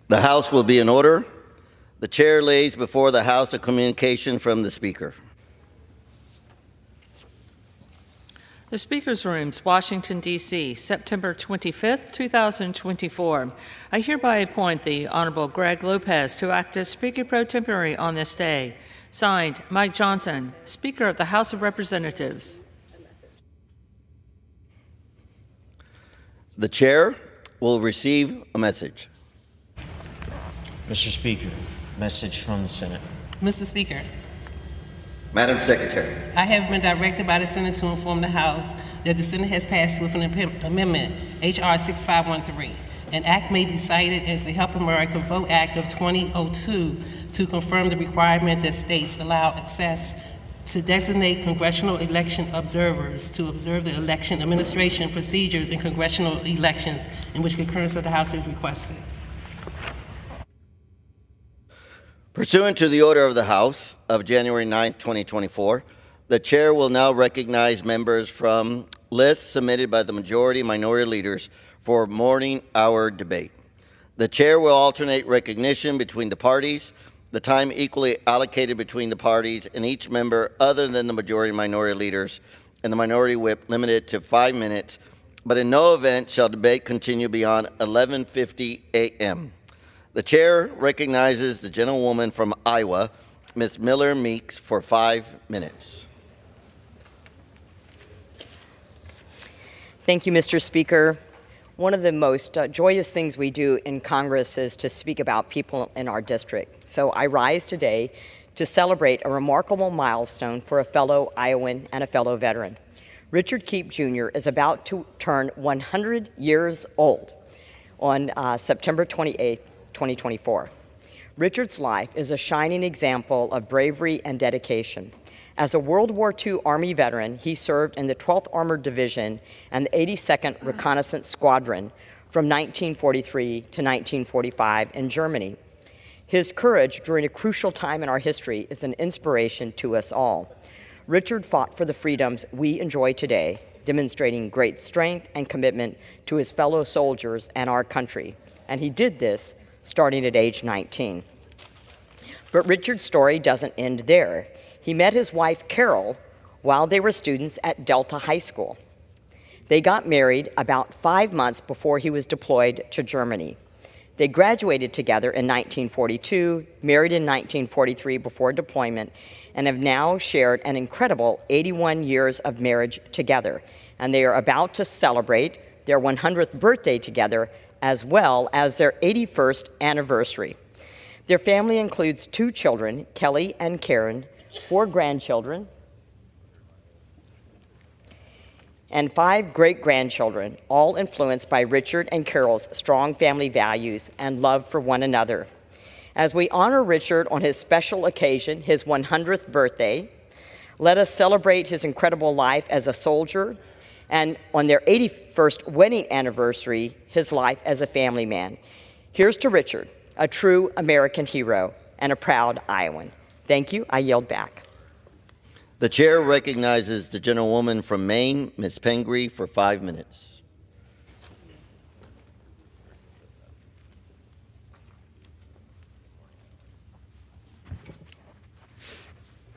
The House will be in order. The chair lays before the House a communication from the Speaker. The Speaker's Rooms, Washington, D.C., September 25th, 2024. I hereby appoint the Honorable Greg Lopez to act as Speaker Pro Tempore on this day. Signed, Mike Johnson, Speaker of the House of Representatives. The chair will receive a message. Mr. Speaker, message from the Senate. Mr. Speaker, Madam Secretary. I have been directed by the Senate to inform the House that the Senate has passed with an amendment, H.R. 6513. An act may be cited as the Help America Vote Act of 2002 to confirm the requirement that states allow access to designate congressional election observers to observe the election administration procedures in congressional elections in which concurrence of the House is requested. Pursuant to the order of the House of January 9th, 2024, the chair will now recognize members from lists submitted by the majority and minority leaders for morning hour debate. The chair will alternate recognition between the parties, the time equally allocated between the parties and each member other than the majority and minority leaders, and the minority whip limited to 5 minutes, but in no event shall debate continue beyond 11:50 a.m. The chair recognizes the gentlewoman from Iowa, Ms. Miller Meeks, for 5 minutes. Thank you, Mr. Speaker. One of the most joyous things we do in Congress is to speak about people in our district. So I rise today to celebrate a remarkable milestone for a fellow Iowan and a fellow veteran. Richard Keep Jr. is about to turn 100 years old on September 28th, 2024. Richard's life is a shining example of bravery and dedication. As a World War II Army veteran, he served in the 12th Armored Division and the 82nd Reconnaissance Squadron from 1943 to 1945 in Germany. His courage during a crucial time in our history is an inspiration to us all. Richard fought for the freedoms we enjoy today, demonstrating great strength and commitment to his fellow soldiers and our country. And he did this starting at age 19. But Richard's story doesn't end there. He met his wife, Carol, while they were students at Delta High School. They got married about 5 months before he was deployed to Germany. They graduated together in 1942, married in 1943 before deployment, and have now shared an incredible 81 years of marriage together. And they are about to celebrate their 100th birthday together, as well as their 81st anniversary. Their family includes 2 children, Kelly and Karen, 4 grandchildren, and 5 great-grandchildren, all influenced by Richard and Carol's strong family values and love for one another. As we honor Richard on his special occasion, his 100th birthday, let us celebrate his incredible life as a soldier, and on their 81st wedding anniversary, his life as a family man. Here's to Richard, a true American hero and a proud Iowan. Thank you. I yield back. The chair recognizes the gentlewoman from Maine, Ms. Pengree, for 5 minutes.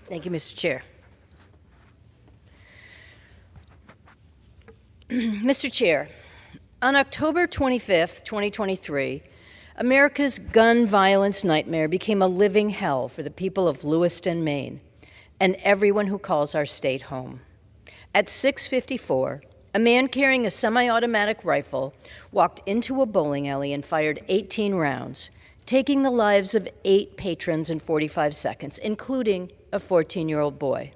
Thank you, Mr. Chair. Mr. Chair, on October 25th, 2023, America's gun violence nightmare became a living hell for the people of Lewiston, Maine, and everyone who calls our state home. At 6:54, a man carrying a semi-automatic rifle walked into a bowling alley and fired 18 rounds, taking the lives of 8 patrons in 45 seconds, including a 14-year-old boy.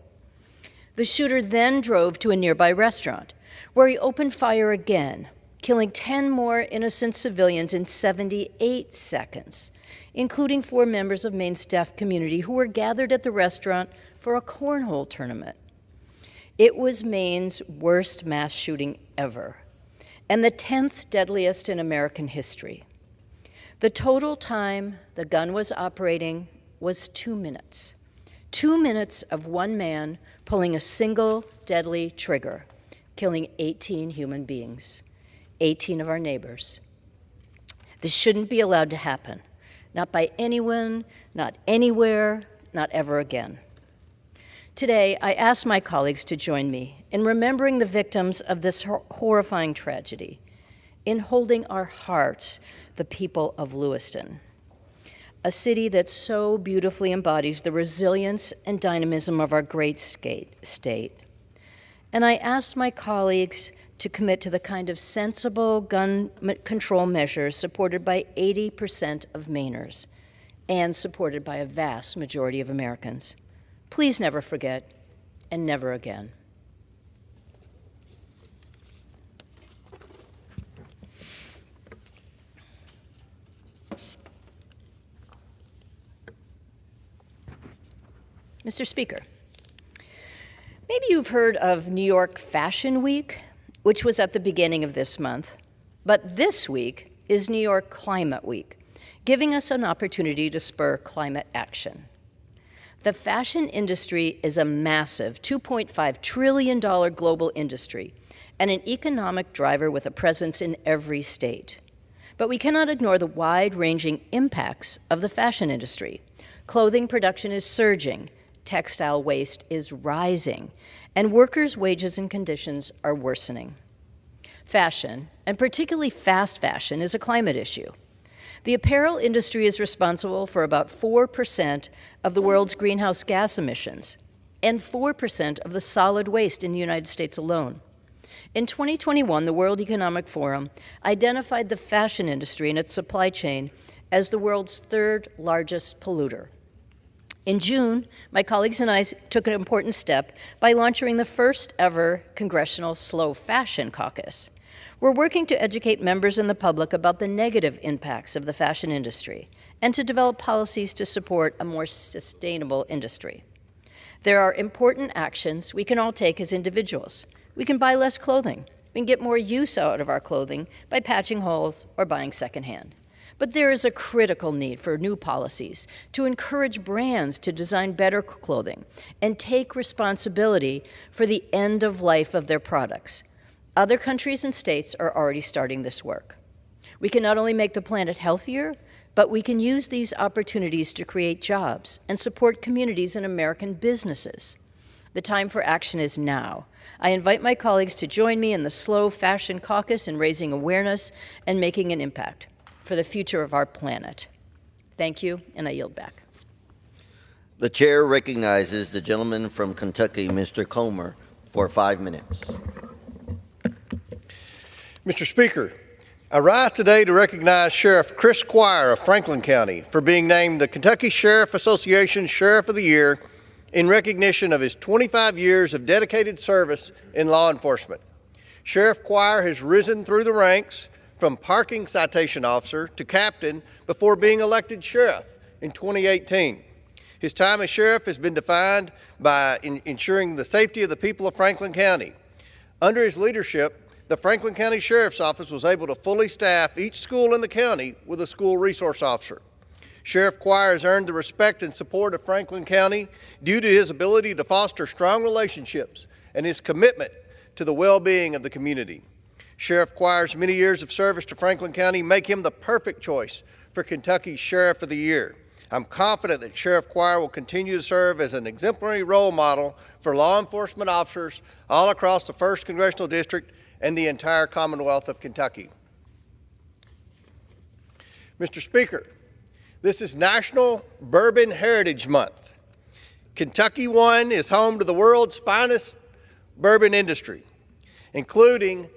The shooter then drove to a nearby restaurant, where he opened fire again, killing 10 more innocent civilians in 78 seconds, including 4 members of Maine's deaf community who were gathered at the restaurant for a cornhole tournament. It was Maine's worst mass shooting ever, and the 10th deadliest in American history. The total time the gun was operating was 2 minutes. 2 minutes of one man pulling a single deadly trigger, killing 18 human beings, 18 of our neighbors. This shouldn't be allowed to happen. Not by anyone, not anywhere, not ever again. Today, I ask my colleagues to join me in remembering the victims of this horrifying tragedy, in holding our hearts the people of Lewiston, a city that so beautifully embodies the resilience and dynamism of our great state. And I asked my colleagues to commit to the kind of sensible gun control measures supported by 80% of Mainers and supported by a vast majority of Americans. Please never forget, and never again. Mr. Speaker, maybe you've heard of New York Fashion Week, which was at the beginning of this month, but this week is New York Climate Week, giving us an opportunity to spur climate action. The fashion industry is a massive $2.5 trillion global industry and an economic driver with a presence in every state. But we cannot ignore the wide-ranging impacts of the fashion industry. Clothing production is surging, textile waste is rising, and workers' wages and conditions are worsening. Fashion, and particularly fast fashion, is a climate issue. The apparel industry is responsible for about 4% of the world's greenhouse gas emissions and 4% of the solid waste in the United States alone. In 2021, the World Economic Forum identified the fashion industry and its supply chain as the world's third largest polluter. In June, my colleagues and I took an important step by launching the first ever Congressional Slow Fashion Caucus. We're working to educate members and the public about the negative impacts of the fashion industry and to develop policies to support a more sustainable industry. There are important actions we can all take as individuals. We can buy less clothing. We can get more use out of our clothing by patching holes or buying secondhand. But there is a critical need for new policies to encourage brands to design better clothing and take responsibility for the end of life of their products. Other countries and states are already starting this work. We can not only make the planet healthier, but we can use these opportunities to create jobs and support communities and American businesses. The time for action is now. I invite my colleagues to join me in the Slow Fashion Caucus in raising awareness and making an impact for the future of our planet. Thank you, and I yield back. The chair recognizes the gentleman from Kentucky, Mr. Comer, for 5 minutes. Mr. Speaker, I rise today to recognize Sheriff Chris Squire of Franklin County for being named the Kentucky Sheriff Association Sheriff of the Year in recognition of his 25 years of dedicated service in law enforcement. Sheriff Squire has risen through the ranks from parking citation officer to captain before being elected sheriff in 2018. His time as sheriff has been defined by ensuring the safety of the people of Franklin County. Under his leadership, the Franklin County Sheriff's Office was able to fully staff each school in the county with a school resource officer. Sheriff Squire has earned the respect and support of Franklin County due to his ability to foster strong relationships and his commitment to the well-being of the community. Sheriff Squire's many years of service to Franklin County make him the perfect choice for Kentucky's Sheriff of the Year. I'm confident that Sheriff Squire will continue to serve as an exemplary role model for law enforcement officers all across the 1st Congressional District and the entire Commonwealth of Kentucky. Mr. Speaker, this is National Bourbon Heritage Month. Kentucky One is home to the world's finest bourbon industry, including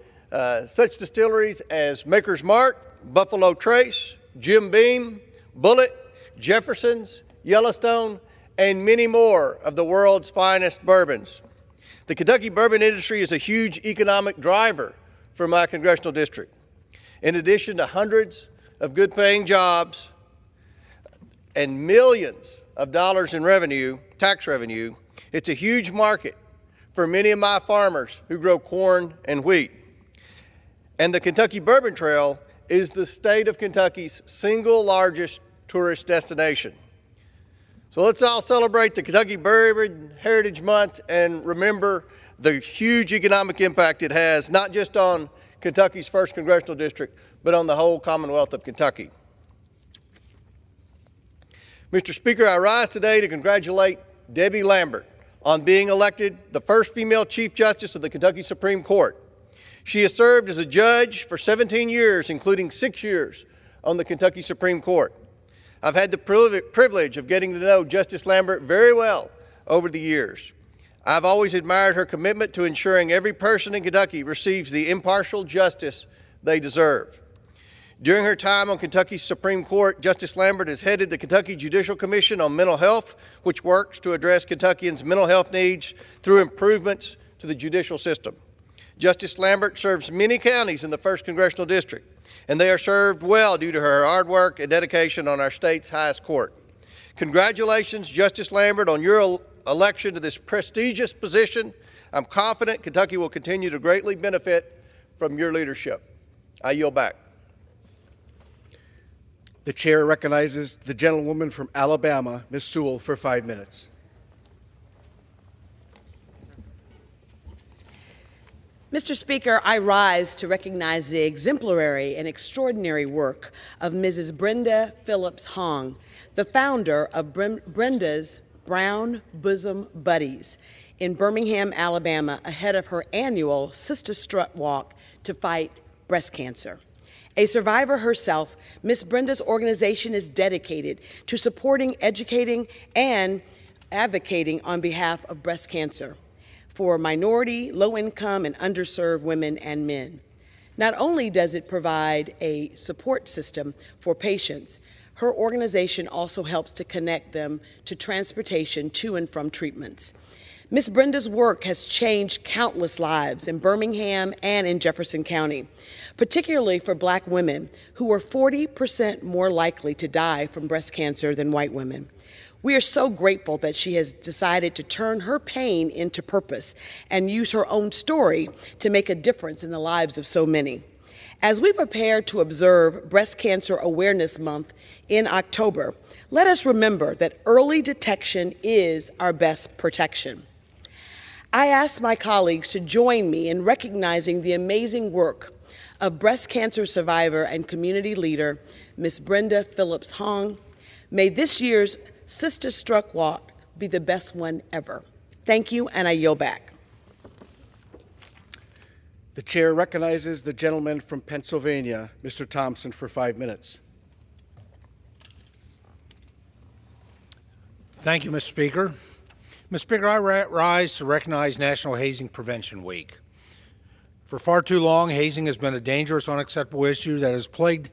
such distilleries as Maker's Mark, Buffalo Trace, Jim Beam, Bullet, Jefferson's, Yellowstone, and many more of the world's finest bourbons. The Kentucky bourbon industry is a huge economic driver for my congressional district. In addition to hundreds of good-paying jobs and millions of dollars in revenue, tax revenue, it's a huge market for many of my farmers who grow corn and wheat. And the Kentucky Bourbon Trail is the state of Kentucky's single largest tourist destination. So let's all celebrate the Kentucky Bourbon Heritage Month and remember the huge economic impact it has, not just on Kentucky's 1st Congressional District, but on the whole Commonwealth of Kentucky. Mr. Speaker, I rise today to congratulate Debbie Lambert on being elected the first female Chief Justice of the Kentucky Supreme Court. She has served as a judge for 17 years, including 6 years on the Kentucky Supreme Court. I've had the privilege of getting to know Justice Lambert very well over the years. I've always admired her commitment to ensuring every person in Kentucky receives the impartial justice they deserve. During her time on Kentucky's Supreme Court, Justice Lambert has headed the Kentucky Judicial Commission on Mental Health, which works to address Kentuckians' mental health needs through improvements to the judicial system. Justice Lambert serves many counties in the 1st Congressional District, and they are served well due to her hard work and dedication on our state's highest court. Congratulations, Justice Lambert, on your election to this prestigious position. I'm confident Kentucky will continue to greatly benefit from your leadership. I yield back. The chair recognizes the gentlewoman from Alabama, Ms. Sewell, for 5 minutes. Mr. Speaker, I rise to recognize the exemplary and extraordinary work of Mrs. Brenda Phillips Hong, the founder of Brenda's Brown Bosom Buddies in Birmingham, Alabama, ahead of her annual Sister Strut Walk to fight breast cancer. A survivor herself, Miss Brenda's organization is dedicated to supporting, educating, and advocating on behalf of breast cancer for minority, low-income, and underserved women and men. Not only does it provide a support system for patients, her organization also helps to connect them to transportation to and from treatments. Miss Brenda's work has changed countless lives in Birmingham and in Jefferson County, particularly for Black women who are 40% more likely to die from breast cancer than white women. We are so grateful that she has decided to turn her pain into purpose and use her own story to make a difference in the lives of so many. As we prepare to observe Breast Cancer Awareness Month in October, let us remember that early detection is our best protection. I ask my colleagues to join me in recognizing the amazing work of breast cancer survivor and community leader, Ms. Brenda Phillips Hong. May this year's Sister Strut Walk be the best one ever. Thank you, and I yield back. The chair recognizes the gentleman from Pennsylvania, Mr. Thompson, for 5 minutes. Thank you, Mr. Speaker. Mr. Speaker, I rise to recognize National Hazing Prevention Week. For far too long, hazing has been a dangerous, unacceptable issue that has plagued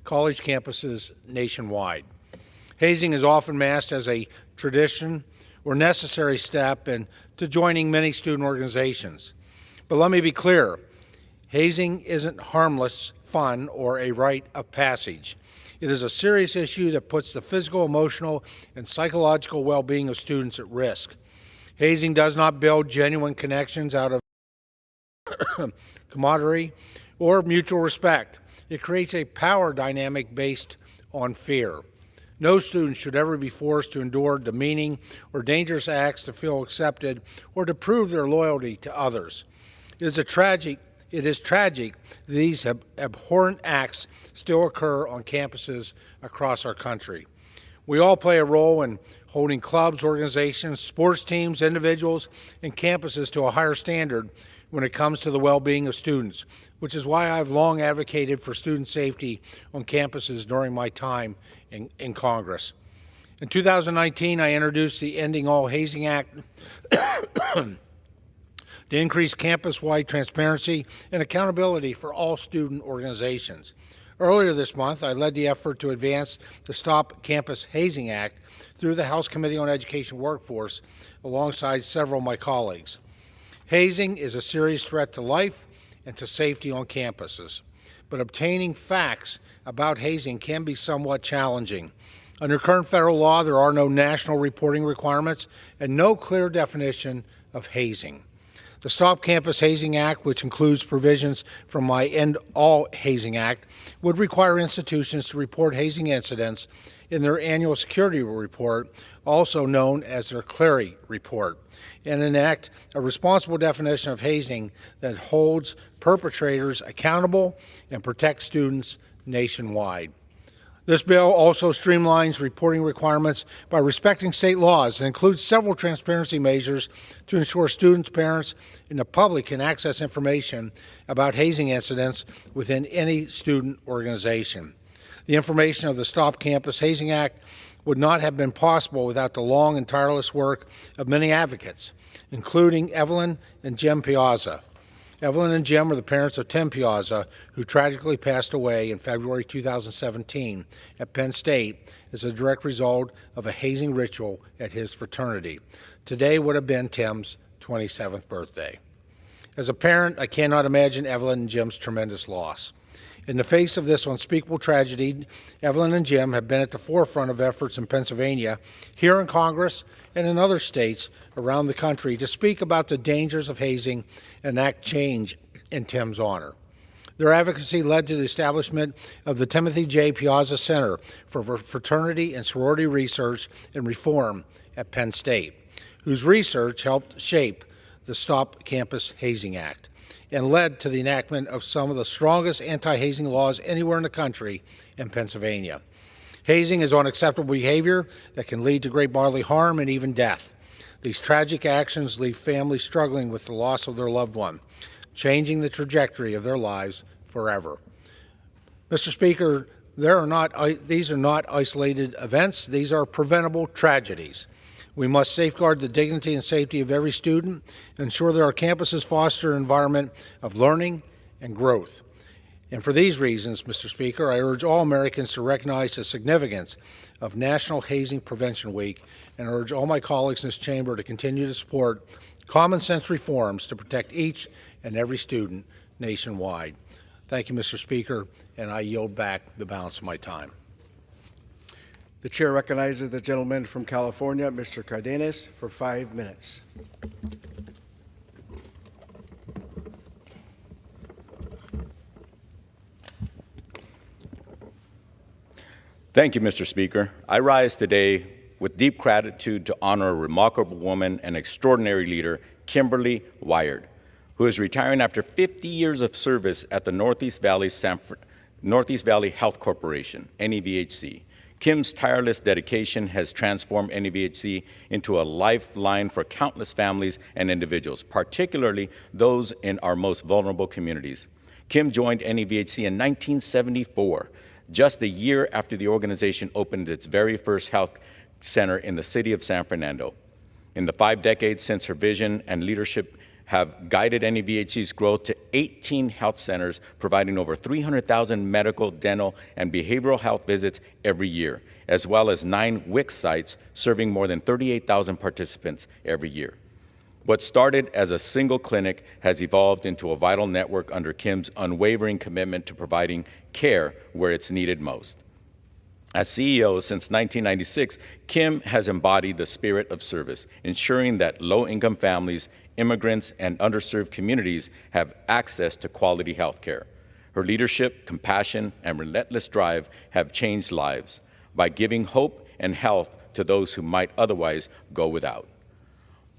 college campuses nationwide. Hazing is often masked as a tradition or necessary step to joining many student organizations. But let me be clear, hazing isn't harmless fun or a rite of passage. It is a serious issue that puts the physical, emotional, and psychological well-being of students at risk. Hazing does not build genuine connections out of camaraderie or mutual respect. It creates a power dynamic based on fear. No student should ever be forced to endure demeaning or dangerous acts to feel accepted or to prove their loyalty to others. It is tragic that these abhorrent acts still occur on campuses across our country. We all play a role in holding clubs, organizations, sports teams, individuals, and campuses to a higher standard when it comes to the well-being of students, which is why I've long advocated for student safety on campuses during my time in Congress. In 2019, I introduced the Ending All Hazing Act to increase campus-wide transparency and accountability for all student organizations. Earlier this month, I led the effort to advance the Stop Campus Hazing Act through the House Committee on Education Workforce alongside several of my colleagues. Hazing is a serious threat to life and to safety on campuses, but obtaining facts about hazing can be somewhat challenging. Under current federal law, there are no national reporting requirements and no clear definition of hazing. The Stop Campus Hazing Act, which includes provisions from my End All Hazing Act, would require institutions to report hazing incidents in their annual security report, also known as their Clery report, and enact a responsible definition of hazing that holds perpetrators accountable and protects students nationwide. This bill also streamlines reporting requirements by respecting state laws and includes several transparency measures to ensure students, parents, and the public can access information about hazing incidents within any student organization. The information of the Stop Campus Hazing Act would not have been possible without the long and tireless work of many advocates, including Evelyn and Jim Piazza. Evelyn and Jim are the parents of Tim Piazza, who tragically passed away in February 2017 at Penn State as a direct result of a hazing ritual at his fraternity. Today would have been Tim's 27th birthday. As a parent, I cannot imagine Evelyn and Jim's tremendous loss. In the face of this unspeakable tragedy, Evelyn and Jim have been at the forefront of efforts in Pennsylvania, here in Congress, and in other states around the country to speak about the dangers of hazing and enact change in Tim's honor. Their advocacy led to the establishment of the Timothy J. Piazza Center for Fraternity and Sorority Research and Reform at Penn State, whose research helped shape the Stop Campus Hazing Act and led to the enactment of some of the strongest anti-hazing laws anywhere in the country in Pennsylvania. Hazing is unacceptable behavior that can lead to great bodily harm and even death. These tragic actions leave families struggling with the loss of their loved one, changing the trajectory of their lives forever. Mr. Speaker, these are not isolated events. These are preventable tragedies. We must safeguard the dignity and safety of every student and ensure that our campuses foster an environment of learning and growth. And for these reasons, Mr. Speaker, I urge all Americans to recognize the significance of National Hazing Prevention Week and urge all my colleagues in this chamber to continue to support common sense reforms to protect each and every student nationwide. Thank you, Mr. Speaker, and I yield back the balance of my time. The chair recognizes the gentleman from California, Mr. Cardenas, for 5 minutes. Thank you, Mr. Speaker. I rise today with deep gratitude to honor a remarkable woman and extraordinary leader, Kimberly Wired, who is retiring after 50 years of service at the Northeast Valley Health Corporation, NEVHC. Kim's tireless dedication has transformed NEVHC into a lifeline for countless families and individuals, particularly those in our most vulnerable communities. Kim joined NEVHC in 1974, just a year after the organization opened its very first health center in the city of San Fernando. In the 5 decades since, her vision and leadership have guided NEVHC's growth to 18 health centers, providing over 300,000 medical, dental, and behavioral health visits every year, as well as 9 WIC sites serving more than 38,000 participants every year. What started as a single clinic has evolved into a vital network under Kim's unwavering commitment to providing care where it's needed most. As CEO since 1996, Kim has embodied the spirit of service, ensuring that low-income families, immigrants, and underserved communities have access to quality health care. Her leadership, compassion, and relentless drive have changed lives by giving hope and health to those who might otherwise go without.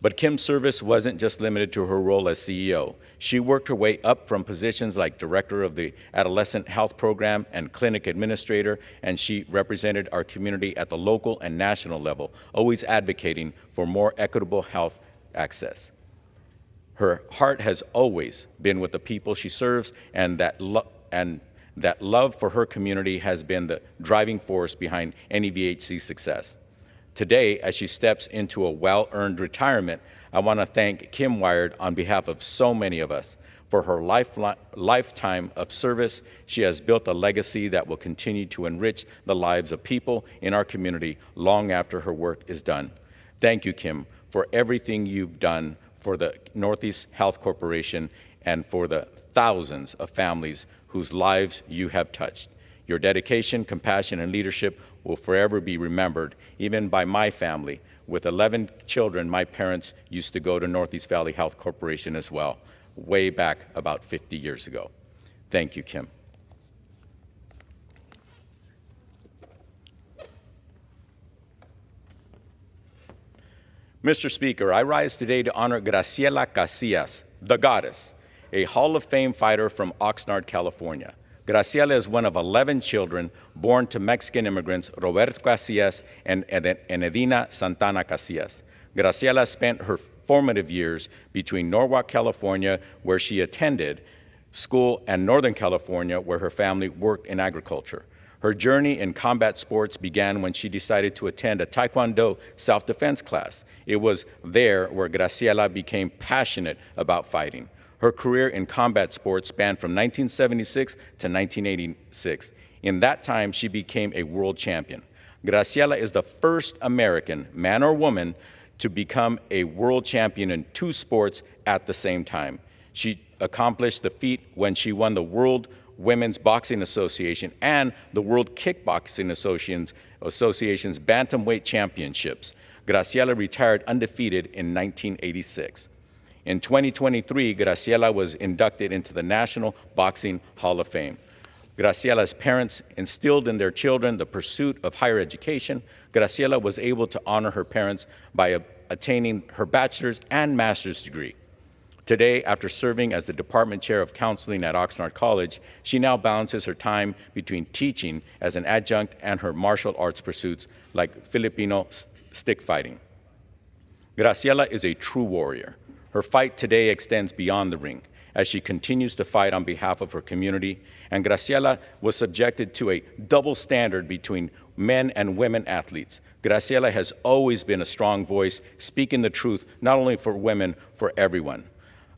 But Kim's service wasn't just limited to her role as CEO. She worked her way up from positions like director of the Adolescent Health Program and clinic administrator, and she represented our community at the local and national level, always advocating for more equitable health access. Her heart has always been with the people she serves, and that love for her community has been the driving force behind NEVHC's success. Today, as she steps into a well-earned retirement, I want to thank Kim Wired on behalf of so many of us. For her lifetime of service, she has built a legacy that will continue to enrich the lives of people in our community long after her work is done. Thank you, Kim, for everything you've done for the Northeast Health Corporation and for the thousands of families whose lives you have touched. Your dedication, compassion, and leadership will forever be remembered, even by my family. With 11 children, my parents used to go to Northeast Valley Health Corporation as well, way back about 50 years ago. Thank you, Kim. Mr. Speaker, I rise today to honor Graciela Casillas, the goddess, a Hall of Fame fighter from Oxnard, California. Graciela is one of 11 children born to Mexican immigrants Roberto Casillas and Edina Santana Casillas. Graciela spent her formative years between Norwalk, California, where she attended school, and Northern California, where her family worked in agriculture. Her journey in combat sports began when she decided to attend a Taekwondo self-defense class. It was there where Graciela became passionate about fighting. Her career in combat sports spanned from 1976 to 1986. In that time, she became a world champion. Graciela is the first American, man or woman, to become a world champion in 2 sports at the same time. She accomplished the feat when she won the World Women's Boxing Association and the World Kickboxing Association's Bantamweight Championships. Graciela retired undefeated in 1986. In 2023, Graciela was inducted into the National Boxing Hall of Fame. Graciela's parents instilled in their children the pursuit of higher education. Graciela was able to honor her parents by attaining her bachelor's and master's degree. Today, after serving as the department chair of counseling at Oxnard College, she now balances her time between teaching as an adjunct and her martial arts pursuits like Filipino stick fighting. Graciela is a true warrior. Her fight today extends beyond the ring as she continues to fight on behalf of her community, and Graciela was subjected to a double standard between men and women athletes. Graciela has always been a strong voice, speaking the truth not only for women, for everyone.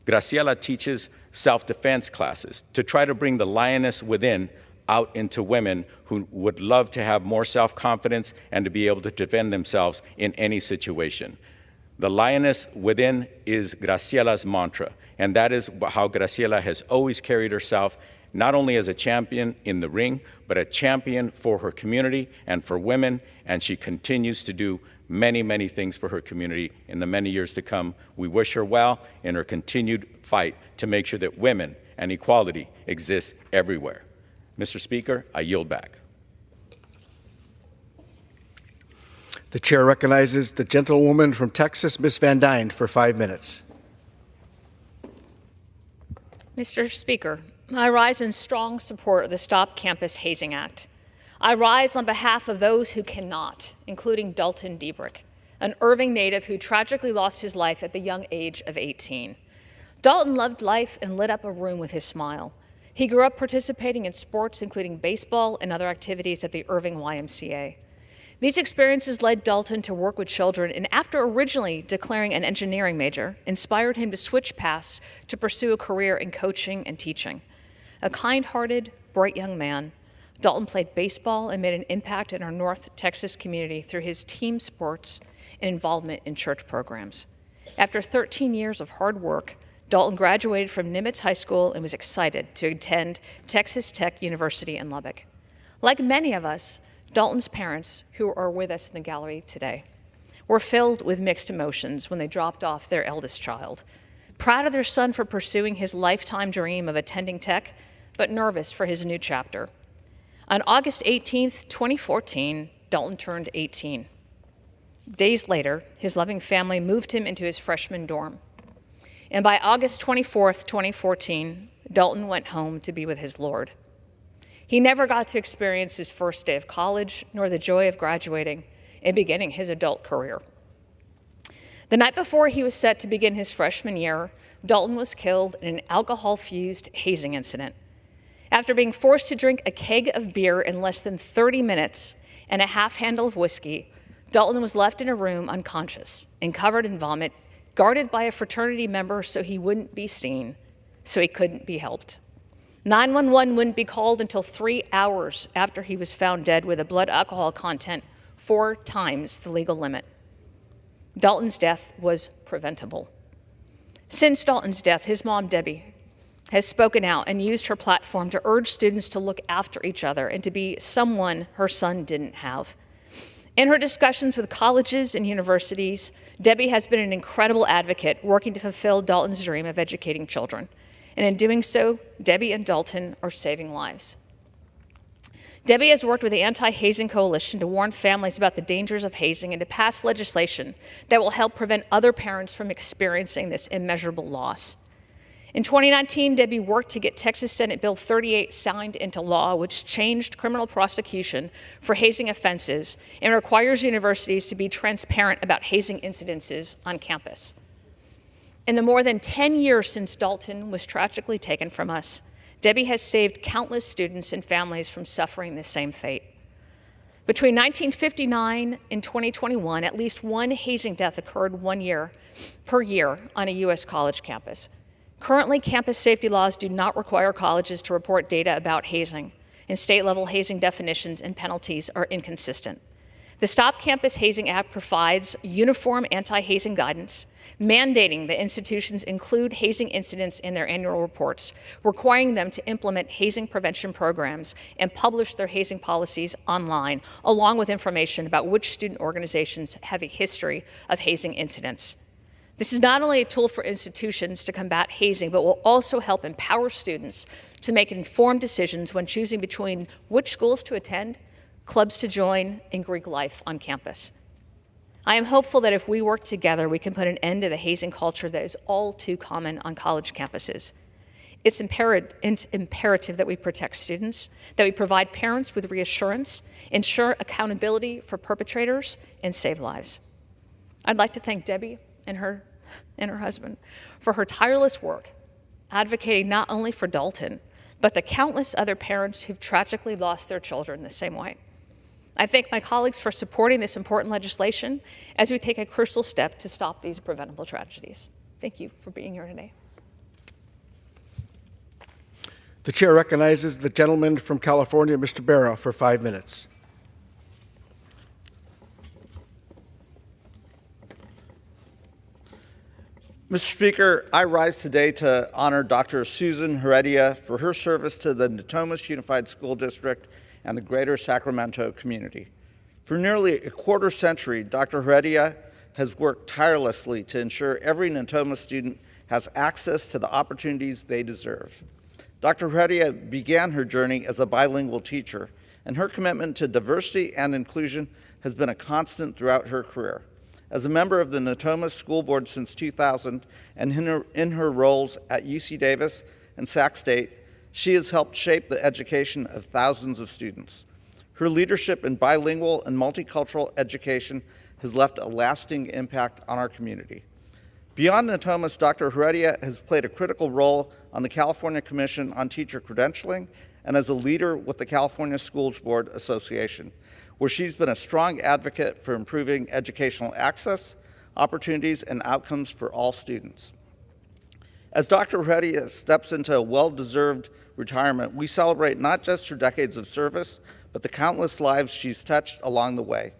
Graciela teaches self-defense classes to try to bring the lioness within out into women who would love to have more self-confidence and to be able to defend themselves in any situation. The lioness within is Graciela's mantra, and that is how Graciela has always carried herself, not only as a champion in the ring, but a champion for her community and for women, and she continues to do many, many things for her community in the many years to come. We wish her well in her continued fight to make sure that women and equality exist everywhere. Mr. Speaker, I yield back. The chair recognizes the gentlewoman from Texas, Ms. Van Dyne, for 5 minutes. Mr. Speaker, I rise in strong support of the Stop Campus Hazing Act. I rise on behalf of those who cannot, including Dalton Diebrich, an Irving native who tragically lost his life at the young age of 18. Dalton loved life and lit up a room with his smile. He grew up participating in sports, including baseball and other activities at the Irving YMCA. These experiences led Dalton to work with children, and after originally declaring an engineering major, inspired him to switch paths to pursue a career in coaching and teaching. A kind-hearted, bright young man, Dalton played baseball and made an impact in our North Texas community through his team sports and involvement in church programs. After 13 years of hard work, Dalton graduated from Nimitz High School and was excited to attend Texas Tech University in Lubbock. Like many of us, Dalton's parents, who are with us in the gallery today, were filled with mixed emotions when they dropped off their eldest child. Proud of their son for pursuing his lifetime dream of attending Tech, but nervous for his new chapter. On August 18th, 2014, Dalton turned 18. Days later, his loving family moved him into his freshman dorm. And by August 24th, 2014, Dalton went home to be with his Lord. He never got to experience his first day of college, nor the joy of graduating and beginning his adult career. The night before he was set to begin his freshman year, Dalton was killed in an alcohol-fused hazing incident. After being forced to drink a keg of beer in less than 30 minutes and a half-handle of whiskey, Dalton was left in a room unconscious and covered in vomit, guarded by a fraternity member so he wouldn't be seen, so he couldn't be helped. 911 wouldn't be called until 3 hours after he was found dead with a blood alcohol content 4 times the legal limit. Dalton's death was preventable. Since Dalton's death, his mom, Debbie, has spoken out and used her platform to urge students to look after each other and to be someone her son didn't have. In her discussions with colleges and universities, Debbie has been an incredible advocate working to fulfill Dalton's dream of educating children. And in doing so, Debbie and Dalton are saving lives. Debbie has worked with the Anti-Hazing Coalition to warn families about the dangers of hazing and to pass legislation that will help prevent other parents from experiencing this immeasurable loss. In 2019, Debbie worked to get Texas Senate Bill 38 signed into law, which changed criminal prosecution for hazing offenses and requires universities to be transparent about hazing incidences on campus. In the more than 10 years since Dalton was tragically taken from us, Debbie has saved countless students and families from suffering the same fate. Between 1959 and 2021, at least one hazing death occurred per year on a U.S. college campus. Currently, campus safety laws do not require colleges to report data about hazing, and state-level hazing definitions and penalties are inconsistent. The Stop Campus Hazing Act provides uniform anti-hazing guidance, mandating that institutions include hazing incidents in their annual reports, requiring them to implement hazing prevention programs and publish their hazing policies online, along with information about which student organizations have a history of hazing incidents. This is not only a tool for institutions to combat hazing, but will also help empower students to make informed decisions when choosing between which schools to attend, clubs to join, and Greek life on campus. I am hopeful that if we work together, we can put an end to the hazing culture that is all too common on college campuses. It's imperative that we protect students, that we provide parents with reassurance, ensure accountability for perpetrators, and save lives. I'd like to thank Debbie and her husband for her tireless work, advocating not only for Dalton, but the countless other parents who've tragically lost their children the same way. I thank my colleagues for supporting this important legislation as we take a crucial step to stop these preventable tragedies. Thank you for being here today. The chair recognizes the gentleman from California, Mr. Barra, for 5 minutes. Mr. Speaker, I rise today to honor Dr. Susan Heredia for her service to the Natomas Unified School District and the greater Sacramento community. For nearly a quarter century, Dr. Heredia has worked tirelessly to ensure every Natomas student has access to the opportunities they deserve. Dr. Heredia began her journey as a bilingual teacher, and her commitment to diversity and inclusion has been a constant throughout her career. As a member of the Natomas School Board since 2000 and in her roles at UC Davis and Sac State, she has helped shape the education of thousands of students. Her leadership in bilingual and multicultural education has left a lasting impact on our community. Beyond Natomas, Dr. Heredia has played a critical role on the California Commission on Teacher Credentialing and as a leader with the California Schools Board Association, where she's been a strong advocate for improving educational access, opportunities, and outcomes for all students. As Dr. Heredia steps into a well-deserved retirement, we celebrate not just her decades of service, but the countless lives she's touched along the way.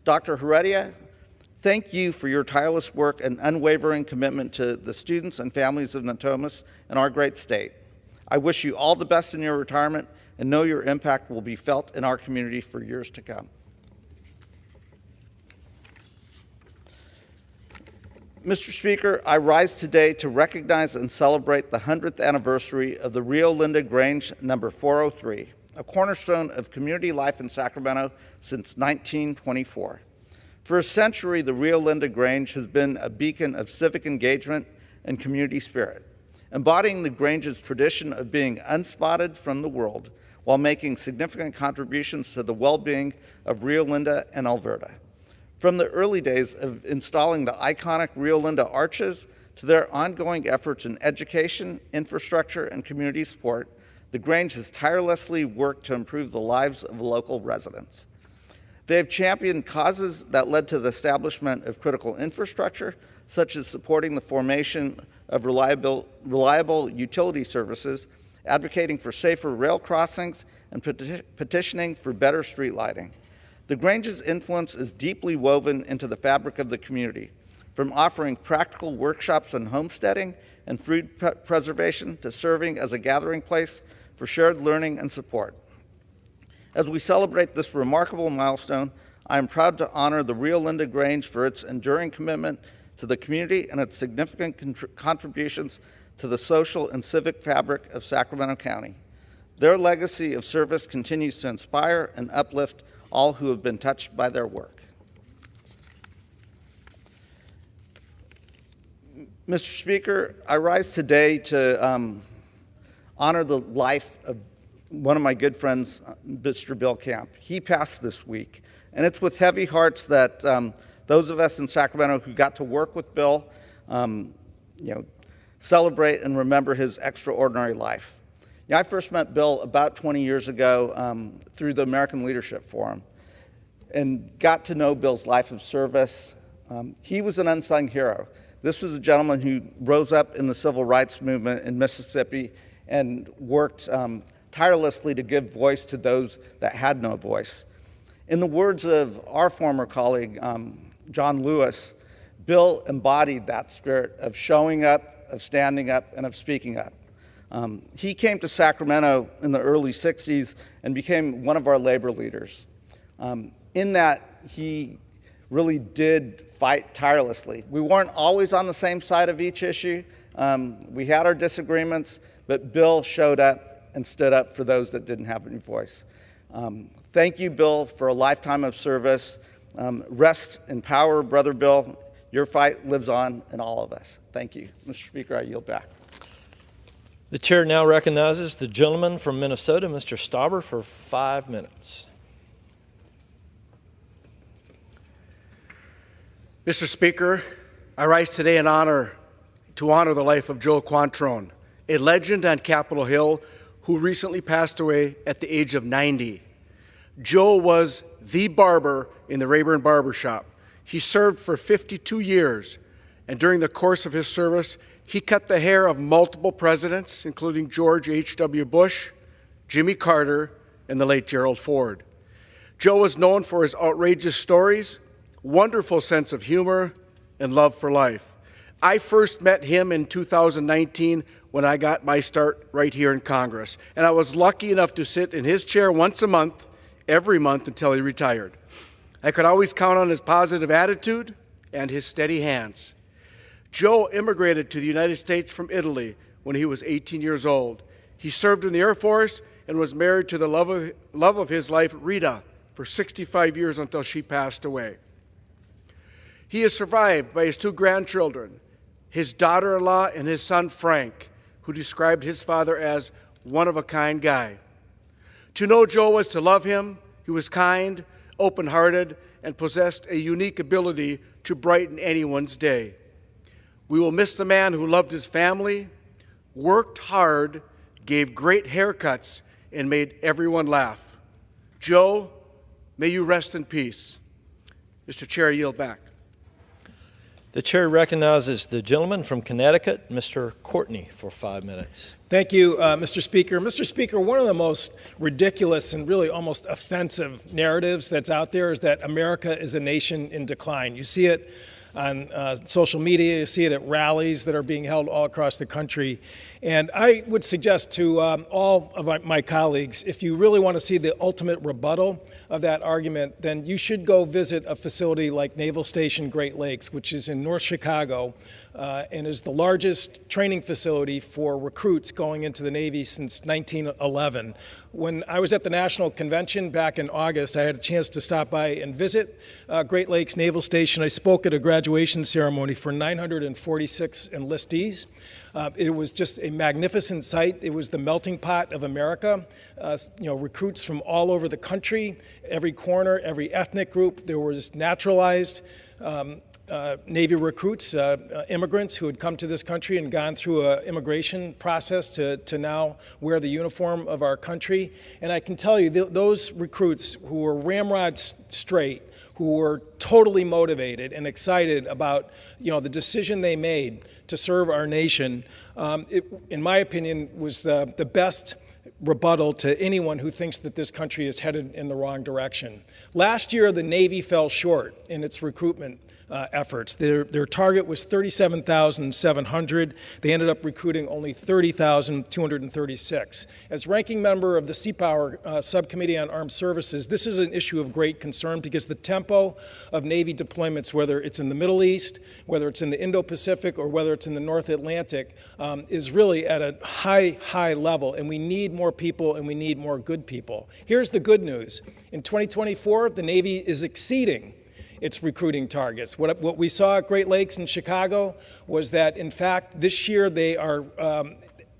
Dr. Heredia, thank you for your tireless work and unwavering commitment to the students and families of Natomas and our great state. I wish you all the best in your retirement and know your impact will be felt in our community for years to come. Mr. Speaker, I rise today to recognize and celebrate the 100th anniversary of the Rio Linda Grange number 403, a cornerstone of community life in Sacramento since 1924. For a century, the Rio Linda Grange has been a beacon of civic engagement and community spirit, embodying the Grange's tradition of being unspotted from the world while making significant contributions to the well-being of Rio Linda and Alberta. From the early days of installing the iconic Rio Linda arches to their ongoing efforts in education, infrastructure, and community support, the Grange has tirelessly worked to improve the lives of local residents. They have championed causes that led to the establishment of critical infrastructure, such as supporting the formation of reliable utility services, advocating for safer rail crossings, and petitioning for better street lighting. The Grange's influence is deeply woven into the fabric of the community, from offering practical workshops on homesteading and food preservation to serving as a gathering place for shared learning and support. As we celebrate this remarkable milestone, I am proud to honor the Rio Linda Grange for its enduring commitment to the community and its significant contributions to the social and civic fabric of Sacramento County. Their legacy of service continues to inspire and uplift all who have been touched by their work. Mr. Speaker, I rise today to honor the life of one of my good friends, Mr. Bill Camp. He passed this week, and it's with heavy hearts that those of us in Sacramento who got to work with Bill, celebrate and remember his extraordinary life. I first met Bill about 20 years ago through the American Leadership Forum and got to know Bill's life of service. He was an unsung hero. This was a gentleman who rose up in the civil rights movement in Mississippi and worked tirelessly to give voice to those that had no voice. In the words of our former colleague, John Lewis, Bill embodied that spirit of showing up, of standing up, and of speaking up. He came to Sacramento in the early 60s and became one of our labor leaders. In that, he really did fight tirelessly. We weren't always on the same side of each issue. We had our disagreements, but Bill showed up and stood up for those that didn't have any voice. Thank you, Bill, for a lifetime of service. Rest in power, Brother Bill. Your fight lives on in all of us. Thank you. Mr. Speaker, I yield back. The chair now recognizes the gentleman from Minnesota, Mr. Stauber, for 5 minutes. Mr. Speaker, I rise today to honor the life of Joe Quantrone, a legend on Capitol Hill who recently passed away at the age of 90. Joe was the barber in the Rayburn Barber Shop. He served for 52 years, and during the course of his service, he cut the hair of multiple presidents, including George H.W. Bush, Jimmy Carter, and the late Gerald Ford. Joe was known for his outrageous stories, wonderful sense of humor, and love for life. I first met him in 2019 when I got my start right here in Congress, and I was lucky enough to sit in his chair once a month, every month until he retired. I could always count on his positive attitude and his steady hands. Joe immigrated to the United States from Italy when he was 18 years old. He served in the Air Force and was married to the love of his life, Rita, for 65 years until she passed away. He is survived by his 2 grandchildren, his daughter-in-law and his son, Frank, who described his father as one-of-a-kind guy. To know Joe was to love him. He was kind, open-hearted, and possessed a unique ability to brighten anyone's day. We will miss the man who loved his family, worked hard, gave great haircuts, and made everyone laugh. Joe, may you rest in peace. Mr. Chair, I yield back. The chair recognizes the gentleman from Connecticut, Mr. Courtney, for 5 minutes. Thank you, Mr. Speaker. Mr. Speaker, one of the most ridiculous and really almost offensive narratives that's out there is that America is a nation in decline. You see it on social media, you see it at rallies that are being held all across the country. And I would suggest to all of my colleagues, if you really want to see the ultimate rebuttal of that argument, then you should go visit a facility like Naval Station Great Lakes, which is in North Chicago, and is the largest training facility for recruits going into the Navy since 1911. When I was at the National Convention back in August, I had a chance to stop by and visit Great Lakes Naval Station. I spoke at a graduation ceremony for 946 enlistees. It was just a magnificent sight. It was the melting pot of America. Recruits from all over the country, every corner, every ethnic group. There was naturalized Navy recruits, immigrants who had come to this country and gone through an immigration process to now wear the uniform of our country. And I can tell you, those recruits who were ramrod straight, who were totally motivated and excited about the decision they made to serve our nation, in my opinion, was the best rebuttal to anyone who thinks that this country is headed in the wrong direction. Last year, the Navy fell short in its recruitment efforts. Their target was 37,700. They ended up recruiting only 30,236. As ranking member of the Sea Power Subcommittee on Armed Services, this is an issue of great concern because the tempo of Navy deployments, whether it's in the Middle East, whether it's in the Indo-Pacific, or whether it's in the North Atlantic, is really at a high level, and we need more people and we need more good people. Here's the good news. In 2024, the Navy is exceeding its recruiting targets. What we saw at Great Lakes in Chicago was that, in fact, this year they are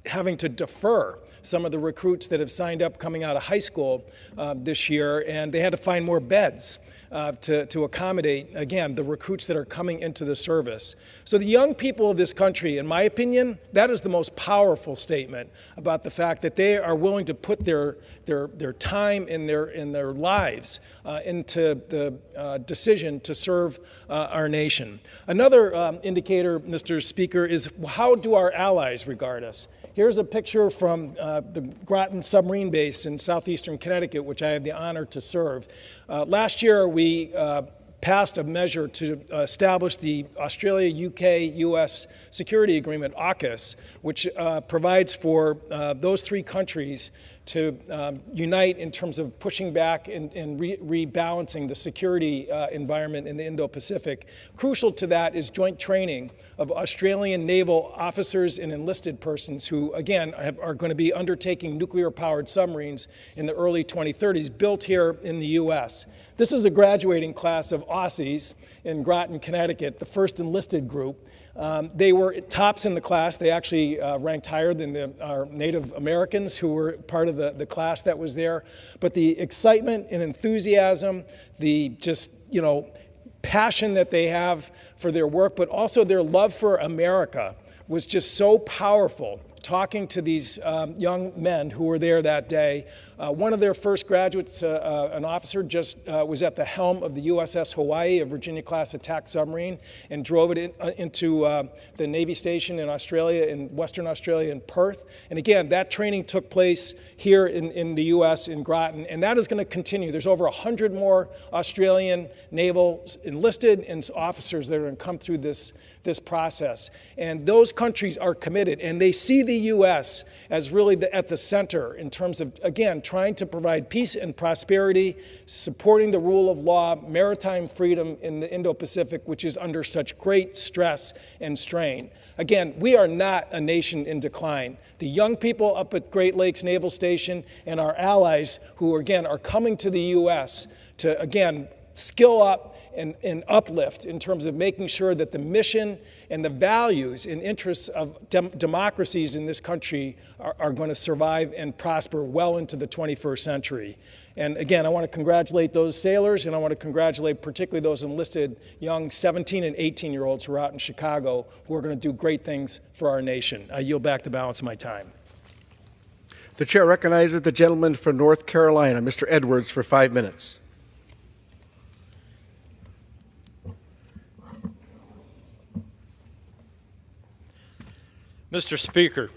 having to defer some of the recruits that have signed up coming out of high school this year, and they had to find more beds to accommodate, again, the recruits that are coming into the service. So the young people of this country, in my opinion, that is the most powerful statement about the fact that they are willing to put their time and their lives into the decision to serve our nation. Another indicator, Mr. Speaker, is how do our allies regard us? Here's a picture from the Groton submarine base in southeastern Connecticut, which I have the honor to serve. Last year, we passed a measure to establish the Australia-UK-US Security Agreement, AUKUS, which provides for those three countries to unite in terms of pushing back and rebalancing the security environment in the Indo-Pacific. Crucial to that is joint training of Australian naval officers and enlisted persons who, again, are going to be undertaking nuclear-powered submarines in the early 2030s, built here in the U.S. This is a graduating class of Aussies in Groton, Connecticut, the first enlisted group. They were tops in the class. They actually ranked higher than our Native Americans who were part of the class that was there. But the excitement and enthusiasm, the just, passion that they have for their work, but also their love for America was just so powerful. Talking to these young men who were there that day. One of their first graduates, an officer, just was at the helm of the USS Hawaii, a Virginia-class attack submarine, and drove it into the Navy station in Australia, in Western Australia, in Perth. And again, that training took place here in the U.S., in Groton, and that is going to continue. There's over 100 more Australian naval enlisted and officers that are going to come through this process. And those countries are committed, and they see the U.S. as really at the center in terms of, again, trying to provide peace and prosperity, supporting the rule of law, maritime freedom in the Indo-Pacific, which is under such great stress and strain. Again, we are not a nation in decline. The young people up at Great Lakes Naval Station and our allies who, again, are coming to the U.S. to, again, skill up and uplift in terms of making sure that the mission and the values and interests of democracies in this country are going to survive and prosper well into the 21st century. And again, I want to congratulate those sailors, and I want to congratulate particularly those enlisted young 17 and 18-year-olds who are out in Chicago who are going to do great things for our nation. I yield back the balance of my time. The chair recognizes the gentleman from North Carolina, Mr. Edwards, for 5 minutes. Mr. Speaker,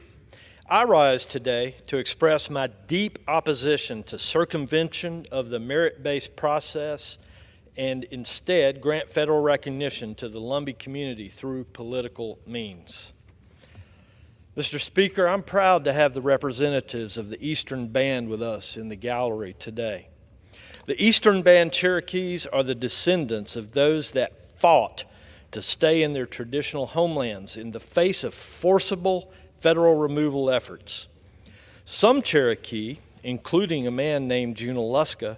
I rise today to express my deep opposition to circumvention of the merit-based process and instead grant federal recognition to the Lumbee community through political means. Mr. Speaker, I'm proud to have the representatives of the Eastern Band with us in the gallery today. The Eastern Band Cherokees are the descendants of those that fought to stay in their traditional homelands in the face of forcible federal removal efforts. Some Cherokee, including a man named Junaluska,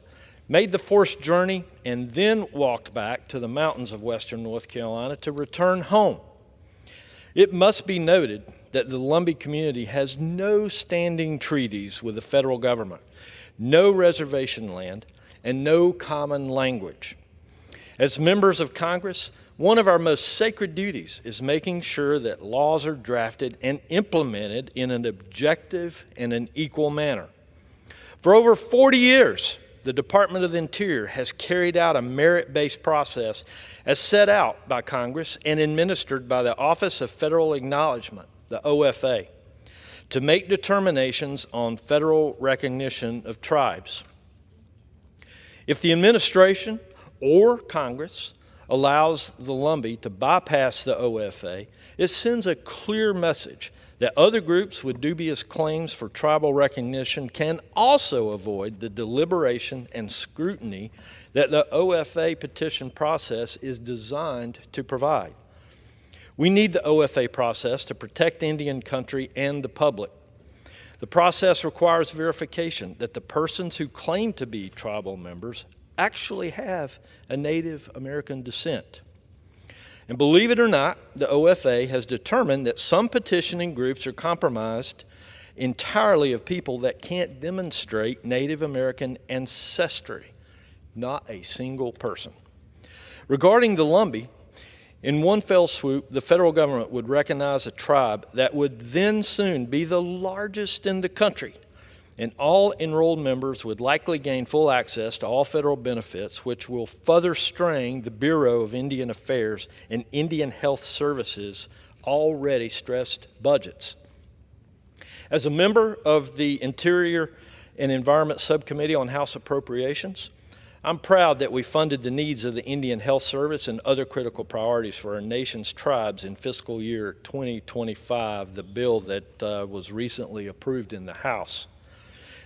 made the forced journey and then walked back to the mountains of western North Carolina to return home. It must be noted that the Lumbee community has no standing treaties with the federal government, no reservation land, and no common language. As members of Congress, one of our most sacred duties is making sure that laws are drafted and implemented in an objective and an equal manner. For over 40 years, the Department of the Interior has carried out a merit-based process as set out by Congress and administered by the Office of Federal Acknowledgement, the OFA, to make determinations on federal recognition of tribes. If the administration or Congress allows the Lumbee to bypass the OFA, it sends a clear message that other groups with dubious claims for tribal recognition can also avoid the deliberation and scrutiny that the OFA petition process is designed to provide. We need the OFA process to protect Indian country and the public. The process requires verification that the persons who claim to be tribal members actually have a Native American descent. And believe it or not, the OFA has determined that some petitioning groups are comprised entirely of people that can't demonstrate Native American ancestry. Not a single person. Regarding the Lumbee, in one fell swoop, the federal government would recognize a tribe that would then soon be the largest in the country, and all enrolled members would likely gain full access to all federal benefits, which will further strain the Bureau of Indian Affairs and Indian Health Services' already stressed budgets. As a member of the Interior and Environment Subcommittee on House Appropriations, I'm proud that we funded the needs of the Indian Health Service and other critical priorities for our nation's tribes in fiscal year 2025, the bill that was recently approved in the House.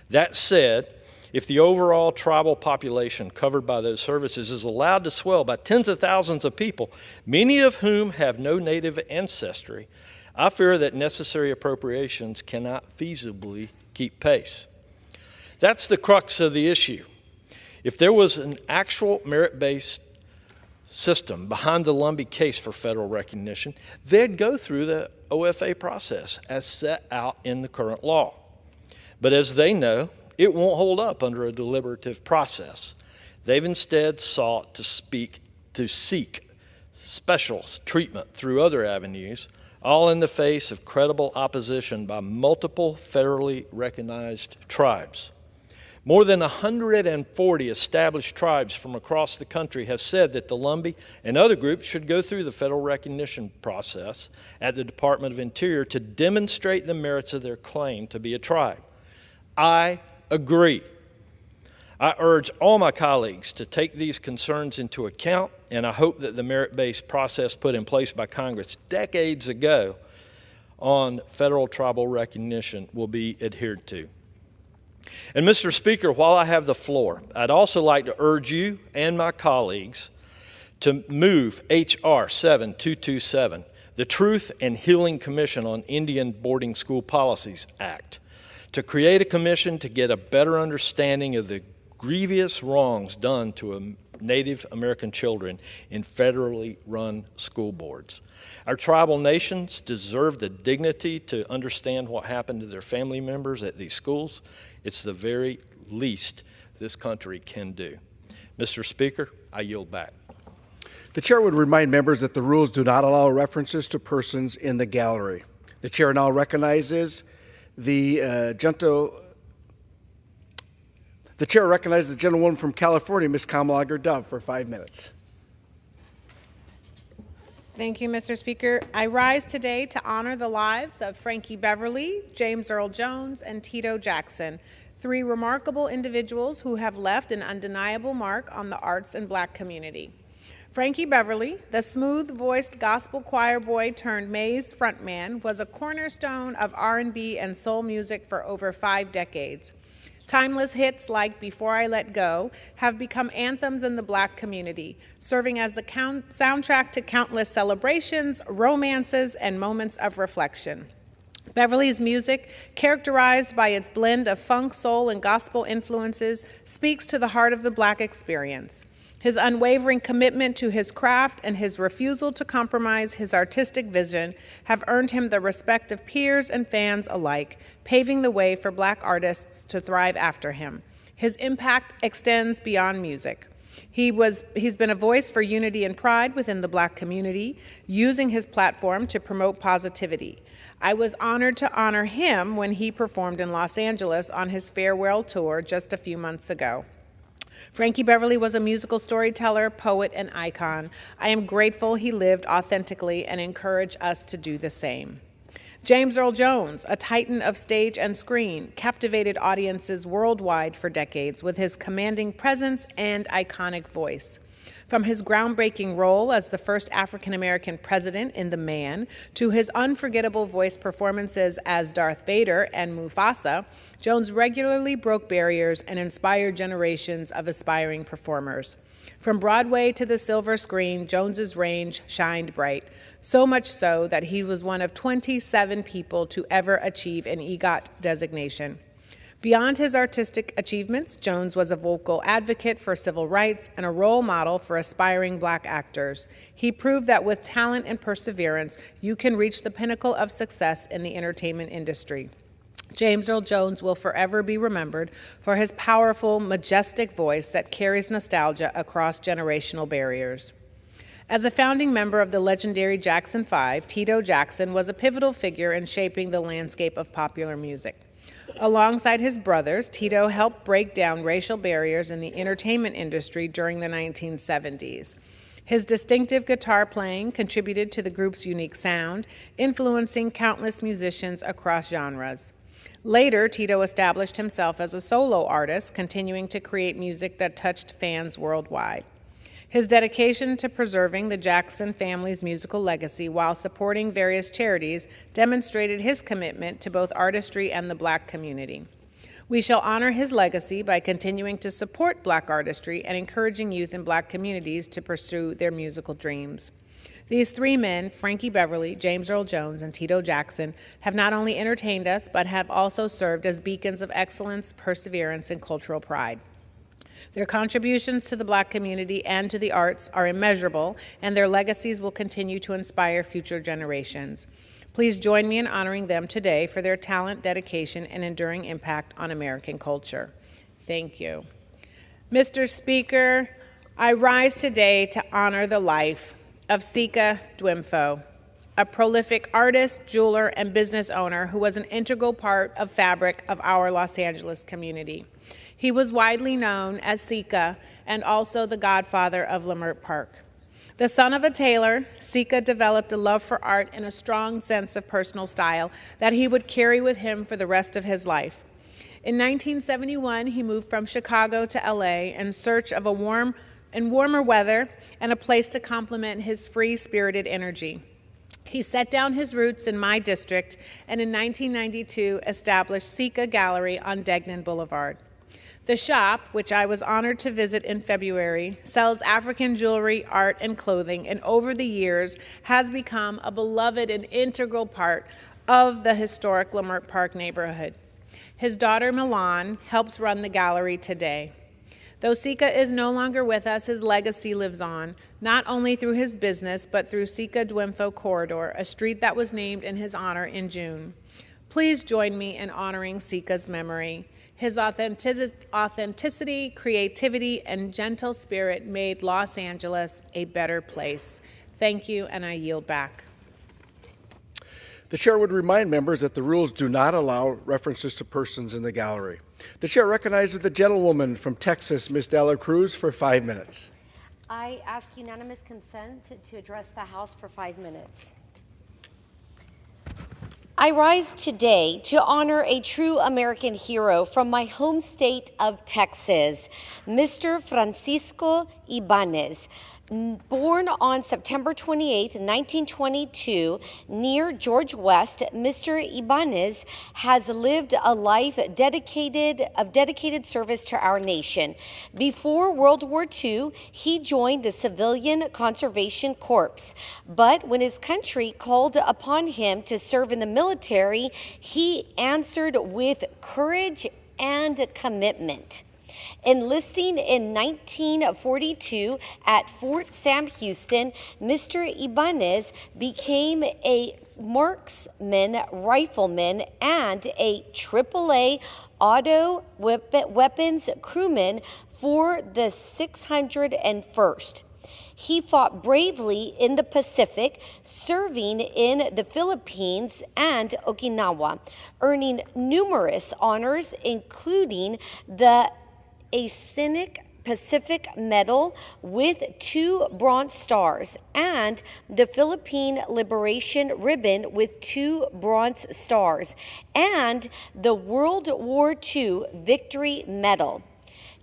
That said, if the overall tribal population covered by those services is allowed to swell by tens of thousands of people, many of whom have no Native ancestry, I fear that necessary appropriations cannot feasibly keep pace. That's the crux of the issue. If there was an actual merit-based system behind the Lumbee case for federal recognition, they'd go through the OFA process as set out in the current law. But as they know, it won't hold up under a deliberative process. They've instead sought to seek special treatment through other avenues, all in the face of credible opposition by multiple federally recognized tribes. More than 140 established tribes from across the country have said that the Lumbee and other groups should go through the federal recognition process at the Department of Interior to demonstrate the merits of their claim to be a tribe. I agree. I urge all my colleagues to take these concerns into account, and I hope that the merit-based process put in place by Congress decades ago on federal tribal recognition will be adhered to. And Mr. Speaker, while I have the floor, I'd also like to urge you and my colleagues to move H.R. 7227, the Truth and Healing Commission on Indian Boarding School Policies Act, to create a commission to get a better understanding of the grievous wrongs done to Native American children in federally run school boards. Our tribal nations deserve the dignity to understand what happened to their family members at these schools. It's the very least this country can do. Mr. Speaker, I yield back. The chair would remind members that the rules do not allow references to persons in the gallery. The chair now recognizes the chair recognizes the gentlewoman from California, Ms. Kamala Dove, for 5 minutes. Thank you, Mr. Speaker. I rise today to honor the lives of Frankie Beverly, James Earl Jones, and Tito Jackson, 3 remarkable individuals who have left an undeniable mark on the arts and Black community. Frankie Beverly, the smooth-voiced gospel choir boy turned Maze frontman, was a cornerstone of R&B and soul music for over 5 decades. Timeless hits like Before I Let Go have become anthems in the Black community, serving as a soundtrack to countless celebrations, romances, and moments of reflection. Beverly's music, characterized by its blend of funk, soul, and gospel influences, speaks to the heart of the Black experience. His unwavering commitment to his craft and his refusal to compromise his artistic vision have earned him the respect of peers and fans alike, paving the way for Black artists to thrive after him. His impact extends beyond music. He's been a voice for unity and pride within the Black community, using his platform to promote positivity. I was honored to honor him when he performed in Los Angeles on his farewell tour just a few months ago. Frankie Beverly was a musical storyteller, poet, and icon. I am grateful he lived authentically and encourage us to do the same. James Earl Jones, a titan of stage and screen, captivated audiences worldwide for decades with his commanding presence and iconic voice. From his groundbreaking role as the first African-American president in The Man to his unforgettable voice performances as Darth Vader and Mufasa, Jones regularly broke barriers and inspired generations of aspiring performers. From Broadway to the silver screen, Jones's range shined bright, so much so that he was one of 27 people to ever achieve an EGOT designation. Beyond his artistic achievements, Jones was a vocal advocate for civil rights and a role model for aspiring Black actors. He proved that with talent and perseverance, you can reach the pinnacle of success in the entertainment industry. James Earl Jones will forever be remembered for his powerful, majestic voice that carries nostalgia across generational barriers. As a founding member of the legendary Jackson Five, Tito Jackson was a pivotal figure in shaping the landscape of popular music. Alongside his brothers, Tito helped break down racial barriers in the entertainment industry during the 1970s. His distinctive guitar playing contributed to the group's unique sound, influencing countless musicians across genres. Later, Tito established himself as a solo artist, continuing to create music that touched fans worldwide. His dedication to preserving the Jackson family's musical legacy while supporting various charities demonstrated his commitment to both artistry and the Black community. We shall honor his legacy by continuing to support Black artistry and encouraging youth in Black communities to pursue their musical dreams. These three men, Frankie Beverly, James Earl Jones, and Tito Jackson, have not only entertained us, but have also served as beacons of excellence, perseverance, and cultural pride. Their contributions to the Black community and to the arts are immeasurable, and their legacies will continue to inspire future generations. Please join me in honoring them today for their talent, dedication, and enduring impact on American culture. Thank you. Mr. Speaker, I rise today to honor the life of Sika Dwimfo, a prolific artist, jeweler, and business owner who was an integral part of fabric of our Los Angeles community. He was widely known as Sika and also the godfather of Leimert Park. The son of a tailor, Sika developed a love for art and a strong sense of personal style that he would carry with him for the rest of his life. In 1971, he moved from Chicago to LA in search of warmer weather and a place to complement his free-spirited energy. He set down his roots in my district and in 1992 established Sika Gallery on Degnan Boulevard. The shop, which I was honored to visit in February, sells African jewelry, art, and clothing, and over the years has become a beloved and integral part of the historic Leimert Park neighborhood. His daughter, Milan, helps run the gallery today. Though Sika is no longer with us, his legacy lives on, not only through his business, but through Sika Dwimfo Corridor, a street that was named in his honor in June. Please join me in honoring Sika's memory. His authenticity, creativity, and gentle spirit made Los Angeles a better place. Thank you, and I yield back. The chair would remind members that the rules do not allow references to persons in the gallery. The chair recognizes the gentlewoman from Texas, Ms. Dela Cruz, for 5 minutes. I ask unanimous consent to address the House for 5 minutes. I rise today to honor a true American hero from my home state of Texas, Mr. Francisco Ibanez. Born on September 28, 1922, near George West, Mr. Ibanez has lived a life of dedicated service to our nation. Before World War II, he joined the Civilian Conservation Corps. But when his country called upon him to serve in the military, he answered with courage and commitment. Enlisting in 1942 at Fort Sam Houston, Mr. Ibanez became a marksman, rifleman, and a AAA auto weapons crewman for the 601st. He fought bravely in the Pacific, serving in the Philippines and Okinawa, earning numerous honors, including the Ascenic Pacific Medal with 2 Bronze Stars and the Philippine Liberation Ribbon with 2 Bronze Stars and the World War II Victory Medal.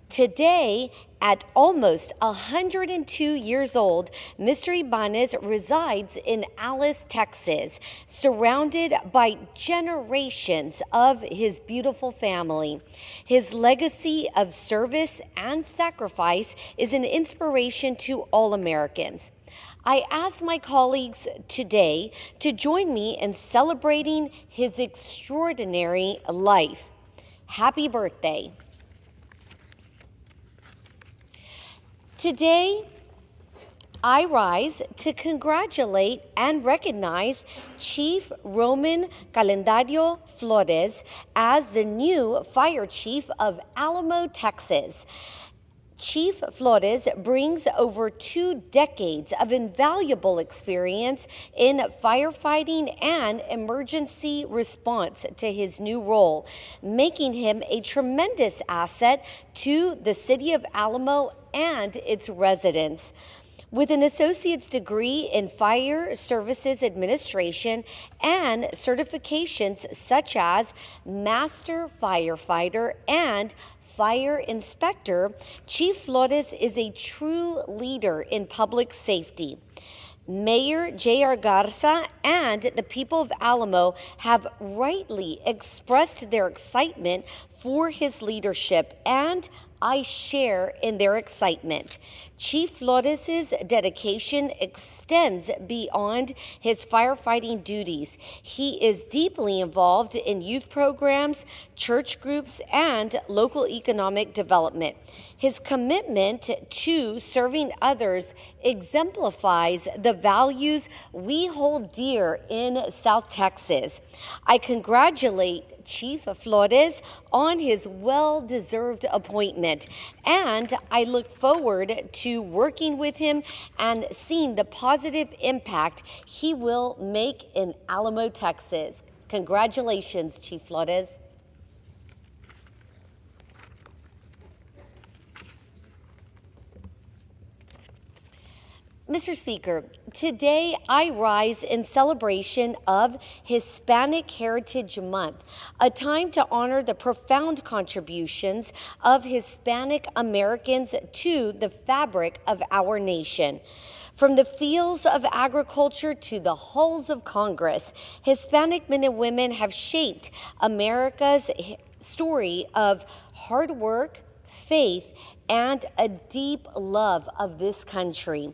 Today, at almost 102 years old, Mr. Ibanez resides in Alice, Texas, surrounded by generations of his beautiful family. His legacy of service and sacrifice is an inspiration to all Americans. I ask my colleagues today to join me in celebrating his extraordinary life. Happy birthday. Today, I rise to congratulate and recognize Chief Roman Calendario Flores as the new Fire Chief of Alamo, Texas. Chief Flores brings over 2 decades of invaluable experience in firefighting and emergency response to his new role, making him a tremendous asset to the city of Alamo and its residents. With an associate's degree in Fire Services Administration and certifications such as Master Firefighter and Fire Inspector, Chief Flores is a true leader in public safety. Mayor J.R. Garza and the people of Alamo have rightly expressed their excitement for his leadership, and I share in their excitement. Chief Flores' dedication extends beyond his firefighting duties. He is deeply involved in youth programs, church groups, and local economic development. His commitment to serving others exemplifies the values we hold dear in South Texas. I congratulate Chief Flores on his well-deserved appointment, and I look forward to working with him and seeing the positive impact he will make in Alamo, Texas. Congratulations, Chief Flores. Mr. Speaker, today I rise in celebration of Hispanic Heritage Month, a time to honor the profound contributions of Hispanic Americans to the fabric of our nation. From the fields of agriculture to the halls of Congress, Hispanic men and women have shaped America's story of hard work, faith, and a deep love of this country.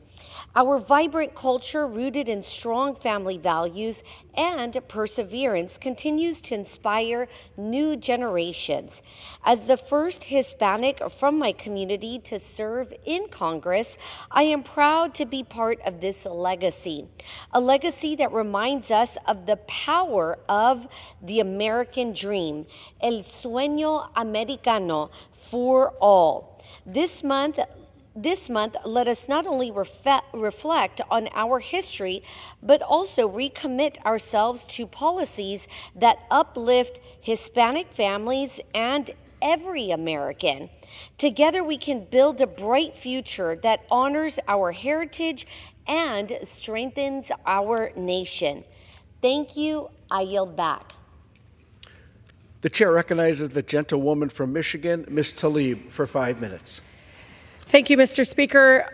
Our vibrant culture, rooted in strong family values and perseverance, continues to inspire new generations. As the first Hispanic from my community to serve in Congress, I am proud to be part of this legacy, a legacy that reminds us of the power of the American dream, el sueño americano for all. This month, let us not only reflect on our history, but also recommit ourselves to policies that uplift Hispanic families and every American. Together, we can build a bright future that honors our heritage and strengthens our nation. Thank you. I yield back. The chair recognizes the gentlewoman from Michigan, Ms. Tlaib, for 5 minutes. Thank you, Mr. Speaker.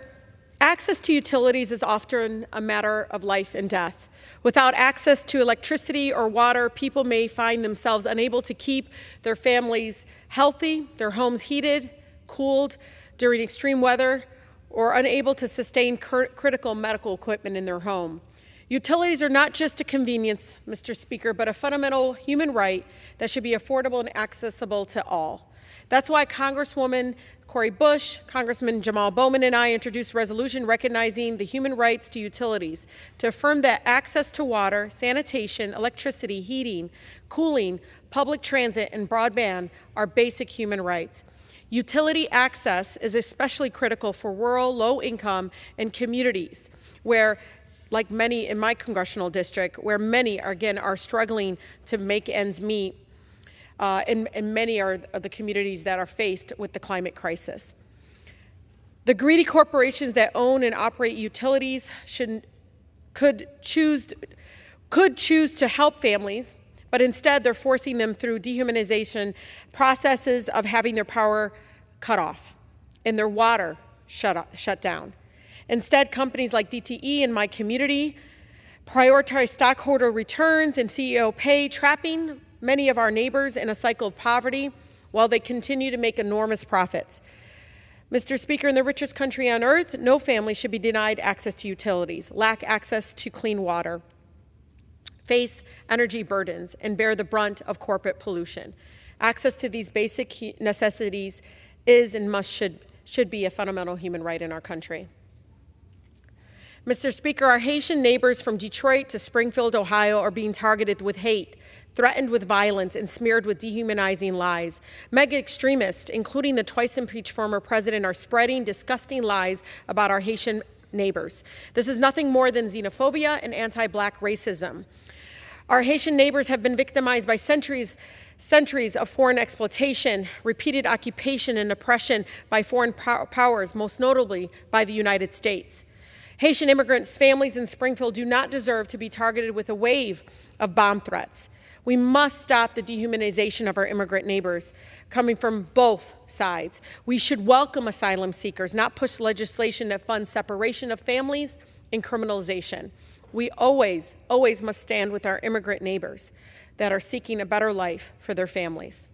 Access to utilities is often a matter of life and death. Without access to electricity or water, people may find themselves unable to keep their families healthy, their homes heated, cooled during extreme weather, or unable to sustain critical medical equipment in their home. Utilities are not just a convenience, Mr. Speaker, but a fundamental human right that should be affordable and accessible to all. That's why Congresswoman Cori Bush, Congressman Jamal Bowman, and I introduced a resolution recognizing the human rights to utilities to affirm that access to water, sanitation, electricity, heating, cooling, public transit, and broadband are basic human rights. Utility access is especially critical for rural, low-income, and communities where, like many in my congressional district, where many, again, are struggling to make ends meet. And many are the communities that are faced with the climate crisis. The greedy corporations that own and operate utilities could choose to help families, but instead they're forcing them through dehumanization processes of having their power cut off and their water shut down. Instead, companies like DTE in my community prioritize stockholder returns and CEO pay, trapping many of our neighbors in a cycle of poverty while they continue to make enormous profits. Mr. Speaker, in the richest country on earth, no family should be denied access to utilities, lack access to clean water, face energy burdens, and bear the brunt of corporate pollution. Access to these basic necessities is and should be a fundamental human right in our country. Mr. Speaker, our Haitian neighbors from Detroit to Springfield, Ohio are being targeted with hate, threatened with violence, and smeared with dehumanizing lies. Mega extremists, including the twice-impeached former president, are spreading disgusting lies about our Haitian neighbors. This is nothing more than xenophobia and anti-Black racism. Our Haitian neighbors have been victimized by centuries of foreign exploitation, repeated occupation and oppression by foreign powers, most notably by the United States. Haitian immigrants' families in Springfield do not deserve to be targeted with a wave of bomb threats. We must stop the dehumanization of our immigrant neighbors coming from both sides. We should welcome asylum seekers, not push legislation that funds separation of families and criminalization. We always must stand with our immigrant neighbors that are seeking a better life for their families.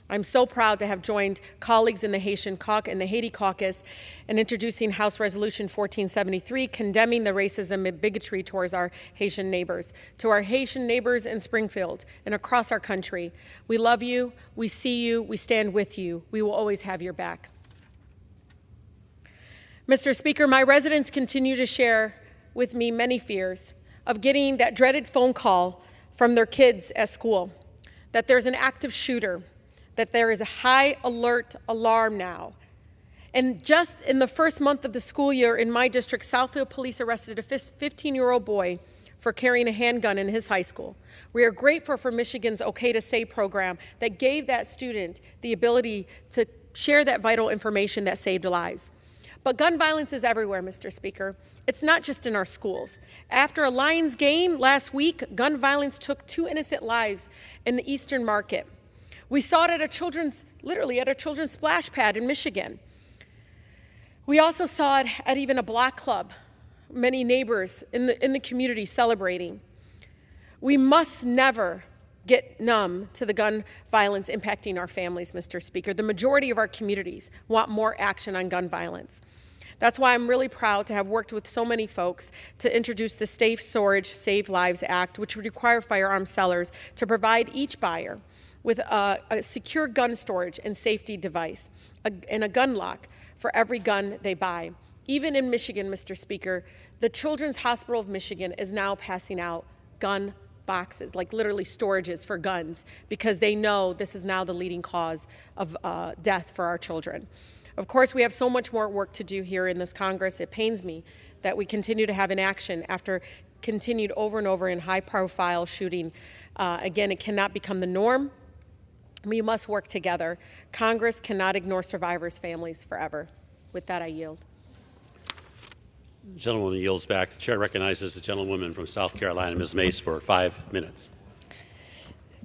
I'm so proud to have joined colleagues in the Haiti Caucus in introducing House Resolution 1473, condemning the racism and bigotry towards our Haitian neighbors. To our Haitian neighbors in Springfield and across our country, we love you, we see you, we stand with you. We will always have your back. Mr. Speaker, my residents continue to share with me many fears of getting that dreaded phone call from their kids at school, that there's an active shooter, that there is a high alert alarm now. And just in the first month of the school year in my district, Southfield police arrested a 15-year-old boy for carrying a handgun in his high school. We are grateful for Michigan's OK to Say program that gave that student the ability to share that vital information that saved lives. But gun violence is everywhere, Mr. Speaker. It's not just in our schools. After a Lions game last week, gun violence took 2 innocent lives in the Eastern Market. We saw it at literally at a children's splash pad in Michigan. We also saw it at even a block club, many neighbors in the community celebrating. We must never get numb to the gun violence impacting our families, Mr. Speaker. The majority of our communities want more action on gun violence. That's why I'm really proud to have worked with so many folks to introduce the Safe Storage, Save Lives Act, which would require firearm sellers to provide each buyer with a secure gun storage and safety device and a gun lock for every gun they buy. Even in Michigan, Mr. Speaker, the Children's Hospital of Michigan is now passing out gun boxes, like literally storages for guns, because they know this is now the leading cause of death for our children. Of course, we have so much more work to do here in this Congress. It pains me that we continue to have inaction after continued over and over in high-profile shooting. Again, it cannot become the norm. We must work together. Congress cannot ignore survivors' families forever. With that, I yield. The gentlewoman yields back. The chair recognizes the gentlewoman from South Carolina, Ms. Mace, for 5 minutes.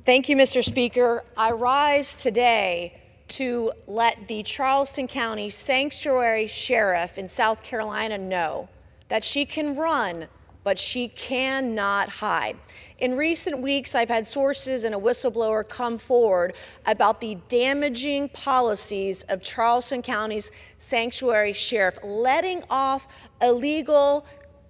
Thank you, Mr. Speaker. I rise today to let the Charleston County Sanctuary Sheriff in South Carolina know that she can run, but she cannot hide. In recent weeks, I've had sources and a whistleblower come forward about the damaging policies of Charleston County's Sanctuary Sheriff, letting off illegal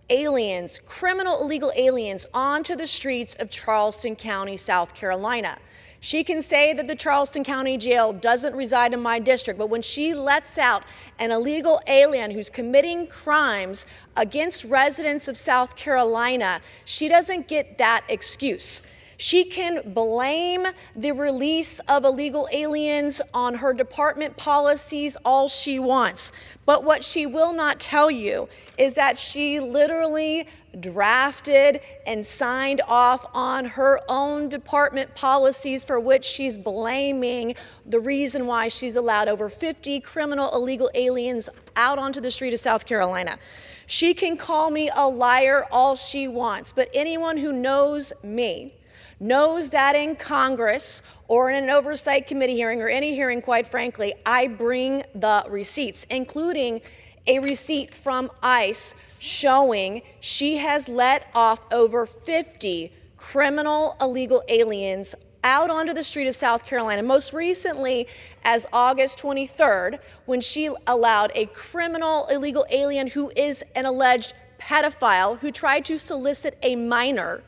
aliens, criminal illegal aliens, onto the streets of Charleston County, South Carolina. She can say that the Charleston County Jail doesn't reside in my district, but when she lets out an illegal alien who's committing crimes against residents of South Carolina, she doesn't get that excuse. She can blame the release of illegal aliens on her department policies all she wants. But what she will not tell you is that she literally drafted and signed off on her own department policies for which she's blaming the reason why she's allowed over 50 criminal illegal aliens out onto the street of South Carolina. She can call me a liar all she wants, but anyone who knows me knows that in Congress or in an oversight committee hearing or any hearing, quite frankly, I bring the receipts, including a receipt from ICE showing she has let off over 50 criminal illegal aliens out onto the street of South Carolina. Most recently, as August 23rd, when she allowed a criminal illegal alien who is an alleged pedophile who tried to solicit a minor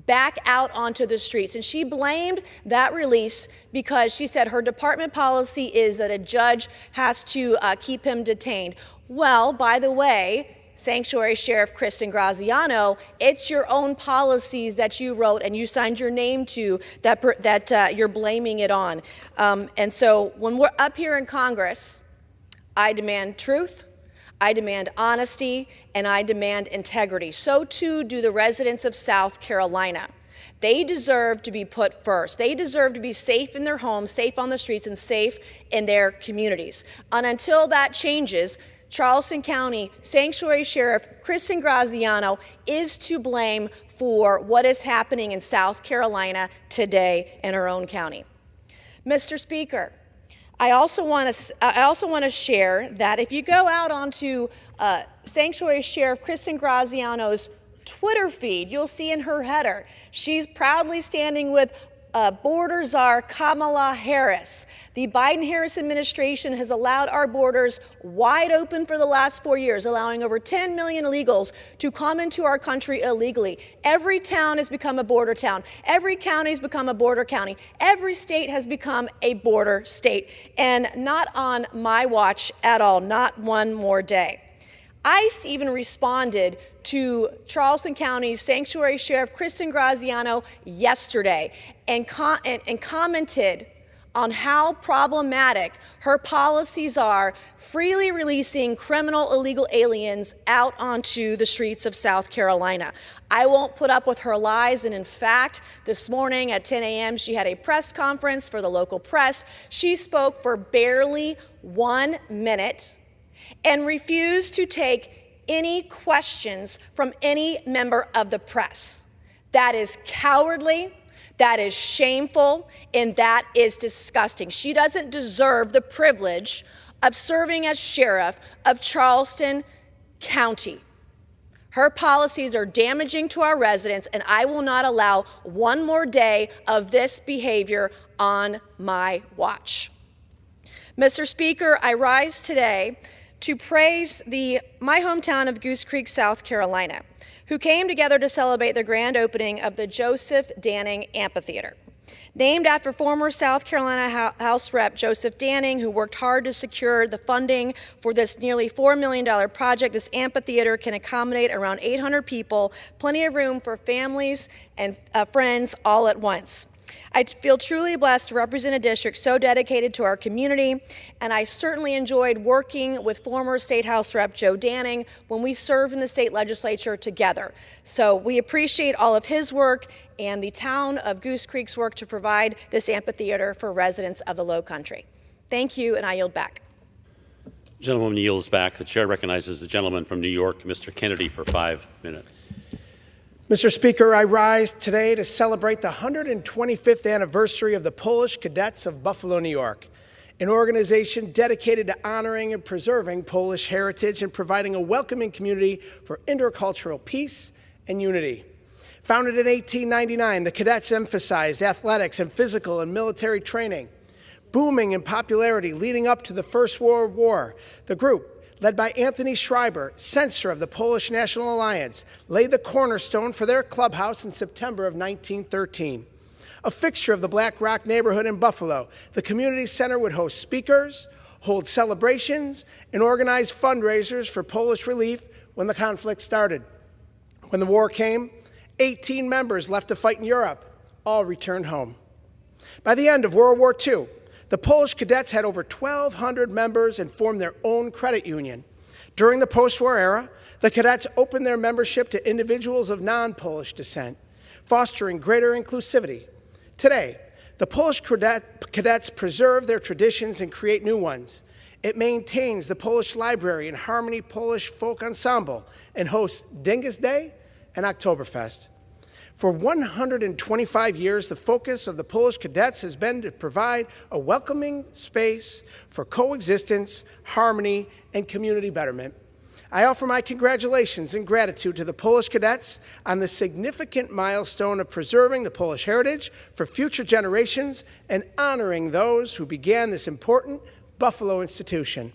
back out onto the streets. And she blamed that release because she said her department policy is that a judge has to keep him detained. Well, by the way, Sanctuary Sheriff Kristen Graziano, it's your own policies that you wrote and you signed your name to that you're blaming it on. And so when we're up here in Congress, I demand truth, I demand honesty, and I demand integrity. So too do the residents of South Carolina. They deserve to be put first. They deserve to be safe in their homes, safe on the streets, and safe in their communities. And until that changes, Charleston County Sanctuary Sheriff Kristen Graziano is to blame for what is happening in South Carolina today in her own county. Mr. Speaker, I also want to share that if you go out onto Sanctuary Sheriff Kristen Graziano's Twitter feed, you'll see in her header, she's proudly standing with border czar Kamala Harris. The Biden-Harris administration has allowed our borders wide open for the last 4 years, allowing over 10 million illegals to come into our country illegally. Every town has become a border town. Every county has become a border county. Every state has become a border state. And not on my watch at all, not one more day. ICE even responded to Charleston County's Sanctuary Sheriff Kristen Graziano yesterday and commented on how problematic her policies are, freely releasing criminal illegal aliens out onto the streets of South Carolina. I won't put up with her lies, and in fact, this morning at 10 a.m. she had a press conference for the local press. She spoke for barely 1 minute and refused to take any questions from any member of the press. That is cowardly, that is shameful, and that is disgusting. She doesn't deserve the privilege of serving as sheriff of Charleston County. Her policies are damaging to our residents, and I will not allow one more day of this behavior on my watch. Mr. Speaker, I rise today to praise my hometown of Goose Creek, South Carolina, who came together to celebrate the grand opening of the Joseph Danning Amphitheater. Named after former South Carolina House Rep Joseph Danning, who worked hard to secure the funding for this nearly $4 million project, this amphitheater can accommodate around 800 people, plenty of room for families and friends all at once. I feel truly blessed to represent a district so dedicated to our community, and I certainly enjoyed working with former State House Rep Joe Danning when we served in the state legislature together. So we appreciate all of his work and the town of Goose Creek's work to provide this amphitheater for residents of the Low Country. Thank you, and I yield back. The gentlewoman yields back. The chair recognizes the gentleman from New York, Mr. Kennedy, for 5 minutes. Mr. Speaker, I rise today to celebrate the 125th anniversary of the Polish Cadets of Buffalo, New York, an organization dedicated to honoring and preserving Polish heritage and providing a welcoming community for intercultural peace and unity. Founded in 1899, the Cadets emphasized athletics and physical and military training. Booming in popularity leading up to the First World War, the group, led by Anthony Schreiber, censor of the Polish National Alliance, laid the cornerstone for their clubhouse in September of 1913. A fixture of the Black Rock neighborhood in Buffalo, the community center would host speakers, hold celebrations, and organize fundraisers for Polish relief when the conflict started. When the war came, 18 members left to fight in Europe. All returned home. By the end of World War II, the Polish Cadets had over 1,200 members and formed their own credit union. During the post-war era, the Cadets opened their membership to individuals of non-Polish descent, fostering greater inclusivity. Today, the Polish Cadets preserve their traditions and create new ones. It maintains the Polish Library and Harmony Polish Folk Ensemble and hosts Dingus Day and Oktoberfest. For 125 years, the focus of the Polish Cadets has been to provide a welcoming space for coexistence, harmony, and community betterment. I offer my congratulations and gratitude to the Polish Cadets on the significant milestone of preserving the Polish heritage for future generations and honoring those who began this important Buffalo institution.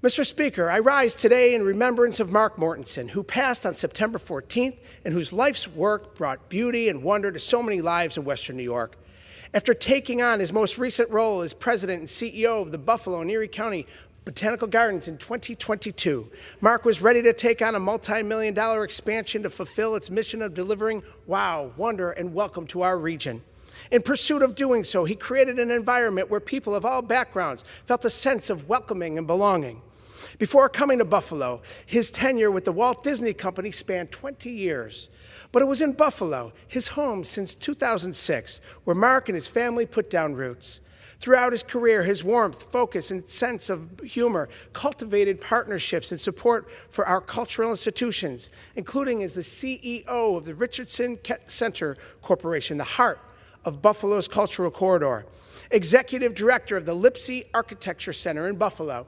Mr. Speaker, I rise today in remembrance of Mark Mortensen, who passed on September 14th and whose life's work brought beauty and wonder to so many lives in Western New York. After taking on his most recent role as president and CEO of the Buffalo and Erie County Botanical Gardens in 2022, Mark was ready to take on a multi-million-dollar expansion to fulfill its mission of delivering wow, wonder, and welcome to our region. In pursuit of doing so, he created an environment where people of all backgrounds felt a sense of welcoming and belonging. Before coming to Buffalo, his tenure with the Walt Disney Company spanned 20 years. But it was in Buffalo, his home since 2006, where Mark and his family put down roots. Throughout his career, his warmth, focus, and sense of humor cultivated partnerships and support for our cultural institutions, including as the CEO of the Richardson Center Corporation, the heart of Buffalo's cultural corridor, executive director of the Lipsey Architecture Center in Buffalo,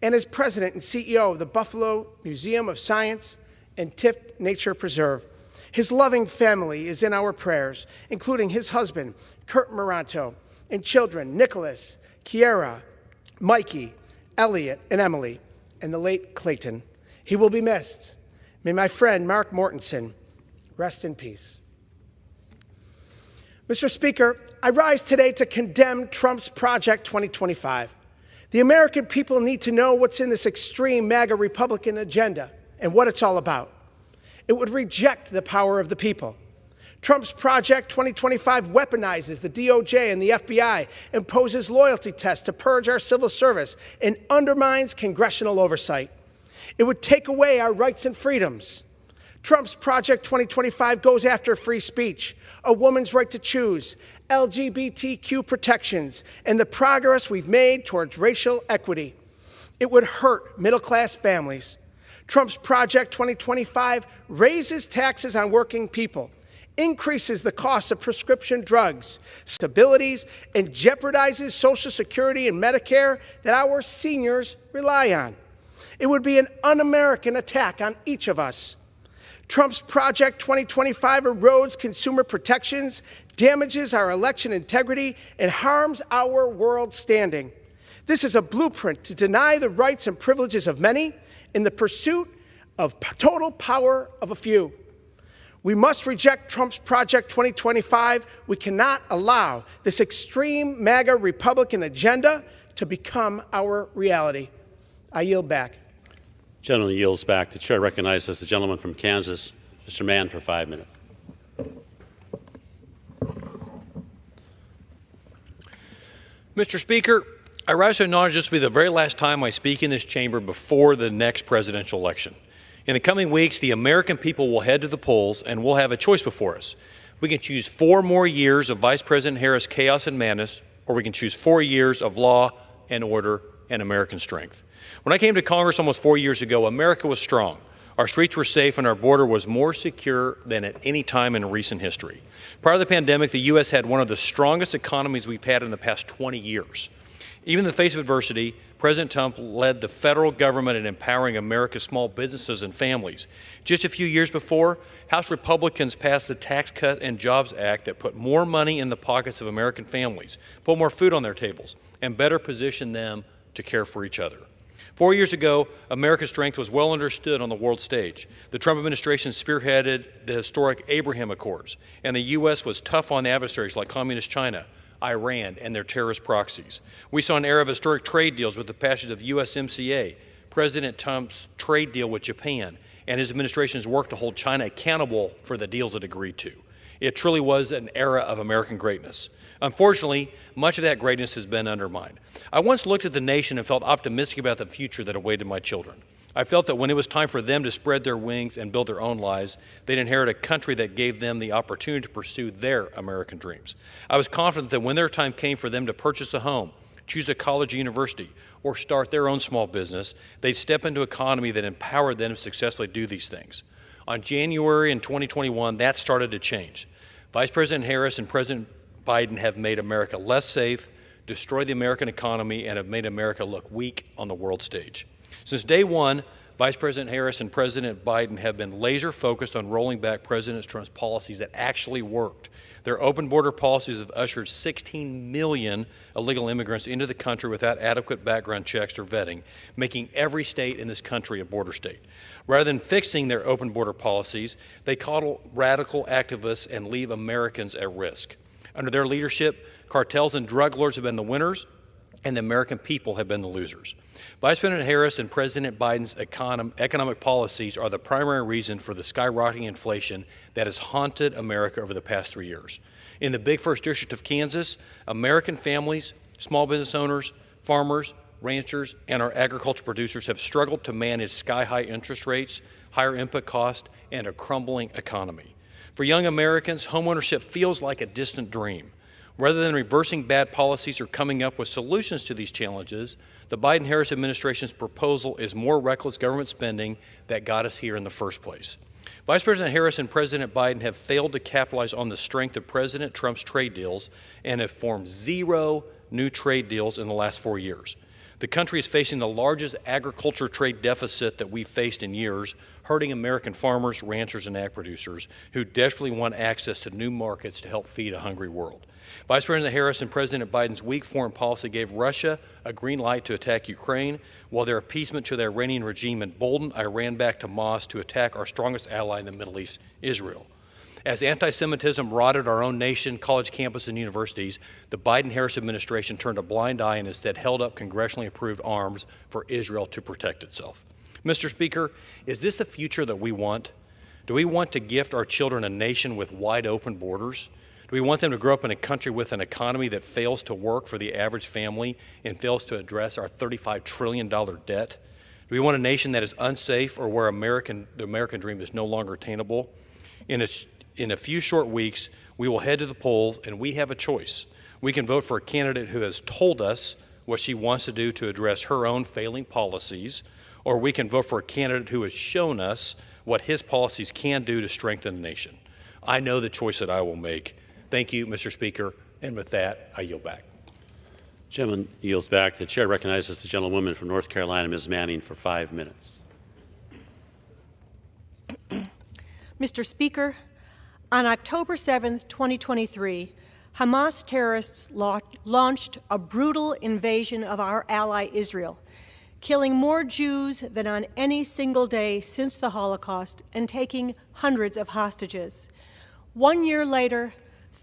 and as president and CEO of the Buffalo Museum of Science and Tift Nature Preserve. His loving family is in our prayers, including his husband, Kurt Moranto, and children, Nicholas, Kiera, Mikey, Elliot, and Emily, and the late Clayton. He will be missed. May my friend, Mark Mortensen, rest in peace. Mr. Speaker, I rise today to condemn Trump's Project 2025. The American people need to know what's in this extreme MAGA Republican agenda and what it's all about. It would reject the power of the people. Trump's Project 2025 weaponizes the DOJ and the FBI, imposes loyalty tests to purge our civil service, and undermines congressional oversight. It would take away our rights and freedoms. Trump's Project 2025 goes after free speech, a woman's right to choose, LGBTQ protections, and the progress we've made towards racial equity. It would hurt middle-class families. Trump's Project 2025 raises taxes on working people, increases the cost of prescription drugs, stabilities, and jeopardizes Social Security and Medicare that our seniors rely on. It would be an un-American attack on each of us. Trump's Project 2025 erodes consumer protections, damages our election integrity, and harms our world standing. This is a blueprint to deny the rights and privileges of many in the pursuit of total power of a few. We must reject Trump's Project 2025. We cannot allow this extreme MAGA Republican agenda to become our reality. I yield back. Gentleman yields back. The chair recognizes the gentleman from Kansas, Mr. Mann, for 5 minutes. Mr. Speaker, I rise to acknowledge this will be the very last time I speak in this chamber before the next presidential election. In the coming weeks, the American people will head to the polls and we'll have a choice before us. We can choose 4 more years of Vice President Harris' chaos and madness, or we can choose 4 years of law and order and American strength. When I came to Congress almost 4 years ago, America was strong. Our streets were safe and our border was more secure than at any time in recent history. Prior to the pandemic, the U.S. had one of the strongest economies we've had in the past 20 years. Even in the face of adversity, President Trump led the federal government in empowering America's small businesses and families. Just a few years before, House Republicans passed the Tax Cut and Jobs Act that put more money in the pockets of American families, put more food on their tables, and better positioned them to care for each other. 4 years ago, America's strength was well understood on the world stage. The Trump administration spearheaded the historic Abraham Accords, and the U.S. was tough on adversaries like Communist China, Iran, and their terrorist proxies. We saw an era of historic trade deals with the passage of USMCA, President Trump's trade deal with Japan, and his administration's work to hold China accountable for the deals it agreed to. It truly was an era of American greatness. Unfortunately, much of that greatness has been undermined. I once looked at the nation and felt optimistic about the future that awaited my children. I felt that when it was time for them to spread their wings and build their own lives, they'd inherit a country that gave them the opportunity to pursue their American dreams. I was confident that when their time came for them to purchase a home, choose a college or university, or start their own small business, they'd step into an economy that empowered them to successfully do these things. On January in 2021, that started to change. Vice President Harris and President Biden have made America less safe, destroyed the American economy, and have made America look weak on the world stage. Since day one, Vice President Harris and President Biden have been laser focused on rolling back President Trump's policies that actually worked. Their open border policies have ushered 16 million illegal immigrants into the country without adequate background checks or vetting, making every state in this country a border state. Rather than fixing their open border policies, they coddle radical activists and leave Americans at risk. Under their leadership, cartels and drug lords have been the winners, and the American people have been the losers. Vice President Harris and President Biden's economic policies are the primary reason for the skyrocketing inflation that has haunted America over the past 3 years. In the big first district of Kansas, American families, small business owners, farmers, ranchers, and our agriculture producers have struggled to manage sky-high interest rates, higher input costs, and a crumbling economy. For young Americans, homeownership feels like a distant dream. Rather than reversing bad policies or coming up with solutions to these challenges, the Biden-Harris administration's proposal is more reckless government spending that got us here in the first place. Vice President Harris and President Biden have failed to capitalize on the strength of President Trump's trade deals and have formed 0 new trade deals in the last 4 years. The country is facing the largest agriculture trade deficit that we've faced in years, hurting American farmers, ranchers, and ag producers who desperately want access to new markets to help feed a hungry world. Vice President Harris and President Biden's weak foreign policy gave Russia a green light to attack Ukraine, while their appeasement to the Iranian regime emboldened Iran back to Moscow to attack our strongest ally in the Middle East, Israel. As anti-Semitism rotted our own nation, college campuses, and universities, the Biden-Harris administration turned a blind eye and instead held up congressionally approved arms for Israel to protect itself. Mr. Speaker, is this a future that we want? Do we want to gift our children a nation with wide open borders? Do we want them to grow up in a country with an economy that fails to work for the average family and fails to address our $35 trillion debt? Do we want a nation that is unsafe or where the American dream is no longer attainable? In a few short weeks, we will head to the polls, and we have a choice. We can vote for a candidate who has told us what she wants to do to address her own failing policies, or we can vote for a candidate who has shown us what his policies can do to strengthen the nation. I know the choice that I will make. Thank you, Mr. Speaker, and with that, I yield back. Gentleman yields back. The chair recognizes the gentlewoman from North Carolina, Ms. Manning, for 5 minutes. Mr. Speaker, on October 7, 2023, Hamas terrorists launched a brutal invasion of our ally Israel, killing more Jews than on any single day since the Holocaust and taking hundreds of hostages. 1 year later,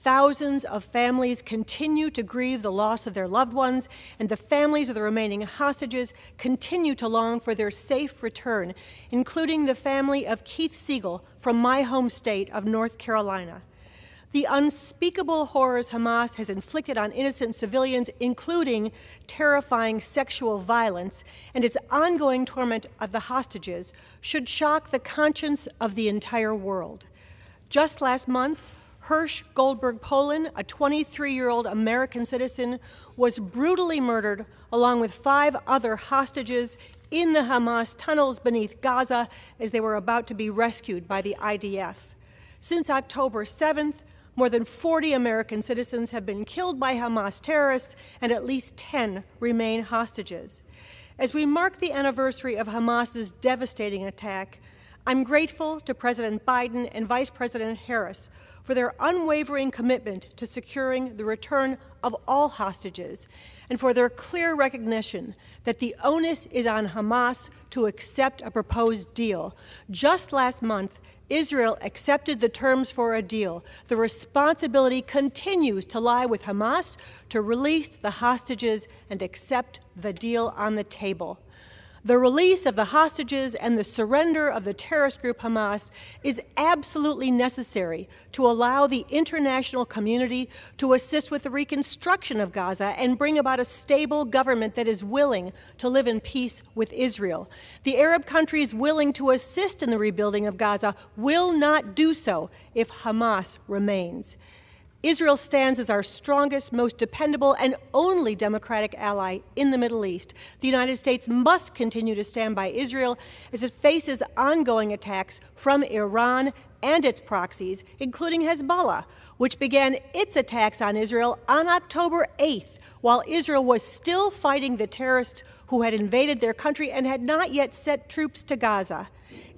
thousands of families continue to grieve the loss of their loved ones, and the families of the remaining hostages continue to long for their safe return, including the family of Keith Siegel from my home state of North Carolina. The unspeakable horrors Hamas has inflicted on innocent civilians, including terrifying sexual violence, and its ongoing torment of the hostages, should shock the conscience of the entire world. Just last month, Hirsch Goldberg Polin, a 23-year-old American citizen, was brutally murdered along with 5 other hostages in the Hamas tunnels beneath Gaza as they were about to be rescued by the IDF. Since October 7th, more than 40 American citizens have been killed by Hamas terrorists, and at least 10 remain hostages. As we mark the anniversary of Hamas's devastating attack, I'm grateful to President Biden and Vice President Harris for their unwavering commitment to securing the return of all hostages, and for their clear recognition that the onus is on Hamas to accept a proposed deal. Just last month, Israel accepted the terms for a deal. The responsibility continues to lie with Hamas to release the hostages and accept the deal on the table. The release of the hostages and the surrender of the terrorist group Hamas is absolutely necessary to allow the international community to assist with the reconstruction of Gaza and bring about a stable government that is willing to live in peace with Israel. The Arab countries willing to assist in the rebuilding of Gaza will not do so if Hamas remains. Israel stands as our strongest, most dependable, and only democratic ally in the Middle East. The United States must continue to stand by Israel as it faces ongoing attacks from Iran and its proxies, including Hezbollah, which began its attacks on Israel on October 8th, while Israel was still fighting the terrorists who had invaded their country and had not yet sent troops to Gaza.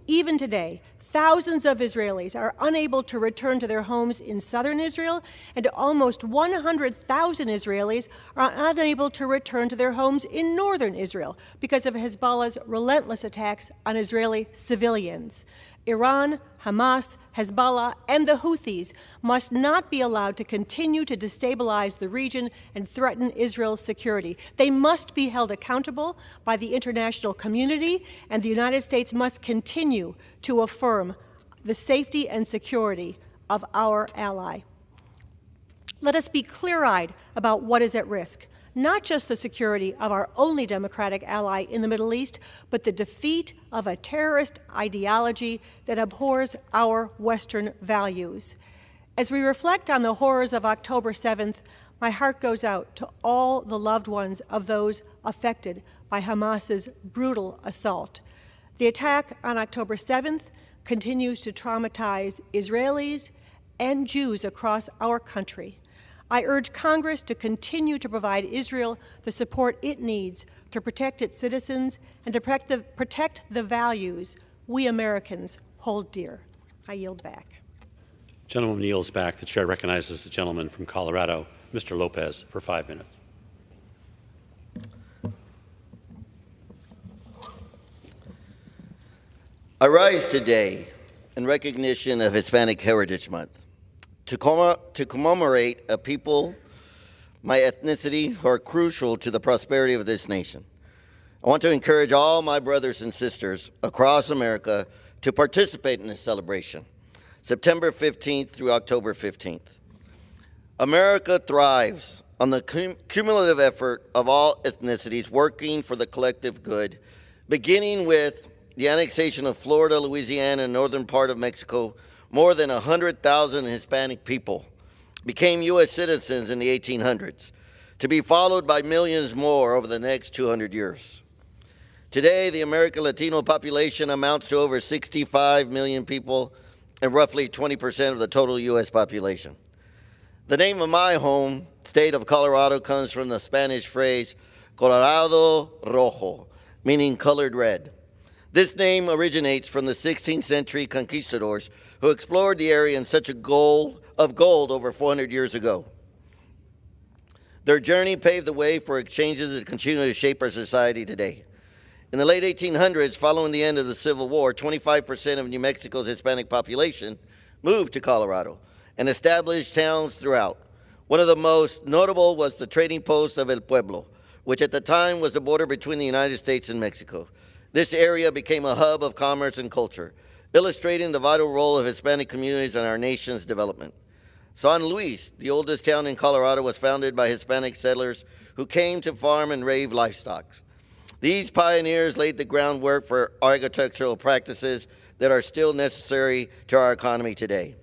Even today, Thousands of Israelis are unable to return to their homes in southern Israel, and almost 100,000 Israelis are unable to return to their homes in northern Israel because of Hezbollah's relentless attacks on Israeli civilians. Iran, Hamas, Hezbollah, and the Houthis must not be allowed to continue to destabilize the region and threaten Israel's security. They must be held accountable by the international community, and the United States must continue to affirm the safety and security of our ally. Let us be clear-eyed about what is at risk. Not just the security of our only democratic ally in the Middle East, but the defeat of a terrorist ideology that abhors our Western values. As we reflect on the horrors of October 7th, my heart goes out to all the loved ones of those affected by Hamas's brutal assault. The attack on October 7th continues to traumatize Israelis and Jews across our country. I urge Congress to continue to provide Israel the support it needs to protect its citizens and to protect the values we Americans hold dear. I yield back. Gentleman yields back. The chair recognizes the gentleman from Colorado, Mr. Lopez, for 5 minutes. I rise today in recognition of Hispanic Heritage Month to commemorate a people, my ethnicity, who are crucial to the prosperity of this nation. I want to encourage all my brothers and sisters across America to participate in this celebration, September 15th through October 15th. America thrives on the cumulative effort of all ethnicities working for the collective good, beginning with the annexation of Florida, Louisiana, and northern part of Mexico. More than 100,000 Hispanic people became U.S. citizens in the 1800s, to be followed by millions more over the next 200 years. Today, the American Latino population amounts to over 65 million people and roughly 20% of the total U.S. population. The name of my home state of Colorado comes from the Spanish phrase, Colorado Rojo, meaning colored red. This name originates from the 16th century conquistadors who explored the area in search of gold over 400 years ago. Their journey paved the way for exchanges that continue to shape our society today. In the late 1800s, following the end of the Civil War, 25% of New Mexico's Hispanic population moved to Colorado and established towns throughout. One of the most notable was the trading post of El Pueblo, which at the time was the border between the United States and Mexico. This area became a hub of commerce and culture, illustrating the vital role of Hispanic communities in our nation's development. San Luis, the oldest town in Colorado, was founded by Hispanic settlers who came to farm and raise livestock. These pioneers laid the groundwork for agricultural practices that are still necessary to our economy today.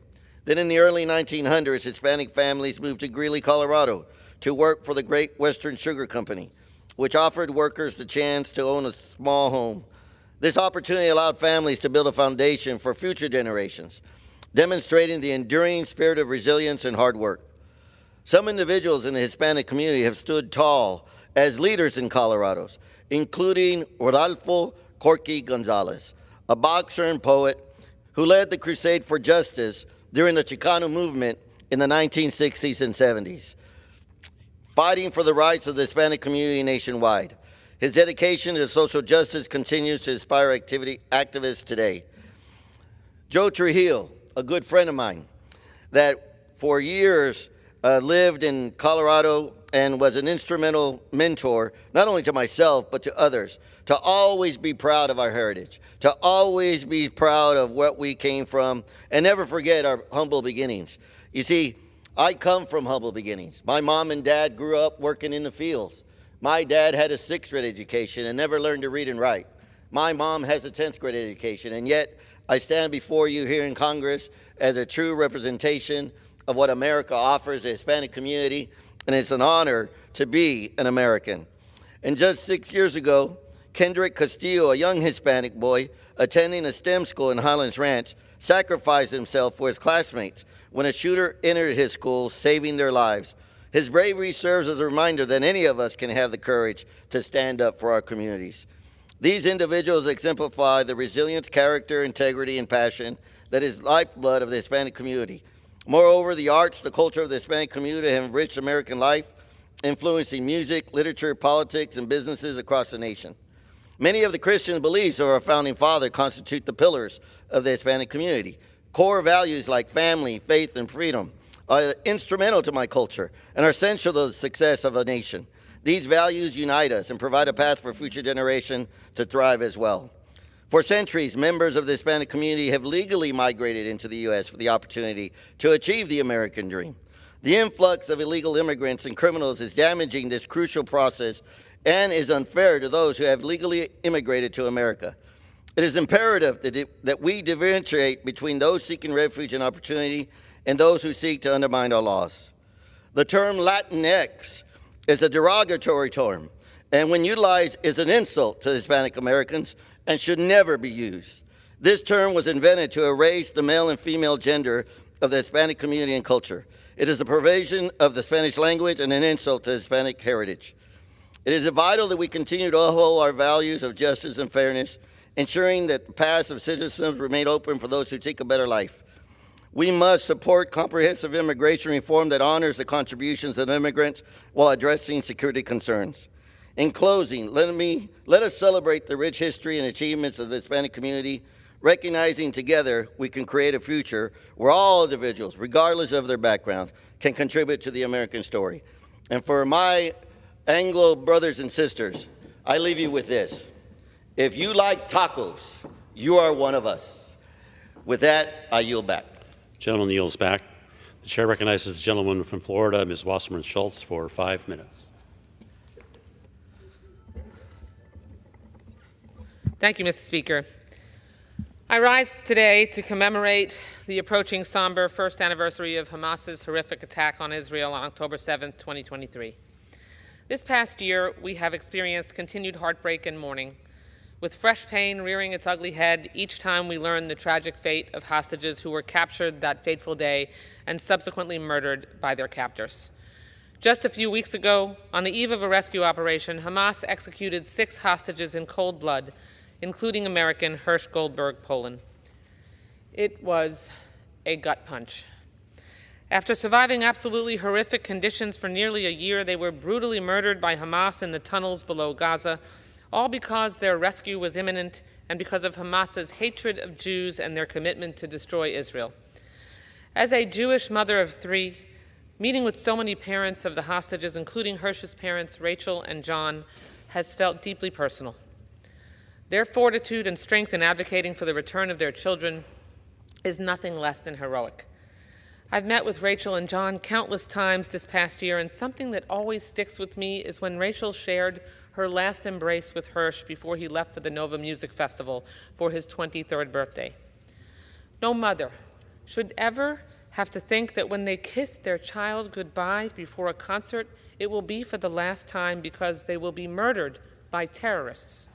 Then in the early 1900s, Hispanic families moved to Greeley, Colorado, to work for the Great Western Sugar Company, which offered workers the chance to own a small home. This opportunity allowed families to build a foundation for future generations, demonstrating the enduring spirit of resilience and hard work. Some individuals in the Hispanic community have stood tall as leaders in Colorado, including Rodolfo Corky Gonzalez, a boxer and poet who led the crusade for justice during the Chicano movement in the 1960s and 70s, fighting for the rights of the Hispanic community nationwide. His dedication to social justice continues to inspire activists today. Joe Trujillo, a good friend of mine, that for years lived in Colorado and was an instrumental mentor, not only to myself, but to others, to always be proud of our heritage, to always be proud of what we came from, and never forget our humble beginnings. You see, I come from humble beginnings. My mom and dad grew up working in the fields. My dad had a 6th grade education and never learned to read and write. My mom has a 10th grade education, and yet I stand before you here in Congress as a true representation of what America offers the Hispanic community, and it's an honor to be an American. And just 6 years ago, Kendrick Castillo, a young Hispanic boy attending a STEM school in Highlands Ranch, sacrificed himself for his classmates when a shooter entered his school, saving their lives. His bravery serves as a reminder that any of us can have the courage to stand up for our communities. These individuals exemplify the resilience, character, integrity, and passion that is lifeblood of the Hispanic community. Moreover, the arts, the culture of the Hispanic community have enriched American life, influencing music, literature, politics, and businesses across the nation. Many of the Christian beliefs of our founding father constitute the pillars of the Hispanic community. Core values like family, faith, and freedom are instrumental to my culture and are essential to the success of a nation. These values unite us and provide a path for future generations to thrive as well. For centuries, members of the Hispanic community have legally migrated into the U.S. for the opportunity to achieve the American dream. The influx of illegal immigrants and criminals is damaging this crucial process and is unfair to those who have legally immigrated to America. It is imperative that we differentiate between those seeking refuge and opportunity and those who seek to undermine our laws. The term Latinx is a derogatory term, and when utilized is an insult to Hispanic Americans and should never be used. This term was invented to erase the male and female gender of the Hispanic community and culture. It is a perversion of the Spanish language and an insult to Hispanic heritage. It is vital that we continue to uphold our values of justice and fairness, ensuring that the paths of citizens remain open for those who seek a better life. We must support comprehensive immigration reform that honors the contributions of immigrants while addressing security concerns. In closing, let us celebrate the rich history and achievements of the Hispanic community, recognizing together we can create a future where all individuals, regardless of their background, can contribute to the American story. And for my Anglo brothers and sisters, I leave you with this. If you like tacos, you are one of us. With that, I yield back. Gentleman yields back. The chair recognizes the gentlewoman from Florida, Ms. Wasserman Schultz, for 5 minutes. Thank you, Mr. Speaker. I rise today to commemorate the approaching somber first anniversary of Hamas's horrific attack on Israel on October 7, 2023. This past year, we have experienced continued heartbreak and mourning, with fresh pain rearing its ugly head each time we learn the tragic fate of hostages who were captured that fateful day and subsequently murdered by their captors. Just a few weeks ago, on the eve of a rescue operation, Hamas executed 6 hostages in cold blood, including American Hirsch Goldberg, Poland. It was a gut punch. After surviving absolutely horrific conditions for nearly a year, they were brutally murdered by Hamas in the tunnels below Gaza, all because their rescue was imminent and because of Hamas's hatred of Jews and their commitment to destroy Israel. As a Jewish mother of 3, meeting with so many parents of the hostages, including Hirsch's parents, Rachel and John, has felt deeply personal. Their fortitude and strength in advocating for the return of their children is nothing less than heroic. I've met with Rachel and John countless times this past year, and something that always sticks with me is when Rachel shared her last embrace with Hirsch before he left for the Nova Music Festival for his 23rd birthday. No mother should ever have to think that when they kiss their child goodbye before a concert, it will be for the last time because they will be murdered by terrorists.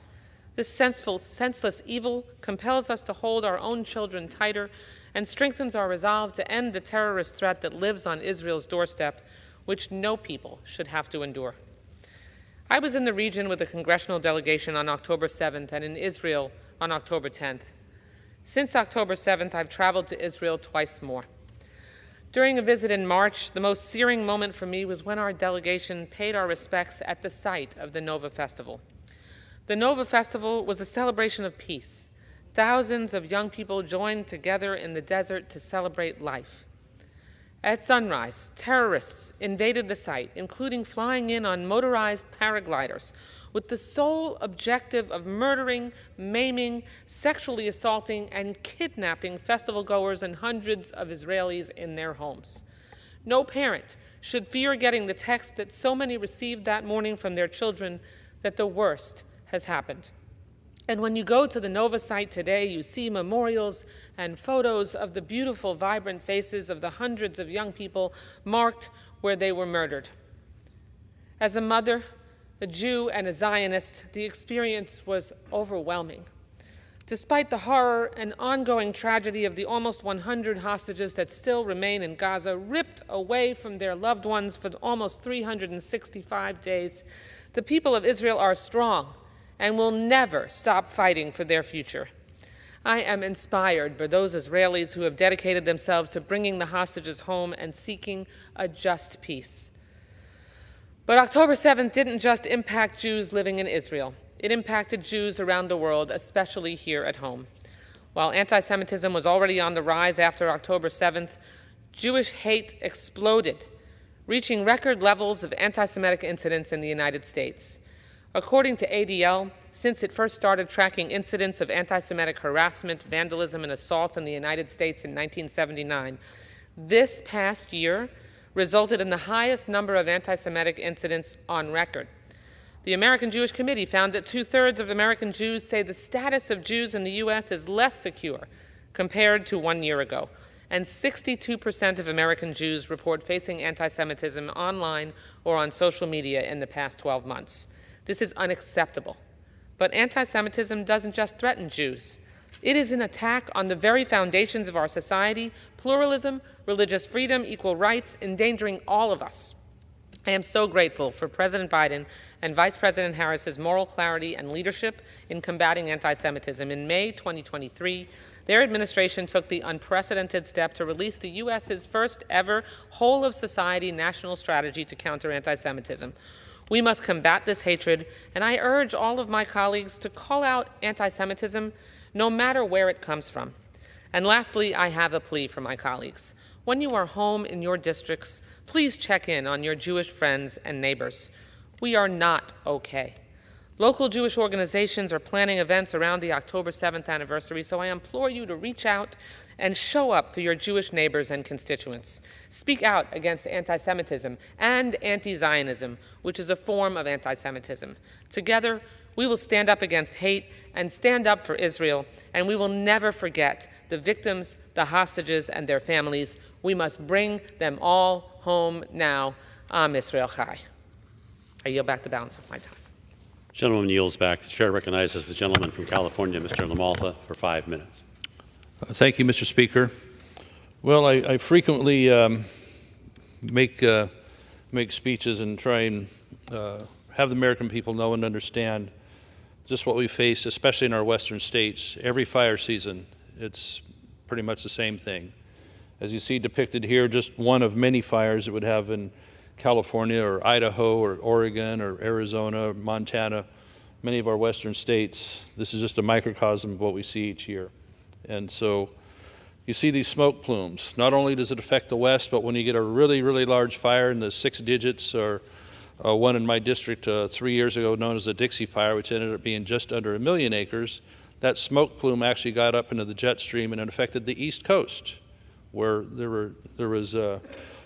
This senseless evil compels us to hold our own children tighter and strengthens our resolve to end the terrorist threat that lives on Israel's doorstep, which no people should have to endure. I was in the region with a congressional delegation on October 7th and in Israel on October 10th. Since October 7th, I've traveled to Israel twice more. During a visit in March, the most searing moment for me was when our delegation paid our respects at the site of the Nova Festival. The Nova Festival was a celebration of peace. Thousands of young people joined together in the desert to celebrate life. At sunrise, terrorists invaded the site, including flying in on motorized paragliders, with the sole objective of murdering, maiming, sexually assaulting, and kidnapping festival goers and hundreds of Israelis in their homes. No parent should fear getting the text that so many received that morning from their children that the worst has happened. And when you go to the Nova site today, you see memorials and photos of the beautiful, vibrant faces of the hundreds of young people marked where they were murdered. As a mother, a Jew, and a Zionist, the experience was overwhelming. Despite the horror and ongoing tragedy of the almost 100 hostages that still remain in Gaza, ripped away from their loved ones for almost 365 days, the people of Israel are strong and will never stop fighting for their future. I am inspired by those Israelis who have dedicated themselves to bringing the hostages home and seeking a just peace. But October 7th didn't just impact Jews living in Israel. It impacted Jews around the world, especially here at home. While anti-Semitism was already on the rise after October 7th, Jewish hate exploded, reaching record levels of anti-Semitic incidents in the United States. According to ADL, since it first started tracking incidents of anti-Semitic harassment, vandalism, and assault in the United States in 1979, this past year resulted in the highest number of anti-Semitic incidents on record. The American Jewish Committee found that 2/3 of American Jews say the status of Jews in the U.S. is less secure compared to 1 year ago, and 62% of American Jews report facing anti-Semitism online or on social media in the past 12 months. This is unacceptable. But anti-Semitism doesn't just threaten Jews. It is an attack on the very foundations of our society: pluralism, religious freedom, equal rights, endangering all of us. I am so grateful for President Biden and Vice President Harris's moral clarity and leadership in combating anti-Semitism. In May 2023, their administration took the unprecedented step to release the U.S.'s first ever whole-of-society national strategy to counter anti-Semitism. We must combat this hatred, and I urge all of my colleagues to call out anti-Semitism no matter where it comes from. And lastly, I have a plea for my colleagues. When you are home in your districts, please check in on your Jewish friends and neighbors. We are not okay. Local Jewish organizations are planning events around the October 7th anniversary, so I implore you to reach out and show up for your Jewish neighbors and constituents. Speak out against anti-Semitism and anti-Zionism, which is a form of anti-Semitism. Together, we will stand up against hate and stand up for Israel, and we will never forget the victims, the hostages, and their families. We must bring them all home now. Am Israel Chai. I yield back the balance of my time. Gentleman yields back. The chair recognizes the gentleman from California, Mr. Lamalfa, for 5 minutes. Thank you, Mr. Speaker. Well, I frequently make speeches and try and have the American people know and understand just what we face, especially in our western states. Every fire season, it's pretty much the same thing. As you see depicted here, just one of many fires it would have in California or Idaho or Oregon or Arizona or Montana, many of our western states. This is just a microcosm of what we see each year. And so you see these smoke plumes. Not only does it affect the West, but when you get a really, really large fire in the 6 digits, or one in my district 3 years ago known as the Dixie Fire, which ended up being just under 1 million acres, that smoke plume actually got up into the jet stream and it affected the East Coast, where there was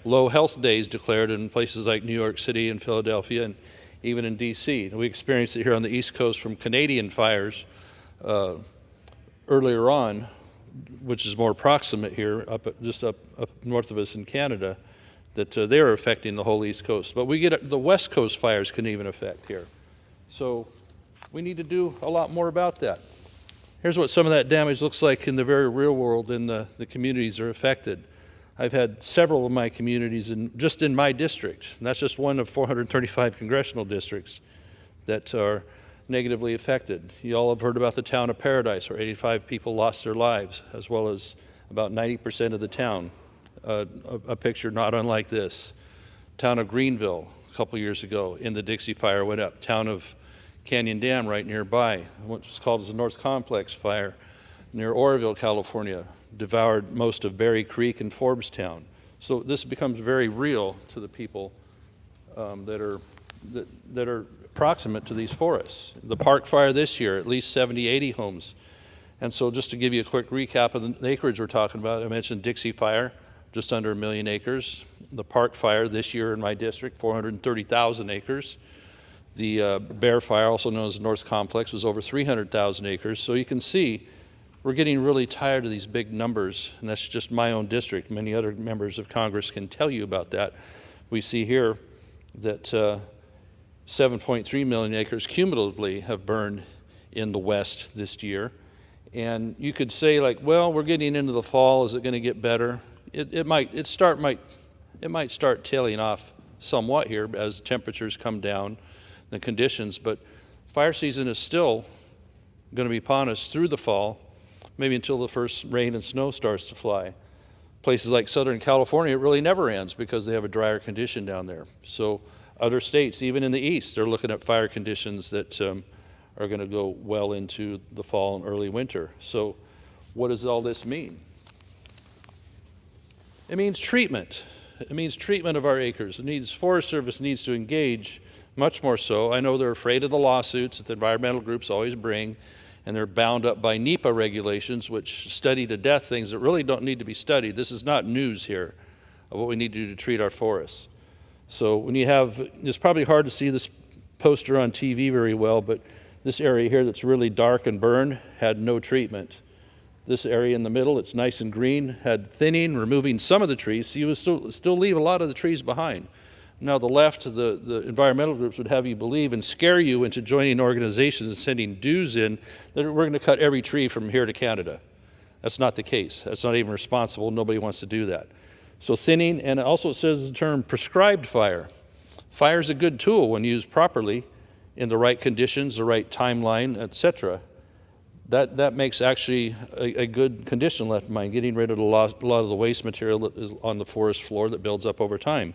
low health days declared in places like New York City and Philadelphia and even in D.C. We experienced it here on the East Coast from Canadian fires earlier on, which is more proximate here, just up north of us in Canada, that they're affecting the whole East Coast. But we get the West Coast fires can even affect here. So we need to do a lot more about that. Here's what some of that damage looks like in the very real world in the communities that are affected. I've had several of my communities just in my district, and that's just one of 435 congressional districts that are negatively affected. You all have heard about the town of Paradise, where 85 people lost their lives, as well as about 90% of the town. A picture not unlike this. Town of Greenville, a couple years ago, in the Dixie Fire went up. Town of Canyon Dam right nearby, what was called as the North Complex Fire, near Oroville, California, devoured most of Berry Creek and Forbes-town. So this becomes very real to the people that are proximate to these forests. The Park Fire this year, at least 70, 80 homes. And so just to give you a quick recap of the acreage we're talking about, I mentioned Dixie Fire, just under 1 million acres. The Park Fire this year in my district, 430,000 acres. The Bear Fire, also known as the North Complex, was over 300,000 acres. So you can see we're getting really tired of these big numbers, and that's just my own district. Many other members of Congress can tell you about that. We see here that 7.3 million acres cumulatively have burned in the West this year. And you could say, like, well, we're getting into the fall. Is it going to get better? It might start tailing off somewhat here as temperatures come down, the conditions. But Fire season is still going to be upon us through the fall, maybe until the first rain and snow starts to fly. Places like Southern California, it really never ends because they have a drier condition down there. So other states, even in the east, they're looking at fire conditions that are going to go well into the fall and early winter. So what does all this mean? It means treatment. It means treatment of our acres. It means Forest Service needs to engage much more so. I know they're afraid of the lawsuits that the environmental groups always bring, and they're bound up by NEPA regulations, which study to death things that really don't need to be studied. This is not news here of what we need to do to treat our forests. So when you have, it's probably hard to see this poster on TV very well, but this area here that's really dark and burned had no treatment. This area in the middle, it's nice and green, had thinning, removing some of the trees, so you would still leave a lot of the trees behind. Now the left, the environmental groups would have you believe and scare you into joining organizations and sending dues in that we're going to cut every tree from here to Canada. That's not the case. That's not even responsible. Nobody wants to do that. So thinning, and also it says the term prescribed fire. Fire is a good tool when used properly in the right conditions, the right timeline, etc. That makes actually a good condition left in mind, getting rid of a lot of the waste material that is on the forest floor that builds up over time.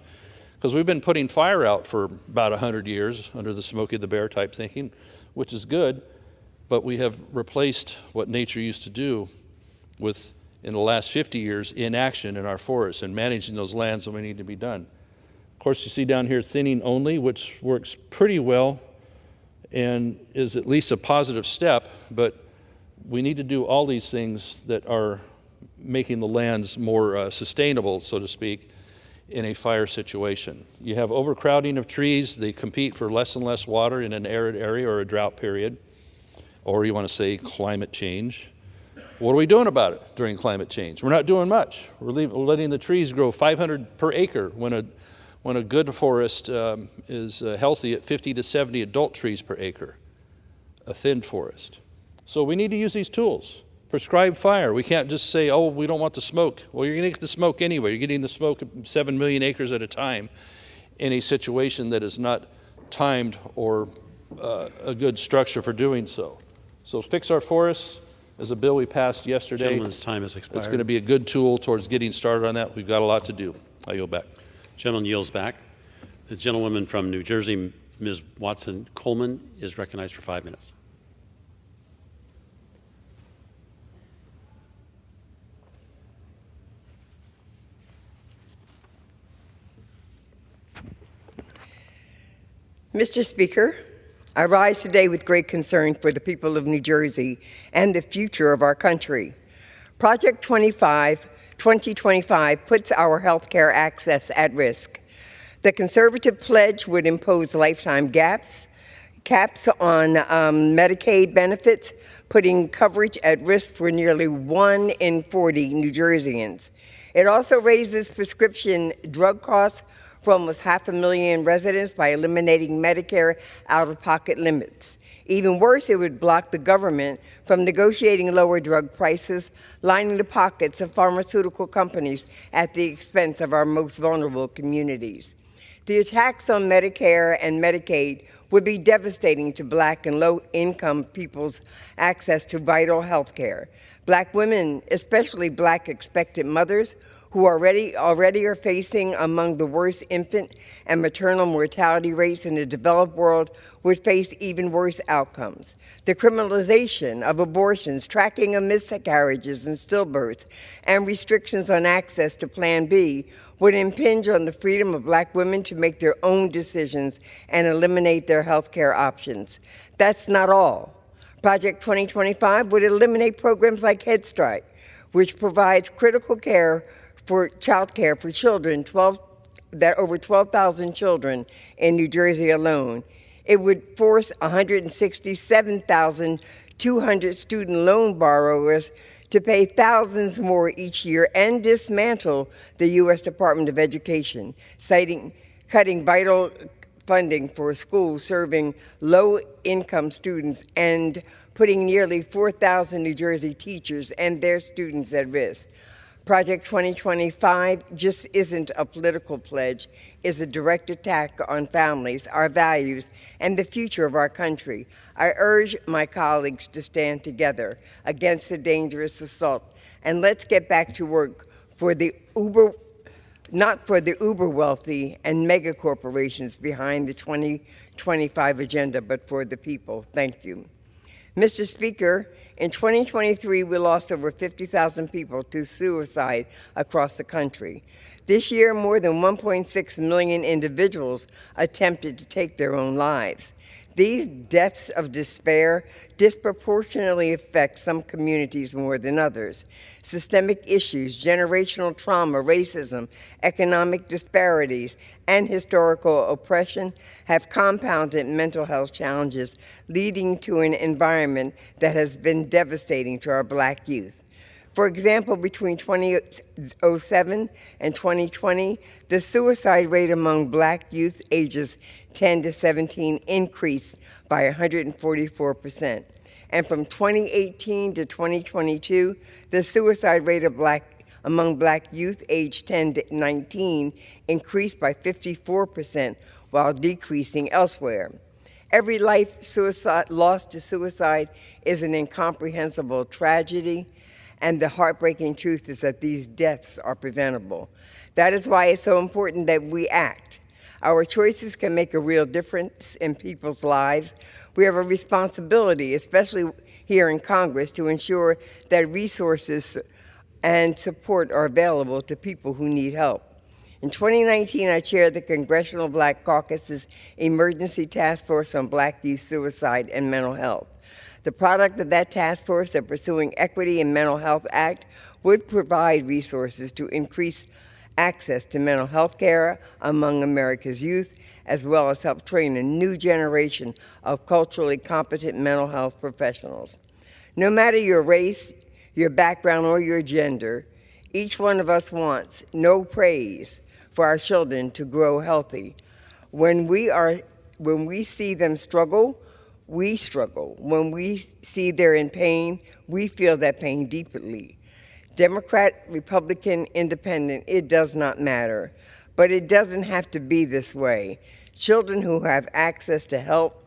Because we've been putting fire out for about 100 years under the Smokey the Bear type thinking, which is good, but we have replaced what nature used to do with, in the last 50 years, inaction in our forests and managing those lands when we need to be done. Of course, you see down here thinning only, which works pretty well and is at least a positive step, but we need to do all these things that are making the lands more sustainable, so to speak, in a fire situation. You have overcrowding of trees. They compete for less and less water in an arid area or a drought period, or you want to say climate change. What are we doing about it during climate change? We're not doing much. We're letting the trees grow 500 per acre when a good forest is healthy at 50 to 70 adult trees per acre, a thin forest. So we need to use these tools. Prescribed fire. We can't just say, oh, we don't want the smoke. Well, you're going to get the smoke anyway. You're getting the smoke of 7 million acres at a time in a situation that is not timed or a good structure for doing so. So fix our forests is a bill we passed yesterday. Gentleman's time has expired. It's going to be a good tool towards getting started on that. We've got a lot to do. I yield back. Gentleman yields back. The gentlewoman from New Jersey, Ms. Watson Coleman, is recognized for 5 minutes. Mr. Speaker, I rise today with great concern for the people of New Jersey and the future of our country. Project 2025 puts our health care access at risk. The conservative pledge would impose lifetime caps on Medicaid benefits, putting coverage at risk for nearly 1 in 40 New Jerseyans. It also raises prescription drug costs for almost 500,000 residents by eliminating Medicare out-of-pocket limits. Even worse, it would block the government from negotiating lower drug prices, lining the pockets of pharmaceutical companies at the expense of our most vulnerable communities. The attacks on Medicare and Medicaid would be devastating to Black and low-income people's access to vital health care. Black women, especially Black expectant mothers, who already are facing among the worst infant and maternal mortality rates in the developed world, would face even worse outcomes. The criminalization of abortions, tracking of miscarriages and stillbirths, and restrictions on access to Plan B would impinge on the freedom of Black women to make their own decisions and eliminate their health care options. That's not all. Project 2025 would eliminate programs like Head Start, which provides critical care for child care for children, over 12,000 children in New Jersey alone. It would force 167,200 student loan borrowers to pay thousands more each year and dismantle the U.S. Department of Education, cutting vital funding for schools serving low-income students and putting nearly 4,000 New Jersey teachers and their students at risk. Project 2025 just isn't a political pledge, it's a direct attack on families, our values, and the future of our country. I urge my colleagues to stand together against the dangerous assault, and let's get back to work for the not for the uber wealthy and mega corporations behind the 2025 agenda, but for the people. Thank you. Mr. Speaker, in 2023, we lost over 50,000 people to suicide across the country. This year, more than 1.6 million individuals attempted to take their own lives. These deaths of despair disproportionately affect some communities more than others. Systemic issues, generational trauma, racism, economic disparities, and historical oppression have compounded mental health challenges, leading to an environment that has been devastating to our Black youth. For example, between 2007 and 2020, the suicide rate among Black youth ages 10 to 17 increased by 144%. And from 2018 to 2022, the suicide rate of among Black youth aged 10 to 19 increased by 54%, while decreasing elsewhere. Every life lost to suicide is an incomprehensible tragedy, and the heartbreaking truth is that these deaths are preventable. That is why it's so important that we act. Our choices can make a real difference in people's lives. We have a responsibility, especially here in Congress, to ensure that resources and support are available to people who need help. In 2019, I chaired the Congressional Black Caucus's Emergency Task Force on Black Youth Suicide and Mental Health. The product of that task force, the Pursuing Equity in Mental Health Act, would provide resources to increase access to mental health care among America's youth, as well as help train a new generation of culturally competent mental health professionals. No matter your race, your background, or your gender, each one of us wants no praise for our children to grow healthy. When we see them struggle, we struggle. When we see they're in pain, we feel that pain deeply. Democrat, Republican, Independent, it does not matter. But it doesn't have to be this way. Children who have access to help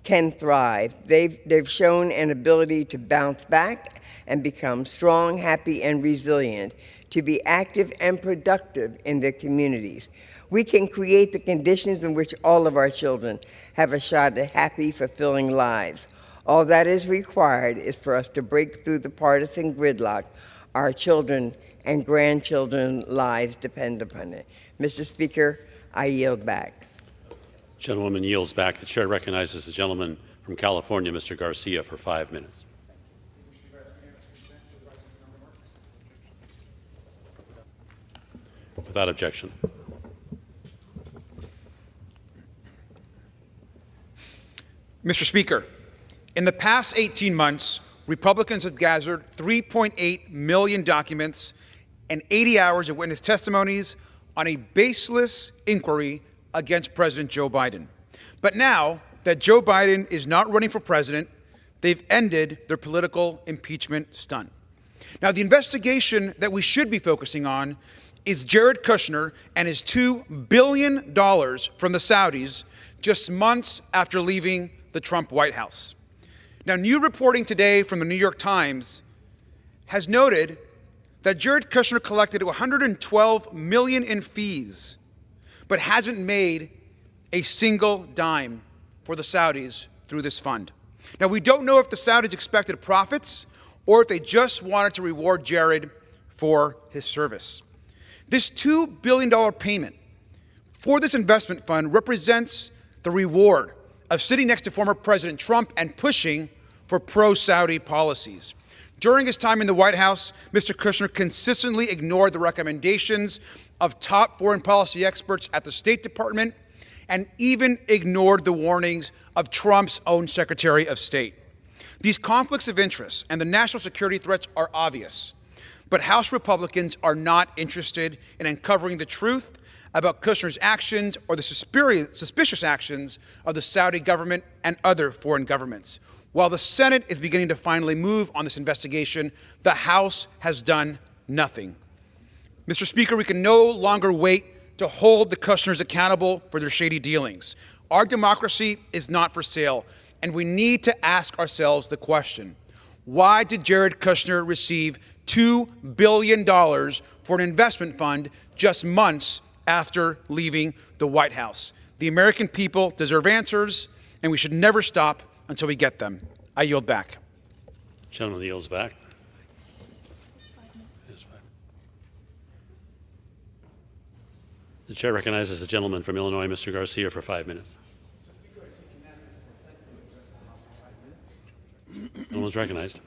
can thrive. They've shown an ability to bounce back and become strong, happy, and resilient, to be active and productive in their communities. We can create the conditions in which all of our children have a shot at happy, fulfilling lives. All that is required is for us to break through the partisan gridlock. Our children and grandchildren's lives depend upon it. Mr. Speaker, I yield back. Gentlewoman yields back. The chair recognizes the gentleman from California, Mr. Garcia, for 5 minutes. Without objection. Mr. Speaker, in the past 18 months, Republicans have gathered 3.8 million documents and 80 hours of witness testimonies on a baseless inquiry against President Joe Biden. But now that Joe Biden is not running for president, they've ended their political impeachment stunt. Now, the investigation that we should be focusing on is Jared Kushner and his $2 billion from the Saudis just months after leaving the Trump White House. Now, new reporting today from the New York Times has noted that Jared Kushner collected $112 million in fees, but hasn't made a single dime for the Saudis through this fund. Now, we don't know if the Saudis expected profits or if they just wanted to reward Jared for his service. This $2 billion payment for this investment fund represents the reward of sitting next to former President Trump and pushing for pro-Saudi policies. During his time in the White House, Mr. Kushner consistently ignored the recommendations of top foreign policy experts at the State Department and even ignored the warnings of Trump's own Secretary of State. These conflicts of interest and the national security threats are obvious, but House Republicans are not interested in uncovering the truth about Kushner's actions or the suspicious actions of the Saudi government and other foreign governments. While the Senate is beginning to finally move on this investigation, the House has done nothing. Mr. Speaker, we can no longer wait to hold the Kushners accountable for their shady dealings. Our democracy is not for sale, and we need to ask ourselves the question, why did Jared Kushner receive $2 billion for an investment fund just months after leaving the White House? The American people deserve answers, and we should never stop until we get them. I yield back. Gentleman yields back. The chair recognizes the gentleman from Illinois, Mr. Garcia, for 5 minutes. No one's recognized.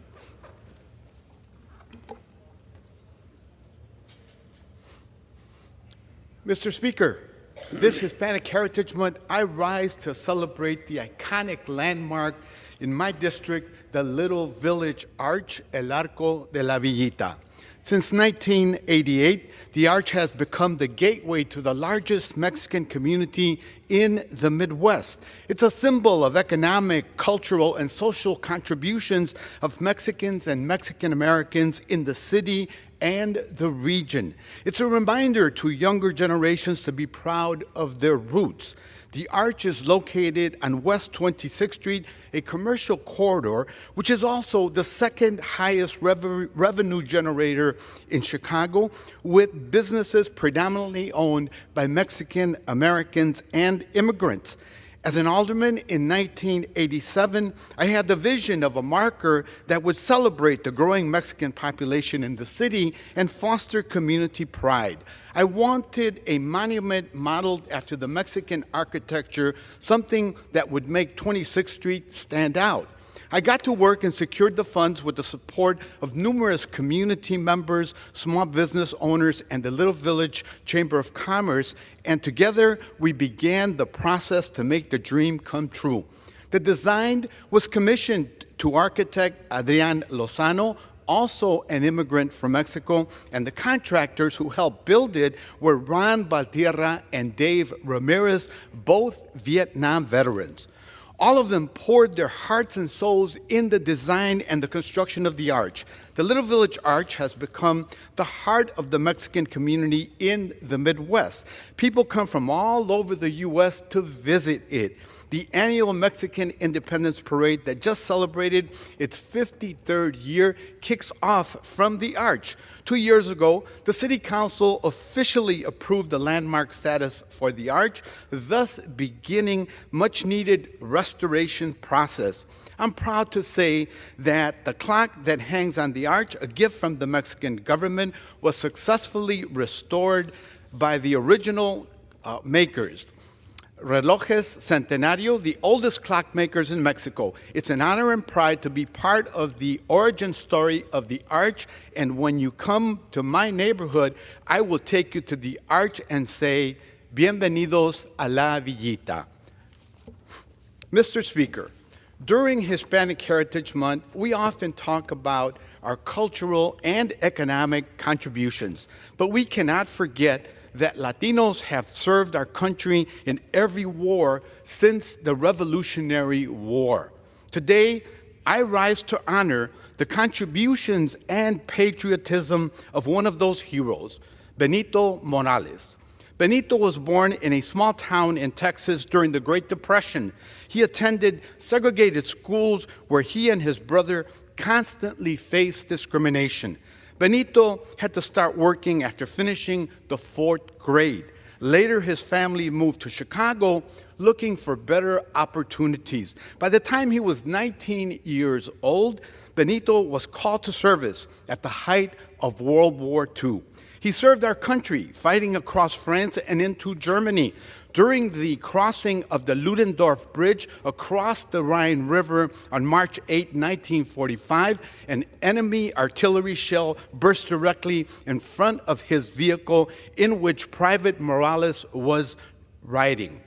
Mr. Speaker, this Hispanic Heritage Month, I rise to celebrate the iconic landmark in my district, the Little Village Arch, El Arco de la Villita. Since 1988, the arch has become the gateway to the largest Mexican community in the Midwest. It's a symbol of economic, cultural, and social contributions of Mexicans and Mexican Americans in the city and the region. It's a reminder to younger generations to be proud of their roots. The arch is located on West 26th Street, a commercial corridor, which is also the second highest revenue generator in Chicago, with businesses predominantly owned by Mexican Americans and immigrants. As an alderman in 1987, I had the vision of a marker that would celebrate the growing Mexican population in the city and foster community pride. I wanted a monument modeled after the Mexican architecture, something that would make 26th Street stand out. I got to work and secured the funds with the support of numerous community members, small business owners, and the Little Village Chamber of Commerce, and together we began the process to make the dream come true. The design was commissioned to architect Adrian Lozano, also an immigrant from Mexico, and the contractors who helped build it were Ron Valtierra and Dave Ramirez, both Vietnam veterans. All of them poured their hearts and souls in the design and the construction of the arch. The Little Village Arch has become the heart of the Mexican community in the Midwest. People come from all over the U.S. to visit it. The annual Mexican Independence Parade that just celebrated its 53rd year kicks off from the arch. 2 years ago, the City Council officially approved the landmark status for the arch, thus beginning much-needed restoration process. I'm proud to say that the clock that hangs on the arch, a gift from the Mexican government, was successfully restored by the original makers. Relojes Centenario, the oldest clockmakers in Mexico. It's an honor and pride to be part of the origin story of the arch, and when you come to my neighborhood, I will take you to the arch and say, Bienvenidos a la Villita. Mr. Speaker, during Hispanic Heritage Month, we often talk about our cultural and economic contributions, but we cannot forget that Latinos have served our country in every war since the Revolutionary War. Today, I rise to honor the contributions and patriotism of one of those heroes, Benito Morales. Benito was born in a small town in Texas during the Great Depression. He attended segregated schools where he and his brother constantly faced discrimination. Benito had to start working after finishing the 4th grade. Later, his family moved to Chicago looking for better opportunities. By the time he was 19 years old, Benito was called to service at the height of World War II. He served our country, fighting across France and into Germany. During the crossing of the Ludendorff Bridge across the Rhine River on March 8, 1945, an enemy artillery shell burst directly in front of his vehicle in which Private Morales was riding.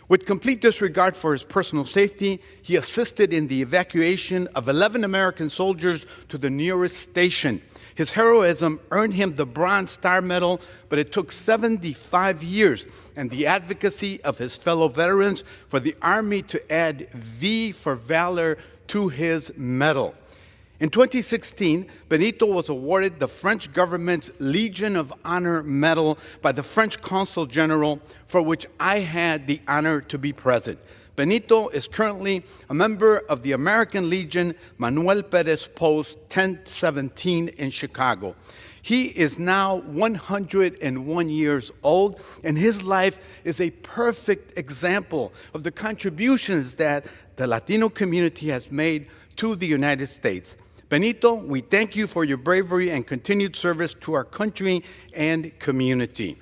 With complete disregard for his personal safety, he assisted in the evacuation of 11 American soldiers to the nearest station. His heroism earned him the Bronze Star Medal, but it took 75 years and the advocacy of his fellow veterans for the Army to add V for Valor to his medal. In 2016, Benito was awarded the French government's Legion of Honor Medal by the French Consul General, for which I had the honor to be present. Benito is currently a member of the American Legion Manuel Perez Post 1017 in Chicago. He is now 101 years old, and his life is a perfect example of the contributions that the Latino community has made to the United States. Benito, we thank you for your bravery and continued service to our country and community.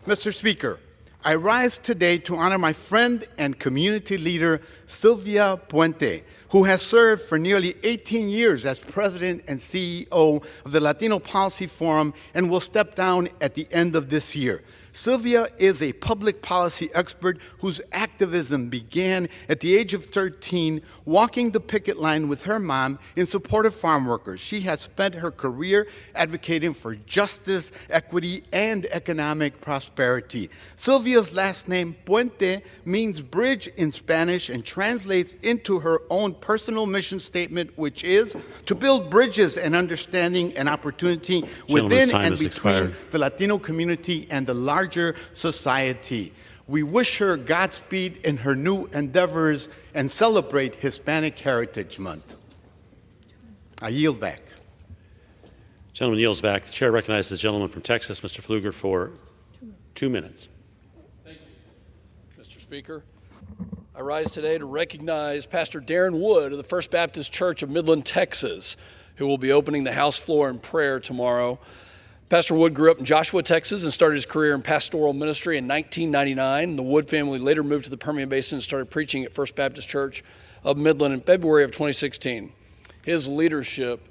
Mr. Speaker, I rise today to honor my friend and community leader, Sylvia Puente, who has served for nearly 18 years as president and CEO of the Latino Policy Forum and will step down at the end of this year. Sylvia is a public policy expert whose activism began at the age of 13, walking the picket line with her mom in support of farm workers. She has spent her career advocating for justice, equity, and economic prosperity. Sylvia's last name, Puente, means bridge in Spanish and translates into her own personal mission statement, which is to build bridges and understanding and opportunity within and between the Latino community and the larger society. We wish her Godspeed in her new endeavors and celebrate Hispanic Heritage Month. I yield back. Gentleman yields back. The chair recognizes the gentleman from Texas, Mr. Pfluger, for 2 minutes. Thank you, Mr. Speaker. I rise today to recognize Pastor Darren Wood of the First Baptist Church of Midland, Texas, who will be opening the House floor in prayer tomorrow. Pastor Wood grew up in Joshua, Texas, and started his career in pastoral ministry in 1999. The Wood family later moved to the Permian Basin and started preaching at First Baptist Church of Midland in February of 2016. His leadership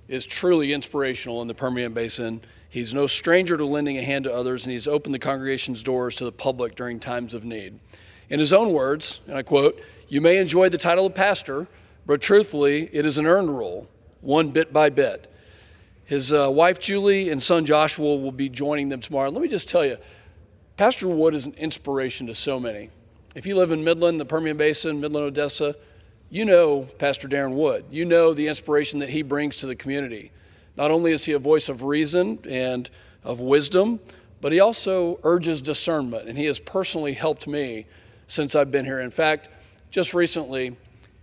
is truly inspirational in the Permian Basin. He's no stranger to lending a hand to others, and he's opened the congregation's doors to the public during times of need. In his own words, and I quote, "You may enjoy the title of pastor, but truthfully, it is an earned role, one bit by bit." His wife, Julie, and son, Joshua, will be joining them tomorrow. Let me just tell you, Pastor Wood is an inspiration to so many. If you live in Midland, the Permian Basin, Midland, Odessa, you know Pastor Darren Wood. You know the inspiration that he brings to the community. Not only is he a voice of reason and of wisdom, but he also urges discernment, and he has personally helped me since I've been here. In fact, just recently,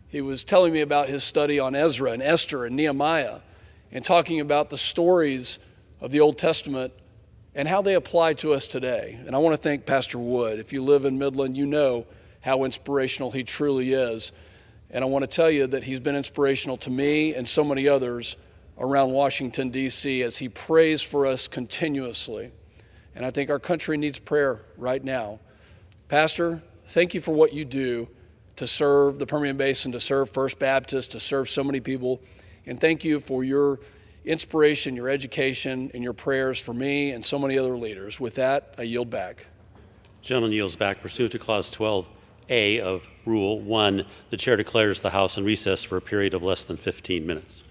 he was telling me about his study on Ezra and Esther and Nehemiah, and talking about the stories of the Old Testament and how they apply to us today. And I want to thank Pastor Wood. If you live in Midland, you know how inspirational he truly is. And I want to tell you that he's been inspirational to me and so many others around Washington, D.C., as he prays for us continuously. And I think our country needs prayer right now. Pastor, thank you for what you do to serve the Permian Basin, to serve First Baptist, to serve so many people. And thank you for your inspiration, your education, and your prayers for me and so many other leaders. With that, I yield back. Gentleman yields back. Pursuant to Clause 12A of Rule 1, the chair declares the House in recess for a period of less than 15 minutes.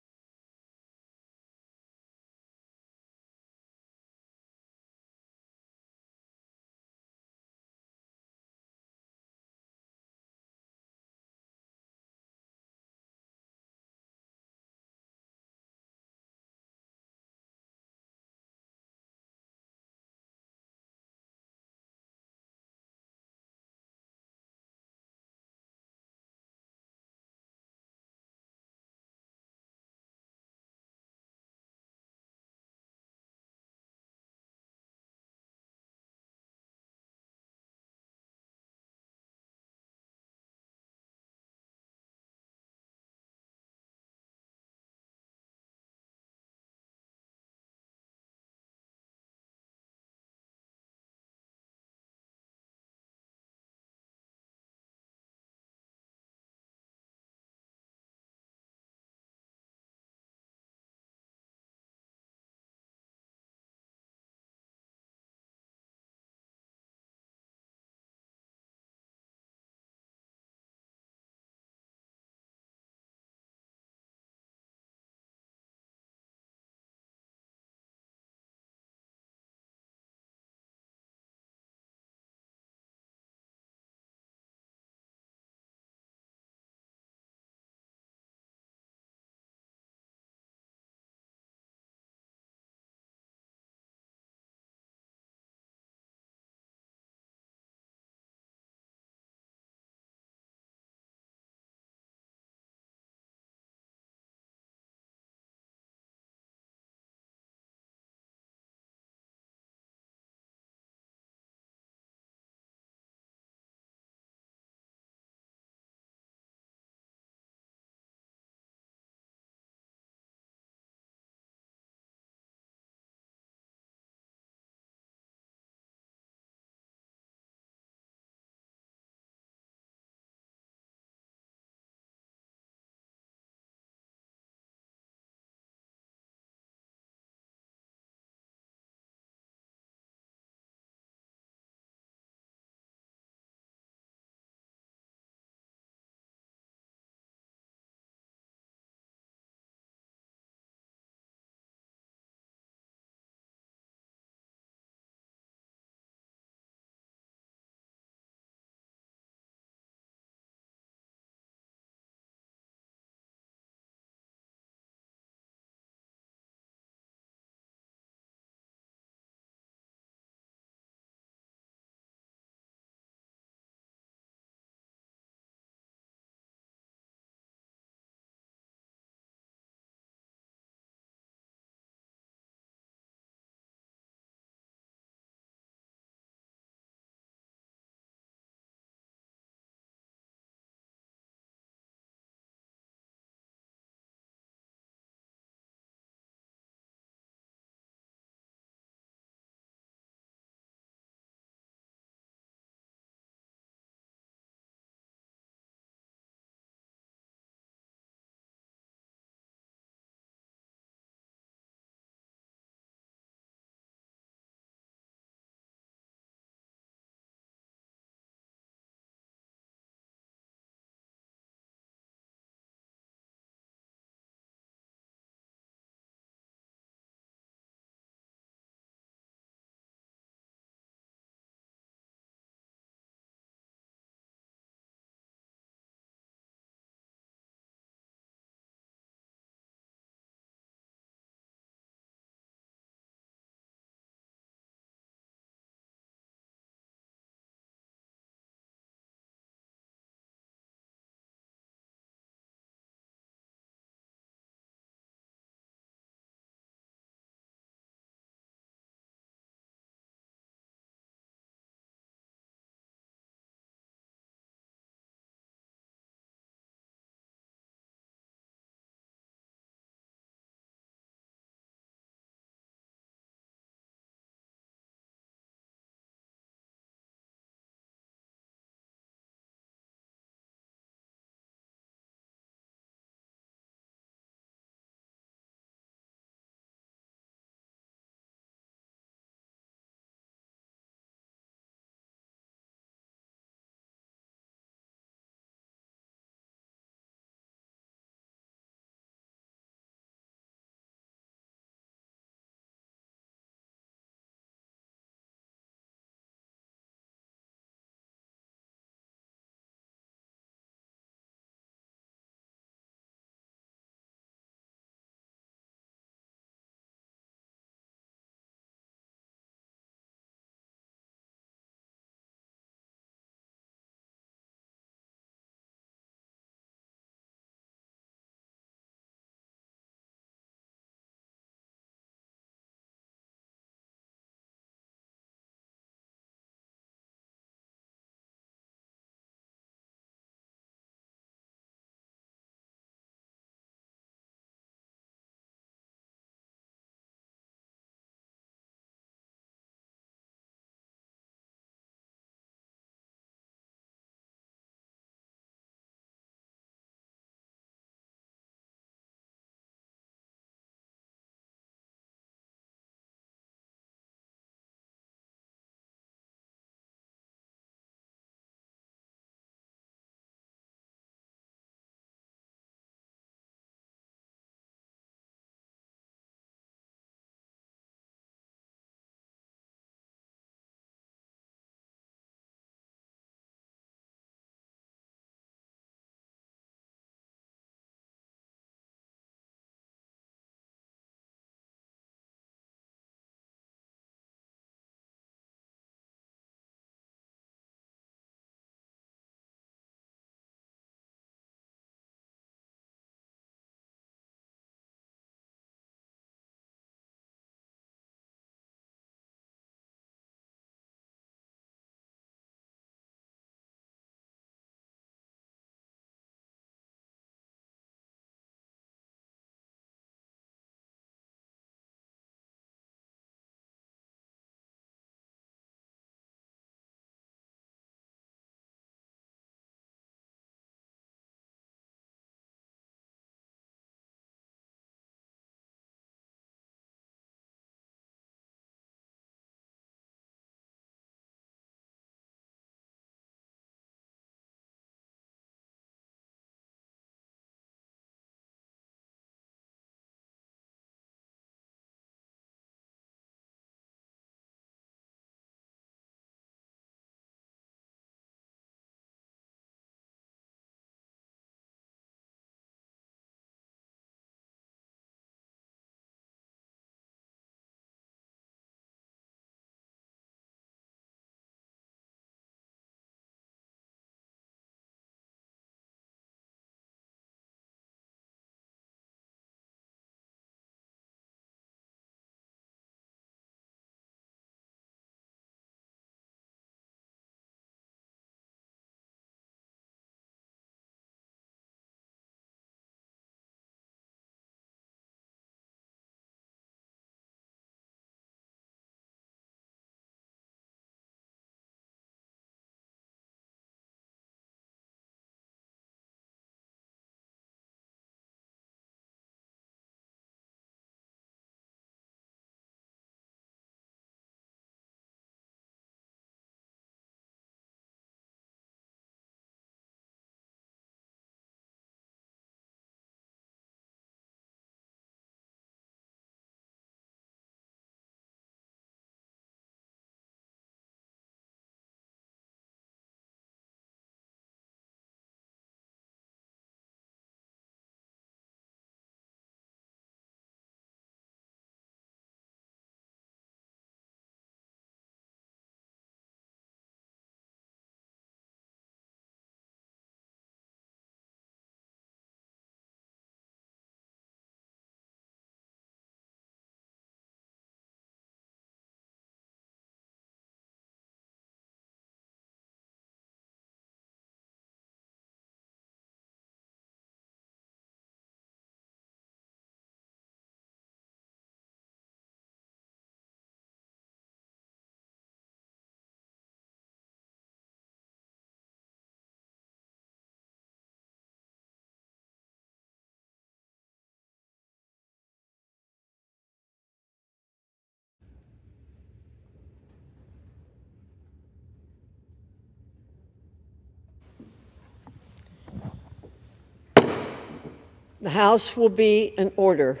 The House will be in order.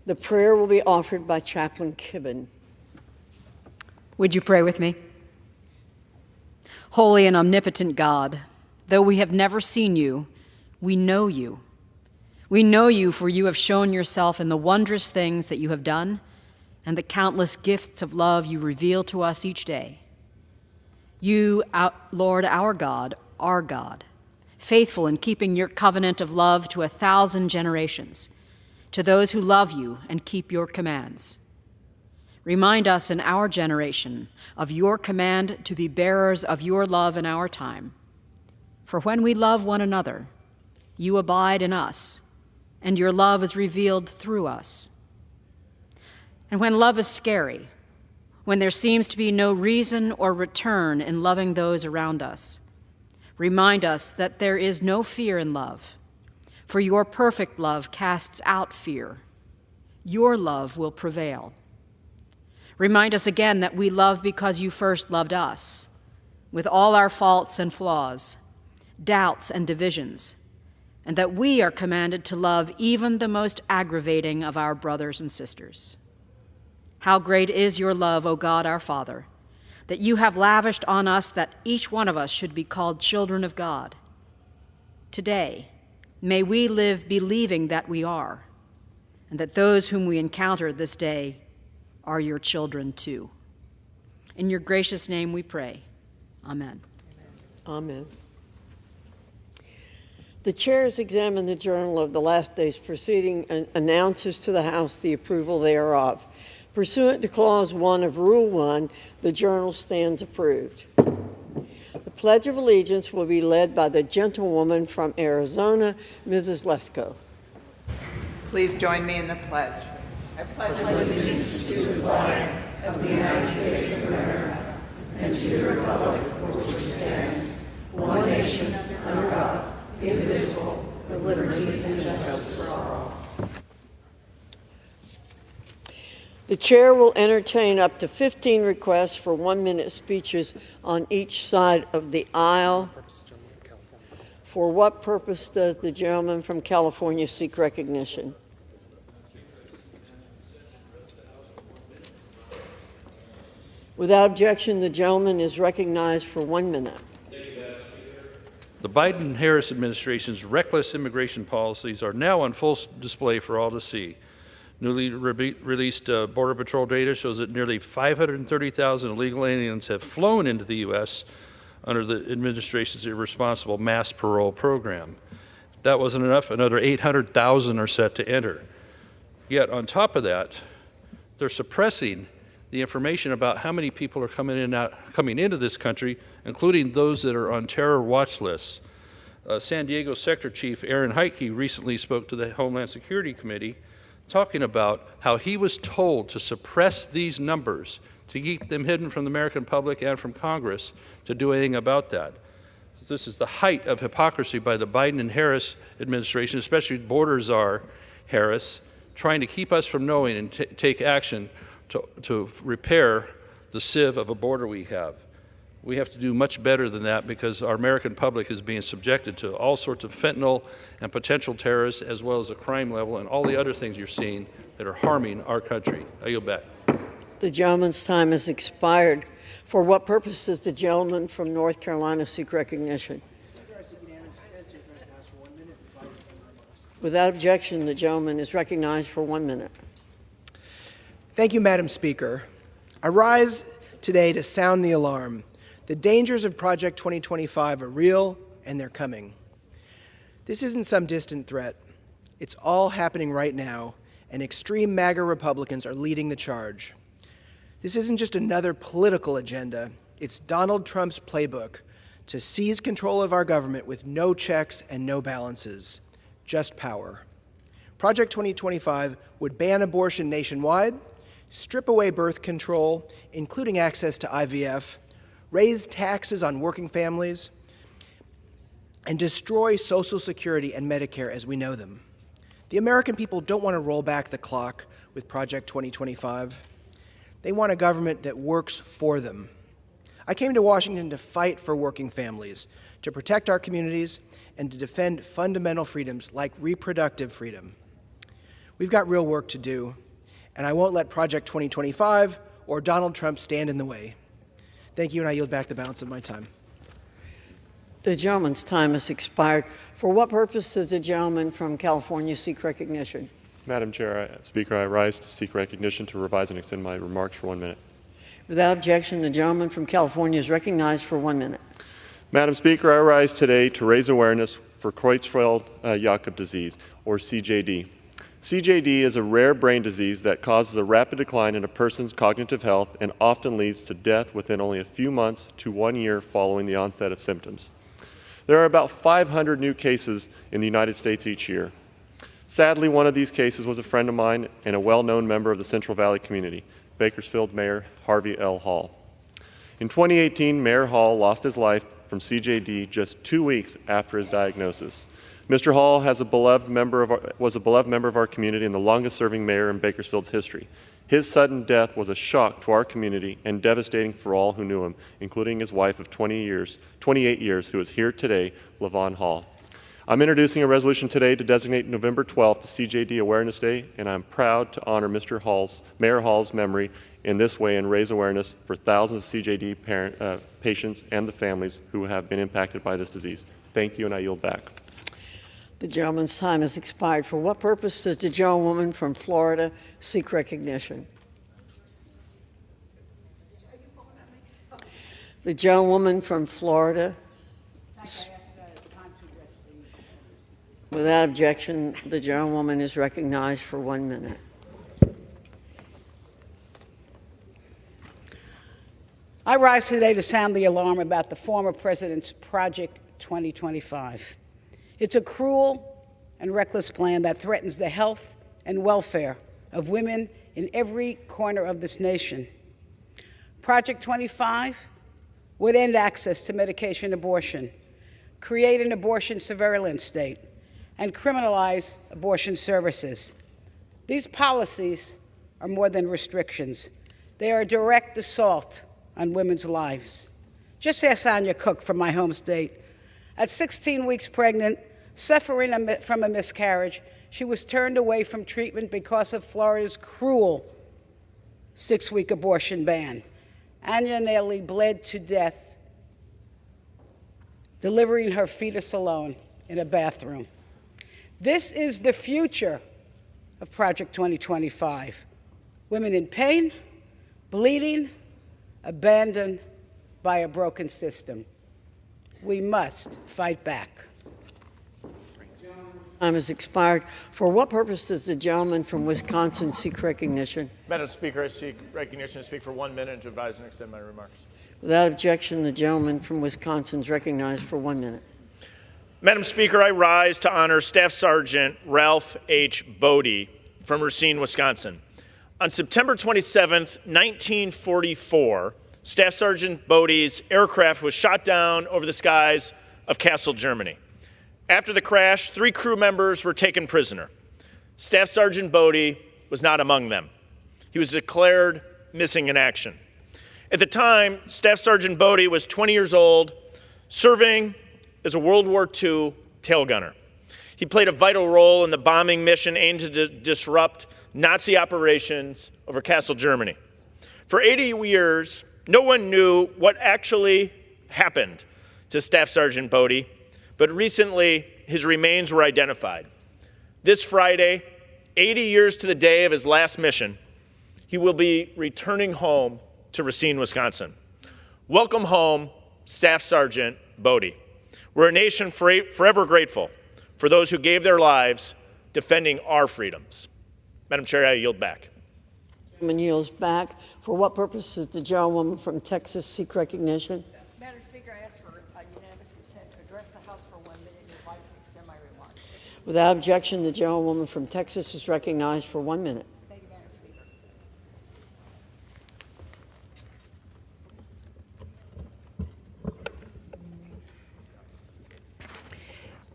The prayer will be offered by Chaplain Kibben. Would you pray with me? Holy and omnipotent God, though we have never seen you, we know you. We know you, for you have shown yourself in the wondrous things that you have done and the countless gifts of love you reveal to us each day. You, Lord, our God, faithful in keeping your covenant of love to 1,000 generations, to those who love you and keep your commands. Remind us in our generation of your command to be bearers of your love in our time. For when we love one another, you abide in us, and your love is revealed through us. And when love is scary, when there seems to be no reason or return in loving those around us, remind us that there is no fear in love, for your perfect love casts out fear. Your love will prevail. Remind us again that we love because you first loved us, with all our faults and flaws, doubts and divisions, and that we are commanded to love even the most aggravating of our brothers and sisters. How great is your love, O God our Father, that you have lavished on us that each one of us should be called children of God. Today, may we live believing that we are, and that those whom we encounter this day are your children too. In your gracious name we pray. Amen. Amen. The chair has examined the journal of the last day's proceeding and announces to the House the approval thereof. Pursuant to Clause 1 of Rule 1, the journal stands approved. The Pledge of Allegiance will be led by the gentlewoman from Arizona, Mrs. Lesko. Please join me in the pledge. I pledge allegiance to the flag of the United States of America and to the republic for which it stands, one nation, under God, indivisible, with liberty and justice for all. The chair will entertain up to 15 requests for 1-minute speeches on each side of the aisle. For what purpose does the gentleman from California seek recognition? Without objection, the gentleman is recognized for 1 minute. The Biden-Harris administration's reckless immigration policies are now on full display for all to see. Newly released Border Patrol data shows that nearly 530,000 illegal aliens have flown into the U.S. under the administration's irresponsible mass parole program. If that wasn't enough, another 800,000 are set to enter. Yet, on top of that, they're suppressing the information about how many people are coming into this country, including those that are on terror watch lists. San Diego Sector Chief Aaron Heitke recently spoke to the Homeland Security Committee talking about how he was told to suppress these numbers, to keep them hidden from the American public and from Congress, to do anything about that. This is the height of hypocrisy by the Biden and Harris administration, especially border czar Harris, trying to keep us from knowing and take action to repair the sieve of a border we have. We have to do much better than that because our American public is being subjected to all sorts of fentanyl and potential terrorists, as well as the crime level and all the other things you're seeing that are harming our country. I yield back. The gentleman's time has expired. For what purpose does the gentleman from North Carolina seek recognition? Without objection, the gentleman is recognized for 1 minute. Thank you, Madam Speaker. I rise today to sound the alarm. The dangers of Project 2025 are real, and they're coming. This isn't some distant threat. It's all happening right now, and extreme MAGA Republicans are leading the charge. This isn't just another political agenda. It's Donald Trump's playbook to seize control of our government with no checks and no balances, just power. Project 2025 would ban abortion nationwide, strip away birth control, including access to IVF, raise taxes on working families, and destroy Social Security and Medicare as we know them. The American people don't want to roll back the clock with Project 2025. They want a government that works for them, I came to Washington to fight for working families, to protect our communities, and to defend fundamental freedoms like reproductive freedom. We've got real work to do, and I won't let Project 2025 or Donald Trump stand in the way. Thank you, and I yield back the balance of my time. The gentleman's time has expired. For what purpose does the gentleman from California seek recognition? Madam Speaker, I rise to seek recognition to revise and extend my remarks for 1 minute. Without objection, the gentleman from California is recognized for 1 minute. Madam Speaker, I rise today to raise awareness for Creutzfeldt-Jakob disease, or CJD. CJD is a rare brain disease that causes a rapid decline in a person's cognitive health and often leads to death within only a few months to 1 year following the onset of symptoms. There are about 500 new cases in the United States each year. Sadly, one of these cases was a friend of mine and a well-known member of the Central Valley community, Bakersfield Mayor Harvey L. Hall. In 2018, Mayor Hall lost his life from CJD just 2 weeks after his diagnosis. Mr. Hall was a beloved member of our community and the longest-serving mayor in Bakersfield's history. His sudden death was a shock to our community and devastating for all who knew him, including his wife of 28 years, who is here today, LaVon Hall. I'm introducing a resolution today to designate November 12th to CJD Awareness Day, and I'm proud to honor Mayor Hall's memory in this way and raise awareness for thousands of CJD patients and the families who have been impacted by this disease. Thank you, and I yield back. The gentleman's time has expired. For what purpose does the gentlewoman from Florida seek recognition? The gentlewoman from Florida. Without objection, the gentlewoman is recognized for 1 minute. I rise today to sound the alarm about the former president's Project 2025. It's a cruel and reckless plan that threatens the health and welfare of women in every corner of this nation. Project 25 would end access to medication abortion, create an abortion surveillance state, and criminalize abortion services. These policies are more than restrictions. They are a direct assault on women's lives. Just ask Anya Cook from my home state. At 16 weeks pregnant, suffering from a miscarriage, she was turned away from treatment because of Florida's cruel 6-week abortion ban. Anya nearly bled to death, delivering her fetus alone in a bathroom. This is the future of Project 2025. Women in pain, bleeding, abandoned by a broken system. We must fight back. Time has expired. For what purpose does the gentleman from Wisconsin seek recognition? Madam Speaker, I seek recognition to speak for 1 minute and to advise and extend my remarks. Without objection, the gentleman from Wisconsin is recognized for 1 minute. Madam Speaker, I rise to honor Staff Sergeant Ralph H. Bodie from Racine, Wisconsin. On September 27, 1944, Staff Sergeant Bodie's aircraft was shot down over the skies of Kassel, Germany. After the crash, 3 crew members were taken prisoner. Staff Sergeant Bodie was not among them. He was declared missing in action. At the time, Staff Sergeant Bodie was 20 years old, serving as a World War II tail gunner. He played a vital role in the bombing mission aimed to disrupt Nazi operations over Kassel, Germany. For 80 years, no one knew what actually happened to Staff Sergeant Bodie, but recently his remains were identified. This Friday, 80 years to the day of his last mission, he will be returning home to Racine, Wisconsin. Welcome home, Staff Sergeant Bodie. We're a nation forever grateful for those who gave their lives defending our freedoms. Madam Chair, I yield back. The gentleman yields back. For what purpose does the gentlewoman from Texas seek recognition? Madam Speaker, I ask for unanimous consent to address the House for 1 minute and advise and extend my remarks. Without objection, the gentlewoman from Texas is recognized for 1 minute. Thank you, Madam Speaker.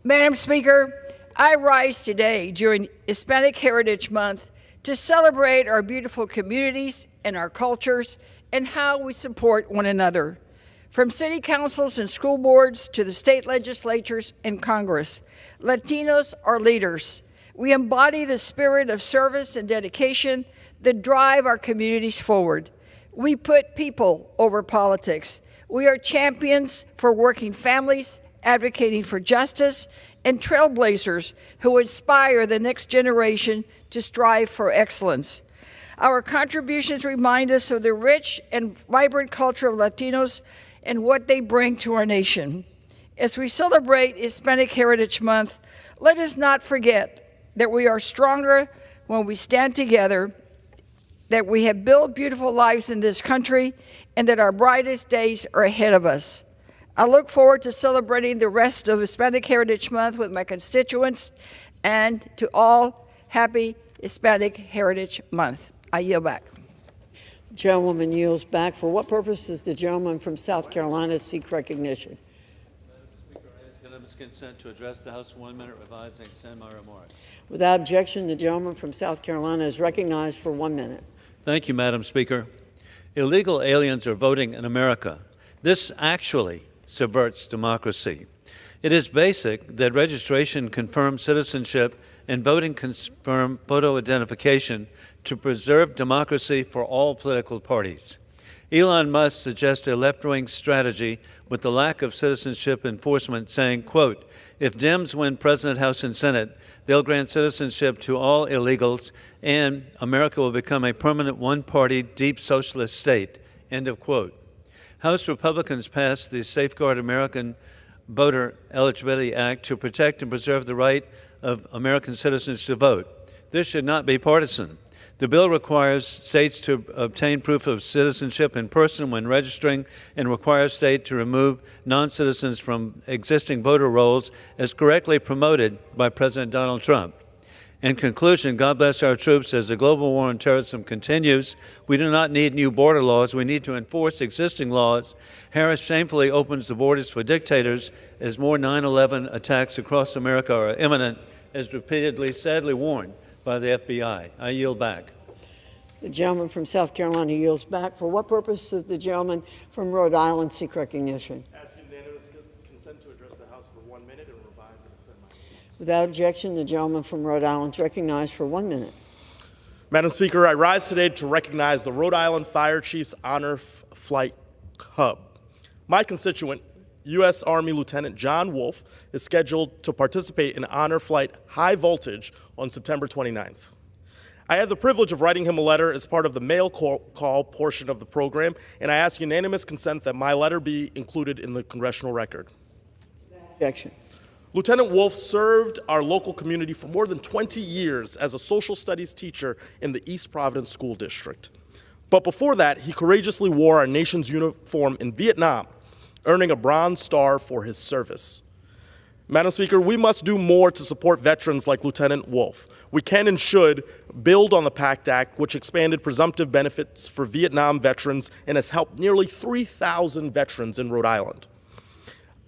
Madam Speaker, I rise today during Hispanic Heritage Month to celebrate our beautiful communities and our cultures and how we support one another. From city councils and school boards to the state legislatures and Congress, Latinos are leaders. We embody the spirit of service and dedication that drive our communities forward. We put people over politics. We are champions for working families, advocating for justice, and trailblazers who inspire the next generation to strive for excellence. Our contributions remind us of the rich and vibrant culture of Latinos and what they bring to our nation. As we celebrate Hispanic Heritage Month, let us not forget that we are stronger when we stand together, that we have built beautiful lives in this country, and that our brightest days are ahead of us. I look forward to celebrating the rest of Hispanic Heritage Month with my constituents, and to all, happy Hispanic Heritage Month. I yield back. The gentlewoman yields back. For what purpose does the gentleman from South Carolina seek recognition? Madam Speaker, I ask unanimous consent to address the House for 1 minute, revise and extend my remarks. Without objection, the gentleman from South Carolina is recognized for 1 minute. Thank you, Madam Speaker. Illegal aliens are voting in America. This actually subverts democracy. It is basic that registration confirms citizenship and voting confirm photo identification to preserve democracy for all political parties. Elon Musk suggests a left-wing strategy with the lack of citizenship enforcement, saying, quote, if Dems win President, House, and Senate, they'll grant citizenship to all illegals, and America will become a permanent one-party, deep socialist state, end of quote. House Republicans passed the Safeguard American Voter Eligibility Act to protect and preserve the right of American citizens to vote. This should not be partisan. The bill requires states to obtain proof of citizenship in person when registering and requires states to remove non-citizens from existing voter rolls as correctly promoted by President Donald Trump. In conclusion, God bless our troops as the global war on terrorism continues. We do not need new border laws. We need to enforce existing laws. Harris shamefully opens the borders for dictators as more 9/11 attacks across America are imminent, as repeatedly, sadly warned by the FBI. I yield back. The gentleman from South Carolina yields back. For what purpose does the gentleman from Rhode Island seek recognition? Ask unanimous consent to address the House for 1 minute and revise and extend my remarks. Without objection, the gentleman from Rhode Island is recognized for 1 minute. Madam Speaker, I rise today to recognize the Rhode Island Fire Chiefs Honor Flight Hub. My constituent, U.S. Army Lieutenant John Wolf, is scheduled to participate in Honor Flight High Voltage on September 29th. I had the privilege of writing him a letter as part of the mail call portion of the program, and I ask unanimous consent that my letter be included in the congressional record. Objection. Lieutenant Wolf served our local community for more than 20 years as a social studies teacher in the East Providence School District. But before that, he courageously wore our nation's uniform in Vietnam, earning a Bronze Star for his service. Madam Speaker, we must do more to support veterans like Lieutenant Wolf. We can and should build on the PACT Act, which expanded presumptive benefits for Vietnam veterans and has helped nearly 3,000 veterans in Rhode Island.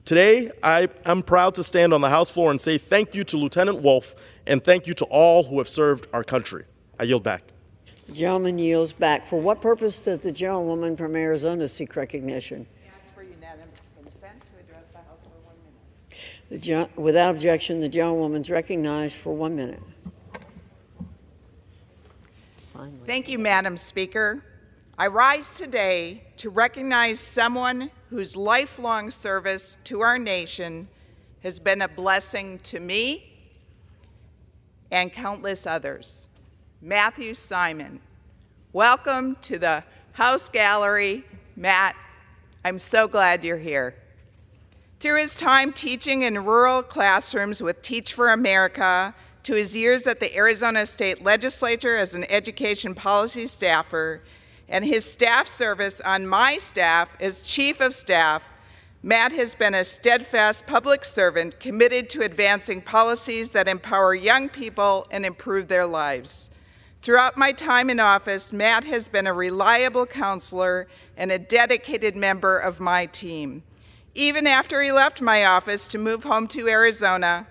Today, I am proud to stand on the House floor and say thank you to Lieutenant Wolf and thank you to all who have served our country. I yield back. The gentleman yields back. For what purpose does the gentlewoman from Arizona seek recognition? For unanimous consent to address the House for 1 minute. Without objection, the gentlewoman is recognized for 1 minute. Finally. Thank you, Madam Speaker. I rise today to recognize someone whose lifelong service to our nation has been a blessing to me and countless others. Matthew Simon. Welcome to the House Gallery. Matt, I'm so glad you're here. Through his time teaching in rural classrooms with Teach for America, to his years at the Arizona State Legislature as an education policy staffer, and his staff service on my staff as Chief of Staff, Matt has been a steadfast public servant committed to advancing policies that empower young people and improve their lives. Throughout my time in office, Matt has been a reliable counselor and a dedicated member of my team. Even after he left my office to move home to Arizona,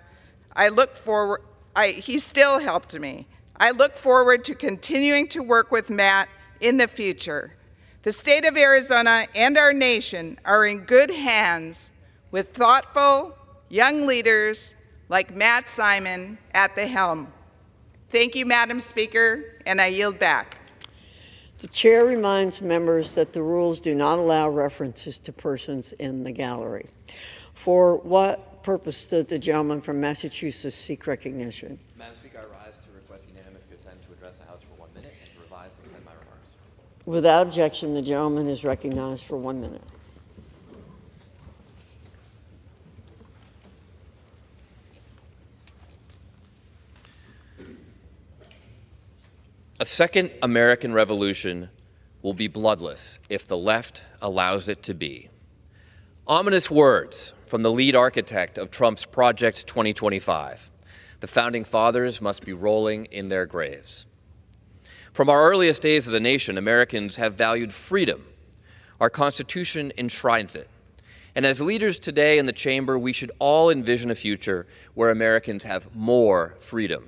he still helped me. I look forward to continuing to work with Matt in the future. The state of Arizona and our nation are in good hands with thoughtful, young leaders like Matt Simon at the helm. Thank you, Madam Speaker, and I yield back. The chair reminds members that the rules do not allow references to persons in the gallery. For what purpose does the gentleman from Massachusetts seek recognition? Madam Speaker, I rise to request unanimous consent to address the House for 1 minute and to revise and extend my remarks. Without objection, the gentleman is recognized for 1 minute. A second American Revolution will be bloodless if the left allows it to be. Ominous words from the lead architect of Trump's Project 2025. The founding fathers must be rolling in their graves. From our earliest days as a nation, Americans have valued freedom. Our Constitution enshrines it. And as leaders today in the chamber, we should all envision a future where Americans have more freedom.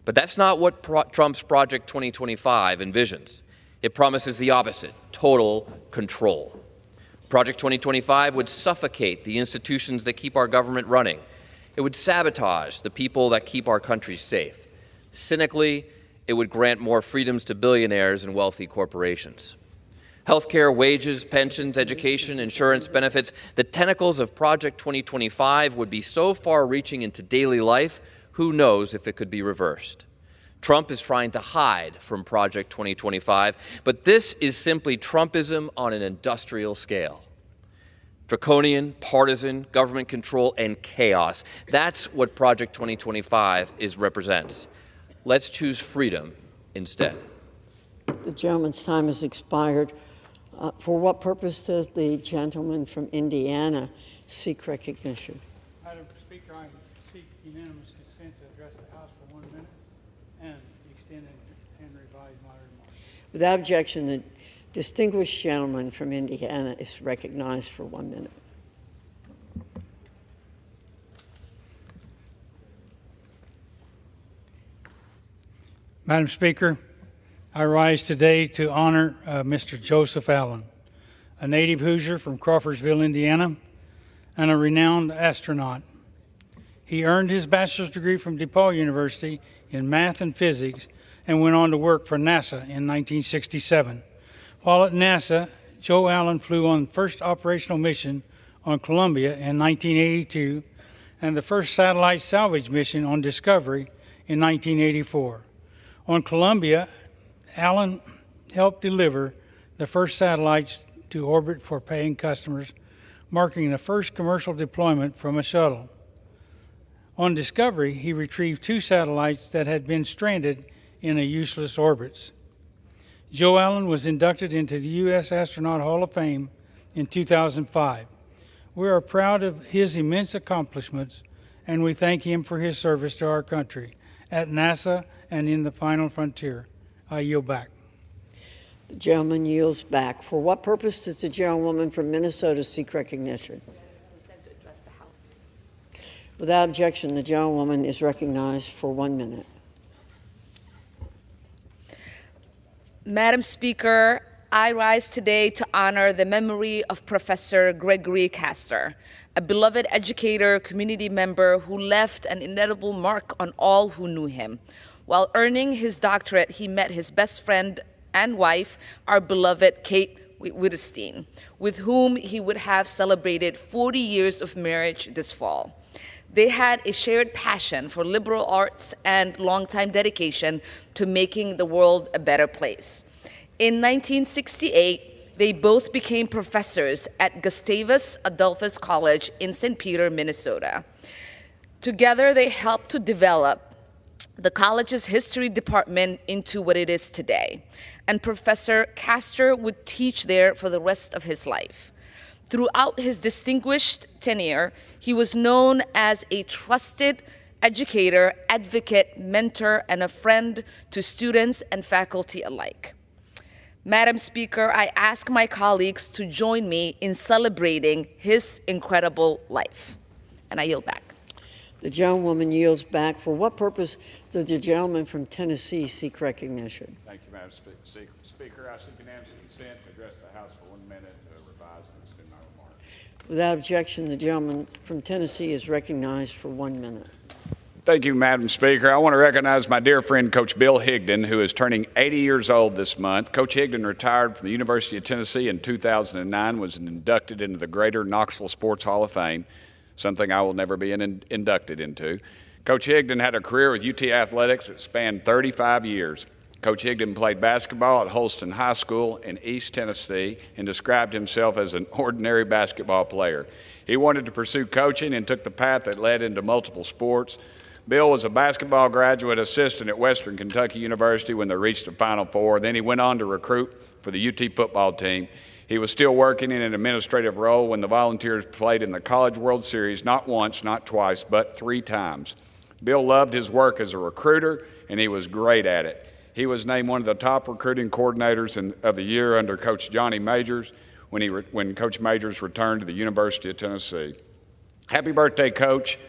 But that's not what Trump's Project 2025 envisions. It promises the opposite, total control. Project 2025 would suffocate the institutions that keep our government running. It would sabotage the people that keep our country safe. Cynically, it would grant more freedoms to billionaires and wealthy corporations. Healthcare, wages, pensions, education, insurance benefits, the tentacles of Project 2025 would be so far-reaching into daily life, who knows if it could be reversed. Trump is trying to hide from Project 2025, but this is simply Trumpism on an industrial scale. Draconian, partisan, government control, and chaos. That's what Project 2025 represents. Let's choose freedom instead. The gentleman's time has expired. For what purpose does the gentleman from Indiana seek recognition? Madam Speaker, I seek unanimous consent to address the House for 1 minute and extend and revise my remarks. Without objection, the distinguished gentleman from Indiana is recognized for 1 minute. Madam Speaker, I rise today to honor Mr. Joseph Allen, a native Hoosier from Crawfordsville, Indiana, and a renowned astronaut. He earned his bachelor's degree from DePaul University in math and physics and went on to work for NASA in 1967. While at NASA, Joe Allen flew on the first operational mission on Columbia in 1982 and the first satellite salvage mission on Discovery in 1984. On Columbia, Allen helped deliver the first satellites to orbit for paying customers, marking the first commercial deployment from a shuttle. On Discovery, he retrieved 2 satellites that had been stranded in a useless orbits. Joe Allen was inducted into the U.S. Astronaut Hall of Fame in 2005. We are proud of his immense accomplishments, and we thank him for his service to our country at NASA and in the final frontier. I yield back. The gentleman yields back. For what purpose does the gentlewoman from Minnesota seek recognition? Consent to address the House. Without objection, the gentlewoman is recognized for 1 minute. Madam Speaker, I rise today to honor the memory of Professor Gregory Castor, a beloved educator, community member who left an indelible mark on all who knew him. While earning his doctorate, he met his best friend and wife, our beloved Kate Wittestein, with whom he would have celebrated 40 years of marriage this fall. They had a shared passion for liberal arts and longtime dedication to making the world a better place. In 1968, they both became professors at Gustavus Adolphus College in St. Peter, Minnesota. Together, they helped to develop the college's history department into what it is today, and Professor Castor would teach there for the rest of his life. Throughout his distinguished tenure, he was known as a trusted educator, advocate, mentor, and a friend to students and faculty alike. Madam Speaker, I ask my colleagues to join me in celebrating his incredible life. And I yield back. The gentlewoman yields back. For what purpose does the gentleman from Tennessee seek recognition? Thank you, Madam Speaker. I seek unanimous consent to address the House for 1 minute to revise and extend my remarks. Without objection, the gentleman from Tennessee is recognized for 1 minute. Thank you, Madam Speaker. I want to recognize my dear friend, Coach Bill Higdon, who is turning 80 years old this month. Coach Higdon retired from the University of Tennessee in 2009, was inducted into the Greater Knoxville Sports Hall of Fame, something I will never be inducted into. Coach Higdon had a career with UT Athletics that spanned 35 years. Coach Higdon played basketball at Holston High School in East Tennessee and described himself as an ordinary basketball player. He wanted to pursue coaching and took the path that led into multiple sports. Bill was a basketball graduate assistant at Western Kentucky University when they reached the Final Four. Then he went on to recruit for the UT football team. He was still working in an administrative role when the Volunteers played in the College World Series not once, not twice, but 3 times. Bill loved his work as a recruiter, and he was great at it. He was named one of the top recruiting coordinators of the year under Coach Johnny Majors when Coach Majors returned to the University of Tennessee. Happy birthday, Coach.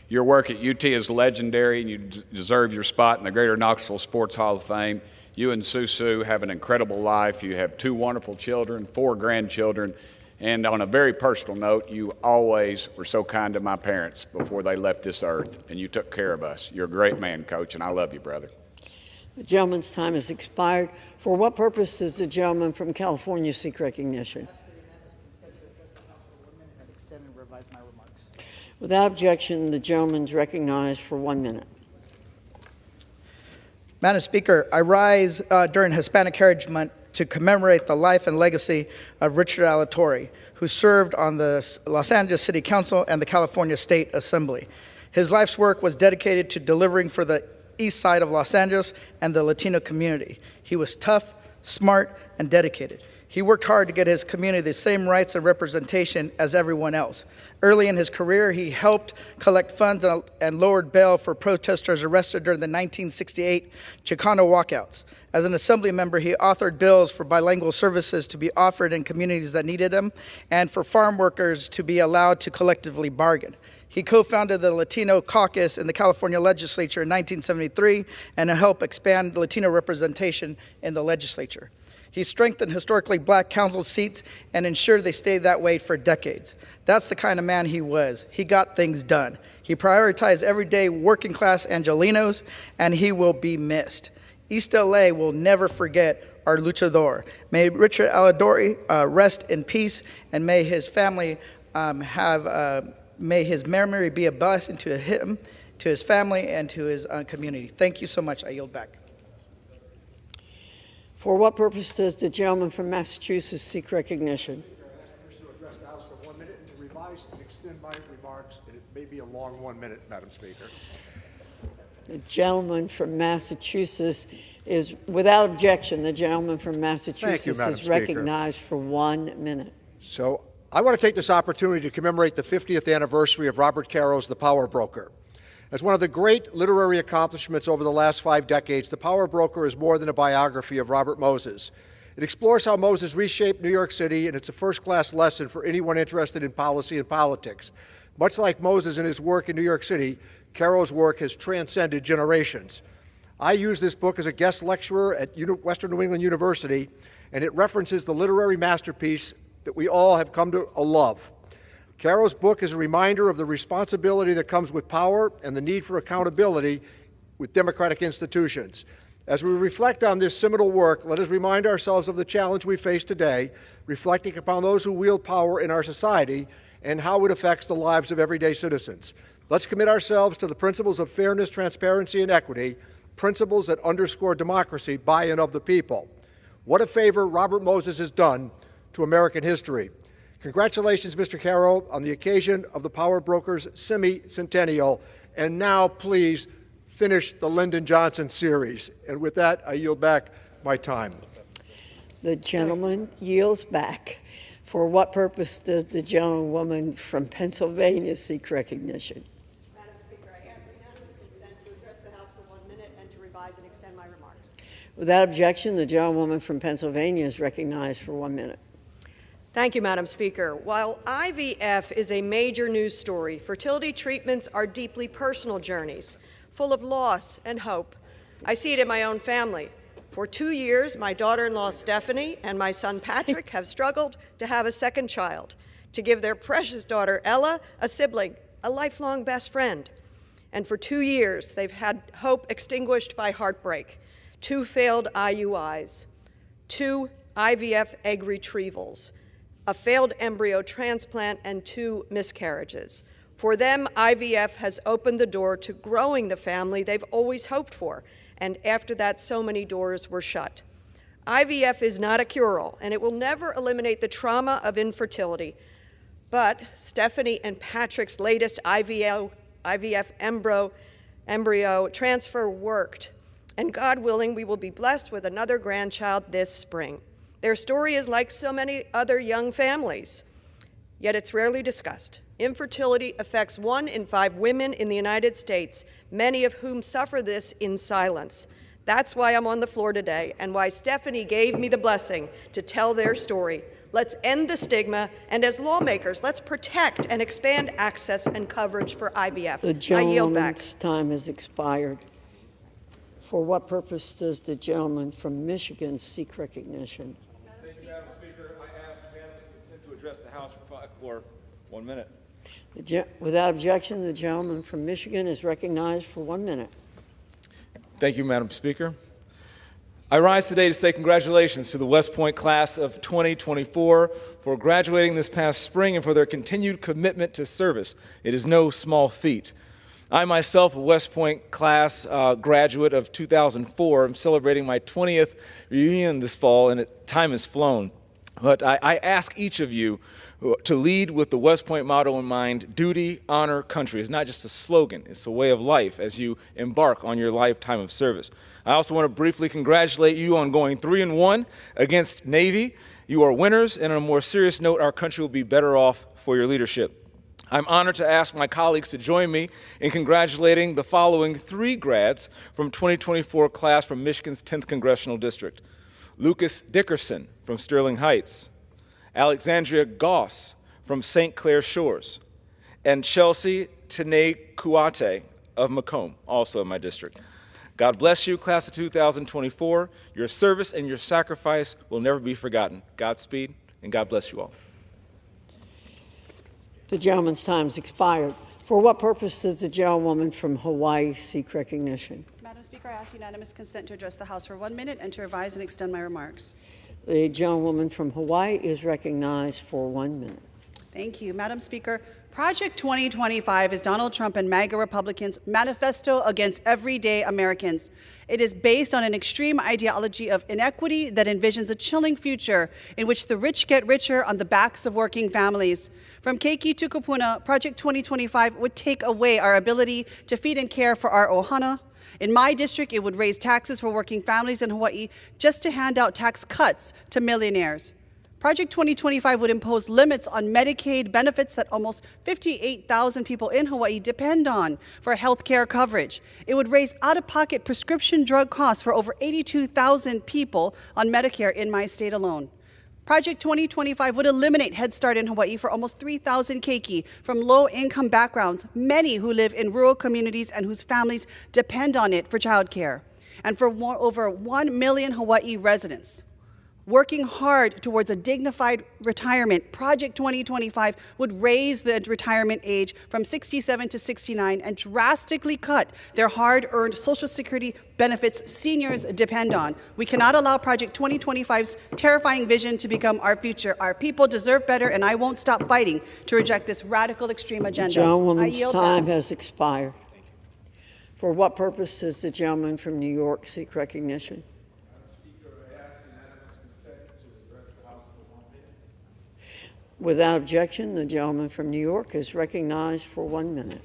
Your work at UT is legendary, and you deserve your spot in the Greater Knoxville Sports Hall of Fame. You and Susu have an incredible life. You have 2 wonderful children, 4 grandchildren, and on a very personal note, you always were so kind to my parents before they left this earth, and you took care of us. You're a great man, Coach, and I love you, brother. The gentleman's time has expired. For what purpose does the gentleman from California seek recognition? Without objection, the gentleman is recognized for 1 minute. Madam Speaker, I rise during Hispanic Heritage Month to commemorate the life and legacy of Richard Alatorre, who served on the Los Angeles City Council and the California State Assembly. His life's work was dedicated to delivering for the east side of Los Angeles and the Latino community. He was tough, smart, and dedicated. He worked hard to get his community the same rights and representation as everyone else. Early in his career, he helped collect funds and lowered bail for protesters arrested during the 1968 Chicano walkouts. As an assembly member, he authored bills for bilingual services to be offered in communities that needed them and for farm workers to be allowed to collectively bargain. He co-founded the Latino Caucus in the California legislature in 1973 and helped expand Latino representation in the legislature. He strengthened historically black council seats and ensured they stayed that way for decades. That's the kind of man he was. He got things done. He prioritized everyday working class Angelinos, and he will be missed. East LA will never forget our luchador. May Richard Alatorre rest in peace, and may his family may his memory be a blessing to him, to his family, and to his community. Thank you so much. I yield back. For what purpose does the gentleman from Massachusetts seek recognition? To address the House for 1 minute and to revise and extend my remarks. It may be a long 1 minute, Madam Speaker. The gentleman from Massachusetts is, without objection, the gentleman from Massachusetts is recognized for 1 minute. So I want to take this opportunity to commemorate the 50th anniversary of Robert Caro's The Power Broker. As one of the great literary accomplishments over the last 5 decades, The Power Broker is more than a biography of Robert Moses. It explores how Moses reshaped New York City, and it's a first-class lesson for anyone interested in policy and politics. Much like Moses in his work in New York City, Caro's work has transcended generations. I use this book as a guest lecturer at Western New England University, and it references the literary masterpiece that we all have come to love. Caro's book is a reminder of the responsibility that comes with power and the need for accountability with democratic institutions. As we reflect on this seminal work, let us remind ourselves of the challenge we face today, reflecting upon those who wield power in our society and how it affects the lives of everyday citizens. Let's commit ourselves to the principles of fairness, transparency, and equity, principles that underscore democracy by and of the people. What a favor Robert Moses has done to American history. Congratulations, Mr. Caro, on the occasion of the Power Brokers semi-centennial. And now, please, finish the Lyndon Johnson series. And with that, I yield back my time. The gentleman yields back. For what purpose does the gentlewoman from Pennsylvania seek recognition? Madam Speaker, I ask unanimous consent to address the House for 1 minute and to revise and extend my remarks. Without objection, the gentlewoman from Pennsylvania is recognized for 1 minute. Thank you, Madam Speaker. While IVF is a major news story, fertility treatments are deeply personal journeys, full of loss and hope. I see it in my own family. For 2 years, my daughter-in-law Stephanie and my son Patrick have struggled to have a second child, to give their precious daughter Ella a sibling, a lifelong best friend. And for 2 years, they've had hope extinguished by heartbreak, 2 failed IUIs, 2 IVF egg retrievals, a failed embryo transplant, and 2 miscarriages. For them, IVF has opened the door to growing the family they've always hoped for, and after that, so many doors were shut. IVF is not a cure-all, and it will never eliminate the trauma of infertility. But Stephanie and Patrick's latest IVF embryo transfer worked, and God willing, we will be blessed with another grandchild this spring. Their story is like so many other young families, yet it's rarely discussed. Infertility affects 1 in 5 women in the United States, many of whom suffer this in silence. That's why I'm on the floor today, and why Stephanie gave me the blessing to tell their story. Let's end the stigma, and as lawmakers, let's protect and expand access and coverage for IVF. The I yield back. gentleman's time has expired. For what purpose does the gentleman from Michigan seek recognition? Thank you, Madam Speaker. I ask unanimous consent to address the House for 1 minute. Without objection, the gentleman from Michigan is recognized for 1 minute. Thank you, Madam Speaker. I rise today to say congratulations to the West Point class of 2024 for graduating this past spring and for their continued commitment to service. It is no small feat. I myself, a West Point class graduate of 2004, am celebrating my 20th reunion this fall, and time has flown. But I ask each of you to lead with the West Point motto in mind: duty, honor, country. It's not just a slogan, it's a way of life as you embark on your lifetime of service. I also want to briefly congratulate you on going 3-1 against Navy. You are winners, and on a more serious note, our country will be better off for your leadership. I'm honored to ask my colleagues to join me in congratulating the following 3 grads from 2024 class from Michigan's 10th Congressional District: Lucas Dickerson from Sterling Heights, Alexandria Goss from St. Clair Shores, and Chelsea Tene Kuate of Macomb, also in my district. God bless you, class of 2024. Your service and your sacrifice will never be forgotten. Godspeed, and God bless you all. The gentleman's time has expired. For what purpose does the gentlewoman from Hawaii seek recognition? Madam Speaker, I ask unanimous consent to address the House for 1 minute and to revise and extend my remarks. The gentlewoman from Hawaii is recognized for 1 minute. Thank you. Madam Speaker, Project 2025 is Donald Trump and MAGA Republicans' manifesto against everyday Americans. It is based on an extreme ideology of inequity that envisions a chilling future in which the rich get richer on the backs of working families. From Keiki to Kupuna, Project 2025 would take away our ability to feed and care for our ohana. In my district, it would raise taxes for working families in Hawaii just to hand out tax cuts to millionaires. Project 2025 would impose limits on Medicaid benefits that almost 58,000 people in Hawaii depend on for health care coverage. It would raise out-of-pocket prescription drug costs for over 82,000 people on Medicare in my state alone. Project 2025 would eliminate Head Start in Hawaii for almost 3,000 keiki from low-income backgrounds, many who live in rural communities and whose families depend on it for childcare, and for over 1 million Hawaii residents. Working hard towards a dignified retirement, Project 2025 would raise the retirement age from 67 to 69 and drastically cut their hard-earned Social Security benefits seniors depend on. We cannot allow Project 2025's terrifying vision to become our future. Our people deserve better, and I won't stop fighting to reject this radical extreme agenda. The gentlewoman's time has expired. For what purpose does the gentleman from New York seek recognition? Without objection, the gentleman from New York is recognized for 1 minute.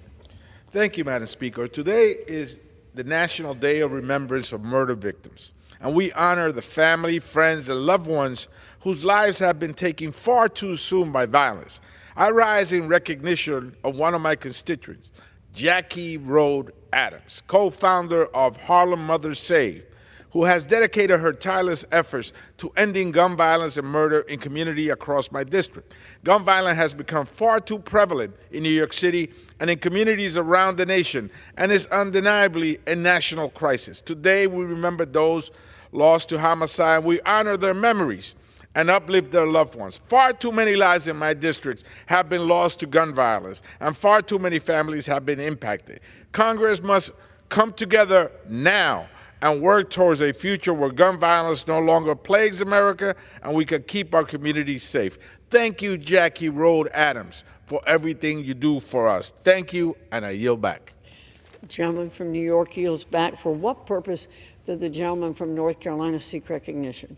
Thank you, Madam Speaker. Today is the National Day of Remembrance of Murder Victims, and we honor the family, friends, and loved ones whose lives have been taken far too soon by violence. I rise in recognition of one of my constituents, Jackie Rhode Adams, co-founder of Harlem Mothers Save, who has dedicated her tireless efforts to ending gun violence and murder in communities across my district. Gun violence has become far too prevalent in New York City and in communities around the nation, and is undeniably a national crisis. Today, we remember those lost to homicide. We honor their memories and uplift their loved ones. Far too many lives in my districts have been lost to gun violence, and far too many families have been impacted. Congress must come together now and work towards a future where gun violence no longer plagues America and we can keep our communities safe. Thank you, Jackie Rhode Adams, for everything you do for us. Thank you, and I yield back. The gentleman from New York yields back. For what purpose did the gentleman from North Carolina seek recognition?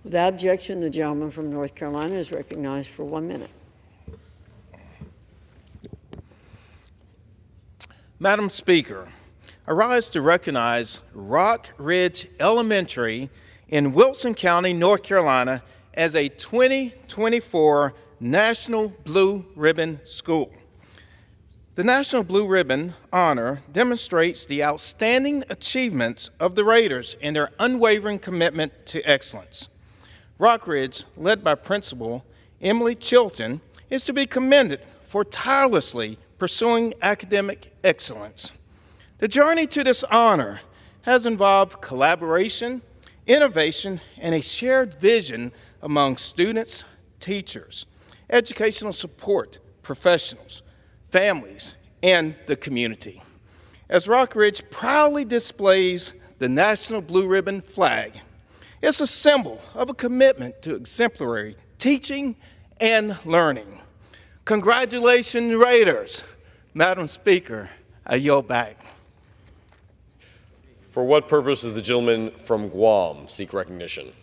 Without objection, the gentleman from North Carolina is recognized for 1 minute. Madam Speaker, I rise to recognize Rock Ridge Elementary in Wilson County, North Carolina, as a 2024 National Blue Ribbon School. The National Blue Ribbon honor demonstrates the outstanding achievements of the Raiders and their unwavering commitment to excellence. Rock Ridge, led by Principal Emily Chilton, is to be commended for tirelessly pursuing academic excellence. The journey to this honor has involved collaboration, innovation, and a shared vision among students, teachers, educational support, professionals, families, and the community. As Rock Ridge proudly displays the National Blue Ribbon flag, it's a symbol of a commitment to exemplary teaching and learning. Congratulations, Raiders. Madam Speaker, I yield back. For what purpose does the gentleman from Guam seek recognition?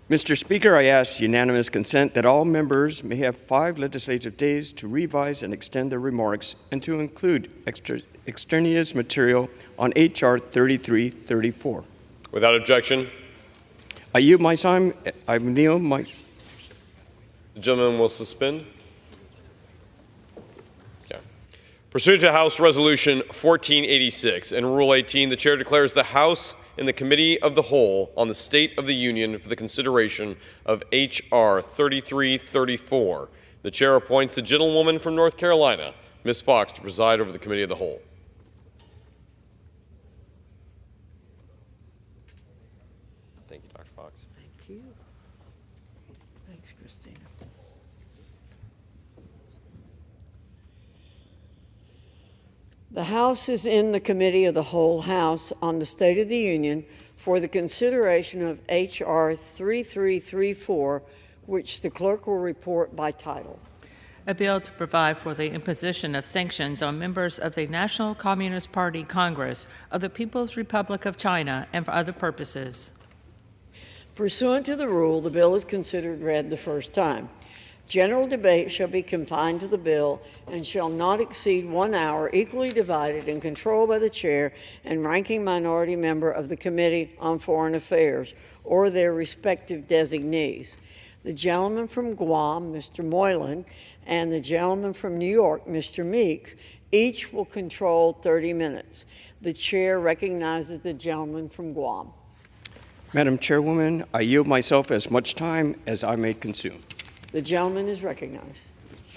Mr. Speaker, I ask unanimous consent that all members may have 5 legislative days to revise and extend their remarks and to include extraneous material on H.R. 3334. Without objection. I yield my time. I yield my. The gentleman will suspend. Okay. Pursuant to House Resolution 1486 and Rule 18, the Chair declares the House in the Committee of the Whole on the State of the Union for the consideration of H.R. 3334. The Chair appoints the gentlewoman from North Carolina, Ms. Fox, to preside over the Committee of the Whole. Thank you, Dr. Fox. Thank you. Thanks, Christina. The House is in the Committee of the Whole House on the State of the Union for the consideration of H.R. 3334, which the clerk will report by title. A bill to provide for the imposition of sanctions on members of the National Communist Party Congress of the People's Republic of China and for other purposes. Pursuant to the rule, the bill is considered read the first time. General debate shall be confined to the bill and shall not exceed 1 hour, equally divided and controlled by the chair and ranking minority member of the Committee on Foreign Affairs or their respective designees. The gentleman from Guam, Mr. Moylan, and the gentleman from New York, Mr. Meeks, each will control 30 minutes. The chair recognizes the gentleman from Guam. Madam Chairwoman, I yield myself as much time as I may consume. The gentleman is recognized.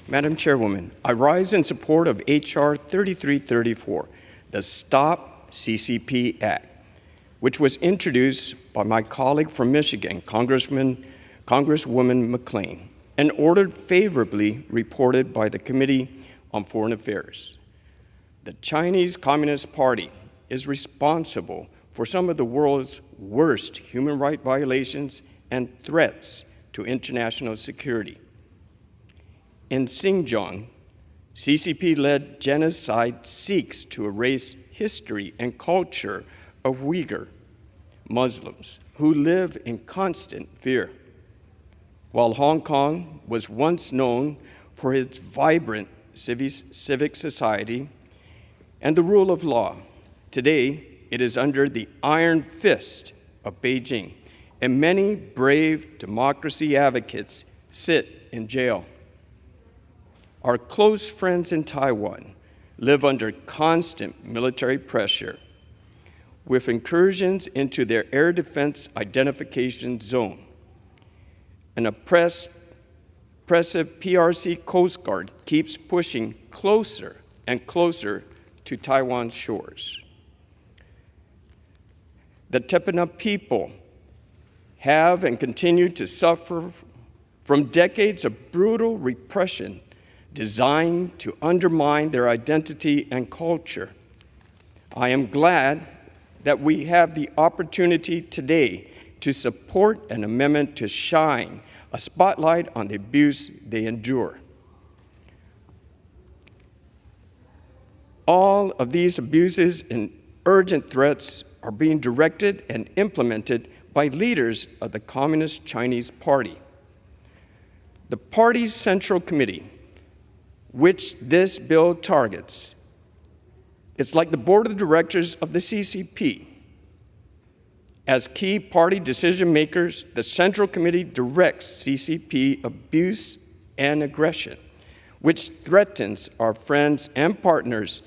Madam Chairwoman, I rise in support of H.R. 3334, the Stop CCP Act, which was introduced by my colleague from Michigan, Congresswoman McClain, and ordered favorably reported by the Committee on Foreign Affairs. The Chinese Communist Party is responsible for some of the world's worst human rights violations and threats to international security. In Xinjiang, CCP-led genocide seeks to erase history and culture of Uyghur Muslims who live in constant fear. While Hong Kong was once known for its vibrant civic society and the rule of law, today it is under the iron fist of Beijing, and many brave democracy advocates sit in jail. our close friends in Taiwan live under constant military pressure, with incursions into their air defense identification zone. An oppressive PRC Coast Guard keeps pushing closer and closer to Taiwan's shores. The Tepana people have and continue to suffer from decades of brutal repression designed to undermine their identity and culture. I am glad that we have the opportunity today to support an amendment to shine a spotlight on the abuse they endure. All of these abuses and urgent threats are being directed and implemented by leaders of the Communist Chinese Party. The party's Central Committee, which this bill targets, is like the board of directors of the CCP. As key party decision makers, the Central Committee directs CCP abuse and aggression, which threatens our friends and partners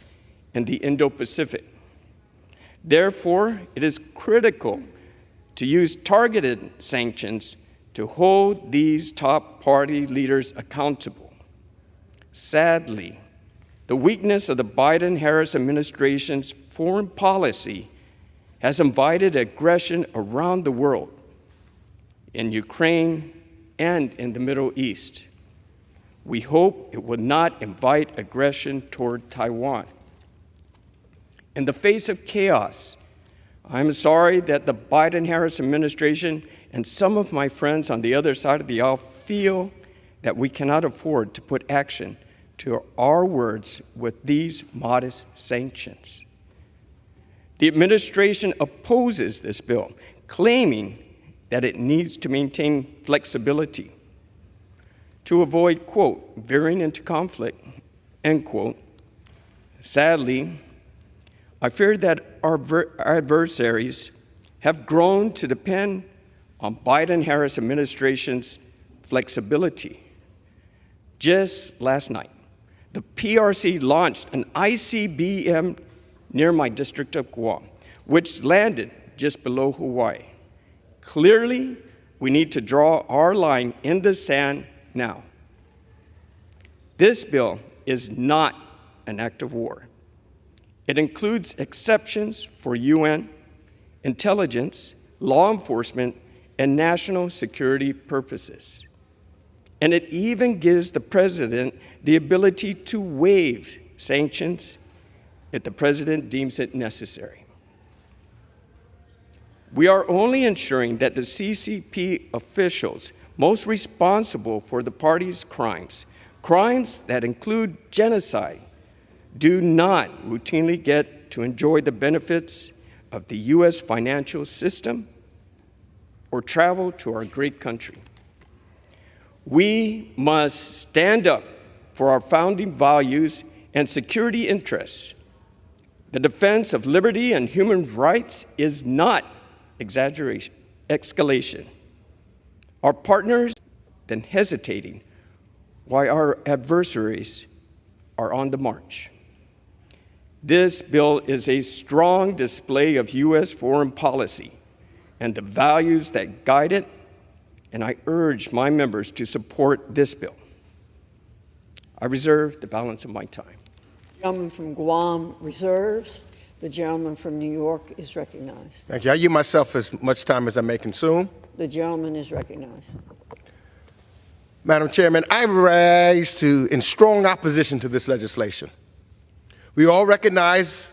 in the Indo-Pacific. Therefore, it is critical to use targeted sanctions to hold these top party leaders accountable. Sadly, the weakness of the Biden-Harris administration's foreign policy has invited aggression around the world, in Ukraine and in the Middle East. We hope it will not invite aggression toward Taiwan. In the face of chaos, I'm sorry that the Biden-Harris administration and some of my friends on the other side of the aisle feel that we cannot afford to put action to our words with these modest sanctions. The administration opposes this bill, claiming that it needs to maintain flexibility to avoid, quote, veering into conflict, end quote. Sadly, I fear that our adversaries have grown to depend on Biden-Harris administration's flexibility. Just last night, the PRC launched an ICBM near my district of Guam, which landed just below Hawaii. Clearly, we need to draw our line in the sand now. This bill is not an act of war. It includes exceptions for UN, intelligence, law enforcement, and national security purposes. And it even gives the president the ability to waive sanctions if the president deems it necessary. We are only ensuring that the CCP officials most responsible for the party's crimes, crimes that include genocide, do not routinely get to enjoy the benefits of the U.S. financial system or travel to our great country. We must stand up for our founding values and security interests. The defense of liberty and human rights is not escalation. Our partners then hesitating while our adversaries are on the march. This bill is a strong display of U.S. foreign policy and the values that guide it, and I urge my members to support this bill. I reserve the balance of my time. The gentleman from Guam reserves. The gentleman from New York is recognized. Thank you. I give myself as much time as I may consume. The gentleman is recognized. Madam Chairman, I rise in strong opposition to this legislation. We all recognize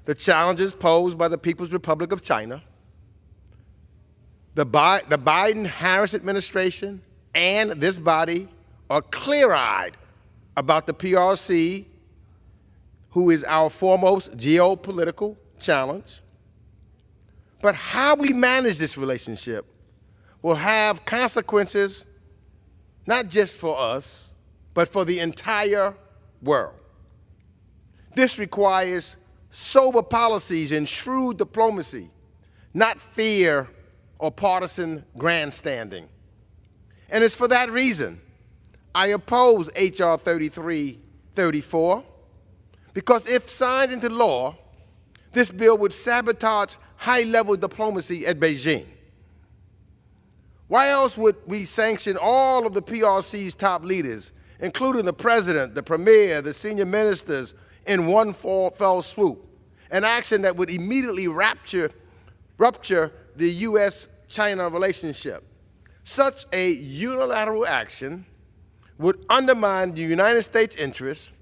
the challenges posed by the People's Republic of China. The Biden-Harris administration and this body are clear-eyed about the PRC, who is our foremost geopolitical challenge. But how we manage this relationship will have consequences not just for us, but for the entire world. This requires sober policies and shrewd diplomacy, not fear or partisan grandstanding. And it's for that reason I oppose H.R. 3334 because if signed into law, this bill would sabotage high-level diplomacy at Beijing. Why else would we sanction all of the PRC's top leaders, including the president, the premier, the senior ministers, in one fell swoop, an action that would immediately rupture the U.S.-China relationship? Such a unilateral action would undermine the United States' interests,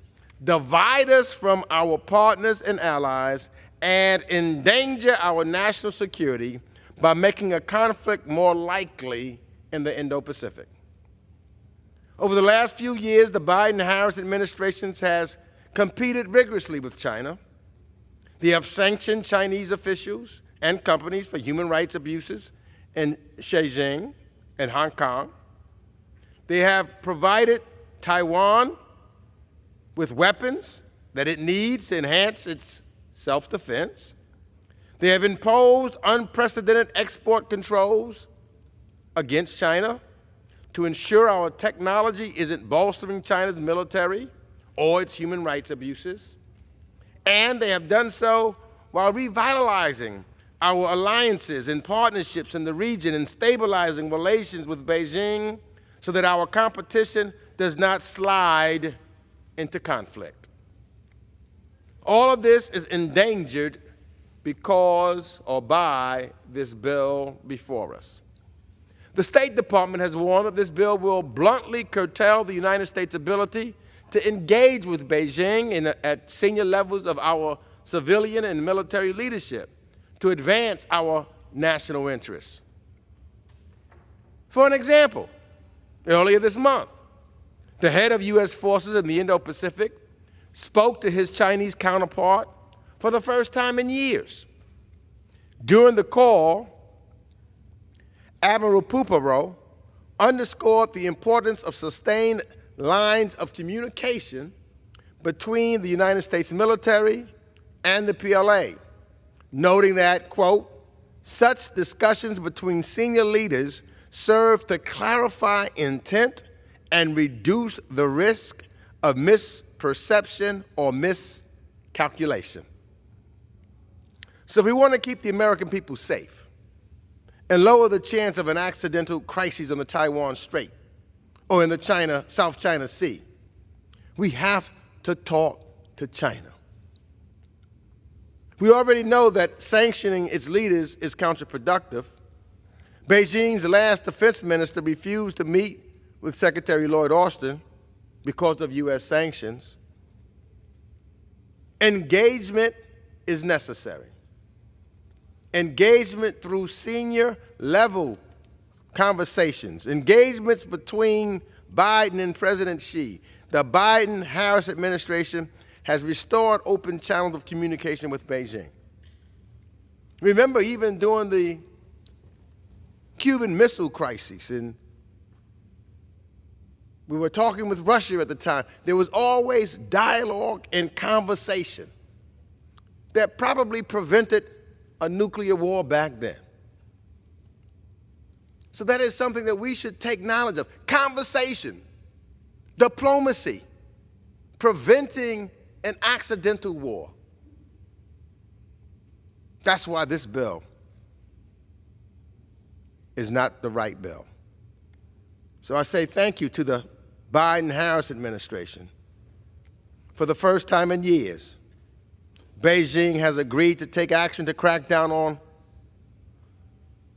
divide us from our partners and allies, and endanger our national security by making a conflict more likely in the Indo-Pacific. Over the last few years, the Biden-Harris administrations has competed rigorously with China. They have sanctioned Chinese officials and companies for human rights abuses in Xinjiang and Hong Kong. They have provided Taiwan with weapons that it needs to enhance its self-defense. They have imposed unprecedented export controls against China to ensure our technology isn't bolstering China's military or its human rights abuses. And they have done so while revitalizing our alliances and partnerships in the region and stabilizing relations with Beijing so that our competition does not slide into conflict. All of this is endangered because or by this bill before us. The State Department has warned that this bill will bluntly curtail the United States' ability to engage with Beijing at senior levels of our civilian and military leadership to advance our national interests. For an example, earlier this month, the head of U.S. forces in the Indo-Pacific spoke to his Chinese counterpart for the first time in years. During the call, Admiral Puparo underscored the importance of sustained lines of communication between the United States military and the PLA, noting that, quote, such discussions between senior leaders serve to clarify intent and reduce the risk of misperception or miscalculation. So if we want to keep the American people safe and lower the chance of an accidental crisis on the Taiwan Strait or in the South China Sea, we have to talk to China. We already know that sanctioning its leaders is counterproductive. Beijing's last defense minister refused to meet with Secretary Lloyd Austin because of U.S. sanctions. Engagement is necessary. Engagement through senior level conversations, engagements between Biden and President Xi. The Biden-Harris administration has restored open channels of communication with Beijing. Remember, even during the Cuban Missile Crisis, and we were talking with Russia at the time, there was always dialogue and conversation that probably prevented a nuclear war back then. So that is something that we should take knowledge of. Conversation, diplomacy, preventing an accidental war. That's why this bill is not the right bill. So I say thank you to the Biden-Harris administration. For the first time in years, Beijing has agreed to take action to crack down on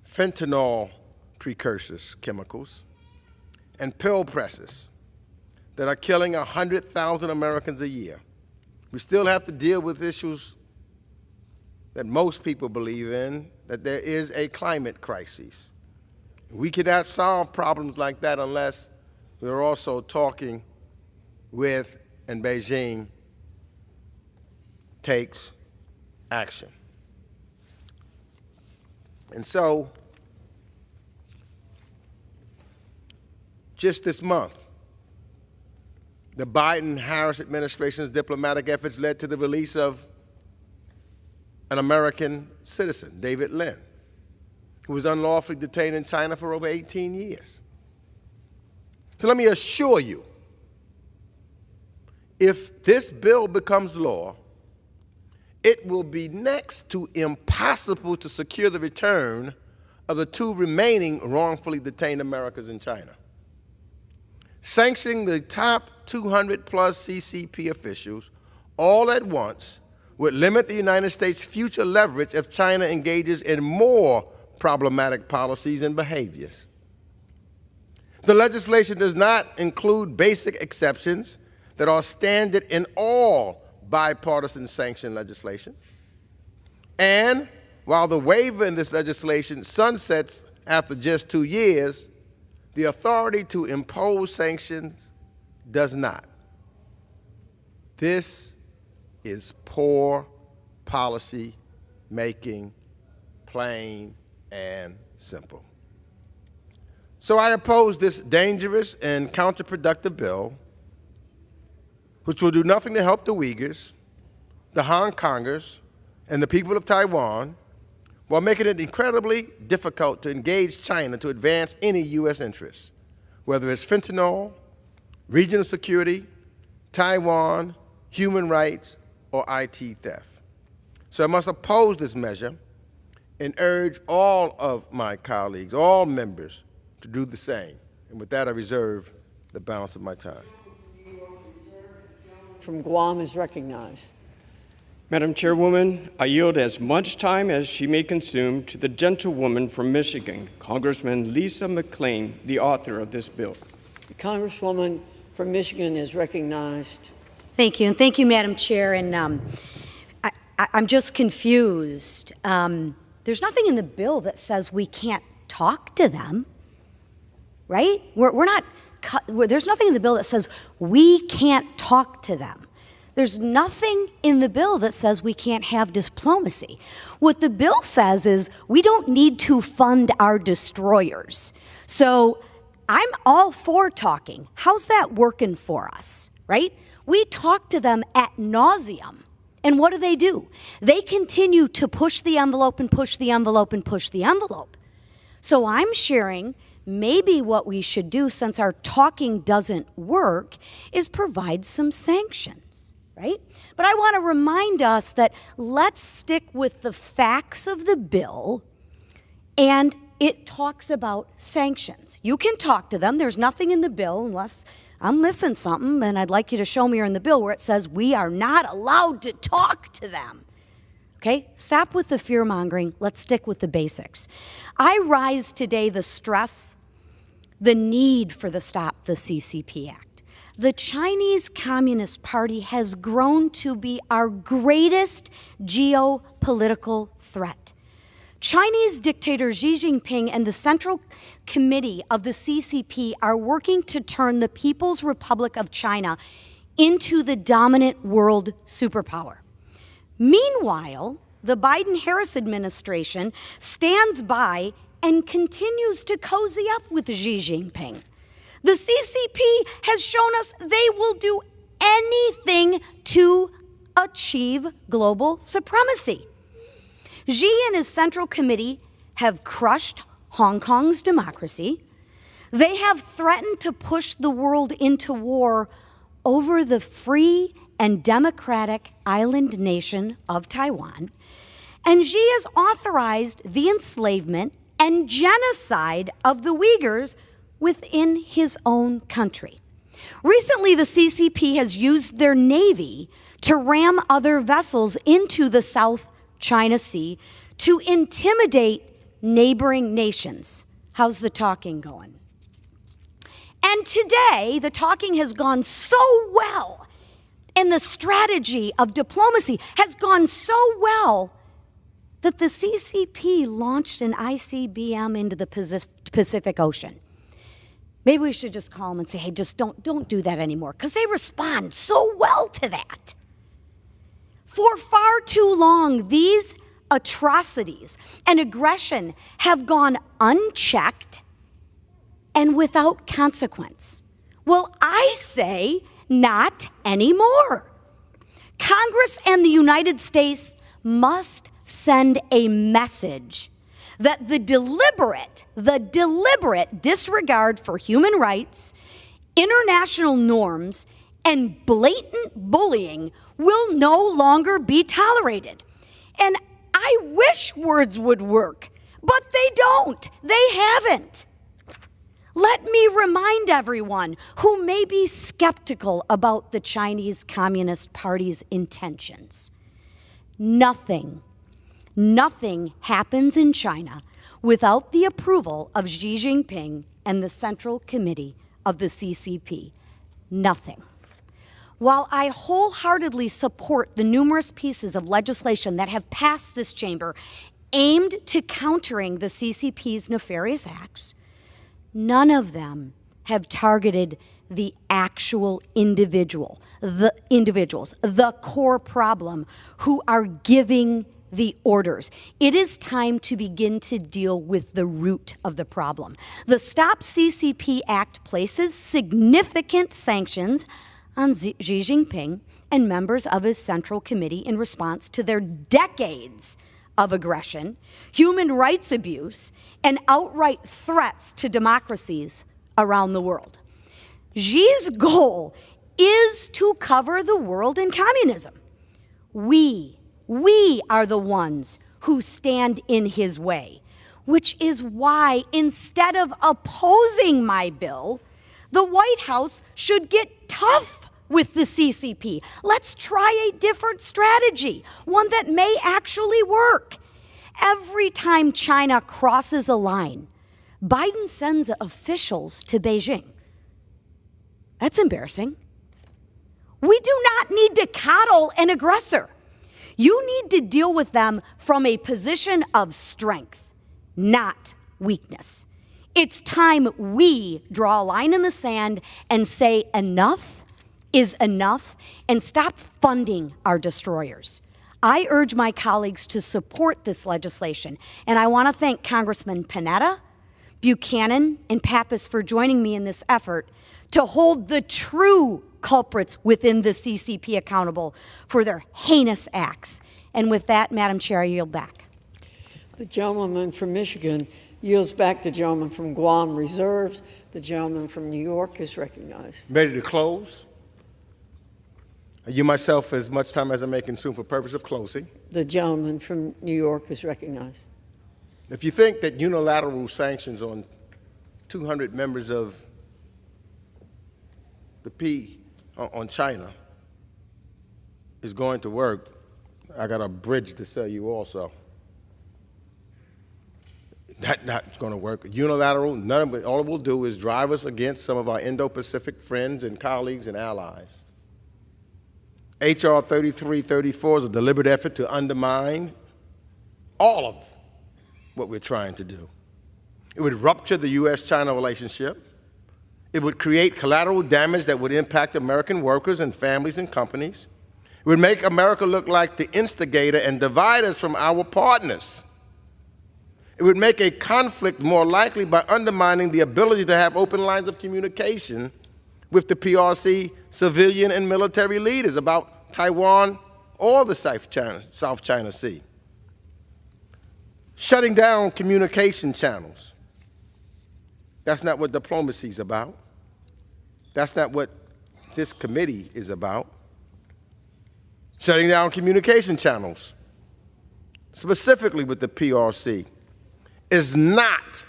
fentanyl precursors chemicals and pill presses that are killing 100,000 Americans a year. We still have to deal with issues that most people believe in, that there is a climate crisis. We cannot solve problems like that unless we're also talking with, and Beijing takes action. And so, just this month, the Biden-Harris administration's diplomatic efforts led to the release of an American citizen, David Lin, who was unlawfully detained in China for over 18 years. So let me assure you, if this bill becomes law, it will be next to impossible to secure the return of the 2 remaining wrongfully detained Americans in China. Sanctioning the top 200 plus CCP officials all at once would limit the United States' future leverage if China engages in more problematic policies and behaviors. The legislation does not include basic exceptions that are standard in all bipartisan sanction legislation. And while the waiver in this legislation sunsets after just 2 years, the authority to impose sanctions does not. This is poor policy making, plain and simple. So I oppose this dangerous and counterproductive bill, which will do nothing to help the Uyghurs, the Hong Kongers, and the people of Taiwan, while making it incredibly difficult to engage China to advance any U.S. interests, whether it's fentanyl, regional security, Taiwan, human rights, or IT theft. So I must oppose this measure and urge all of my colleagues, all members, to do the same. And with that, I reserve the balance of my time. From Guam is recognized. Madam Chairwoman, I yield as much time as she may consume to the gentlewoman from Michigan, Congressman Lisa McClain, the author of this bill. The Congresswoman from Michigan is recognized. Thank you, and thank you, Madam Chair. And I'm just confused. There's nothing in the bill that says we can't talk to them, right? We're not. There's nothing in the bill that says we can't talk to them. There's nothing in the bill that says we can't have diplomacy. What the bill says is we don't need to fund our destroyers. So I'm all for talking. How's that working for us, right? We talk to them ad nauseum. And what do? They continue to push the envelope and push the envelope and push the envelope. So I'm sharing maybe what we should do, since our talking doesn't work, is provide some sanctions, right? But I want to remind us that let's stick with the facts of the bill, and it talks about sanctions. You can talk to them. There's nothing in the bill, unless I'm missing something, and I'd like you to show me in the bill where it says we are not allowed to talk to them. Okay, stop with the fear-mongering. Let's stick with the basics. I rise today the stress, the need for the Stop the CCP Act. The Chinese Communist Party has grown to be our greatest geopolitical threat. Chinese dictator Xi Jinping and the Central Committee of the CCP are working to turn the People's Republic of China into the dominant world superpower. Meanwhile, the Biden-Harris administration stands by and continues to cozy up with Xi Jinping. The CCP has shown us they will do anything to achieve global supremacy. Xi and his Central Committee have crushed Hong Kong's democracy. They have threatened to push the world into war over the free and democratic island nation of Taiwan. And Xi has authorized the enslavement and genocide of the Uyghurs within his own country. Recently, the CCP has used their navy to ram other vessels into the South China Sea to intimidate neighboring nations. How's the talking going? And today, the talking has gone so well, and the strategy of diplomacy has gone so well that the CCP launched an ICBM into the Pacific Ocean. Maybe we should just call them and say, hey, just don't do that anymore, because they respond so well to that. For far too long, these atrocities and aggression have gone unchecked and without consequence. Well, I say not anymore. Congress and the United States must send a message that the deliberate disregard for human rights, International norms and blatant bullying will no longer be tolerated. And I wish words would work, but they don't. They haven't. Let me remind everyone who may be skeptical about the Chinese Communist Party's intentions. Nothing happens in China without the approval of Xi Jinping and the Central Committee of the CCP. Nothing. While I wholeheartedly support the numerous pieces of legislation that have passed this chamber aimed to countering the CCP's nefarious acts, none of them have targeted the actual individuals, the core problem, who are giving the orders. It is time to begin to deal with the root of the problem. The Stop CCP Act places significant sanctions on Xi Jinping and members of his Central Committee in response to their decades of aggression, human rights abuse, and outright threats to democracies around the world. Xi's goal is to cover the world in communism. We are the ones who stand in his way, which is why instead of opposing my bill, the White House should get tough with the CCP. Let's try a different strategy, one that may actually work. Every time China crosses a line, Biden sends officials to Beijing. That's embarrassing. We do not need to coddle an aggressor. You need to deal with them from a position of strength, not weakness. It's time we draw a line in the sand and say enough is enough and stop funding our destroyers. I urge my colleagues to support this legislation, and I want to thank Congressman Panetta, Buchanan, and Pappas for joining me in this effort to hold the true culprits within the CCP accountable for their heinous acts. And with that, Madam Chair, I yield back. The gentleman from Michigan yields back. The gentleman from Guam reserves. The gentleman from New York is recognized. Ready to close? You myself as much time as I may consume for purpose of closing. The gentleman from New York is recognized. If you think that unilateral sanctions on 200 members of the on China is going to work, I got a bridge to sell you also. That's going to work. Unilateral, none of it, all it will do is drive us against some of our Indo-Pacific friends and colleagues and allies. H.R. 3334 is a deliberate effort to undermine all of what we're trying to do. It would rupture the U.S.-China relationship. It would create collateral damage that would impact American workers and families and companies. It would make America look like the instigator and divide us from our partners. It would make a conflict more likely by undermining the ability to have open lines of communication with the PRC civilian and military leaders about Taiwan or the South China Sea. Shutting down communication channels. That's not what diplomacy is about. That's not what this committee is about. Shutting down communication channels, specifically with the PRC, is not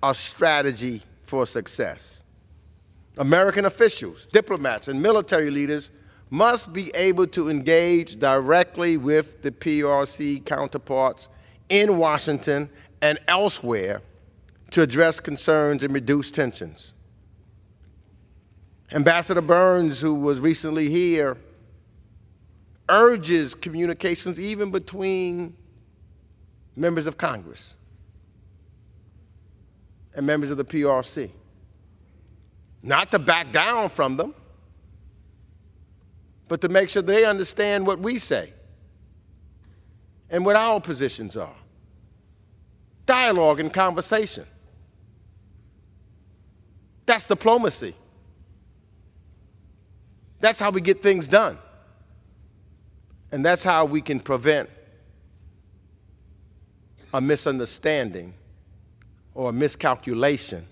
a strategy for success. American officials, diplomats, and military leaders must be able to engage directly with the PRC counterparts in Washington and elsewhere to address concerns and reduce tensions. Ambassador Burns, who was recently here, urges communications even between members of Congress and members of the PRC. Not to back down from them, but to make sure they understand what we say and what our positions are. Dialogue and conversation. That's diplomacy. That's how we get things done. And that's how we can prevent a misunderstanding or a miscalculation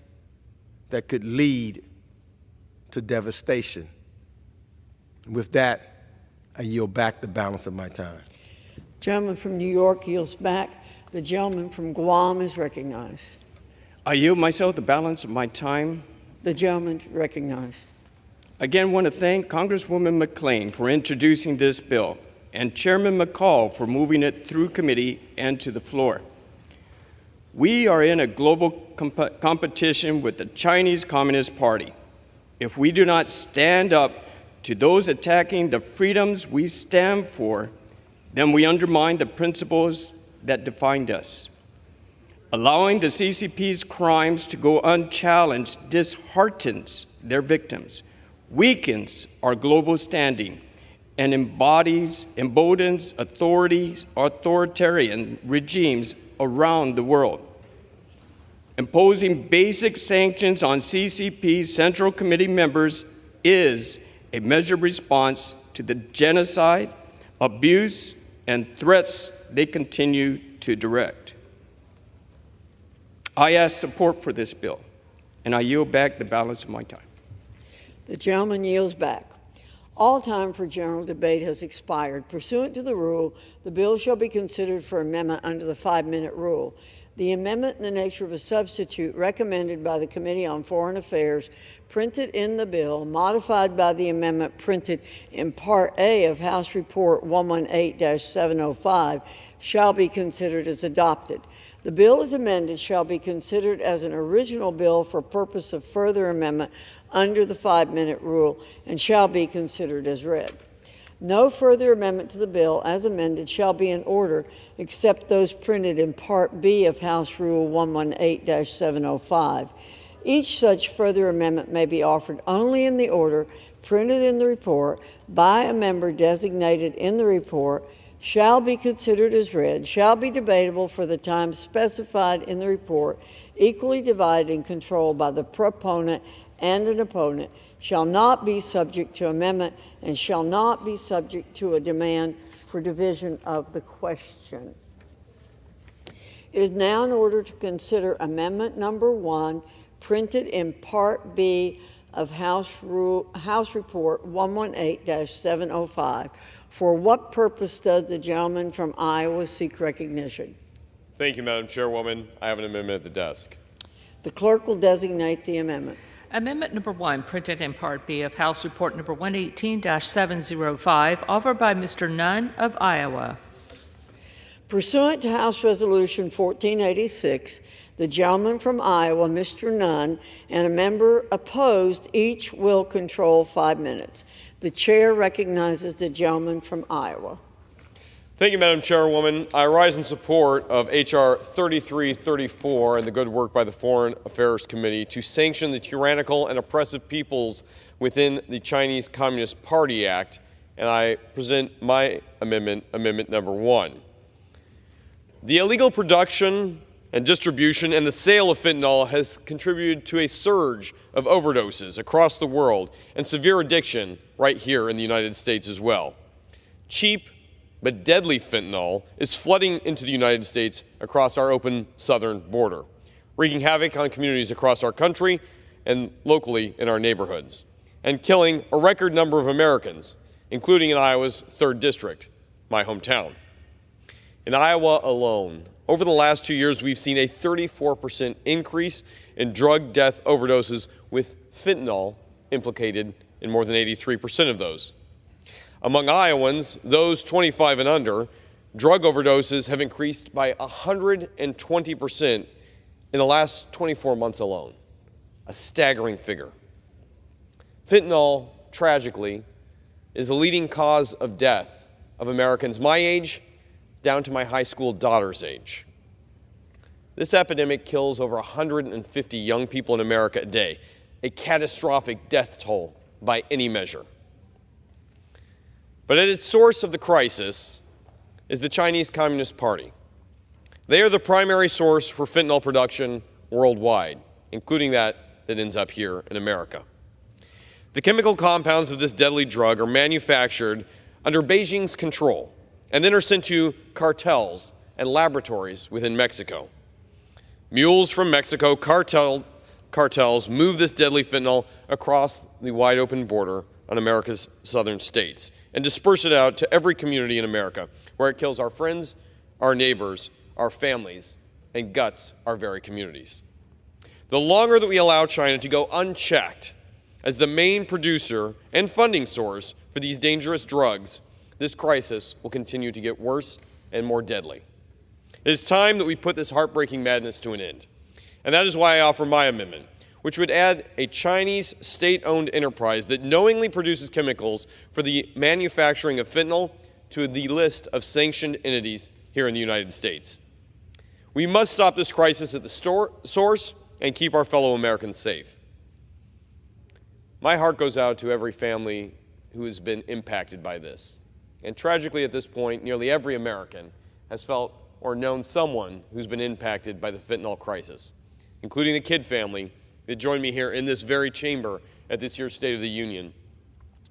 that could lead to devastation. With that, I yield back the balance of my time. Gentleman from New York yields back. The gentleman from Guam is recognized. I yield myself the balance of my time. The gentleman recognized. Again, want to thank Congresswoman McClain for introducing this bill and Chairman McCall for moving it through committee and to the floor. We are in a global competition with the Chinese Communist Party. If we do not stand up to those attacking the freedoms we stand for, then we undermine the principles that defined us. Allowing the CCP's crimes to go unchallenged disheartens their victims, weakens our global standing, and emboldens authoritarian regimes around the world. Imposing basic sanctions on CCP Central Committee members is a measured response to the genocide, abuse, and threats they continue to direct. I ask support for this bill, and I yield back the balance of my time. The gentleman yields back. All time for general debate has expired. Pursuant to the rule, the bill shall be considered for amendment under the 5-minute rule. The amendment in the nature of a substitute recommended by the Committee on Foreign Affairs, printed in the bill, modified by the amendment printed in Part A of House Report 118-705, shall be considered as adopted. The bill as amended shall be considered as an original bill for purpose of further amendment under the 5-minute rule and shall be considered as read. No further amendment to the bill as amended shall be in order except those printed in Part B of House Rule 118-705. Each such further amendment may be offered only in the order printed in the report by a member designated in the report, shall be considered as read, shall be debatable for the time specified in the report, equally divided and controlled by the proponent and an opponent, shall not be subject to amendment, and shall not be subject to a demand for division of the question. It is now in order to consider Amendment Number 1, printed in Part B of House Report 118-705. For what purpose does the gentleman from Iowa seek recognition? Thank you, Madam Chairwoman. I have an amendment at the desk. The clerk will designate the amendment. Amendment number 1, printed in Part B of House Report number 118-705, offered by Mr. Nunn of Iowa. Pursuant to House Resolution 1486, the gentleman from Iowa, Mr. Nunn, and a member opposed each will control 5 minutes. The chair recognizes the gentleman from Iowa. Thank you, Madam Chairwoman. I rise in support of H.R. 3334 and the good work by the Foreign Affairs Committee to sanction the tyrannical and oppressive peoples within the Chinese Communist Party Act, and I present my amendment, Amendment Number 1. The illegal production and distribution and the sale of fentanyl has contributed to a surge of overdoses across the world and severe addiction right here in the United States as well. Cheap but deadly fentanyl is flooding into the United States across our open southern border, wreaking havoc on communities across our country and locally in our neighborhoods, and killing a record number of Americans, including in Iowa's 3rd District, my hometown. In Iowa alone, over the last 2 years, we've seen a 34% increase in drug death overdoses, with fentanyl implicated in more than 83% of those. Among Iowans, those 25 and under, drug overdoses have increased by 120% in the last 24 months alone, a staggering figure. Fentanyl, tragically, is the leading cause of death of Americans my age down to my high school daughter's age. This epidemic kills over 150 young people in America a day, a catastrophic death toll by any measure. But at its source of the crisis is the Chinese Communist Party. They are the primary source for fentanyl production worldwide, including that ends up here in America. The chemical compounds of this deadly drug are manufactured under Beijing's control and then are sent to cartels and laboratories within Mexico. Mules from Mexico cartel cartels move this deadly fentanyl across the wide open border on America's southern states and disperse it out to every community in America, where it kills our friends, our neighbors, our families, and guts our very communities. The longer that we allow China to go unchecked as the main producer and funding source for these dangerous drugs, this crisis will continue to get worse and more deadly. It is time that we put this heartbreaking madness to an end. And that is why I offer my amendment, which would add a Chinese state-owned enterprise that knowingly produces chemicals for the manufacturing of fentanyl to the list of sanctioned entities here in the United States. We must stop this crisis at the source and keep our fellow Americans safe. My heart goes out to every family who has been impacted by this. And tragically, at this point, nearly every American has felt or known someone who's been impacted by the fentanyl crisis, including the Kidd family that joined me here in this very chamber at this year's State of the Union,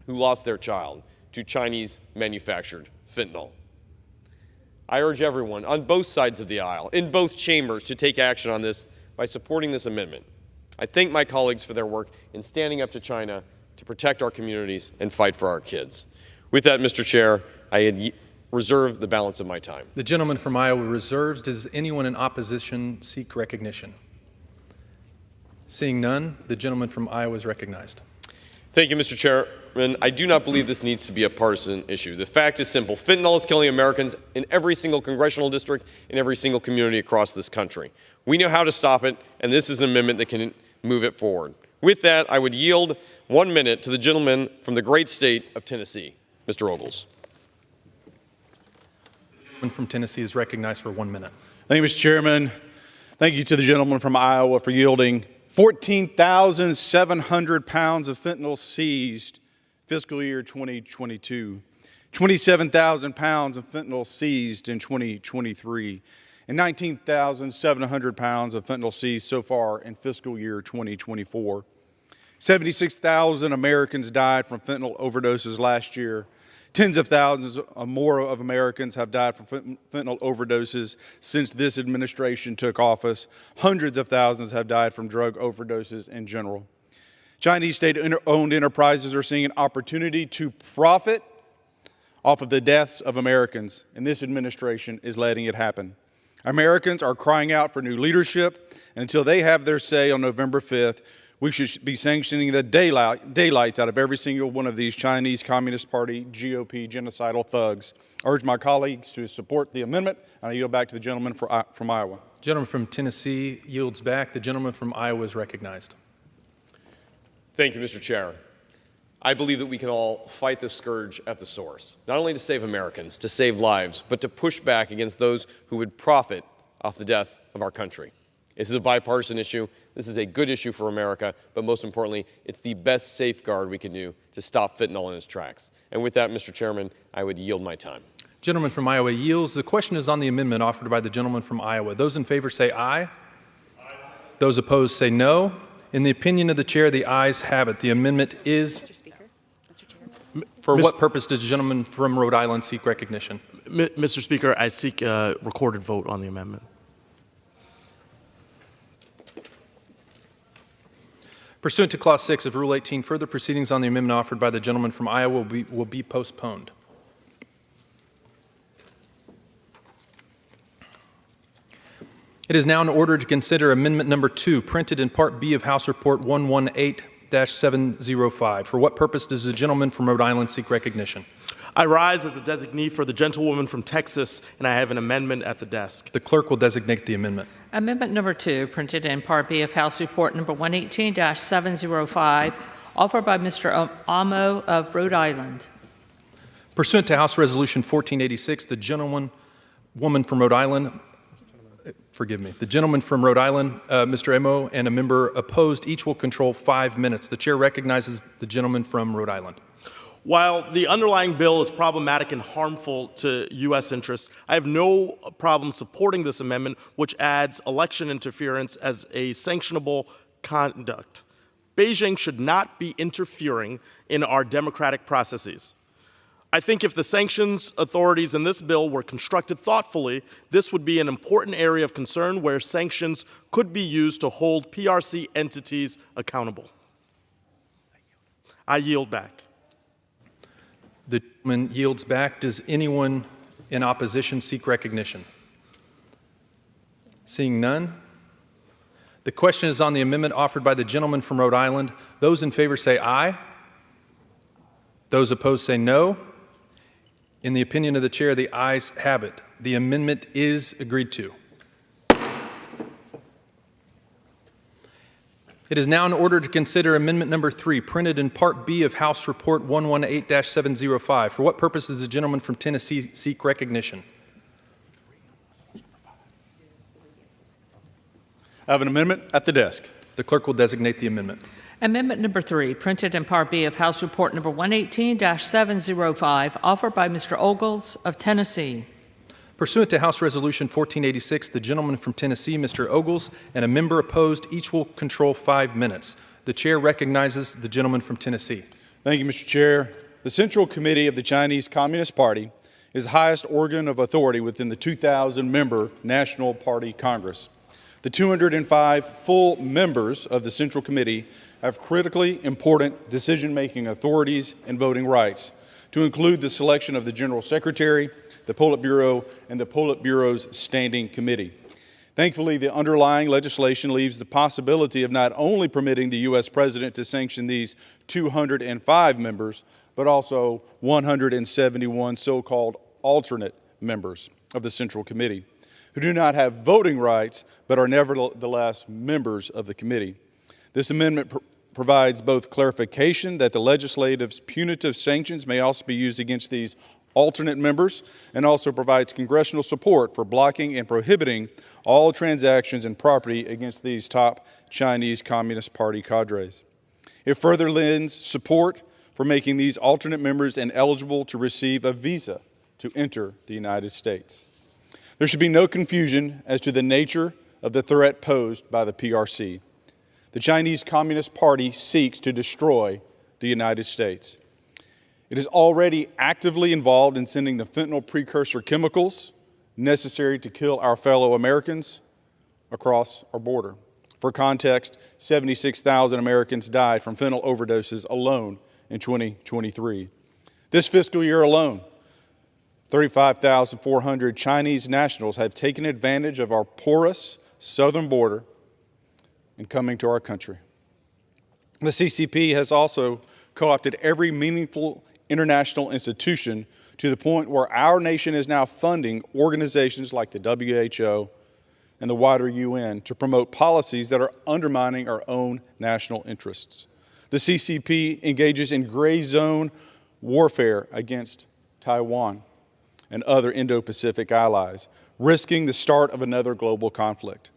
who lost their child to Chinese-manufactured fentanyl. I urge everyone on both sides of the aisle, in both chambers, to take action on this by supporting this amendment. I thank my colleagues for their work in standing up to China to protect our communities and fight for our kids. With that, Mr. Chair, I reserve the balance of my time. The gentleman from Iowa reserves. Does anyone in opposition seek recognition? Seeing none, the gentleman from Iowa is recognized. Thank you, Mr. Chairman. I do not believe this needs to be a partisan issue. The fact is simple. Fentanyl is killing Americans in every single congressional district, in every single community across this country. We know how to stop it, and this is an amendment that can move it forward. With that, I would yield 1 minute to the gentleman from the great state of Tennessee, Mr. Ogles. The gentleman from Tennessee is recognized for 1 minute. Thank you, Mr. Chairman. Thank you to the gentleman from Iowa for yielding. 14,700 pounds of fentanyl seized fiscal year 2022. 27,000 pounds of fentanyl seized in 2023. And 19,700 pounds of fentanyl seized so far in fiscal year 2024. 76,000 Americans died from fentanyl overdoses last year. Tens of thousands or more of Americans have died from fentanyl overdoses since this administration took office. Hundreds of thousands have died from drug overdoses in general. Chinese state-owned enterprises are seeing an opportunity to profit off of the deaths of Americans, and this administration is letting it happen. Americans are crying out for new leadership, and until they have their say on November 5th, we should be sanctioning the daylights out of every single one of these Chinese Communist Party GOP genocidal thugs. I urge my colleagues to support the amendment, and I yield back to the gentleman from Iowa. Gentleman from Tennessee yields back. The gentleman from Iowa is recognized. Thank you, Mr. Chair. I believe that we can all fight this scourge at the source, not only to save Americans, to save lives, but to push back against those who would profit off the death of our country. This is a bipartisan issue. This is a good issue for America, but most importantly, it's the best safeguard we can do to stop fentanyl in its tracks. And with that, Mr. Chairman, I would yield my time. Gentleman from Iowa yields. The question is on the amendment offered by the gentleman from Iowa. Those in favor say aye. Aye. Those opposed say no. In the opinion of the chair, the ayes have it. The amendment is... Mr. Speaker. Mr. Chair. For what purpose does the gentleman from Rhode Island seek recognition? Mr. Speaker, I seek a recorded vote on the amendment. Pursuant to Clause 6 of Rule 18, further proceedings on the amendment offered by the gentleman from Iowa will be postponed. It is now in order to consider Amendment Number 2, printed in Part B of House Report 118-705. For what purpose does the gentleman from Rhode Island seek recognition? I rise as a designee for the gentlewoman from Texas, and I have an amendment at the desk. The clerk will designate the amendment. Amendment Number 2, printed in Part B of House Report Number 118-705, offered by Mr. Amo of Rhode Island. Pursuant to House Resolution 1486, the gentleman from Rhode Island, Mr. Amo, and a member opposed, each will control 5 minutes. The chair recognizes the gentleman from Rhode Island. While the underlying bill is problematic and harmful to U.S. interests, I have no problem supporting this amendment, which adds election interference as a sanctionable conduct. Beijing should not be interfering in our democratic processes. I think if the sanctions authorities in this bill were constructed thoughtfully, this would be an important area of concern where sanctions could be used to hold PRC entities accountable. I yield back. The gentleman yields back. Does anyone in opposition seek recognition? Seeing none. The question is on the amendment offered by the gentleman from Rhode Island. Those in favor say aye. Those opposed say no. In the opinion of the chair, the ayes have it. The amendment is agreed to. It is now in order to consider amendment number 3, printed in Part B of House Report 118-705. For what purpose does the gentleman from Tennessee seek recognition? I have an amendment at the desk. The clerk will designate the amendment. Amendment number 3, printed in Part B of House Report number 118-705, offered by Mr. Ogles of Tennessee. Pursuant to House Resolution 1486, the gentleman from Tennessee, Mr. Ogles, and a member opposed, each will control 5 minutes. The chair recognizes the gentleman from Tennessee. Thank you, Mr. Chair. The Central Committee of the Chinese Communist Party is the highest organ of authority within the 2,000-member National Party Congress. The 205 full members of the Central Committee have critically important decision-making authorities and voting rights, to include the selection of the General Secretary, the Politburo, and the Politburo's Standing Committee. Thankfully, the underlying legislation leaves the possibility of not only permitting the U.S. President to sanction these 205 members, but also 171 so-called alternate members of the Central Committee, who do not have voting rights, but are nevertheless members of the committee. This amendment provides both clarification that the legislative's punitive sanctions may also be used against these alternate members, and also provides congressional support for blocking and prohibiting all transactions and property against these top Chinese Communist Party cadres. It further lends support for making these alternate members ineligible to receive a visa to enter the United States. There should be no confusion as to the nature of the threat posed by the PRC. The Chinese Communist Party seeks to destroy the United States. It is already actively involved in sending the fentanyl precursor chemicals necessary to kill our fellow Americans across our border. For context, 76,000 Americans died from fentanyl overdoses alone in 2023. This fiscal year alone, 35,400 Chinese nationals have taken advantage of our porous southern border in coming to our country. The CCP has also co-opted every meaningful international institution to the point where our nation is now funding organizations like the WHO and the wider UN to promote policies that are undermining our own national interests. The CCP engages in gray zone warfare against Taiwan and other Indo-Pacific allies, risking the start of another global conflict.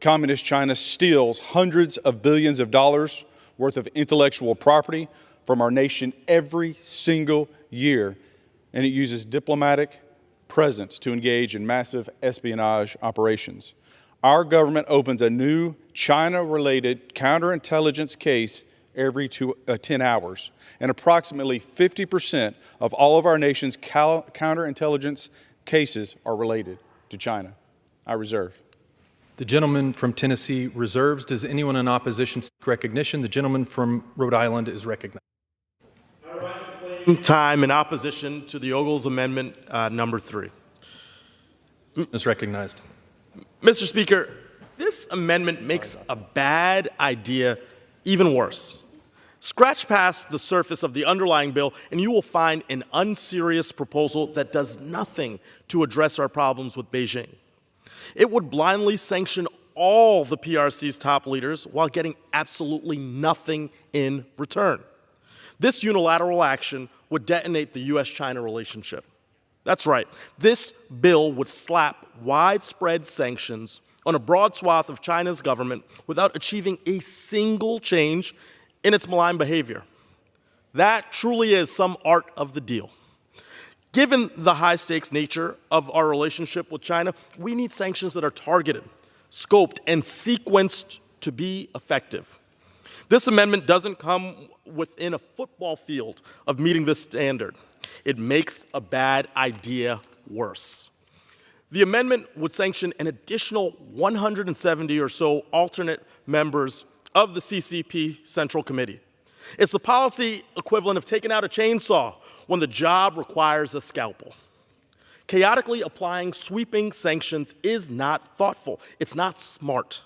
Communist China steals hundreds of billions of dollars worth of intellectual property from our nation every single year, and it uses diplomatic presence to engage in massive espionage operations. Our government opens a new China-related counterintelligence case every 10 hours, and approximately 50% of all of our nation's counterintelligence cases are related to China. I reserve. The gentleman from Tennessee reserves. Does anyone in opposition seek recognition? The gentleman from Rhode Island is recognized. Time in opposition to the Ogles Amendment number 3. Is recognized. Mr. Speaker, this amendment makes a bad idea even worse. Scratch past the surface of the underlying bill, and you will find an unserious proposal that does nothing to address our problems with Beijing. It would blindly sanction all the PRC's top leaders while getting absolutely nothing in return. This unilateral action would detonate the U.S.-China relationship. That's right. This bill would slap widespread sanctions on a broad swath of China's government without achieving a single change in its malign behavior. That truly is some art of the deal. Given the high-stakes nature of our relationship with China, we need sanctions that are targeted, scoped, and sequenced to be effective. This amendment doesn't come within a football field of meeting this standard. It makes a bad idea worse. The amendment would sanction an additional 170 or so alternate members of the CCP Central Committee. It's the policy equivalent of taking out a chainsaw when the job requires a scalpel. Chaotically applying sweeping sanctions is not thoughtful. It's not smart.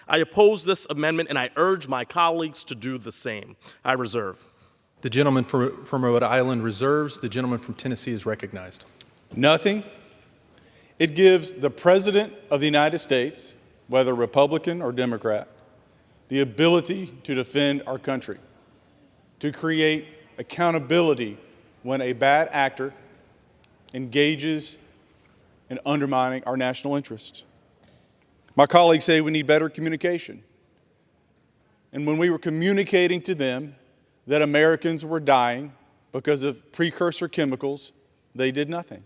I oppose this amendment, and I urge my colleagues to do the same. I reserve. The gentleman from Rhode Island reserves. The gentleman from Tennessee is recognized. Nothing. It gives the President of the United States, whether Republican or Democrat, the ability to defend our country, to create accountability when a bad actor engages in undermining our national interests. My colleagues say we need better communication. And when we were communicating to them that Americans were dying because of precursor chemicals, they did nothing.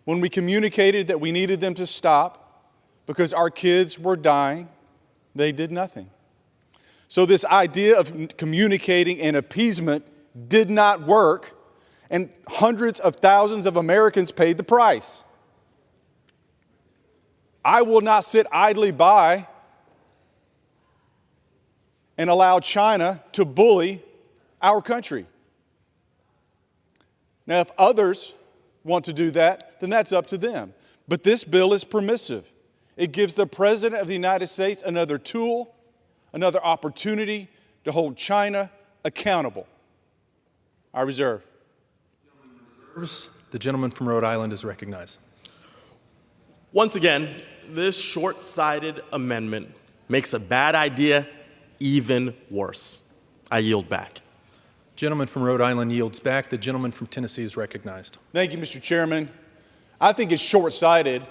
When we communicated that we needed them to stop because our kids were dying, they did nothing. So this idea of communicating and appeasement did not work, and hundreds of thousands of Americans paid the price. I will not sit idly by and allow China to bully our country. Now, if others want to do that, then that's up to them. But this bill is permissive. It gives the President of the United States another tool, another opportunity to hold China accountable. I reserve. The gentleman from Rhode Island is recognized. Once again, this short-sighted amendment makes a bad idea even worse. I yield back. Gentleman from Rhode Island yields back. The gentleman from Tennessee is recognized. Thank you, Mr. Chairman. I think it's short-sighted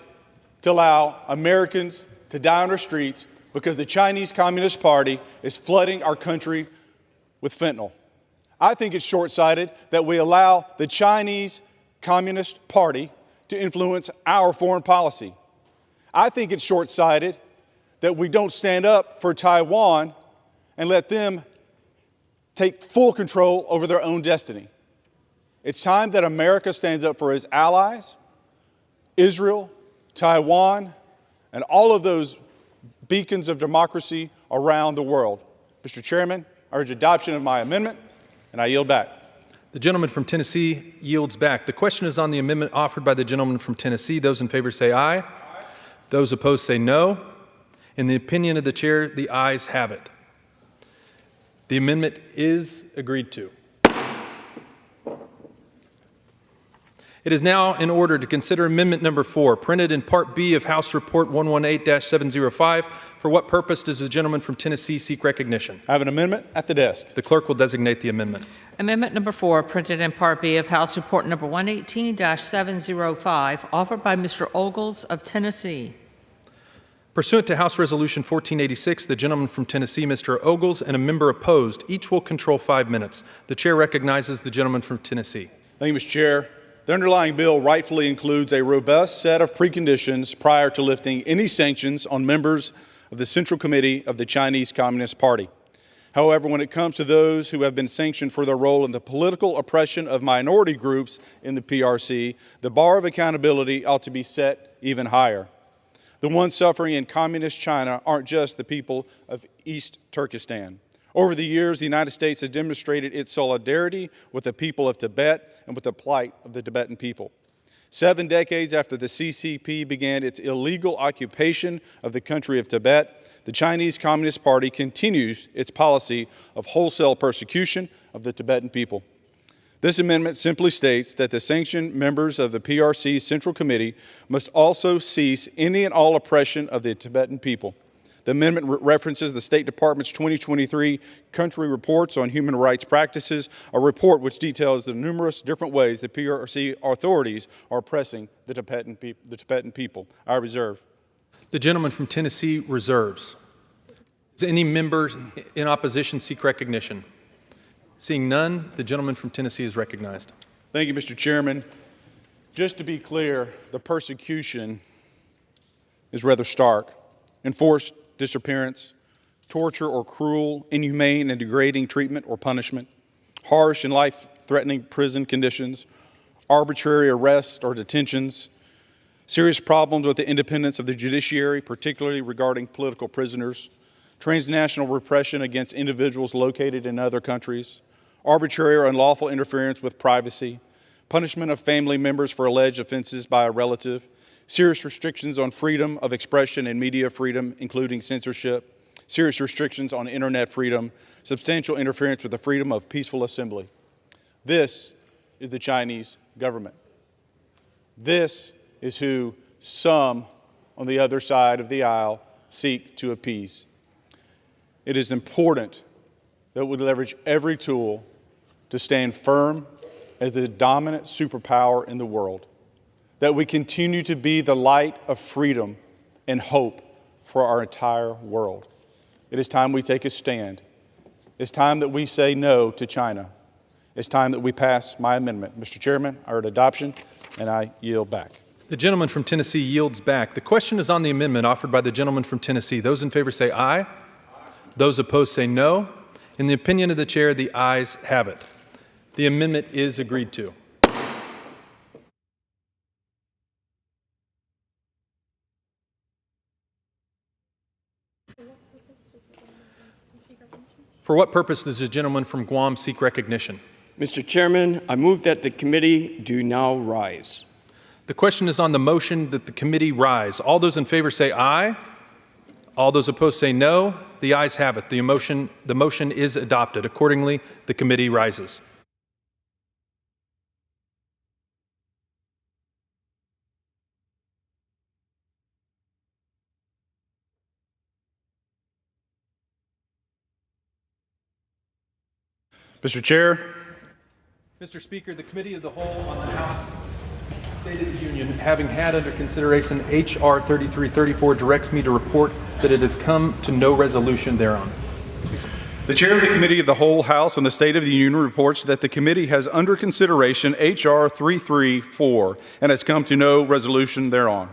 to allow Americans to die on our streets because the Chinese Communist Party is flooding our country with fentanyl. I think it's short-sighted that we allow the Chinese Communist Party to influence our foreign policy. I think it's short-sighted that we don't stand up for Taiwan and let them take full control over their own destiny. It's time that America stands up for its allies, Israel, Taiwan, and all of those beacons of democracy around the world. Mr. Chairman, I urge adoption of my amendment, and I yield back. The gentleman from Tennessee yields back. The question is on the amendment offered by the gentleman from Tennessee. Those in favor say aye. Those opposed say no. In the opinion of the chair, the ayes have it. The amendment is agreed to. It is now in order to consider Amendment Number 4, printed in Part B of House Report 118-705. For what purpose does the gentleman from Tennessee seek recognition? I have an amendment at the desk. The clerk will designate the amendment. Amendment Number 4, printed in Part B of House Report Number 118-705, offered by Mr. Ogles of Tennessee. Pursuant to House Resolution 1486, the gentleman from Tennessee, Mr. Ogles, and a member opposed, each will control 5 minutes. The chair recognizes the gentleman from Tennessee. Thank you, Mr. Chair. The underlying bill rightfully includes a robust set of preconditions prior to lifting any sanctions on members of the Central Committee of the Chinese Communist Party. However, when it comes to those who have been sanctioned for their role in the political oppression of minority groups in the PRC, the bar of accountability ought to be set even higher. The ones suffering in communist China aren't just the people of East Turkestan. Over the years, the United States has demonstrated its solidarity with the people of Tibet and with the plight of the Tibetan people. 7 decades after the CCP began its illegal occupation of the country of Tibet, the Chinese Communist Party continues its policy of wholesale persecution of the Tibetan people. This amendment simply states that the sanctioned members of the PRC Central Committee must also cease any and all oppression of the Tibetan people. The amendment references the State Department's 2023 Country Reports on Human Rights Practices, a report which details the numerous different ways the PRC authorities are oppressing the Tibetan people. I reserve. The gentleman from Tennessee reserves. Does any member in opposition seek recognition? Seeing none, the gentleman from Tennessee is recognized. Thank you, Mr. Chairman. Just to be clear, the persecution is rather stark. Enforced disappearance, torture or cruel, inhumane, and degrading treatment or punishment, harsh and life-threatening prison conditions, arbitrary arrests or detentions, serious problems with the independence of the judiciary, particularly regarding political prisoners, transnational repression against individuals located in other countries, arbitrary or unlawful interference with privacy, punishment of family members for alleged offenses by a relative, serious restrictions on freedom of expression and media freedom, including censorship, serious restrictions on internet freedom, substantial interference with the freedom of peaceful assembly. This is the Chinese government. This is who some on the other side of the aisle seek to appease. It is important that we leverage every tool to stand firm as the dominant superpower in the world, that we continue to be the light of freedom and hope for our entire world. It is time we take a stand. It's time that we say no to China. It's time that we pass my amendment. Mr. Chairman, I urge adoption, and I yield back. The gentleman from Tennessee yields back. The question is on the amendment offered by the gentleman from Tennessee. Those in favor say aye. Those opposed say no. In the opinion of the chair, the ayes have it. The amendment is agreed to. For what purpose does the gentleman from Guam seek recognition? Mr. Chairman, I move that the committee do now rise. The question is on the motion that the committee rise. All those in favor say aye. All those opposed say no. The ayes have it. The motion is adopted. Accordingly, the committee rises. Mr. Chair. Mr. Speaker, the Committee of the Whole on the House State of the Union, having had under consideration H.R. 3334, directs me to report that it has come to no resolution thereon. The Chair of the Committee of the Whole House on the State of the Union reports that the committee has under consideration H.R. 334 and has come to no resolution thereon.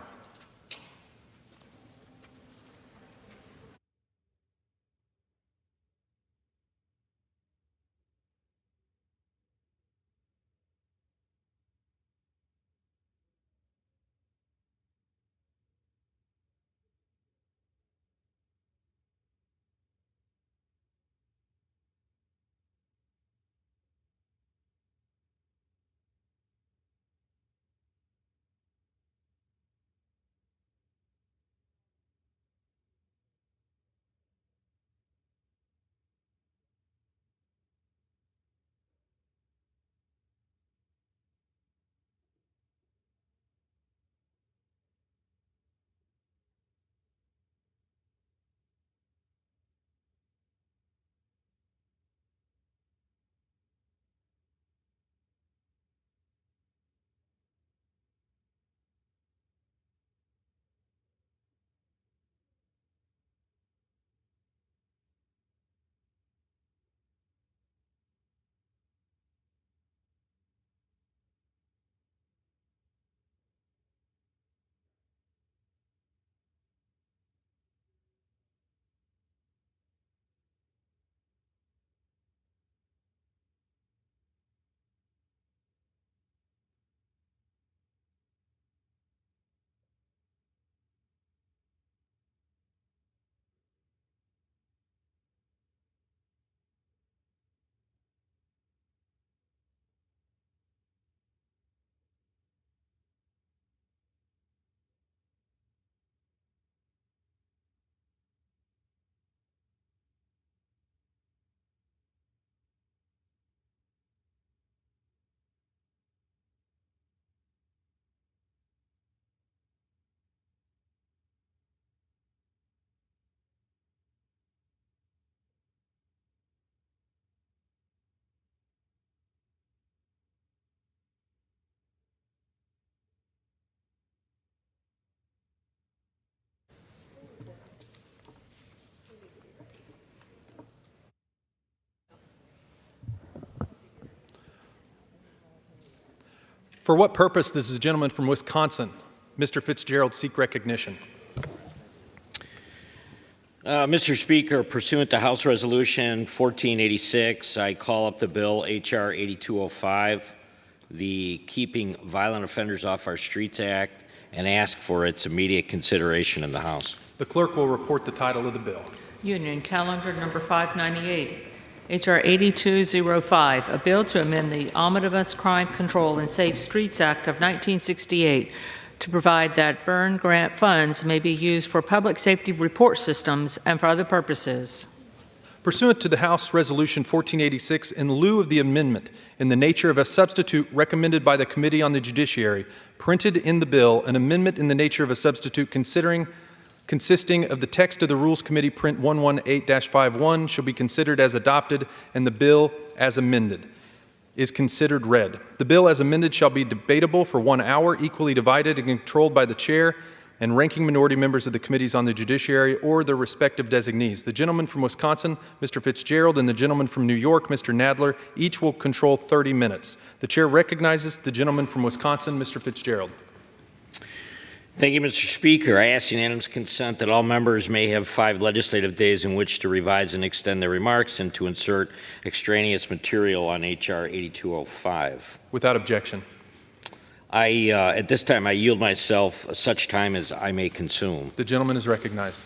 For what purpose does the gentleman from Wisconsin, Mr. Fitzgerald, seek recognition? Mr. Speaker, pursuant to House Resolution 1486, I call up the bill H.R. 8205, the Keeping Violent Offenders Off Our Streets Act, and ask for its immediate consideration in the House. The clerk will report the title of the bill. Union Calendar number 598, H.R. 8205, a bill to amend the Omnibus Crime Control and Safe Streets Act of 1968 to provide that burn grant funds may be used for public safety report systems and for other purposes. Pursuant to the House Resolution 1486, in lieu of the amendment in the nature of a substitute recommended by the Committee on the Judiciary, printed in the bill, an amendment in the nature of a substitute consisting of the text of the Rules Committee Print 118-51 shall be considered as adopted, and the bill as amended is considered read. The bill as amended shall be debatable for 1 hour, equally divided and controlled by the chair and ranking minority members of the committees on the judiciary or their respective designees. The gentleman from Wisconsin, Mr. Fitzgerald, and the gentleman from New York, Mr. Nadler, each will control 30 minutes. The chair recognizes the gentleman from Wisconsin, Mr. Fitzgerald. Thank you, Mr. Speaker. I ask unanimous consent that all members may have 5 legislative days in which to revise and extend their remarks and to insert extraneous material on H.R. 8205. Without objection. At this time, I yield myself such time as I may consume. The gentleman is recognized.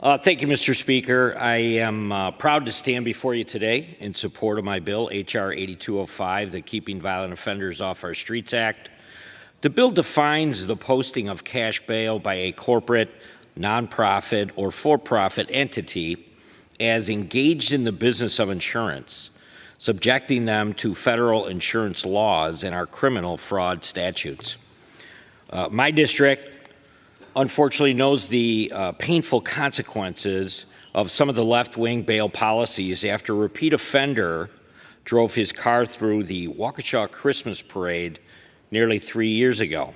Thank you, Mr. Speaker. I am proud to stand before you today in support of my bill, H.R. 8205, the Keeping Violent Offenders Off Our Streets Act. The bill defines the posting of cash bail by a corporate, nonprofit, or for-profit entity as engaged in the business of insurance, subjecting them to federal insurance laws and our criminal fraud statutes. My district, unfortunately, knows the painful consequences of some of the left-wing bail policies after a repeat offender drove his car through the Waukesha Christmas Parade nearly 3 years ago.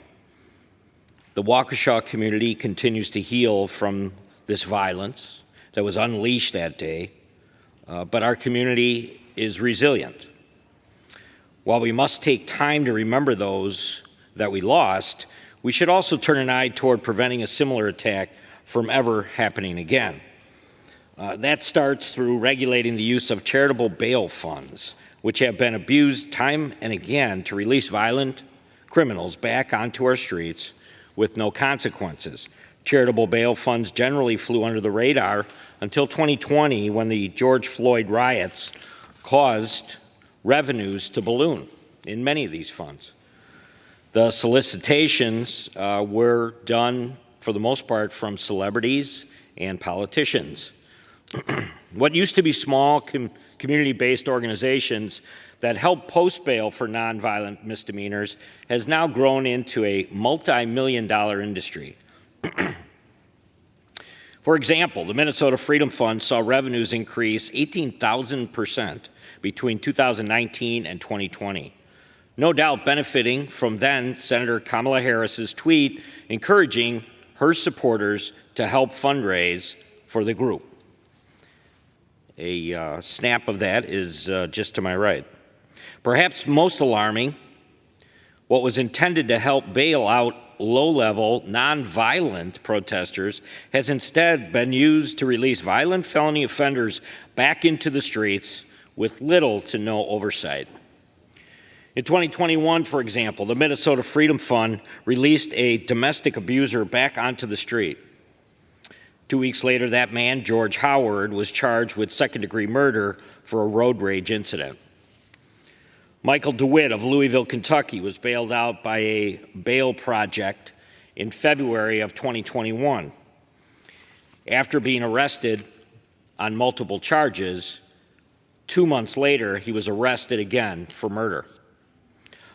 The Waukesha community continues to heal from this violence that was unleashed that day, but our community is resilient. While we must take time to remember those that we lost, we should also turn an eye toward preventing a similar attack from ever happening again. That starts through regulating the use of charitable bail funds, which have been abused time and again to release violent criminals back onto our streets with no consequences. Charitable bail funds generally flew under the radar until 2020, when the George Floyd riots caused revenues to balloon in many of these funds. The solicitations were done, for the most part, from celebrities and politicians. What used to be small community-based organizations that help post bail for nonviolent misdemeanors has now grown into a multi-million-dollar industry. For example, the Minnesota Freedom Fund saw revenues increase 18,000% between 2019 and 2020, no doubt benefiting from then Senator Kamala Harris's tweet encouraging her supporters to help fundraise for the group. A snap of that is just to my right. Perhaps most alarming, what was intended to help bail out low-level, nonviolent protesters has instead been used to release violent felony offenders back into the streets with little to no oversight. In 2021, for example, the Minnesota Freedom Fund released a domestic abuser back onto the street. 2 weeks later, that man, George Howard, was charged with second-degree murder for a road rage incident. Michael DeWitt of Louisville, Kentucky, was bailed out by a bail project in February of 2021. After being arrested on multiple charges, 2 months later, he was arrested again for murder.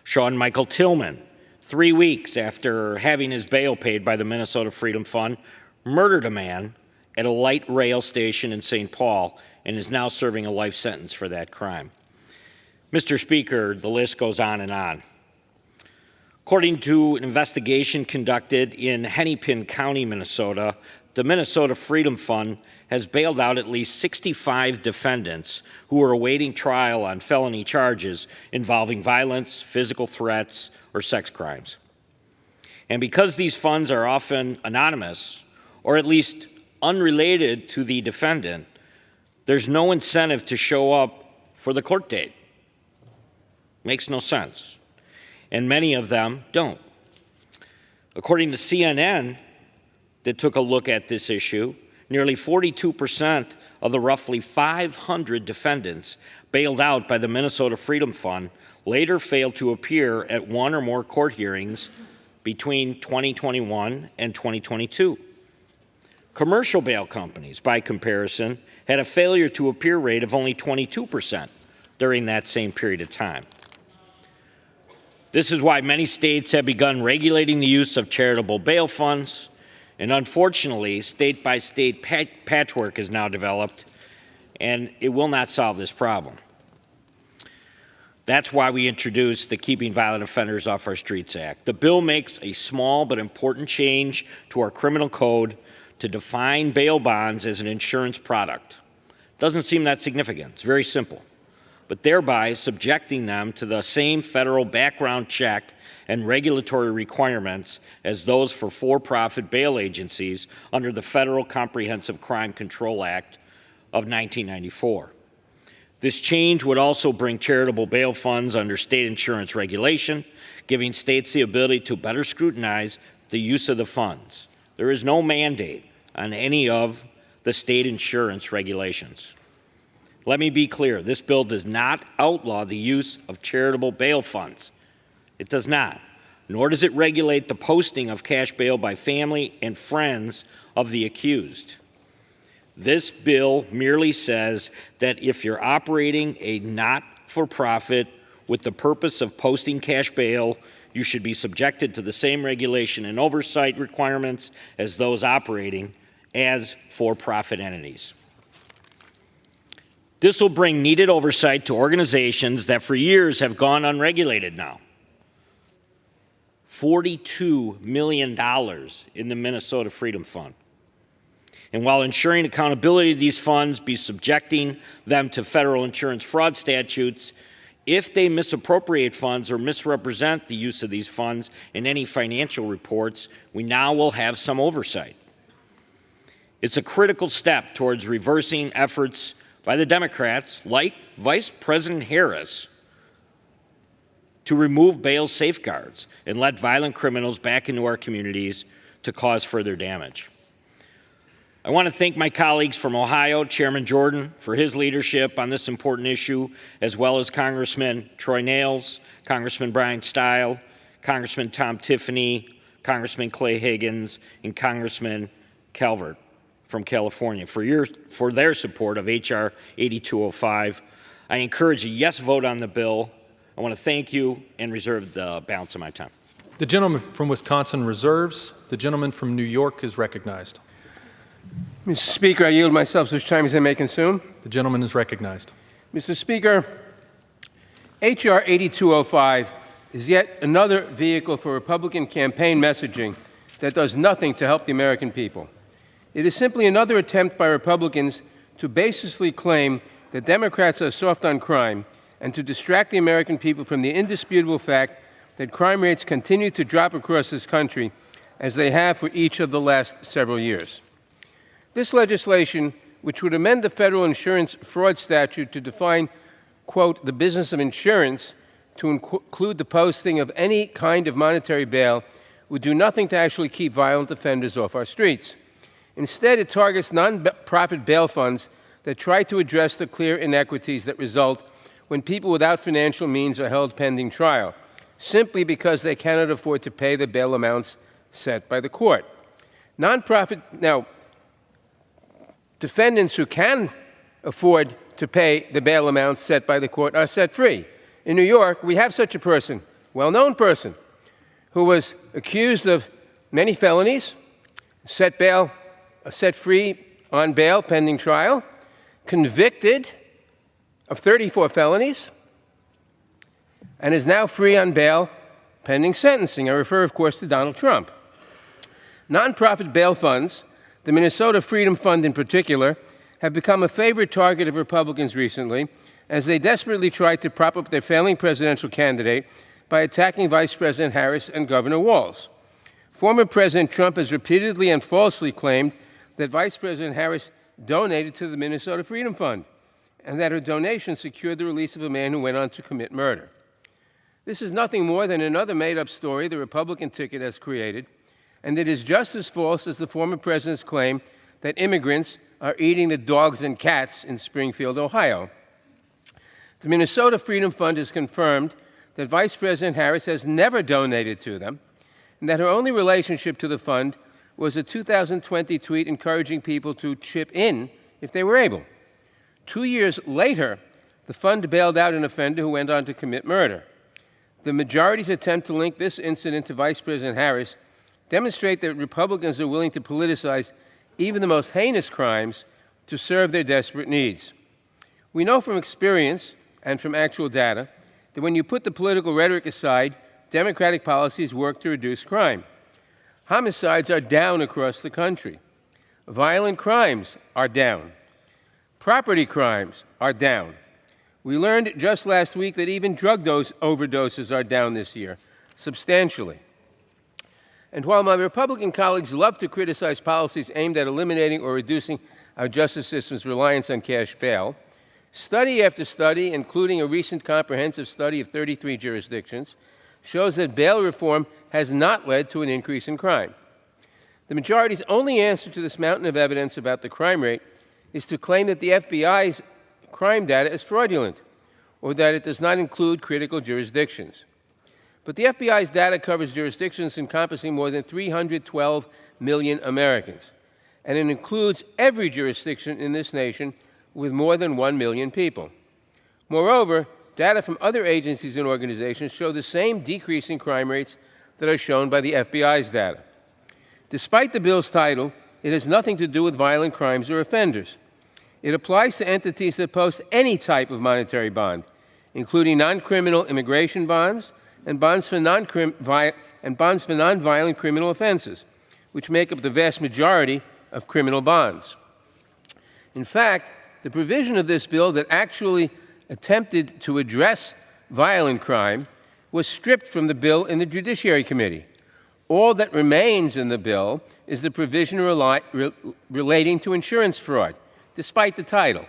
Sean Michael Tillman, 3 weeks after having his bail paid by the Minnesota Freedom Fund, murdered a man at a light rail station in St. Paul and is now serving a life sentence for that crime. Mr. Speaker, the list goes on and on. According to an investigation conducted in Hennepin County, Minnesota, the Minnesota Freedom Fund has bailed out at least 65 defendants who are awaiting trial on felony charges involving violence, physical threats, or sex crimes. And because these funds are often anonymous or at least unrelated to the defendant, there's no incentive to show up for the court date. Makes no sense. And many of them don't. According to CNN, that took a look at this issue, nearly 42% of the roughly 500 defendants bailed out by the Minnesota Freedom Fund later failed to appear at one or more court hearings between 2021 and 2022. Commercial bail companies, by comparison, had a failure to appear rate of only 22% during that same period of time. This is why many states have begun regulating the use of charitable bail funds, and unfortunately, state-by-state patchwork is now developed, and it will not solve this problem. That's why we introduced the Keeping Violent Offenders Off Our Streets Act. The bill makes a small but important change to our criminal code to define bail bonds as an insurance product. Doesn't seem that significant. It's very simple. But thereby subjecting them to the same federal background check and regulatory requirements as those for-profit bail agencies under the Federal Comprehensive Crime Control Act of 1994. This change would also bring charitable bail funds under state insurance regulation, giving states the ability to better scrutinize the use of the funds. There is no mandate on any of the state insurance regulations. Let me be clear, this bill does not outlaw the use of charitable bail funds. It does not, nor does it regulate the posting of cash bail by family and friends of the accused. This bill merely says that if you're operating a not-for-profit with the purpose of posting cash bail, you should be subjected to the same regulation and oversight requirements as those operating as for-profit entities. This will bring needed oversight to organizations that for years have gone unregulated now. $42 million in the Minnesota Freedom Fund. And while ensuring accountability of these funds, be subjecting them to federal insurance fraud statutes, if they misappropriate funds or misrepresent the use of these funds in any financial reports, we now will have some oversight. It's a critical step towards reversing efforts by the Democrats, like Vice President Harris, to remove bail safeguards and let violent criminals back into our communities to cause further damage. I want to thank my colleagues from Ohio, Chairman Jordan, for his leadership on this important issue, as well as Congressman Troy Nails, Congressman Brian Stile, Congressman Tom Tiffany, Congressman Clay Higgins, and Congressman Calvert from California for their support of H.R. 8205. I encourage a yes vote on the bill. I want to thank you and reserve the balance of my time. The gentleman from Wisconsin reserves. The gentleman from New York is recognized. Mr. Speaker, I yield myself such time as I may consume. The gentleman is recognized. Mr. Speaker, H.R. 8205 is yet another vehicle for Republican campaign messaging that does nothing to help the American people. It is simply another attempt by Republicans to baselessly claim that Democrats are soft on crime and to distract the American people from the indisputable fact that crime rates continue to drop across this country as they have for each of the last several years. This legislation, which would amend the federal insurance fraud statute to define, quote, the business of insurance to include the posting of any kind of monetary bail, would do nothing to actually keep violent offenders off our streets. Instead, it targets non-profit bail funds that try to address the clear inequities that result when people without financial means are held pending trial, simply because they cannot afford to pay the bail amounts set by the court. Defendants who can afford to pay the bail amounts set by the court are set free. In New York, we have such a person, well-known person, who was accused of many felonies, set free on bail pending trial, convicted of 34 felonies, and is now free on bail pending sentencing. I refer, of course, to Donald Trump. Nonprofit bail funds, the Minnesota Freedom Fund in particular, have become a favorite target of Republicans recently as they desperately try to prop up their failing presidential candidate by attacking Vice President Harris and Governor Walz. Former President Trump has repeatedly and falsely claimed that Vice President Harris donated to the Minnesota Freedom Fund and that her donation secured the release of a man who went on to commit murder. This is nothing more than another made-up story the Republican ticket has created, and it is just as false as the former president's claim that immigrants are eating the dogs and cats in Springfield, Ohio. The Minnesota Freedom Fund has confirmed that Vice President Harris has never donated to them, and that her only relationship to the fund was a 2020 tweet encouraging people to chip in if they were able. 2 years later, the fund bailed out an offender who went on to commit murder. The majority's attempt to link this incident to Vice President Harris demonstrate that Republicans are willing to politicize even the most heinous crimes to serve their desperate needs. We know from experience and from actual data that when you put the political rhetoric aside, Democratic policies work to reduce crime. Homicides are down across the country. Violent crimes are down. Property crimes are down. We learned just last week that even drug overdoses are down this year, substantially. And while my Republican colleagues love to criticize policies aimed at eliminating or reducing our justice system's reliance on cash bail, study after study, including a recent comprehensive study of 33 jurisdictions, shows that bail reform has not led to an increase in crime. The majority's only answer to this mountain of evidence about the crime rate is to claim that the FBI's crime data is fraudulent, or that it does not include critical jurisdictions. But the FBI's data covers jurisdictions encompassing more than 312 million Americans, and it includes every jurisdiction in this nation with more than 1 million people. Moreover, data from other agencies and organizations show the same decrease in crime rates that are shown by the FBI's data. Despite the bill's title, it has nothing to do with violent crimes or offenders. It applies to entities that post any type of monetary bond, including non-criminal immigration bonds and bonds for non-violent criminal offenses, which make up the vast majority of criminal bonds. In fact, the provision of this bill that actually attempted to address violent crime was stripped from the bill in the Judiciary Committee. All that remains in the bill is the provision relating to insurance fraud, despite the title.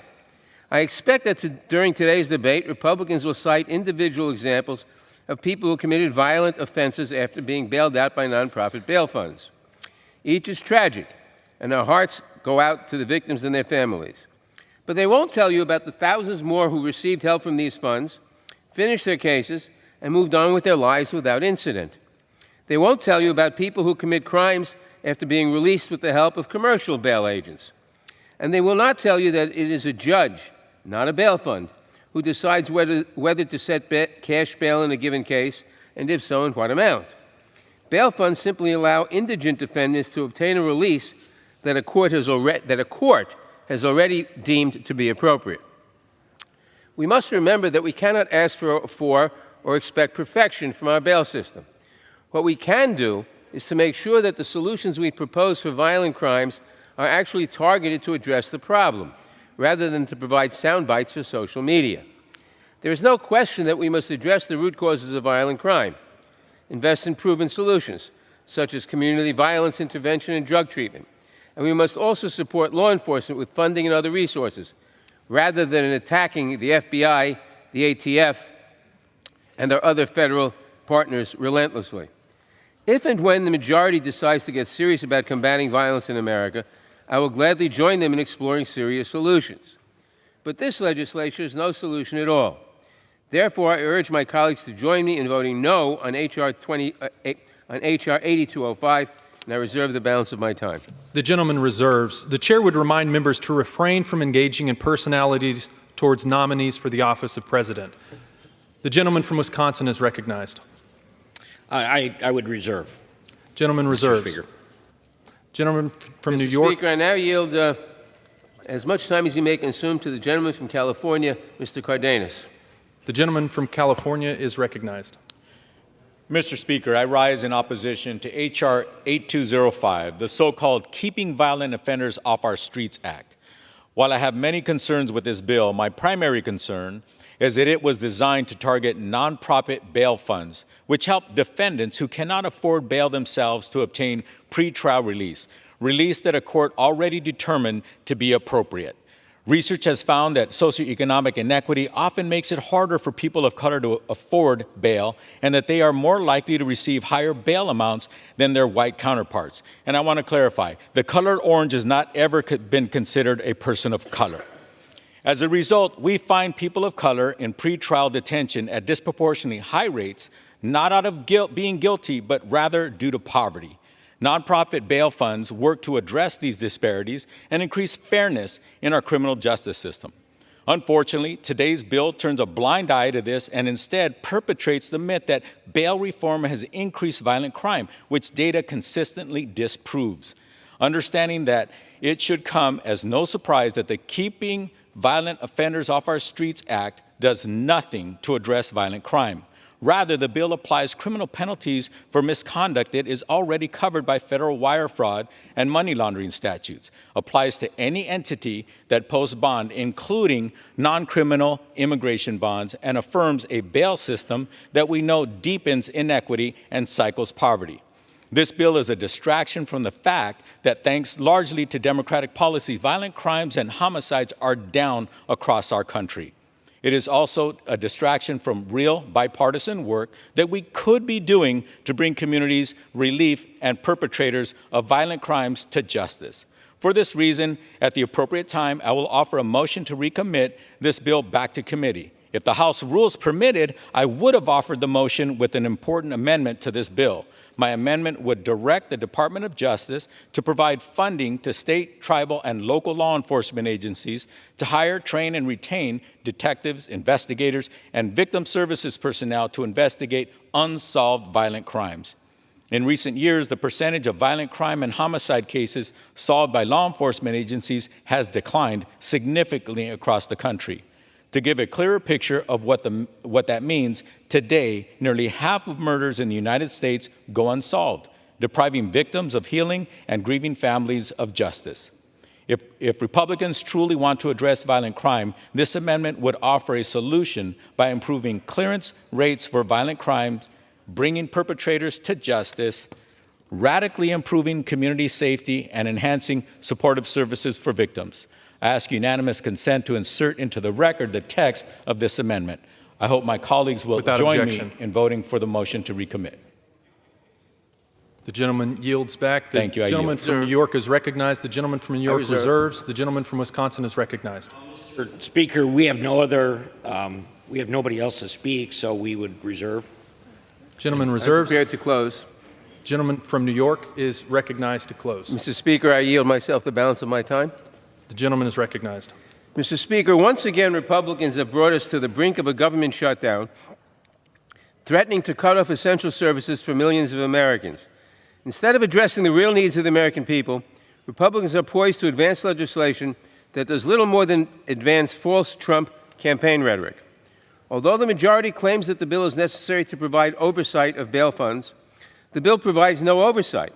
I expect that during today's debate, Republicans will cite individual examples of people who committed violent offenses after being bailed out by nonprofit bail funds. Each is tragic, and our hearts go out to the victims and their families. But they won't tell you about the thousands more who received help from these funds, finished their cases, and moved on with their lives without incident. They won't tell you about people who commit crimes after being released with the help of commercial bail agents. And they will not tell you that it is a judge, not a bail fund, who decides whether to set cash bail in a given case, and if so, in what amount. Bail funds simply allow indigent defendants to obtain a release that a court has already deemed to be appropriate. We must remember that we cannot ask for or expect perfection from our bail system. What we can do is to make sure that the solutions we propose for violent crimes are actually targeted to address the problem, rather than to provide sound bites for social media. There is no question that we must address the root causes of violent crime, invest in proven solutions, such as community violence intervention and drug treatment, and we must also support law enforcement with funding and other resources, rather than attacking the FBI, the ATF, and our other federal partners relentlessly. If and when the majority decides to get serious about combating violence in America, I will gladly join them in exploring serious solutions. But this legislation is no solution at all. Therefore, I urge my colleagues to join me in voting no on H.R. 8205, and I reserve the balance of my time. The gentleman reserves. The chair would remind members to refrain from engaging in personalities towards nominees for the office of president. The gentleman from Wisconsin is recognized. I would reserve. Gentleman reserves. Mr. Speaker. Gentleman from Mr. New York. Speaker, I now yield as much time as you may consume to the gentleman from California, Mr. Cardenas. The gentleman from California is recognized. Mr. Speaker, I rise in opposition to H.R. 8205, the so-called Keeping Violent Offenders Off Our Streets Act. While I have many concerns with this bill, my primary concern is that it was designed to target nonprofit bail funds, which help defendants who cannot afford bail themselves to obtain pretrial release that a court already determined to be appropriate. Research has found that socioeconomic inequity often makes it harder for people of color to afford bail, and that they are more likely to receive higher bail amounts than their white counterparts. And I want to clarify, the color orange has not ever been considered a person of color. As a result, we find people of color in pretrial detention at disproportionately high rates, not out of being guilty, but rather due to poverty. Nonprofit bail funds work to address these disparities and increase fairness in our criminal justice system. Unfortunately, today's bill turns a blind eye to this and instead perpetrates the myth that bail reform has increased violent crime, which data consistently disproves. Understanding that, it should come as no surprise that the Keeping Violent Offenders Off Our Streets Act does nothing to address violent crime. Rather, the bill applies criminal penalties for misconduct that is already covered by federal wire fraud and money laundering statutes, applies to any entity that posts bond, including non-criminal immigration bonds, and affirms a bail system that we know deepens inequity and cycles poverty. This bill is a distraction from the fact that thanks largely to Democratic policies, violent crimes and homicides are down across our country. It is also a distraction from real bipartisan work that we could be doing to bring communities relief and perpetrators of violent crimes to justice. For this reason, at the appropriate time, I will offer a motion to recommit this bill back to committee. If the House rules permitted, I would have offered the motion with an important amendment to this bill. My amendment would direct the Department of Justice to provide funding to state, tribal, and local law enforcement agencies to hire, train, and retain detectives, investigators, and victim services personnel to investigate unsolved violent crimes. In recent years, the percentage of violent crime and homicide cases solved by law enforcement agencies has declined significantly across the country. To give a clearer picture of what that means, today, nearly half of murders in the United States go unsolved, depriving victims of healing and grieving families of justice. If Republicans truly want to address violent crime, this amendment would offer a solution by improving clearance rates for violent crimes, bringing perpetrators to justice, radically improving community safety, and enhancing supportive services for victims. I ask unanimous consent to insert into the record the text of this amendment. I hope my colleagues will join me in voting for the motion to recommit. The gentleman yields back. Thank you. The gentleman from New York is recognized. The gentleman from New York reserves. The gentleman from Wisconsin is recognized. Mr. Speaker, we have nobody else to speak, so we would reserve. Gentleman reserves. Prepared to close. Gentleman from New York is recognized to close. Mr. Speaker, I yield myself the balance of my time. The gentleman is recognized. Mr. Speaker, once again, Republicans have brought us to the brink of a government shutdown, threatening to cut off essential services for millions of Americans. Instead of addressing the real needs of the American people, Republicans are poised to advance legislation that does little more than advance false Trump campaign rhetoric. Although the majority claims that the bill is necessary to provide oversight of bail funds, the bill provides no oversight.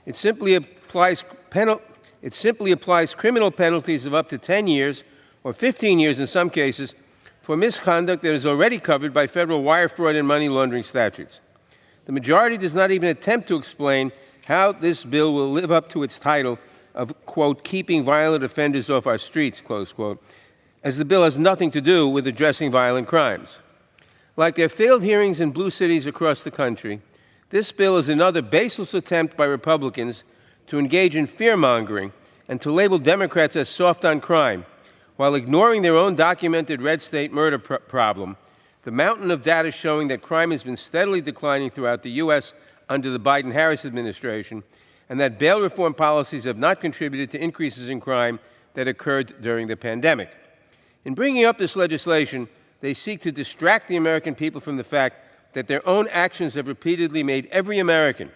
It simply applies criminal penalties of up to 10 years or 15 years in some cases for misconduct that is already covered by federal wire fraud and money laundering statutes. The majority does not even attempt to explain how this bill will live up to its title of, quote, keeping violent offenders off our streets, close quote, as the bill has nothing to do with addressing violent crimes. Like their failed hearings in blue cities across the country, this bill is another baseless attempt by Republicans to engage in fear-mongering and to label Democrats as soft on crime, while ignoring their own documented red state murder problem, the mountain of data showing that crime has been steadily declining throughout the U.S. under the Biden-Harris administration, and that bail reform policies have not contributed to increases in crime that occurred during the pandemic. In bringing up this legislation, they seek to distract the American people from the fact that their own actions have repeatedly made every American,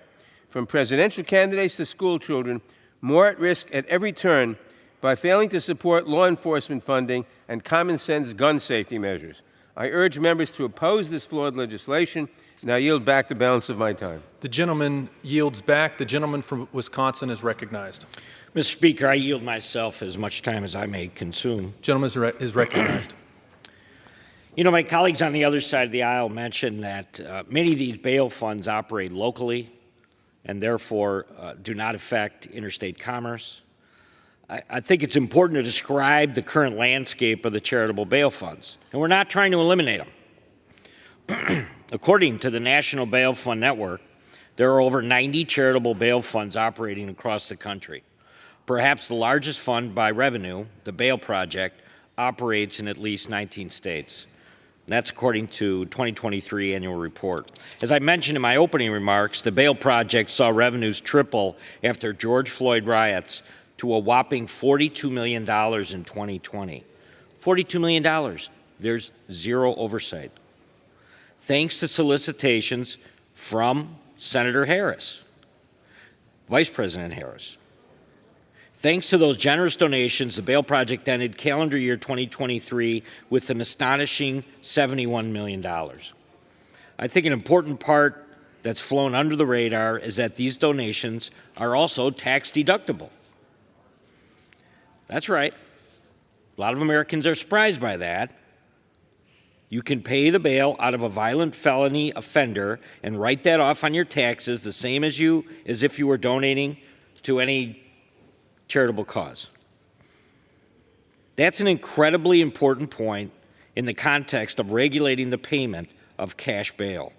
from presidential candidates to school children, more at risk at every turn by failing to support law enforcement funding and common-sense gun safety measures. I urge members to oppose this flawed legislation, and I yield back the balance of my time. The gentleman yields back. The gentleman from Wisconsin is recognized. Mr. Speaker, I yield myself as much time as I may consume. Gentleman is recognized. You know, my colleagues on the other side of the aisle mentioned that many of these bail funds operate locally and therefore do not affect interstate commerce. I think it's important to describe the current landscape of the charitable bail funds, and we're not trying to eliminate them. According to the National Bail Fund Network, there are over 90 charitable bail funds operating across the country. Perhaps the largest fund by revenue, the Bail Project, operates in at least 19 states. And that's according to 2023 annual report. As I mentioned in my opening remarks, the Bail Project saw revenues triple after George Floyd riots to a whopping $42 million in 2020. $42 million. There's zero oversight. Thanks to solicitations from Senator Harris, Vice President Harris. Thanks to those generous donations, the Bail Project ended calendar year 2023 with an astonishing $71 million. I think an important part that's flown under the radar is that these donations are also tax deductible. That's right. A lot of Americans are surprised by that. You can pay the bail out of a violent felony offender and write that off on your taxes the same as if you were donating to any charitable cause. That's an incredibly important point in the context of regulating the payment of cash bail.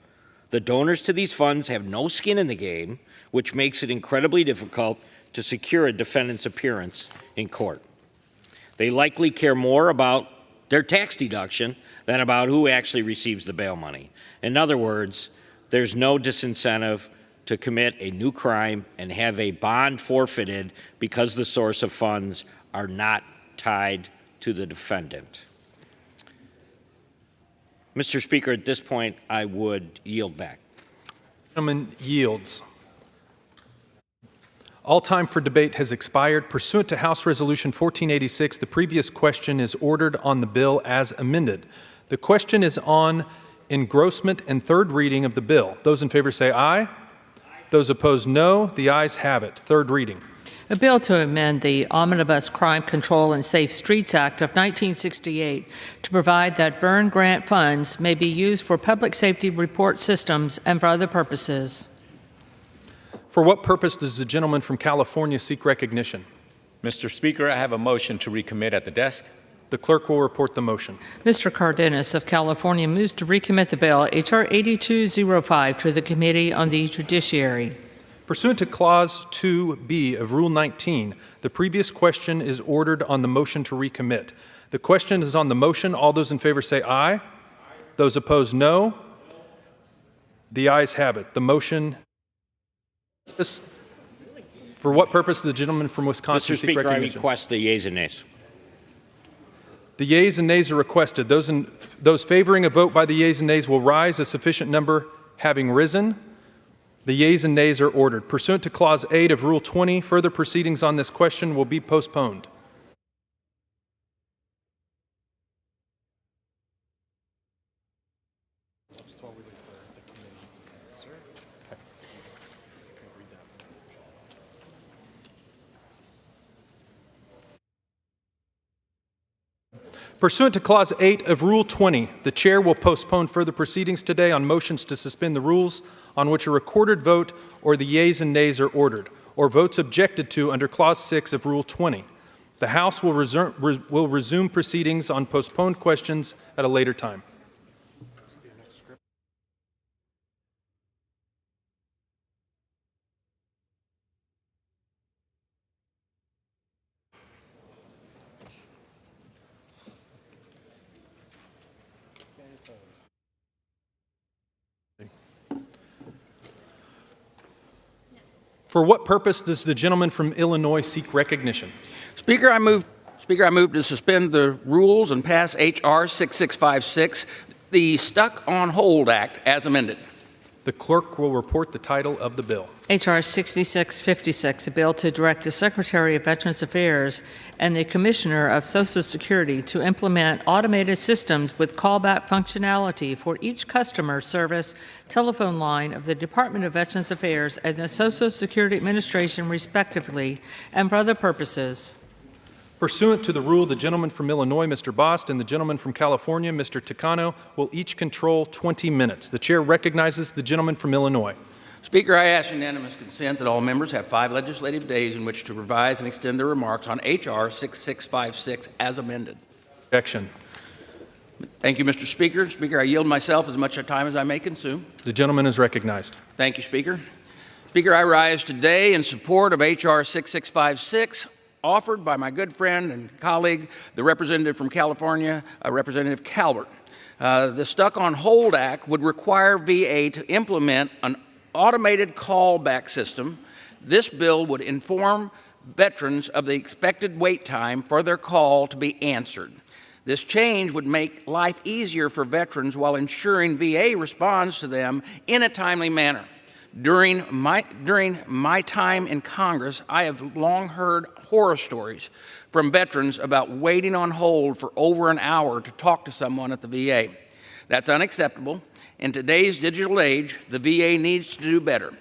The donors to these funds have no skin in the game, which makes it incredibly difficult to secure a defendant's appearance in court. They likely care more about their tax deduction than about who actually receives the bail money. In other words, there's no disincentive to commit a new crime and have a bond forfeited because the source of funds are not tied to the defendant. Mr. Speaker, at this point, I would yield back. Gentleman yields. All time for debate has expired. Pursuant to House Resolution 1486, the previous question is ordered on the bill as amended. The question is on engrossment and third reading of the bill. Those in favor say aye. Those opposed, no. The ayes have it. Third reading. A bill to amend the Omnibus Crime Control and Safe Streets Act of 1968 to provide that burn grant funds may be used for public safety report systems and for other purposes. For what purpose does the gentleman from California seek recognition? Mr. Speaker, I have a motion to recommit at the desk. The clerk will report the motion. Mr. Cardenas of California moves to recommit the bill H.R. 8205 to the Committee on the Judiciary. Pursuant to Clause 2B of Rule 19, the previous question is ordered on the motion to recommit. The question is on the motion. All those in favor say aye. Those opposed, no. The ayes have it. The motion. For what purpose does the gentleman from Wisconsin seek recognition? Mr. Speaker, I request the yeas and nays. The yeas and nays are requested. Those favoring a vote by the yeas and nays will rise, a sufficient number having risen. The yeas and nays are ordered. Pursuant to Clause 8 of Rule 20, further proceedings on this question will be postponed. Pursuant to Clause 8 of Rule 20, the Chair will postpone further proceedings today on motions to suspend the rules on which a recorded vote or the yeas and nays are ordered, or votes objected to under Clause 6 of Rule 20. The House will resume proceedings on postponed questions at a later time. For what purpose does the gentleman from Illinois seek recognition? Speaker, I move to suspend the rules and pass H.R. 6656, the Stuck on Hold Act, as amended. The clerk will report the title of the bill. H.R. 6656, a bill to direct the Secretary of Veterans Affairs and the Commissioner of Social Security to implement automated systems with callback functionality for each customer service telephone line of the Department of Veterans Affairs and the Social Security Administration, respectively, and for other purposes. Pursuant to the rule, the gentleman from Illinois, Mr. Bost, and the gentleman from California, Mr. Takano, will each control 20 minutes. The chair recognizes the gentleman from Illinois. Speaker, I ask unanimous consent that all members have 5 legislative days in which to revise and extend their remarks on H.R. 6656 as amended. Objection. Thank you, Mr. Speaker. Speaker, I yield myself as much time as I may consume. The gentleman is recognized. Thank you, Speaker. Speaker, I rise today in support of H.R. 6656, offered by my good friend and colleague, the representative from California, Representative Calvert. The Stuck on Hold Act would require VA to implement an automated callback system. This bill would inform veterans of the expected wait time for their call to be answered. This change would make life easier for veterans while ensuring VA responds to them in a timely manner. During my time in Congress, I have long heard horror stories from veterans about waiting on hold for over an hour to talk to someone at the VA. That's unacceptable. In today's digital age, the VA needs to do better.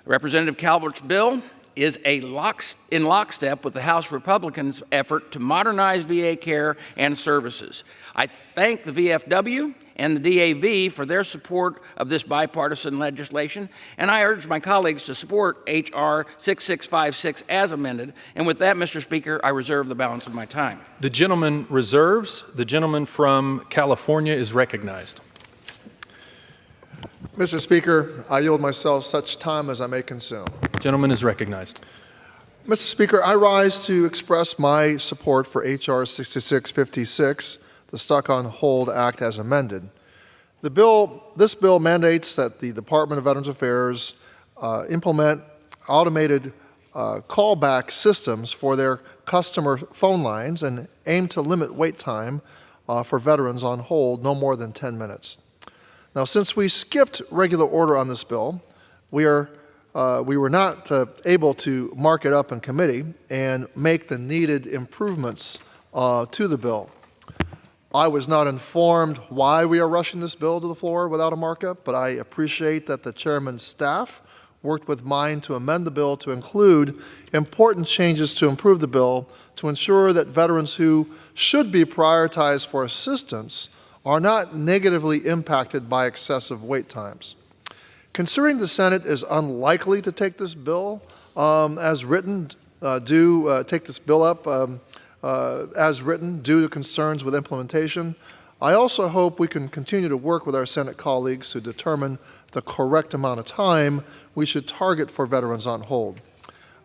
Representative Calvert's bill is in lockstep with the House Republicans' effort to modernize VA care and services. I thank the VFW and the DAV for their support of this bipartisan legislation, and I urge my colleagues to support H.R. 6656 as amended. And with that, Mr. Speaker, I reserve the balance of my time. The gentleman reserves. The gentleman from California is recognized. Mr. Speaker, I yield myself such time as I may consume. The gentleman is recognized. Mr. Speaker, I rise to express my support for H.R. 6656, the Stuck on Hold Act as amended. This bill mandates that the Department of Veterans Affairs implement automated callback systems for their customer phone lines and aim to limit wait time for veterans on hold no more than 10 minutes. Now, since we skipped regular order on this bill, we were not able to mark it up in committee and make the needed improvements to the bill. I was not informed why we are rushing this bill to the floor without a markup, but I appreciate that the chairman's staff worked with mine to amend the bill to include important changes to improve the bill to ensure that veterans who should be prioritized for assistance are not negatively impacted by excessive wait times. Considering the Senate is unlikely to take this bill as written, take this bill up as written due to concerns with implementation, I also hope we can continue to work with our Senate colleagues to determine the correct amount of time we should target for veterans on hold.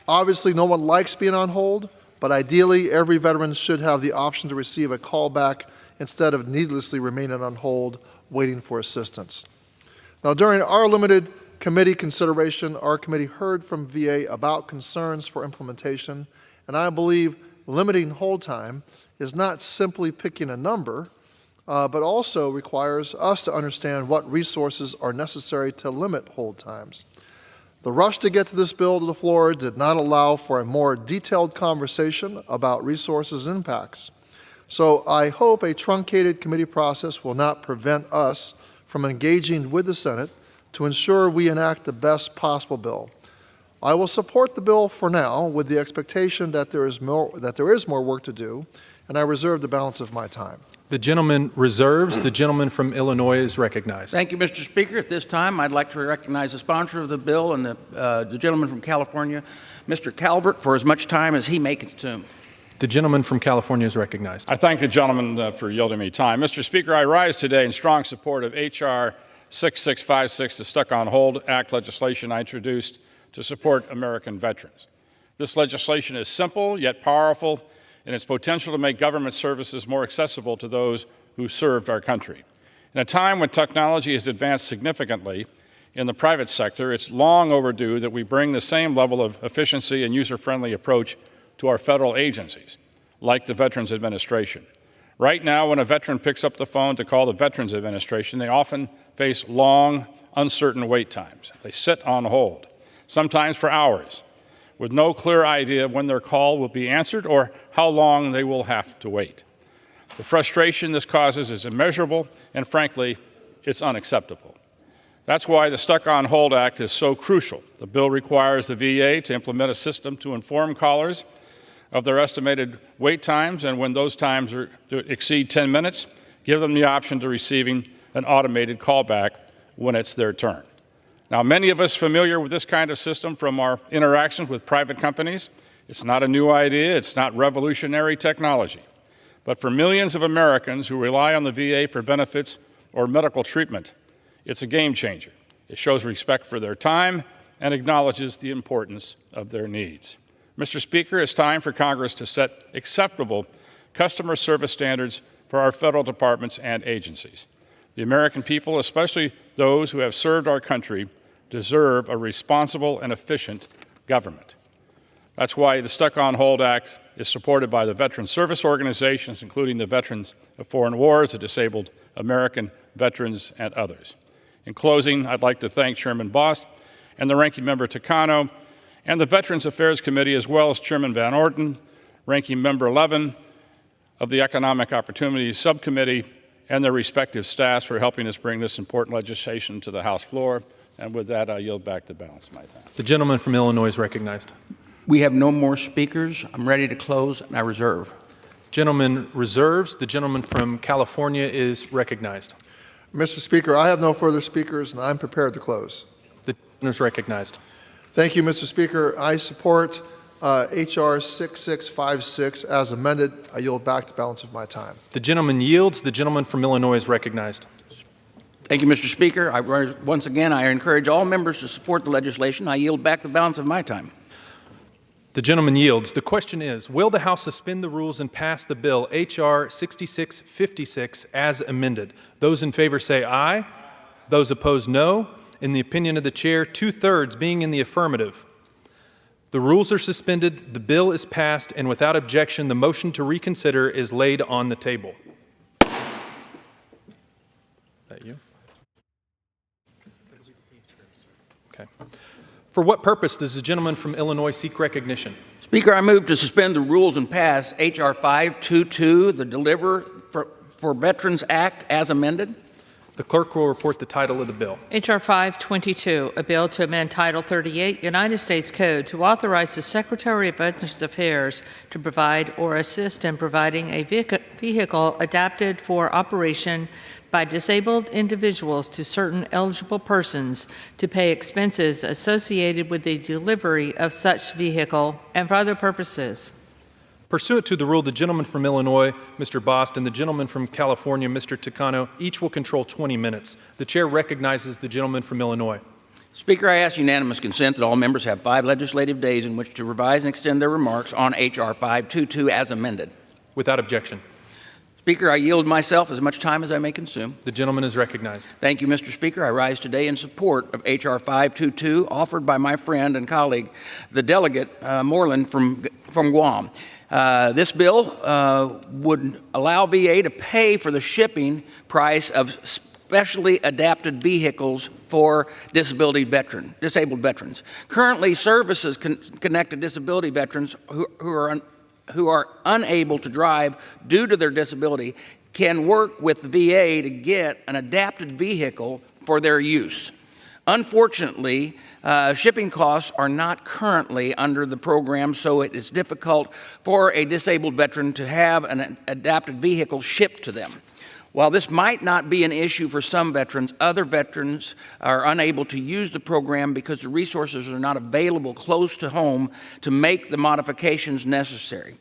Obviously, no one likes being on hold, but ideally, every veteran should have the option to receive a callback instead of needlessly remaining on hold waiting for assistance. Now, during our limited committee consideration, our committee heard from VA about concerns for implementation, and I believe limiting hold time is not simply picking a number, but also requires us to understand what resources are necessary to limit hold times. The rush to get to this bill to the floor did not allow for a more detailed conversation about resources and impacts. So I hope a truncated committee process will not prevent us from engaging with the Senate to ensure we enact the best possible bill. I will support the bill for now with the expectation that there is more work to do, and I reserve the balance of my time. The gentleman reserves. The gentleman from Illinois is recognized. Thank you, Mr. Speaker. At this time, I'd like to recognize the sponsor of the bill and the gentleman from California, Mr. Calvert, for as much time as he may consume. The gentleman from California is recognized. I thank the gentleman for yielding me time. Mr. Speaker, I rise today in strong support of H.R. 6656, the Stuck on Hold Act legislation I introduced to support American veterans. This legislation is simple yet powerful in its potential to make government services more accessible to those who served our country. In a time when technology has advanced significantly in the private sector, it's long overdue that we bring the same level of efficiency and user-friendly approach to our federal agencies, like the Veterans Administration. Right now, when a veteran picks up the phone to call the Veterans Administration, they often face long, uncertain wait times. They sit on hold, sometimes for hours, with no clear idea of when their call will be answered or how long they will have to wait. The frustration this causes is immeasurable, and frankly, it's unacceptable. That's why the Stuck on Hold Act is so crucial. The bill requires the VA to implement a system to inform callers of their estimated wait times, and when those times exceed 10 minutes, give them the option to receiving an automated callback when it's their turn. Now, many of us familiar with this kind of system from our interactions with private companies. It's not a new idea, it's not revolutionary technology. But for millions of Americans who rely on the VA for benefits or medical treatment, it's a game changer. It shows respect for their time and acknowledges the importance of their needs. Mr. Speaker, it's time for Congress to set acceptable customer service standards for our federal departments and agencies. The American people, especially those who have served our country, deserve a responsible and efficient government. That's why the Stuck on Hold Act is supported by the veteran service organizations, including the Veterans of Foreign Wars, the Disabled American Veterans, and others. In closing, I'd like to thank Chairman Bost and the Ranking Member Takano and the Veterans Affairs Committee, as well as Chairman Van Orten, Ranking Member Levin of the Economic Opportunities Subcommittee, and their respective staffs for helping us bring this important legislation to the House floor. And with that, I yield back the balance of my time. The gentleman from Illinois is recognized. We have no more speakers. I'm ready to close, and I reserve. Gentleman reserves. The gentleman from California is recognized. Mr. Speaker, I have no further speakers, and I'm prepared to close. The gentleman is recognized. Thank you, Mr. Speaker. I support H.R. 6656 as amended. I yield back the balance of my time. The gentleman yields. The gentleman from Illinois is recognized. Thank you, Mr. Speaker. Once again, I encourage all members to support the legislation. I yield back the balance of my time. The gentleman yields. The question is, will the House suspend the rules and pass the bill H.R. 6656 as amended? Those in favor say aye. Those opposed, no. In the opinion of the chair, 2/3 being in the affirmative. The rules are suspended, the bill is passed, and without objection, the motion to reconsider is laid on the table. Is that you? Okay. For what purpose does the gentleman from Illinois seek recognition? Speaker, I move to suspend the rules and pass H.R. 522, the Deliver for Veterans Act, as amended. The clerk will report the title of the bill. H.R. 522, a bill to amend Title 38 United States Code to authorize the Secretary of Veterans Affairs to provide or assist in providing a vehicle adapted for operation by disabled individuals to certain eligible persons to pay expenses associated with the delivery of such vehicle and for other purposes. Pursuant to the rule, the gentleman from Illinois, Mr. Bost, and the gentleman from California, Mr. Takano, each will control 20 minutes. The chair recognizes the gentleman from Illinois. Speaker, I ask unanimous consent that all members have 5 legislative days in which to revise and extend their remarks on H.R. 522 as amended. Without objection. Speaker, I yield myself as much time as I may consume. The gentleman is recognized. Thank you, Mr. Speaker. I rise today in support of H.R. 522, offered by my friend and colleague, the delegate Moreland from Guam. This bill would allow VA to pay for the shipping price of specially adapted vehicles for disabled veterans. Currently, services connect to disability veterans who are unable to drive due to their disability can work with the VA to get an adapted vehicle for their use. Unfortunately, shipping costs are not currently under the program, so it is difficult for a disabled veteran to have an adapted vehicle shipped to them. While this might not be an issue for some veterans, other veterans are unable to use the program because the resources are not available close to home to make the modifications necessary.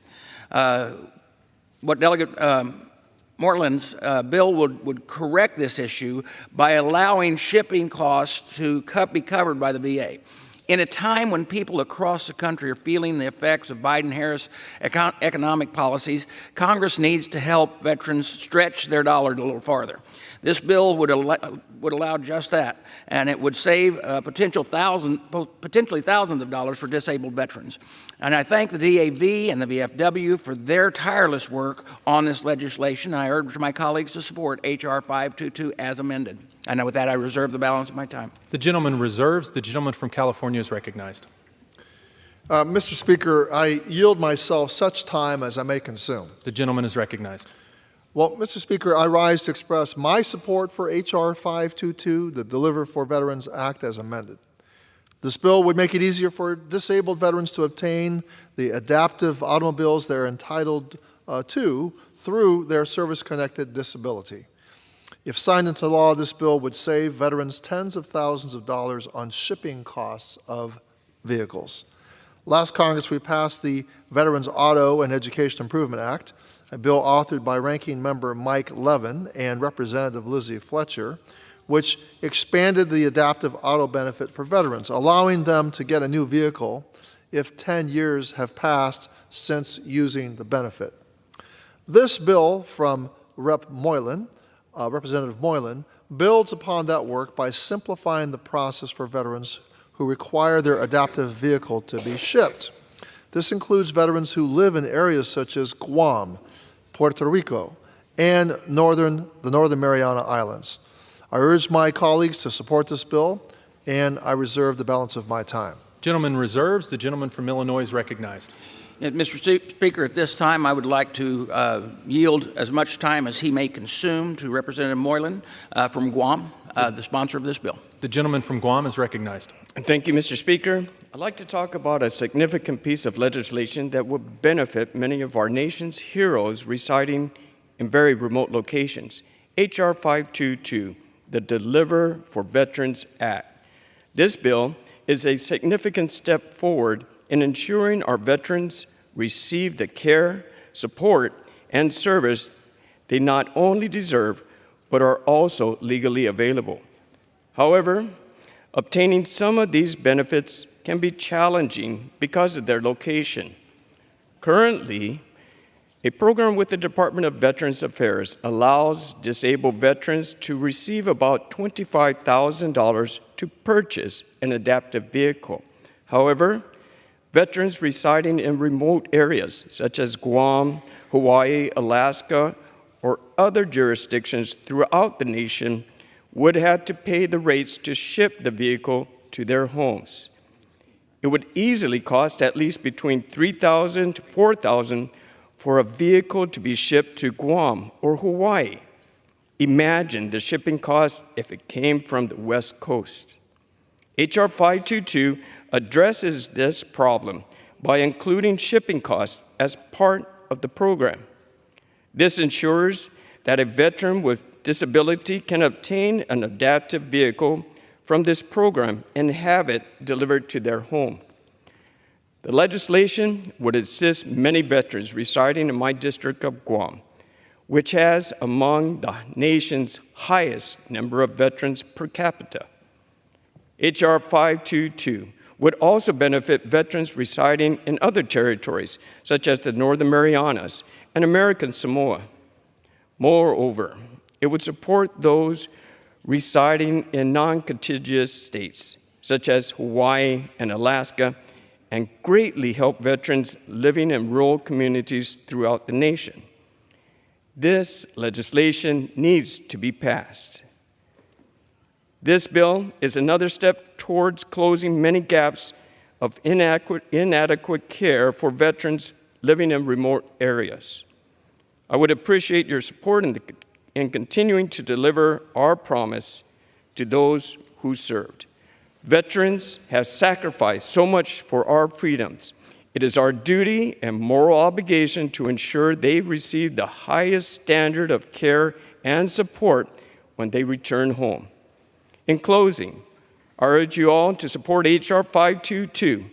What Delegate Moreland's bill would correct this issue by allowing shipping costs to be covered by the VA. In a time when people across the country are feeling the effects of Biden-Harris economic policies, Congress needs to help veterans stretch their dollar a little farther. This bill would allow just that, and it would save potentially thousands of dollars for disabled veterans. And I thank the DAV and the VFW for their tireless work on this legislation. I urge my colleagues to support H.R. 522 as amended. And with that, I reserve the balance of my time. The gentleman reserves. The gentleman from California is recognized. Mr. Speaker, I yield myself such time as I may consume. The gentleman is recognized. Well, Mr. Speaker, I rise to express my support for H.R. 522, the Deliver for Veterans Act as amended. This bill would make it easier for disabled veterans to obtain the adaptive automobiles they're entitled to through their service-connected disability. If signed into law, this bill would save veterans tens of thousands of dollars on shipping costs of vehicles. Last Congress, we passed the Veterans Auto and Education Improvement Act, a bill authored by Ranking Member Mike Levin and Representative Lizzie Fletcher, which expanded the adaptive auto benefit for veterans, allowing them to get a new vehicle if 10 years have passed since using the benefit. This bill from Representative Moylan builds upon that work by simplifying the process for veterans who require their adaptive vehicle to be shipped. This includes veterans who live in areas such as Guam, Puerto Rico, and the Northern Mariana Islands. I urge my colleagues to support this bill, and I reserve the balance of my time. Gentleman reserves. The gentleman from Illinois is recognized. Mr. Speaker, at this time, I would like to yield as much time as he may consume to Representative Moylan from Guam, the sponsor of this bill. The gentleman from Guam is recognized. Thank you, Mr. Speaker. I'd like to talk about a significant piece of legislation that will benefit many of our nation's heroes residing in very remote locations. H.R. 522, the Deliver for Veterans Act. This bill is a significant step forward in ensuring our veterans receive the care, support, and service they not only deserve, but are also legally available. However, obtaining some of these benefits can be challenging because of their location. Currently, a program with the Department of Veterans Affairs allows disabled veterans to receive about $25,000 to purchase an adaptive vehicle. However, veterans residing in remote areas such as Guam, Hawaii, Alaska, or other jurisdictions throughout the nation would have to pay the rates to ship the vehicle to their homes. It would easily cost at least between $3,000 to $4,000 for a vehicle to be shipped to Guam or Hawaii. Imagine the shipping cost if it came from the West Coast. H.R. 522 addresses this problem by including shipping costs as part of the program. This ensures that a veteran with disability can obtain an adaptive vehicle from this program and have it delivered to their home. The legislation would assist many veterans residing in my district of Guam, which has among the nation's highest number of veterans per capita. H.R. 522 would also benefit veterans residing in other territories, such as the Northern Marianas and American Samoa. Moreover, it would support those residing in non-contiguous states, such as Hawaii and Alaska, and greatly help veterans living in rural communities throughout the nation. This legislation needs to be passed. This bill is another step towards closing many gaps of inadequate care for veterans living in remote areas. I would appreciate your support in continuing to deliver our promise to those who served. Veterans have sacrificed so much for our freedoms. It is our duty and moral obligation to ensure they receive the highest standard of care and support when they return home. In closing, I urge you all to support H.R. 522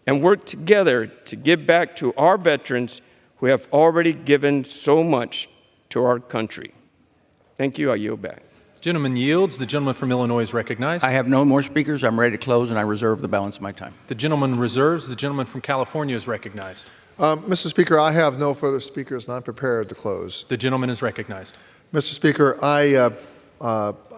and work together to give back to our veterans who have already given so much to our country. Thank you. I yield back. Gentleman yields. The gentleman from Illinois is recognized. I have no more speakers. I'm ready to close, and I reserve the balance of my time. The gentleman reserves. The gentleman from California is recognized. Mr. Speaker, I have no further speakers, and I'm prepared to close. The gentleman is recognized. Mr. Speaker, I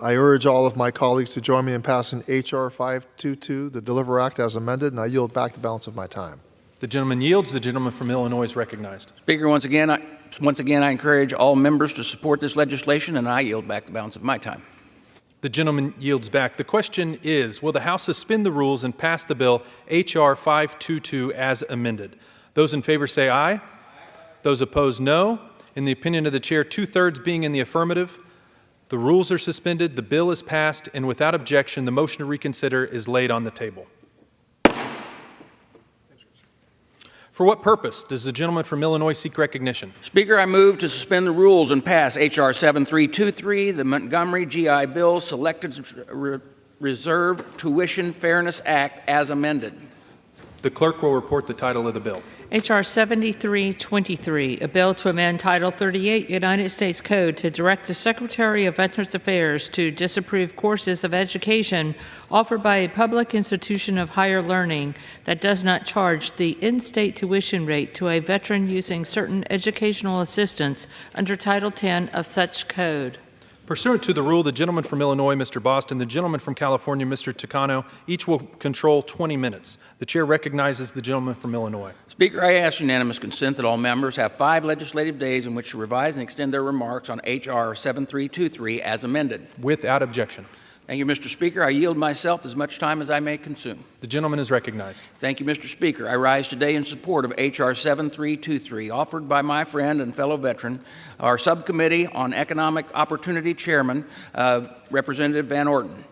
urge all of my colleagues to join me in passing H.R. 522, the Deliver Act, as amended, and I yield back the balance of my time. The gentleman yields. The gentleman from Illinois is recognized. Speaker, once again, I encourage all members to support this legislation, and I yield back the balance of my time. The gentleman yields back. The question is, will the House suspend the rules and pass the bill H.R. 522 as amended? Those in favor say aye. Aye. Those opposed, no. In the opinion of the chair, 2/3 being in the affirmative, the rules are suspended, the bill is passed, and without objection, the motion to reconsider is laid on the table. For what purpose does the gentleman from Illinois seek recognition? Speaker, I move to suspend the rules and pass H.R. 7323, the Montgomery GI Bill Selected Reserve Tuition Fairness Act, as amended. The clerk will report the title of the bill. H.R. 7323, a bill to amend Title 38 United States Code to direct the Secretary of Veterans Affairs to disapprove courses of education offered by a public institution of higher learning that does not charge the in-state tuition rate to a veteran using certain educational assistance under Title 10 of such code. Pursuant to the rule, the gentleman from Illinois, Mr. Boston, the gentleman from California, Mr. Takano, each will control 20 minutes. The chair recognizes the gentleman from Illinois. Speaker, I ask unanimous consent that all members have 5 legislative days in which to revise and extend their remarks on H.R. 7323 as amended. Without objection. Thank you, Mr. Speaker. I yield myself as much time as I may consume. The gentleman is recognized. Thank you, Mr. Speaker. I rise today in support of H.R. 7323, offered by my friend and fellow veteran, our subcommittee on economic opportunity chairman, Representative Van Orton.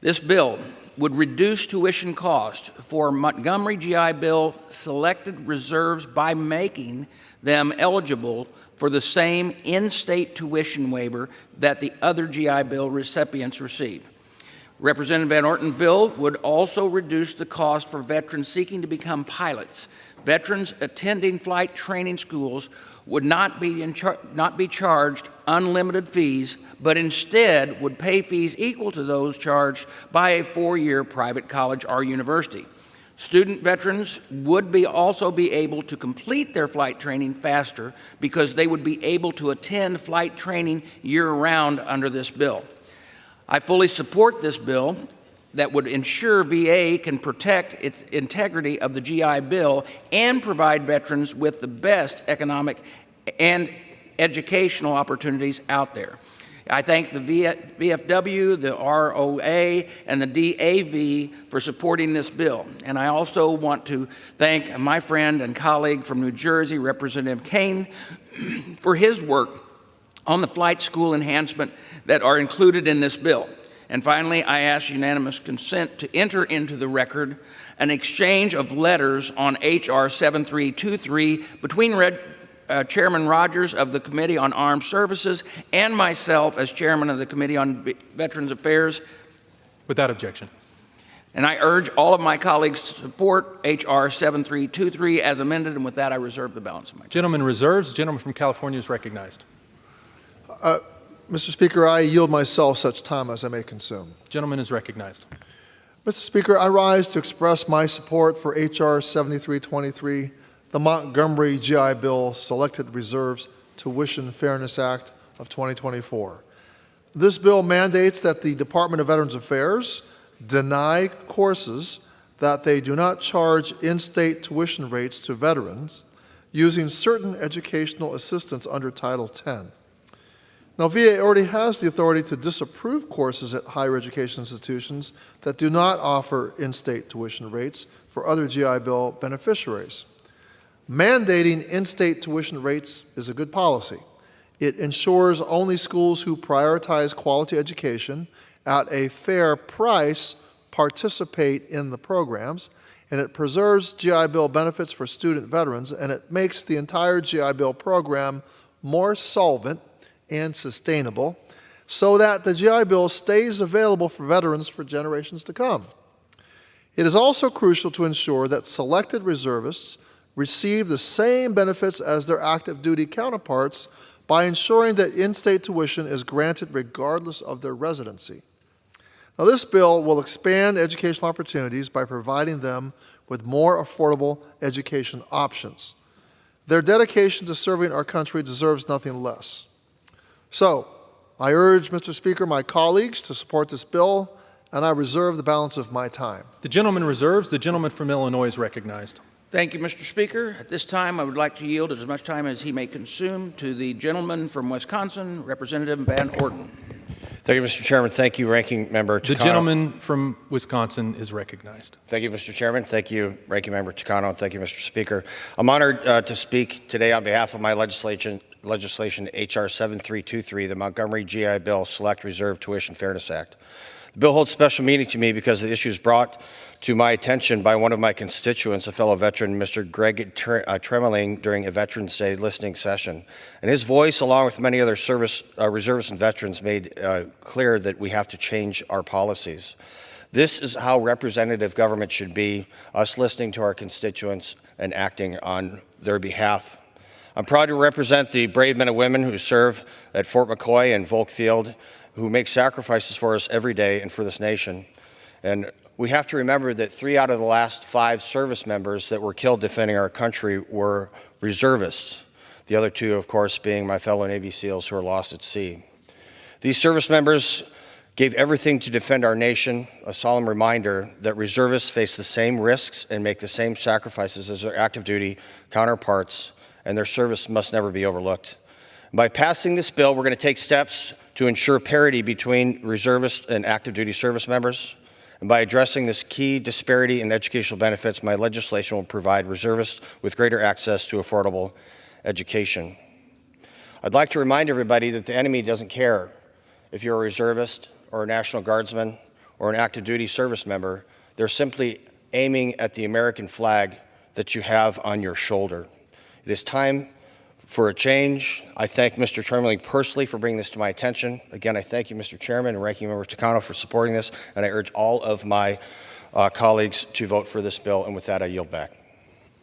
This bill would reduce tuition cost for Montgomery GI Bill selected reserves by making them eligible for the same in-state tuition waiver that the other GI Bill recipients receive. Representative Van Orton's bill would also reduce the cost for veterans seeking to become pilots. Veterans attending flight training schools would not be charged unlimited fees, but instead would pay fees equal to those charged by a 4-year private college or university. Student veterans would also be able to complete their flight training faster because they would be able to attend flight training year-round under this bill. I fully support this bill that would ensure VA can protect its integrity of the GI Bill and provide veterans with the best economic and educational opportunities out there. I thank the VFW, the ROA, and the DAV for supporting this bill. And I also want to thank my friend and colleague from New Jersey, Representative Kane, for his work on the flight school enhancement that are included in this bill. And finally, I ask unanimous consent to enter into the record an exchange of letters on H.R. 7323 between Chairman Rogers of the Committee on Armed Services and myself as Chairman of the Committee on Veterans Affairs. Without objection. And I urge all of my colleagues to support H.R. 7323 as amended, and with that I reserve the balance of my time. Gentleman reserves. The gentleman from California is recognized. Mr. Speaker, I yield myself such time as I may consume. Gentleman is recognized. Mr. Speaker, I rise to express my support for H.R. 7323, the Montgomery GI Bill Selected Reserves Tuition Fairness Act of 2024. This bill mandates that the Department of Veterans Affairs deny courses that they do not charge in-state tuition rates to veterans using certain educational assistance under Title 10. Now, VA already has the authority to disapprove courses at higher education institutions that do not offer in-state tuition rates for other GI Bill beneficiaries. Mandating in-state tuition rates is a good policy. It ensures only schools who prioritize quality education at a fair price participate in the programs, and it preserves GI Bill benefits for student veterans, and it makes the entire GI Bill program more solvent and sustainable so that the GI Bill stays available for veterans for generations to come. It is also crucial to ensure that selected reservists receive the same benefits as their active duty counterparts by ensuring that in-state tuition is granted regardless of their residency. Now, this bill will expand educational opportunities by providing them with more affordable education options. Their dedication to serving our country deserves nothing less. So, I urge, Mr. Speaker, my colleagues to support this bill, and I reserve the balance of my time. The gentleman reserves. The gentleman from Illinois is recognized. Thank you, Mr. Speaker. At this time, I would like to yield as much time as he may consume to the gentleman from Wisconsin, Representative Van Orton. Thank you, Mr. Chairman. Thank you, Ranking Member Takano. The gentleman from Wisconsin is recognized. Thank you, Mr. Chairman. Thank you, Ranking Member Takano, and thank you, Mr. Speaker. I'm honored to speak today on behalf of my legislation legislation H.R. 7323, the Montgomery GI Bill Select Reserve Tuition Fairness Act. The bill holds special meaning to me because the issue is brought to my attention by one of my constituents, a fellow veteran, Mr. Greg Tremeling, during a Veterans Day listening session. And his voice, along with many other reservists and veterans, made clear that we have to change our policies. This is how representative government should be, us listening to our constituents and acting on their behalf. I'm proud to represent the brave men and women who serve at Fort McCoy and Volk Field, who make sacrifices for us every day and for this nation. And we have to remember that 3 out of the last 5 service members that were killed defending our country were reservists. The other 2, of course, being my fellow Navy SEALs who are lost at sea. These service members gave everything to defend our nation, a solemn reminder that reservists face the same risks and make the same sacrifices as their active duty counterparts, and their service must never be overlooked. By passing this bill, we're going to take steps to ensure parity between reservists and active duty service members. And by addressing this key disparity in educational benefits, my legislation will provide reservists with greater access to affordable education. I'd like to remind everybody that the enemy doesn't care if you're a reservist or a National Guardsman or an active duty service member. They're simply aiming at the American flag that you have on your shoulder. It is time for a change. I thank Mr. Tremeling personally for bringing this to my attention. Again, I thank you, Mr. Chairman and Ranking Member Takano, for supporting this, and I urge all of my colleagues to vote for this bill. And with that, I yield back.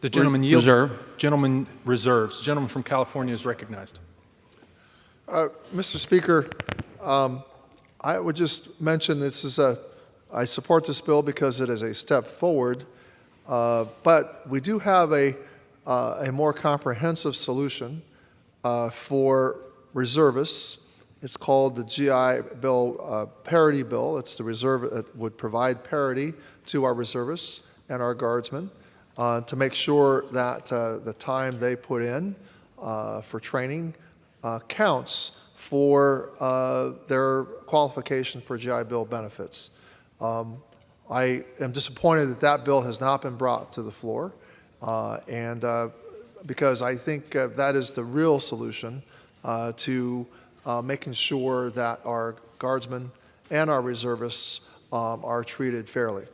The gentleman yields. Gentleman reserves. Gentleman from California is recognized. Mr. Speaker, I would just mention I support this bill because it is a step forward, but we do have a more comprehensive solution for reservists. It's called the GI Bill Parity Bill. It's the reserve. It would provide parity to our reservists and our guardsmen to make sure that the time they put in for training counts for their qualification for GI Bill benefits. I am disappointed that that bill has not been brought to the floor. Because I think that is the real solution to making sure that our guardsmen and our reservists are treated fairly.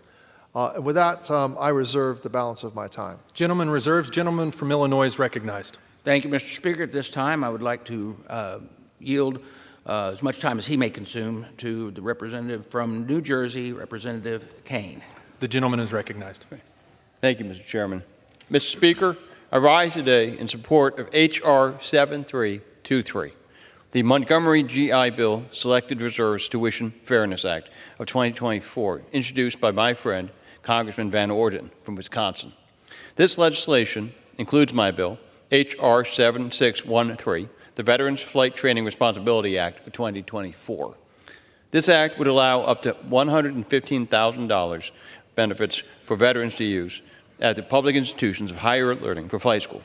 And with that, I reserve the balance of my time. Gentleman reserves. Gentleman from Illinois is recognized. Thank you, Mr. Speaker. At this time, I would like to yield as much time as he may consume to the representative from New Jersey, Representative Kane. The gentleman is recognized. Thank you, Mr. Chairman. Mr. Speaker, I rise today in support of H.R. 7323, the Montgomery GI Bill Selected Reserves Tuition Fairness Act of 2024, introduced by my friend, Congressman Van Orden from Wisconsin. This legislation includes my bill, H.R. 7613, the Veterans Flight Training Responsibility Act of 2024. This act would allow up to $115,000 benefits for veterans to use at the public institutions of higher learning for flight school.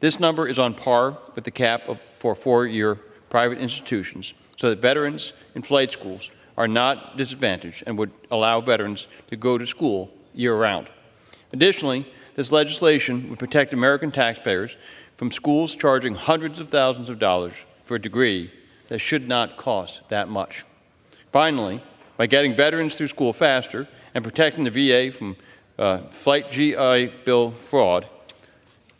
This number is on par with the cap for 4-year private institutions, so that veterans in flight schools are not disadvantaged and would allow veterans to go to school year-round. Additionally, this legislation would protect American taxpayers from schools charging hundreds of thousands of dollars for a degree that should not cost that much. Finally, by getting veterans through school faster and protecting the VA from flight GI Bill fraud,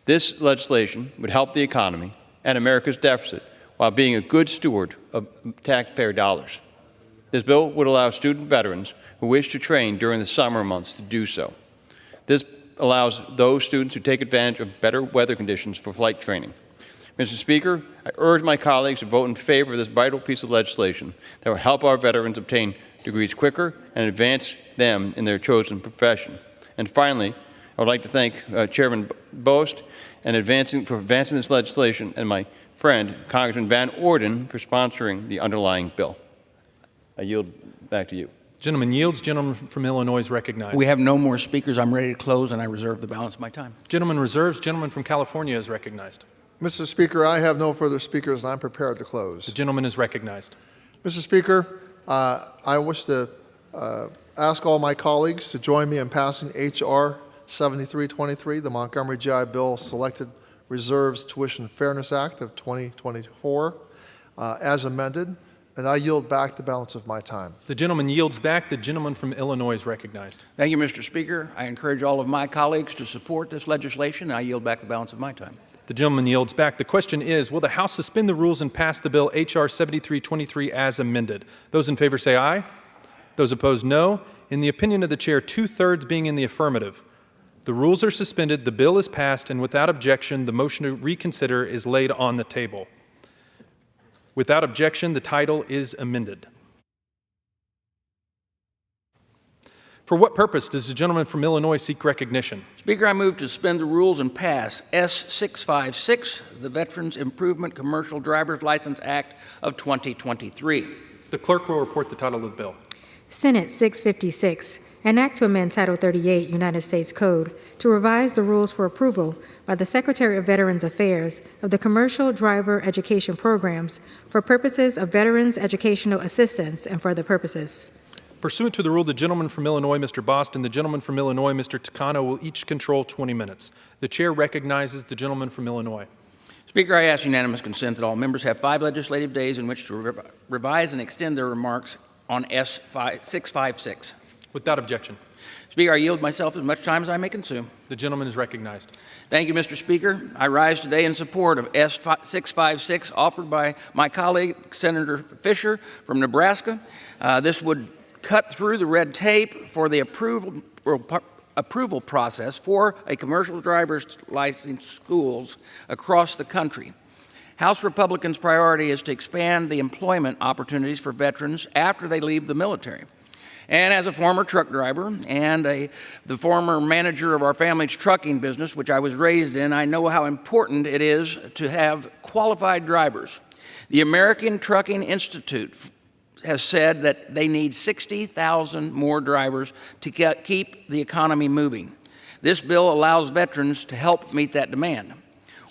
this legislation would help the economy and America's deficit while being a good steward of taxpayer dollars. This bill would allow student veterans who wish to train during the summer months to do so. This allows those students who take advantage of better weather conditions for flight training. Mr. Speaker, I urge my colleagues to vote in favor of this vital piece of legislation that will help our veterans obtain degrees quicker and advance them in their chosen profession. And finally, I would like to thank Chairman Bost for advancing this legislation and my friend, Congressman Van Orden, for sponsoring the underlying bill. I yield back to you. Gentleman yields. Gentleman from Illinois is recognized. We have no more speakers. I'm ready to close, and I reserve the balance of my time. Gentleman reserves. Gentleman from California is recognized. Mr. Speaker, I have no further speakers, and I'm prepared to close. The gentleman is recognized. Mr. Speaker, I wish to ask all my colleagues to join me in passing H.R. 7323, the Montgomery GI Bill Selected Reserves Tuition Fairness Act of 2024 as amended, and I yield back the balance of my time. The gentleman yields back. The gentleman from Illinois is recognized. Thank you, Mr. Speaker. I encourage all of my colleagues to support this legislation, and I yield back the balance of my time. The gentleman yields back. The question is, will the House suspend the rules and pass the bill H.R. 7323 as amended? Those in favor say aye. Those opposed, no. In the opinion of the chair, 2/3 being in the affirmative, the rules are suspended, the bill is passed, and without objection, the motion to reconsider is laid on the table. Without objection, the title is amended. For what purpose does the gentleman from Illinois seek recognition? Speaker, I move to suspend the rules and pass S656, the Veterans Improvement Commercial Driver's License Act of 2023. The clerk will report the title of the bill. Senate 656, an act to amend Title 38 United States Code to revise the rules for approval by the Secretary of Veterans Affairs of the commercial driver education programs for purposes of veterans educational assistance and for other purposes. Pursuant to the rule, the gentleman from Illinois, Mr. Boston, the gentleman from Illinois, Mr. Takano, will each control 20 minutes. The chair recognizes the gentleman from Illinois. Speaker, I ask unanimous consent that all members have 5 legislative days in which to revise and extend their remarks on S656. Without objection. Speaker, I yield myself as much time as I may consume. The gentleman is recognized. Thank you, Mr. Speaker. I rise today in support of S656 offered by my colleague, Senator Fisher from Nebraska. This would cut through the red tape for the approval process for a commercial driver's license schools across the country. House Republicans' priority is to expand the employment opportunities for veterans after they leave the military. And as a former truck driver and the former manager of our family's trucking business, which I was raised in, I know how important it is to have qualified drivers. The American Trucking Institute has said that they need 60,000 more drivers to keep the economy moving. This bill allows veterans to help meet that demand.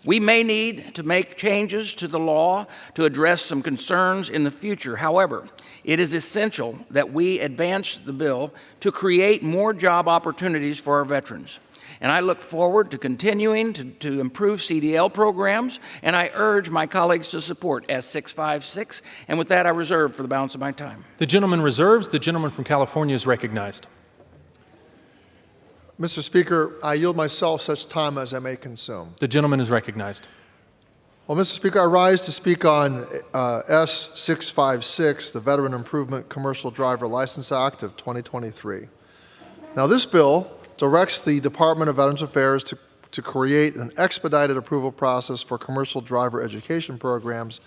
We may need to make changes to the law to address some concerns in the future. However, it is essential that we advance the bill to create more job opportunities for our veterans. And I look forward to continuing to improve CDL programs, and I urge my colleagues to support S656. And with that, I reserve for the balance of my time. The gentleman reserves. The gentleman from California is recognized. Mr. Speaker, I yield myself such time as I may consume. The gentleman is recognized. Well, Mr. Speaker, I rise to speak on S656, the Veteran Improvement Commercial Driver License Act of 2023. Now, this bill directs the Department of Veterans Affairs to create an expedited approval process for commercial driver education programs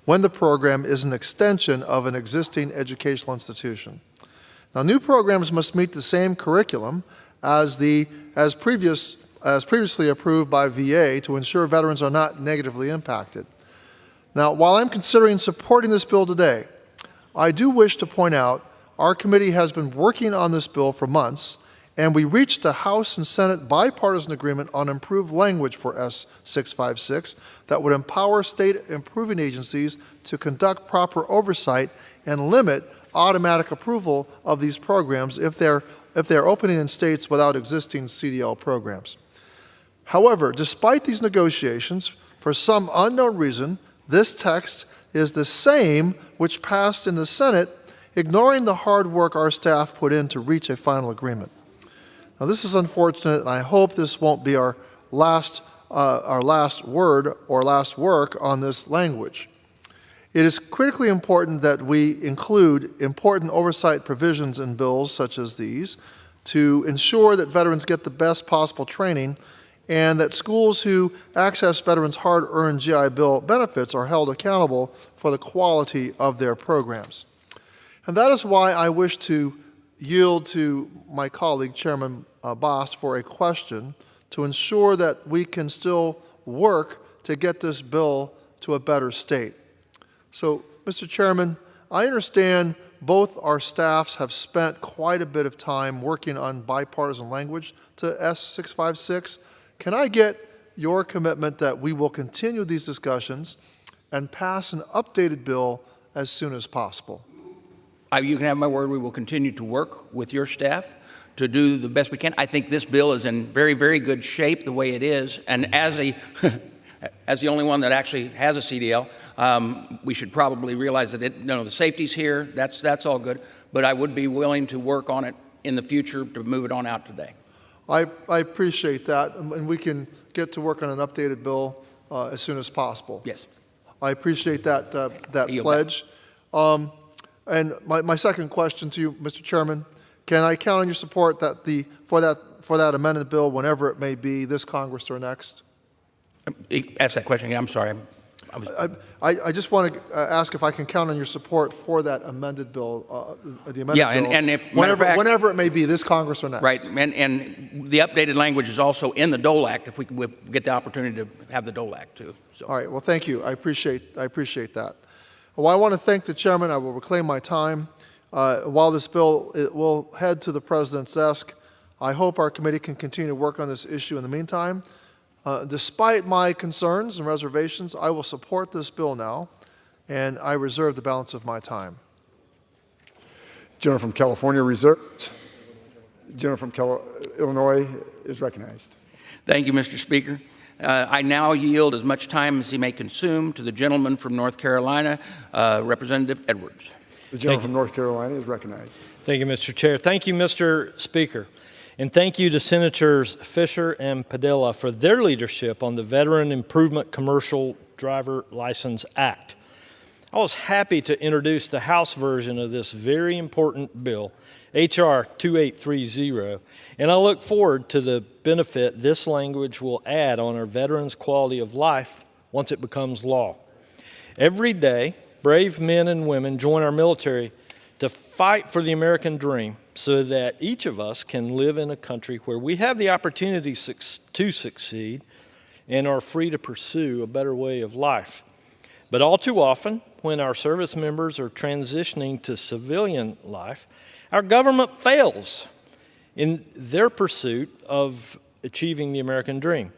when the program is an extension of an existing educational institution. Now, new programs must meet the same curriculum as previously approved by VA to ensure veterans are not negatively impacted. Now, while I'm considering supporting this bill today, I do wish to point out our committee has been working on this bill for months, and we reached a House and Senate bipartisan agreement on improved language for S656 that would empower state improving agencies to conduct proper oversight and limit automatic approval of these programs if they're opening in states without existing CDL programs. However, despite these negotiations, for some unknown reason, this text is the same which passed in the Senate, ignoring the hard work our staff put in to reach a final agreement. Now, this is unfortunate, and I hope this won't be our last word or last work on this language. It is critically important that we include important oversight provisions in bills such as these to ensure that veterans get the best possible training and that schools who access veterans' hard-earned GI Bill benefits are held accountable for the quality of their programs. And that is why I wish to yield to my colleague, Chairman Bost, for a question to ensure that we can still work to get this bill to a better state. So, Mr. Chairman, I understand both our staffs have spent quite a bit of time working on bipartisan language to S656. Can I get your commitment that we will continue these discussions and pass an updated bill as soon as possible? You can have my word. We will continue to work with your staff to do the best we can. I think this bill is in very, very good shape the way it is. And as as the only one that actually has a CDL, we should probably realize that the safety's here. That's all good. But I would be willing to work on it in the future to move it on out today. I appreciate that, and we can get to work on an updated bill as soon as possible. Yes. I appreciate that pledge. And my second question to you, Mr. Chairman, can I count on your support for that amended bill whenever it may be, this Congress or next? Ask that question again. I'm sorry. I just want to ask if I can count on your support for that amended bill, the amended bill, and if, whenever it may be, this Congress or next. Right, and the updated language is also in the Dole Act if we get the opportunity to have the Dole Act too. So. All right, well, thank you. I appreciate that. Well, I want to thank the chairman. I will reclaim my time. While this bill will head to the president's desk, I hope our committee can continue to work on this issue in the meantime. Despite my concerns and reservations, I will support this bill now, and I reserve the balance of my time. Gentleman from California reserved. Gentleman from Illinois is recognized. Thank you, Mr. Speaker. I now yield as much time as he may consume to the gentleman from North Carolina, Representative Edwards. The gentleman from North Carolina is recognized. Thank you, Mr. Chair. Thank you, Mr. Speaker. And thank you to Senators Fisher and Padilla for their leadership on the Veteran Improvement Commercial Driver License Act. I was happy to introduce the House version of this very important bill, H.R. 2830, and I look forward to the benefit this language will add on our veterans' quality of life once it becomes law. Every day, brave men and women join our military to fight for the American dream so that each of us can live in a country where we have the opportunity to succeed and are free to pursue a better way of life. But all too often, when our service members are transitioning to civilian life, our government fails in their pursuit of achieving the American dream.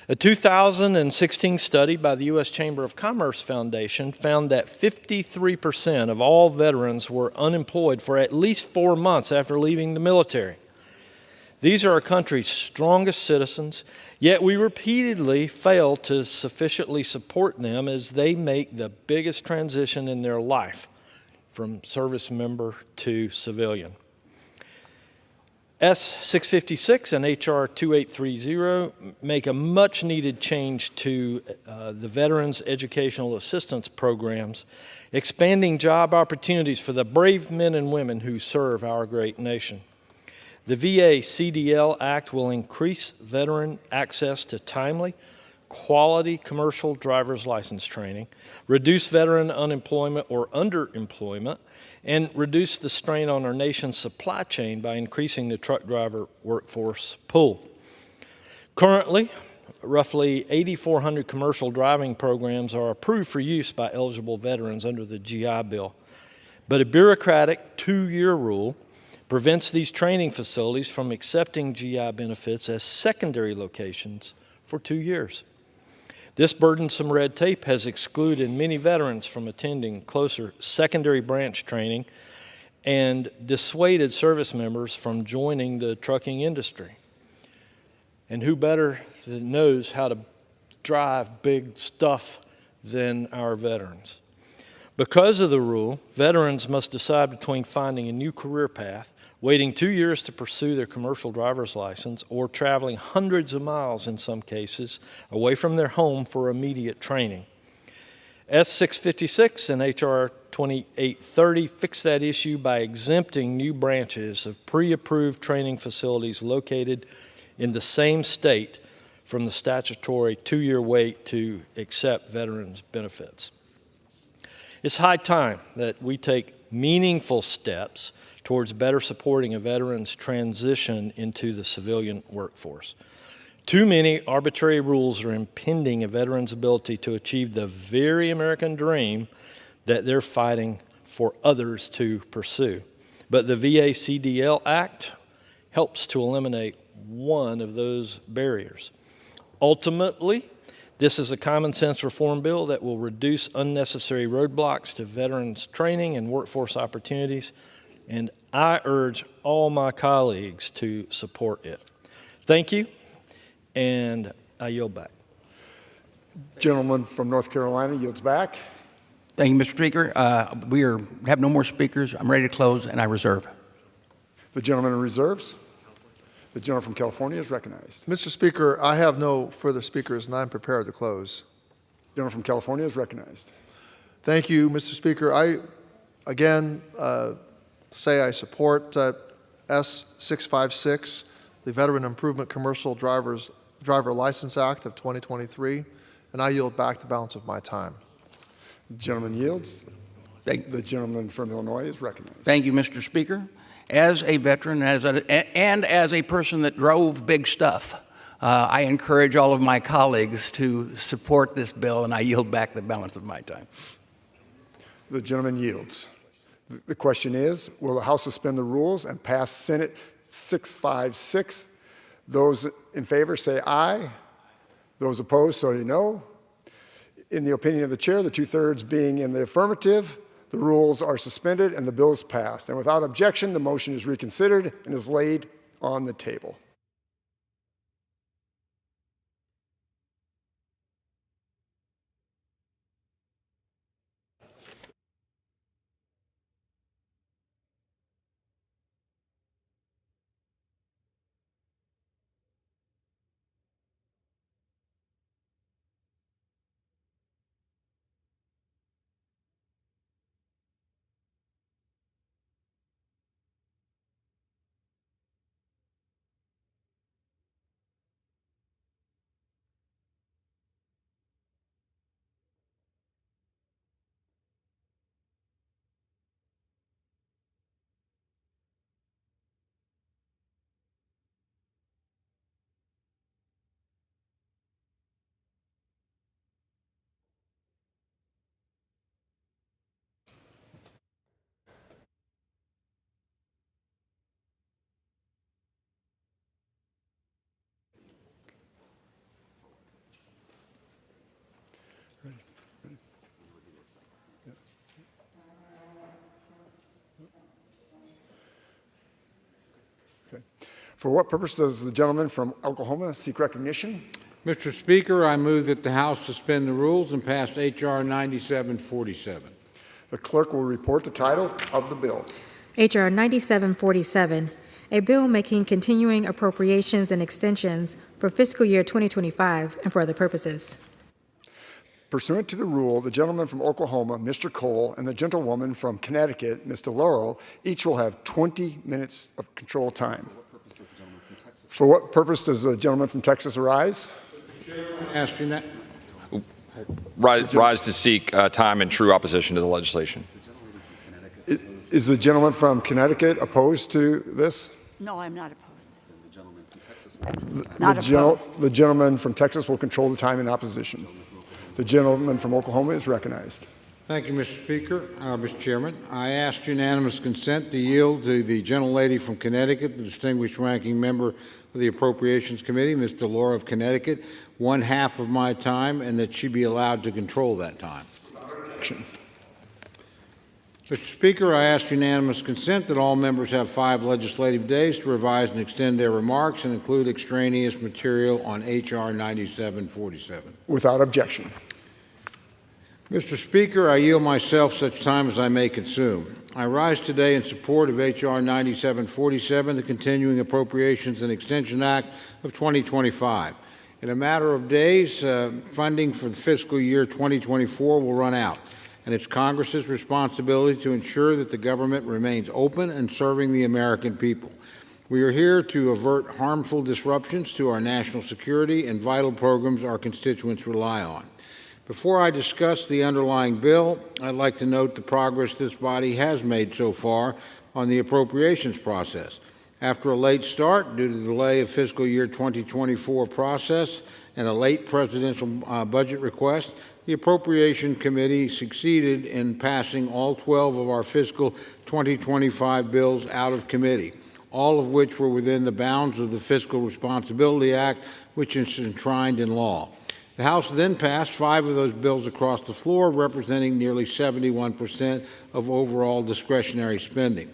A 2016 study by the U.S. Chamber of Commerce Foundation found that 53% of all veterans were unemployed for at least 4 months after leaving the military. These are our country's strongest citizens, yet we repeatedly fail to sufficiently support them as they make the biggest transition in their life from service member to civilian. S-656 and H.R. 2830 make a much-needed change to the Veterans Educational Assistance Programs, expanding job opportunities for the brave men and women who serve our great nation. The VA CDL Act will increase veteran access to timely, quality commercial driver's license training, reduce veteran unemployment or underemployment, and reduce the strain on our nation's supply chain by increasing the truck driver workforce pool. Currently, roughly 8,400 commercial driving programs are approved for use by eligible veterans under the GI Bill. But a bureaucratic 2-year rule prevents these training facilities from accepting GI benefits as secondary locations for 2 years. This burdensome red tape has excluded many veterans from attending closer secondary branch training and dissuaded service members from joining the trucking industry. And who better knows how to drive big stuff than our veterans? Because of the rule, veterans must decide between finding a new career path, waiting 2 years to pursue their commercial driver's license, or traveling hundreds of miles in some cases away from their home for immediate training. S-656 and H.R. 2830 fix that issue by exempting new branches of pre-approved training facilities located in the same state from the statutory 2-year wait to accept veterans' benefits. It's high time that we take meaningful steps towards better supporting a veteran's transition into the civilian workforce. Too many arbitrary rules are impeding a veteran's ability to achieve the very American dream that they're fighting for others to pursue. But the VA CDL Act helps to eliminate one of those barriers. Ultimately, this is a common sense reform bill that will reduce unnecessary roadblocks to veterans' training and workforce opportunities, and I urge all my colleagues to support it. Thank you, and I yield back. Gentleman from North Carolina yields back. Thank you, Mr. Speaker. We have no more speakers. I'm ready to close, and I reserve. The gentleman in reserves. The gentleman from California is recognized. Mr. Speaker, I have no further speakers, and I'm prepared to close. The gentleman from California is recognized. Thank you, Mr. Speaker. I, again, say I support S656, the Veteran Improvement Commercial Driver License Act of 2023, and I yield back the balance of my time. The gentleman yields. The gentleman from Illinois is recognized. Thank you, Mr. Speaker. As a veteran and as a person that drove big stuff, I encourage all of my colleagues to support this bill, and I yield back the balance of my time. The gentleman yields. The question is, will the House suspend the rules and pass Senate 656? Those in favor say aye. Those opposed say no. In the opinion of the chair, the 2/3 being in the affirmative, the rules are suspended and the bill is passed. And without objection, the motion is reconsidered and is laid on the table. For what purpose does the gentleman from Oklahoma seek recognition? Mr. Speaker, I move that the House suspend the rules and pass H.R. 9747. The clerk will report the title of the bill. H.R. 9747, a bill making continuing appropriations and extensions for fiscal year 2025 and for other purposes. Pursuant to the rule, the gentleman from Oklahoma, Mr. Cole, and the gentlewoman from Connecticut, Mr. Laurel, each will have 20 minutes of control time. For what purpose does the gentleman from Texas arise? Rise to seek time in true opposition to the legislation. Is the gentleman from Connecticut opposed to this? No, I'm not opposed. The gentleman from Texas will control the time in opposition. The gentleman from Oklahoma is recognized. Thank you, Mr. Speaker. Mr. Chairman, I ask unanimous consent to yield to the gentlelady from Connecticut, the distinguished ranking member of the Appropriations Committee, Ms. Delora of Connecticut, 1/2 of my time, and that she be allowed to control that time. Mr. Speaker, I ask unanimous consent that all members have 5 legislative days to revise and extend their remarks and include extraneous material on H.R. 9747. Without objection. Mr. Speaker, I yield myself such time as I may consume. I rise today in support of H.R. 9747, the Continuing Appropriations and Extension Act of 2025. In a matter of days, funding for the fiscal year 2024 will run out, and it's Congress's responsibility to ensure that the government remains open and serving the American people. We are here to avert harmful disruptions to our national security and vital programs our constituents rely on. Before I discuss the underlying bill, I'd like to note the progress this body has made so far on the appropriations process. After a late start due to the delay of fiscal year 2024 process and a late presidential budget request, the Appropriation Committee succeeded in passing all 12 of our fiscal 2025 bills out of committee, all of which were within the bounds of the Fiscal Responsibility Act, which is enshrined in law. The House then passed 5 of those bills across the floor, representing nearly 71% of overall discretionary spending.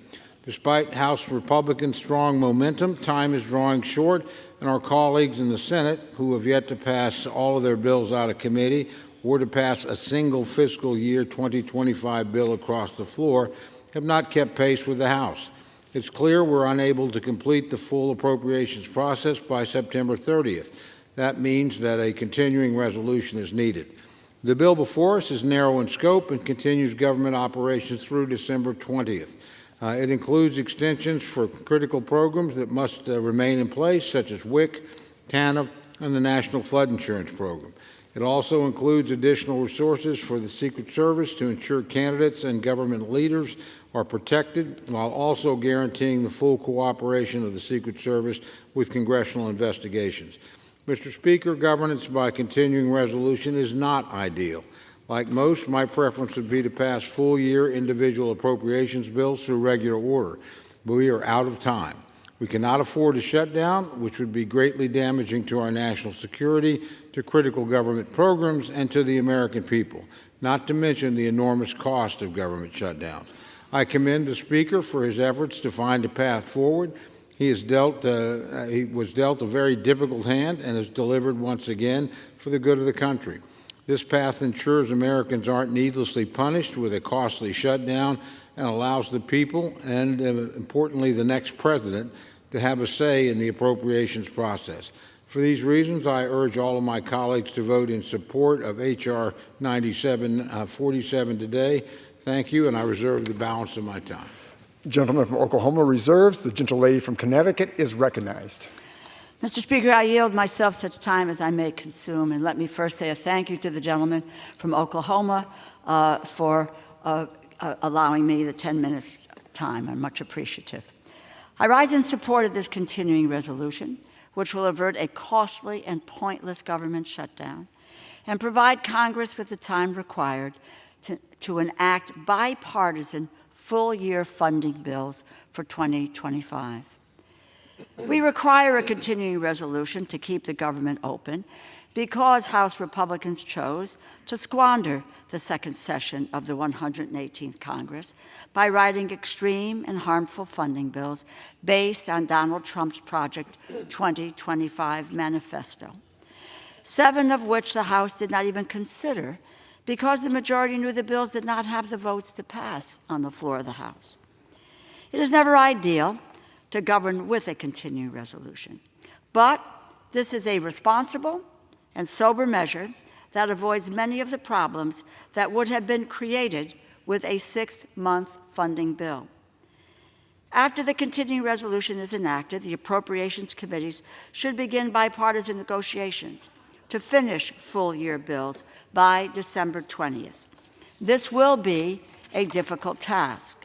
Despite House Republicans' strong momentum, time is drawing short, and our colleagues in the Senate, who have yet to pass all of their bills out of committee or to pass a single fiscal year 2025 bill across the floor, have not kept pace with the House. It's clear we're unable to complete the full appropriations process by September 30th. That means that a continuing resolution is needed. The bill before us is narrow in scope and continues government operations through December 20th. It includes extensions for critical programs that must remain in place, such as WIC, TANF, and the National Flood Insurance Program. It also includes additional resources for the Secret Service to ensure candidates and government leaders are protected, while also guaranteeing the full cooperation of the Secret Service with congressional investigations. Mr. Speaker, governance by continuing resolution is not ideal. Like most, my preference would be to pass full-year individual appropriations bills through regular order, but we are out of time. We cannot afford a shutdown, which would be greatly damaging to our national security, to critical government programs, and to the American people, not to mention the enormous cost of government shutdowns. I commend the Speaker for his efforts to find a path forward. He was dealt a very difficult hand and has delivered once again for the good of the country. This path ensures Americans aren't needlessly punished with a costly shutdown and allows the people and, importantly, the next president to have a say in the appropriations process. For these reasons, I urge all of my colleagues to vote in support of H.R. 9747 today. Thank you, and I reserve the balance of my time. The gentleman from Oklahoma reserves. The gentlelady from Connecticut is recognized. Mr. Speaker, I yield myself such time as I may consume, and let me first say a thank you to the gentleman from Oklahoma for allowing me the 10 minutes time. I'm much appreciative. I rise in support of this continuing resolution, which will avert a costly and pointless government shutdown and provide Congress with the time required to enact bipartisan full-year funding bills for 2025. We require a continuing resolution to keep the government open because House Republicans chose to squander the second session of the 118th Congress by writing extreme and harmful funding bills based on Donald Trump's Project 2025 manifesto, 7 of which the House did not even consider because the majority knew the bills did not have the votes to pass on the floor of the House. It is never ideal to govern with a continuing resolution, but this is a responsible and sober measure that avoids many of the problems that would have been created with a 6-month funding bill. After the continuing resolution is enacted, the appropriations committees should begin bipartisan negotiations to finish full-year bills by December 20th. This will be a difficult task.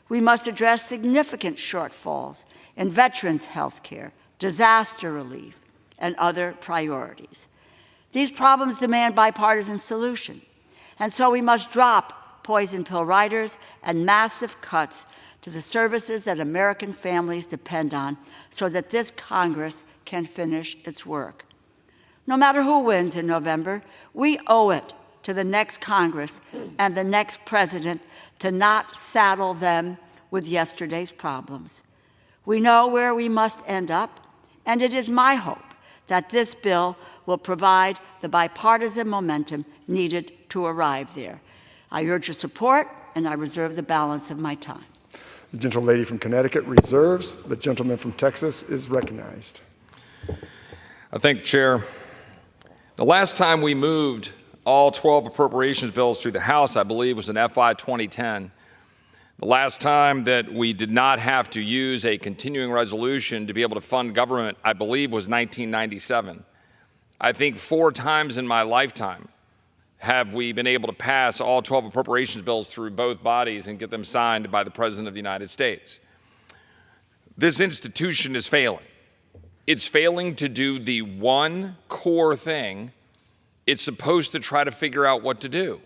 We must address significant shortfalls in veterans' health care, disaster relief, and other priorities. These problems demand bipartisan solution, and so we must drop poison pill writers and massive cuts to the services that American families depend on so that this Congress can finish its work. No matter who wins in November, we owe it to the next Congress and the next president to not saddle them with yesterday's problems. We know where we must end up, and it is my hope that this bill will provide the bipartisan momentum needed to arrive there. I urge your support, and I reserve the balance of my time. The gentlelady from Connecticut reserves. The gentleman from Texas is recognized. I thank the chair. The last time we moved all 12 appropriations bills through the House, I believe, was in FY 2010. The last time that we did not have to use a continuing resolution to be able to fund government, I believe, was 1997. I think 4 times in my lifetime have we been able to pass all 12 appropriations bills through both bodies and get them signed by the President of the United States. This institution is failing. It's failing to do the one core thing it's supposed to try to figure out what to do.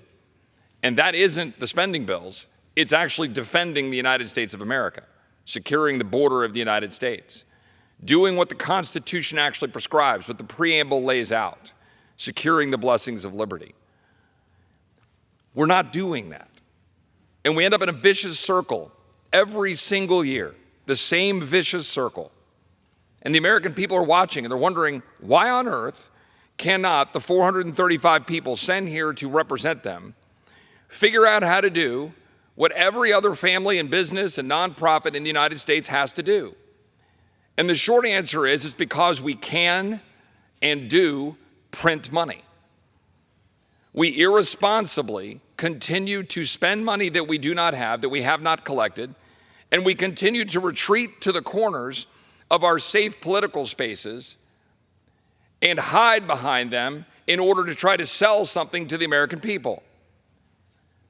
And that isn't the spending bills. It's actually defending the United States of America, securing the border of the United States, doing what the Constitution actually prescribes, what the preamble lays out, securing the blessings of liberty. We're not doing that. And we end up in a vicious circle every single year, the same vicious circle. And the American people are watching, and they're wondering, why on earth cannot the 435 people sent here to represent them figure out how to do what every other family and business and nonprofit in the United States has to do? And the short answer is, it's because we can and do print money. We irresponsibly continue to spend money that we do not have, that we have not collected, and we continue to retreat to the corners of our safe political spaces and hide behind them in order to try to sell something to the American people.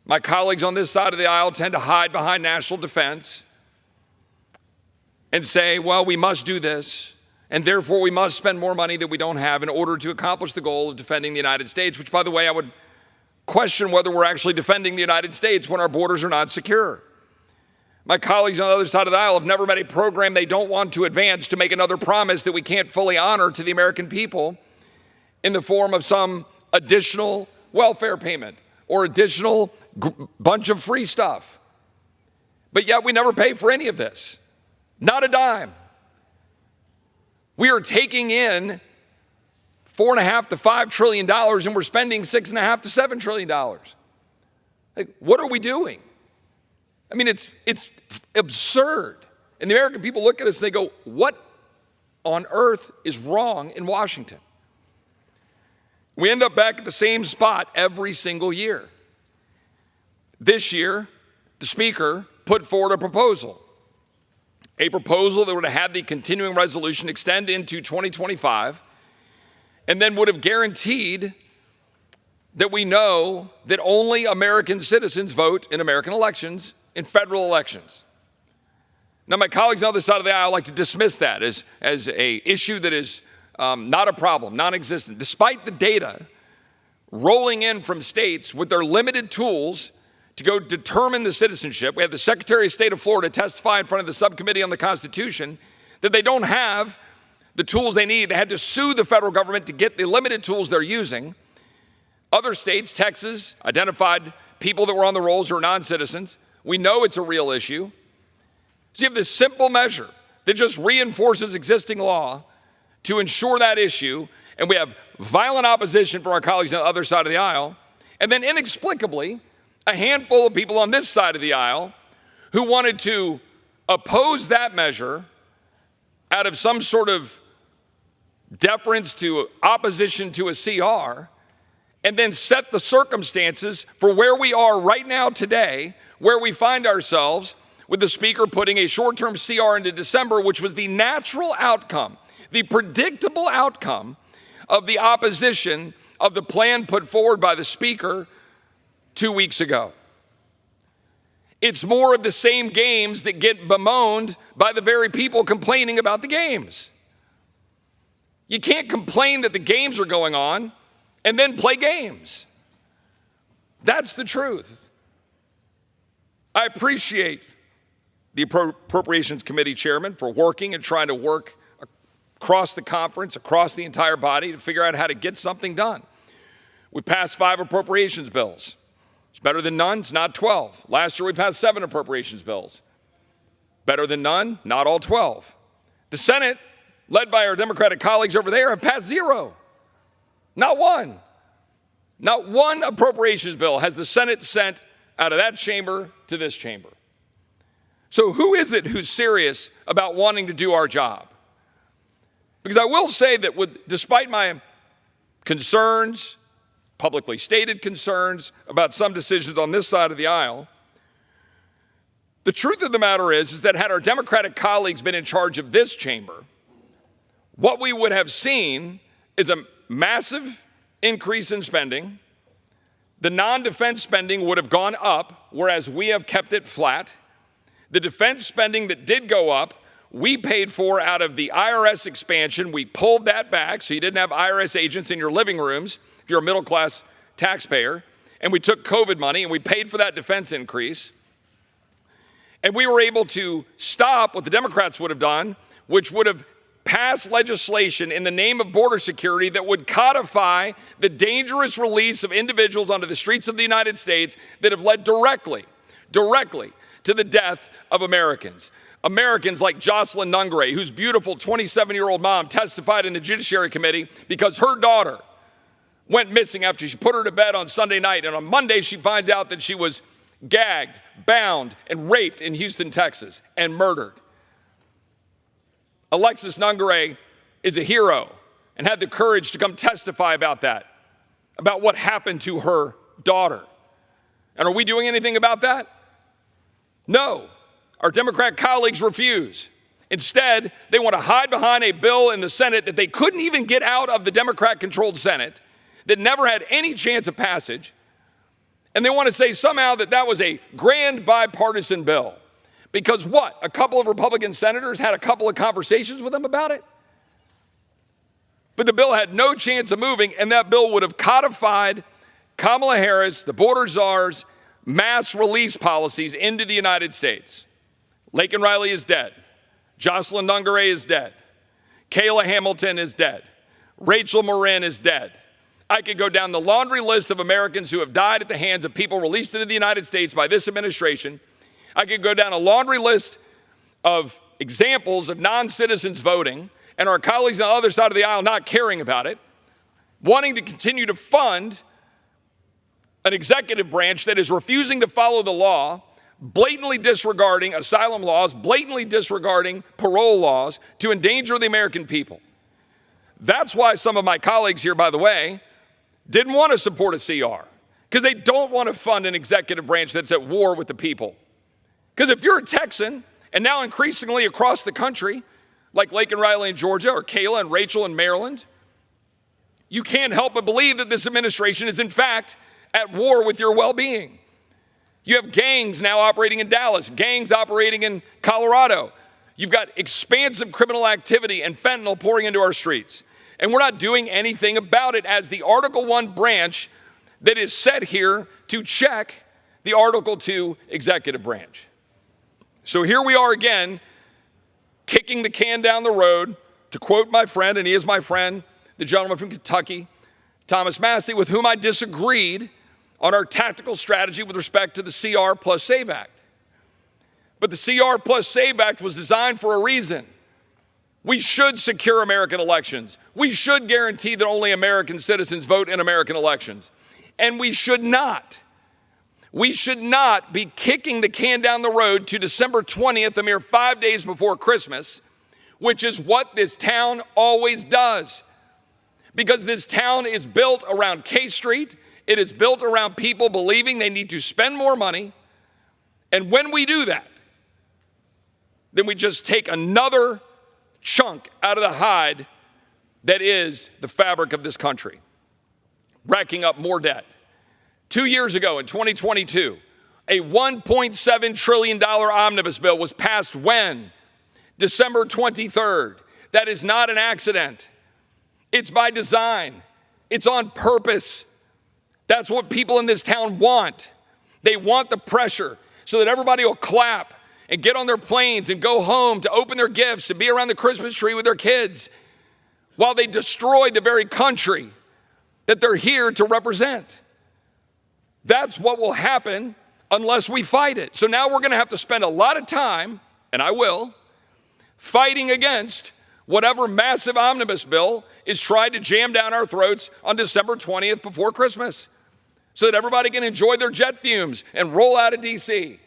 My colleagues on this side of the aisle tend to hide behind national defense and say, well, we must do this, and therefore we must spend more money that we don't have in order to accomplish the goal of defending the United States, which, by the way, I would question whether we're actually defending the United States when our borders are not secure. My colleagues on the other side of the aisle have never met a program they don't want to advance to make another promise that we can't fully honor to the American people in the form of some additional welfare payment or additional bunch of free stuff. But yet we never pay for any of this. Not a dime. We are taking in $4.5 to $5 trillion, and we're spending $6.5 to $7 trillion. Like, what are we doing? I mean, it's absurd. And the American people look at us and they go, what on earth is wrong in Washington? We end up back at the same spot every single year. This year, the Speaker put forward a proposal that would have had the continuing resolution extend into 2025, and then would have guaranteed that we know that only American citizens vote in American elections, in federal elections. Now, my colleagues on the other side of the aisle like to dismiss that as an issue that is not a problem, non-existent, despite the data rolling in from states with their limited tools to go determine the citizenship. We have the Secretary of State of Florida testify in front of the subcommittee on the Constitution that they don't have the tools they need. They had to sue the federal government to get the limited tools they're using. Other states, Texas, identified people that were on the rolls who are non-citizens. We know it's a real issue. So you have this simple measure that just reinforces existing law to ensure that issue, and we have violent opposition from our colleagues on the other side of the aisle, and then inexplicably, a handful of people on this side of the aisle who wanted to oppose that measure out of some sort of deference to opposition to a CR, and then set the circumstances for where we are right now today, where we find ourselves with the Speaker putting a short-term CR into December, which was the natural outcome, the predictable outcome of the opposition of the plan put forward by the Speaker 2 weeks ago. It's more of the same games that get bemoaned by the very people complaining about the games. You can't complain that the games are going on and then play games. That's the truth. I appreciate the Appropriations Committee chairman for working and trying to work across the conference, across the entire body to figure out how to get something done. We passed 5 appropriations bills. It's better than none, it's not 12. Last year we passed 7 appropriations bills. Better than none, not all 12. The Senate, led by our Democratic colleagues over there, have passed 0. Not one. Not one appropriations bill has the Senate sent out of that chamber to this chamber. So who is it who's serious about wanting to do our job? Because I will say that despite my concerns, publicly stated concerns about some decisions on this side of the aisle, the truth of the matter is that had our Democratic colleagues been in charge of this chamber, what we would have seen is a massive increase in spending. The non-defense spending would have gone up, whereas we have kept it flat. The defense spending that did go up, we paid for out of the IRS expansion. We pulled that back so you didn't have IRS agents in your living rooms if you're a middle-class taxpayer. And we took COVID money and we paid for that defense increase. And we were able to stop what the Democrats would have done, which would have passed legislation in the name of border security that would codify the dangerous release of individuals onto the streets of the United States that have led directly to the death of Americans. Americans like Jocelyn Nungray, whose beautiful 27-year-old mom testified in the Judiciary Committee because her daughter went missing after she put her to bed on Sunday night, and on Monday she finds out that she was gagged, bound, and raped in Houston, Texas, and murdered. Alexis Nungray is a hero and had the courage to come testify about that, about what happened to her daughter. And are we doing anything about that? No. Our Democrat colleagues refuse. Instead, they want to hide behind a bill in the Senate that they couldn't even get out of the Democrat-controlled Senate, that never had any chance of passage, and they want to say somehow that that was a grand bipartisan bill. Because what? A couple of Republican senators had a couple of conversations with them about it? But the bill had no chance of moving, and that bill would have codified Kamala Harris, the border czar's mass release policies into the United States. Laken Riley is dead. Jocelyn Nungray is dead. Kayla Hamilton is dead. Rachel Marin is dead. I could go down the laundry list of Americans who have died at the hands of people released into the United States by this administration. I could go down a laundry list of examples of non-citizens voting and our colleagues on the other side of the aisle not caring about it, wanting to continue to fund an executive branch that is refusing to follow the law, blatantly disregarding asylum laws, blatantly disregarding parole laws to endanger the American people. That's why some of my colleagues here, by the way, didn't want to support a CR, because they don't want to fund an executive branch that's at war with the people. Because if you're a Texan, and now increasingly across the country, like Laken Riley in Georgia or Kayla and Rachel in Maryland, you can't help but believe that this administration is in fact at war with your well-being. You have gangs now operating in Dallas, gangs operating in Colorado. You've got expansive criminal activity and fentanyl pouring into our streets. And we're not doing anything about it as the Article I branch that is set here to check the Article II executive branch. So here we are again, kicking the can down the road, to quote my friend, and he is my friend, the gentleman from Kentucky, Thomas Massey, with whom I disagreed on our tactical strategy with respect to the CR plus SAVE Act. But the CR plus SAVE Act was designed for a reason. We should secure American elections. We should guarantee that only American citizens vote in American elections. And we should not be kicking the can down the road to December 20th, a mere 5 days before Christmas, which is what this town always does. Because this town is built around K Street. It is built around people believing they need to spend more money. And when we do that, then we just take another chunk out of the hide that is the fabric of this country, racking up more debt. 2 years ago in 2022, a $1.7 trillion omnibus bill was passed when? December 23rd. That is not an accident. It's by design. It's on purpose. That's what people in this town want. They want the pressure so that everybody will clap and get on their planes and go home to open their gifts and be around the Christmas tree with their kids while they destroy the very country that they're here to represent. That's what will happen unless we fight it. So now we're going to have to spend a lot of time, and I will, fighting against whatever massive omnibus bill is tried to jam down our throats on December 20th before Christmas so that everybody can enjoy their jet fumes and roll out of D.C.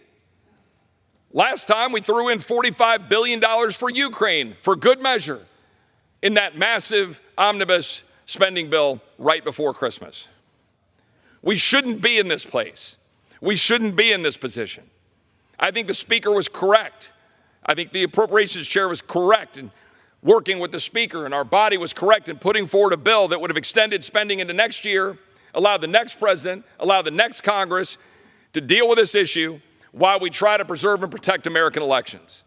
Last time we threw in $45 billion for Ukraine for good measure in that massive omnibus spending bill right before Christmas. We shouldn't be in this place. We shouldn't be in this position. I think the Speaker was correct. I think the Appropriations Chair was correct in working with the Speaker, and our body was correct in putting forward a bill that would have extended spending into next year, allowed the next president, allowed the next Congress to deal with this issue while we try to preserve and protect American elections.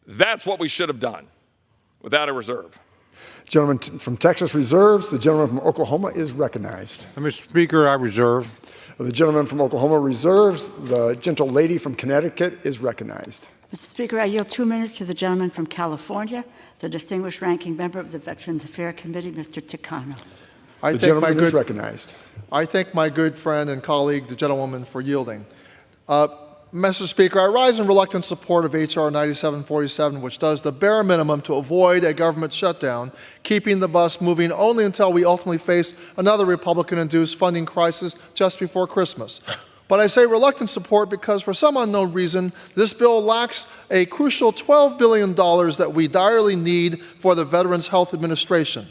That's what we should have done without a reserve. Gentleman from Texas reserves. The gentleman from Oklahoma is recognized. Mr. Speaker, I reserve. The gentleman from Oklahoma reserves. The gentle lady from Connecticut is recognized. Mr. Speaker, I yield 2 minutes to the gentleman from California, the distinguished ranking member of the Veterans Affairs Committee, Mr. Takano. The gentleman is recognized. I thank my good friend and colleague, the gentlewoman, for yielding. Mr. Speaker, I rise in reluctant support of H.R. 9747, which does the bare minimum to avoid a government shutdown, keeping the bus moving only until we ultimately face another Republican-induced funding crisis just before Christmas. But I say reluctant support because for some unknown reason, this bill lacks a crucial $12 billion that we direly need for the Veterans Health Administration.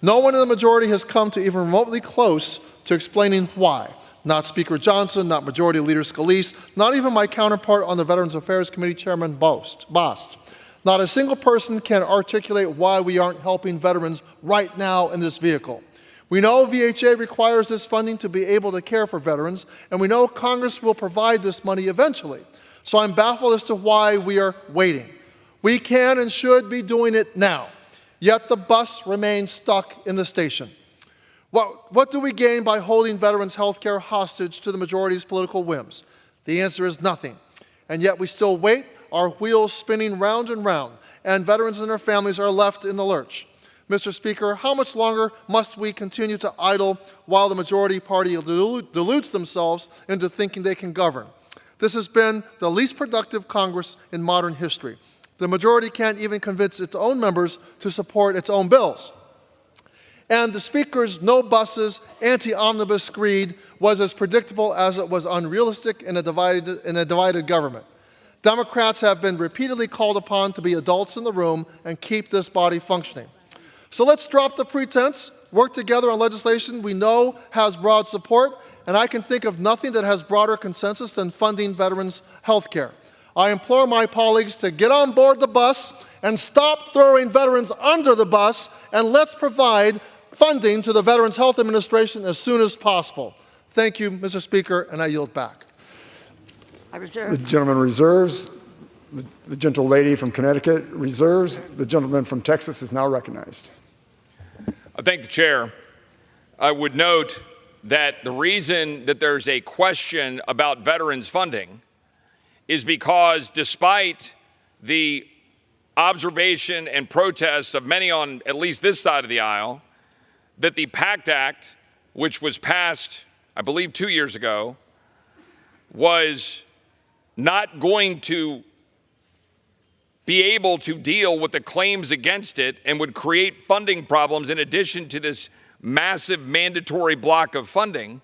No one in the majority has come to even remotely close to explaining why. Not Speaker Johnson, not Majority Leader Scalise, not even my counterpart on the Veterans Affairs Committee, Chairman Bost. Not a single person can articulate why we aren't helping veterans right now in this vehicle. We know VHA requires this funding to be able to care for veterans, and we know Congress will provide this money eventually. So I'm baffled as to why we are waiting. We can and should be doing it now, yet the bus remains stuck in the station. What do we gain by holding veterans' health care hostage to the majority's political whims? The answer is nothing. And yet we still wait, our wheels spinning round and round, and veterans and their families are left in the lurch. Mr. Speaker, how much longer must we continue to idle while the majority party deludes themselves into thinking they can govern? This has been the least productive Congress in modern history. The majority can't even convince its own members to support its own bills. And the Speaker's no buses, anti-omnibus screed was as predictable as it was unrealistic in a divided government. Democrats have been repeatedly called upon to be adults in the room and keep this body functioning. So let's drop the pretense, work together on legislation we know has broad support, and I can think of nothing that has broader consensus than funding veterans' health care. I implore my colleagues to get on board the bus and stop throwing veterans under the bus, and let's provide funding to the Veterans Health Administration as soon as possible. Thank you, Mr. Speaker, and I yield back. I reserve. The gentleman reserves. The gentle lady from Connecticut reserves. The gentleman from Texas is now recognized. I thank the chair. I would note that the reason that there's a question about veterans funding is because despite the observation and protests of many on at least this side of the aisle, that the PACT Act, which was passed, I believe 2 years ago, was not going to be able to deal with the claims against it and would create funding problems in addition to this massive mandatory block of funding.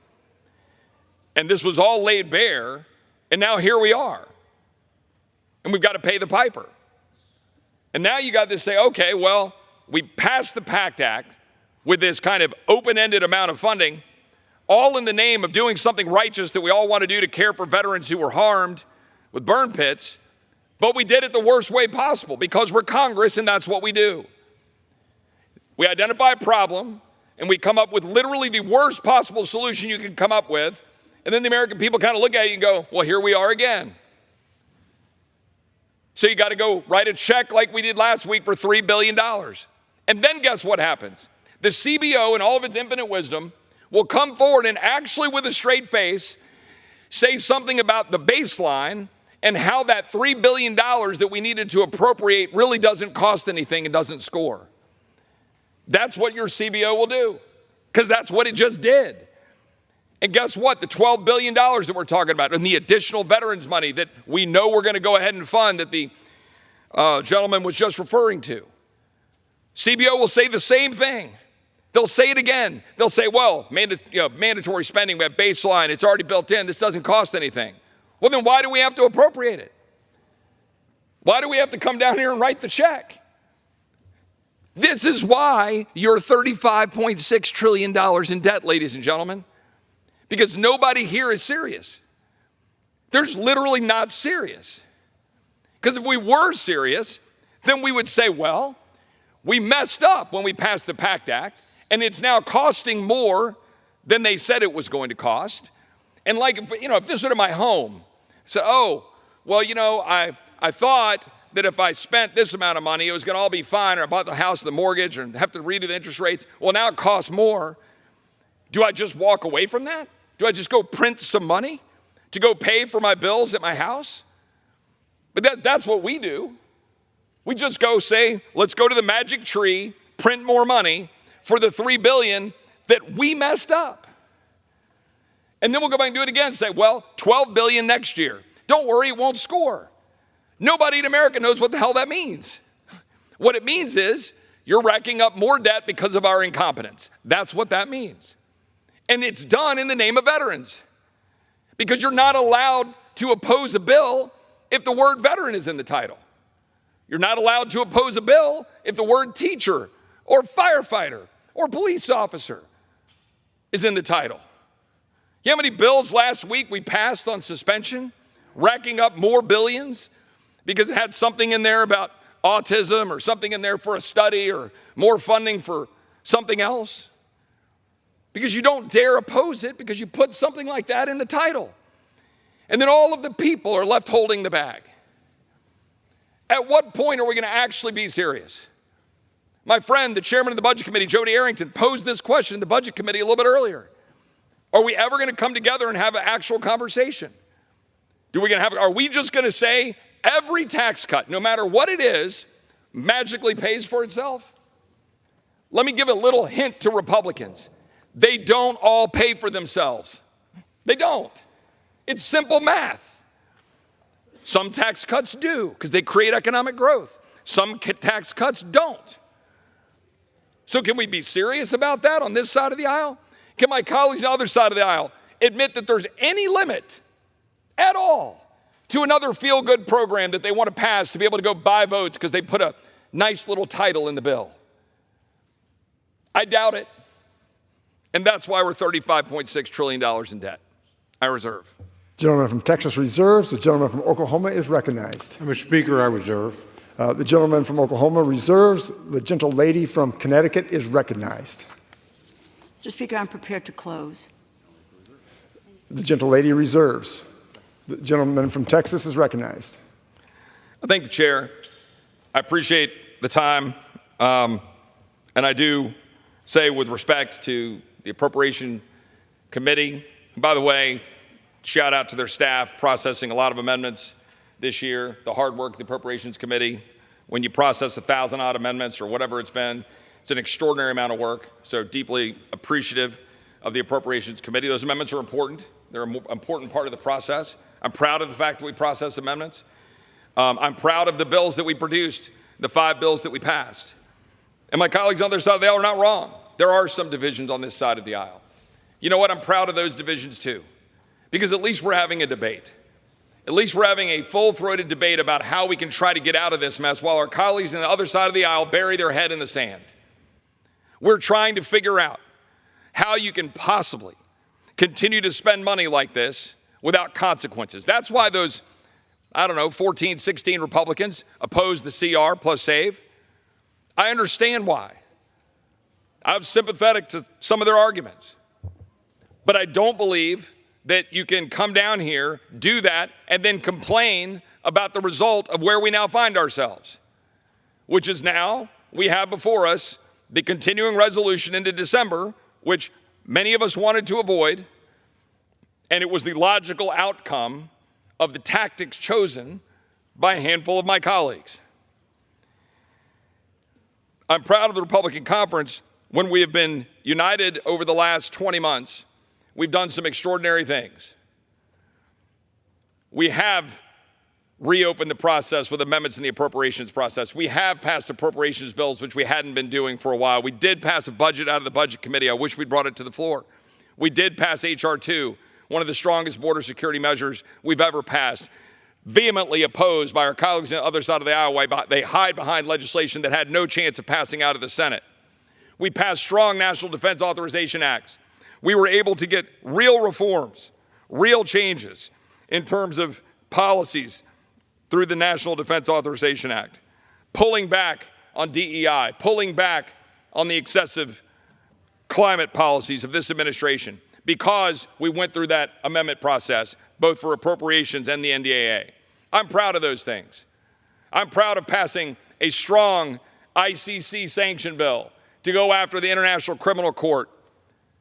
And this was all laid bare, and now here we are. And we've got to pay the piper. And now you got to say, okay, well, we passed the PACT Act with this kind of open-ended amount of funding, all in the name of doing something righteous that we all want to do to care for veterans who were harmed with burn pits, but we did it the worst way possible because we're Congress and that's what we do. We identify a problem and we come up with literally the worst possible solution you can come up with, and then the American people kind of look at you and go, well, here we are again. So you got to go write a check like we did last week for $3 billion. And then guess what happens? The CBO, in all of its infinite wisdom, will come forward and actually, with a straight face, say something about the baseline and how that $3 billion that we needed to appropriate really doesn't cost anything and doesn't score. That's what your CBO will do, because that's what it just did. And guess what? The $12 billion that we're talking about and the additional veterans money that we know we're going to go ahead and fund that the gentleman was just referring to. CBO will say the same thing. They'll say it again. They'll say, well, mandatory spending, we have baseline, it's already built in, this doesn't cost anything. Well, then why do we have to appropriate it? Why do we have to come down here and write the check? This is why you're $35.6 trillion in debt, ladies and gentlemen, because nobody here is serious. There's literally not serious. Because if we were serious, then we would say, well, we messed up when we passed the PACT Act, and it's now costing more than they said it was going to cost. And like, if this were my home, so, oh, well, I thought that if I spent this amount of money, it was going to all be fine, or I bought the house, the mortgage, and have to redo the interest rates. Well, now it costs more. Do I just walk away from that? Do I just go print some money to go pay for my bills at my house? But that's what we do. We just go say, let's go to the magic tree, print more money for the $3 billion that we messed up. And then we'll go back and do it again and say, well, $12 billion next year, Don't worry, it won't score. Nobody in America knows what the hell that means. What it means is you're racking up more debt because of our incompetence. That's what that means. And it's done in the name of veterans, because you're not allowed to oppose a bill if the word veteran is in the title. You're not allowed to oppose a bill if the word teacher or firefighter or police officer is in the title. You know how many bills last week we passed on suspension, racking up more billions because it had something in there about autism or something in there for a study or more funding for something else? Because you don't dare oppose it because you put something like that in the title. And then all of the people are left holding the bag. At what point are we going to actually be serious? My friend, the chairman of the Budget Committee, Jody Arrington, posed this question in the Budget Committee a little bit earlier. Are we ever going to come together and have an actual conversation? Are we just going to say every tax cut, no matter what it is, magically pays for itself? Let me give a little hint to Republicans. They don't all pay for themselves. They don't. It's simple math. Some tax cuts do because they create economic growth. Some tax cuts don't. So can we be serious about that on this side of the aisle? Can my colleagues on the other side of the aisle admit that there's any limit at all to another feel-good program that they want to pass to be able to go buy votes because they put a nice little title in the bill? I doubt it. And that's why we're $35.6 trillion in debt. I reserve. Gentleman from Texas reserves. The gentleman from Oklahoma is recognized. Mr. Speaker, I reserve. The gentleman from Oklahoma reserves. The gentle lady from Connecticut is recognized. Mr. Speaker, I'm prepared to close. The gentle lady reserves. The gentleman from Texas is recognized. I thank the chair. I appreciate the time. And I do say with respect to the Appropriation Committee, and by the way, shout out to their staff processing a lot of amendments this year, the hard work of the Appropriations Committee. When you process 1,000-odd amendments or whatever it's been, it's an extraordinary amount of work. So deeply appreciative of the Appropriations Committee. Those amendments are important. They're an important part of the process. I'm proud of the fact that we process amendments. I'm proud of the bills that we produced, the 5 bills that we passed. And my colleagues on the other side of the aisle are not wrong. There are some divisions on this side of the aisle. You know what? I'm proud of those divisions too, because at least we're having a debate. At least we're having a full-throated debate about how we can try to get out of this mess while our colleagues on the other side of the aisle bury their head in the sand. We're trying to figure out how you can possibly continue to spend money like this without consequences. That's why those, 14, 16 Republicans opposed the CR plus SAVE. I understand why. I'm sympathetic to some of their arguments. But I don't believe that you can come down here, do that, and then complain about the result of where we now find ourselves, which is now we have before us the continuing resolution into December, which many of us wanted to avoid, and it was the logical outcome of the tactics chosen by a handful of my colleagues. I'm proud of the Republican conference. When we have been united over the last 20 months, we've done some extraordinary things. We have reopened the process with amendments in the appropriations process. We have passed appropriations bills, which we hadn't been doing for a while. We did pass a budget out of the Budget Committee. I wish we'd brought it to the floor. We did pass H.R. 2, one of the strongest border security measures we've ever passed, vehemently opposed by our colleagues on the other side of the aisle while they hide behind legislation that had no chance of passing out of the Senate. We passed strong National Defense Authorization Acts. We were able to get real reforms, real changes in terms of policies through the National Defense Authorization Act, pulling back on DEI, pulling back on the excessive climate policies of this administration because we went through that amendment process, both for appropriations and the NDAA. I'm proud of those things. I'm proud of passing a strong ICC sanction bill to go after the International Criminal Court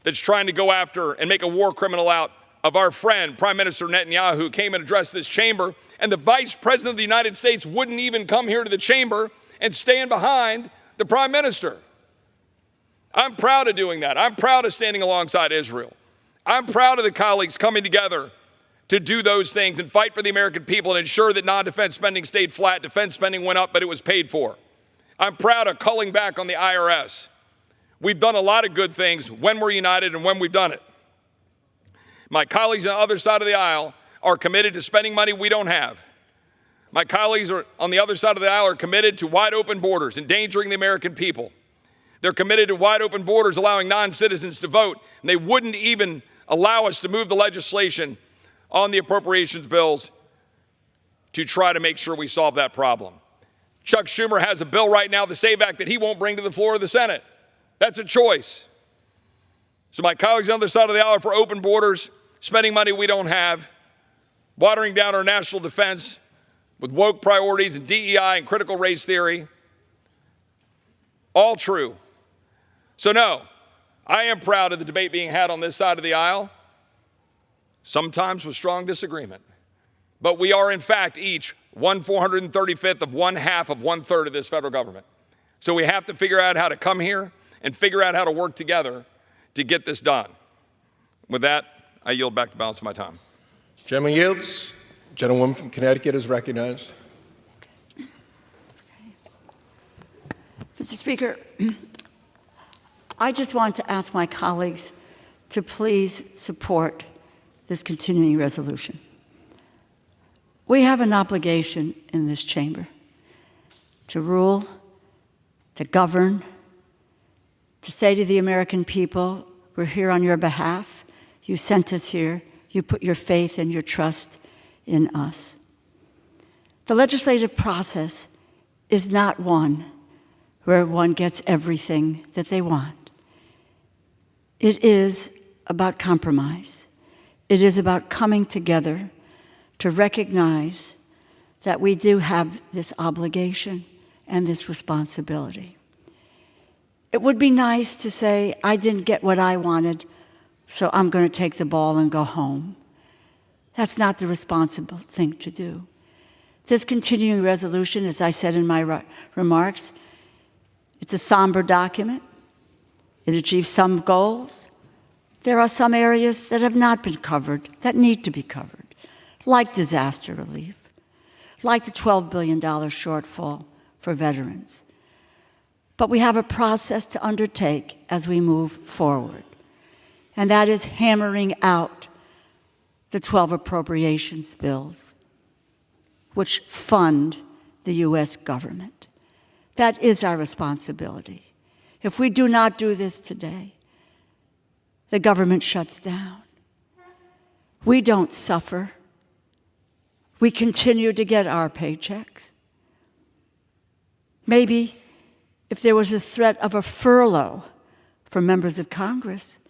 that's trying to go after and make a war criminal out of our friend, Prime Minister Netanyahu, who came and addressed this chamber, and the Vice President of the United States wouldn't even come here to the chamber and stand behind the Prime Minister. I'm proud of doing that. I'm proud of standing alongside Israel. I'm proud of the colleagues coming together to do those things and fight for the American people and ensure that non-defense spending stayed flat. Defense spending went up, but it was paid for. I'm proud of culling back on the IRS. We've done a lot of good things when we're united and when we've done it. My colleagues on the other side of the aisle are committed to spending money we don't have. My colleagues on the other side of the aisle are committed to wide open borders, endangering the American people. They're committed to wide open borders, allowing non-citizens to vote, and they wouldn't even allow us to move the legislation on the appropriations bills to try to make sure we solve that problem. Chuck Schumer has a bill right now, the SAVE Act, that he won't bring to the floor of the Senate. That's a choice. So my colleagues on the other side of the aisle are for open borders, spending money we don't have, watering down our national defense with woke priorities and DEI and critical race theory. All true. So no, I am proud of the debate being had on this side of the aisle, sometimes with strong disagreement. But we are, in fact, each 1/435th of 1/2 of 1/3 of this federal government. So we have to figure out how to come here and figure out how to work together to get this done. With that, I yield back the balance of my time. Gentleman yields. Gentlewoman from Connecticut is recognized. Mr. Speaker, I just want to ask my colleagues to please support this continuing resolution. We have an obligation in this chamber to rule, to govern, to say to the American people, we're here on your behalf. You sent us here. You put your faith and your trust in us. The legislative process is not one where one gets everything that they want. It is about compromise. It is about coming together to recognize that we do have this obligation and this responsibility. It would be nice to say, I didn't get what I wanted, so I'm going to take the ball and go home. That's not the responsible thing to do. This continuing resolution, as I said in my remarks, it's a somber document. It achieves some goals. There are some areas that have not been covered that need to be covered, like disaster relief, like the $12 billion shortfall for veterans. But we have a process to undertake as we move forward, and that is hammering out the 12 appropriations bills, which fund the U.S. government. That is our responsibility. If we do not do this today, the government shuts down. We don't suffer. We continue to get our paychecks. Maybe if there was a threat of a furlough for members of Congress,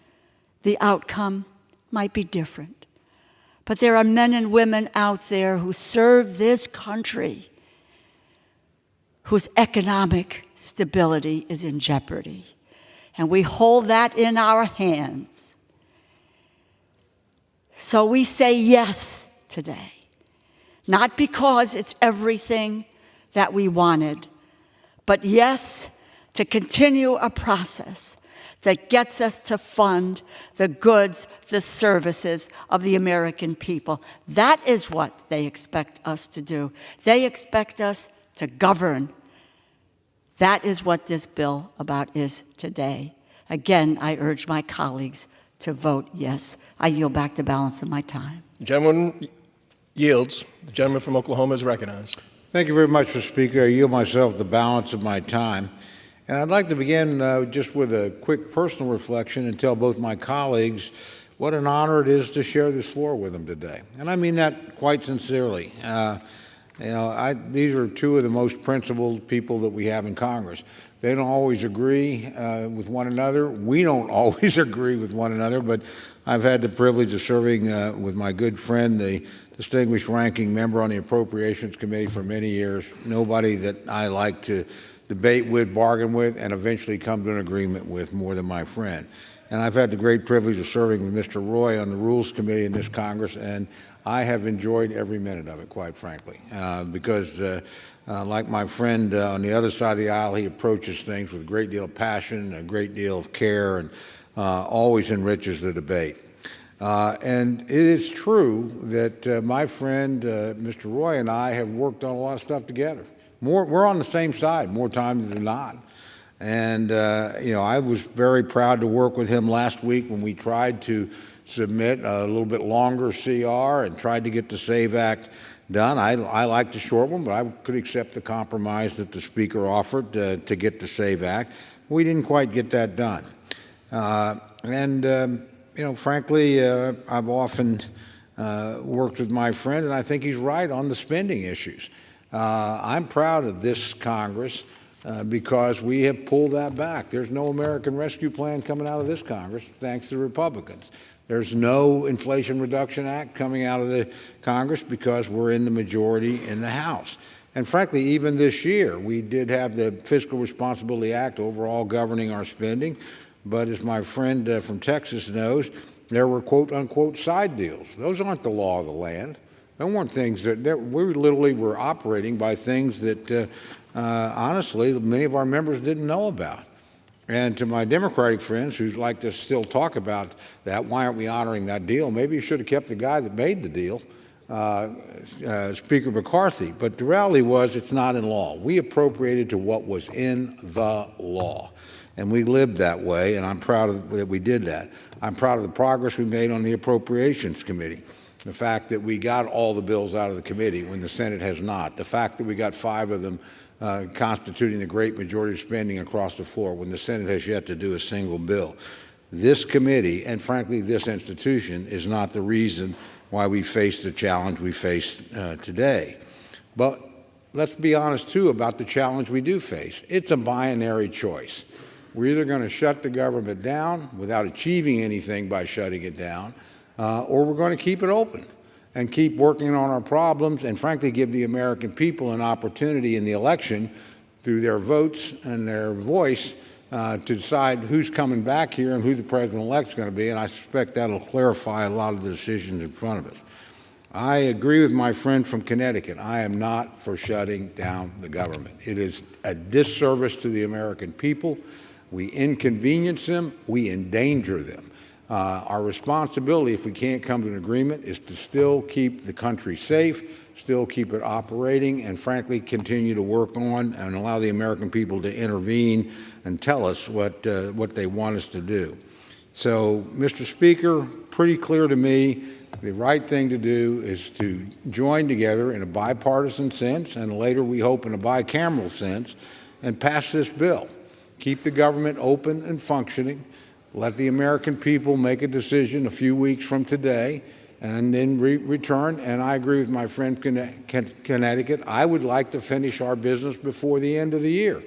the outcome might be different. But there are men and women out there who serve this country whose economic stability is in jeopardy. And we hold that in our hands. So we say yes today, not because it's everything that we wanted, but yes to continue a process that gets us to fund the goods, the services of the American people. That is what they expect us to do. They expect us to govern. That is what this bill about is today. Again, I urge my colleagues to vote yes. I yield back the balance of my time. The gentleman yields. The gentleman from Oklahoma is recognized. Thank you very much, Mr. Speaker. I yield myself the balance of my time. And I'd like to begin just with a quick personal reflection and tell both my colleagues what an honor it is to share this floor with them today. And I mean that quite sincerely. These are two of the most principled people that we have in Congress. They don't always agree with one another. We don't always agree with one another, but I've had the privilege of serving with my good friend, the distinguished ranking member on the Appropriations Committee for many years. Nobody that I like to debate with, bargain with, and eventually come to an agreement with more than my friend. And I've had the great privilege of serving with Mr. Roy on the Rules Committee in this Congress, and I have enjoyed every minute of it, quite frankly, because like my friend on the other side of the aisle, he approaches things with a great deal of passion, a great deal of care, and always enriches the debate. And it is true that my friend, Mr. Roy, and I have worked on a lot of stuff together. We're on the same side more times than not. And, I was very proud to work with him last week when we tried to submit a little bit longer CR and tried to get the SAVE Act done. I like the short one, but I could accept the compromise that the Speaker offered to get the SAVE Act. We didn't quite get that done. Frankly, I've often worked with my friend, and I think he's right on the spending issues. I'm proud of this Congress because we have pulled that back. There's no American Rescue Plan coming out of this Congress, thanks to the Republicans. There's no Inflation Reduction Act coming out of the Congress because we're in the majority in the House. And frankly, even this year, we did have the Fiscal Responsibility Act overall governing our spending. But as my friend from Texas knows, there were quote-unquote side deals. Those aren't the law of the land. Those weren't things that we literally were operating by things that, honestly, many of our members didn't know about. And to my Democratic friends who like to still talk about that, why aren't we honoring that deal? Maybe you should have kept the guy that made the deal, Speaker McCarthy. But the reality was it's not in law. We appropriated to what was in the law. And we lived that way, and I'm proud that we did that. I'm proud of the progress we made on the Appropriations Committee. The fact that we got all the bills out of the committee when the Senate has not. The fact that we got 5 of them constituting the great majority of spending across the floor when the Senate has yet to do a single bill. This committee, and frankly this institution, is not the reason why we face the challenge we face today. But let's be honest, too, about the challenge we do face. It's a binary choice. We're either going to shut the government down without achieving anything by shutting it down, or we're going to keep it open and keep working on our problems and, frankly, give the American people an opportunity in the election through their votes and their voice to decide who's coming back here and who the president-elect is going to be, and I suspect that will clarify a lot of the decisions in front of us. I agree with my friend from Connecticut. I am not for shutting down the government. It is a disservice to the American people. We inconvenience them. We endanger them. Our responsibility, if we can't come to an agreement, is to still keep the country safe, still keep it operating, and frankly continue to work on and allow the American people to intervene and tell us what they want us to do. So, Mr. Speaker, pretty clear to me, the right thing to do is to join together in a bipartisan sense, and later we hope in a bicameral sense, and pass this bill. Keep the government open and functioning. Let the American people make a decision a few weeks from today and then return. And I agree with my friend Connecticut. I would like to finish our business before the end of the year.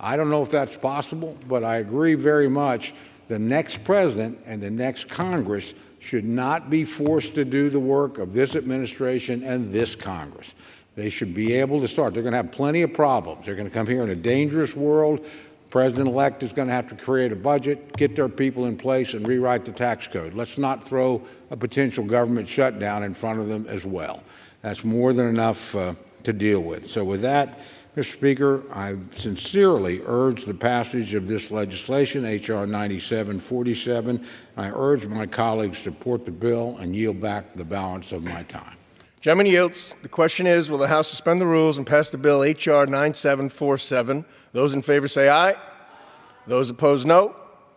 I don't know if that's possible, but I agree very much the next president and the next Congress should not be forced to do the work of this administration and this Congress. They should be able to start. They're going to have plenty of problems. They're going to come here in a dangerous world. President-elect is going to have to create a budget, get their people in place, and rewrite the tax code. Let's not throw a potential government shutdown in front of them as well. That's more than enough to deal with. So with that, Mr. Speaker, I sincerely urge the passage of this legislation, H.R. 9747. I urge my colleagues to support the bill and yield back the balance of my time. Gentleman yields. The question is, will the House suspend the rules and pass the bill H.R. 9747? Those in favor say aye. Those opposed, no.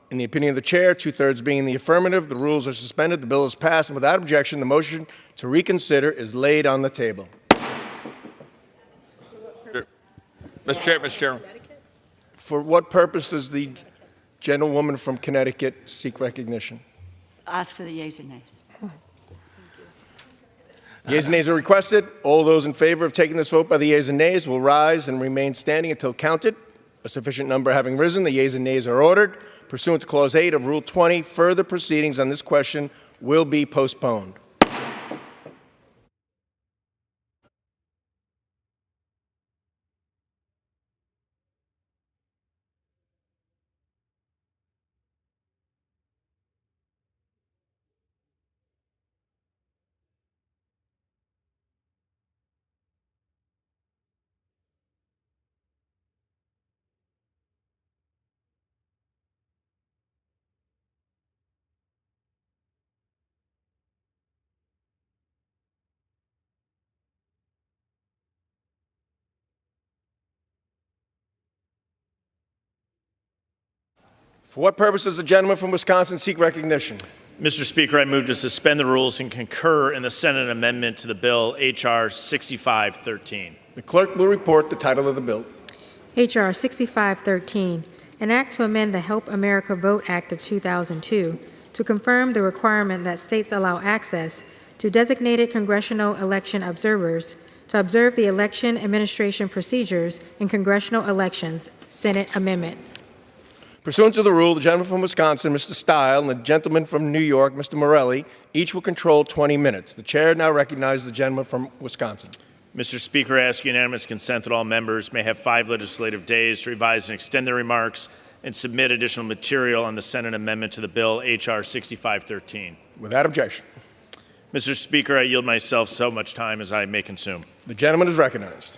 In the opinion of the chair, 2/3 being in the affirmative, the rules are suspended, the bill is passed, and without objection, the motion to reconsider is laid on the table. Mr. Chairman. For what purpose does the gentlewoman from Connecticut seek recognition? Ask for the yeas and nays. Yeas and nays are requested. All those in favor of taking this vote by the yeas and nays will rise and remain standing until counted. A sufficient number having risen, the yeas and nays are ordered. Pursuant to Clause 8 of Rule 20, further proceedings on this question will be postponed. For what purpose does the gentleman from Wisconsin seek recognition? Mr. Speaker, I move to suspend the rules and concur in the Senate amendment to the bill H.R. 6513. The clerk will report the title of the bill. H.R. 6513, an act to amend the Help America Vote Act of 2002 to confirm the requirement that states allow access to designated congressional election observers to observe the election administration procedures in congressional elections. Senate amendment. Pursuant to the rule, the gentleman from Wisconsin, Mr. Stile, and the gentleman from New York, Mr. Morelli, each will control 20 minutes. The chair now recognizes the gentleman from Wisconsin. Mr. Speaker, I ask unanimous consent that all members may have 5 legislative days to revise and extend their remarks and submit additional material on the Senate amendment to the bill H.R. 6513. Without objection. Mr. Speaker, I yield myself so much time as I may consume. The gentleman is recognized.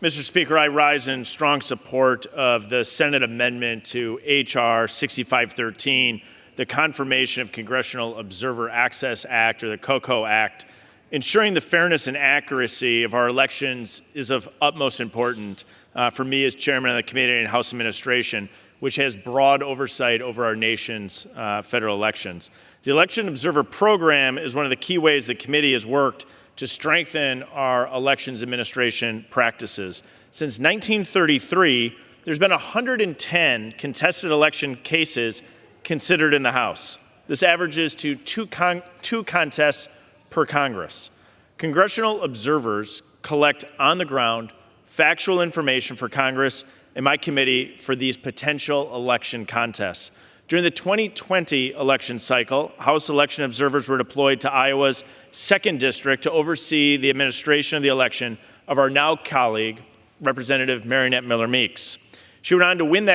Mr. Speaker, I rise in strong support of the Senate amendment to H.R. 6513, the Confirmation of Congressional Observer Access Act, or the COCO Act. Ensuring the fairness and accuracy of our elections is of utmost importance for me as chairman of the Committee on House Administration, which has broad oversight over our nation's federal elections. The Election Observer Program is one of the key ways the committee has worked to strengthen our elections administration practices. Since 1933, there's been 110 contested election cases considered in the House. This averages to two contests per Congress. Congressional observers collect on-the-ground factual information for Congress and my committee for these potential election contests. During the 2020 election cycle, House election observers were deployed to Iowa's 2nd District to oversee the administration of the election of our now colleague, Representative Marinette Miller-Meeks. She went on to win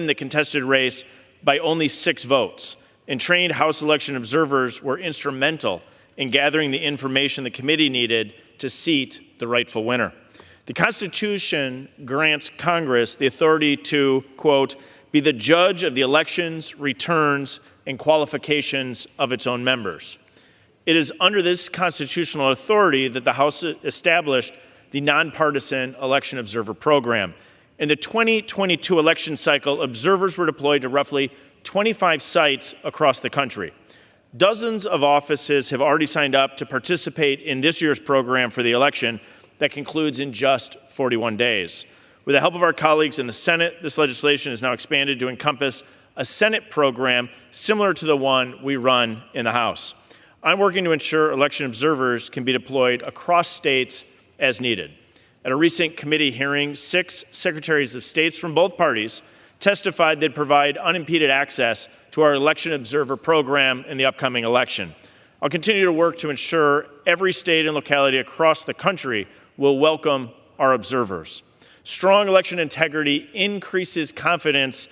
the contested race by only 6 votes, and trained House election observers were instrumental in gathering the information the committee needed to seat the rightful winner. The Constitution grants Congress the authority to, quote, be the judge of the elections, returns, and qualifications of its own members. It is under this constitutional authority that the House established the nonpartisan election observer program. In the 2022 election cycle, observers were deployed to roughly 25 sites across the country. Dozens of offices have already signed up to participate in this year's program for the election that concludes in just 41 days. With the help of our colleagues in the Senate, this legislation is now expanded to encompass a Senate program similar to the one we run in the House. I'm working to ensure election observers can be deployed across states as needed. At a recent committee hearing, 6 secretaries of states from both parties testified they'd provide unimpeded access to our election observer program in the upcoming election. I'll continue to work to ensure every state and locality across the country will welcome our observers. Strong election integrity increases confidence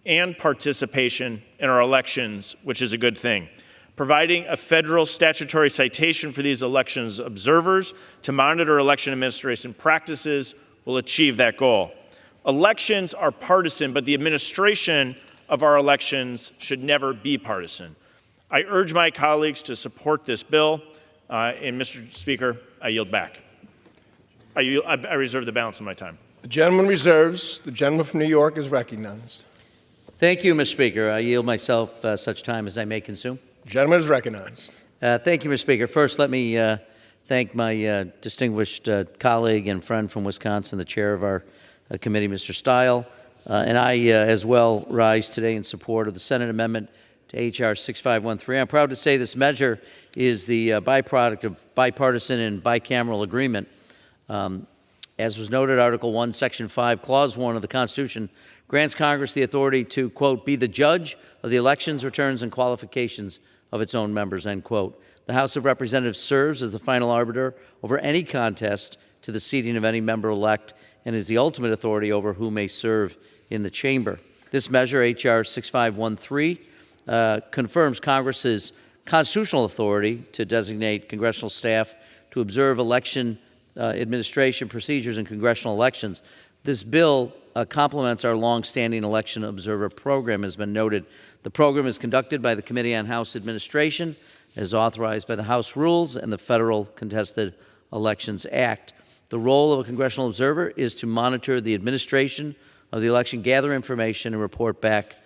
and participation in our elections, which is a good thing. Providing a federal statutory citation for these elections observers to monitor election administration practices will achieve that goal. Elections are partisan, but the administration of our elections should never be partisan. I urge my colleagues to support this bill, and Mr. Speaker, I yield back. I reserve the balance of my time. The gentleman reserves. The gentleman from New York is recognized. Thank you, Mr. Speaker. I yield myself such time as I may consume. The gentleman is recognized. Thank you, Mr. Speaker. First, let me thank my distinguished colleague and friend from Wisconsin, the chair of our committee, Mr. Stile. And I, as well, rise today in support of the Senate amendment to H.R. 6513. I'm proud to say this measure is the byproduct of bipartisan and bicameral agreement. As was noted, Article 1, Section 5, Clause 1 of the Constitution grants Congress the authority to, quote, be the judge of the elections, returns, and qualifications of its own members, end quote. The House of Representatives serves as the final arbiter over any contest to the seating of any member-elect and is the ultimate authority over who may serve in the chamber. This measure, H.R. 6513, confirms Congress's constitutional authority to designate congressional staff to observe election administration procedures in congressional elections. This bill complements our long-standing election observer program, as has been noted. The program is conducted by the Committee on House Administration, as authorized by the House rules and the Federal Contested Elections Act. The role of a congressional observer is to monitor the administration of the election gather information and report back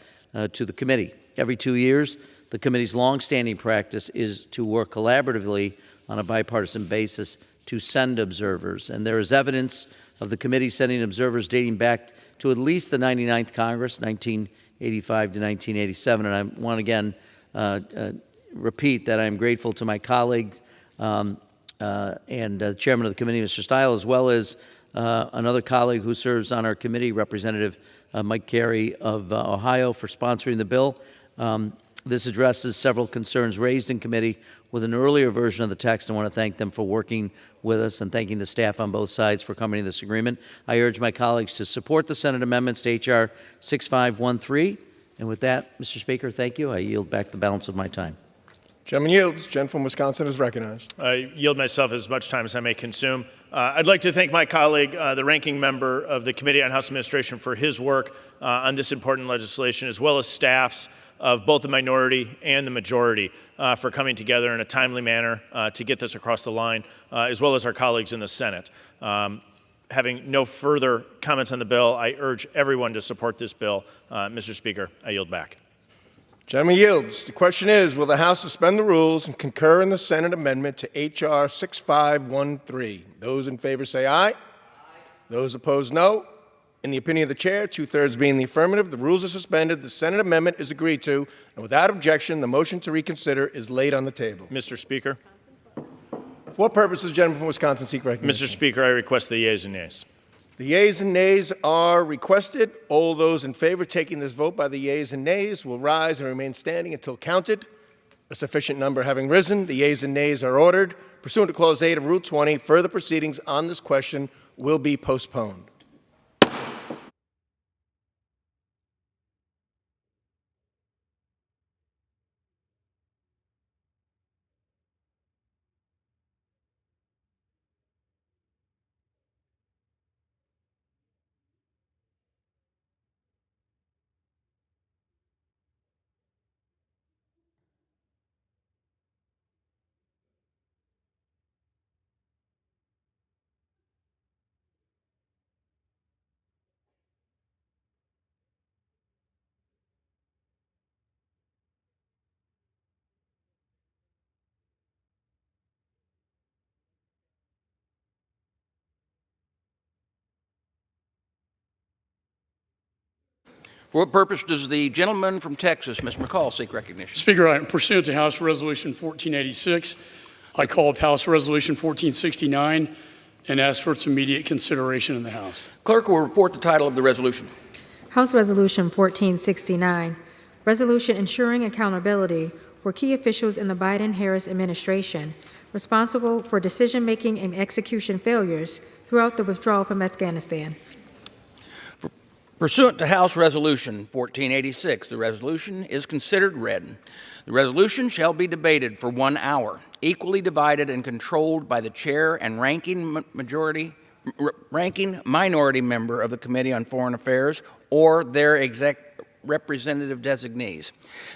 to the committee. Every 2 years, the committee's longstanding practice is to work collaboratively on a bipartisan basis to send observers. And there is evidence of the committee sending observers dating back to at least the 99th Congress, 1985 to 1987. And I want again repeat that I am grateful to my colleagues and chairman of the committee, Mr. Stile, as well as another colleague who serves on our committee, Representative Mike Carey of Ohio, for sponsoring the bill. This addresses several concerns raised in committee with an earlier version of the text. I want to thank them for working with us and thanking the staff on both sides for coming to this agreement. I urge my colleagues to support the Senate amendments to H.R. 6513. And with that, Mr. Speaker, thank you. I yield back the balance of my time. Gentleman yields. Gentleman from Wisconsin is recognized. I yield myself as much time as I may consume. I'd like to thank my colleague, the ranking member of the Committee on House Administration, for his work on this important legislation, as well as staffs of both the minority and the majority for coming together in a timely manner to get this across the line, as well as our colleagues in the Senate. Having no further comments on the bill, I urge everyone to support this bill. Mr. Speaker, I yield back. Gentleman yields. The question is, will the House suspend the rules and concur in the Senate amendment to H.R. 6513? Those in favor say aye. Those opposed, no. In the opinion of the chair, 2/3 being the affirmative, the rules are suspended, the Senate amendment is agreed to, and without objection, the motion to reconsider is laid on the table. Mr. Speaker. For what purposes, gentleman from Wisconsin, seek recognition? Mr. Speaker, I request the yeas and nays. The yeas and nays are requested. All those in favor taking this vote by the yeas and nays will rise and remain standing until counted. A sufficient number having risen, the yeas and nays are ordered. Pursuant to Clause 8 of Rule 20, further proceedings on this question will be postponed. For what purpose does the gentleman from Texas, Mr. McCall, seek recognition? Speaker, pursuant to House Resolution 1486, I call up House Resolution 1469 and ask for its immediate consideration in the House. Clerk will report the title of the resolution. House Resolution 1469, Resolution ensuring accountability for key officials in the Biden-Harris administration responsible for decision-making and execution failures throughout the withdrawal from Afghanistan. Pursuant to House Resolution 1486, the resolution is considered read. The resolution shall be debated for 1 hour, equally divided and controlled by the chair and ranking minority member of the Committee on Foreign Affairs or their representative designees.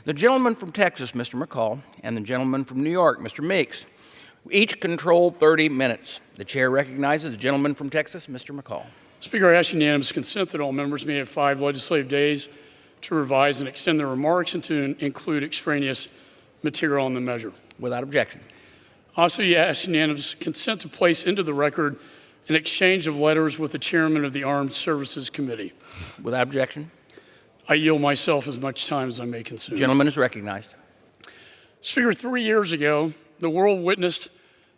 The gentleman from Texas, Mr. McCall, and the gentleman from New York, Mr. Meeks, each control 30 minutes. The chair recognizes the gentleman from Texas, Mr. McCall. Speaker, I ask unanimous consent that all members may have 5 legislative days to revise and extend their remarks and to include extraneous material on the measure. Without objection. Also, you ask unanimous consent to place into the record an exchange of letters with the chairman of the Armed Services Committee. Without objection. I yield myself as much time as I may consume. Gentleman is recognized. Speaker, 3 years ago, the world witnessed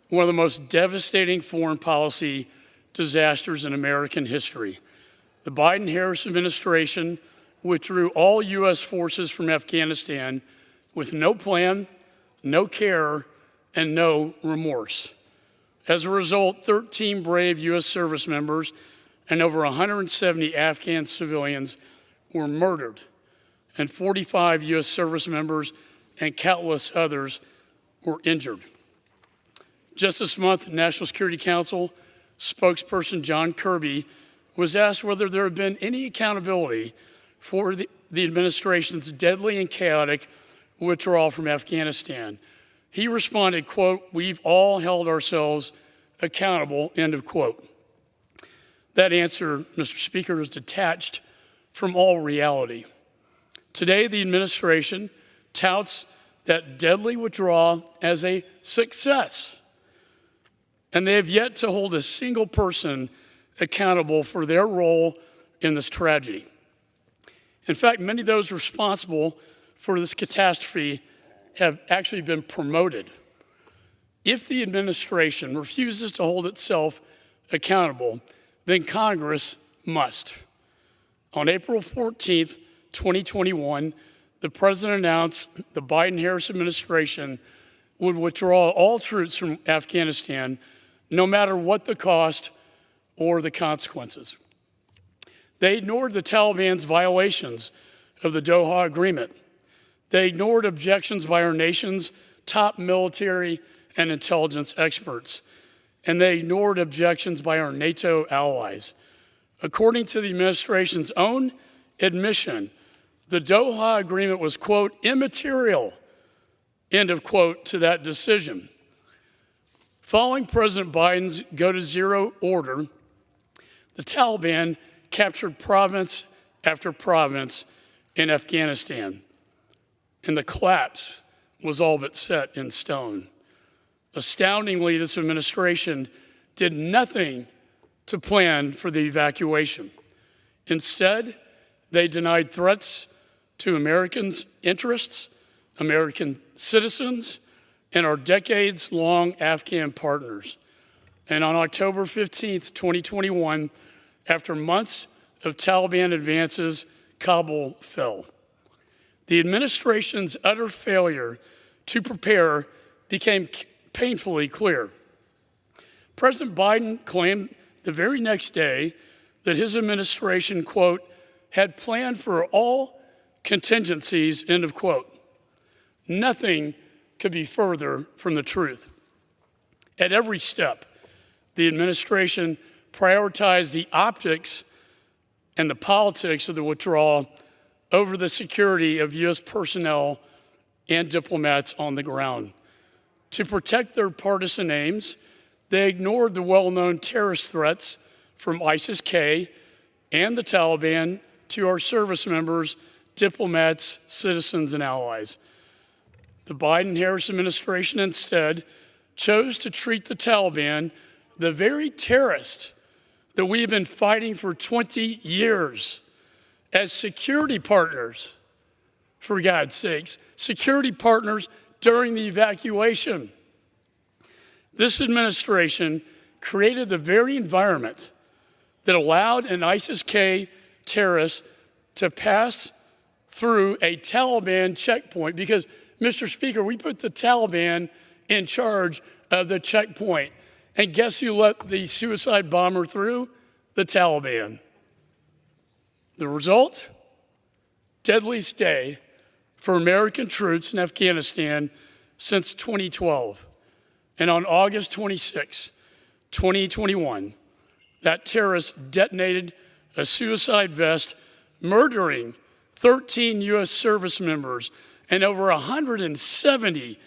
one of the most devastating foreign policy disasters in American history. The Biden-Harris administration withdrew all U.S. forces from Afghanistan with no plan, no care, and no remorse. As a result, 13 brave U.S. service members and over 170 Afghan civilians were murdered, and 45 U.S. service members and countless others were injured. Just this month, the National Security Council spokesperson John Kirby was asked whether there had been any accountability for the administration's deadly and chaotic withdrawal from Afghanistan. He responded, quote, "We've all held ourselves accountable," end of quote. That answer, Mr. Speaker, is detached from all reality. Today, the administration touts that deadly withdrawal as a success, and they have yet to hold a single person accountable for their role in this tragedy. In fact, many of those responsible for this catastrophe have actually been promoted. If the administration refuses to hold itself accountable, then Congress must. On April 14th, 2021, the President announced the Biden-Harris administration would withdraw all troops from Afghanistan, no matter what the cost or the consequences. They ignored the Taliban's violations of the Doha Agreement. They ignored objections by our nation's top military and intelligence experts, and they ignored objections by our NATO allies. According to the administration's own admission, the Doha Agreement was, quote, immaterial, end of quote, to that decision. Following President Biden's go-to-zero order, the Taliban captured province after province in Afghanistan, and the collapse was all but set in stone. Astoundingly, this administration did nothing to plan for the evacuation. Instead, they denied threats to Americans' interests, American citizens, and our decades-long Afghan partners. And on October 15th, 2021, after months of Taliban advances, Kabul fell. The administration's utter failure to prepare became painfully clear. President Biden claimed the very next day that his administration, quote, had planned for all contingencies, end of quote. Nothing could be further from the truth. At every step, the administration prioritized the optics and the politics of the withdrawal over the security of U.S. personnel and diplomats on the ground. To protect their partisan aims, they ignored the well-known terrorist threats from ISIS-K and the Taliban to our service members, diplomats, citizens, and allies. The Biden-Harris administration instead chose to treat the Taliban, the very terrorists that we have been fighting for 20 years, as security partners, for God's sakes, security partners during the evacuation. This administration created the very environment that allowed an ISIS-K terrorist to pass through a Taliban checkpoint because, Mr. Speaker, we put the Taliban in charge of the checkpoint. And guess who let the suicide bomber through? The Taliban. The result? Deadliest day for American troops in Afghanistan since 2012. And on August 26, 2021, that terrorist detonated a suicide vest, murdering 13 U.S. service members and over 170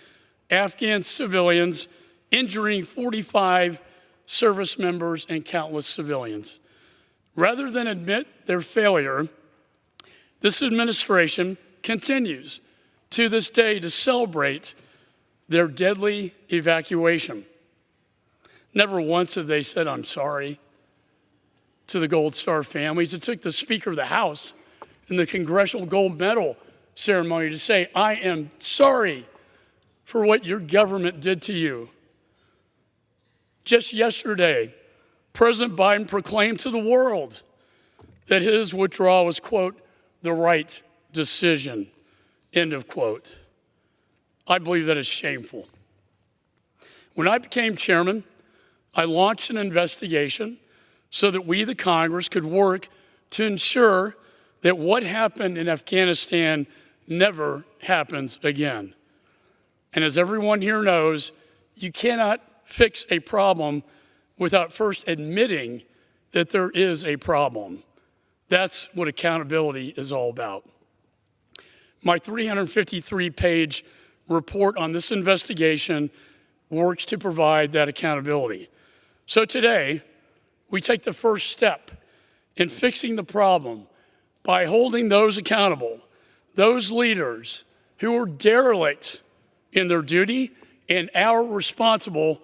Afghan civilians, injuring 45 service members and countless civilians. Rather than admit their failure, this administration continues to this day to celebrate their deadly evacuation. Never once have they said, "I'm sorry," to the Gold Star families. It took the Speaker of the House in the Congressional Gold Medal ceremony to say, "I am sorry for what your government did to you." Just yesterday, President Biden proclaimed to the world that his withdrawal was, quote, the right decision, end of quote. I believe that is shameful. When I became chairman, I launched an investigation so that we, the Congress, could work to ensure that what happened in Afghanistan never happens again. And as everyone here knows, you cannot fix a problem without first admitting that there is a problem. That's what accountability is all about. My 353-page report on this investigation works to provide that accountability. So today, we take the first step in fixing the problem by holding those accountable, those leaders who were derelict in their duty and are responsible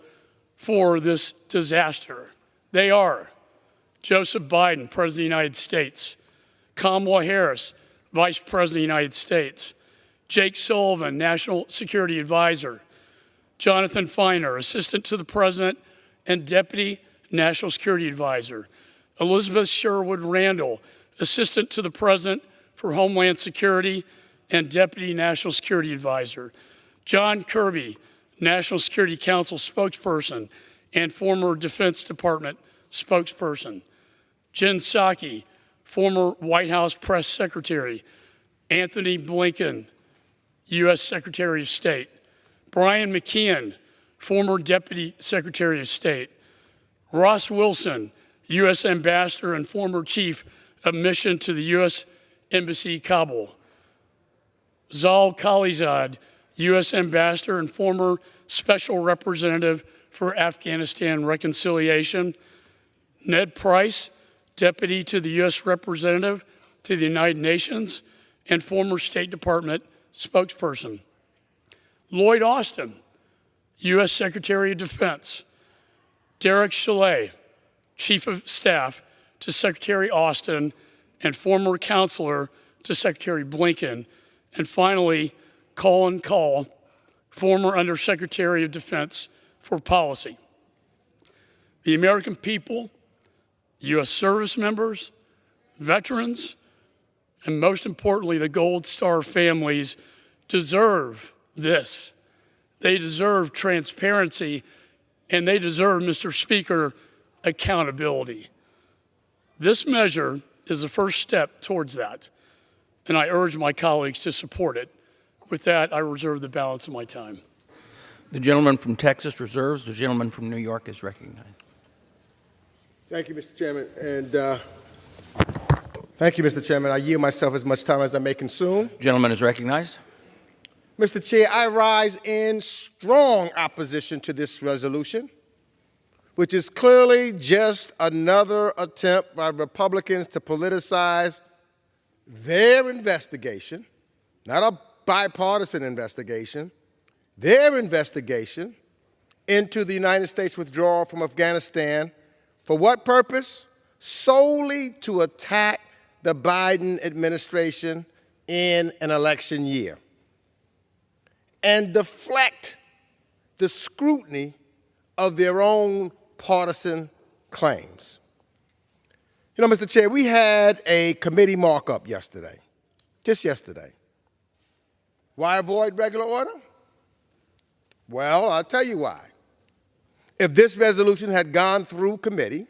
for this disaster. They are Joseph Biden, President of the United States; Kamala Harris, Vice President of the United States; Jake Sullivan, National Security Advisor; Jonathan Feiner, Assistant to the President and Deputy National Security Advisor; Elizabeth Sherwood Randall, Assistant to the President for Homeland Security and Deputy National Security Advisor; John Kirby, National Security Council spokesperson and former Defense Department spokesperson; Jen Psaki, former White House press secretary; Anthony Blinken, U.S. Secretary of State; Brian McKeon, former Deputy Secretary of State; Ross Wilson, U.S. Ambassador and former Chief of Mission to the U.S. Embassy, Kabul; Zal Khalizad, U.S. Ambassador and former Special Representative for Afghanistan Reconciliation; Ned Price, Deputy to the U.S. Representative to the United Nations and former State Department spokesperson; Lloyd Austin, U.S. Secretary of Defense; Derek Chollet, Chief of Staff to Secretary Austin and former counselor to Secretary Blinken; and finally, Colin Kahl, former Undersecretary of Defense for Policy. The American people, U.S. service members, veterans, and most importantly, the Gold Star families deserve this. They deserve transparency, and they deserve, Mr. Speaker, accountability. This measure is the first step towards that, and I urge my colleagues to support it. With that, I reserve the balance of my time. The gentleman from Texas reserves. The gentleman from New York is recognized. Thank you, Mr. Chairman. And thank you, Mr. Chairman. I yield myself as much time as I may consume. Gentleman is recognized. Mr. Chair, I rise in strong opposition to this resolution, which is clearly just another attempt by Republicans to politicize their investigation, not a bipartisan investigation, their investigation into the United States withdrawal from Afghanistan. For what purpose? Solely to attack the Biden administration in an election year and deflect the scrutiny of their own partisan claims. You know, Mr. Chair, we had a committee markup yesterday, just yesterday. Why avoid regular order? Well, I'll tell you why. If this resolution had gone through committee,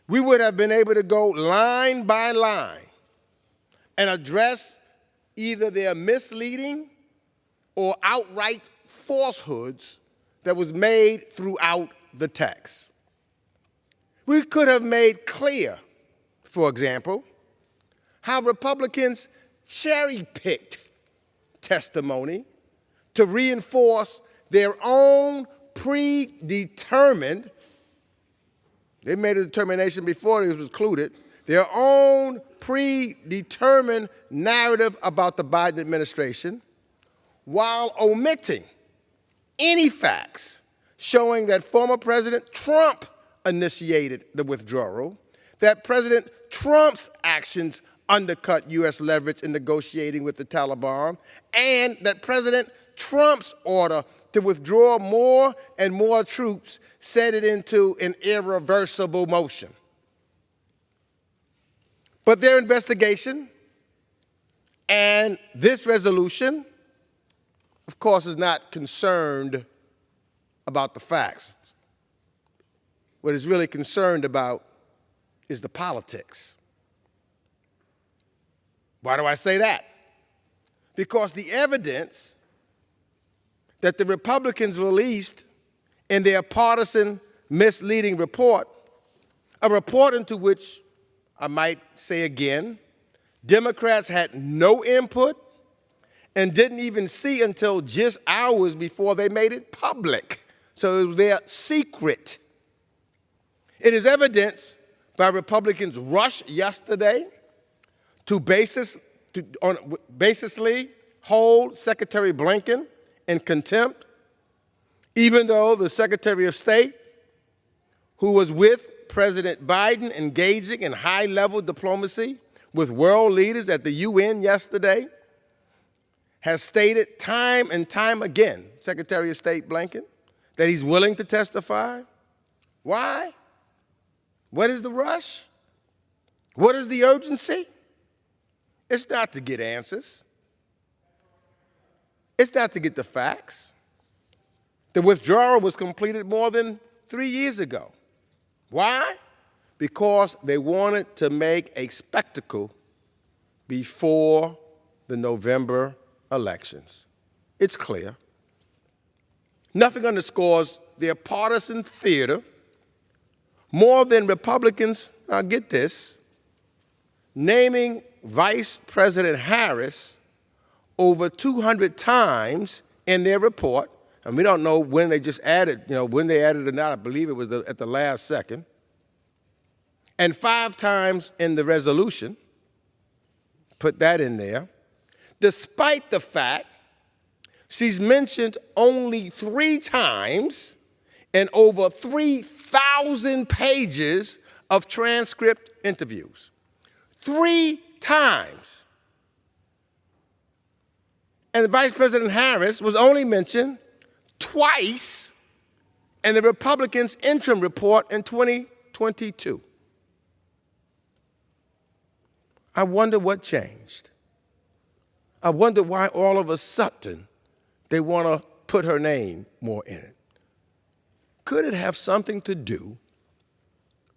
we would have been able to go line by line and address either their misleading or outright falsehoods that was made throughout the text. We could have made clear, for example, how Republicans cherry-picked testimony to reinforce their own predetermined, they made a determination before it was included, their own predetermined narrative about the Biden administration, while omitting any facts showing that former President Trump initiated the withdrawal, that President Trump's actions undercut U.S. leverage in negotiating with the Taliban, and that President Trump's order to withdraw more and more troops set it into an irreversible motion. But their investigation and this resolution, of course, is not concerned about the facts. What it's really concerned about is the politics. Why do I say that? Because the evidence that the Republicans released in their partisan misleading report, a report into which, I might say again, Democrats had no input and didn't even see until just hours before they made it public. So it was their secret. It is evidence by Republicans' rush yesterday to basically hold Secretary Blinken in contempt, even though the Secretary of State, who was with President Biden engaging in high-level diplomacy with world leaders at the UN yesterday, has stated time and time again, Secretary of State Blinken, that he's willing to testify. Why? What is the rush? What is the urgency? It's not to get answers. It's not to get the facts. The withdrawal was completed more than 3 years ago. Why? Because they wanted to make a spectacle before the November elections. It's clear. Nothing underscores their partisan theater more than Republicans, now get this, naming Vice President Harris over 200 times in their report, and we don't know when they just added, when they added it or not. I believe it was at the last second, and 5 times in the resolution, put that in there, despite the fact she's mentioned only 3 times in over 3,000 pages of transcript interviews. 3 times. And Vice President Harris was only mentioned twice in the Republicans' interim report in 2022. I wonder what changed. I wonder why all of a sudden they want to put her name more in it. Could it have something to do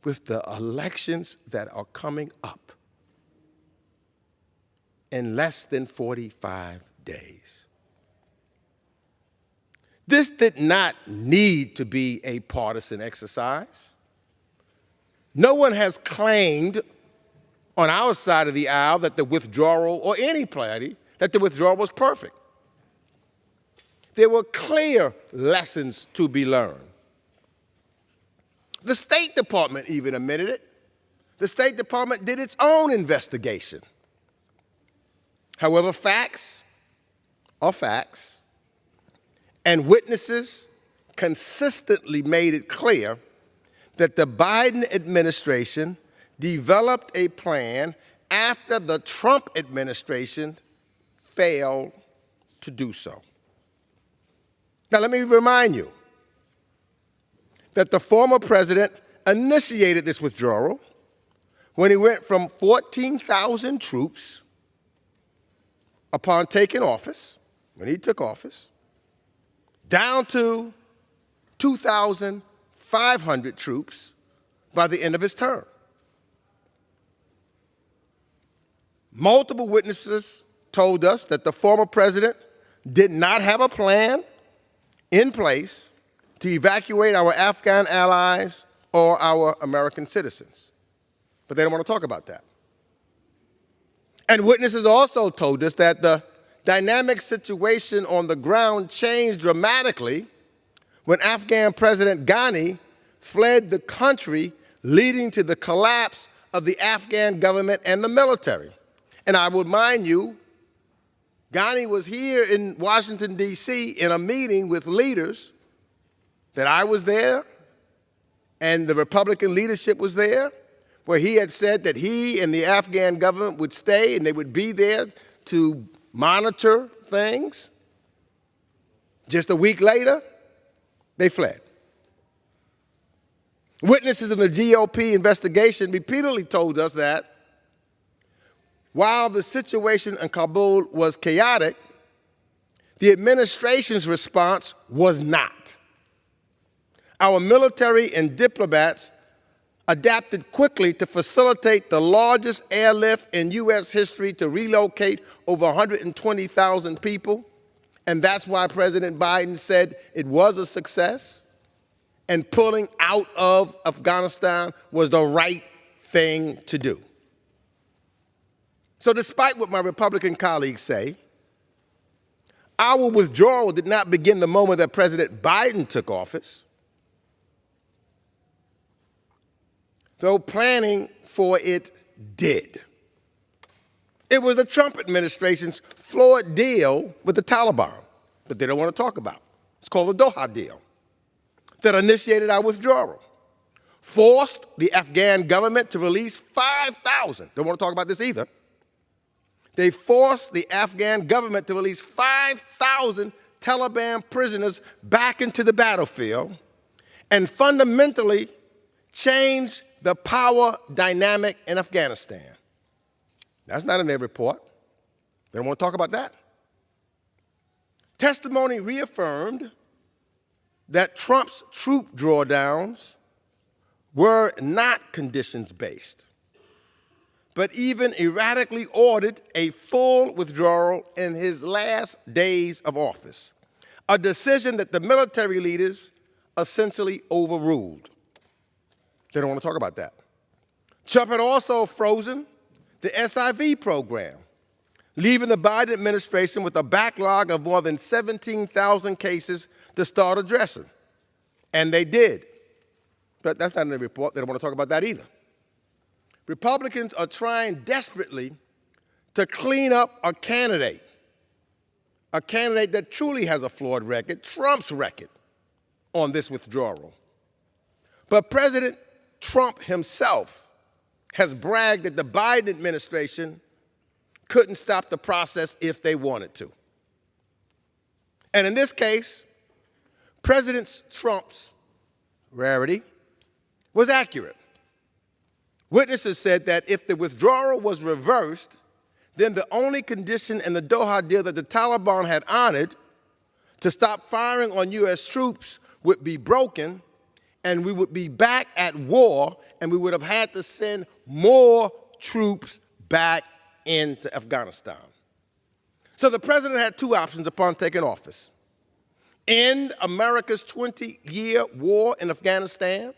with the elections that are coming up in less than 45 days? This did not need to be a partisan exercise. No one has claimed on our side of the aisle that the withdrawal, or any party, that the withdrawal was perfect. There were clear lessons to be learned. The State Department even admitted it. The State Department did its own investigation. However, facts are facts, and witnesses consistently made it clear that the Biden administration developed a plan after the Trump administration failed to do so. Now, let me remind you that the former president initiated this withdrawal when he went from 14,000 troops upon taking office, when he took office, down to 2,500 troops by the end of his term. Multiple witnesses told us that the former president did not have a plan in place to evacuate our Afghan allies or our American citizens. But they don't want to talk about that. And witnesses also told us that the dynamic situation on the ground changed dramatically when Afghan President Ghani fled the country, leading to the collapse of the Afghan government and the military. And I would remind you, Ghani was here in Washington, D.C. in a meeting with leaders that I was there and the Republican leadership was there, where he had said that he and the Afghan government would stay and they would be there to monitor things. Just a week later, they fled. Witnesses in the GOP investigation repeatedly told us that while the situation in Kabul was chaotic, the administration's response was not. Our military and diplomats adapted quickly to facilitate the largest airlift in U.S. history to relocate over 120,000 people, and that's why President Biden said it was a success, and pulling out of Afghanistan was the right thing to do. So despite what my Republican colleagues say, our withdrawal did not begin the moment that President Biden took office, though planning for it did. It was the Trump administration's flawed deal with the Taliban that they don't want to talk about. It's called the Doha deal that initiated our withdrawal, forced the Afghan government to release 5,000. Don't want to talk about this either. They forced the Afghan government to release 5,000 Taliban prisoners back into the battlefield and fundamentally change the power dynamic in Afghanistan. That's not in their report. They don't want to talk about that. Testimony reaffirmed that Trump's troop drawdowns were not conditions-based, but even erratically ordered a full withdrawal in his last days of office, a decision that the military leaders essentially overruled. They don't want to talk about that. Trump had also frozen the SIV program, leaving the Biden administration with a backlog of more than 17,000 cases to start addressing. And they did. But that's not in the report. They don't want to talk about that either. Republicans are trying desperately to clean up a candidate that truly has a flawed record, Trump's record, on this withdrawal. But President Trump himself has bragged that the Biden administration couldn't stop the process if they wanted to. And in this case, President Trump's rarity was accurate. Witnesses said that if the withdrawal was reversed, then the only condition in the Doha deal that the Taliban had honored to stop firing on U.S. troops would be broken, and we would be back at war, and we would have had to send more troops back into Afghanistan. So the president had two options upon taking office: end America's 20-year war in Afghanistan,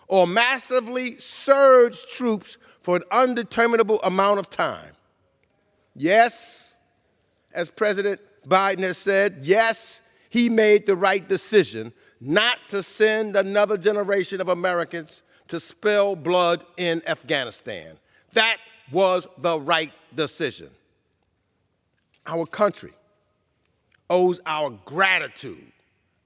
or massively surge troops for an undeterminable amount of time. Yes, as President Biden has said, yes, he made the right decision not to send another generation of Americans to spill blood in Afghanistan. That was the right decision. Our country owes our gratitude,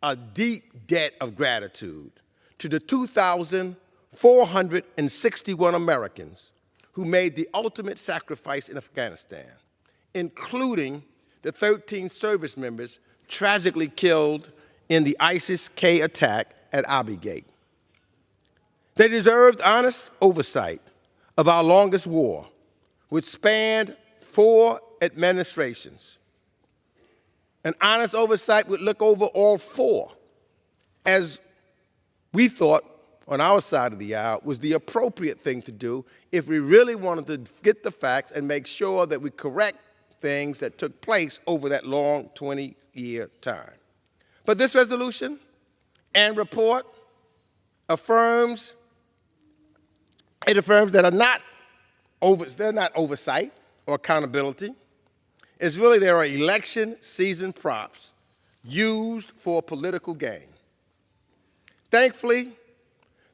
a deep debt of gratitude, to the 2,461 Americans who made the ultimate sacrifice in Afghanistan, including the 13 service members tragically killed in the ISIS-K attack at Abbey Gate. They deserved honest oversight of our longest war, which spanned 4 administrations. An honest oversight would look over all 4, as we thought on our side of the aisle was the appropriate thing to do if we really wanted to get the facts and make sure that we correct things that took place over that long 20-year time. But this resolution and report affirms that they're not oversight or accountability. It's really there are election season props used for political gain. Thankfully,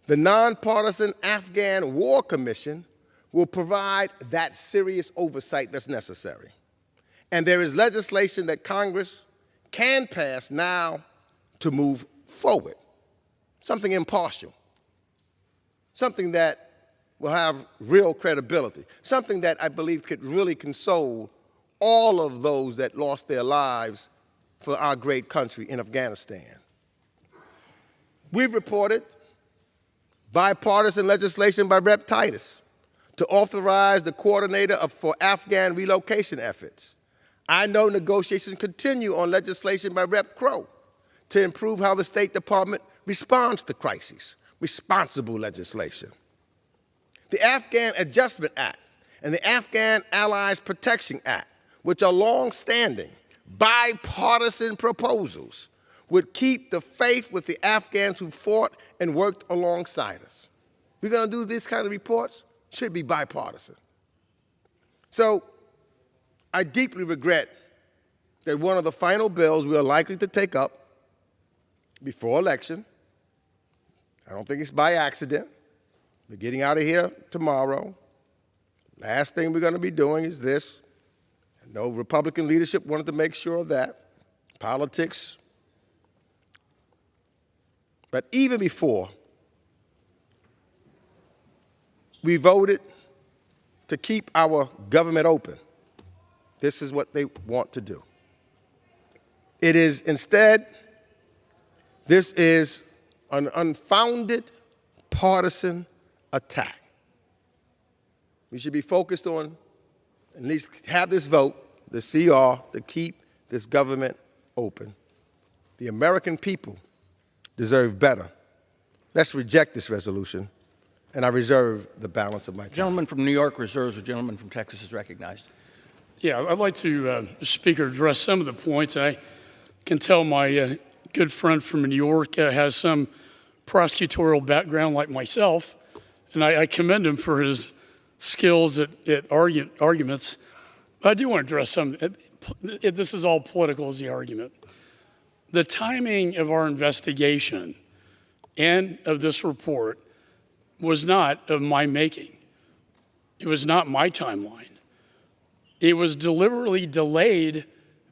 the nonpartisan Afghan War Commission will provide that serious oversight that's necessary. And there is legislation that Congress can pass now to move forward, something impartial, something that will have real credibility, something that I believe could really console all of those that lost their lives for our great country in Afghanistan. We've reported bipartisan legislation by Rep. Titus to authorize the coordinator for Afghan relocation efforts. I know negotiations continue on legislation by Rep. Crow to improve how the State Department responds to crises, responsible legislation. The Afghan Adjustment Act and the Afghan Allies Protection Act, which are long-standing, bipartisan proposals, would keep the faith with the Afghans who fought and worked alongside us. We're going to do these kind of reports? Should be bipartisan. So I deeply regret that one of the final bills we are likely to take up before election, I don't think it's by accident, we're getting out of here tomorrow, Last thing we're going to be doing is this. I know Republican leadership wanted to make sure of that. Politics. But even before we voted to keep our government open, this is what they want to do. It is instead, this is an unfounded partisan attack. We should be focused on at least have this vote, the CR, to keep this government open. The American people deserve better. Let's reject this resolution, and I reserve the balance of my time. The gentleman from New York reserves. The gentleman from Texas is recognized. Yeah, I'd like to, Speaker, address some of the points. I can tell my good friend from New York has some prosecutorial background like myself, and I commend him for his skills at arguments. But I do want to address some. This is all political, is the argument. The timing of our investigation and of this report was not of my making. It was not my timeline. It was deliberately delayed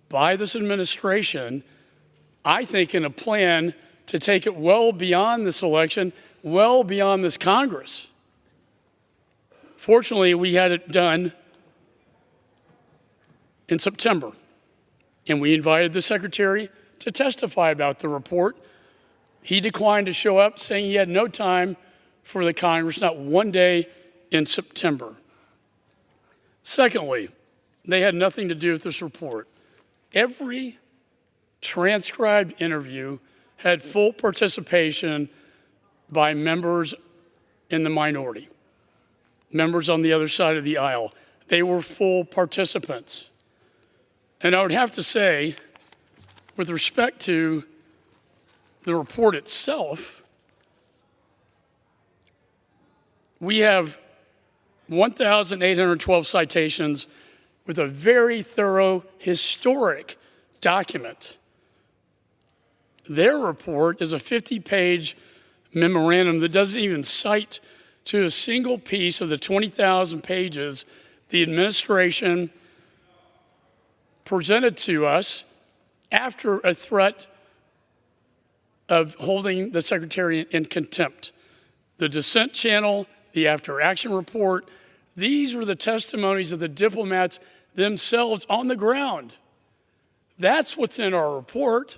by this administration, I think, in a plan to take it well beyond this election, well beyond this Congress. Fortunately, we had it done in September, and we invited the Secretary to testify about the report. He declined to show up, saying he had no time for the Congress, not one day in September. Secondly, they had nothing to do with this report. Every transcribed interview had full participation by members in the minority, members on the other side of the aisle. They were full participants. And I would have to say, with respect to the report itself, we have 1,812 citations with a very thorough historic document. Their report is a 50-page memorandum that doesn't even cite to a single piece of the 20,000 pages the administration presented to us after a threat of holding the Secretary in contempt. The dissent channel, the after-action report, these were the testimonies of the diplomats themselves on the ground. That's what's in our report.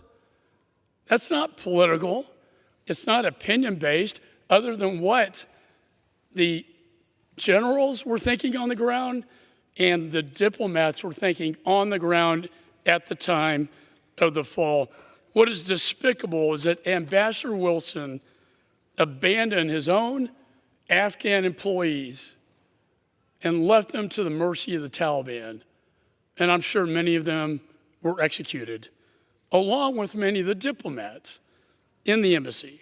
That's not political. It's not opinion-based, other than what the generals were thinking on the ground and the diplomats were thinking on the ground at the time of the fall. What is despicable is that Ambassador Wilson abandoned his own Afghan employees and left them to the mercy of the Taliban. And I'm sure many of them were executed, along with many of the diplomats in the embassy.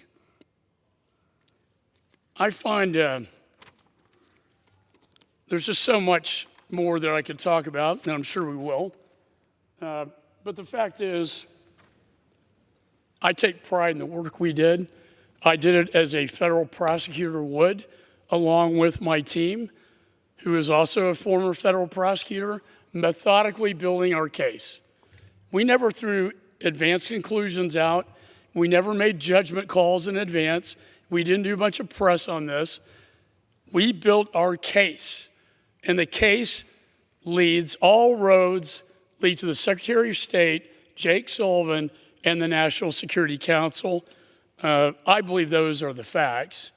I find there's just so much more that I could talk about, and I'm sure we will. But the fact is, I take pride in the work we did. I did it as a federal prosecutor would, along with my team, who is also a former federal prosecutor, methodically building our case. We never threw advanced conclusions out. We never made judgment calls in advance. We didn't do a bunch of press on this. We built our case, and the case all roads lead to the Secretary of State, Jake Sullivan, and the National Security Council. I believe those are the facts.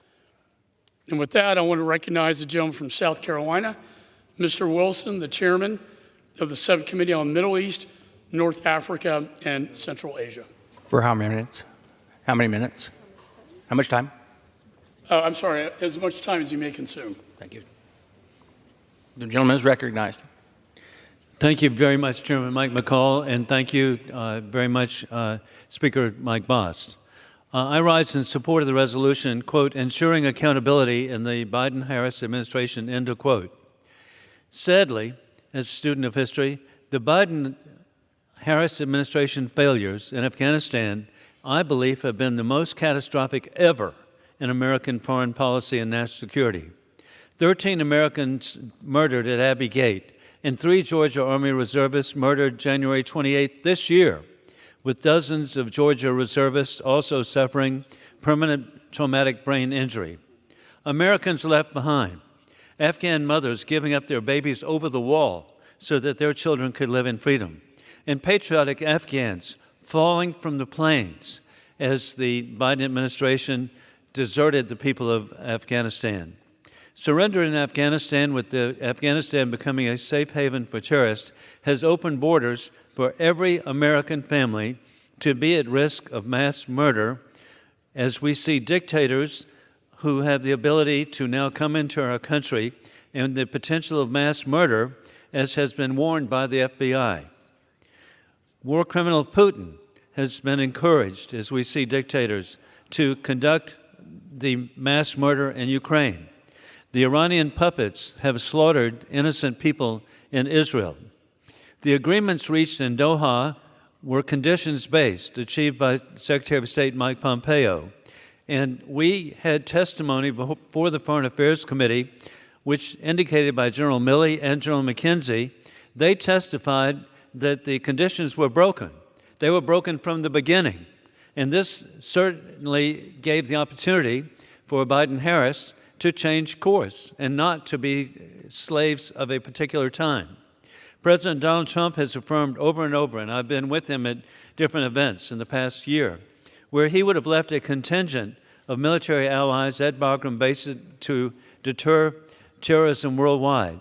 And with that, I want to recognize the gentleman from South Carolina, Mr. Wilson, the chairman of the Subcommittee on Middle East, North Africa, and Central Asia. For how many minutes? How many minutes? How much time? I'm sorry, as much time as you may consume. Thank you. The gentleman is recognized. Thank you very much, Chairman Mike McCall, and thank you very much, Speaker Mike Bost. I rise in support of the resolution, quote, ensuring accountability in the Biden-Harris administration, end of quote. Sadly, as a student of history, the Biden-Harris administration failures in Afghanistan, I believe, have been the most catastrophic ever in American foreign policy and national security. 13 Americans murdered at Abbey Gate, and 3 Georgia Army reservists murdered January 28th this year, with dozens of Georgia reservists also suffering permanent traumatic brain injury. Americans left behind, Afghan mothers giving up their babies over the wall so that their children could live in freedom, and patriotic Afghans falling from the planes as the Biden administration deserted the people of Afghanistan. Surrender in Afghanistan, with Afghanistan becoming a safe haven for terrorists, has opened borders for every American family to be at risk of mass murder, as we see dictators who have the ability to now come into our country and the potential of mass murder, as has been warned by the FBI. War criminal Putin has been encouraged, as we see dictators, to conduct the mass murder in Ukraine. The Iranian puppets have slaughtered innocent people in Israel. The agreements reached in Doha were conditions-based, achieved by Secretary of State Mike Pompeo. And we had testimony before the Foreign Affairs Committee, which indicated by General Milley and General McKenzie, they testified that the conditions were broken. They were broken from the beginning. And this certainly gave the opportunity for Biden-Harris to change course and not to be slaves of a particular time. President Donald Trump has affirmed over and over, and I've been with him at different events in the past year, where he would have left a contingent of military allies at Bagram Base to deter terrorism worldwide.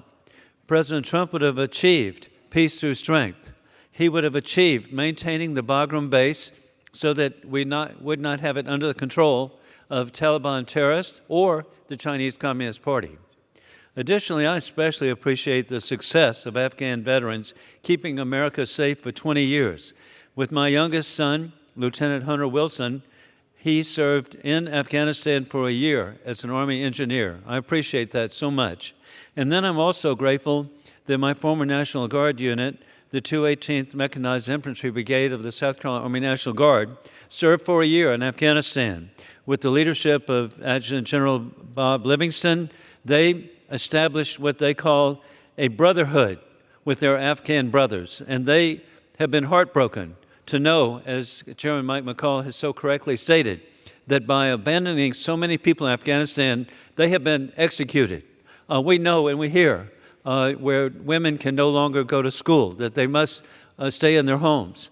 President Trump would have achieved peace through strength. He would have achieved maintaining the Bagram Base so that we would not have it under the control of Taliban terrorists or the Chinese Communist Party. Additionally, I especially appreciate the success of Afghan veterans keeping America safe for 20 years. With my youngest son, Lieutenant Hunter Wilson, he served in Afghanistan for a year as an Army engineer. I appreciate that so much. And then I'm also grateful that my former National Guard unit, the 218th Mechanized Infantry Brigade of the South Carolina Army National Guard, served for a year in Afghanistan. With the leadership of Adjutant General Bob Livingston, they established what they call a brotherhood with their Afghan brothers. And they have been heartbroken to know, as Chairman Mike McCall has so correctly stated, that by abandoning so many people in Afghanistan, they have been executed. We know and we hear where women can no longer go to school, that they must stay in their homes.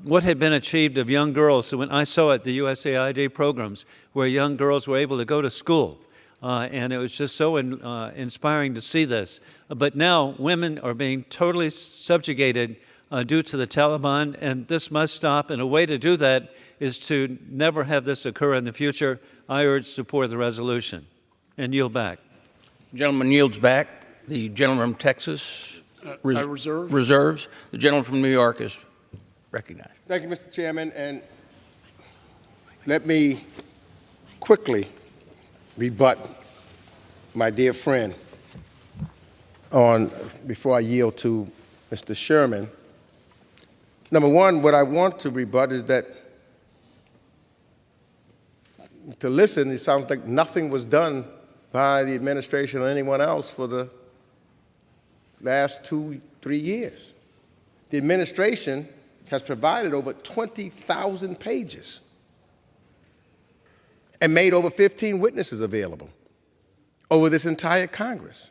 What had been achieved of young girls, so when I saw at the USAID programs where young girls were able to go to school, and it was just so inspiring to see this. But now women are being totally subjugated due to the Taliban, and this must stop, and a way to do that is to never have this occur in the future. I urge support of the resolution and yield back. The gentleman yields back. The gentleman from Texas I reserve. reserves. The gentleman from New York is recognized. Thank you, Mr. Chairman, and let me quickly rebut my dear friend before I yield to Mr. Sherman. Number one, what I want to rebut is that to listen, it sounds like nothing was done by the administration or anyone else for the last 2-3 years. The administration has provided over 20,000 pages and made over 15 witnesses available over this entire Congress.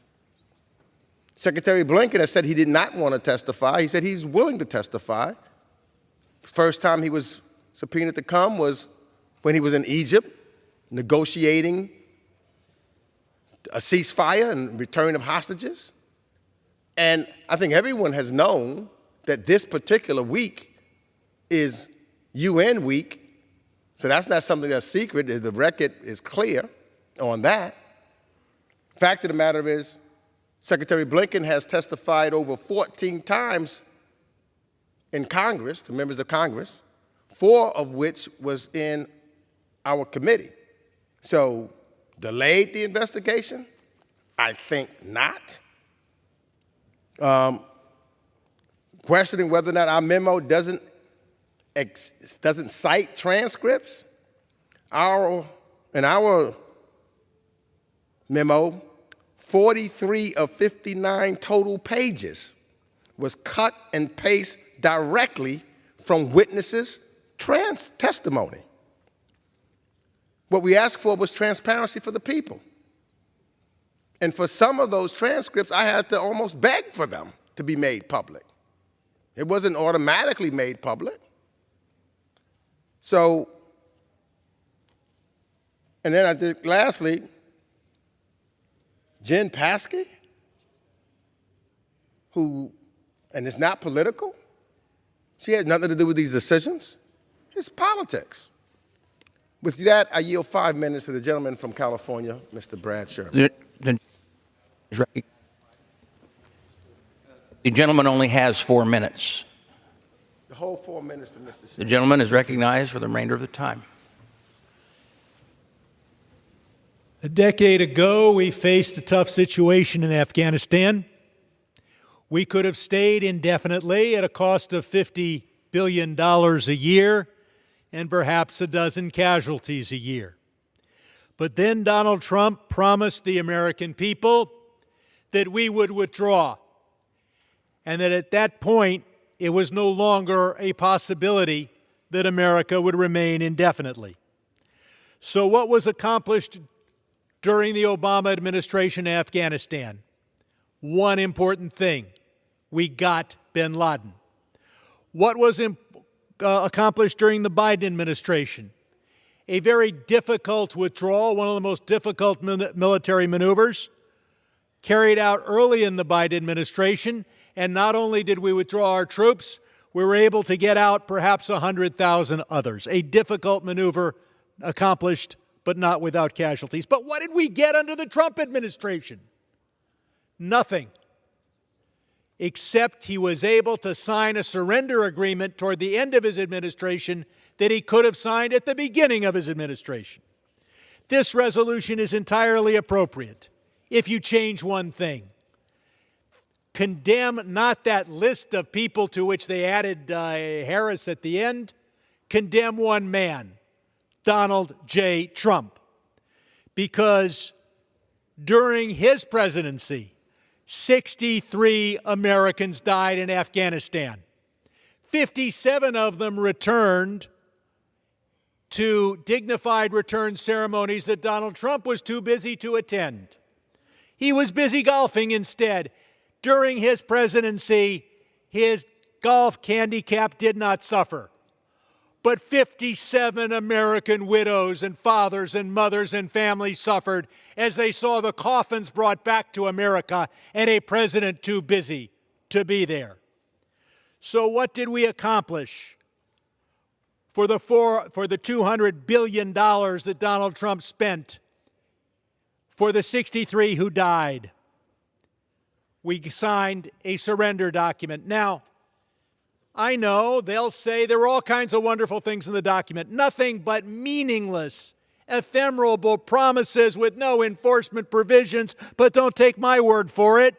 Secretary Blinken has said he did not want to testify. He said he's willing to testify. The first time he was subpoenaed to come was when he was in Egypt negotiating a ceasefire and return of hostages. And I think everyone has known that this particular week is UN week, so that's not something that's secret. The record is clear on that. Fact of the matter is, Secretary Blinken has testified over 14 times in Congress, to members of Congress, 4 of which was in our committee. So, delayed the investigation? I think not. Questioning whether or not our memo doesn't cite transcripts. In our memo, 43 of 59 total pages was cut and paste directly from witnesses' testimony. What we asked for was transparency for the people. And for some of those transcripts, I had to almost beg for them to be made public. It wasn't automatically made public. So, and then I think, lastly, Jen Psaki, who, and it's not political, she has nothing to do with these decisions. It's politics. With that, I yield 5 minutes to the gentleman from California, Mr. Brad Sherman. The gentleman only has 4 minutes. The whole 4 minutes to Mr. Sherman. The gentleman is recognized for the remainder of the time. A decade ago, we faced a tough situation in Afghanistan. We could have stayed indefinitely at a cost of $50 billion a year and perhaps a dozen casualties a year. But then Donald Trump promised the American people that we would withdraw, and that at that point, it was no longer a possibility that America would remain indefinitely. So what was accomplished during the Obama administration in Afghanistan? One important thing: we got bin Laden. What was accomplished during the Biden administration? A very difficult withdrawal, one of the most difficult military maneuvers, carried out early in the Biden administration. And not only did we withdraw our troops, we were able to get out perhaps 100,000 others. A difficult maneuver accomplished, but not without casualties. But what did we get under the Trump administration? Nothing. Except he was able to sign a surrender agreement toward the end of his administration that he could have signed at the beginning of his administration. This resolution is entirely appropriate if you change one thing. Condemn not that list of people to which they added Harris at the end. Condemn one man, Donald J. Trump. Because during his presidency, 63 Americans died in Afghanistan. 57 of them returned to dignified return ceremonies that Donald Trump was too busy to attend. He was busy golfing instead. During his presidency, his golf handicap did not suffer. But 57 American widows and fathers and mothers and families suffered as they saw the coffins brought back to America and a president too busy to be there. So what did we accomplish for the $200 billion that Donald Trump spent for the 63 who died? We signed a surrender document. Now, I know they'll say there were all kinds of wonderful things in the document. Nothing but meaningless, ephemeral promises with no enforcement provisions, but don't take my word for it.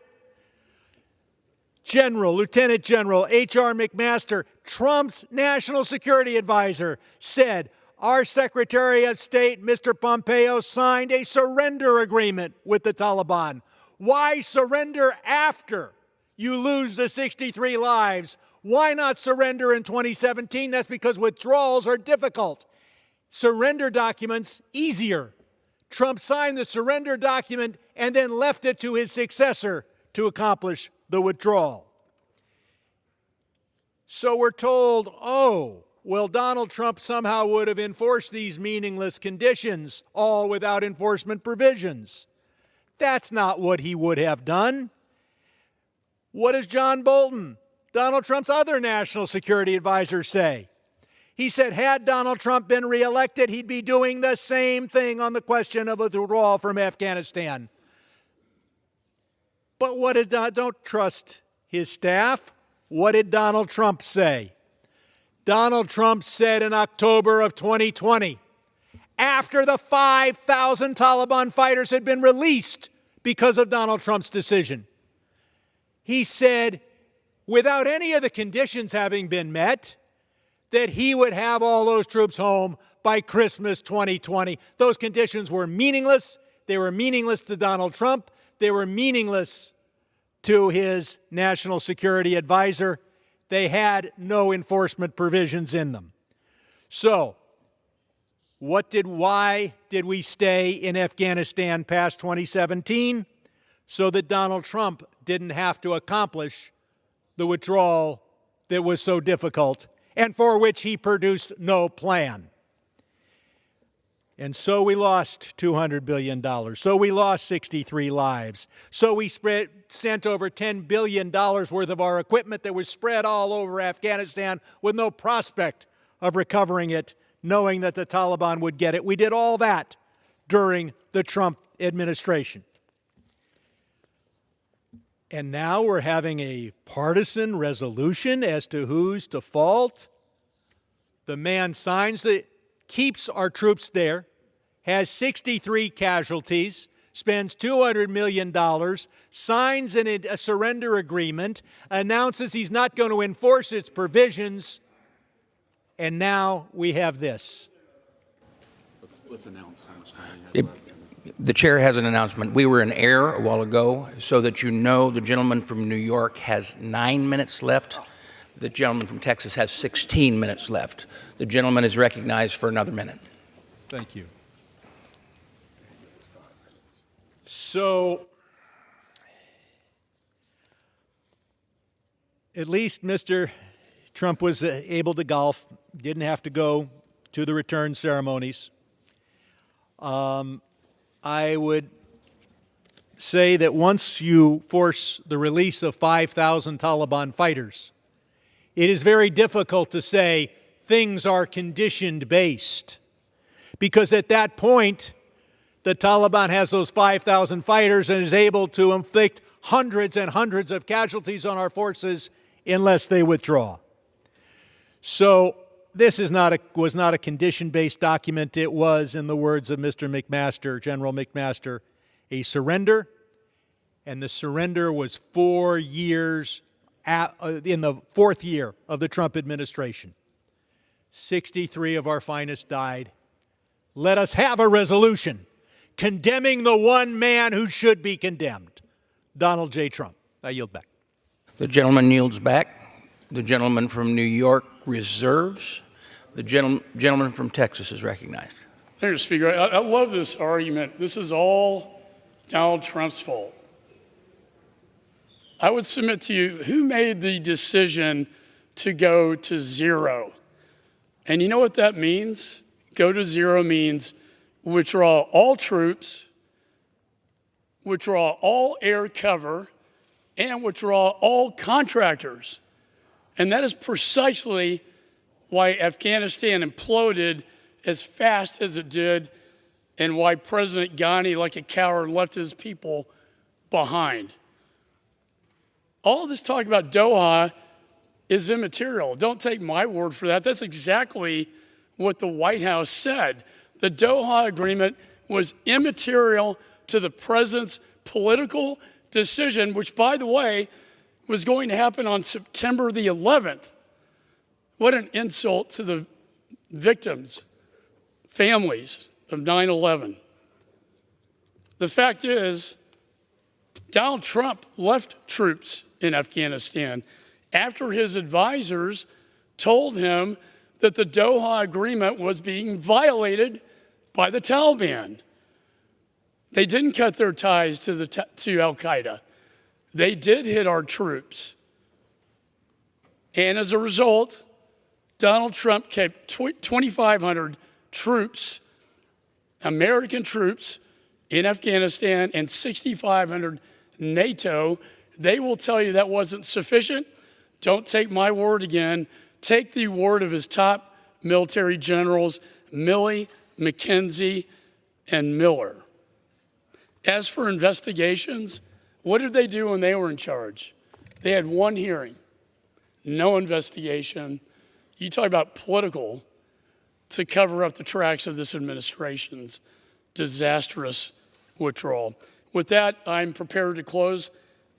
Lieutenant General H.R. McMaster, Trump's national security advisor, said our Secretary of State, Mr. Pompeo, signed a surrender agreement with the Taliban. Why surrender after you lose the 63 lives? Why not surrender in 2017? That's because withdrawals are difficult. Surrender documents, easier. Trump signed the surrender document and then left it to his successor to accomplish the withdrawal. So we're told, oh, well, Donald Trump somehow would have enforced these meaningless conditions, all without enforcement provisions. That's not what he would have done. What does John Bolton, Donald Trump's other national security advisor, say? He said, had Donald Trump been reelected, he'd be doing the same thing on the question of withdrawal from Afghanistan. But what did don't trust his staff. What did Donald Trump say? Donald Trump said in October of 2020, after the 5,000 Taliban fighters had been released because of Donald Trump's decision, he said, without any of the conditions having been met, that he would have all those troops home by Christmas 2020. Those conditions were meaningless. They were meaningless to Donald Trump. They were meaningless to his national security advisor. They had no enforcement provisions in them. So, why did we stay in Afghanistan past 2017? So that Donald Trump didn't have to accomplish the withdrawal that was so difficult and for which he produced no plan. And so we lost $200 billion. So we lost 63 lives. So we sent over $10 billion worth of our equipment that was spread all over Afghanistan with no prospect of recovering it, knowing that the Taliban would get it. We did all that during the Trump administration. And now we're having a partisan resolution as to who's to fault. The man signs that keeps our troops there, has 63 casualties, spends $200 million, signs a surrender agreement, announces he's not going to enforce its provisions, and now we have this. Let's announce how much time we have left. The chair has an announcement. We were in error a while ago, so that you know the gentleman from New York has 9 minutes left. The gentleman from Texas has 16 minutes left. The gentleman is recognized for another minute. Thank you. So, at least Mr. Trump was able to golf, didn't have to go to the return ceremonies. I would say that once you force the release of 5,000 Taliban fighters, it is very difficult to say things are condition-based, because at that point, the Taliban has those 5,000 fighters and is able to inflict hundreds and hundreds of casualties on our forces unless they withdraw. So this was not a condition-based document. It was, in the words of Mr. McMaster, General McMaster, a surrender, and the surrender was 4 years in the fourth year of the Trump administration. 63 of our finest died. Let us have a resolution condemning the one man who should be condemned, Donald J. Trump. I yield back. The gentleman yields back. The gentleman from New York reserves. The gentleman from Texas is recognized. Thank you, Speaker. I love this argument. This is all Donald Trump's fault. I would submit to you, who made the decision to go to zero? And you know what that means? Go to zero means withdraw all troops, withdraw all air cover, and withdraw all contractors. And that is precisely why Afghanistan imploded as fast as it did, and why President Ghani, like a coward, left his people behind. All this talk about Doha is immaterial. Don't take my word for that. That's exactly what the White House said. The Doha agreement was immaterial to the president's political decision, which, by the way, was going to happen on September the 11th. What an insult to the victims, families of 9/11. The fact is, Donald Trump left troops in Afghanistan after his advisors told him that the Doha agreement was being violated by the Taliban. They didn't cut their ties to Al-Qaeda. They did hit our troops. And as a result, Donald Trump kept 2,500 troops, American troops, in Afghanistan and 6,500 NATO. They will tell you that wasn't sufficient. Don't take my word again. Take the word of his top military generals, Milley, McKenzie, and Miller. As for investigations, what did they do when they were in charge? They had one hearing, no investigation. You talk about political, to cover up the tracks of this administration's disastrous withdrawal. With that, I'm prepared to close,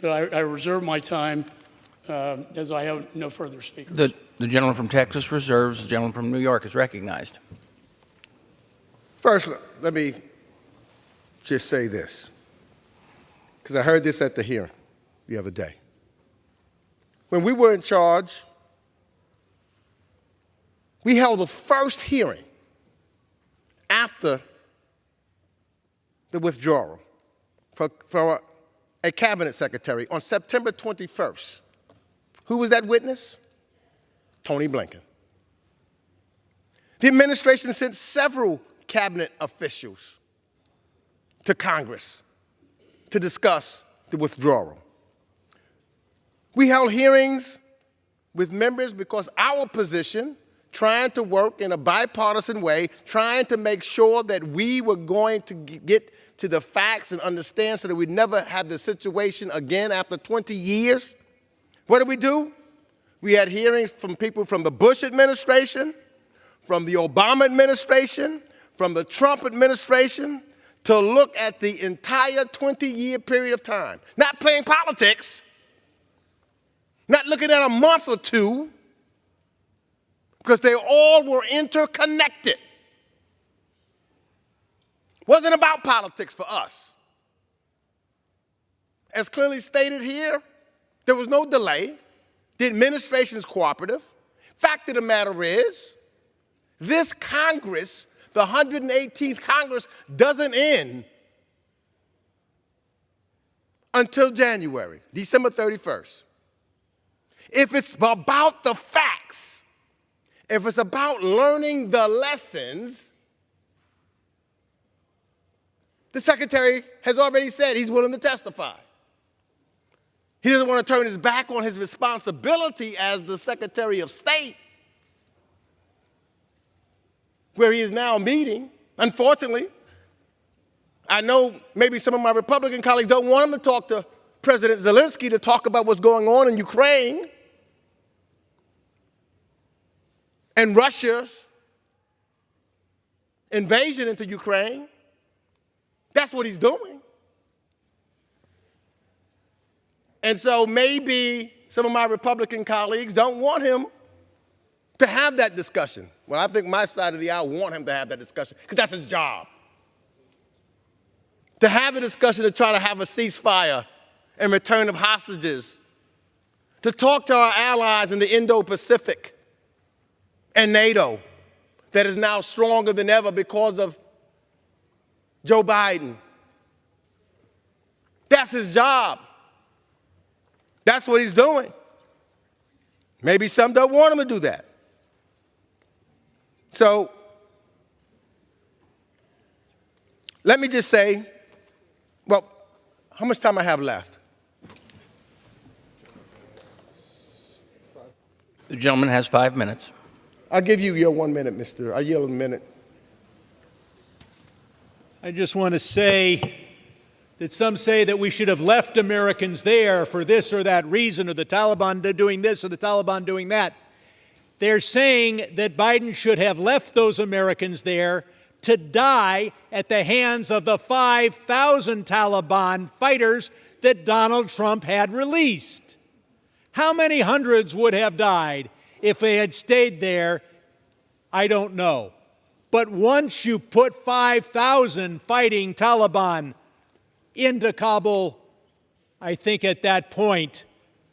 but I reserve my time as I have no further speakers. The gentleman from Texas reserves. The gentleman from New York is recognized. First, let me just say this. because I heard this at the hearing the other day. When we were in charge, we held the first hearing after the withdrawal for a cabinet secretary on September 21st. Who was that witness? Tony Blinken. The administration sent several cabinet officials to Congress to discuss the withdrawal. We held hearings with members because our position, trying to work in a bipartisan way, trying to make sure that we were going to get to the facts and understand so that we'd never have the situation again after 20 years. What did we do? We had hearings from people from the Bush administration, from the Obama administration, from the Trump administration, to look at the entire 20-year period of time. Not playing politics, not looking at a month or two, because they all were interconnected. Wasn't about politics for us. As clearly stated here, there was no delay. The administration is cooperative. Fact of the matter is, this Congress, the 118th Congress, doesn't end until January, December 31st. If it's about the facts, if it's about learning the lessons, the Secretary has already said he's willing to testify. He doesn't want to turn his back on his responsibility as the Secretary of State, where he is now meeting. Unfortunately, I know maybe some of my Republican colleagues don't want him to talk to President Zelensky to talk about what's going on in Ukraine and Russia's invasion into Ukraine. That's what he's doing. And so maybe some of my Republican colleagues don't want him to have that discussion. Well, I think my side of the aisle want him to have that discussion because that's his job. To have the discussion to try to have a ceasefire and return of hostages, to talk to our allies in the Indo-Pacific and NATO that is now stronger than ever because of Joe Biden. That's his job. That's what he's doing. Maybe some don't want him to do that. So let me just say, well, how much time I have left? The gentleman has 5 minutes. I'll give you your 1 minute, mister. I yield a minute. I just want to say that some say that we should have left Americans there for this or that reason, or the Taliban doing this or the Taliban doing that. They're saying that Biden should have left those Americans there to die at the hands of the 5,000 Taliban fighters that Donald Trump had released. How many hundreds would have died if they had stayed there? I don't know. But once you put 5,000 fighting Taliban into Kabul, I think at that point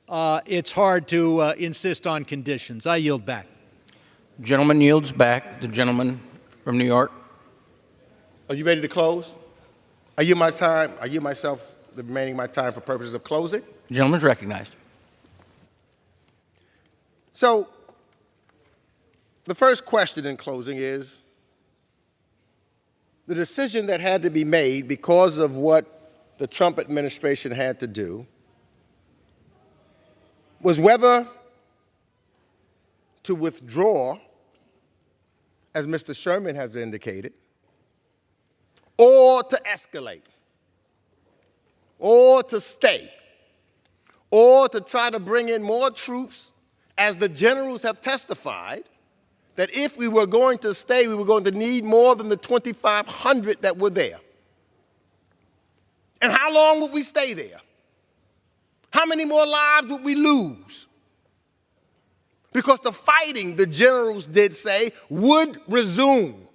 it's hard to insist on conditions. I yield back. Gentleman yields back. The gentleman from New York. Are you ready to close? I yield my time. I yield myself the remaining of my time for purposes of closing. The gentleman's recognized. So the first question in closing is, the decision that had to be made because of what the Trump administration had to do was whether to withdraw, as Mr. Sherman has indicated, or to escalate, or to stay, or to try to bring in more troops, as the generals have testified, that if we were going to stay, we were going to need more than the 2,500 that were there. And how long would we stay there? How many more lives would we lose? Because the fighting, the generals did say, would resume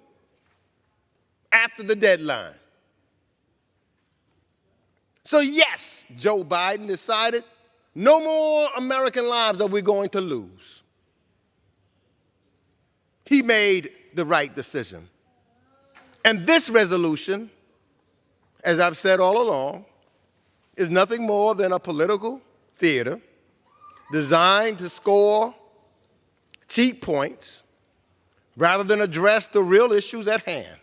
after the deadline. So yes, Joe Biden decided no more American lives are we going to lose. He made the right decision. And this resolution, as I've said all along, is nothing more than a political theater designed to score cheap points rather than address the real issues at hand.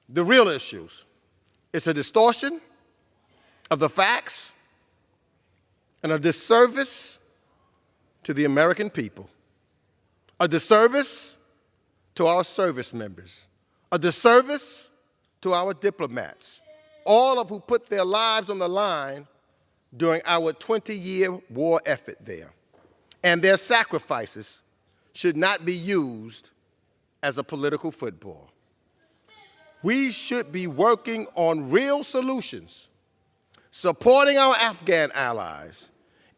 The real issues. It's a distortion of the facts and a disservice to the American people, a disservice to our service members, a disservice to our diplomats, all of who put their lives on the line during our 20-year war effort there. And their sacrifices should not be used as a political football. We should be working on real solutions, supporting our Afghan allies,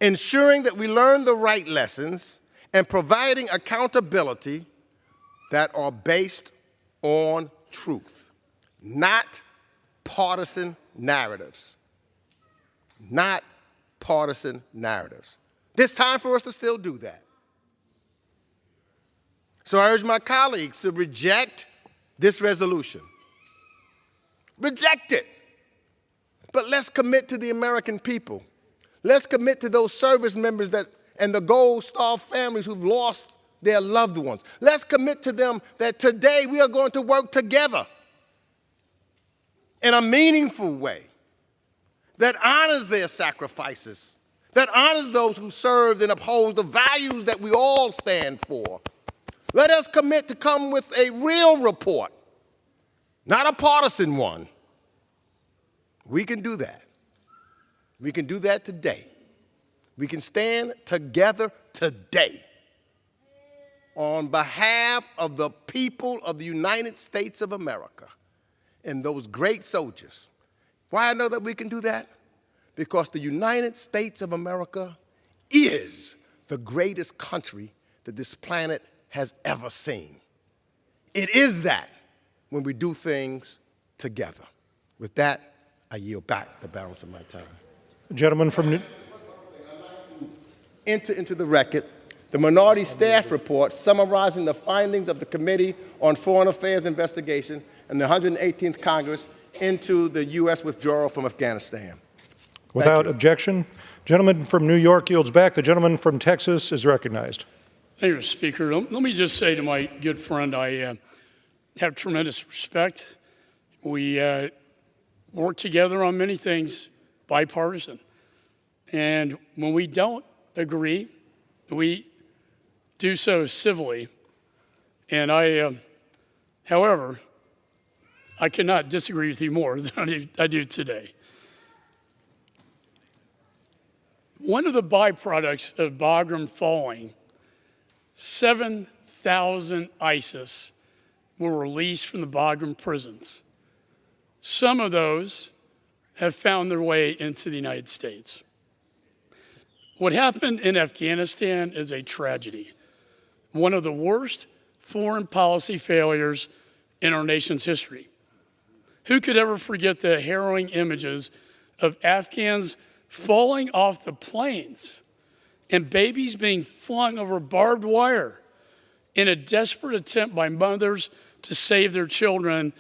ensuring that we learn the right lessons, and providing accountability that are based on truth, not partisan narratives. Not partisan narratives. There's time for us to still do that. So I urge my colleagues to reject this resolution. Reject it. But let's commit to the American people. Let's commit to those service members and the Gold Star families who've lost their loved ones. Let's commit to them that today we are going to work together in a meaningful way that honors their sacrifices, that honors those who served and upholds the values that we all stand for. Let us commit to come with a real report, not a partisan one. We can do that. We can do that today. We can stand together today on behalf of the people of the United States of America and those great soldiers. Why I know that we can do that? Because the United States of America is the greatest country that this planet has ever seen. It is that when we do things together. With that, I yield back the balance of my time. Gentleman from New... Enter into the record the minority staff report summarizing the findings of the Committee on Foreign Affairs Investigation and the 118th Congress into the U.S. withdrawal from Afghanistan. Without objection, gentleman from New York yields back. The gentleman from Texas is recognized. Thank you, Mr. Speaker. Let me just say to my good friend, I have tremendous respect. We work together on many things, bipartisan. And when we don't agree, we do so civilly. And however, I cannot disagree with you more than I do today. One of the byproducts of Bagram falling, 7,000 ISIS were released from the Bagram prisons. Some of those have found their way into the United States. What happened in Afghanistan is a tragedy, one of the worst foreign policy failures in our nation's history. Who could ever forget the harrowing images of Afghans falling off the planes and babies being flung over barbed wire in a desperate attempt by mothers to save their children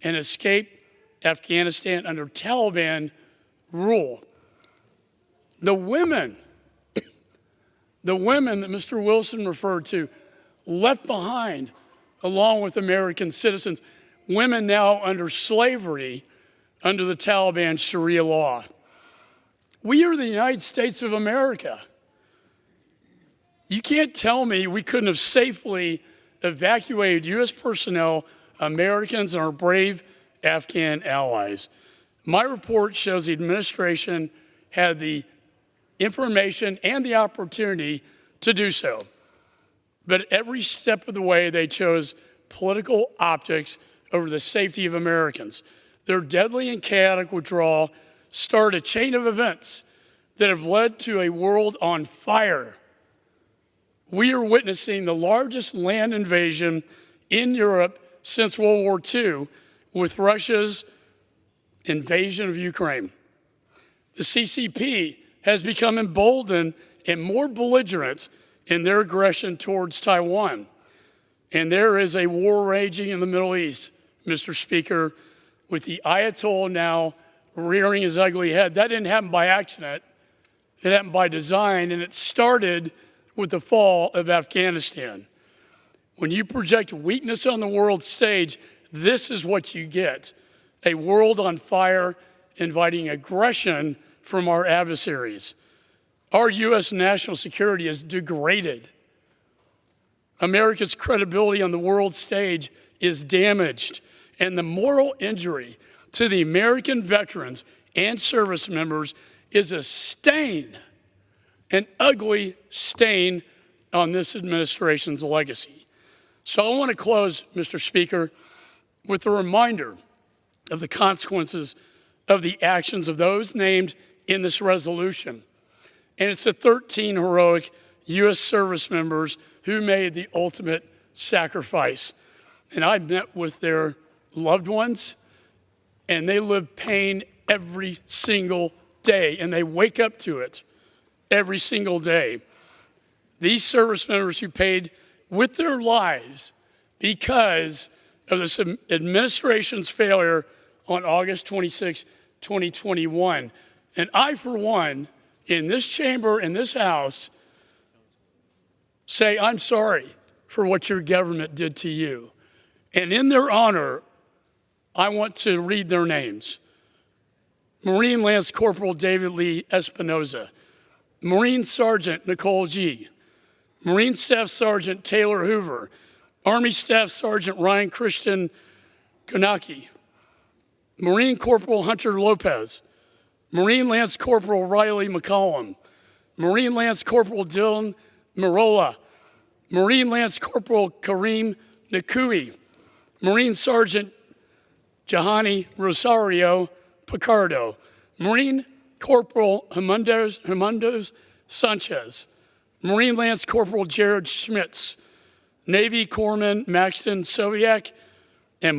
and escape Afghanistan under Taliban rule? The women that Mr. Wilson referred to, left behind along with American citizens, women now under slavery under the Taliban Sharia law. We are the United States of America. You can't tell me we couldn't have safely evacuated U.S. personnel, Americans, and our brave Afghan allies. My report shows the administration had the information and the opportunity to do so. But every step of the way, they chose political optics over the safety of Americans. Their deadly and chaotic withdrawal started a chain of events that have led to a world on fire. We are witnessing the largest land invasion in Europe since World War II with Russia's invasion of Ukraine. The CCP has become emboldened and more belligerent in their aggression towards Taiwan. And there is a war raging in the Middle East, Mr. Speaker, with the Ayatollah now rearing his ugly head. That didn't happen by accident. It happened by design, and it started with the fall of Afghanistan. When you project weakness on the world stage, this is what you get: a world on fire, inviting aggression from our adversaries. Our U.S. national security is degraded. America's credibility on the world stage is damaged, and the moral injury to the American veterans and service members is a stain, an ugly stain on this administration's legacy. So I want to close, Mr. Speaker, with a reminder of the consequences of the actions of those named in this resolution. And it's the 13 heroic U.S. service members who made the ultimate sacrifice. And I met with their loved ones, and they live pain every single day, and they wake up to it every single day. These service members who paid with their lives because of this administration's failure on August 26, 2021. And I, for one, in this chamber, in this House, say, I'm sorry for what your government did to you. And in their honor, I want to read their names. Marine Lance Corporal David Lee Espinoza, Marine Sergeant Nicole G., Marine Staff Sergeant Taylor Hoover, Army Staff Sergeant Ryan Christian Konaki, Marine Corporal Hunter Lopez, Marine Lance Corporal Riley McCollum, Marine Lance Corporal Dylan Marola, Marine Lance Corporal Kareem Nakui, Marine Sergeant Jahani Rosario Picardo, Marine Corporal Hermundos Sanchez, Marine Lance Corporal Jared Schmitz, Navy Corpsman Maxton Soviak, and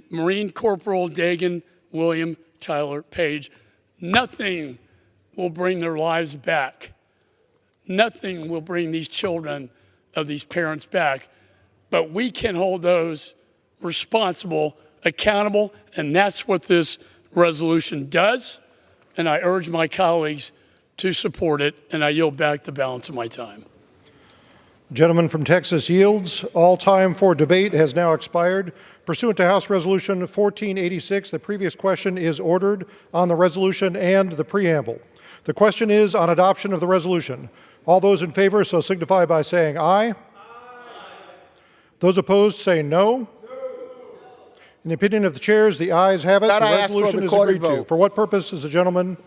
Marine Corporal Dagan William Tyler Page. Nothing will bring their lives back. Nothing will bring these children of these parents back. But we can hold those responsible accountable, and that's what this resolution does. And I urge my colleagues to support it, and I yield back the balance of my time. Gentleman from Texas yields. All time for debate has now expired. Pursuant to House Resolution 1486, the previous question is ordered on the resolution and the preamble. The question is on adoption of the resolution. All those in favor so signify by saying aye. Aye. Those opposed say no. In the opinion of the chairs, the ayes have it. The resolution is agreed to. For what purpose does the gentleman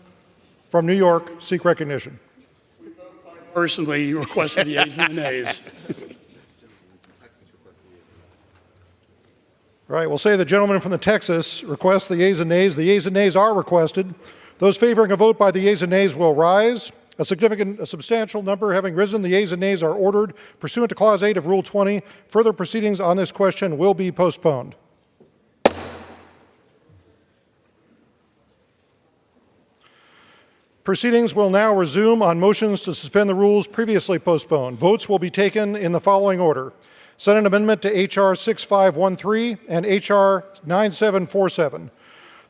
from New York seek recognition? Personally requested the yeas and the nays. All right, we'll say the gentleman from the Texas requests the yeas and nays. The yeas and nays are requested. Those favoring a vote by the yeas and nays will rise. A substantial number having risen, the yeas and nays are ordered. Pursuant to Clause 8 of Rule 20, further proceedings on this question will be postponed. Proceedings will now resume on motions to suspend the rules previously postponed. Votes will be taken in the following order: Senate Amendment to H.R. 6513 and H.R. 9747.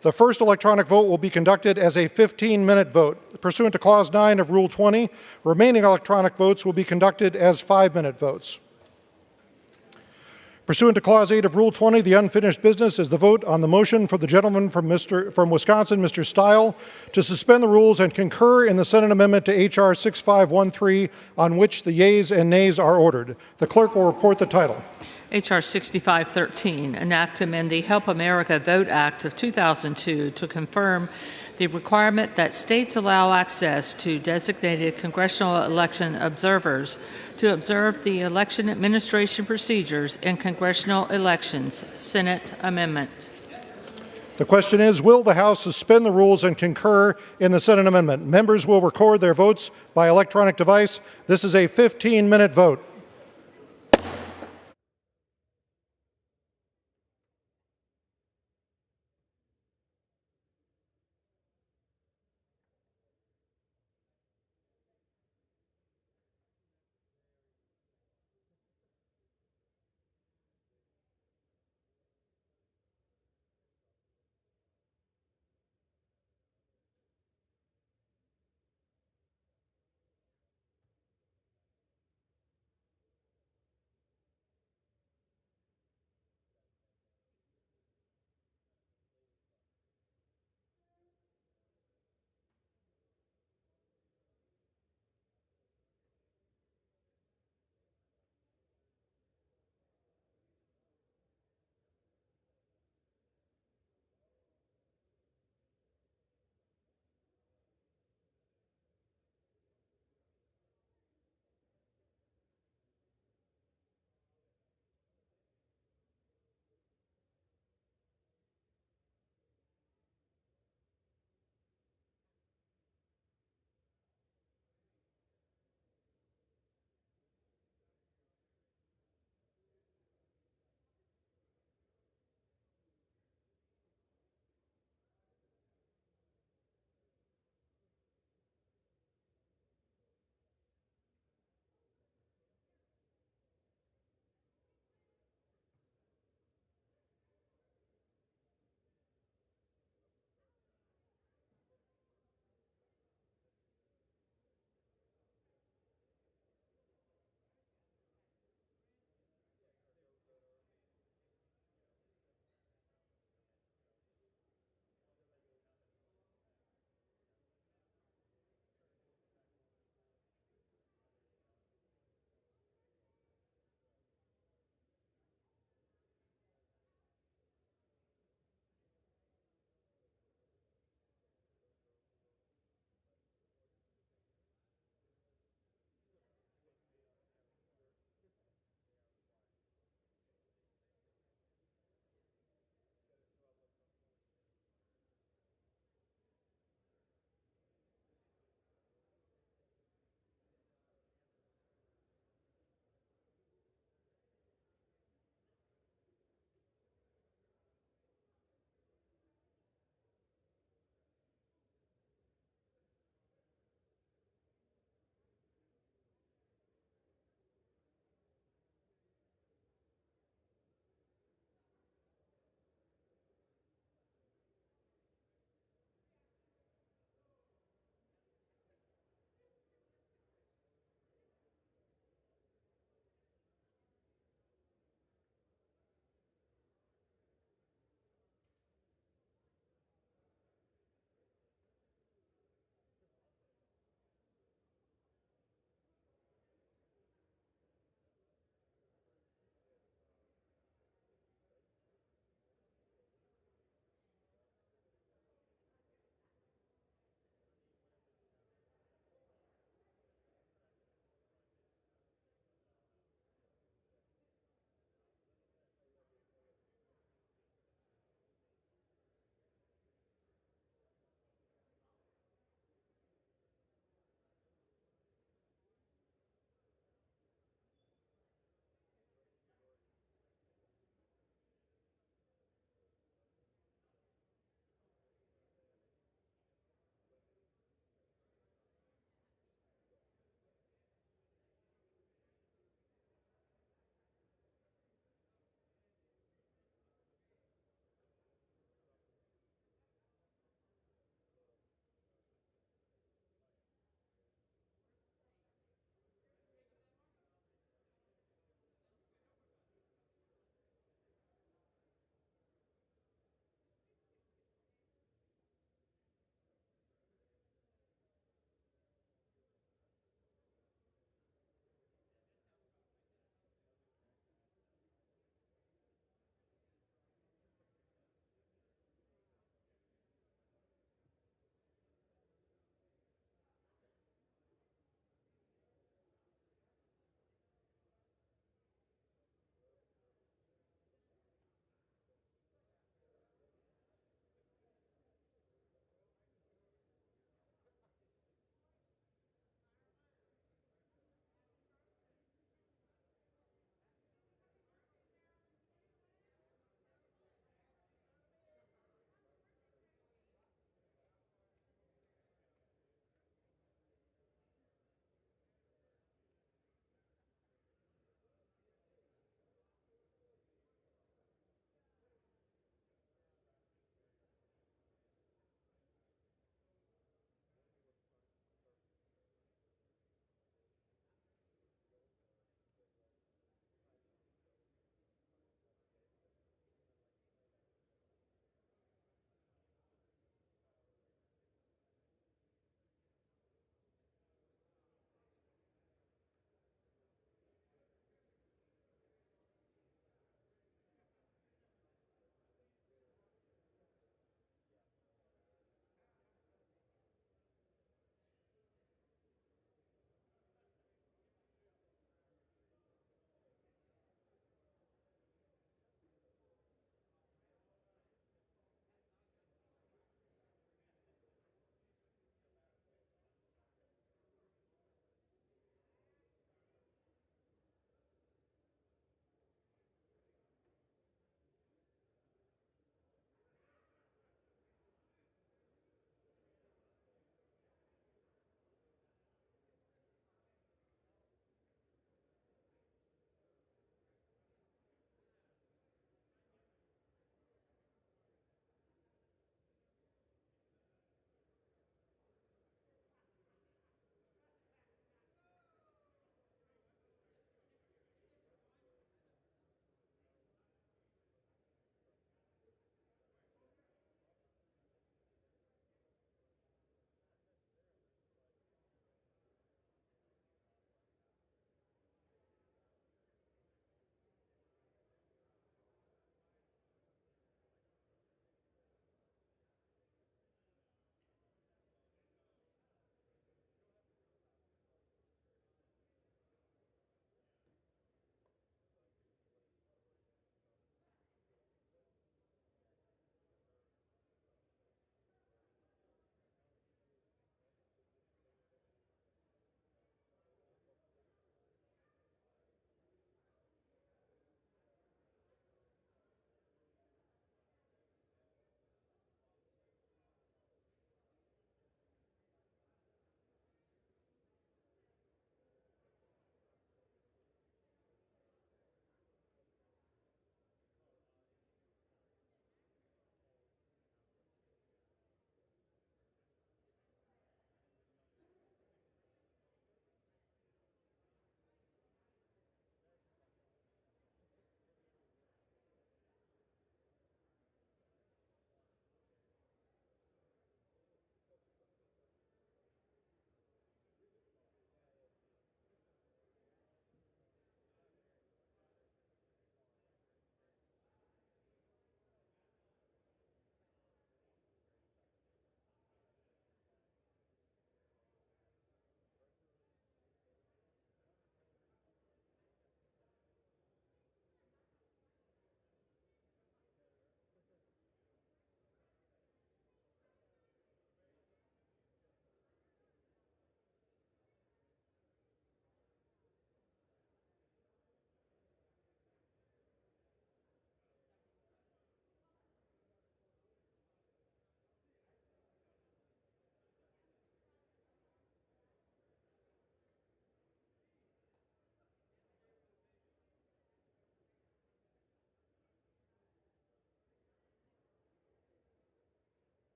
The first electronic vote will be conducted as a 15-minute vote. Pursuant to Clause 9 of Rule 20, remaining electronic votes will be conducted as 5-minute votes. Pursuant to Clause 8 of Rule 20, the unfinished business is the vote on the motion for the gentleman from Wisconsin, Mr. Stile, to suspend the rules and concur in the Senate amendment to H.R. 6513, on which the yeas and nays are ordered. The clerk will report the title. H.R. 6513, an act to amend the Help America Vote Act of 2002 to confirm the requirement that states allow access to designated congressional election observers to observe the election administration procedures in congressional elections. Senate amendment. The question is, will the House suspend the rules and concur in the Senate amendment? Members will record their votes by electronic device. This is a 15-minute vote.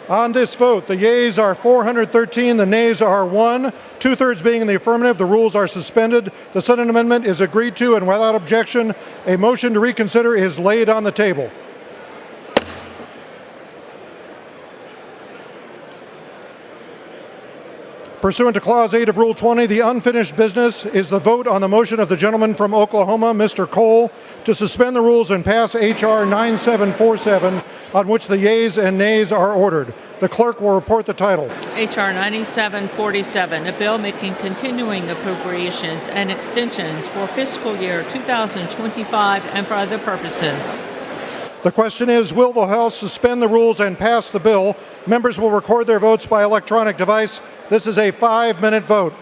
On this vote, the yeas are 413, the nays are 1, two-thirds being in the affirmative. The rules are suspended. The Senate amendment is agreed to, and without objection, a motion to reconsider is laid on the table. Pursuant to Clause 8 of Rule 20, the unfinished business is the vote on the motion of the gentleman from Oklahoma, Mr. Cole, to suspend the rules and pass H.R. 9747, on which the yeas and nays are ordered. The clerk will report the title. H.R. 9747, a bill making continuing appropriations and extensions for fiscal year 2025 and for other purposes. The question is, will the House suspend the rules and pass the bill? Members will record their votes by electronic device. This is a 5-minute vote.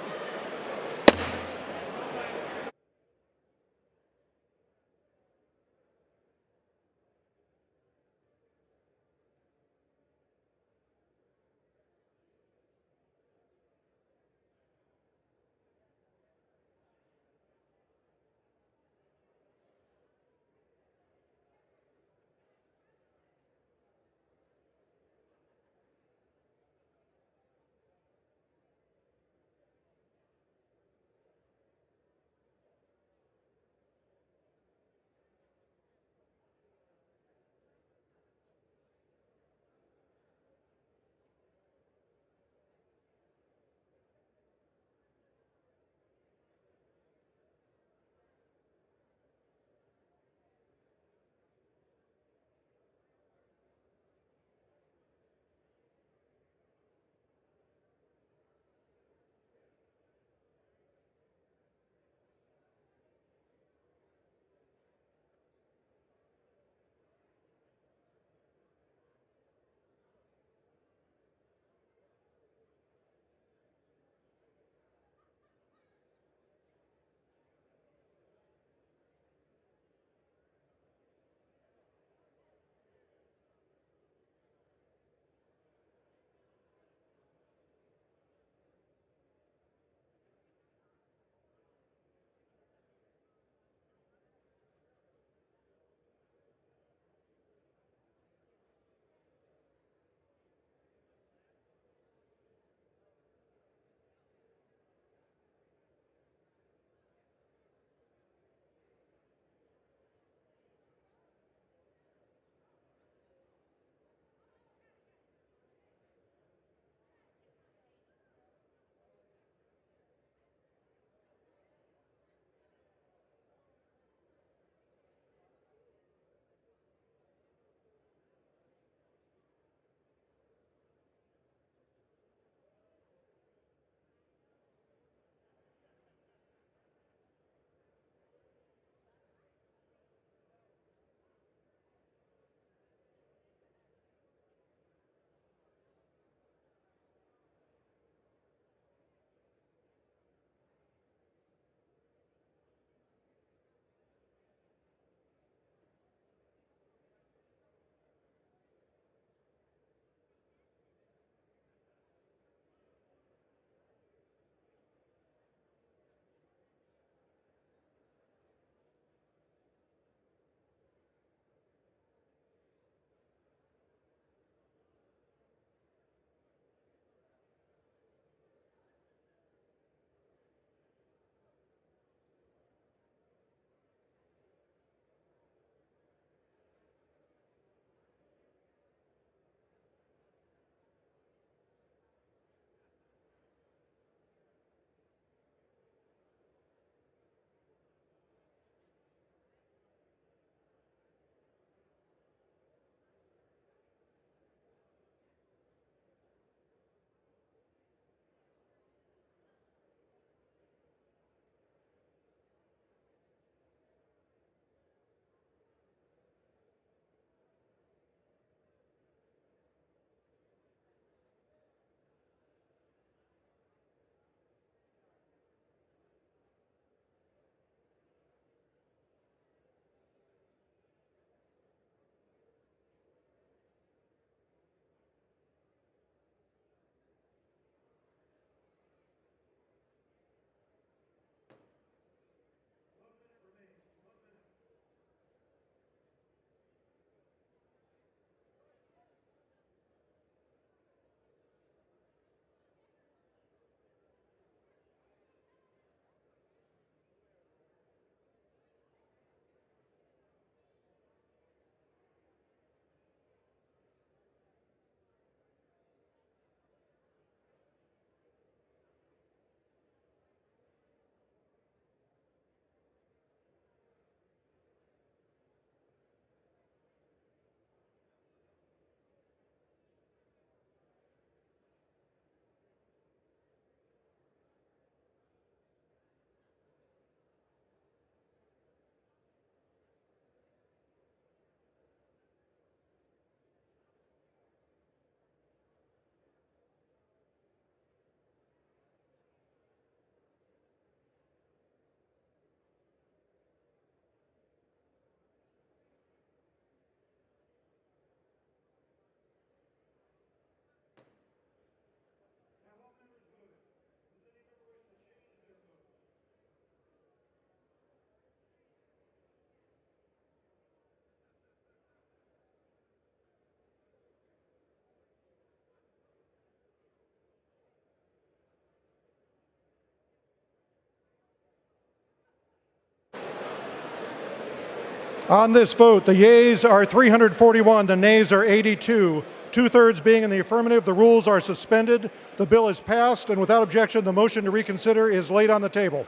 On this vote, the yeas are 341, the nays are 82. Two-thirds being in the affirmative, the rules are suspended. The bill is passed, and without objection, the motion to reconsider is laid on the table.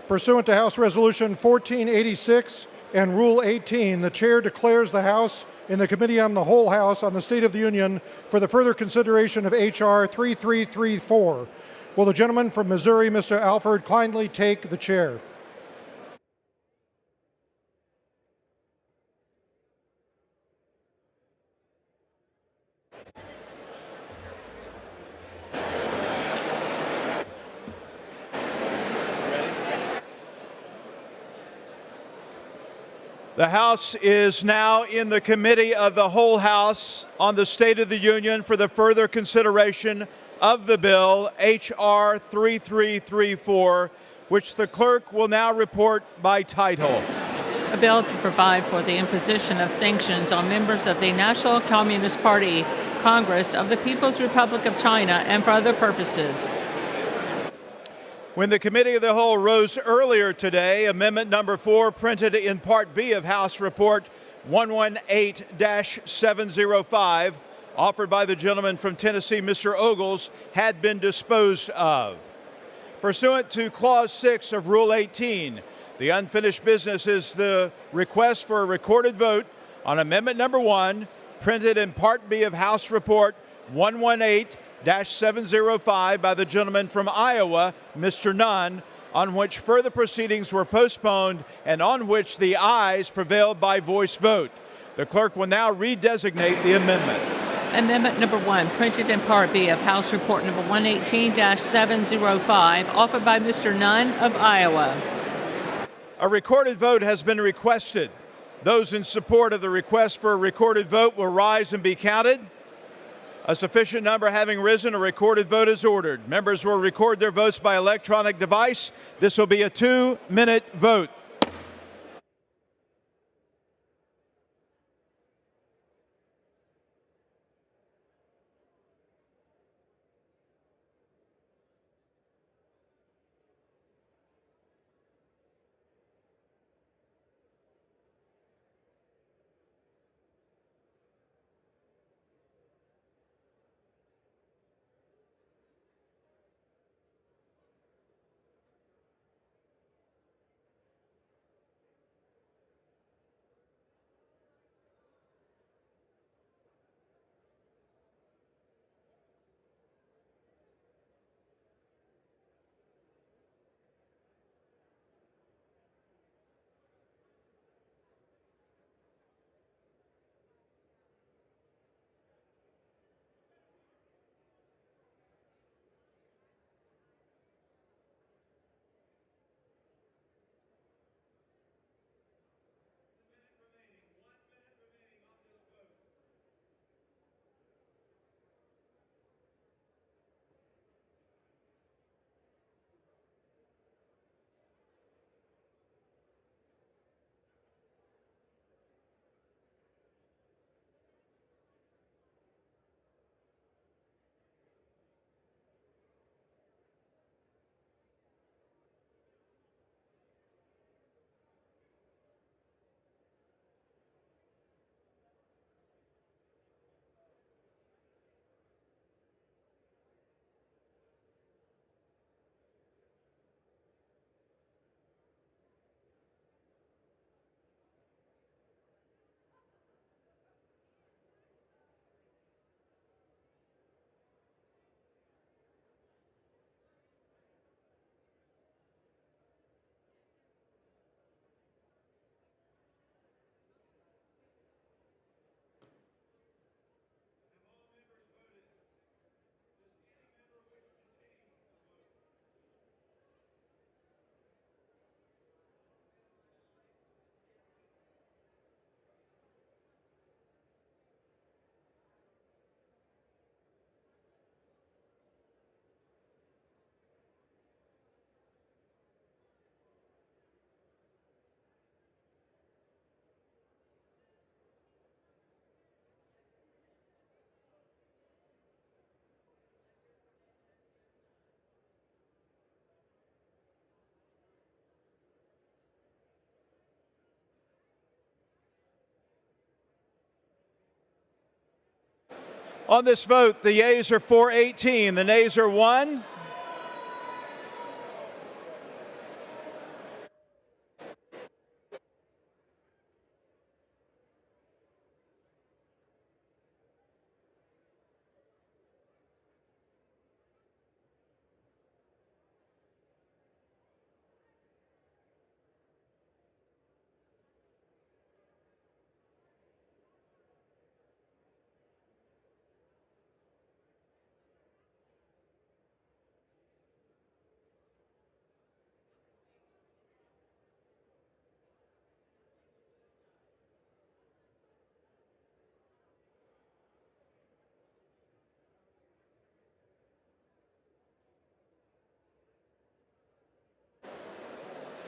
Pursuant to House Resolution 1486 and Rule 18, the Chair declares the House in the Committee on the Whole House on the State of the Union for the further consideration of H.R. 3334. Will the gentleman from Missouri, Mr. Alford, kindly take the chair? The House is now in the Committee of the Whole House on the State of the Union for the further consideration of the bill, H.R. 3334, which the clerk will now report by title. A bill to provide for the imposition of sanctions on members of the National Communist Party, Congress of the People's Republic of China, and for other purposes. When the Committee of the Whole rose earlier today, Amendment Number 4, printed in Part B of House Report 118-705, offered by the gentleman from Tennessee, Mr. Ogles, had been disposed of. Pursuant to Clause 6 of Rule 18, the unfinished business is the request for a recorded vote on Amendment Number 1, printed in Part B of House Report 118-705 by the gentleman from Iowa, Mr. Nunn, on which further proceedings were postponed and on which the ayes prevailed by voice vote. The clerk will now redesignate the amendment. Amendment number 1, printed in Part B of House Report number 118-705, offered by Mr. Nunn of Iowa. A recorded vote has been requested. Those in support of the request for a recorded vote will rise and be counted. A sufficient number having risen, a recorded vote is ordered. Members will record their votes by electronic device. This will be a 2-minute vote. On this vote, the yeas are 418, the nays are 1.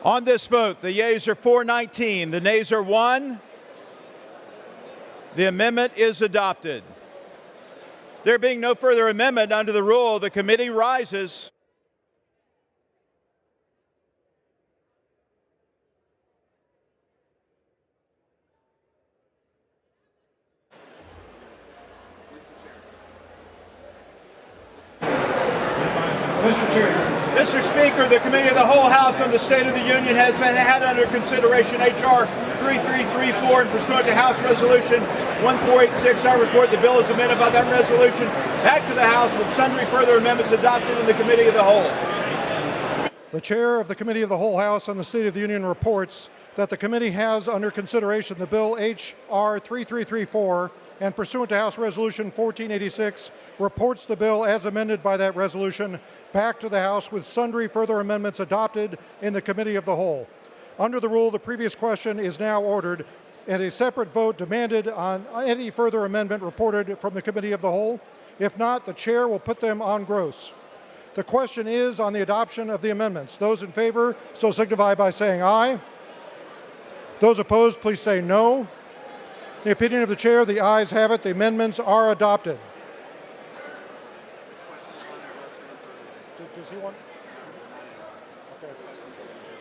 On this vote, the yeas are 419, the nays are 1. The amendment is adopted. There being no further amendment under the rule, the committee rises. Mr. Chair. Mr. Speaker, the Committee of the Whole House on the State of the Union has had under consideration H.R. 3334 and pursuant to House Resolution 1486. I report the bill is amended by that resolution back to the House with sundry further amendments adopted in the Committee of the Whole. The Chair of the Committee of the Whole House on the State of the Union reports that the committee has under consideration the bill H.R. 3334 and pursuant to House Resolution 1486 reports the bill as amended by that resolution back to the House with sundry further amendments adopted in the Committee of the Whole. Under the rule, the previous question is now ordered and a separate vote demanded on any further amendment reported from the Committee of the Whole. If not, the Chair will put them on gross. The question is on the adoption of the amendments. Those in favor, so signify by saying aye. Those opposed, please say no. In the opinion of the Chair, the ayes have it. The amendments are adopted. Does he want? Okay.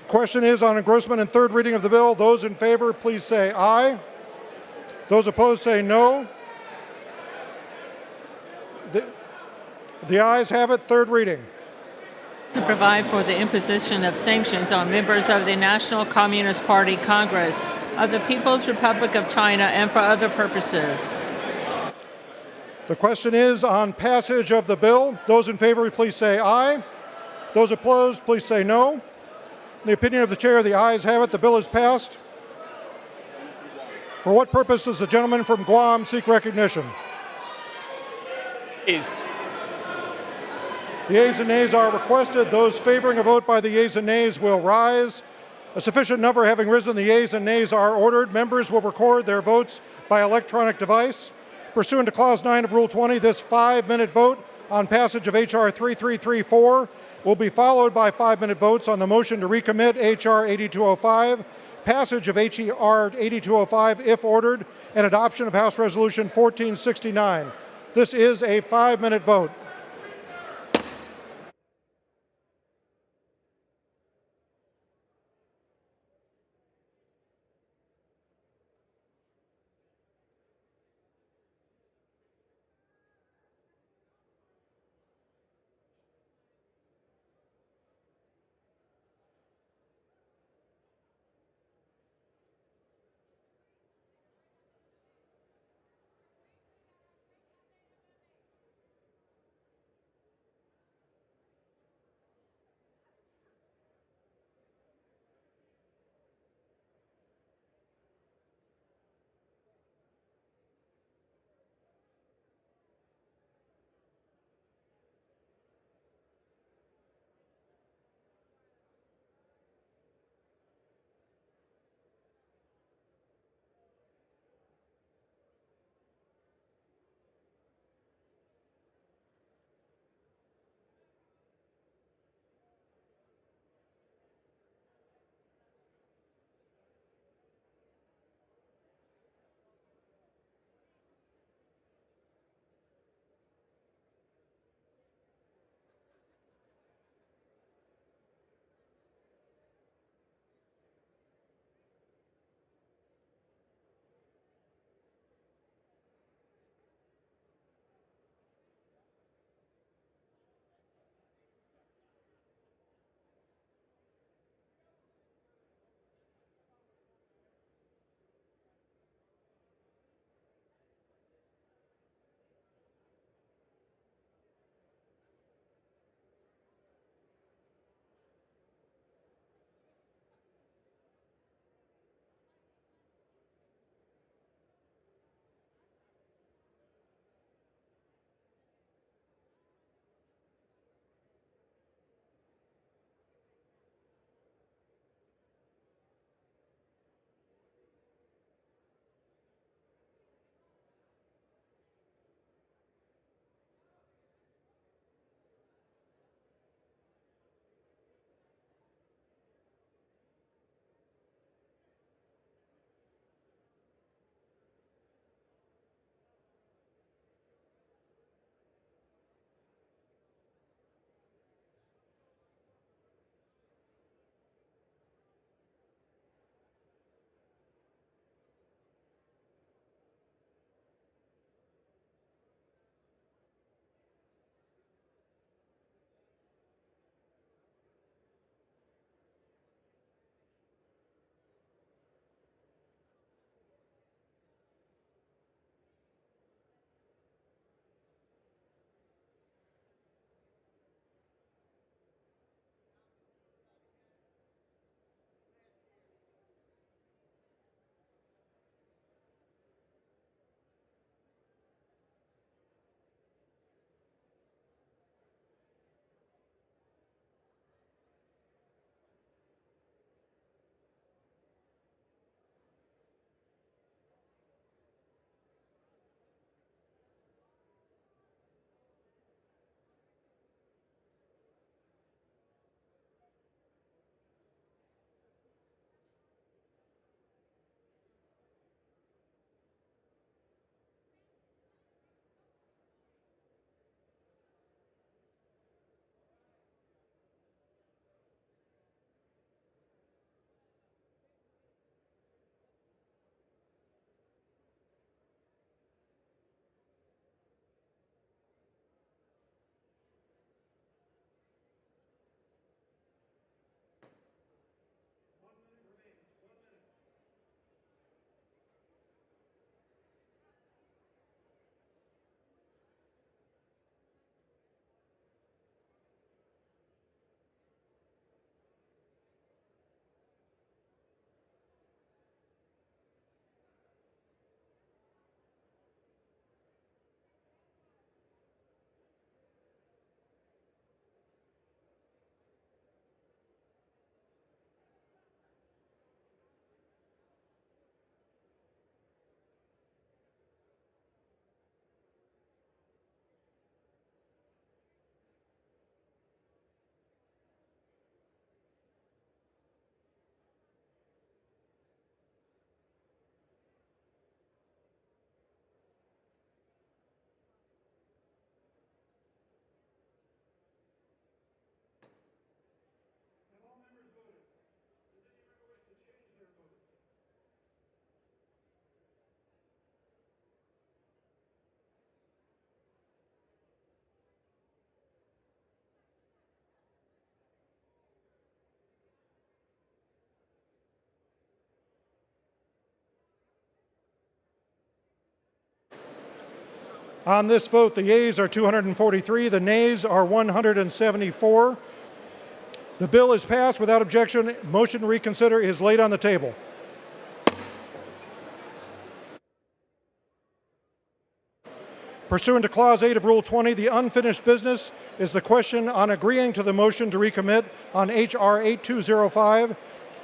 The question is on engrossment and third reading of the bill. Those in favor, please say aye. Those opposed, say no. The ayes have it. Third reading. To provide for the imposition of sanctions on members of the National Communist Party Congress of the People's Republic of China and for other purposes. The question is on passage of the bill. Those in favor, please say aye. Those opposed, please say no. In the opinion of the Chair, the ayes have it. The bill is passed. For what purpose does the gentleman from Guam seek recognition? The yeas and nays are requested. Those favoring a vote by the yeas and nays will rise. A sufficient number having risen, the yeas and nays are ordered. Members will record their votes by electronic device. Pursuant to Clause 9 of Rule 20, this 5-minute vote on passage of H.R. 3334 will be followed by 5-minute votes on the motion to recommit H.R. 8205, passage of H.R. 8205 if ordered, and adoption of House Resolution 1469. This is a 5-minute vote. On this vote, the yeas are 243, the nays are 174. The bill is passed without objection. Motion to reconsider is laid on the table. Pursuant to Clause 8 of Rule 20, the unfinished business is the question on agreeing to the motion to recommit on H.R. 8205,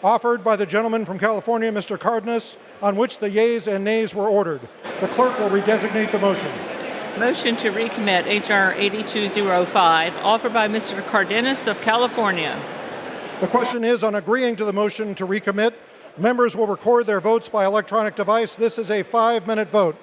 offered by the gentleman from California, Mr. Cardenas, on which the yeas and nays were ordered. The clerk will redesignate the motion. Motion to recommit H.R. 8205, offered by Mr. Cardenas of California. The question is on agreeing to the motion to recommit. Members will record their votes by electronic device. This is a 5-minute vote.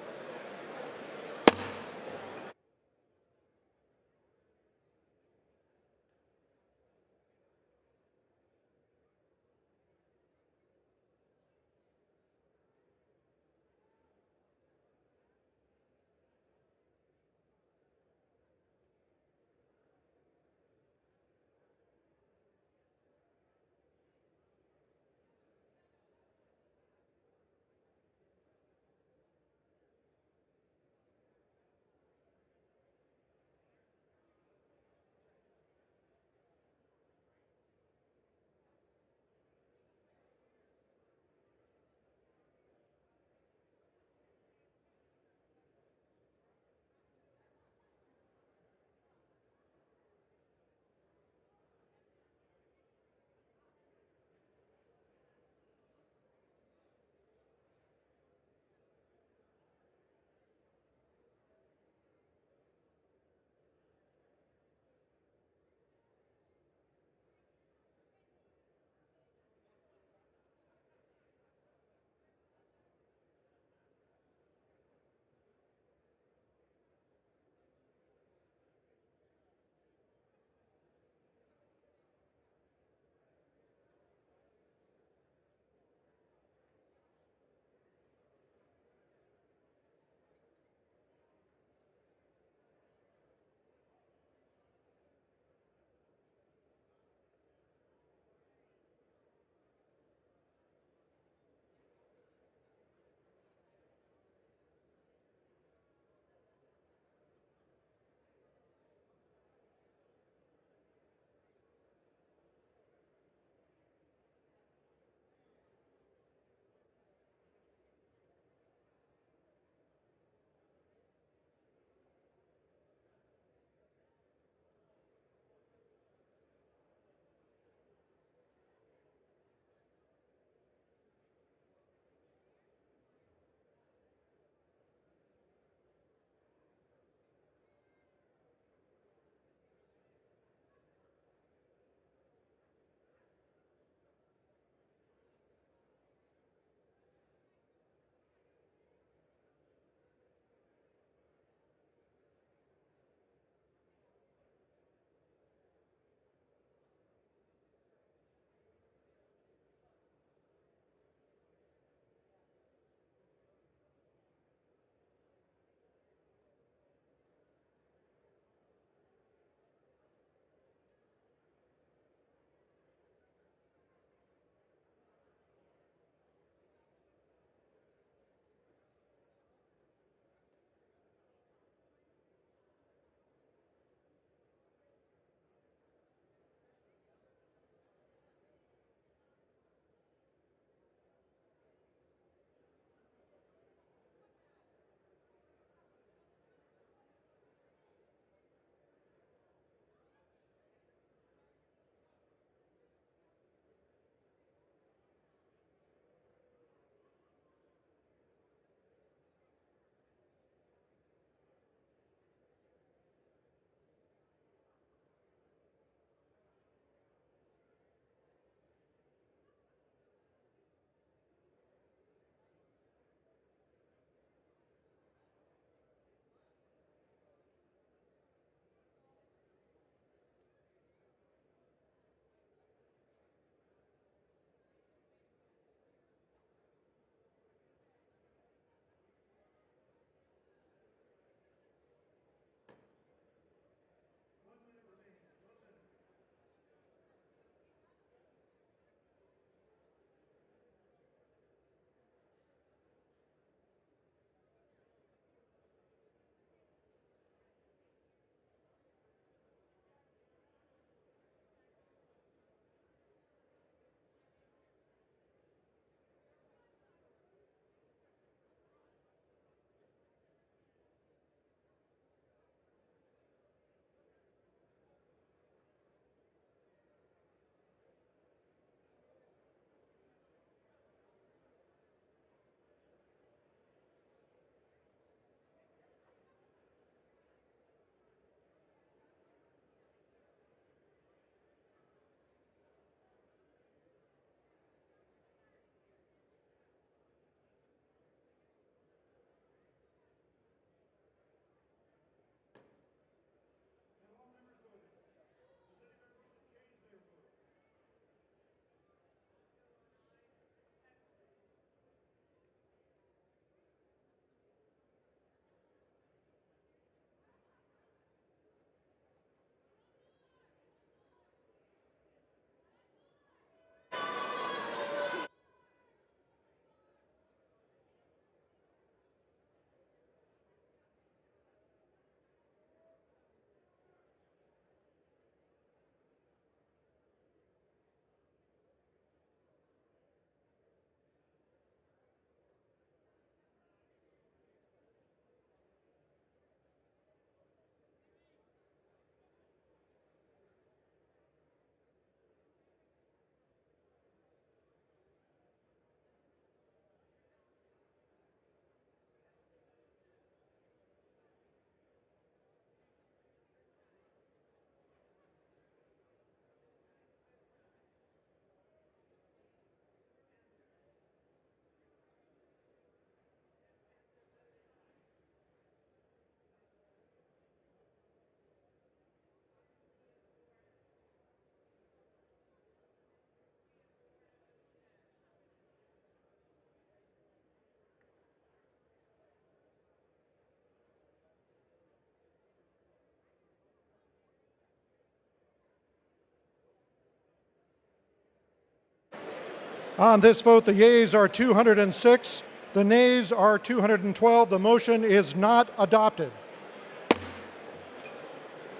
On this vote, the yeas are 206, the nays are 212. The motion is not adopted.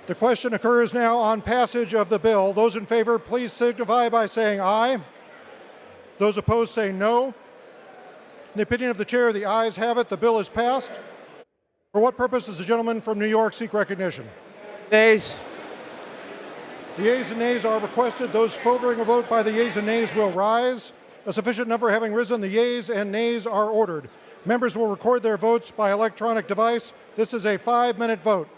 The question occurs now on passage of the bill. Those in favor, please signify by saying aye. Those opposed say no. In the opinion of the chair, the ayes have it. The bill is passed. For what purpose does the gentleman from New York seek recognition? Nays. The yeas and nays are requested. Those favoring a vote by the yeas and nays will rise. A sufficient number having risen, the yeas and nays are ordered. Members will record their votes by electronic device. This is a 5-minute vote.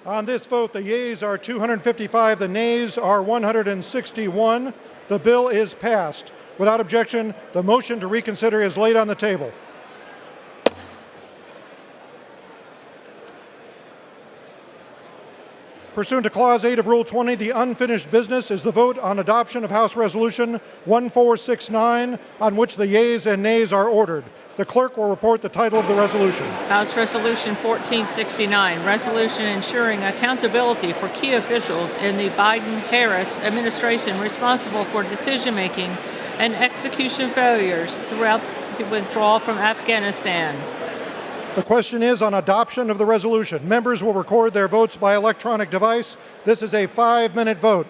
On this vote, the yeas are 255, the nays are 161. The bill is passed. Without objection, the motion to reconsider is laid on the table. Pursuant to Clause 8 of Rule 20, the unfinished business is the vote on adoption of House Resolution 1469, on which the yeas and nays are ordered. The clerk will report the title of the resolution. House Resolution 1469, resolution ensuring accountability for key officials in the Biden-Harris administration responsible for decision-making and execution failures throughout the withdrawal from Afghanistan. The question is on adoption of the resolution. Members will record their votes by electronic device. This is a 5-minute vote.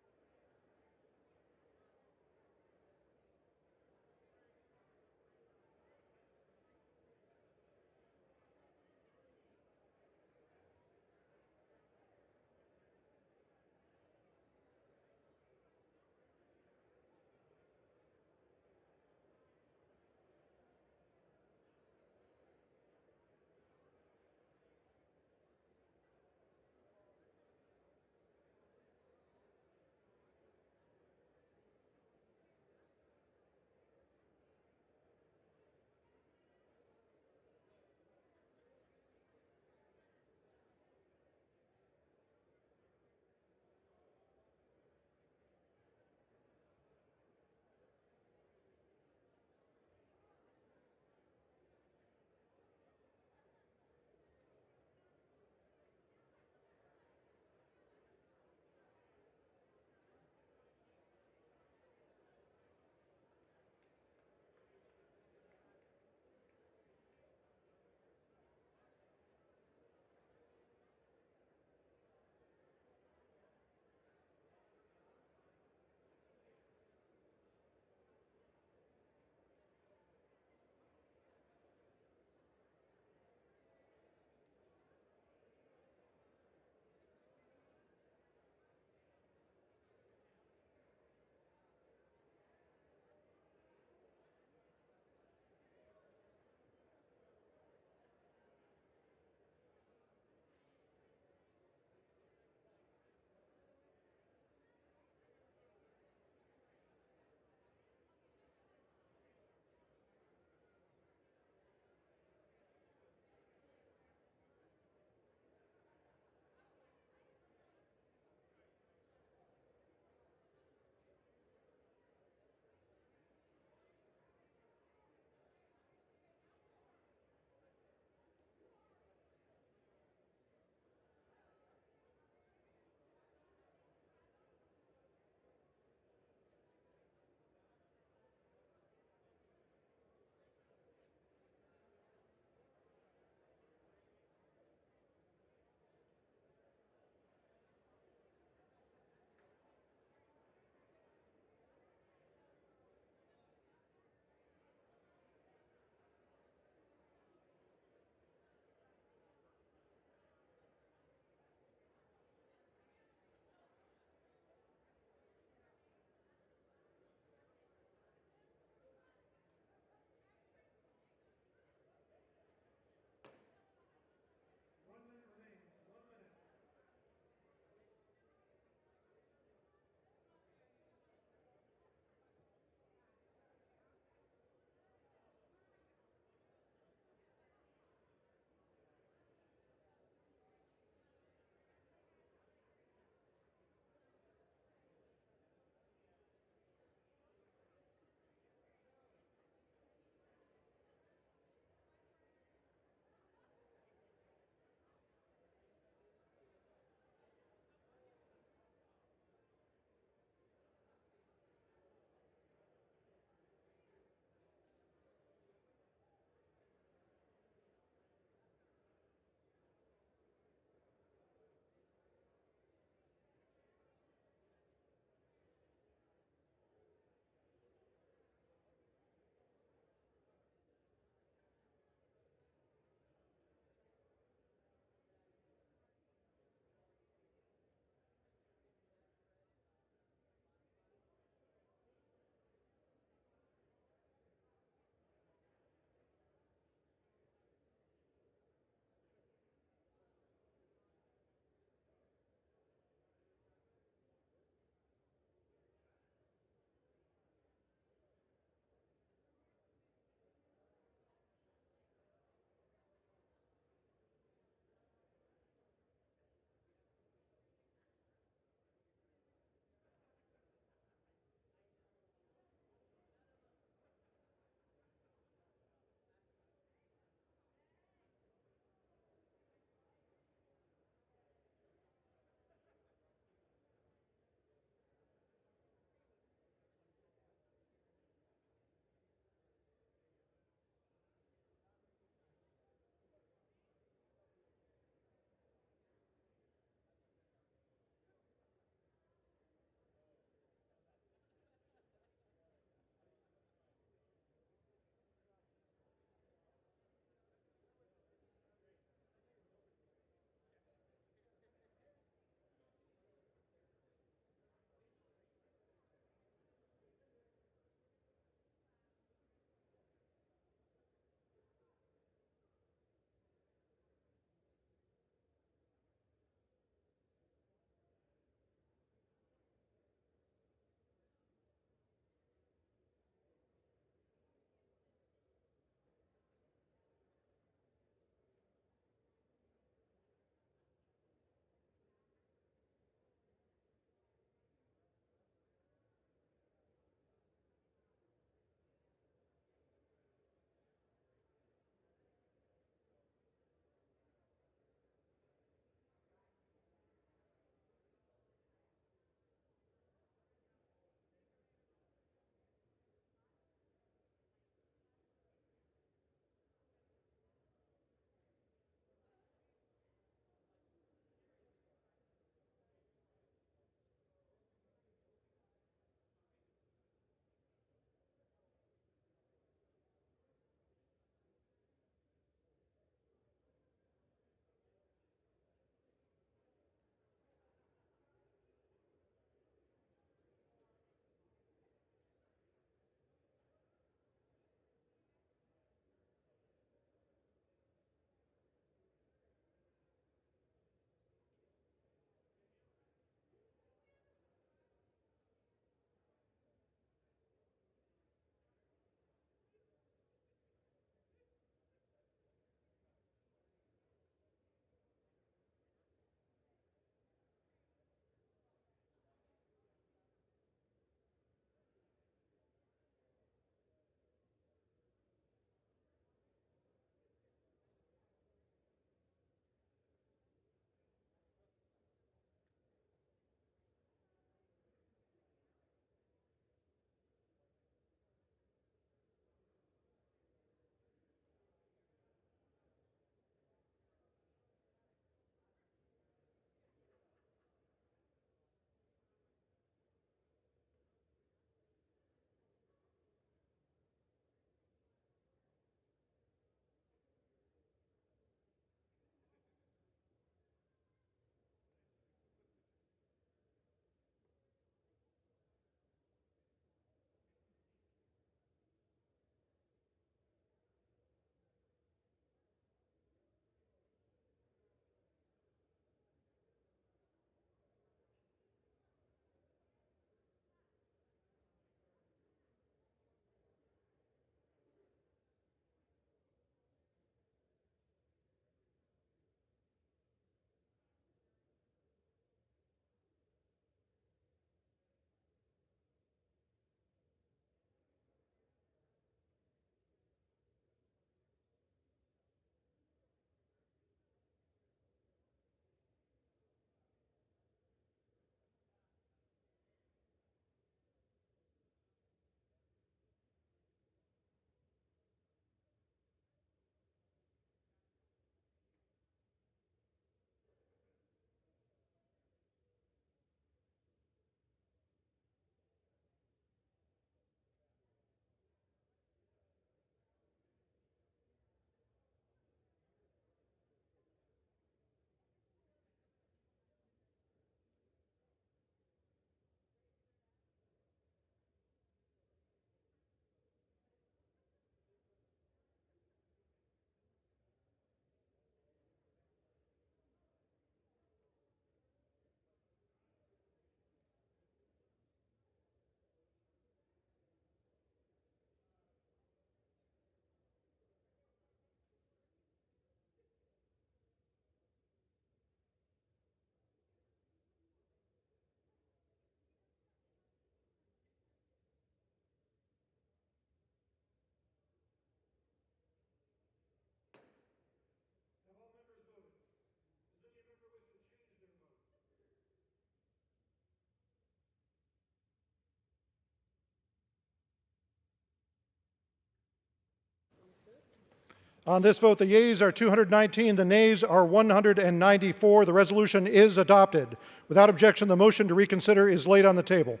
On this vote, the yeas are 219, the nays are 194. The resolution is adopted. Without objection, the motion to reconsider is laid on the table.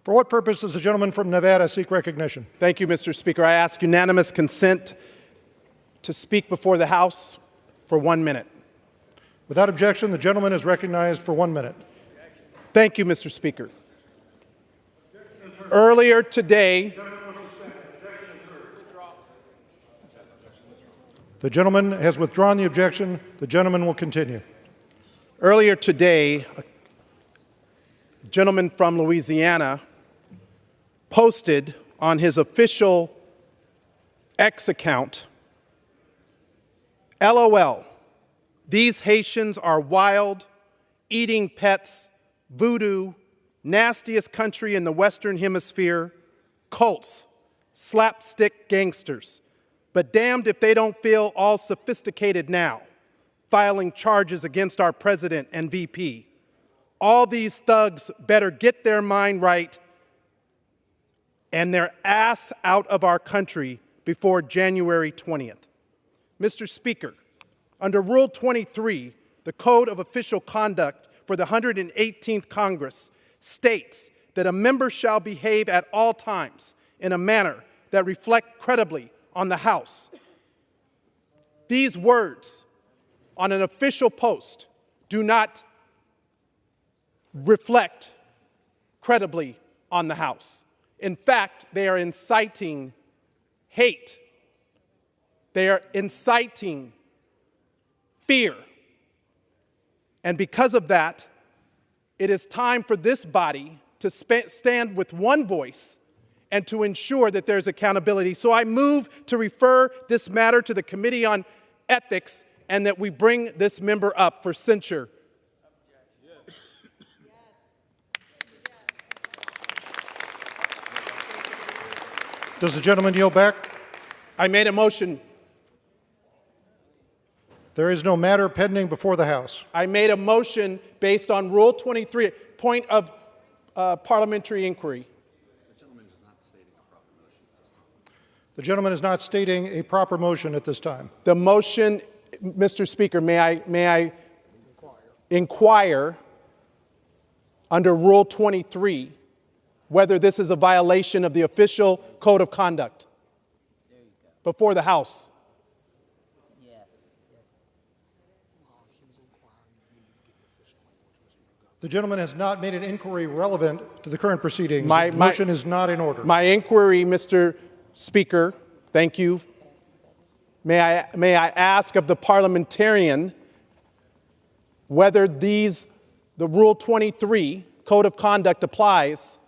For what purpose does the gentleman from Nevada seek recognition? Thank you, Mr. Speaker. I ask unanimous consent to speak before the House for 1 minute. Without objection, the gentleman is recognized for 1 minute. Thank you, Mr. Speaker. Earlier today, the gentleman has withdrawn the objection. The gentleman will continue. Earlier today, a gentleman from Louisiana posted on his official X account, LOL, these Haitians are wild, eating pets, voodoo, nastiest country in the Western Hemisphere, cults, slapstick gangsters. But damned if they don't feel all sophisticated now, filing charges against our president and VP. All these thugs better get their mind right and their ass out of our country before January 20th. Mr. Speaker, under Rule 23, the Code of Official Conduct for the 118th Congress states that a member shall behave at all times in a manner that reflect credibly on the House. These words on an official post do not reflect credibly on the House. In fact, they are inciting hate. They are inciting fear. And because of that, it is time for this body to stand with one voice and to ensure that there's accountability. So I move to refer this matter to the Committee on Ethics and that we bring this member up for censure. Does the gentleman yield back? I made a motion. There is no matter pending before the House. I made a motion based on Rule 23, point of parliamentary inquiry. The gentleman is not stating a proper motion at this time. The motion, Mr. Speaker, may I inquire under Rule 23 whether this is a violation of the official code of conduct before the House. The gentleman has not made an inquiry relevant to the current proceedings. The motion is not in order. My inquiry, Mr. Speaker, thank you. May I ask of the parliamentarian whether the Rule 23 Code of Conduct applies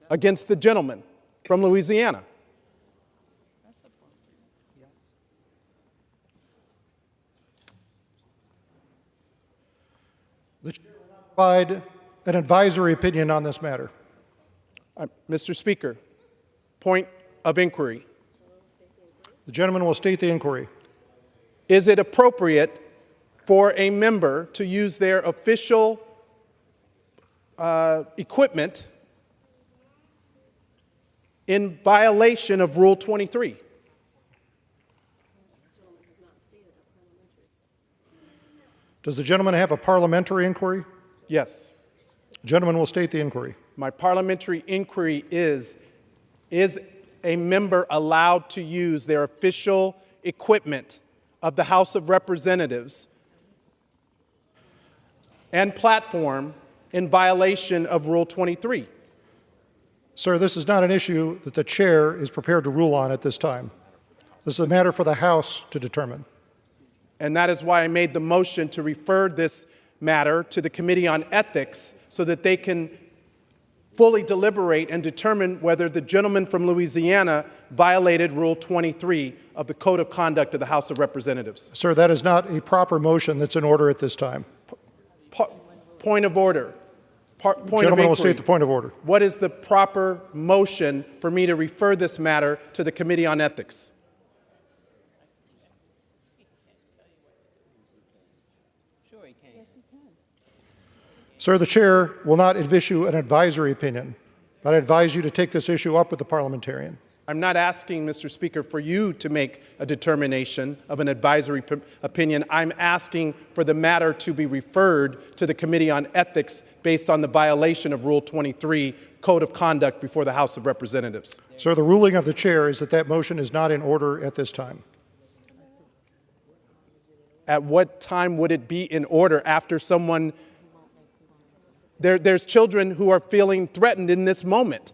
against the gentleman from Louisiana? The chair will not provide an advisory opinion on this matter. Mr. Speaker, point of inquiry. The gentleman will state the inquiry. Is it appropriate for a member to use their official equipment in violation of Rule 23? Does the gentleman have a parliamentary inquiry? Yes. The gentleman will state the inquiry. My parliamentary inquiry is a member allowed to use their official equipment of the House of Representatives and platform in violation of Rule 23? Sir, this is not an issue that the chair is prepared to rule on at this time. This is a matter for the House to determine. And that is why I made the motion to refer this matter to the Committee on Ethics so that they can fully deliberate and determine whether the gentleman from Louisiana violated Rule 23 of the Code of Conduct of the House of Representatives. Sir, that is not a proper motion that's in order at this time. Point of order. The gentleman will state the point of order. What is the proper motion for me to refer this matter to the Committee on Ethics? Sir, the chair will not issue an advisory opinion, but I advise you to take this issue up with the parliamentarian. I'm not asking, Mr. Speaker, for you to make a determination of an advisory opinion. I'm asking for the matter to be referred to the Committee on Ethics based on the violation of Rule 23, Code of Conduct before the House of Representatives. Sir, the ruling of the chair is that that motion is not in order at this time. At what time would it be in order after someone... There's children who are feeling threatened in this moment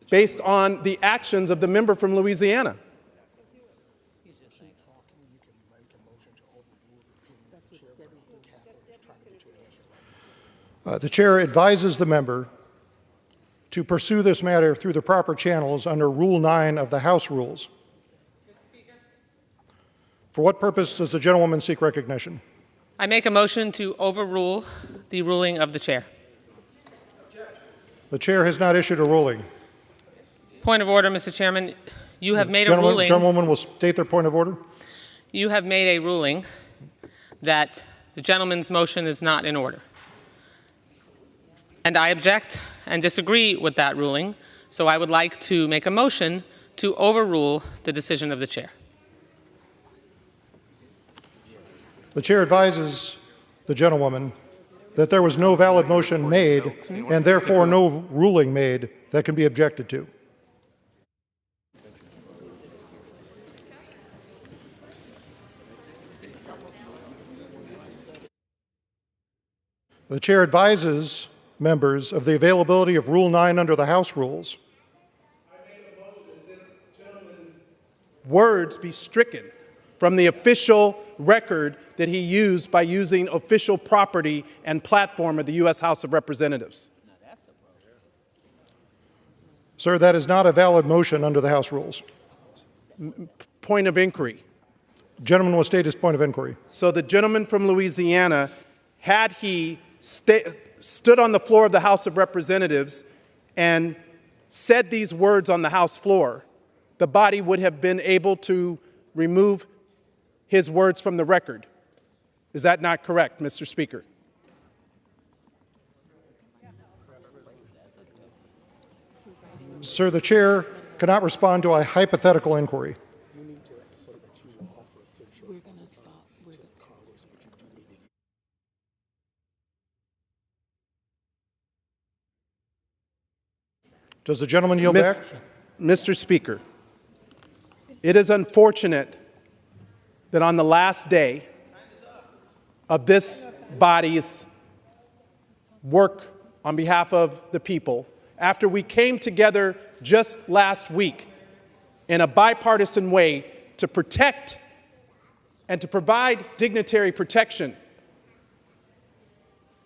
based on the actions of the member from Louisiana. The chair advises the member to pursue this matter through the proper channels under Rule 9 of the House Rules. For what purpose does the gentlewoman seek recognition? I make a motion to overrule the ruling of the chair. The chair has not issued a ruling. Point of order, Mr. Chairman. You have made a ruling. Gentlewoman will state their point of order. You have made a ruling that the gentleman's motion is not in order. And I object and disagree with that ruling, so I would like to make a motion to overrule the decision of the chair. The chair advises the gentlewoman that there was no valid motion made and therefore no ruling made that can be objected to. The chair advises members of the availability of Rule 9 under the House rules. I make a motion that this gentleman's words be stricken from the official record that he used by using official property and platform of the U.S. House of Representatives. Sir, that is not a valid motion under the House rules. Point of inquiry. Gentleman will state his point of inquiry. So the gentleman from Louisiana, had he stood on the floor of the House of Representatives and said these words on the House floor, the body would have been able to remove his words from the record. Is that not correct, Mr. Speaker? Sir, the chair cannot respond to a hypothetical inquiry. Does the gentleman yield back? Mr. Speaker, it is unfortunate that on the last day of this body's work on behalf of the people, after we came together just last week in a bipartisan way to protect and to provide dignitary protection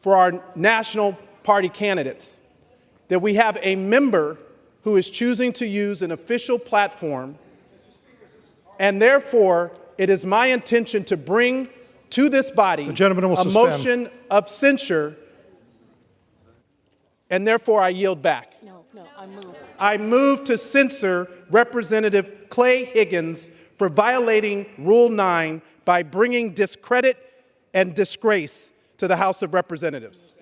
for our national party candidates, that we have a member who is choosing to use an official platform, and therefore it is my intention to bring to this body a motion of censure, and therefore I yield back. I move to censure Representative Clay Higgins for violating Rule 9 by bringing discredit and disgrace to the House of Representatives.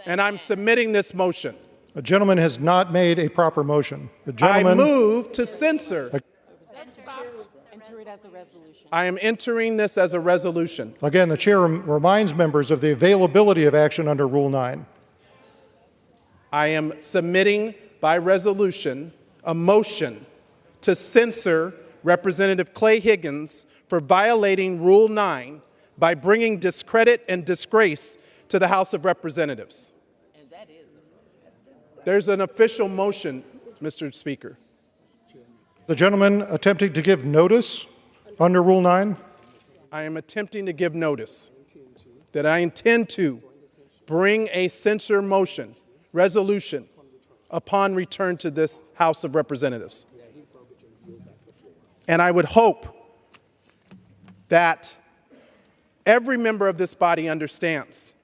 And I'm submitting this motion. A gentleman has not made a proper motion. The gentleman, I move to censor. I am entering this as a resolution. Again, the chair reminds members of the availability of action under Rule 9. I am submitting by resolution a motion to censor Representative Clay Higgins for violating Rule 9 by bringing discredit and disgrace to the House of Representatives. There's an official motion, Mr. Speaker. The gentleman attempting to give notice under Rule 9? I am attempting to give notice that I intend to bring a censure motion, resolution, upon return to this House of Representatives. And I would hope that every member of this body understands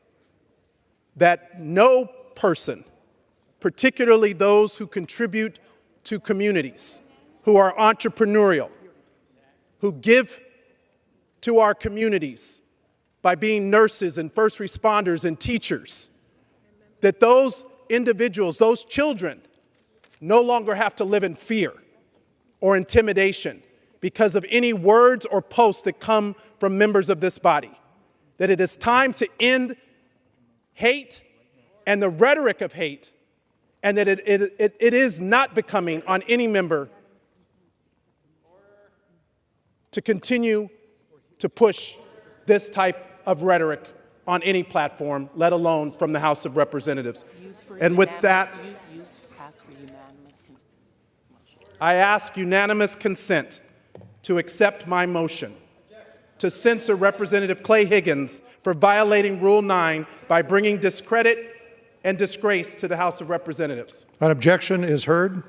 that no person, particularly those who contribute to communities, who are entrepreneurial, who give to our communities by being nurses and first responders and teachers, that those individuals, those children, no longer have to live in fear or intimidation because of any words or posts that come from members of this body. That it is time to end hate and the rhetoric of hate, and that it is not becoming on any member to continue to push this type of rhetoric on any platform, let alone from the House of Representatives. And with that, I ask unanimous consent to accept my motion to censor Representative Clay Higgins for violating Rule 9 by bringing discredit and disgrace to the House of Representatives. An objection is heard.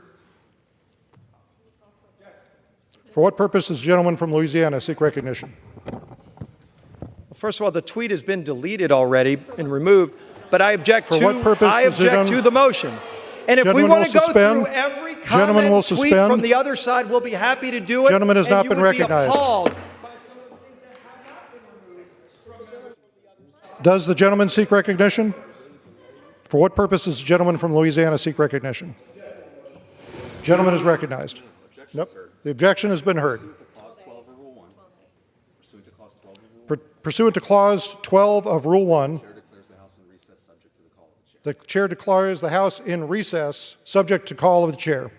For what purpose does the gentleman from Louisiana seek recognition? First of all, the tweet has been deleted already and removed, but I object For what purpose I object to the motion. And if we want to go through every comment tweet from the other side, we'll be happy to do it. Gentleman has not been recognized. Does the gentleman seek recognition? For what purpose does the gentleman from Louisiana seek recognition? Gentleman is recognized. Nope. The objection has been heard. Pursuant to Clause 12 of Rule 1, the chair declares the House in recess, subject to call of the chair.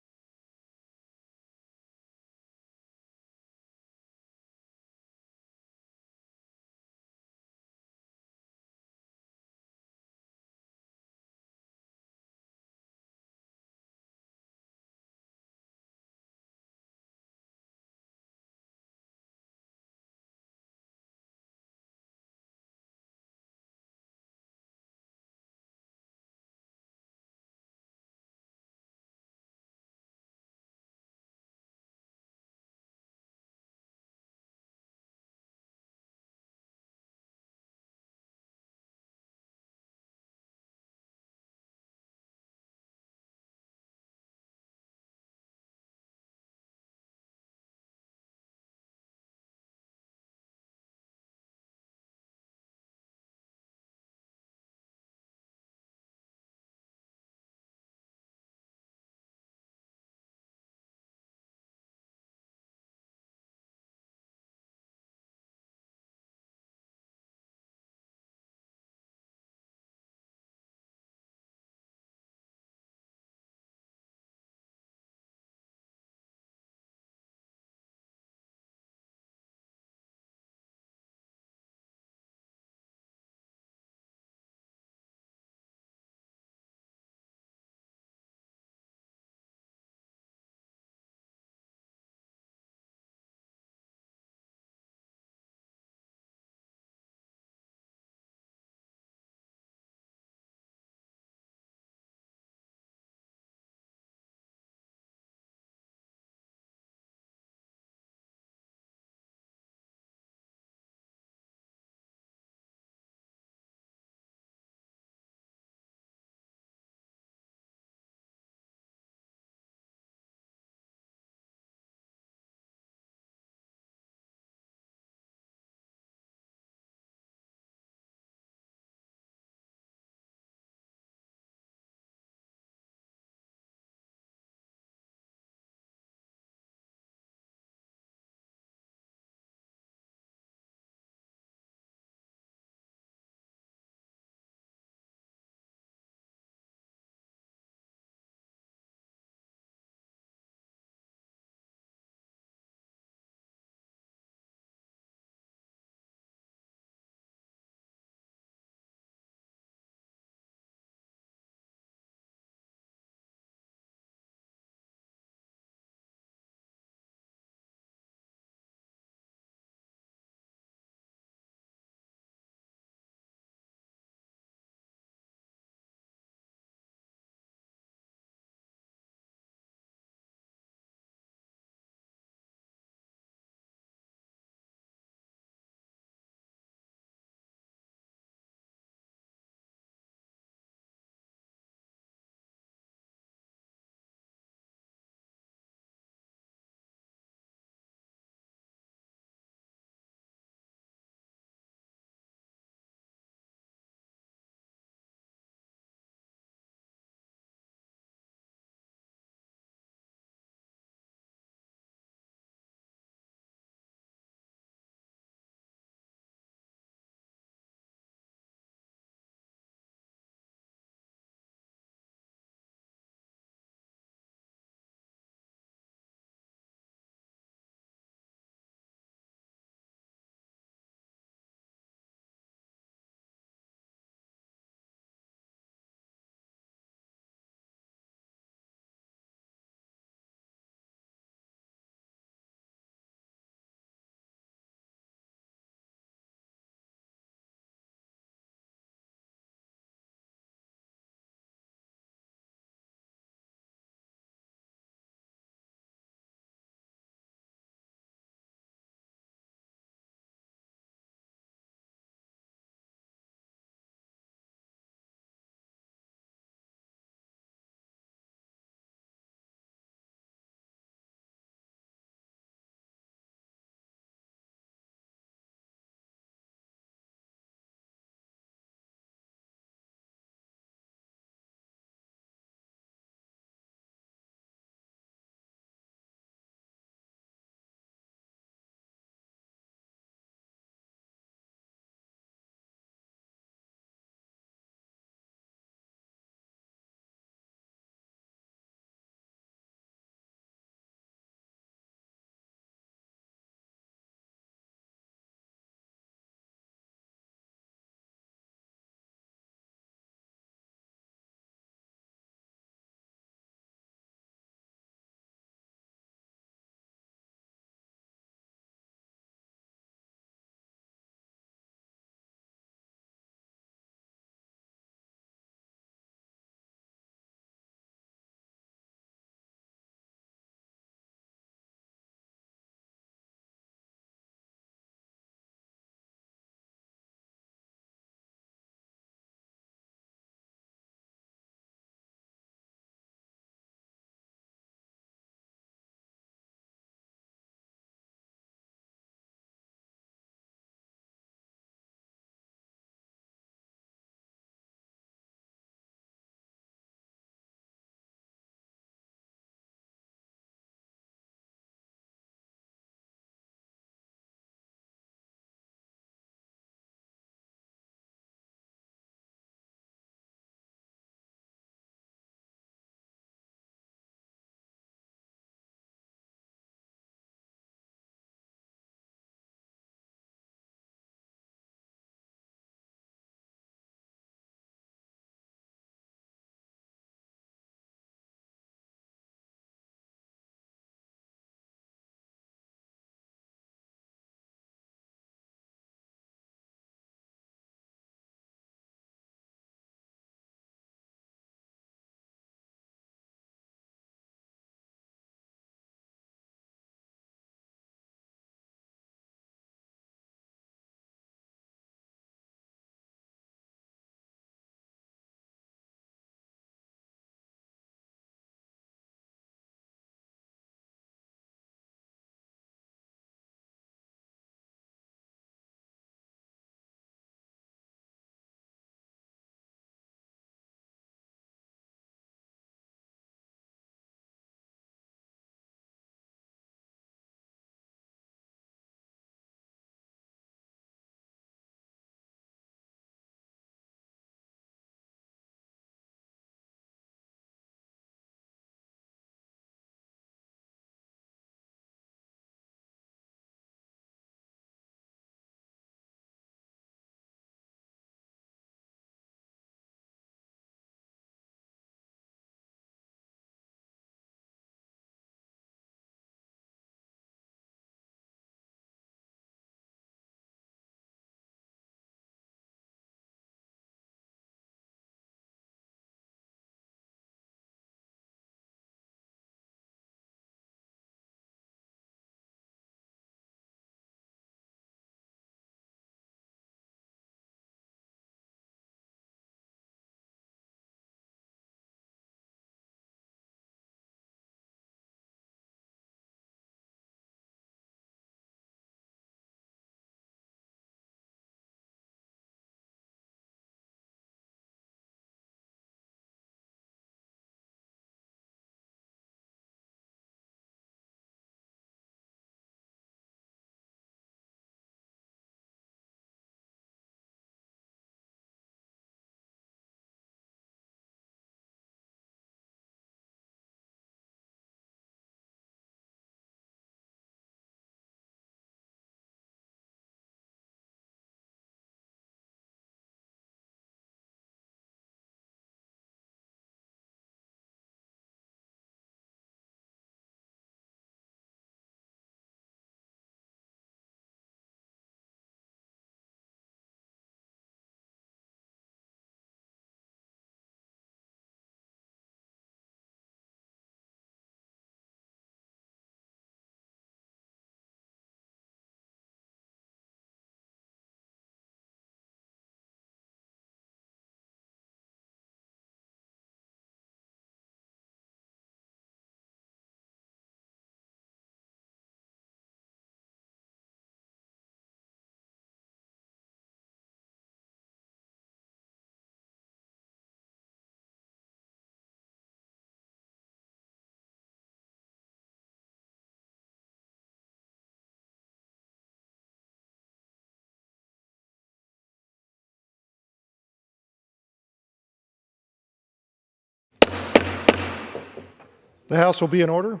The House will be in order.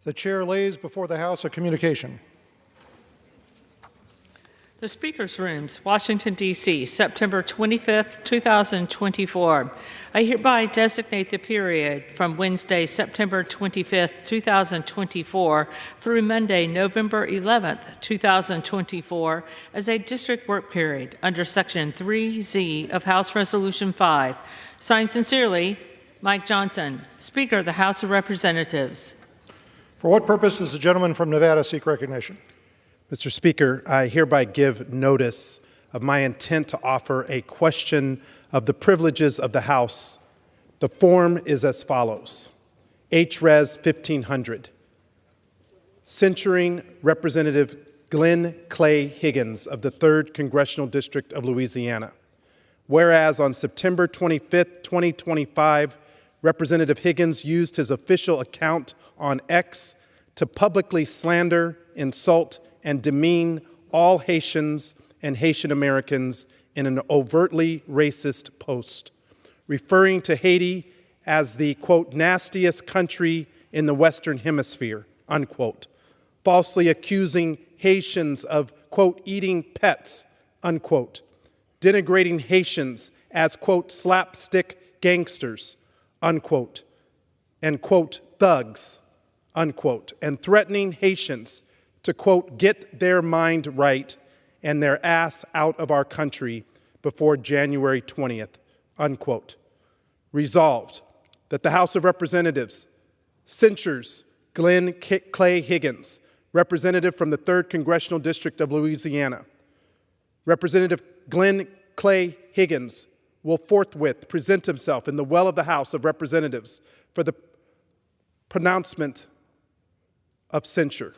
The chair lays before the House a communication. The Speaker's Rooms, Washington, D.C., September 25th, 2024. I hereby designate the period from Wednesday, September 25th, 2024 through Monday, November 11th, 2024 as a district work period under Section 3Z of House Resolution 5. Signed sincerely, Mike Johnson, Speaker of the House of Representatives. For what purpose does the gentleman from Nevada seek recognition? Mr. Speaker, I hereby give notice of my intent to offer a question of the privileges of the House. The form is as follows. H-Res 1500, censuring Representative Glenn Clay Higgins of the 3rd Congressional District of Louisiana. Whereas on September 25th, 2025, Representative Higgins used his official account on X to publicly slander, insult, and demean all Haitians and Haitian Americans in an overtly racist post, referring to Haiti as the, quote, nastiest country in the Western Hemisphere, unquote, falsely accusing Haitians of, quote, eating pets, unquote, denigrating Haitians as, quote, slapstick gangsters, unquote, and, quote, thugs, unquote, and threatening Haitians to, quote, get their mind right and their ass out of our country before January 20th, unquote. Resolved that the House of Representatives censures Glenn Clay Higgins, representative from the 3rd Congressional District of Louisiana. Representative Glenn Clay Higgins will forthwith present himself in the well of the House of Representatives for the pronouncement of censure.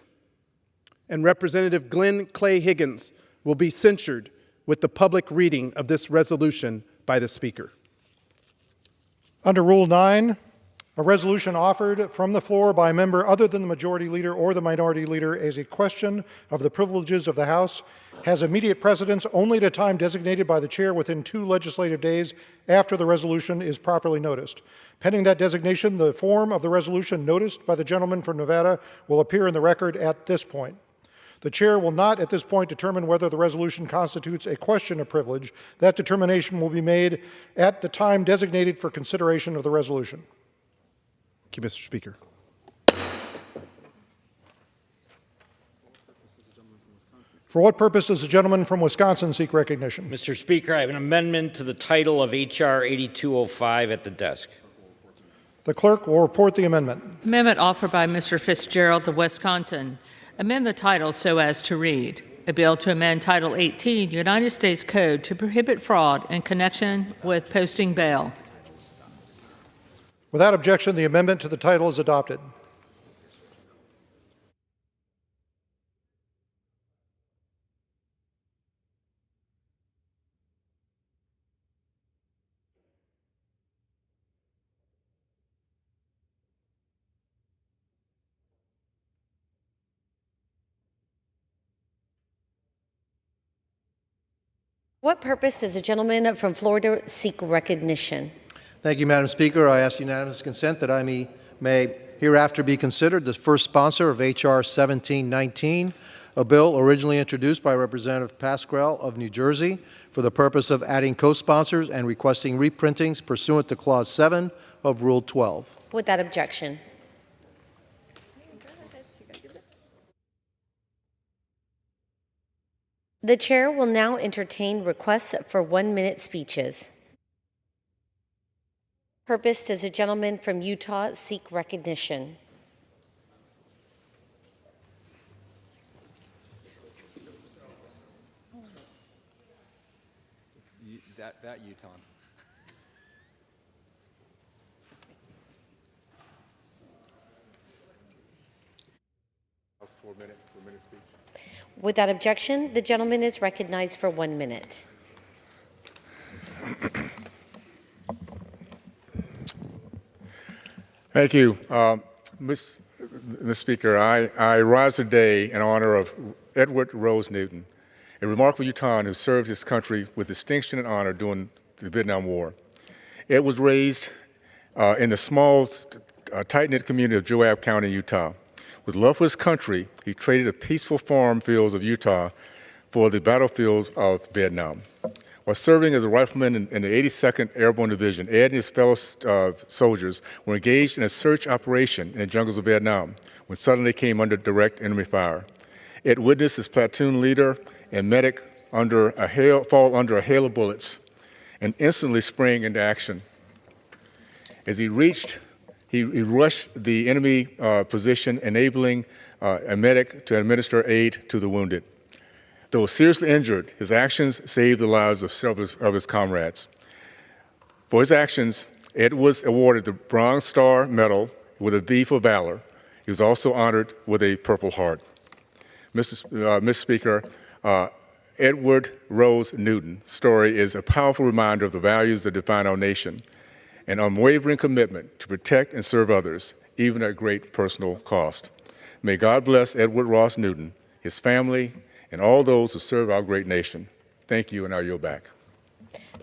And Representative Glenn Clay Higgins will be censured with the public reading of this resolution by the Speaker. Under Rule 9, a resolution offered from the floor by a member other than the Majority Leader or the Minority Leader as a question of the privileges of the House has immediate precedence only at a time designated by the Chair within 2 legislative days after the resolution is properly noticed. Pending that designation, the form of the resolution noticed by the gentleman from Nevada will appear in the record at this point. The Chair will not at this point determine whether the resolution constitutes a question of privilege. That determination will be made at the time designated for consideration of the resolution. Thank you, Mr. Speaker. For what purpose does the gentleman from Wisconsin seek recognition? Mr. Speaker, I have an amendment to the title of H.R. 8205 at the desk. The clerk will report the amendment. Amendment offered by Mr. Fitzgerald of Wisconsin. Amend the title so as to read, a bill to amend Title 18, United States Code to prohibit fraud in connection with posting bail. Without objection, the amendment to the title is adopted. What purpose does the gentleman from Florida seek recognition? Thank you, Madam Speaker. I ask unanimous consent that I may hereafter be considered the first sponsor of H.R. 1719, a bill originally introduced by Representative Pascrell of New Jersey for the purpose of adding co-sponsors and requesting reprintings pursuant to Clause 7 of Rule 12. Without objection. The Chair will now entertain requests for 1-minute speeches. Purpose does the gentleman from Utah seek recognition? That Utah. Four-minute speech. Without objection, the gentleman is recognized for 1 minute. Thank you. Ms. Speaker, I rise today in honor of Edward Rose Newton, a remarkable Utahn who served his country with distinction and honor during the Vietnam War. Ed was raised in the small tight-knit community of Joab County, Utah. With love for his country, he traded the peaceful farm fields of Utah for the battlefields of Vietnam. While serving as a rifleman in the 82nd Airborne Division, Ed and his fellow soldiers were engaged in a search operation in the jungles of Vietnam when suddenly they came under direct enemy fire. Ed witnessed his platoon leader and medic fall under a hail of bullets and instantly sprang into action. As he rushed the enemy position, enabling a medic to administer aid to the wounded. Though seriously injured, his actions saved the lives of several of his comrades. For his actions, Ed was awarded the Bronze Star Medal with a V for Valor. He was also honored with a Purple Heart. Mr. Speaker, Edward Rose Newton's story is a powerful reminder of the values that define our nation, an unwavering commitment to protect and serve others, even at great personal cost. May God bless Edward Ross Newton, his family, and all those who serve our great nation. Thank you, and I yield back.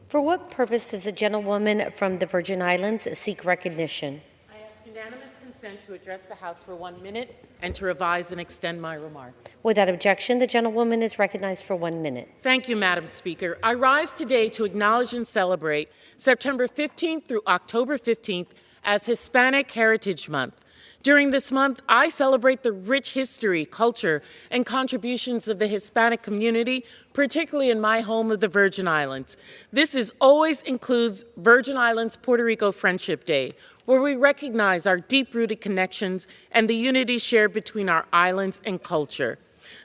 For what purpose does the gentlewoman from the Virgin Islands seek recognition? I ask unanimous consent to address the House for 1 minute and to revise and extend my remarks. Without objection, the gentlewoman is recognized for 1 minute. Thank you, Madam Speaker. I rise today to acknowledge and celebrate September 15th through October 15th as Hispanic Heritage Month. During this month, I celebrate the rich history, culture, and contributions of the Hispanic community, particularly in my home of the Virgin Islands. This always includes Virgin Islands Puerto Rico Friendship Day, where we recognize our deep-rooted connections and the unity shared between our islands and culture.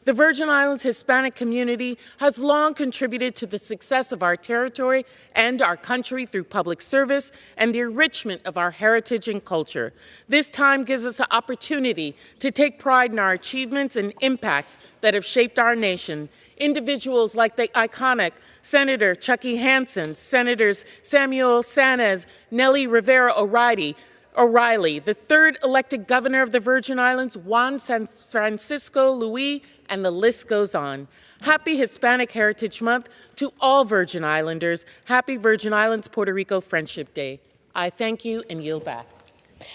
The Virgin Islands Hispanic community has long contributed to the success of our territory and our country through public service and the enrichment of our heritage and culture. This time gives us an opportunity to take pride in our achievements and impacts that have shaped our nation. Individuals like the iconic Senator Chucky Hansen, Senators Samuel Sanez, Nellie Rivera O'Reilly, the third elected governor of the Virgin Islands, Juan San Francisco Luis, and the list goes on. Happy Hispanic Heritage Month to all Virgin Islanders. Happy Virgin Islands Puerto Rico Friendship Day. I thank you and yield back.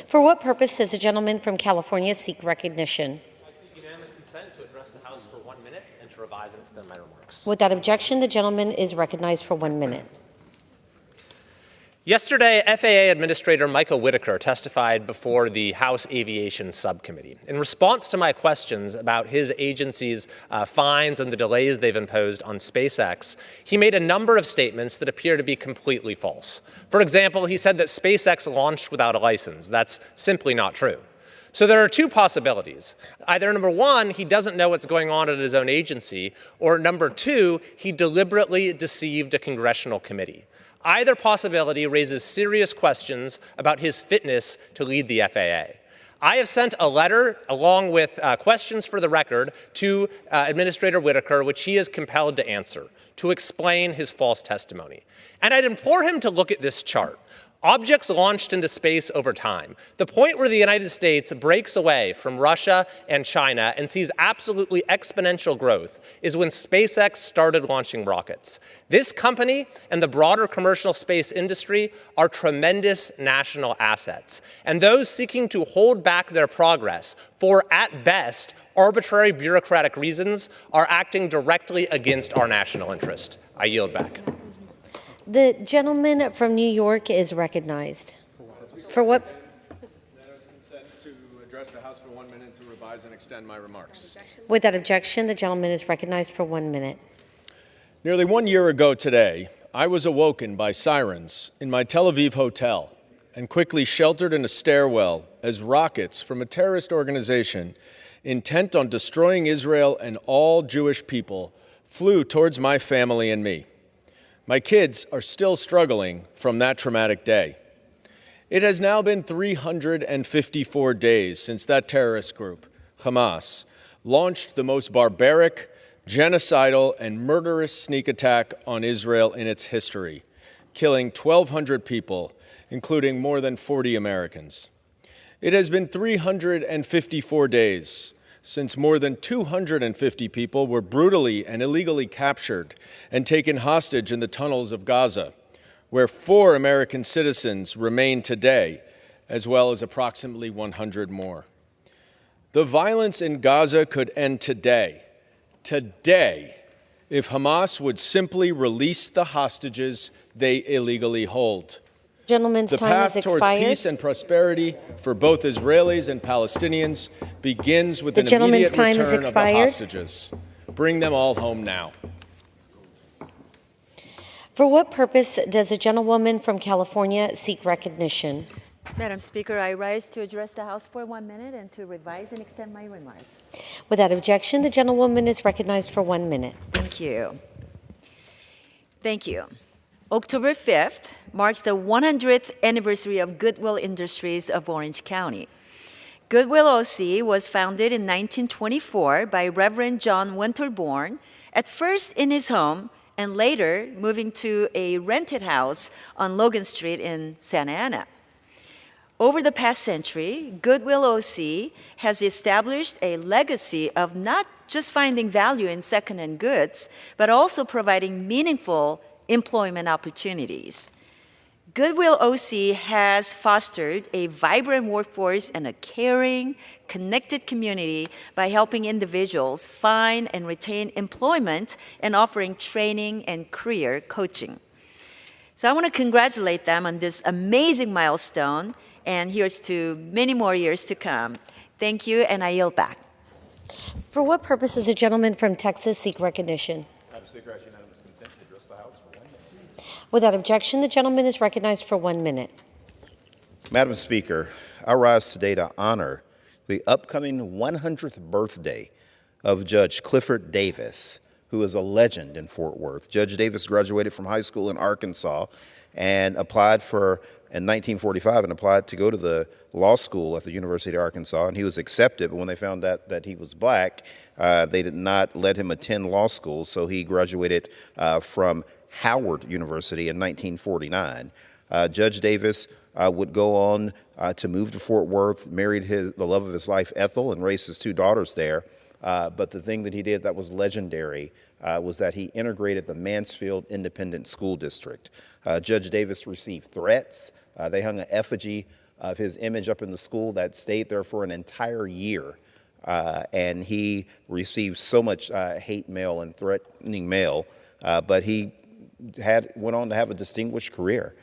For what purpose does the gentleman from California seek recognition? I seek unanimous consent to address the House for 1 minute and to revise and extend my remarks. Without objection, the gentleman is recognized for 1 minute. Yesterday, FAA Administrator Michael Whitaker testified before the House Aviation Subcommittee. In response to my questions about his agency's fines and the delays they've imposed on SpaceX, he made a number of statements that appear to be completely false. For example, he said that SpaceX launched without a license. That's simply not true. So there are two possibilities. Either number one, he doesn't know what's going on at his own agency, or number two, he deliberately deceived a congressional committee. Either possibility raises serious questions about his fitness to lead the FAA. I have sent a letter along with questions for the record to Administrator Whitaker, which he is compelled to answer, to explain his false testimony. And I'd implore him to look at this chart. Objects launched into space over time. The point where the United States breaks away from Russia and China and sees absolutely exponential growth is when SpaceX started launching rockets. This company and the broader commercial space industry are tremendous national assets. And those seeking to hold back their progress for, at best, arbitrary bureaucratic reasons are acting directly against our national interest. I yield back. The gentleman from New York is recognized. For what? Unanimous consent to address the House for 1 minute to revise and extend my remarks. Without objection, the gentleman is recognized for 1 minute. Nearly 1 year ago today, I was awoken by sirens in my Tel Aviv hotel and quickly sheltered in a stairwell as rockets from a terrorist organization intent on destroying Israel and all Jewish people flew towards my family and me. My kids are still struggling from that traumatic day. It has now been 354 days since that terrorist group, Hamas, launched the most barbaric, genocidal, and murderous sneak attack on Israel in its history, killing 1,200 people, including more than 40 Americans. It has been 354 days since more than 250 people were brutally and illegally captured and taken hostage in the tunnels of Gaza, where 4 American citizens remain today as well as approximately 100 more. The violence in Gaza could end today, if Hamas would simply release the hostages they illegally hold. Gentleman's The time path has towards expired. peace and prosperity for both Israelis and Palestinians begins with The an gentleman's immediate time has return of the expired. hostages. Bring them all home now. For what purpose does a gentlewoman from California seek recognition? Madam Speaker, I rise to address the House for 1 minute and to revise and extend my remarks. Without objection, the gentlewoman is recognized for 1 minute. Thank you. Thank you. October 5th marks the 100th anniversary of Goodwill Industries of Orange County. Goodwill OC was founded in 1924 by Reverend John Winterbourne, at first in his home and later moving to a rented house on Logan Street in Santa Ana. Over the past century, Goodwill OC has established a legacy of not just finding value in second-hand goods, but also providing meaningful employment opportunities. Goodwill OC has fostered a vibrant workforce and a caring, connected community by helping individuals find and retain employment and offering training and career coaching. So I want to congratulate them on this amazing milestone, and here's to many more years to come. Thank you, and I yield back. For what purpose does a gentleman from Texas seek recognition? Madam Speaker, I ask unanimous consent to address the House for 1 minute. Without objection, the gentleman is recognized for 1 minute. Madam Speaker, I rise today to honor the upcoming 100th birthday of Judge Clifford Davis, who is a legend in Fort Worth. Judge Davis graduated from high school in Arkansas and applied in 1945 and applied to go to the law school at the University of Arkansas, and he was accepted, but when they found out that he was black, they did not let him attend law school, so he graduated from Howard University in 1949. Judge Davis would go on to move to Fort Worth, married the love of his life, Ethel, and raised his 2 daughters there. But the thing that he did that was legendary was that he integrated the Mansfield Independent School District. Judge Davis received threats. They hung an effigy of his image up in the school that stayed there for an entire year. And he received so much hate mail and threatening mail, but he went on to have a distinguished career.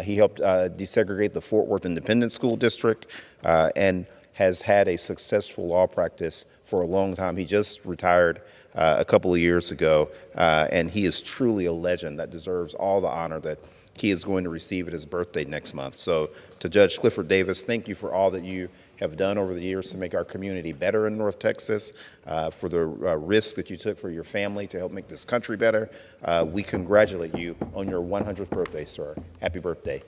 He helped desegregate the Fort Worth Independent School District and has had a successful law practice for a long time. He just retired a couple of years ago, and he is truly a legend that deserves all the honor that he is going to receive at his birthday next month. So to Judge Clifford Davis, thank you for all that you have done over the years to make our community better in North Texas, for the risk that you took for your family to help make this country better. We congratulate you on your 100th birthday, sir. Happy birthday.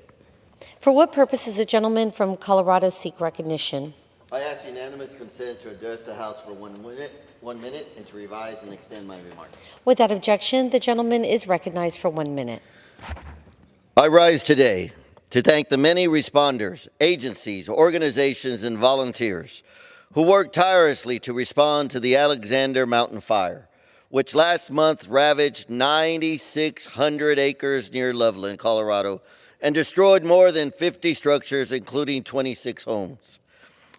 For what purpose does a gentleman from Colorado seek recognition? I ask unanimous consent to address the House for 1 minute, and to revise and extend my remarks. Without objection, the gentleman is recognized for 1 minute. I rise today to thank the many responders, agencies, organizations, and volunteers who worked tirelessly to respond to the Alexander Mountain Fire, which last month ravaged 9,600 acres near Loveland, Colorado, and destroyed more than 50 structures, including 26 homes.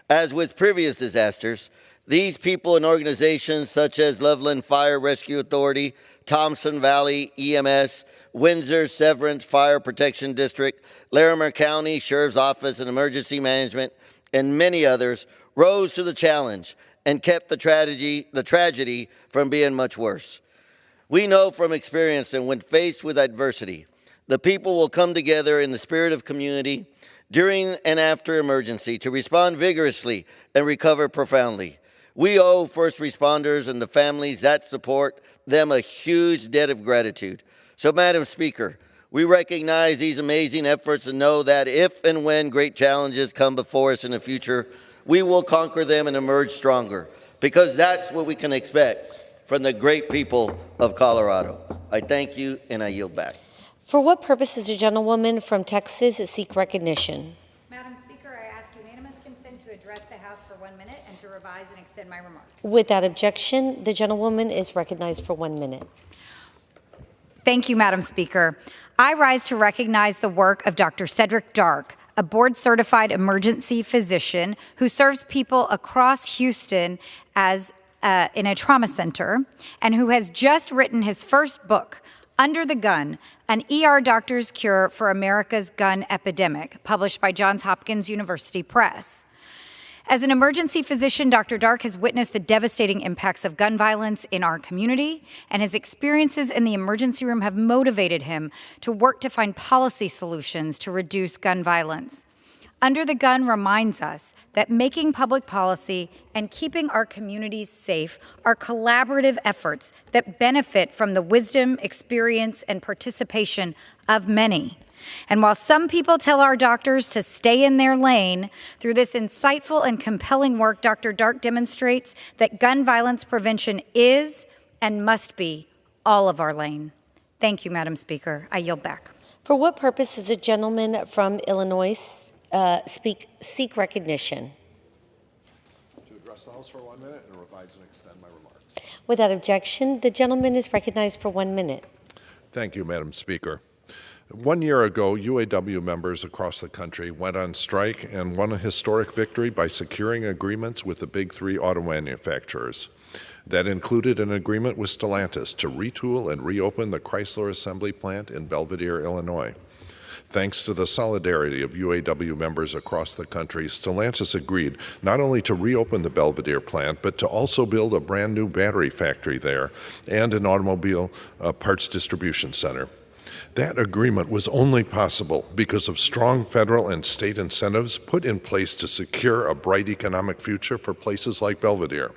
As with previous disasters, these people and organizations such as Loveland Fire Rescue Authority, Thompson Valley EMS, Windsor Severance Fire Protection District, Larimer County Sheriff's Office and Emergency Management, and many others rose to the challenge and kept the tragedy from being much worse. We know from experience that when faced with adversity, the people will come together in the spirit of community during and after emergency to respond vigorously and recover profoundly. We owe first responders and the families that support them a huge debt of gratitude. So, Madam Speaker, we recognize these amazing efforts and know that if and when great challenges come before us in the future, we will conquer them and emerge stronger, because that's what we can expect from the great people of Colorado. I thank you, and I yield back. For what purpose does a gentlewoman from Texas seek recognition? Madam Speaker, I ask unanimous consent to address the House for 1 minute and to revise and extend my remarks. Without objection, the gentlewoman is recognized for 1 minute. Thank you, Madam Speaker. I rise to recognize the work of Dr. Cedric Dark, a board-certified emergency physician who serves people across Houston as in a trauma center, and who has just written his first book, Under the Gun, an ER doctor's cure for America's gun epidemic, published by Johns Hopkins University Press. As an emergency physician, Dr. Dark has witnessed the devastating impacts of gun violence in our community, and his experiences in the emergency room have motivated him to work to find policy solutions to reduce gun violence. Under the Gun reminds us that making public policy and keeping our communities safe are collaborative efforts that benefit from the wisdom, experience, and participation of many. And while some people tell our doctors to stay in their lane, through this insightful and compelling work, Dr. Dark demonstrates that gun violence prevention is and must be all of our lane. Thank you, Madam Speaker. I yield back. For what purpose does the gentleman from Illinois seek recognition? To address the House for 1 minute and revise and extend my remarks. Without objection, the gentleman is recognized for 1 minute. Thank you, Madam Speaker. 1 year ago, UAW members across the country went on strike and won a historic victory by securing agreements with the big three auto manufacturers. That included an agreement with Stellantis to retool and reopen the Chrysler assembly plant in Belvidere, Illinois. Thanks to the solidarity of UAW members across the country, Stellantis agreed not only to reopen the Belvidere plant, but to also build a brand new battery factory there and an automobile parts distribution center. That agreement was only possible because of strong federal and state incentives put in place to secure a bright economic future for places like Belvidere.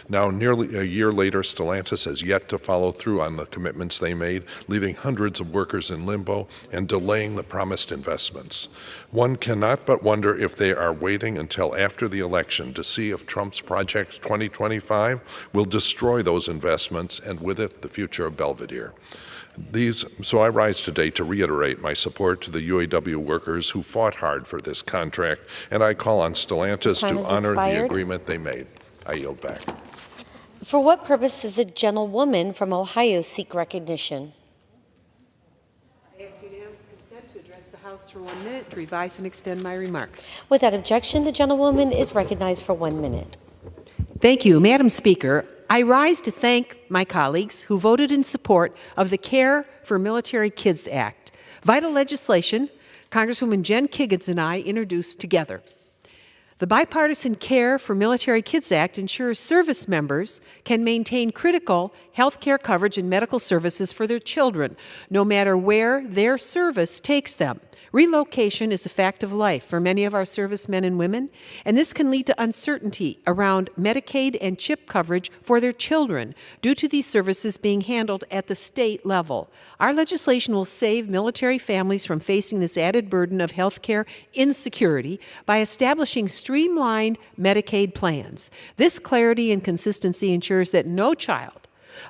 Now, nearly a year later, Stellantis has yet to follow through on the commitments they made, leaving hundreds of workers in limbo and delaying the promised investments. One cannot but wonder if they are waiting until after the election to see if Trump's Project 2025 will destroy those investments and with it the future of Belvidere. So I rise today to reiterate my support to the UAW workers who fought hard for this contract, and I call on Stellantis to honor the agreement they made. I yield back. For what purpose does the gentlewoman from Ohio seek recognition? I ask unanimous consent to address the House for 1 minute, to revise and extend my remarks. Without objection, the gentlewoman is recognized for 1 minute. Thank you, Madam Speaker. I rise to thank my colleagues who voted in support of the Care for Military Kids Act, vital legislation Congresswoman Jen Kiggins and I introduced together. The Bipartisan Care for Military Kids Act ensures service members can maintain critical health care coverage and medical services for their children, no matter where their service takes them. Relocation is a fact of life for many of our servicemen and women, and this can lead to uncertainty around Medicaid and CHIP coverage for their children due to these services being handled at the state level. Our legislation will save military families from facing this added burden of health care insecurity by establishing streamlined Medicaid plans. This clarity and consistency ensures that no child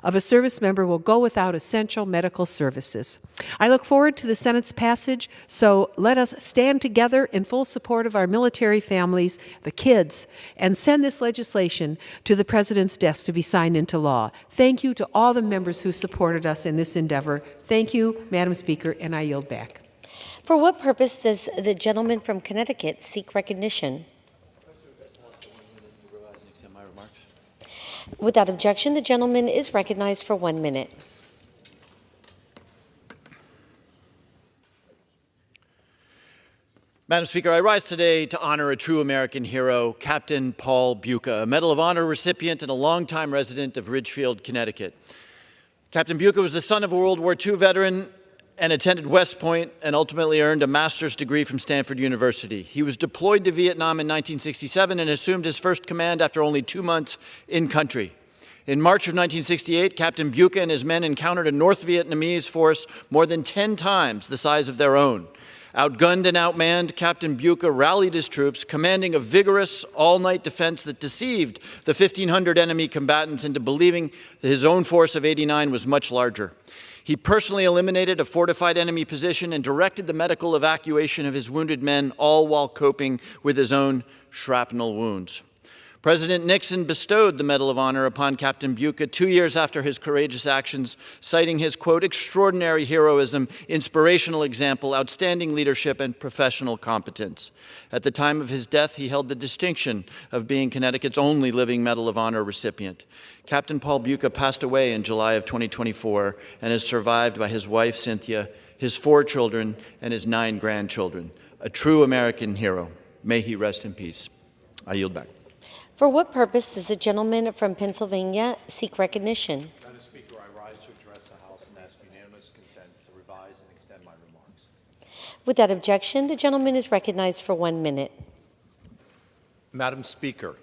of a service member will go without essential medical services. I look forward to the Senate's passage, so let us stand together in full support of our military families, the kids, and send this legislation to the President's desk to be signed into law. Thank you to all the members who supported us in this endeavor. Thank you, Madam Speaker, and I yield back. For what purpose does the gentleman from Connecticut seek recognition? Without objection, the gentleman is recognized for 1 minute. Madam Speaker, I rise today to honor a true American hero, Captain Paul Bucca, a Medal of Honor recipient and a longtime resident of Ridgefield, Connecticut. Captain Bucca was the son of a World War II veteran and attended West Point and ultimately earned a master's degree from Stanford University. He was deployed to Vietnam in 1967 and assumed his first command after only 2 months in country. In March of 1968, Captain Bucca and his men encountered a North Vietnamese force more than 10 times the size of their own. Outgunned and outmanned, Captain Bucca rallied his troops, commanding a vigorous all-night defense that deceived the 1,500 enemy combatants into believing that his own force of 89 was much larger. He personally eliminated a fortified enemy position and directed the medical evacuation of his wounded men, all while coping with his own shrapnel wounds. President Nixon bestowed the Medal of Honor upon Captain Buca 2 years after his courageous actions, citing his, quote, extraordinary heroism, inspirational example, outstanding leadership, and professional competence. At the time of his death, he held the distinction of being Connecticut's only living Medal of Honor recipient. Captain Paul Buca passed away in July of 2024 and is survived by his wife, Cynthia, his 4 children, and his 9 grandchildren. A true American hero. May he rest in peace. I yield back. For what purpose does the gentleman from Pennsylvania seek recognition? Madam Speaker, I rise to address the House and ask unanimous consent to revise and extend my remarks. Without objection, the gentleman is recognized for 1 minute. Madam Speaker,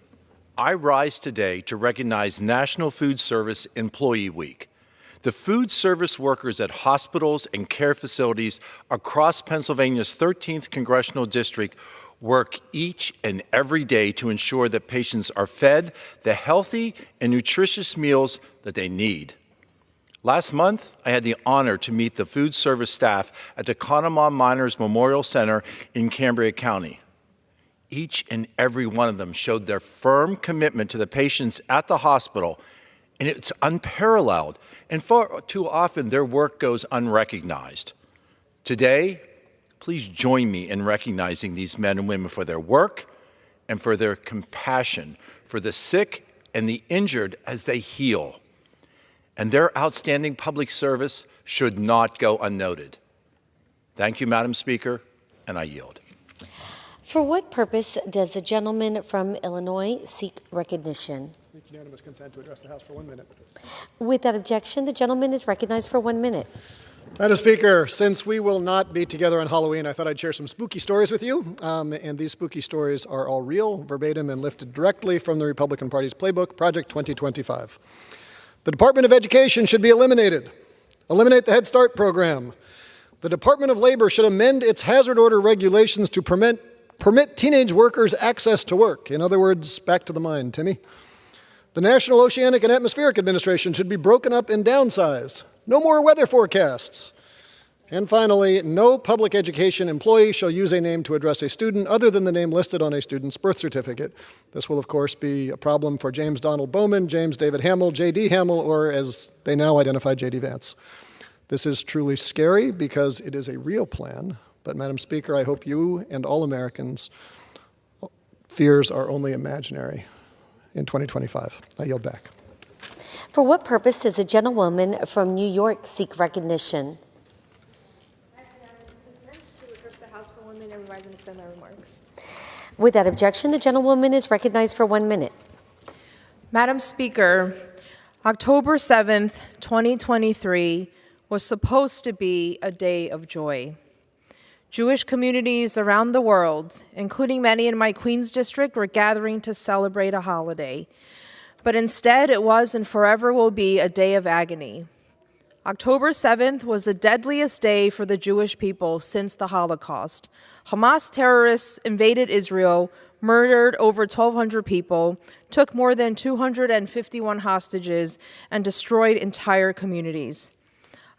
I rise today to recognize National Food Service Employee Week. The food service workers at hospitals and care facilities across Pennsylvania's 13th Congressional District work each and every day to ensure that patients are fed the healthy and nutritious meals that they need. Last month, I had the honor to meet the food service staff at the Conemaugh Miners Memorial Center in Cambria County. Each and every one of them showed their firm commitment to the patients at the hospital, and it's unparalleled, and far too often their work goes unrecognized. Today, please join me in recognizing these men and women for their work and for their compassion for the sick and the injured as they heal. And their outstanding public service should not go unnoted. Thank you, Madam Speaker, and I yield. For what purpose does the gentleman from Illinois seek recognition? Unanimous consent to address the House for 1 minute. Without objection, the gentleman is recognized for 1 minute. Madam Speaker, since we will not be together on Halloween, I thought I'd share some spooky stories with you. And these spooky stories are all real, verbatim, and lifted directly from the Republican Party's playbook, Project 2025. The Department of Education should be eliminated. Eliminate the Head Start program. The Department of Labor should amend its hazard order regulations to permit teenage workers access to work. In other words, back to the mine, Timmy. The National Oceanic and Atmospheric Administration should be broken up and downsized. No more weather forecasts. And finally, no public education employee shall use a name to address a student other than the name listed on a student's birth certificate. This will, of course, be a problem for James Donald Bowman, James David Hamill, J.D. Hamill, or as they now identify, J.D. Vance. This is truly scary because it is a real plan. But, Madam Speaker, I hope you and all Americans' fears are only imaginary in 2025. I yield back. For what purpose does a gentlewoman from New York seek recognition? Without objection, the gentlewoman is recognized for 1 minute. Madam Speaker, October 7th, 2023 was supposed to be a day of joy. Jewish communities around the world, including many in my Queens district, were gathering to celebrate a holiday. But instead, it was and forever will be a day of agony. October 7th was the deadliest day for the Jewish people since the Holocaust. Hamas terrorists invaded Israel, murdered over 1,200 people, took more than 251 hostages, and destroyed entire communities.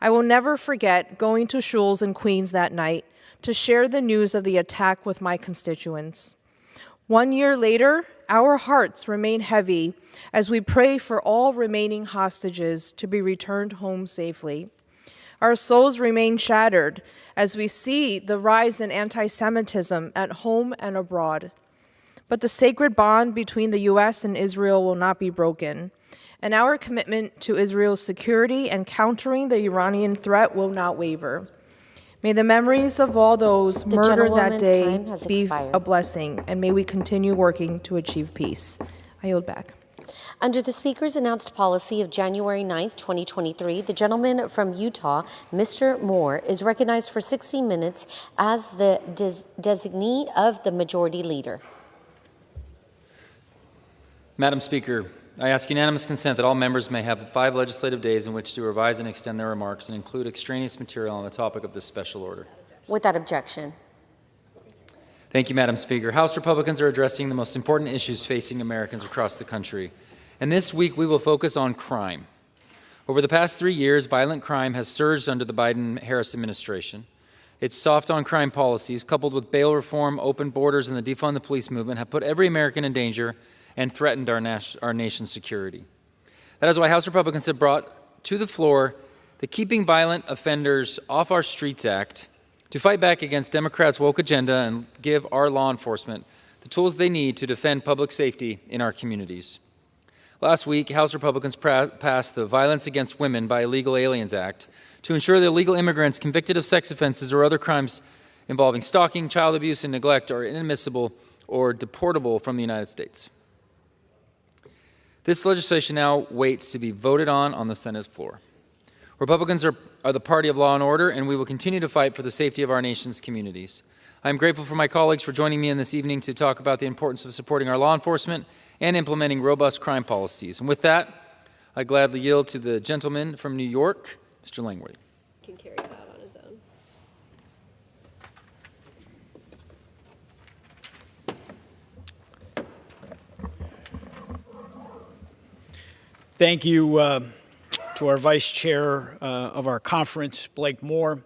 I will never forget going to shuls in Queens that night to share the news of the attack with my constituents. 1 year later, our hearts remain heavy as we pray for all remaining hostages to be returned home safely. Our souls remain shattered as we see the rise in anti-Semitism at home and abroad. But the sacred bond between the U.S. and Israel will not be broken, and our commitment to Israel's security and countering the Iranian threat will not waver. May the memories of all those murdered that day be a blessing, and may we continue working to achieve peace. I yield back. Under the Speaker's announced policy of January 9th, 2023, the gentleman from Utah, Mr. Moore, is recognized for 60 minutes as the designee of the Majority Leader. Madam Speaker, I ask unanimous consent that all members may have 5 legislative days in which to revise and extend their remarks and include extraneous material on the topic of this special order. Without objection. Thank you, Madam Speaker. House Republicans are addressing the most important issues facing Americans across the country. And this week, we will focus on crime. Over the past 3 years, violent crime has surged under the Biden-Harris administration. Its soft on crime policies, coupled with bail reform, open borders, and the defund the police movement, have put every American in danger and threatened our nation's security. That is why House Republicans have brought to the floor the Keeping Violent Offenders Off Our Streets Act to fight back against Democrats' woke agenda and give our law enforcement the tools they need to defend public safety in our communities. Last week, House Republicans passed the Violence Against Women by Illegal Aliens Act to ensure that illegal immigrants convicted of sex offenses or other crimes involving stalking, child abuse, and neglect are inadmissible or deportable from the United States. This legislation now waits to be voted on the Senate's floor. Republicans are the party of law and order, and we will continue to fight for the safety of our nation's communities. I am grateful for my colleagues for joining me in this evening to talk about the importance of supporting our law enforcement and implementing robust crime policies. And with that, I gladly yield to the gentleman from New York, Mr. Langworthy. Can carry that on his own. Thank you to our Vice Chair of our conference, Blake Moore.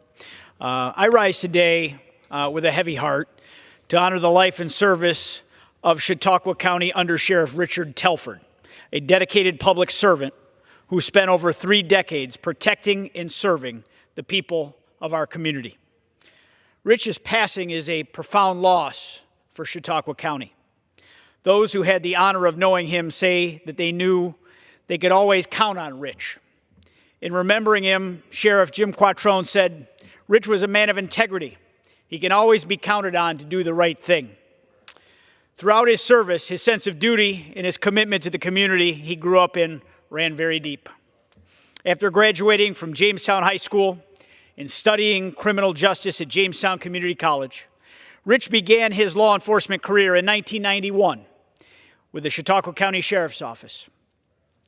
I rise today with a heavy heart to honor the life and service of Chautauqua County Under Sheriff Richard Telford, a dedicated public servant who spent over 3 decades protecting and serving the people of our community. Rich's passing is a profound loss for Chautauqua County. Those who had the honor of knowing him say that they knew they could always count on Rich. In remembering him, Sheriff Jim Quattrone said, "Rich was a man of integrity. He can always be counted on to do the right thing." Throughout his service, his sense of duty and his commitment to the community he grew up in ran very deep. After graduating from Jamestown High School and studying criminal justice at Jamestown Community College, Rich began his law enforcement career in 1991 with the Chautauqua County Sheriff's Office.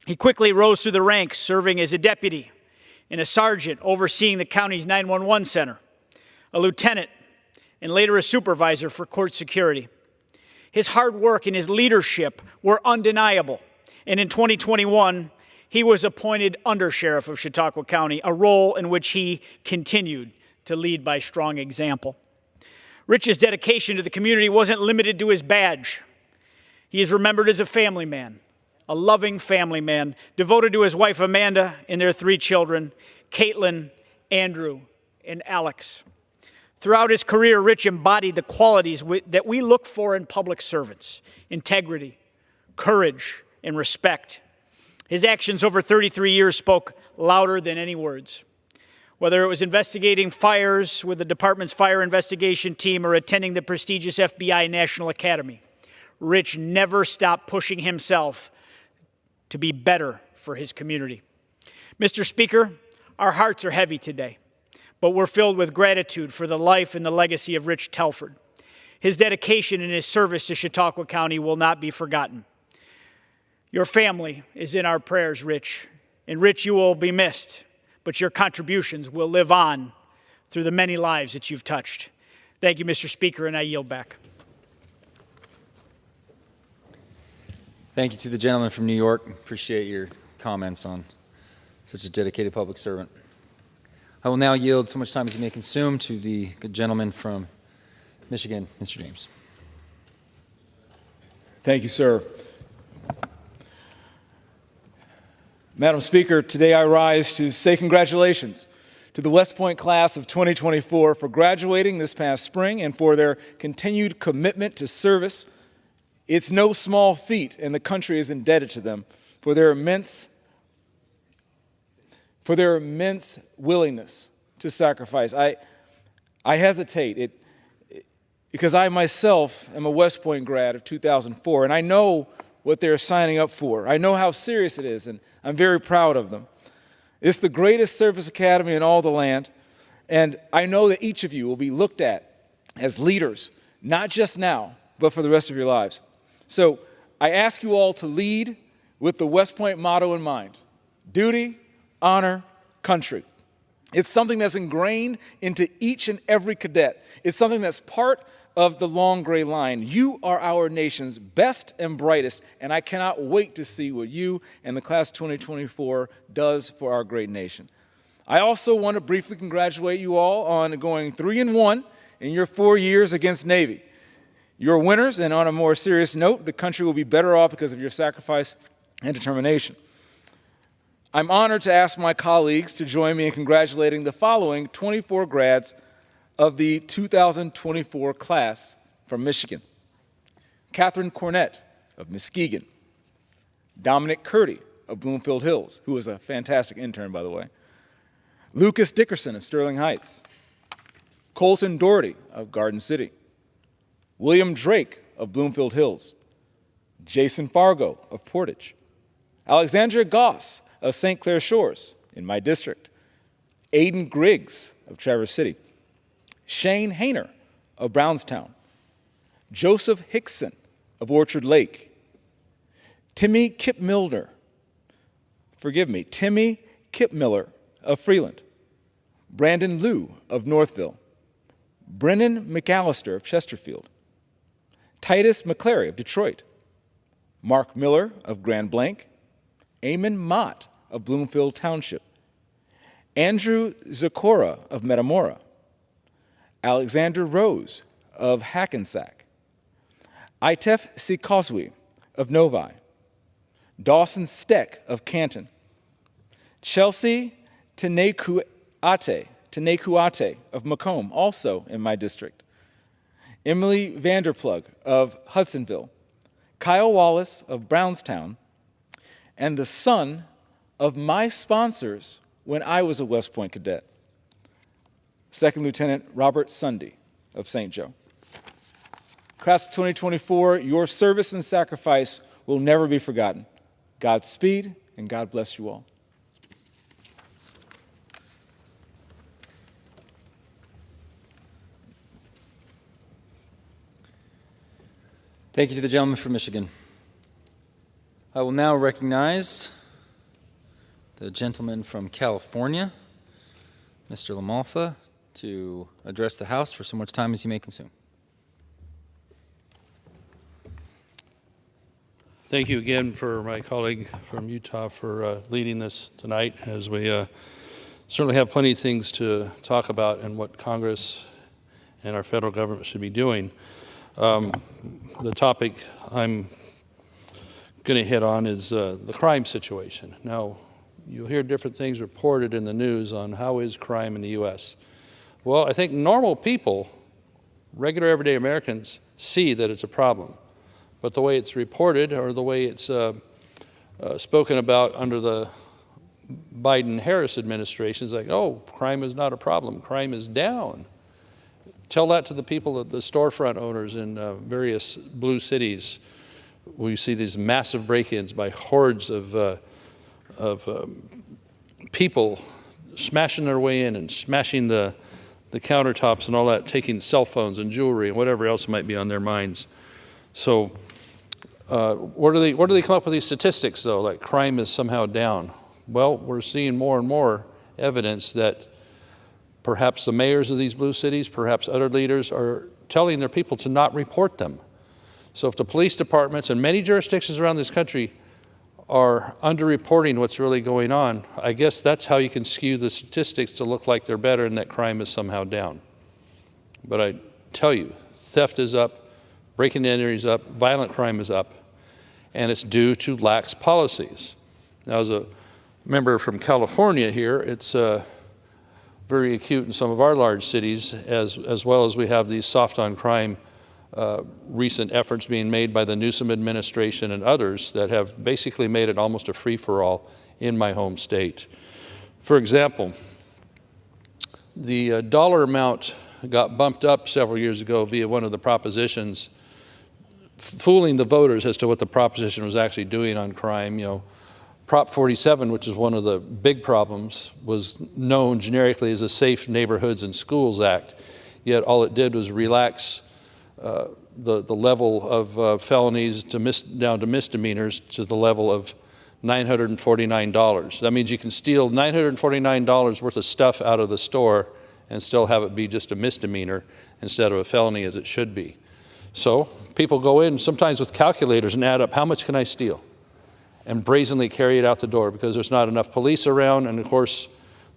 He quickly rose through the ranks, serving as a deputy and a sergeant overseeing the county's 911 center, a lieutenant, and later a supervisor for court security. His hard work and his leadership were undeniable, and in 2021, he was appointed Undersheriff of Chautauqua County, a role in which he continued to lead by strong example. Rich's dedication to the community wasn't limited to his badge. He is remembered as a family man, a loving family man, devoted to his wife Amanda and their 3 children, Caitlin, Andrew, and Alex. Throughout his career, Rich embodied the qualities that we look for in public servants: integrity, courage, and respect. His actions over 33 years spoke louder than any words. Whether it was investigating fires with the department's fire investigation team or attending the prestigious FBI National Academy, Rich never stopped pushing himself to be better for his community. Mr. Speaker, our hearts are heavy today, but we're filled with gratitude for the life and the legacy of Rich Telford. His dedication and his service to Chautauqua County will not be forgotten. Your family is in our prayers, Rich, and Rich, you will be missed, but your contributions will live on through the many lives that you've touched. Thank you, Mr. Speaker, and I yield back. Thank you to the gentleman from New York. Appreciate your comments on such a dedicated public servant. I will now yield so much time as you may consume to the good gentleman from Michigan, Mr. James. Thank you, sir. Madam Speaker, today I rise to say congratulations to the West Point class of 2024 for graduating this past spring and for their continued commitment to service. It's no small feat, and the country is indebted to them for their immense willingness to sacrifice. I hesitate because I myself am a West Point grad of 2004, and I know what they're signing up for. I know how serious it is, and I'm very proud of them. It's the greatest service academy in all the land, and I know that each of you will be looked at as leaders, not just now, but for the rest of your lives. So I ask you all to lead with the West Point motto in mind: duty, honor, country. It's something that's ingrained into each and every cadet. It's something that's part of the long gray line. You are our nation's best and brightest, and I cannot wait to see what you and the class 2024 does for our great nation. I also want to briefly congratulate you all on going 3-1 in your 4 years against Navy. You're winners, and on a more serious note, the country will be better off because of your sacrifice and determination. I'm honored to ask my colleagues to join me in congratulating the following 24 grads of the 2024 class from Michigan. Catherine Cornett of Muskegon, Dominic Curdy of Bloomfield Hills, who was a fantastic intern, by the way, Lucas Dickerson of Sterling Heights, Colton Doherty of Garden City, William Drake of Bloomfield Hills, Jason Fargo of Portage, Alexandria Goss of St. Clair Shores in my district, Aiden Griggs of Traverse City, Shane Hayner of Brownstown, Joseph Hickson of Orchard Lake, Timmy Kipmiller of Freeland, Brandon Liu of Northville, Brennan McAllister of Chesterfield, Titus McClary of Detroit, Mark Miller of Grand Blanc, Eamon Mott of Bloomfield Township, Andrew Zakora of Metamora, Alexander Rose of Hackensack, Itef Sikoswi of Novi, Dawson Steck of Canton, Chelsea Tenekuate of Macomb, also in my district, Emily Vanderplug of Hudsonville, Kyle Wallace of Brownstown, and the son of my sponsors when I was a West Point cadet, Second Lieutenant Robert Sunday of St. Joe. Class of 2024, your service and sacrifice will never be forgotten. Godspeed, and God bless you all. Thank you to the gentleman from Michigan. I will now recognize the gentleman from California, Mr. Lamalfa, to address the House for so much time as you may consume. Thank you again for my colleague from Utah for leading this tonight, as we certainly have plenty of things to talk about and what Congress and our federal government should be doing. The topic I'm going to hit on is the crime situation. Now, you'll hear different things reported in the news on how is crime in the U.S. Well, I think normal people, regular everyday Americans, see that it's a problem. But the way it's reported or the way it's spoken about under the Biden-Harris administration is like, oh, crime is not a problem, crime is down. Tell that to the people, the storefront owners in various blue cities where you see these massive break-ins by hordes of people smashing their way in and smashing the countertops and all that, taking cell phones and jewelry and whatever else might be on their minds. So where do they come up with these statistics, though, like crime is somehow down? Well, we're seeing more and more evidence that perhaps the mayors of these blue cities, perhaps other leaders, are telling their people to not report them. So if the police departments in many jurisdictions around this country are underreporting what's really going on, I guess that's how you can skew the statistics to look like they're better and that crime is somehow down. But I tell you, theft is up, breaking and entering is up, violent crime is up, and it's due to lax policies. Now, as a member from California here, it's very acute in some of our large cities, as well as we have these soft on crime recent efforts being made by the Newsom administration and others that have basically made it almost a free-for-all in my home state. For example, the dollar amount got bumped up several years ago via one of the propositions, fooling the voters as to what the proposition was actually doing on crime. You know, Prop 47, which is one of the big problems, was known generically as a Safe Neighborhoods and Schools Act, yet all it did was relax the level of felonies down to misdemeanors to the level of $949. That means you can steal $949 worth of stuff out of the store and still have it be just a misdemeanor instead of a felony as it should be. So people go in sometimes with calculators and add up, how much can I steal? And brazenly carry it out the door because there's not enough police around, and of course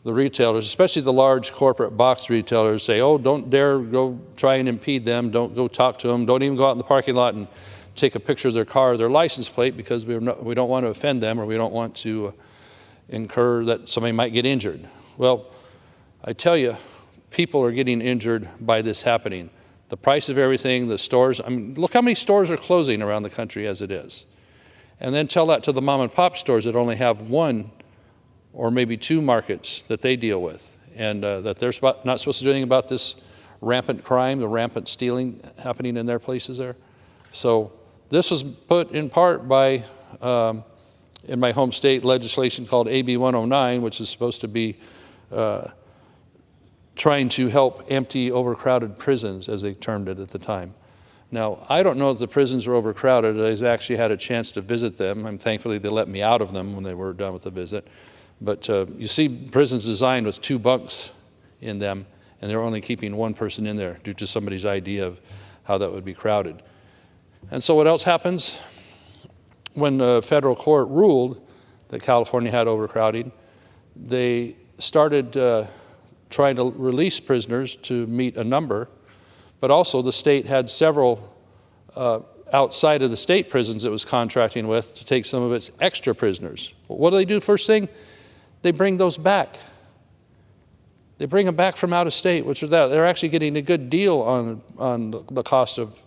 the retailers, especially the large corporate box retailers, say, oh, don't dare go try and impede them, don't go talk to them, don't even go out in the parking lot and take a picture of their car or their license plate because we don't want to offend them or we don't want to incur that somebody might get injured. Well, I tell you, people are getting injured by this happening. The price of everything, the stores, I mean, look how many stores are closing around the country as it is. And then tell that to the mom and pop stores that only have one or maybe two markets that they deal with, and that they're not supposed to do anything about this rampant crime, the rampant stealing happening in their places there. So this was put in part by, in my home state, legislation called AB 109, which is supposed to be trying to help empty overcrowded prisons, as they termed it at the time. Now, I don't know if the prisons are overcrowded. I've actually had a chance to visit them, and thankfully they let me out of them when they were done with the visit. But you see prisons designed with 2 bunks in them, and they're only keeping 1 person in there due to somebody's idea of how that would be crowded. And so what else happens? When the federal court ruled that California had overcrowding, they started trying to release prisoners to meet a number, but also the state had several outside of the state prisons it was contracting with to take some of its extra prisoners. What do they do first thing? They bring those back. They bring them back from out of state, which are that. They're actually getting a good deal on the cost of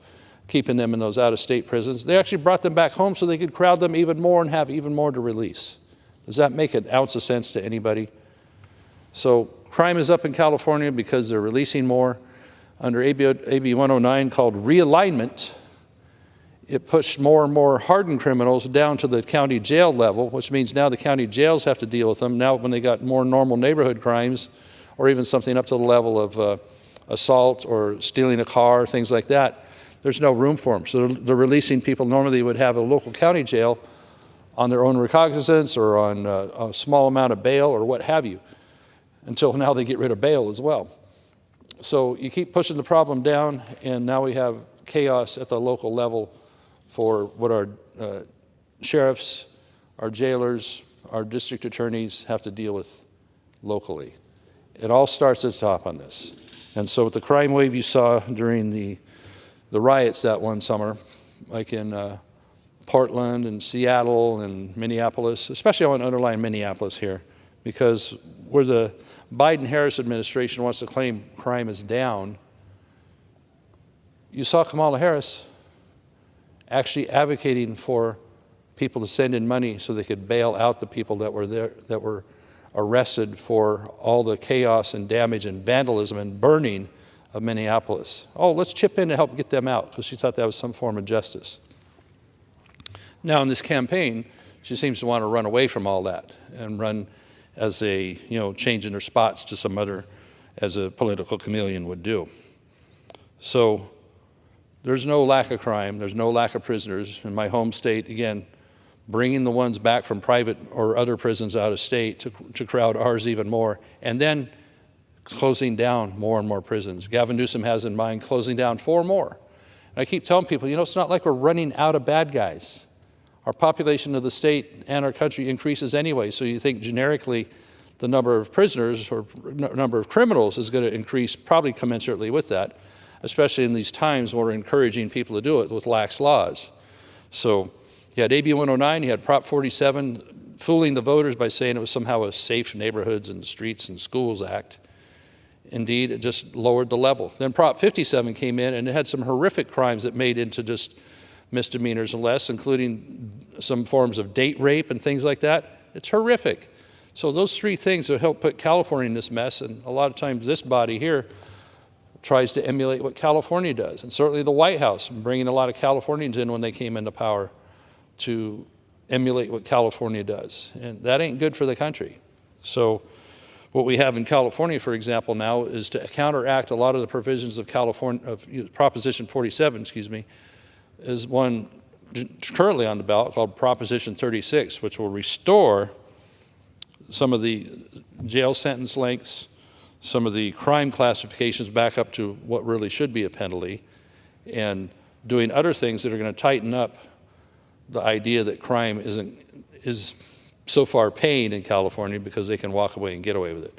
keeping them in those out of state prisons. They actually brought them back home so they could crowd them even more and have even more to release. Does that make an ounce of sense to anybody? So crime is up in California because they're releasing more. Under AB 109 called realignment, it pushed more and more hardened criminals down to the county jail level, which means now the county jails have to deal with them. Now when they got more normal neighborhood crimes, or even something up to the level of assault or stealing a car, things like that, there's no room for them. So they're releasing people normally would have a local county jail on their own recognizance or on a small amount of bail or what have you, until now they get rid of bail as well. So you keep pushing the problem down, and now we have chaos at the local level for what our sheriffs, our jailers, our district attorneys have to deal with locally. It all starts at the top on this. And so with the crime wave you saw during the riots that one summer, like in Portland and Seattle and Minneapolis, especially I want to underline Minneapolis here, because where the Biden-Harris administration wants to claim crime is down, you saw Kamala Harris actually advocating for people to send in money so they could bail out the people that were there, that were arrested for all the chaos and damage and vandalism and burning of Minneapolis. Oh, let's chip in to help get them out, because she thought that was some form of justice. Now in this campaign, she seems to want to run away from all that and run as a, changing her spots to some other, as a political chameleon would do. So there's no lack of crime, there's no lack of prisoners. In my home state, again, bringing the ones back from private or other prisons out of state to crowd ours even more, and then closing down more and more prisons. Gavin Newsom has in mind closing down 4 more. And I keep telling people, it's not like we're running out of bad guys. Our population of the state and our country increases anyway, so you think generically the number of prisoners or number of criminals is going to increase probably commensurately with that, especially in these times where we're encouraging people to do it with lax laws. So you had AB 109, you had Prop 47 fooling the voters by saying it was somehow a Safe Neighborhoods and Streets and Schools Act. Indeed, it just lowered the level. Then Prop 57 came in, and it had some horrific crimes that made into just misdemeanors and less, including some forms of date rape and things like that. It's horrific. So those 3 things have helped put California in this mess, and a lot of times this body here tries to emulate what California does. And certainly the White House, bringing a lot of Californians in when they came into power to emulate what California does. And that ain't good for the country. So what we have in California, for example, now is to counteract a lot of the provisions of Proposition 47, is one currently on the ballot called Proposition 36, which will restore some of the jail sentence lengths, some of the crime classifications back up to what really should be a penalty, and doing other things that are going to tighten up the idea that crime is so far paying in California because they can walk away and get away with it.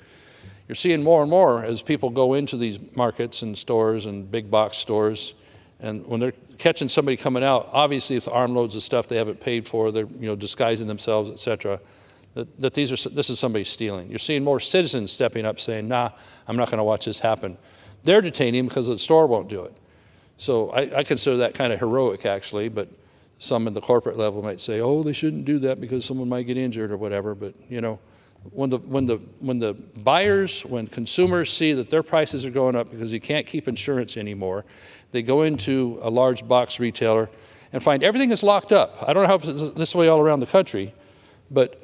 You're seeing more and more as people go into these markets and stores and big box stores, and when they're catching somebody coming out, obviously if the armloads of stuff they haven't paid for, they're disguising themselves, et cetera, that this is somebody stealing. You're seeing more citizens stepping up saying, nah, I'm not going to watch this happen. They're detaining because the store won't do it. So I consider that kind of heroic, actually, but some in the corporate level might say, oh, they shouldn't do that because someone might get injured or whatever. But, when the buyers, when consumers see that their prices are going up because you can't keep insurance anymore, they go into a large box retailer and find everything is locked up. I don't know how it's this way all around the country, but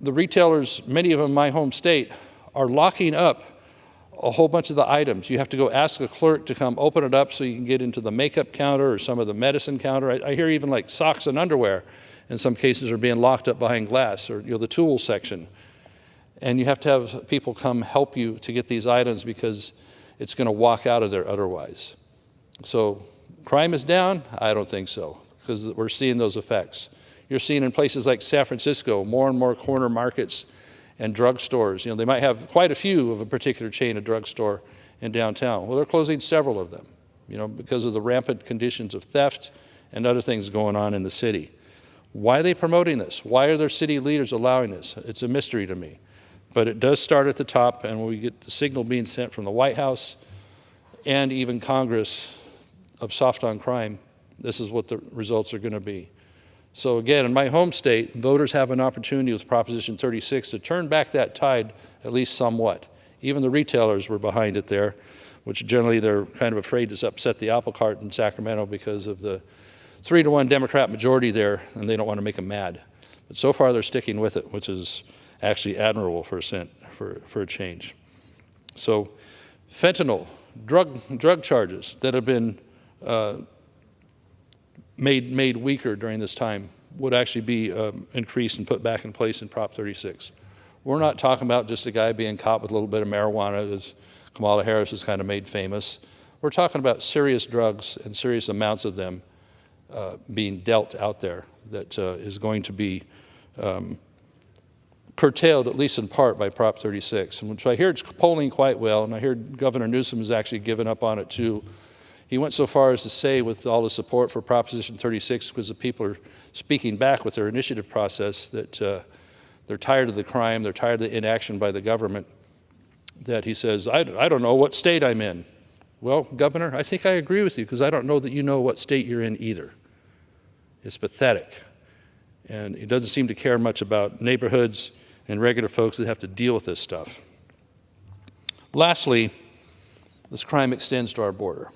the retailers, many of them in my home state, are locking up a whole bunch of the items. You have to go ask a clerk to come open it up so you can get into the makeup counter or some of the medicine counter. I hear even like socks and underwear in some cases are being locked up behind glass, or the tool section. And you have to have people come help you to get these items because it's going to walk out of there otherwise. So crime is down? I don't think so, because we're seeing those effects. You're seeing in places like San Francisco more and more corner markets and drugstores. They might have quite a few of a particular chain of drugstore in downtown. Well, they're closing several of them, because of the rampant conditions of theft and other things going on in the city. Why are they promoting this? Why are their city leaders allowing this? It's a mystery to me. But it does start at the top, and when we get the signal being sent from the White House and even Congress of soft on crime, this is what the results are going to be. So again, in my home state, voters have an opportunity with Proposition 36 to turn back that tide at least somewhat. Even the retailers were behind it there, which generally they're kind of afraid to upset the apple cart in Sacramento because of the 3-to-1 Democrat majority there, and they don't want to make them mad. But so far they're sticking with it, which is actually admirable for a change. So fentanyl, drug charges that have been made weaker during this time would actually be increased and put back in place in Prop 36. We're not talking about just a guy being caught with a little bit of marijuana, as Kamala Harris has kind of made famous. We're talking about serious drugs and serious amounts of them being dealt out there that is going to be curtailed, at least in part, by Prop 36. And so I hear it's polling quite well, and I hear Governor Newsom has actually given up on it too. He went so far as to say, with all the support for Proposition 36, because the people are speaking back with their initiative process, that they're tired of the crime, they're tired of the inaction by the government, that he says, I don't know what state I'm in. Well, Governor, I think I agree with you, because I don't know that you know what state you're in either. It's pathetic. And he doesn't seem to care much about neighborhoods and regular folks that have to deal with this stuff. Lastly, this crime extends to our border.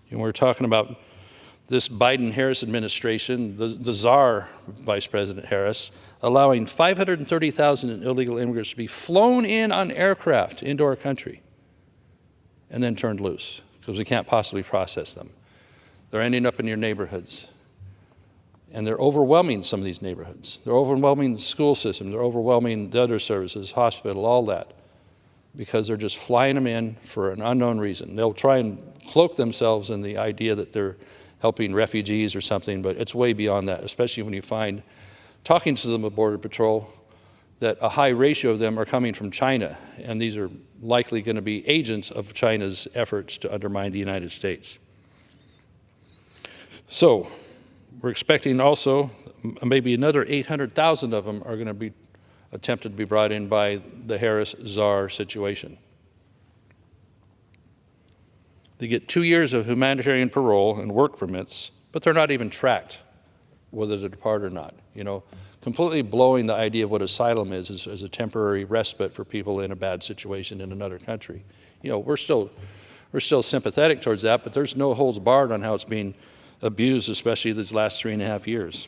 And we're talking about this Biden-Harris administration, the czar, Vice President Harris, allowing 530,000 illegal immigrants to be flown in on aircraft into our country and then turned loose because we can't possibly process them. They're ending up in your neighborhoods. And they're overwhelming some of these neighborhoods. They're overwhelming the school system. They're overwhelming the other services, hospital, all that, because they're just flying them in for an unknown reason. They'll try and cloak themselves in the idea that they're helping refugees or something, but it's way beyond that, especially when you find, talking to them at Border Patrol, that a high ratio of them are coming from China, and these are likely going to be agents of China's efforts to undermine the United States. So, we're expecting also maybe another 800,000 of them are going to be attempted to be brought in by the Harris-Czar situation. They get 2 years of humanitarian parole and work permits, but they're not even tracked whether to depart or not. Completely blowing the idea of what asylum is as a temporary respite for people in a bad situation in another country. We're still sympathetic towards that, but there's no holds barred on how it's being abused, especially these last 3.5 years.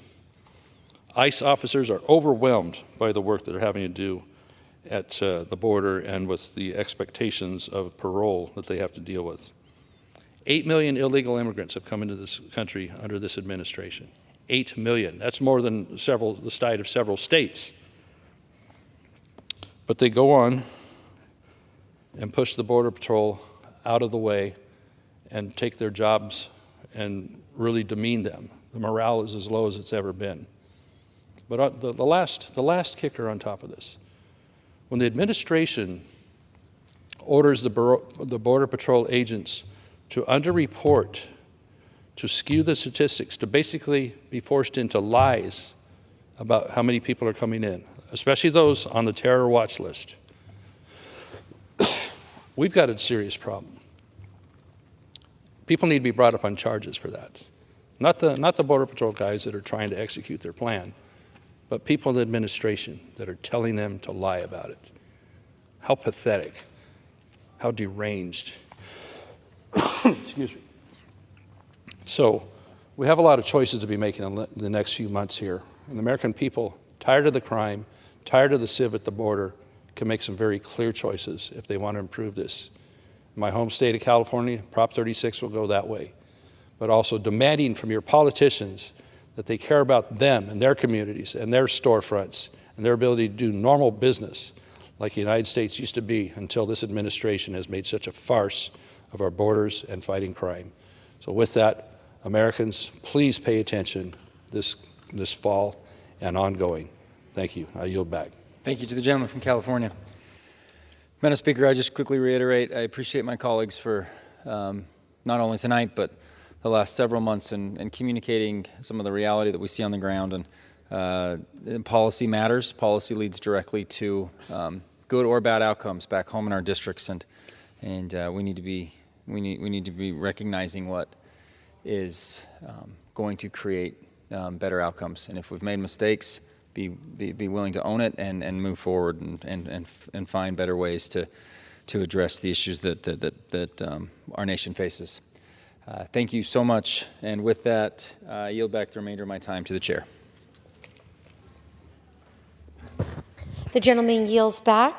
ICE officers are overwhelmed by the work that they're having to do at the border and with the expectations of parole that they have to deal with. 8 million illegal immigrants have come into this country under this administration. 8 million. That's more than the size of several states. But they go on and push the Border Patrol out of the way and take their jobs and really demean them. The morale is as low as it's ever been. But the last kicker on top of this, when the administration orders the Border Patrol agents to underreport, to skew the statistics, to basically be forced into lies about how many people are coming in, especially those on the terror watch list. We've got a serious problem. People need to be brought up on charges for that. Not the Border Patrol guys that are trying to execute their plan, but people in the administration that are telling them to lie about it. How pathetic, how deranged. Excuse me. So we have a lot of choices to be making in the next few months here. And the American people, tired of the crime, tired of the civ at the border, can make some very clear choices if they want to improve this. In my home state of California, Prop 36 will go that way. But also demanding from your politicians that they care about them and their communities and their storefronts and their ability to do normal business like the United States used to be until this administration has made such a farce of our borders and fighting crime. So with that, Americans, please pay attention this fall and ongoing. Thank you. I yield back. Thank you to the gentleman from California. Madam Speaker, I just quickly reiterate, I appreciate my colleagues for not only tonight, but the last several months in communicating some of the reality that we see on the ground. And policy matters. Policy leads directly to good or bad outcomes back home in our districts, and we need to be recognizing what is going to create better outcomes. And if we've made mistakes, be willing to own it and move forward and find better ways to address the issues that our nation faces. Thank you so much. And with that, I yield back the remainder of my time to the chair. The gentleman yields back.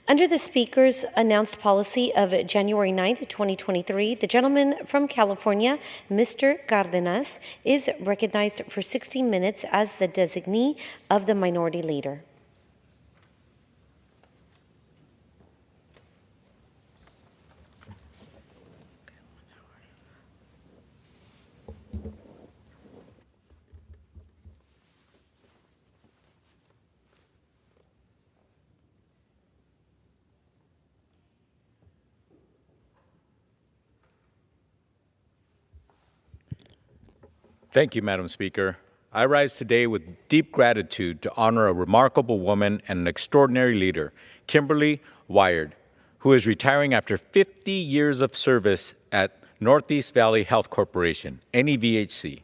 Under the Speaker's announced policy of January 9th, 2023, the gentleman from California, Mr. Cardenas, is recognized for 60 minutes as the designee of the Minority Leader. Thank you, Madam Speaker. I rise today with deep gratitude to honor a remarkable woman and an extraordinary leader, Kimberly Wired, who is retiring after 50 years of service at Northeast Valley Health Corporation, NEVHC.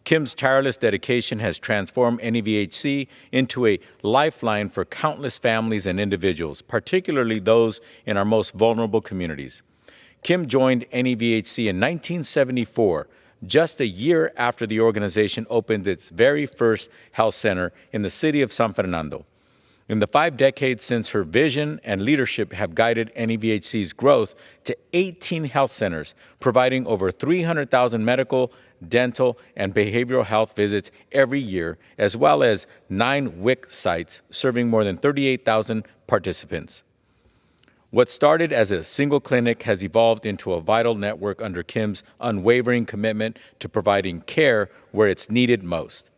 Kim's tireless dedication has transformed NEVHC into a lifeline for countless families and individuals, particularly those in our most vulnerable communities. Kim joined NEVHC in 1974, just a year after the organization opened its very first health center in the city of San Fernando. In the 5 decades since, her vision and leadership have guided NEVHC's growth to 18 health centers, providing over 300,000 medical, dental, and behavioral health visits every year, as well as 9 WIC sites serving more than 38,000 participants. What started as a single clinic has evolved into a vital network under Kim's unwavering commitment to providing care where it's needed most.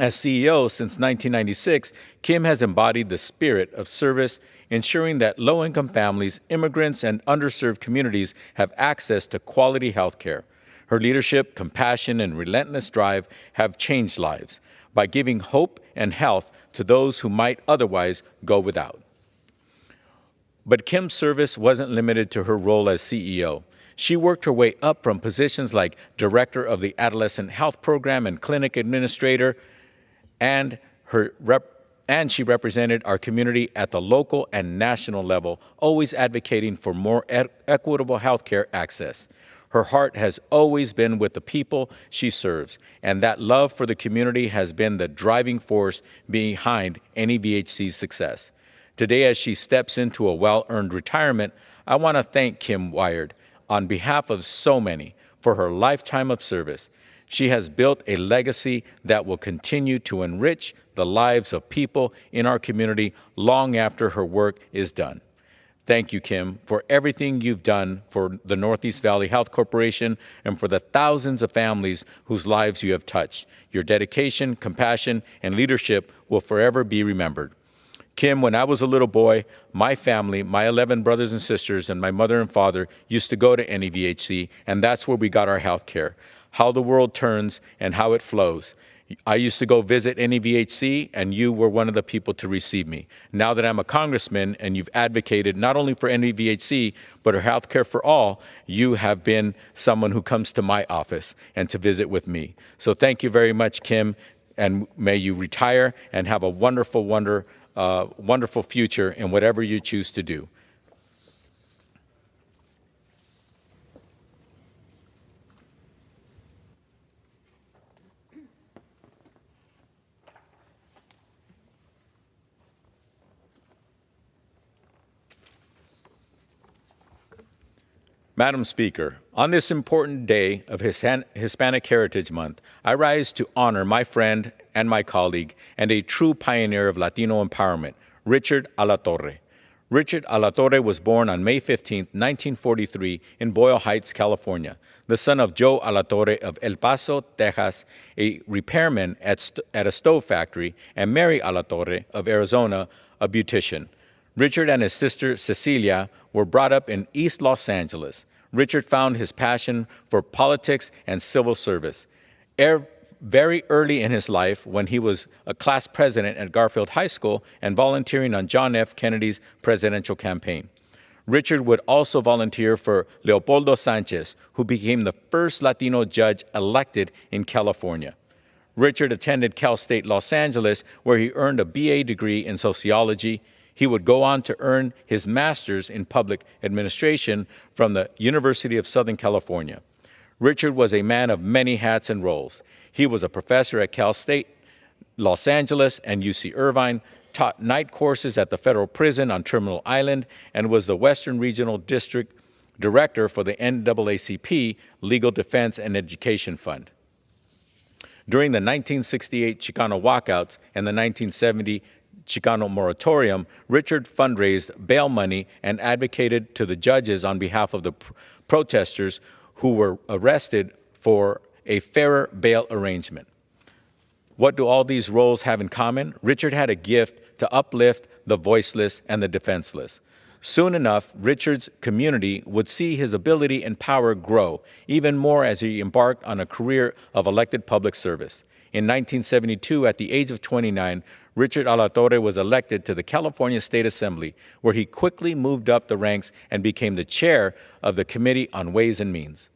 As CEO since 1996, Kim has embodied the spirit of service, ensuring that low-income families, immigrants, and underserved communities have access to quality health care. Her leadership, compassion, and relentless drive have changed lives by giving hope and health to those who might otherwise go without. But Kim's service wasn't limited to her role as CEO. She worked her way up from positions like Director of the Adolescent Health Program and Clinic Administrator, and she represented our community at the local and national level, always advocating for more equitable health care access. Her heart has always been with the people she serves, and that love for the community has been the driving force behind NEVHC's success. Today, as she steps into a well-earned retirement, I want to thank Kim Wired on behalf of so many for her lifetime of service. She has built a legacy that will continue to enrich the lives of people in our community long after her work is done. Thank you, Kim, for everything you've done for the Northeast Valley Health Corporation and for the thousands of families whose lives you have touched. Your dedication, compassion, and leadership will forever be remembered. Kim, when I was a little boy, my family, my 11 brothers and sisters, and my mother and father used to go to NEVHC, and that's where we got our health care. How the world turns and how it flows. I used to go visit NEVHC, and you were one of the people to receive me. Now that I'm a congressman and you've advocated not only for NEVHC, but our health care for all, you have been someone who comes to my office and to visit with me. So thank you very much, Kim, and may you retire and have a wonderful, wonderful future in whatever you choose to do. Madam Speaker, on this important day of Hispanic Heritage Month, I rise to honor my friend and my colleague and a true pioneer of Latino empowerment, Richard Alatorre. Richard Alatorre was born on May 15, 1943 in Boyle Heights, California, the son of Joe Alatorre of El Paso, Texas, a repairman at a stove factory, and Mary Alatorre of Arizona, a beautician. Richard and his sister Cecilia were brought up in East Los Angeles. Richard found his passion for politics and civil service. Very early in his life, when he was a class president at Garfield High School and volunteering on John F. Kennedy's presidential campaign. Richard would also volunteer for Leopoldo Sanchez, who became the first Latino judge elected in California. Richard attended Cal State Los Angeles, where he earned a BA degree in sociology. He would go on to earn his master's in public administration from the University of Southern California. Richard was a man of many hats and roles. He was a professor at Cal State, Los Angeles, and UC Irvine, taught night courses at the federal prison on Terminal Island, and was the Western Regional District Director for the NAACP Legal Defense and Education Fund. During the 1968 Chicano walkouts and the 1970 Chicano moratorium, Richard fundraised bail money and advocated to the judges on behalf of the protesters who were arrested for a fairer bail arrangement. What do all these roles have in common? Richard had a gift to uplift the voiceless and the defenseless. Soon enough, Richard's community would see his ability and power grow even more as he embarked on a career of elected public service. In 1972, at the age of 29, Richard Alatorre was elected to the California State Assembly, where he quickly moved up the ranks and became the chair of the Committee on Ways and Means.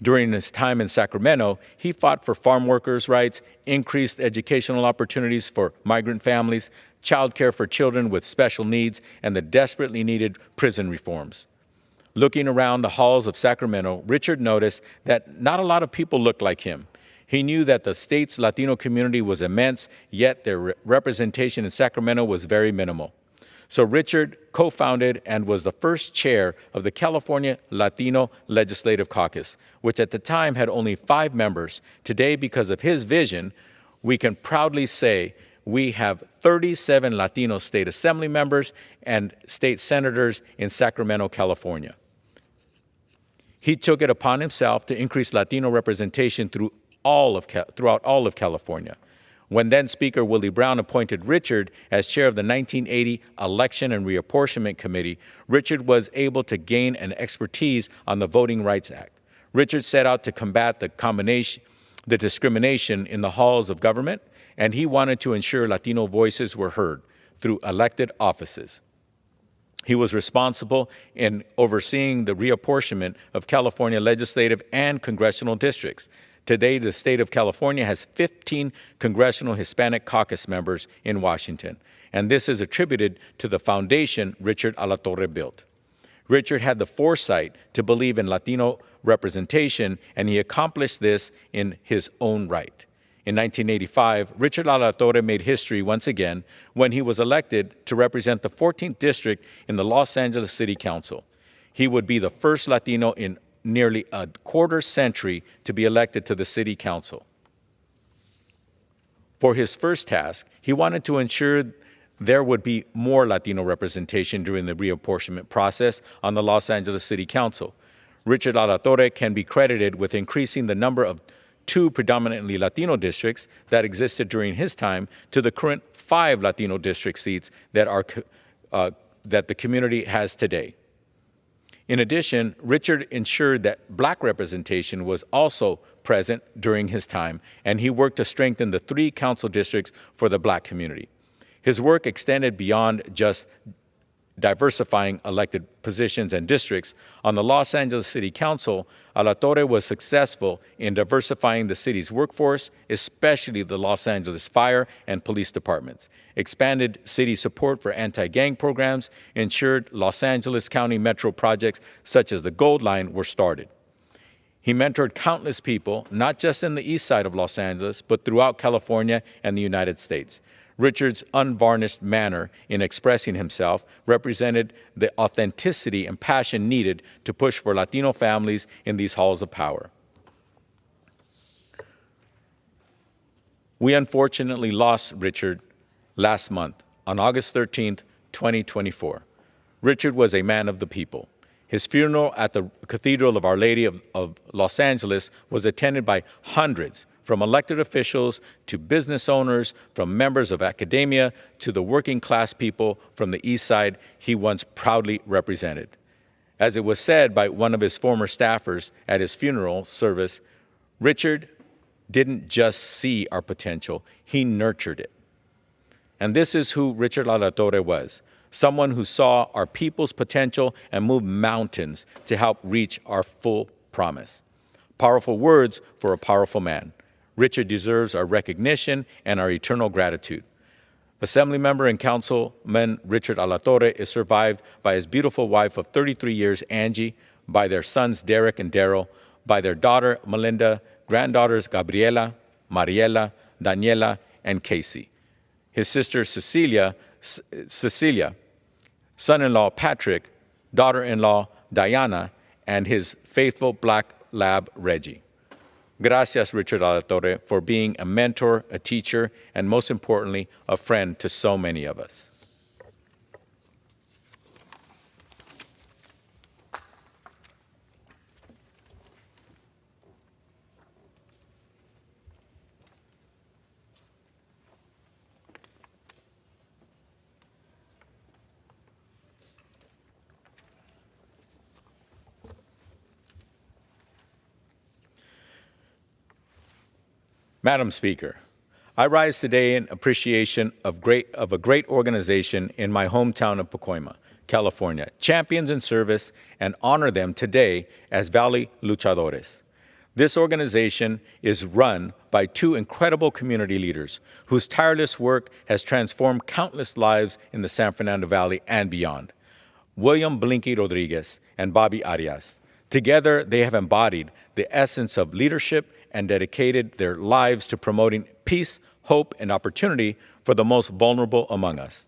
During his time in Sacramento, he fought for farm workers' rights, increased educational opportunities for migrant families, child care for children with special needs, and the desperately needed prison reforms. Looking around the halls of Sacramento, Richard noticed that not a lot of people looked like him. He knew that the state's Latino community was immense, yet their representation in Sacramento was very minimal. So Richard co-founded and was the first chair of the California Latino Legislative Caucus, which at the time had only 5 members. Today, because of his vision, we can proudly say we have 37 Latino state assembly members and state senators in Sacramento, California. He took it upon himself to increase Latino representation throughout all of California. When then Speaker Willie Brown appointed Richard as chair of the 1980 Election and Reapportionment Committee, Richard was able to gain an expertise on the Voting Rights Act. Richard set out to combat the discrimination in the halls of government, and he wanted to ensure Latino voices were heard through elected offices. He was responsible in overseeing the reapportionment of California legislative and congressional districts. Today, the state of California has 15 congressional Hispanic caucus members in Washington, and this is attributed to the foundation Richard Alatorre built. Richard had the foresight to believe in Latino representation, and he accomplished this in his own right. In 1985, Richard Alatorre made history once again when he was elected to represent the 14th district in the Los Angeles City Council. He would be the first Latino in nearly a quarter century to be elected to the city council. For his first task, he wanted to ensure there would be more Latino representation during the reapportionment process on the Los Angeles City Council. Richard Alatorre can be credited with increasing the number of 2 predominantly Latino districts that existed during his time to the current 5 Latino district seats that the community has today. In addition, Richard ensured that Black representation was also present during his time, and he worked to strengthen the 3 council districts for the Black community. His work extended beyond just diversifying elected positions and districts. On the Los Angeles City Council, Alatorre was successful in diversifying the city's workforce, especially the Los Angeles Fire and Police Departments, expanded city support for anti-gang programs, ensured Los Angeles County Metro projects such as the Gold Line were started. He mentored countless people, not just in the east side of Los Angeles, but throughout California and the United States. Richard's unvarnished manner in expressing himself represented the authenticity and passion needed to push for Latino families in these halls of power. We unfortunately lost Richard last month, on August 13th, 2024. Richard was a man of the people. His funeral at the Cathedral of Our Lady of Los Angeles was attended by hundreds, from elected officials to business owners, from members of academia to the working class people from the East Side he once proudly represented. As it was said by one of his former staffers at his funeral service, Richard didn't just see our potential, he nurtured it. And this is who Richard Alatorre was, someone who saw our people's potential and moved mountains to help reach our full promise. Powerful words for a powerful man. Richard deserves our recognition and our eternal gratitude. Assemblymember and Councilman Richard Alatorre is survived by his beautiful wife of 33 years, Angie, by their sons Derek and Daryl, by their daughter Melinda, granddaughters Gabriela, Mariela, Daniela, and Casey. His sister Cecilia, son-in-law Patrick, daughter-in-law Diana, and his faithful black lab Reggie. Gracias, Richard Alatorre, for being a mentor, a teacher, and most importantly, a friend to so many of us. Madam Speaker, I rise today in appreciation of a great organization in my hometown of Pacoima, California, champions in service, and honor them today as Valley Luchadores. This organization is run by 2 incredible community leaders whose tireless work has transformed countless lives in the San Fernando Valley and beyond. William Blinky Rodriguez and Bobby Arias. Together, they have embodied the essence of leadership and dedicated their lives to promoting peace, hope, and opportunity for the most vulnerable among us.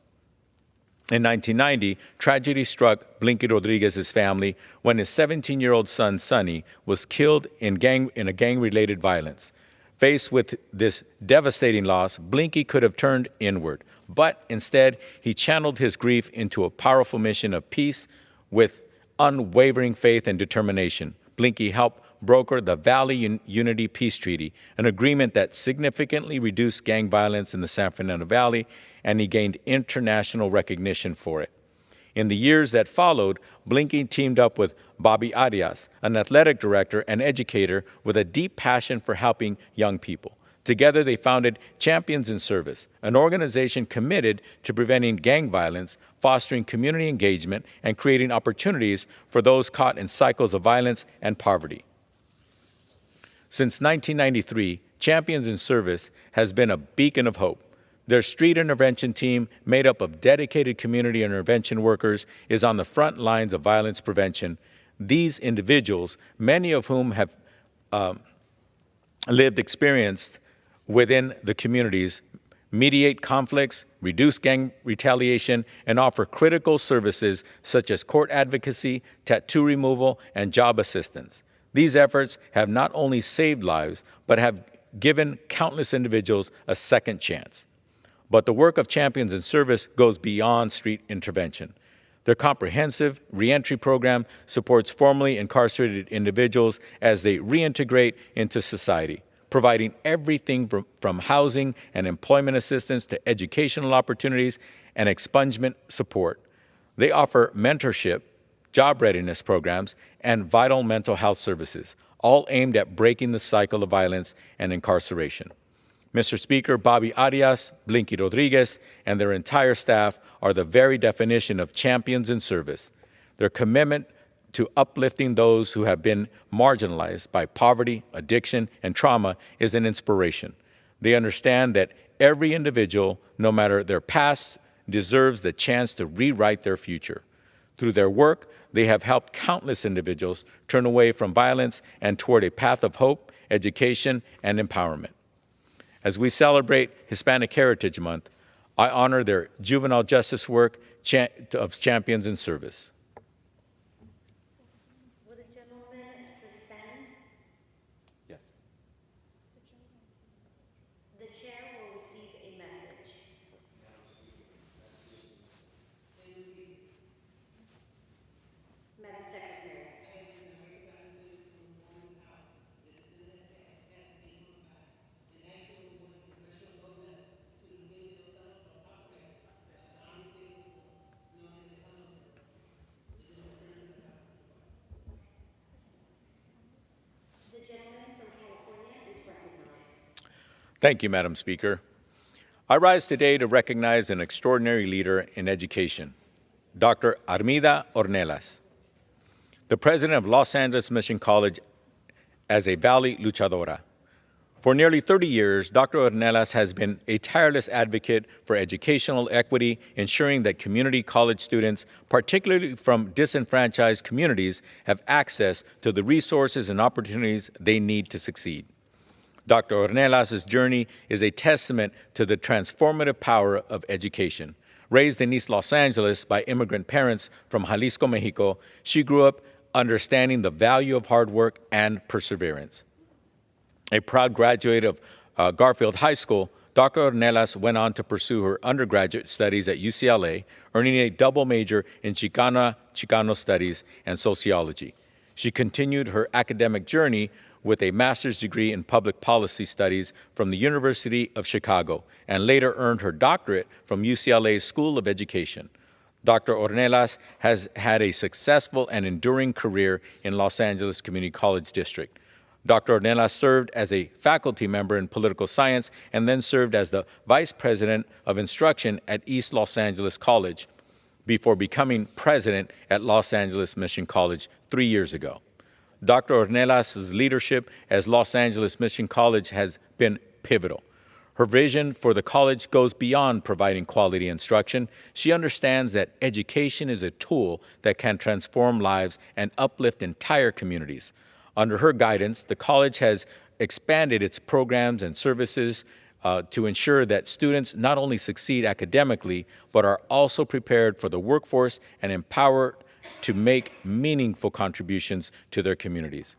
In 1990, tragedy struck Blinky Rodriguez's family when his 17-year-old son, Sonny, was killed in a gang-related violence. Faced with this devastating loss, Blinky could have turned inward, but instead, he channeled his grief into a powerful mission of peace with unwavering faith and determination. Blinky helped broker the Valley Unity Peace Treaty, an agreement that significantly reduced gang violence in the San Fernando Valley, and he gained international recognition for it. In the years that followed, Blinky teamed up with Bobby Arias, an athletic director and educator with a deep passion for helping young people. Together, they founded Champions in Service, an organization committed to preventing gang violence, fostering community engagement, and creating opportunities for those caught in cycles of violence and poverty. Since 1993, Champions in Service has been a beacon of hope. Their street intervention team, made up of dedicated community intervention workers, is on the front lines of violence prevention. These individuals, many of whom have lived experience within the communities, mediate conflicts, reduce gang retaliation, and offer critical services such as court advocacy, tattoo removal, and job assistance. These efforts have not only saved lives, but have given countless individuals a second chance. But the work of Champions in Service goes beyond street intervention. Their comprehensive reentry program supports formerly incarcerated individuals as they reintegrate into society, providing everything from housing and employment assistance to educational opportunities and expungement support. They offer mentorship, job readiness programs, and vital mental health services, all aimed at breaking the cycle of violence and incarceration. Mr. Speaker, Bobby Arias, Blinky Rodriguez, and their entire staff are the very definition of champions in service. Their commitment to uplifting those who have been marginalized by poverty, addiction, and trauma is an inspiration. They understand that every individual, no matter their past, deserves the chance to rewrite their future. Through their work, they have helped countless individuals turn away from violence and toward a path of hope, education, and empowerment. As we celebrate Hispanic Heritage Month, I honor their juvenile justice work of Champions in Service. Will the gentleman suspend? Yes. The chair will receive a message. Madam Secretary. The gentleman from California is recognized. Thank you, Madam Speaker. I rise today to recognize an extraordinary leader in education, Dr. Armida Ornelas, the president of Los Angeles Mission College as a Valley Luchadora. For nearly 30 years, Dr. Ornelas has been a tireless advocate for educational equity, ensuring that community college students, particularly from disenfranchised communities, have access to the resources and opportunities they need to succeed. Dr. Ornelas' journey is a testament to the transformative power of education. Raised in East Los Angeles by immigrant parents from Jalisco, Mexico, she grew up understanding the value of hard work and perseverance. A proud graduate of Garfield High School, Dr. Ornelas went on to pursue her undergraduate studies at UCLA, earning a double major in Chicano Studies and Sociology. She continued her academic journey with a master's degree in public policy studies from the University of Chicago, and later earned her doctorate from UCLA's School of Education. Dr. Ornelas has had a successful and enduring career in Los Angeles Community College District. Dr. Ornelas served as a faculty member in political science and then served as the vice president of instruction at East Los Angeles College before becoming president at Los Angeles Mission College 3 years ago. Dr. Ornelas' leadership as Los Angeles Mission College has been pivotal. Her vision for the college goes beyond providing quality instruction. She understands that education is a tool that can transform lives and uplift entire communities. Under her guidance, the college has expanded its programs and services to ensure that students not only succeed academically, but are also prepared for the workforce and empowered to make meaningful contributions to their communities.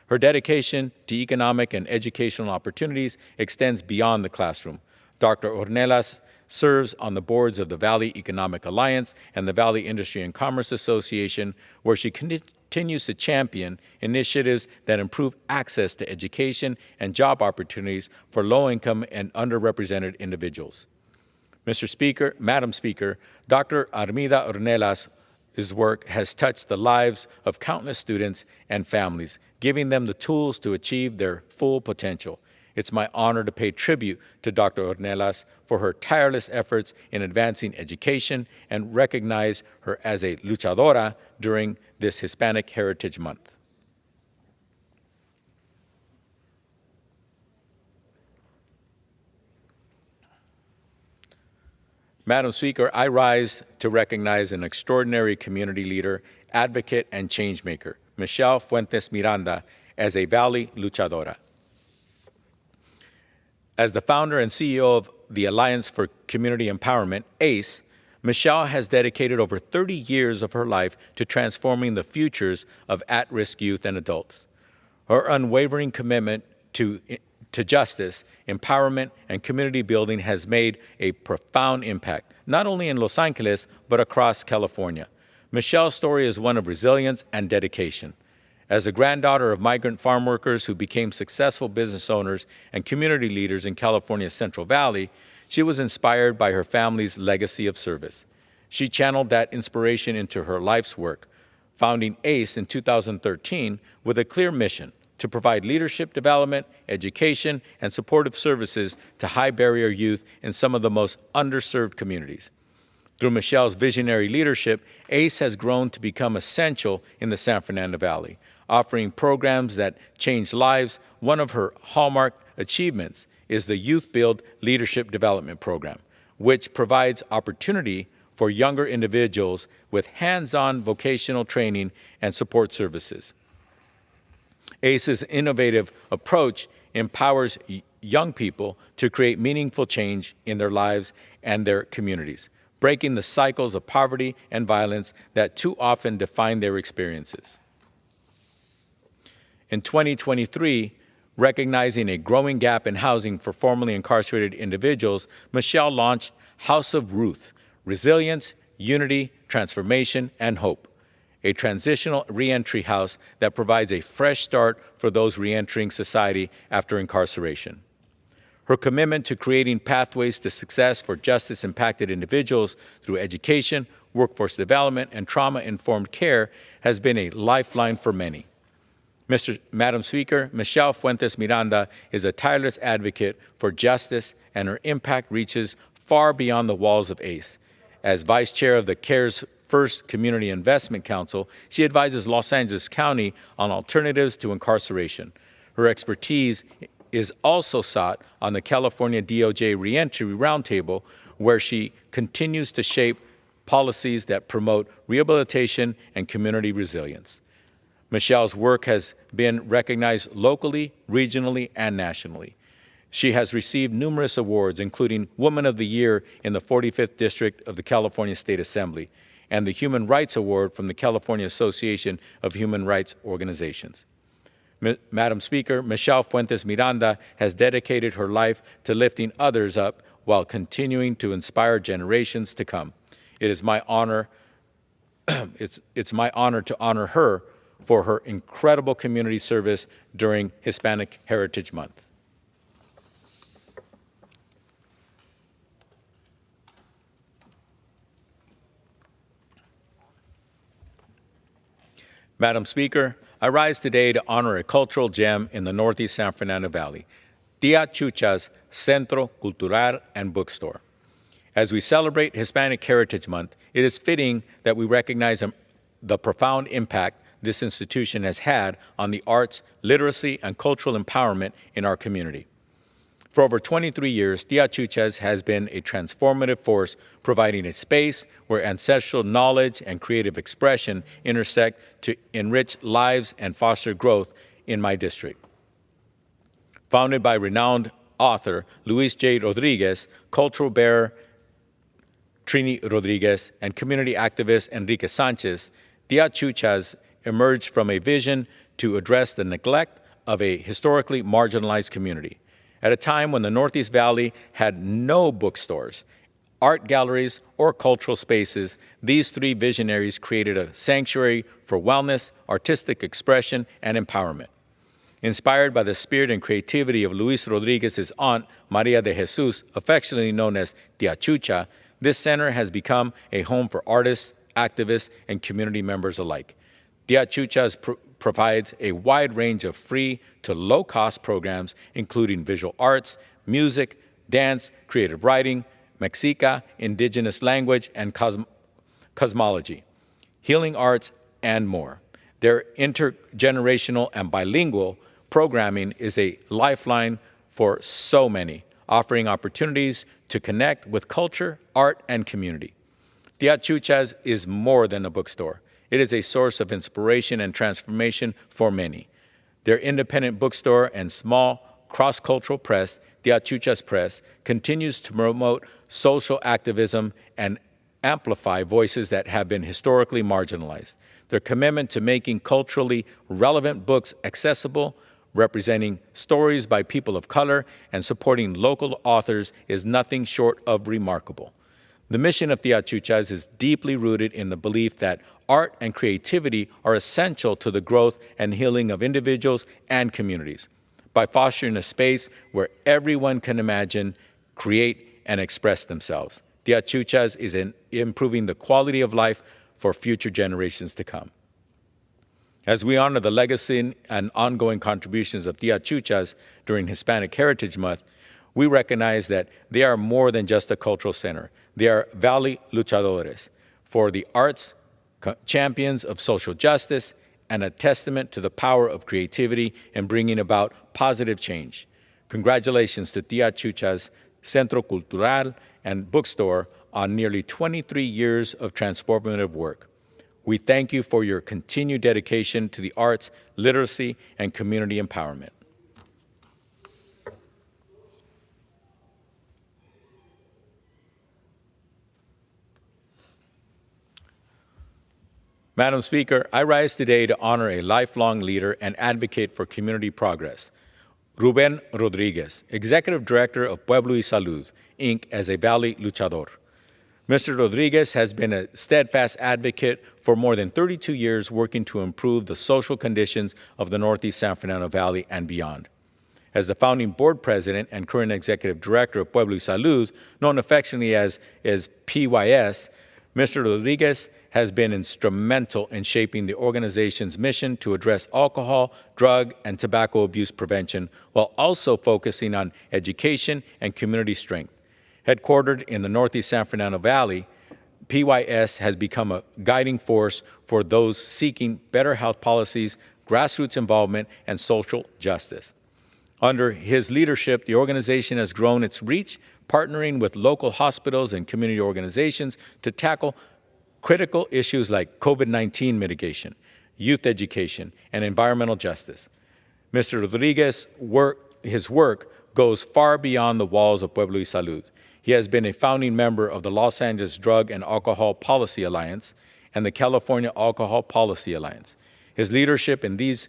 Her dedication to economic and educational opportunities extends beyond the classroom. Dr. Ornelas serves on the boards of the Valley Economic Alliance and the Valley Industry and Commerce Association, where she continues to champion initiatives that improve access to education and job opportunities for low-income and underrepresented individuals. Mr. Speaker, Madam Speaker, Dr. Armida Ornelas' work has touched the lives of countless students and families, giving them the tools to achieve their full potential. It's my honor to pay tribute to Dr. Ornelas for her tireless efforts in advancing education and recognize her as a luchadora during this Hispanic Heritage Month. Madam Speaker, I rise to recognize an extraordinary community leader, advocate, and changemaker, Michelle Fuentes Miranda, as a Valley Luchadora. As the founder and CEO of the Alliance for Community Empowerment, ACE, Michelle has dedicated over 30 years of her life to transforming the futures of at-risk youth and adults. Her unwavering commitment to justice, empowerment, and community building has made a profound impact, not only in Los Angeles, but across California. Michelle's story is one of resilience and dedication. As a granddaughter of migrant farm workers who became successful business owners and community leaders in California's Central Valley, she was inspired by her family's legacy of service. She channeled that inspiration into her life's work, founding ACE in 2013 with a clear mission to provide leadership development, education, and supportive services to high-barrier youth in some of the most underserved communities. Through Michelle's visionary leadership, ACE has grown to become essential in the San Fernando Valley, offering programs that change lives. One of her hallmark achievements is the Youth Build Leadership Development Program, which provides opportunity for younger individuals with hands-on vocational training and support services. ACE's innovative approach empowers young people to create meaningful change in their lives and their communities, breaking the cycles of poverty and violence that too often define their experiences. In 2023, recognizing a growing gap in housing for formerly incarcerated individuals, Michelle launched House of Ruth: Resilience, Unity, Transformation, and Hope, a transitional reentry house that provides a fresh start for those reentering society after incarceration. Her commitment to creating pathways to success for justice-impacted individuals through education, workforce development, and trauma-informed care has been a lifeline for many. Madam Speaker, Michelle Fuentes Miranda is a tireless advocate for justice, and her impact reaches far beyond the walls of ACE. As Vice Chair of the CARES First Community Investment Council, she advises Los Angeles County on alternatives to incarceration. Her expertise is also sought on the California DOJ Reentry Roundtable, where she continues to shape policies that promote rehabilitation and community resilience. Michelle's work has been recognized locally, regionally, and nationally. She has received numerous awards, including Woman of the Year in the 45th District of the California State Assembly and the Human Rights Award from the California Association of Human Rights Organizations. Madam Speaker, Michelle Fuentes Miranda has dedicated her life to lifting others up while continuing to inspire generations to come. It is my honor, it's my honor to honor her for her incredible community service during Hispanic Heritage Month. Madam Speaker, I rise today to honor a cultural gem in the Northeast San Fernando Valley, Tia Chucha's Centro Cultural and Bookstore. As we celebrate Hispanic Heritage Month, it is fitting that we recognize the profound impact this institution has had on the arts, literacy, and cultural empowerment in our community. For over 23 years, Tia Chucha's has been a transformative force, providing a space where ancestral knowledge and creative expression intersect to enrich lives and foster growth in my district. Founded by renowned author Luis J. Rodriguez, cultural bearer Trini Rodriguez, and community activist Enrique Sanchez, Tia Chucha's emerged from a vision to address the neglect of a historically marginalized community. At a time when the Northeast Valley had no bookstores, art galleries, or cultural spaces, these three visionaries created a sanctuary for wellness, artistic expression, and empowerment. Inspired by the spirit and creativity of Luis Rodriguez's aunt, Maria de Jesus, affectionately known as Tia Chucha, this center has become a home for artists, activists, and community members alike. Tia Chucha's provides a wide range of free to low-cost programs, including visual arts, music, dance, creative writing, Mexica, indigenous language, and cosmology, healing arts, and more. Their intergenerational and bilingual programming is a lifeline for so many, offering opportunities to connect with culture, art, and community. Tia Chucha's is more than a bookstore. It is a source of inspiration and transformation for many. Their independent bookstore and small cross-cultural press, Tia Chucha's Press, continues to promote social activism and amplify voices that have been historically marginalized. Their commitment to making culturally relevant books accessible, representing stories by people of color and supporting local authors is nothing short of remarkable. The mission of Tia Chuchas is deeply rooted in the belief that art and creativity are essential to the growth and healing of individuals and communities. By fostering a space where everyone can imagine, create, and express themselves, Tia Chuchas is improving the quality of life for future generations to come. As we honor the legacy and ongoing contributions of Tia Chuchas during Hispanic Heritage Month, we recognize that they are more than just a cultural center. They are Valley luchadores for the arts, champions of social justice, and a testament to the power of creativity in bringing about positive change. Congratulations to Tia Chuchas Centro Cultural and Bookstore on nearly 23 years of transformative work. We thank you for your continued dedication to the arts, literacy, and community empowerment. Madam Speaker, I rise today to honor a lifelong leader and advocate for community progress, Ruben Rodriguez, Executive Director of Pueblo y Salud, Inc., as a Valley Luchador. Mr. Rodriguez has been a steadfast advocate for more than 32 years, working to improve the social conditions of the Northeast San Fernando Valley and beyond. As the founding board president and current executive director of Pueblo y Salud, known affectionately as PYS, Mr. Rodriguez has been instrumental in shaping the organization's mission to address alcohol, drug, and tobacco abuse prevention, while also focusing on education and community strength. Headquartered in the Northeast San Fernando Valley, PYS has become a guiding force for those seeking better health policies, grassroots involvement, and social justice. Under his leadership, the organization has grown its reach, partnering with local hospitals and community organizations to tackle critical issues like COVID-19 mitigation, youth education, and environmental justice. Mr. Rodriguez's work goes far beyond the walls of Pueblo y Salud. He has been a founding member of the Los Angeles Drug and Alcohol Policy Alliance and the California Alcohol Policy Alliance. His leadership in these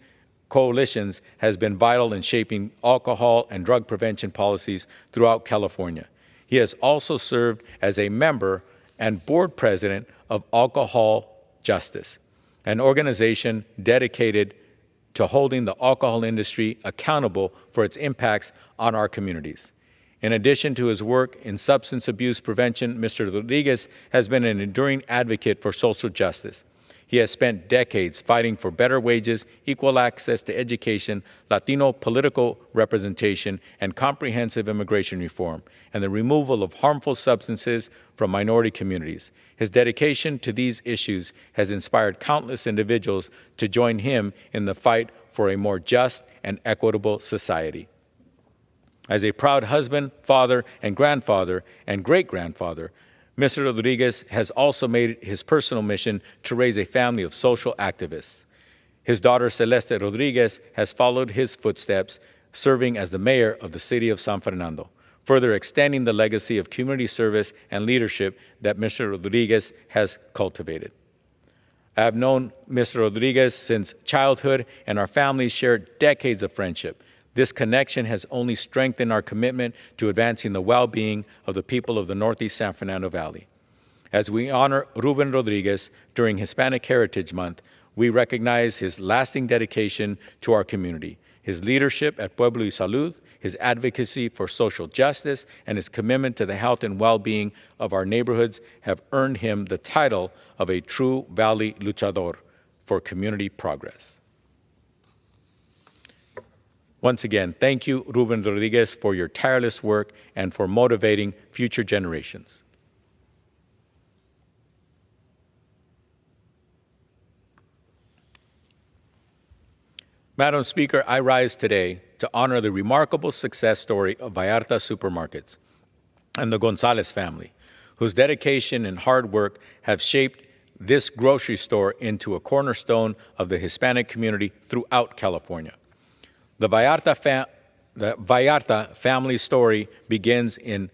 coalitions has been vital in shaping alcohol and drug prevention policies throughout California. He has also served as a member and board president of Alcohol Justice, an organization dedicated to holding the alcohol industry accountable for its impacts on our communities. In addition to his work in substance abuse prevention, Mr. Rodriguez has been an enduring advocate for social justice. He has spent decades fighting for better wages, equal access to education, Latino political representation, and comprehensive immigration reform, and the removal of harmful substances from minority communities. His dedication to these issues has inspired countless individuals to join him in the fight for a more just and equitable society. As a proud husband, father, and grandfather, and great-grandfather, Mr. Rodriguez has also made it his personal mission to raise a family of social activists. His daughter, Celeste Rodriguez, has followed his footsteps, serving as the mayor of the city of San Fernando, further extending the legacy of community service and leadership that Mr. Rodriguez has cultivated. I have known Mr. Rodriguez since childhood, and our families shared decades of friendship. This connection has only strengthened our commitment to advancing the well-being of the people of the Northeast San Fernando Valley. As we honor Ruben Rodriguez during Hispanic Heritage Month, we recognize his lasting dedication to our community, his leadership at Pueblo y Salud, his advocacy for social justice, and his commitment to the health and well-being of our neighborhoods have earned him the title of a true Valley Luchador for community progress. Once again, thank you, Ruben Rodriguez, for your tireless work and for motivating future generations. Madam Speaker, I rise today to honor the remarkable success story of Vallarta Supermarkets and the Gonzalez family, whose dedication and hard work have shaped this grocery store into a cornerstone of the Hispanic community throughout California. The Vallarta family story begins in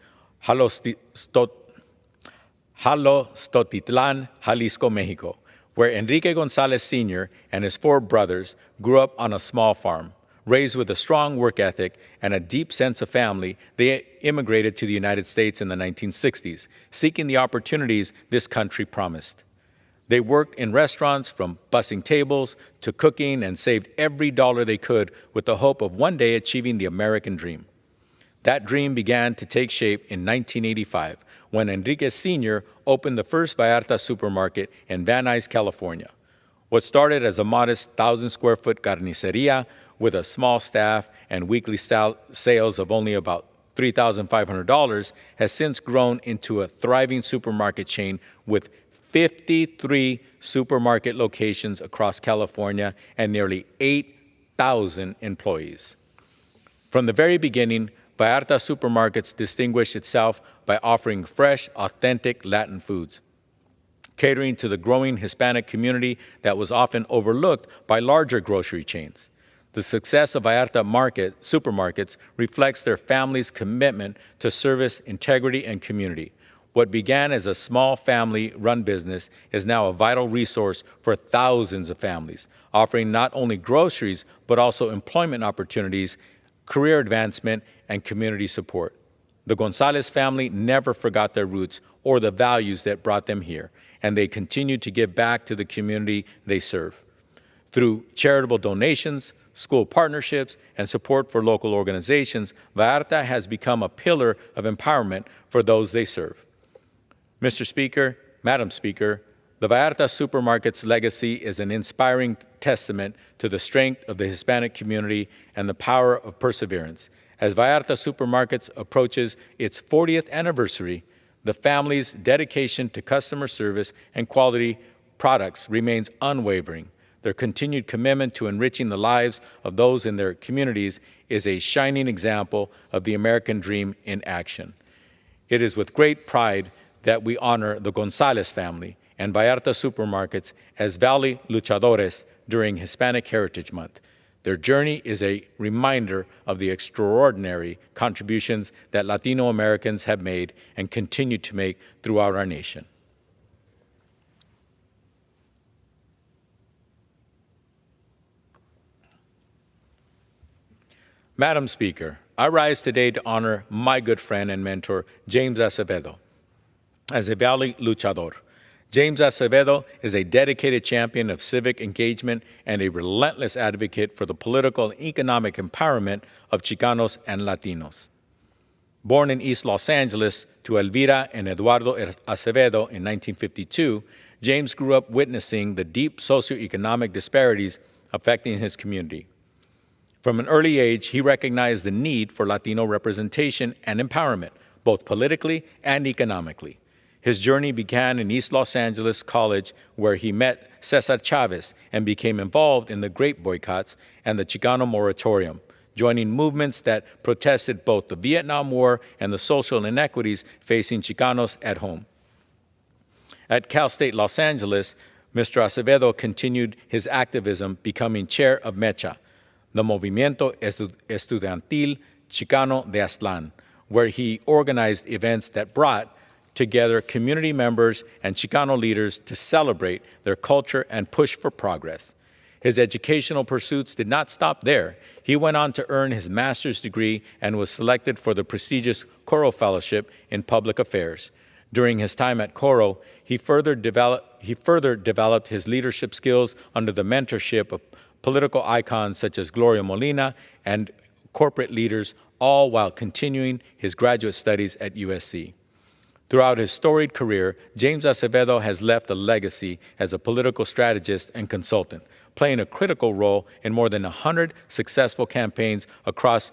Jalostotitlan, Jalisco, Mexico, where Enrique Gonzalez Sr. and his 4 brothers grew up on a small farm, Raised with a strong work ethic and a deep sense of family, they immigrated to the United States in the 1960s, seeking the opportunities this country promised. They worked in restaurants, from bussing tables to cooking, and saved every dollar they could with the hope of one day achieving the American dream. That dream began to take shape in 1985 when Enriquez Sr. opened the first Vallarta supermarket in Van Nuys, California. What started as a modest 1,000-square-foot carniceria with a small staff and weekly sales of only about $3,500 has since grown into a thriving supermarket chain with 53 supermarket locations across California and nearly 8,000 employees. From the very beginning, Vallarta Supermarkets distinguished itself by offering fresh, authentic Latin foods, catering to the growing Hispanic community that was often overlooked by larger grocery chains. The success of Vallarta supermarkets reflects their family's commitment to service, integrity, and community. What began as a small family-run business is now a vital resource for thousands of families, offering not only groceries, but also employment opportunities, career advancement, and community support. The Gonzalez family never forgot their roots or the values that brought them here, and they continue to give back to the community they serve. Through charitable donations, school partnerships, and support for local organizations, Vallarta has become a pillar of empowerment for those they serve. Mr. Speaker, Madam Speaker, the Vallarta Supermarket's legacy is an inspiring testament to the strength of the Hispanic community and the power of perseverance. As Vallarta Supermarkets approaches its 40th anniversary, the family's dedication to customer service and quality products remains unwavering. Their continued commitment to enriching the lives of those in their communities is a shining example of the American dream in action. It is with great pride that we honor the Gonzalez family and Vallarta Supermarkets as Valley Luchadores during Hispanic Heritage Month. Their journey is a reminder of the extraordinary contributions that Latino Americans have made and continue to make throughout our nation. Madam Speaker, I rise today to honor my good friend and mentor, James Acevedo, as a Valley Luchador. James Acevedo is a dedicated champion of civic engagement and a relentless advocate for the political and economic empowerment of Chicanos and Latinos. Born in East Los Angeles to Elvira and Eduardo Acevedo in 1952, James grew up witnessing the deep socioeconomic disparities affecting his community. From an early age, he recognized the need for Latino representation and empowerment, both politically and economically. His journey began in East Los Angeles College, where he met Cesar Chavez and became involved in the grape boycotts and the Chicano moratorium, joining movements that protested both the Vietnam War and the social inequities facing Chicanos at home. At Cal State Los Angeles, Mr. Acevedo continued his activism, becoming chair of MECHA, the Movimiento Estudiantil Chicano de Aztlán, where he organized events that brought together community members and Chicano leaders to celebrate their culture and push for progress. His educational pursuits did not stop there. He went on to earn his master's degree and was selected for the prestigious Coro Fellowship in Public Affairs. During his time at Coro, he further developed his leadership skills under the mentorship of political icons such as Gloria Molina and corporate leaders, all while continuing his graduate studies at USC. Throughout his storied career, James Acevedo has left a legacy as a political strategist and consultant, playing a critical role in more than 100 successful campaigns across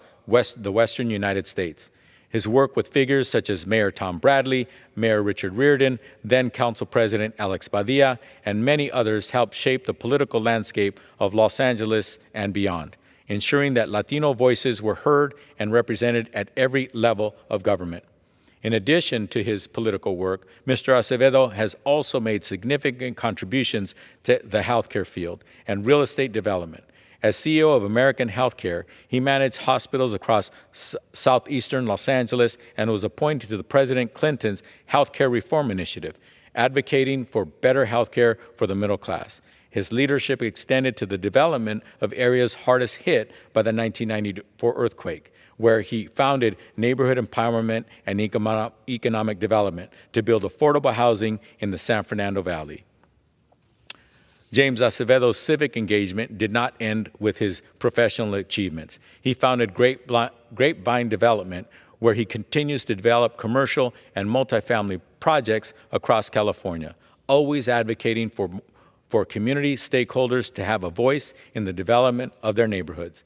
the western United States. His work with figures such as Mayor Tom Bradley, Mayor Richard Riordan, then Council President Alex Padilla, and many others helped shape the political landscape of Los Angeles and beyond, ensuring that Latino voices were heard and represented at every level of government. In addition to his political work, Mr. Acevedo has also made significant contributions to the healthcare field and real estate development. As CEO of American Healthcare, he managed hospitals across southeastern Los Angeles and was appointed to the President Clinton's Healthcare Reform Initiative, advocating for better healthcare for the middle class. His leadership extended to the development of areas hardest hit by the 1994 earthquake, where he founded neighborhood empowerment and economic development to build affordable housing in the San Fernando Valley. James Acevedo's civic engagement did not end with his professional achievements. He founded Grapevine Development, where he continues to develop commercial and multifamily projects across California, always advocating for community stakeholders to have a voice in the development of their neighborhoods.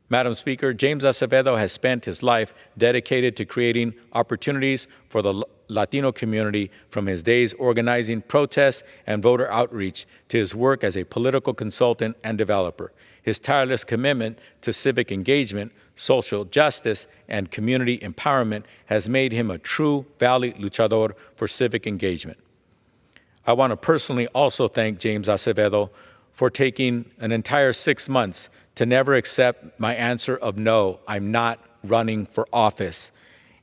Madam Speaker, James Acevedo has spent his life dedicated to creating opportunities for the Latino community, from his days organizing protests and voter outreach to his work as a political consultant and developer. His tireless commitment to civic engagement, social justice, and community empowerment has made him a true Valley luchador for civic engagement. I want to personally also thank James Acevedo for taking an entire 6 months to never accept my answer of no, I'm not running for office.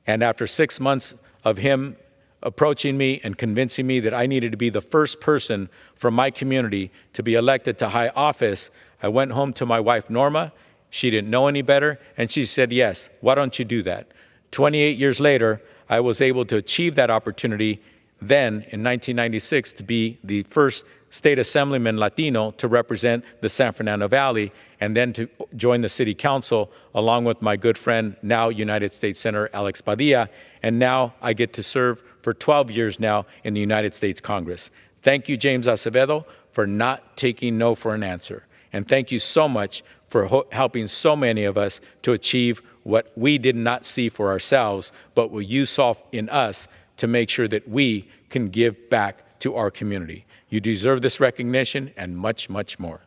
And after 6 months of him approaching me and convincing me that I needed to be the first person from my community to be elected to high office, I went home to my wife, Norma. She didn't know any better, and she said, yes, why don't you do that? 28 years later, I was able to achieve that opportunity then in 1996 to be the first state assemblyman Latino to represent the San Fernando Valley, and then to join the city council along with my good friend, now United States Senator Alex Padilla, and now I get to serve for 12 years now in the United States Congress. Thank you, James Acevedo, for not taking no for an answer. And thank you so much for helping so many of us to achieve what we did not see for ourselves, but what you saw in us to make sure that we can give back to our community. You deserve this recognition and much, much more.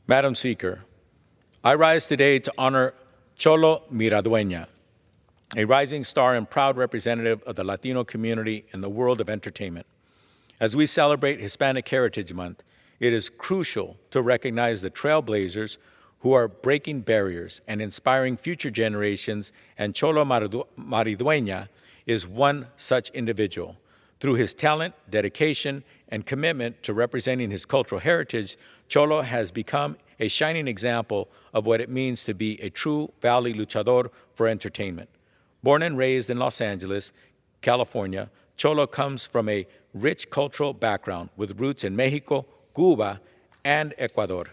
Madam Speaker, I rise today to honor Cholo Miradueña, a rising star and proud representative of the Latino community in the world of entertainment. As we celebrate Hispanic Heritage Month, it is crucial to recognize the trailblazers who are breaking barriers and inspiring future generations, and Cholo Miradueña is one such individual. Through his talent, dedication, and commitment to representing his cultural heritage, Cholo has become a shining example of what it means to be a true Valley luchador for entertainment. Born and raised in Los Angeles, California, Cholo comes from a rich cultural background with roots in Mexico, Cuba, and Ecuador.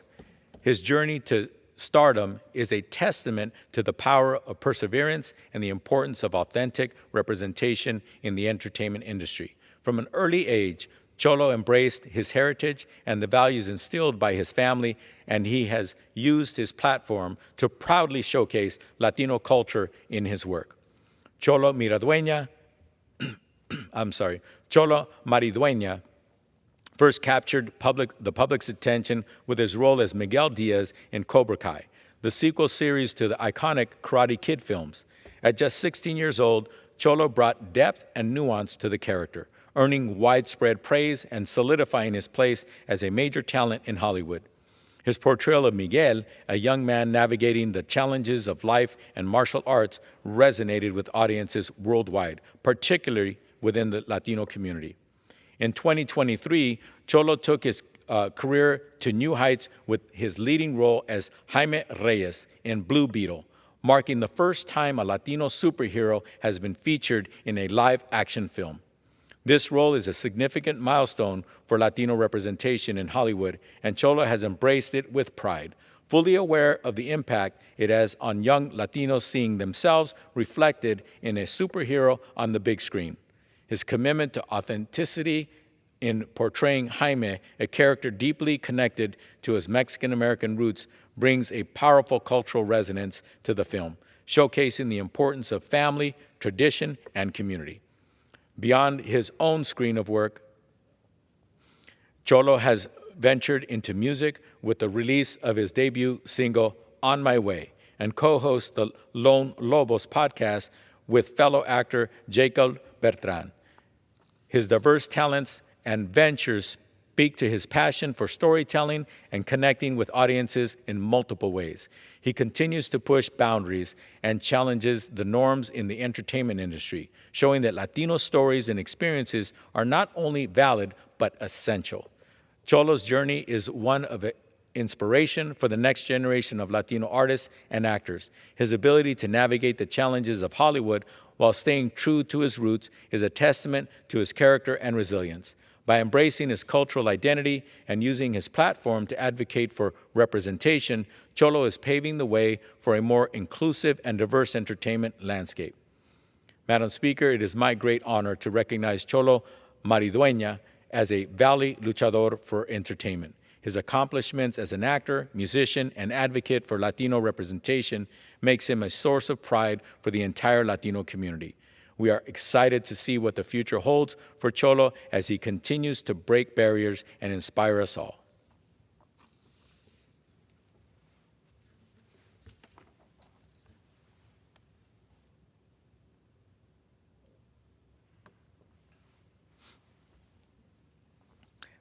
His journey to stardom is a testament to the power of perseverance and the importance of authentic representation in the entertainment industry. From an early age, Cholo embraced his heritage and the values instilled by his family, and he has used his platform to proudly showcase Latino culture in his work. Cholo Miradueña first captured the public's attention with his role as Miguel Diaz in Cobra Kai, the sequel series to the iconic Karate Kid films. At just 16 years old, Cholo brought depth and nuance to the character, earning widespread praise and solidifying his place as a major talent in Hollywood. His portrayal of Miguel, a young man navigating the challenges of life and martial arts, resonated with audiences worldwide, particularly within the Latino community. In 2023, Cholo took his career to new heights with his leading role as Jaime Reyes in Blue Beetle, marking the first time a Latino superhero has been featured in a live-action film. This role is a significant milestone for Latino representation in Hollywood, and Cholo has embraced it with pride, fully aware of the impact it has on young Latinos seeing themselves reflected in a superhero on the big screen. His commitment to authenticity in portraying Jaime, a character deeply connected to his Mexican-American roots, brings a powerful cultural resonance to the film, showcasing the importance of family, tradition, and community. Beyond his own screen of work, Cholo has ventured into music with the release of his debut single, On My Way, and co-hosts the Lone Lobos podcast with fellow actor Jacob Bertrand. His diverse talents and ventures speak to his passion for storytelling and connecting with audiences in multiple ways. He continues to push boundaries and challenges the norms in the entertainment industry, showing that Latino stories and experiences are not only valid, but essential. Cholo's journey is one of inspiration for the next generation of Latino artists and actors. His ability to navigate the challenges of Hollywood while staying true to his roots is a testament to his character and resilience. By embracing his cultural identity and using his platform to advocate for representation, Cholo is paving the way for a more inclusive and diverse entertainment landscape. Madam Speaker, it is my great honor to recognize Cholo Maridueña as a Valley Luchador for entertainment. His accomplishments as an actor, musician, and advocate for Latino representation makes him a source of pride for the entire Latino community. We are excited to see what the future holds for Cholo as he continues to break barriers and inspire us all.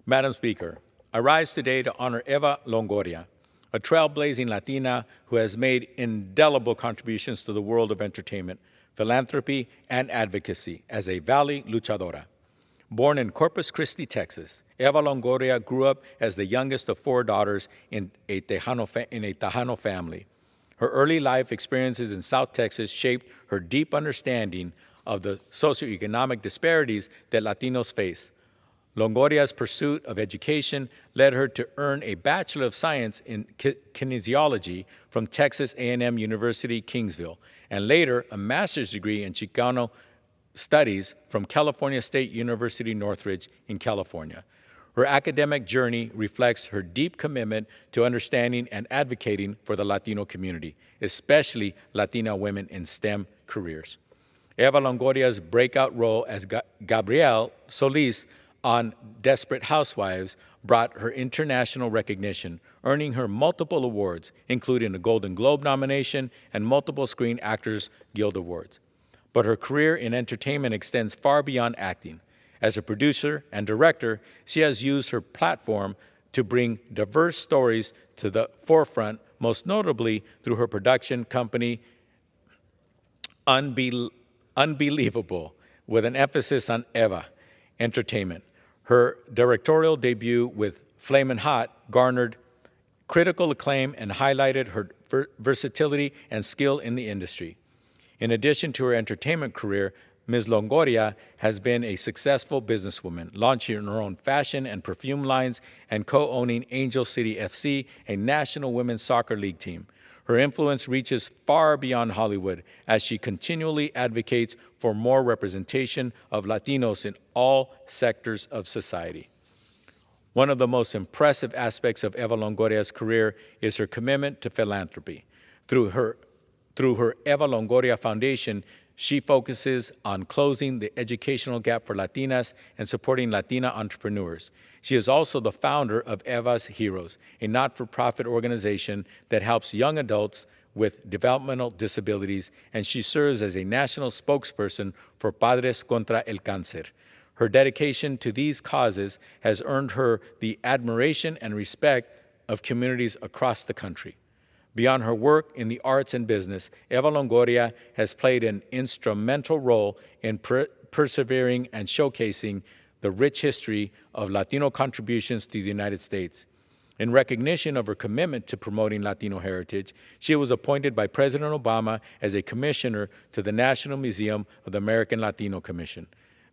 Madam Speaker, I rise today to honor Eva Longoria, a trailblazing Latina who has made indelible contributions to the world of entertainment, philanthropy, and advocacy as a Valley Luchadora. Born in Corpus Christi, Texas, Eva Longoria grew up as the youngest of 4 daughters in a Tejano family. Her early life experiences in South Texas shaped her deep understanding of the socioeconomic disparities that Latinos face. Longoria's pursuit of education led her to earn a Bachelor of Science in Kinesiology from Texas A&M University, Kingsville, and later a master's degree in Chicano Studies from California State University, Northridge in California. Her academic journey reflects her deep commitment to understanding and advocating for the Latino community, especially Latina women in STEM careers. Eva Longoria's breakout role as Gabrielle Solis on Desperate Housewives brought her international recognition, earning her multiple awards, including a Golden Globe nomination and multiple Screen Actors Guild Awards. But her career in entertainment extends far beyond acting. As a producer and director, she has used her platform to bring diverse stories to the forefront, most notably through her production company, Unbelievable, with an emphasis on Eva Entertainment. Her directorial debut with Flamin' Hot garnered critical acclaim and highlighted her versatility and skill in the industry. In addition to her entertainment career, Ms. Longoria has been a successful businesswoman, launching her own fashion and perfume lines and co-owning Angel City FC, a national women's soccer league team. Her influence reaches far beyond Hollywood as she continually advocates for more representation of Latinos in all sectors of society. One of the most impressive aspects of Eva Longoria's career is her commitment to philanthropy. Through her Eva Longoria Foundation, she focuses on closing the educational gap for Latinas and supporting Latina entrepreneurs. She is also the founder of Eva's Heroes, a not-for-profit organization that helps young adults with developmental disabilities, and she serves as a national spokesperson for Padres contra el Cáncer. Her dedication to these causes has earned her the admiration and respect of communities across the country. Beyond her work in the arts and business, Eva Longoria has played an instrumental role in persevering and showcasing the rich history of Latino contributions to the United States. In recognition of her commitment to promoting Latino heritage, she was appointed by President Obama as a commissioner to the National Museum of the American Latino Commission.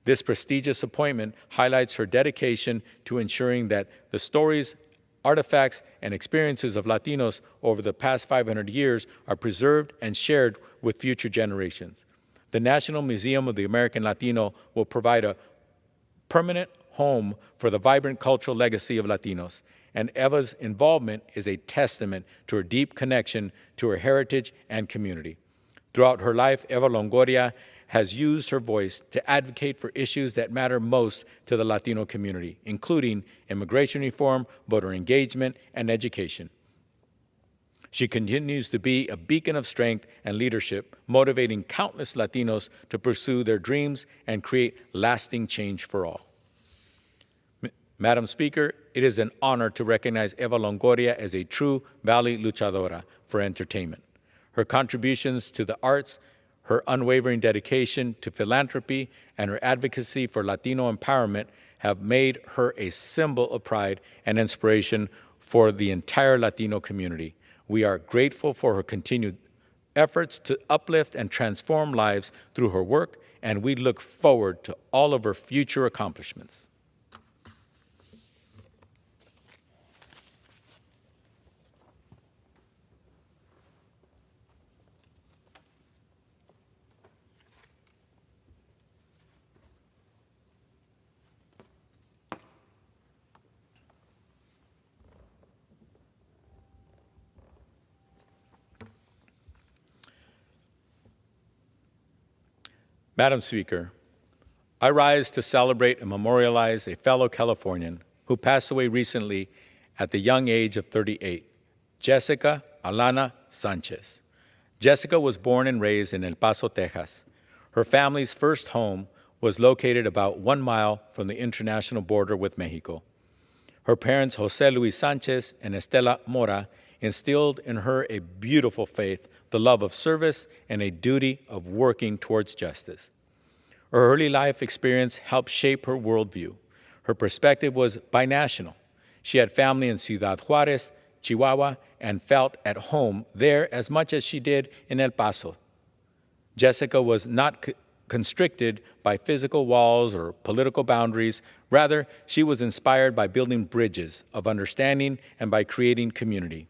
This prestigious appointment highlights her dedication to ensuring that the stories, artifacts, and experiences of Latinos over the past 500 years are preserved and shared with future generations. The National Museum of the American Latino will provide a permanent home for the vibrant cultural legacy of Latinos, and Eva's involvement is a testament to her deep connection to her heritage and community. Throughout her life, Eva Longoria has used her voice to advocate for issues that matter most to the Latino community, including immigration reform, voter engagement, and education. She continues to be a beacon of strength and leadership, motivating countless Latinos to pursue their dreams and create lasting change for all. Madam Speaker, it is an honor to recognize Eva Longoria as a true Valley luchadora for entertainment. Her contributions to the arts, her unwavering dedication to philanthropy, and her advocacy for Latino empowerment have made her a symbol of pride and inspiration for the entire Latino community. We are grateful for her continued efforts to uplift and transform lives through her work, and we look forward to all of her future accomplishments. Madam Speaker, I rise to celebrate and memorialize a fellow Californian who passed away recently at the young age of 38, Jessica Alana Sanchez. Jessica was born and raised in El Paso, Texas. Her family's first home was located about 1 mile from the international border with Mexico. Her parents, Jose Luis Sanchez and Estela Mora, instilled in her a beautiful faith, the love of service, and a duty of working towards justice. Her early life experience helped shape her worldview. Her perspective was binational. She had family in Ciudad Juarez, Chihuahua, and felt at home there as much as she did in El Paso. Jessica was not constricted by physical walls or political boundaries. Rather, she was inspired by building bridges of understanding and by creating community.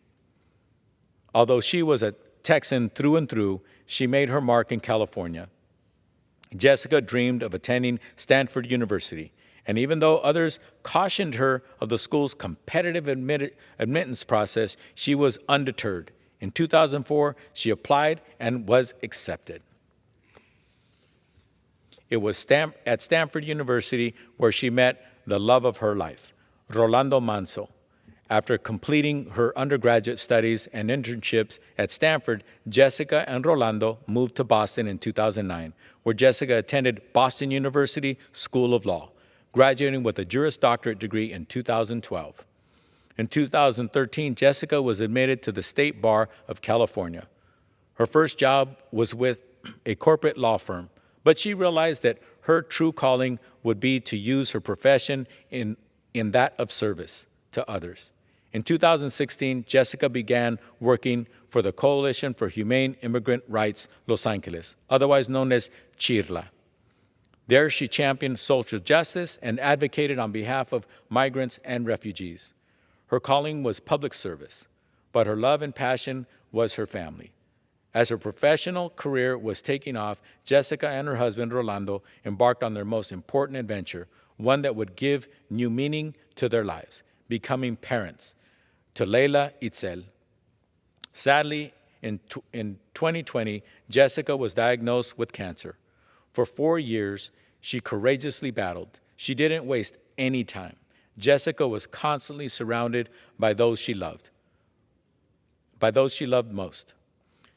Although she was a Texan through and through, she made her mark in California. Jessica dreamed of attending Stanford University, and even though others cautioned her of the school's competitive admittance process, she was undeterred. In 2004, she applied and was accepted. It was at Stanford University where she met the love of her life, Rolando Manso. After completing her undergraduate studies and internships at Stanford, Jessica and Rolando moved to Boston in 2009, where Jessica attended Boston University School of Law, graduating with a Juris Doctorate degree in 2012. In 2013, Jessica was admitted to the State Bar of California. Her first job was with a corporate law firm, but she realized that her true calling would be to use her profession in that of service to others. In 2016, Jessica began working for the Coalition for Humane Immigrant Rights Los Angeles, otherwise known as CHIRLA. There, she championed social justice and advocated on behalf of migrants and refugees. Her calling was public service, but her love and passion was her family. As her professional career was taking off, Jessica and her husband, Rolando, embarked on their most important adventure, one that would give new meaning to their lives, becoming parents to Leila Itzel. Sadly, in 2020, Jessica was diagnosed with cancer. For 4 years, she courageously battled. She didn't waste any time. Jessica was constantly surrounded by those she loved most.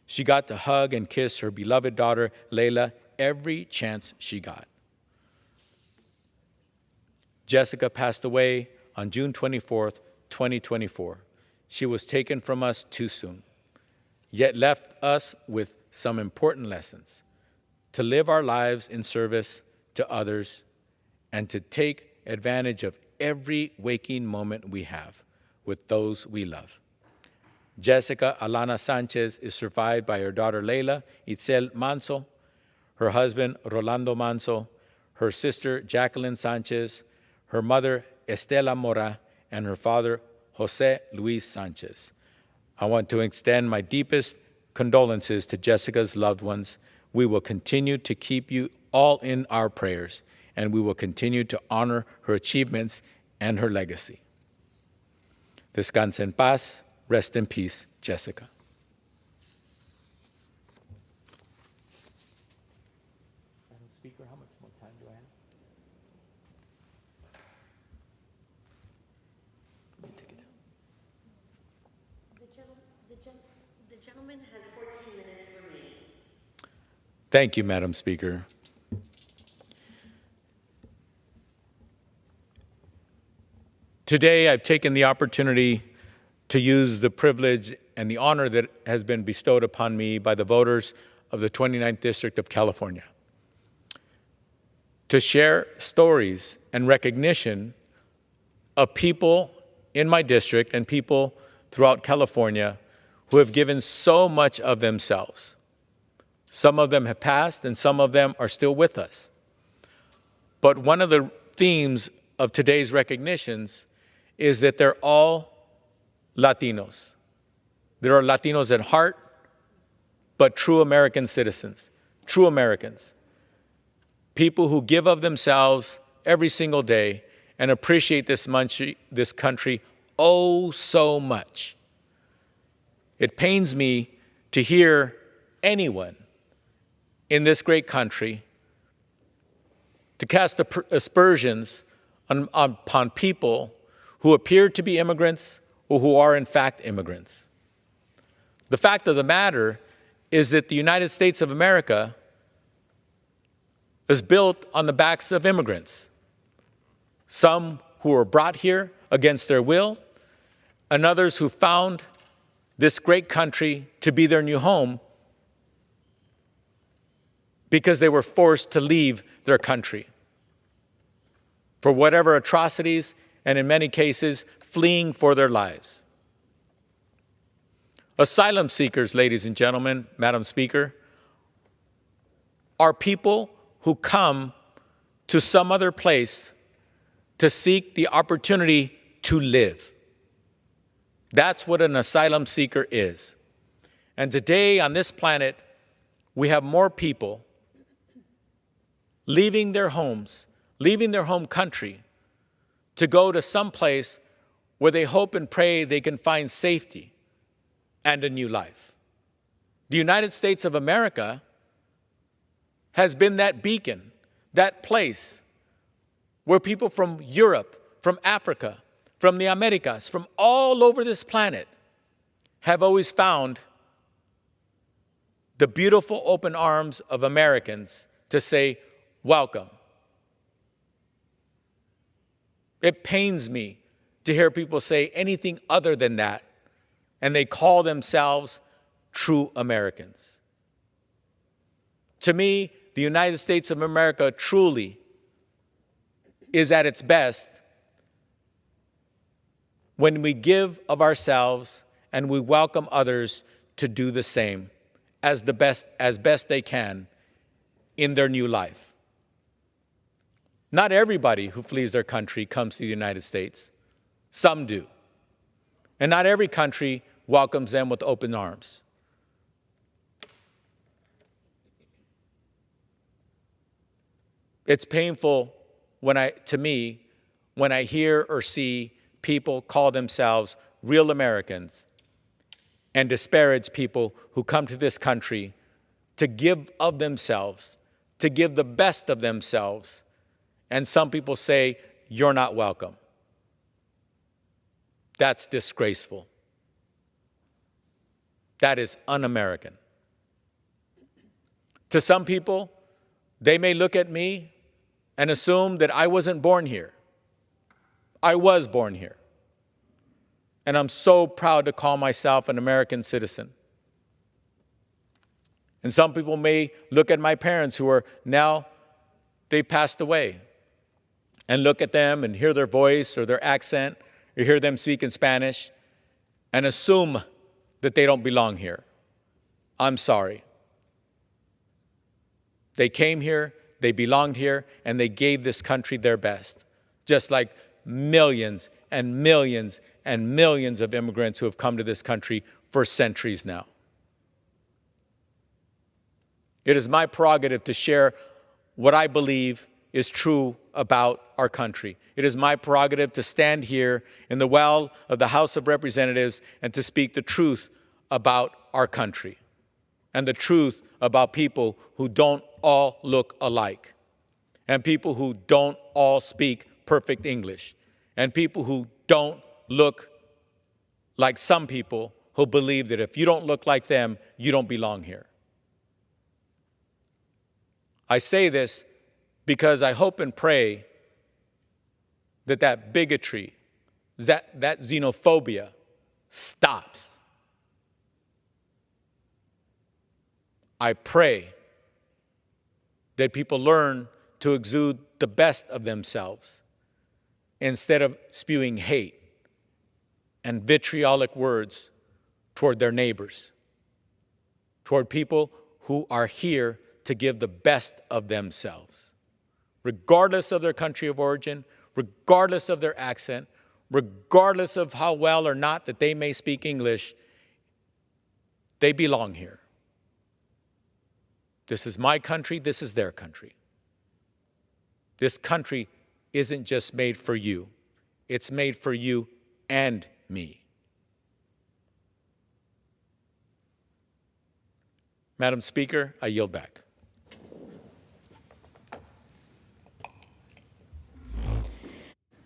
She got to hug and kiss her beloved daughter, Leila, every chance she got. Jessica passed away on June 24th, 2024. She was taken from us too soon, yet left us with some important lessons: to live our lives in service to others and to take advantage of every waking moment we have with those we love. Jessica Alana Sanchez is survived by her daughter Leila Itzel Manso, her husband Rolando Manso, her sister Jacqueline Sanchez, her mother Estela Mora, and her father Jose Luis Sanchez. I want to extend my deepest condolences to Jessica's loved ones. We will continue to keep you all in our prayers, and we will continue to honor her achievements and her legacy. Descansa en paz. Rest in peace, Jessica. Madam Speaker, how much more time do I have? Take it down. The gentleman has 14 minutes remaining. Thank you, Madam Speaker. Today, I've taken the opportunity to use the privilege and the honor that has been bestowed upon me by the voters of the 29th District of California to share stories and recognition of people in my district and people throughout California who have given so much of themselves. Some of them have passed and some of them are still with us. But one of the themes of today's recognitions is that they're all Latinos. There are Latinos at heart, but true American citizens, true Americans. People who give of themselves every single day and appreciate this country oh so much. It pains me to hear anyone in this great country to cast aspersions upon people who appear to be immigrants or who are in fact immigrants. The fact of the matter is that the United States of America is built on the backs of immigrants. Some who were brought here against their will, and others who found this great country to be their new home because they were forced to leave their country for whatever atrocities, and in many cases, fleeing for their lives. Asylum seekers, ladies and gentlemen, Madam Speaker, are people who come to some other place to seek the opportunity to live. That's what an asylum seeker is. And today on this planet, we have more people leaving their homes, leaving their home country to go to some place where they hope and pray they can find safety and a new life. The United States of America has been that beacon, that place where people from Europe, from Africa, from the Americas, from all over this planet have always found the beautiful open arms of Americans to say, welcome. It pains me to hear people say anything other than that, and they call themselves true Americans. To me, the United States of America truly is at its best when we give of ourselves and we welcome others to do the same as best they can in their new life. Not everybody who flees their country comes to the United States. Some do. And not every country welcomes them with open arms. It's painful to me when I hear or see people call themselves real Americans and disparage people who come to this country to give of themselves, to give the best of themselves. And some people say, you're not welcome. That's disgraceful. That is un-American. To some people, they may look at me and assume that I wasn't born here. I was born here. And I'm so proud to call myself an American citizen. And some people may look at my parents who are now, they passed away, and look at them and hear their voice or their accent or hear them speak in Spanish and assume that they don't belong here. I'm sorry. They came here, they belonged here, and they gave this country their best, just like millions and millions and millions of immigrants who have come to this country for centuries now. It is my prerogative to share what I believe is true about our country. It is my prerogative to stand here in the well of the House of Representatives and to speak the truth about our country and the truth about people who don't all look alike and people who don't all speak perfect English and people who don't look like some people who believe that if you don't look like them, you don't belong here. I say this because I hope and pray that bigotry, that xenophobia stops. I pray that people learn to exude the best of themselves instead of spewing hate and vitriolic words toward their neighbors, toward people who are here to give the best of themselves, regardless of their country of origin, regardless of their accent, regardless of how well or not that they may speak English. They belong here. This is my country, this is their country. This country isn't just made for you, it's made for you and me. Madam Speaker, I yield back.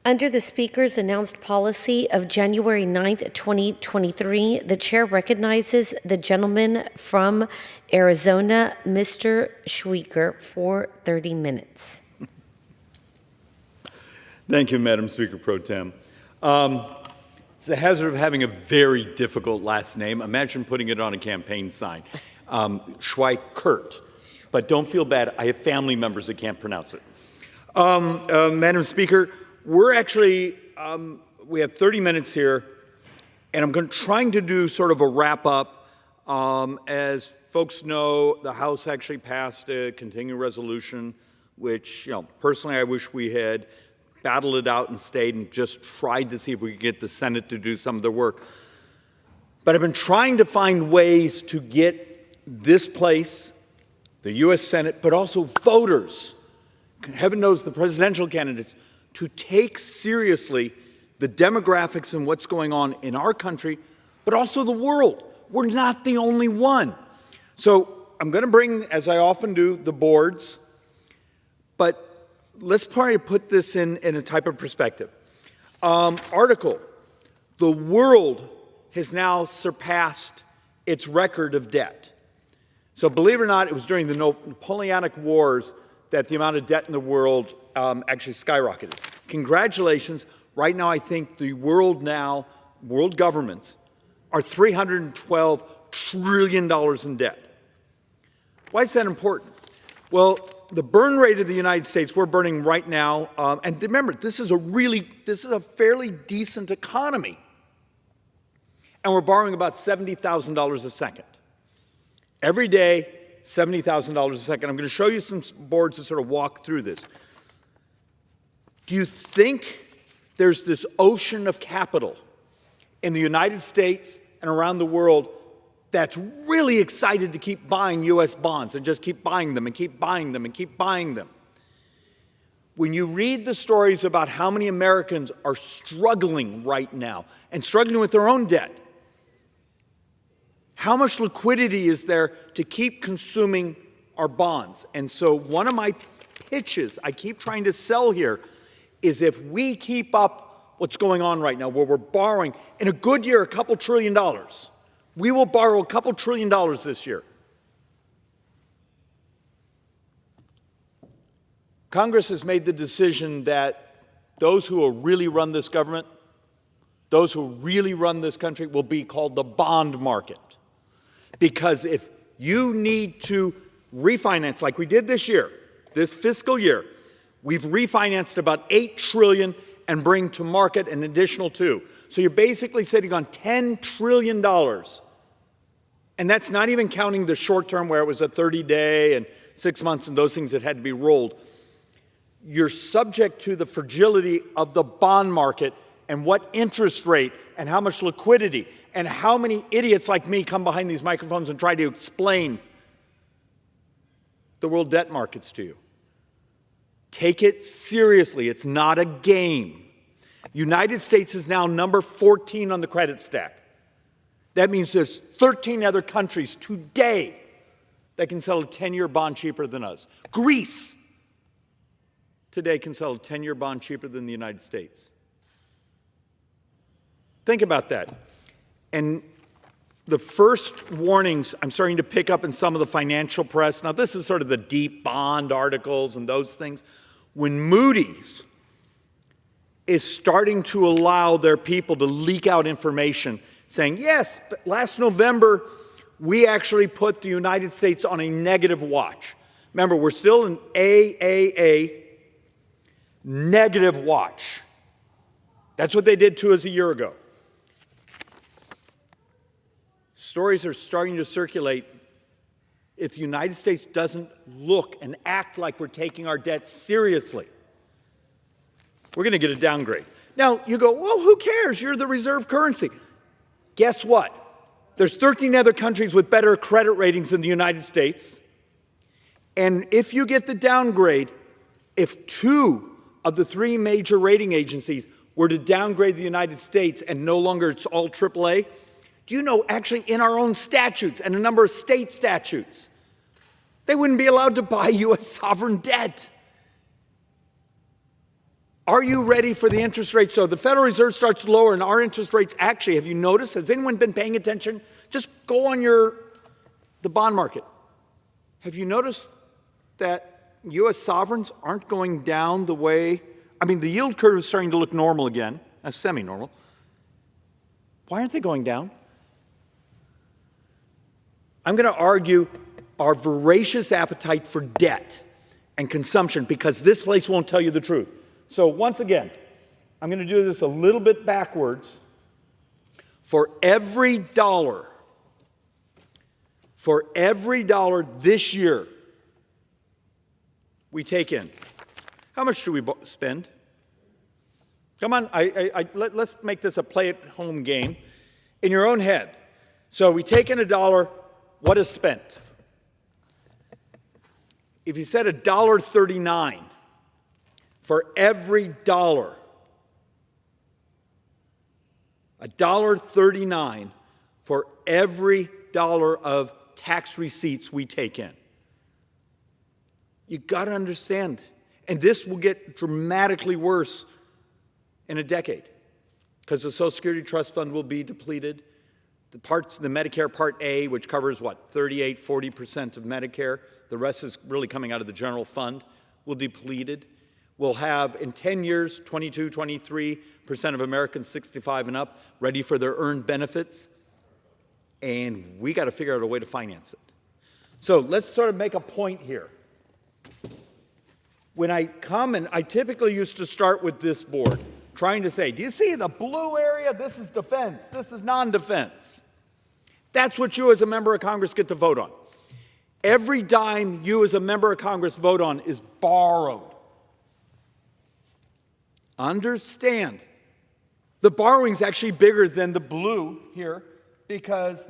Under the Speaker's announced policy of January 9th, 2023, the Chair recognizes the gentleman from Arizona, Mr. Schweiker, for 30 minutes. Thank you, Madam Speaker Pro Tem. It's the hazard of having a very difficult last name. Imagine putting it on a campaign sign. Schweikert. But don't feel bad. I have family members that can't pronounce it. Madam Speaker, we're actually, we have 30 minutes here, and I'm trying to do sort of a wrap-up. As folks know, the House actually passed a continuing resolution, which, personally I wish we had battled it out and stayed and just tried to see if we could get the Senate to do some of their work. But I've been trying to find ways to get this place, the U.S. Senate, but also voters, heaven knows the presidential candidates, to take seriously the demographics and what's going on in our country, but also the world. We're not the only one. So I'm going to bring, as I often do, the boards, but let's probably put this in a type of perspective. Article, the world has now surpassed its record of debt. So believe it or not, it was during the Napoleonic Wars that the amount of debt in the world actually skyrocketed. Congratulations. Right now, I think the world governments are $312 trillion in debt. Why is that important? Well, the burn rate of the United States, we're burning right now, and remember, this is a fairly decent economy. And we're borrowing about $70,000 a second. Every day, $70,000 a second. I'm going to show you some boards to sort of walk through this. Do you think there's this ocean of capital in the United States and around the world that's really excited to keep buying U.S. bonds and just keep buying them and keep buying them and keep buying them? When you read the stories about how many Americans are struggling right now and struggling with their own debt, how much liquidity is there to keep consuming our bonds? And so one of my pitches I keep trying to sell here is if we keep up what's going on right now, where we're borrowing, in a good year, a couple $1 trillion. We will borrow a couple $1 trillion this year. Congress has made the decision that those who will really run this government, those who really run this country, will be called the bond market. Because if you need to refinance like we did this year, this fiscal year, we've refinanced about $8 trillion and bring to market an additional $2 trillion. So you're basically sitting on $10 trillion. And that's not even counting the short term where it was a 30-day and 6 months and those things that had to be rolled. You're subject to the fragility of the bond market and what interest rate and how much liquidity and how many idiots like me come behind these microphones and try to explain the world debt markets to you. Take it seriously. It's not a game. United States is now number 14 on the credit stack. That means there's 13 other countries today that can sell a 10-year bond cheaper than us. Greece today can sell a 10-year bond cheaper than the United States. Think about that. And the first warnings I'm starting to pick up in some of the financial press. Now, this is sort of the deep bond articles and those things. When Moody's is starting to allow their people to leak out information saying, yes, but last November, we actually put the United States on a negative watch. Remember, we're still in AAA, negative watch. That's what they did to us a year ago. Stories are starting to circulate. If the United States doesn't look and act like we're taking our debt seriously, we're going to get a downgrade. Now, you go, well, who cares? You're the reserve currency. Guess what? There's 13 other countries with better credit ratings than the United States. And if you get the downgrade, if 2 of the 3 major rating agencies were to downgrade the United States and no longer it's all AAA, do you know actually in our own statutes and a number of state statutes, they wouldn't be allowed to buy U.S. sovereign debt? Are you ready for the interest rate? So the Federal Reserve starts to lower and our interest rates actually, have you noticed, has anyone been paying attention? Just go on the bond market. Have you noticed that U.S. sovereigns aren't going down the way, I mean, the yield curve is starting to look normal again, semi-normal. Why aren't they going down? I'm going to argue our voracious appetite for debt and consumption, because this place won't tell you the truth. So once again, I'm going to do this a little bit backwards. For every dollar this year we take in, how much do we spend? Come on, let's make this a play-at-home game in your own head. So we take in $1, what is spent? If you said $1.39 for every dollar, $1.39 for every dollar of tax receipts we take in. You got to understand, and this will get dramatically worse in a decade, because the Social Security Trust Fund will be depleted. The Medicare Part A, which covers what, 38, 40% of Medicare, the rest is really coming out of the general fund, will be depleted. We'll have, in 10 years, 22, 23% of Americans 65 and up ready for their earned benefits, and we got to figure out a way to finance it. So let's sort of make a point here. When I come, and I typically used to start with this board, trying to say, do you see the blue area? This is defense. This is non-defense. That's what you as a member of Congress get to vote on. Every dime you as a member of Congress vote on is borrowed. Understand, the borrowing's actually bigger than the blue here, because,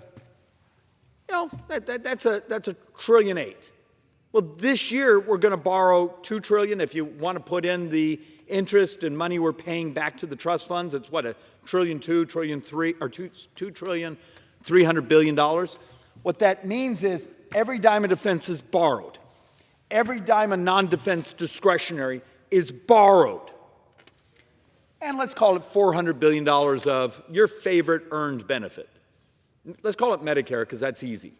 you know, that's a $1.8 trillion. Well, this year we're going to borrow $2 trillion. If you want to put in the interest and money we're paying back to the trust funds, it's what, $1.2 trillion, $2 trillion, or $2 trillion, $300 billion. What that means is every dime of defense is borrowed. Every dime of non-defense discretionary is borrowed. And let's call it $400 billion of your favorite earned benefit. Let's call it Medicare, because that's easy.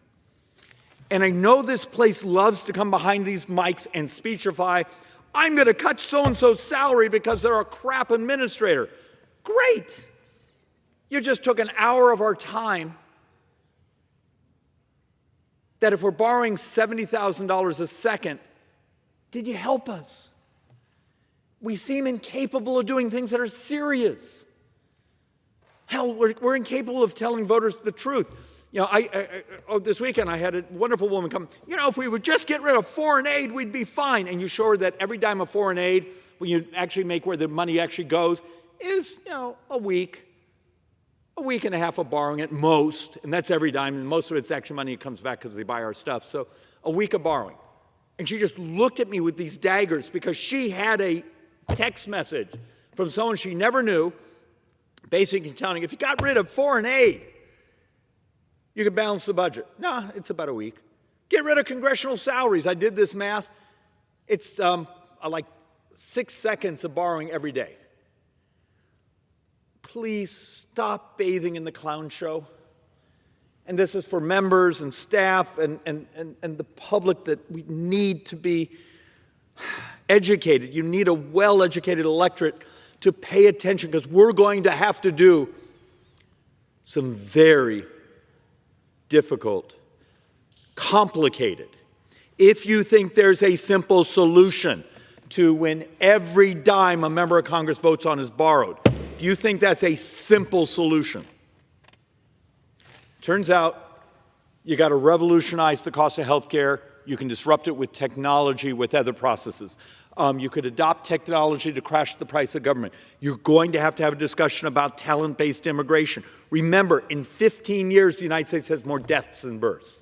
And I know this place loves to come behind these mics and speechify, I'm going to cut so-and-so's salary because they're a crap administrator. Great. You just took an hour of our time that if we're borrowing $70,000 a second, did you help us? We seem incapable of doing things that are serious. Hell, we're incapable of telling voters the truth. You know, this weekend I had a wonderful woman come, you know, if we would just get rid of foreign aid, we'd be fine. And you show her that every dime of foreign aid, when you actually make where the money actually goes, is, you know, a week and a half of borrowing at most. And that's every dime. And most of it's actually money that comes back because they buy our stuff. So a week of borrowing. And she just looked at me with these daggers because she had a text message from someone she never knew, basically telling, if you got rid of foreign aid, you could balance the budget. No, it's about a week. Get rid of congressional salaries. I did this math. It's like 6 seconds of borrowing every day. Please stop bathing in the clown show. And this is for members and staff and the public, that we need to be educated. You need a well-educated electorate to pay attention, because we're going to have to do some very difficult, complicated. If you think there's a simple solution to when every dime a member of Congress votes on is borrowed, do you think that's a simple solution? Turns out you got to revolutionize the cost of health care. You can disrupt it with technology, with other processes. You could adopt technology to crash the price of government. You're going to have a discussion about talent-based immigration. Remember, in 15 years, the United States has more deaths than births.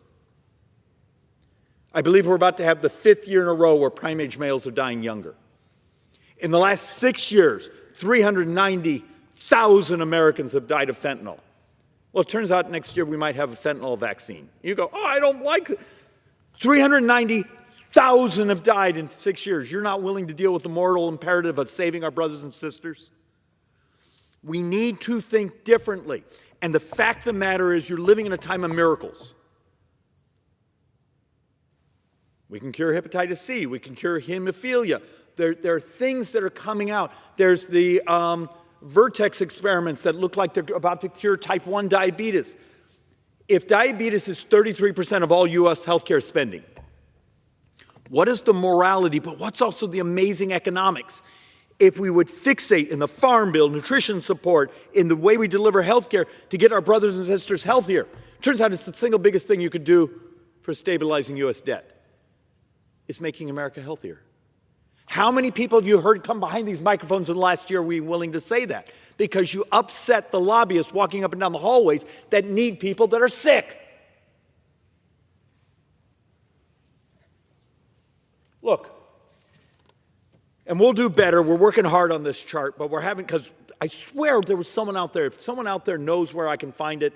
I believe we're about to have the 5th year in a row where prime-age males are dying younger. In the last 6 years, 390,000 Americans have died of fentanyl. Well, it turns out next year we might have a fentanyl vaccine. You go, oh, I don't like it. 390,000 have died in 6 years. You're not willing to deal with the moral imperative of saving our brothers and sisters? We need to think differently. And the fact of the matter is, you're living in a time of miracles. We can cure hepatitis C. We can cure hemophilia. There are things that are coming out. There's the Vertex experiments that look like they're about to cure type 1 diabetes. If diabetes is 33% of all U.S. healthcare spending, what is the morality, but what's also the amazing economics? If we would fixate in the Farm Bill, nutrition support, in the way we deliver healthcare to get our brothers and sisters healthier. Turns out it's the single biggest thing you could do for stabilizing U.S. debt. Is making America healthier. How many people have you heard come behind these microphones in the last year we willing to say that? Because you upset the lobbyists walking up and down the hallways that need people that are sick. Look, and we'll do better. We're working hard on this chart, but we're having, because I swear there was someone out there. If someone out there knows where I can find it,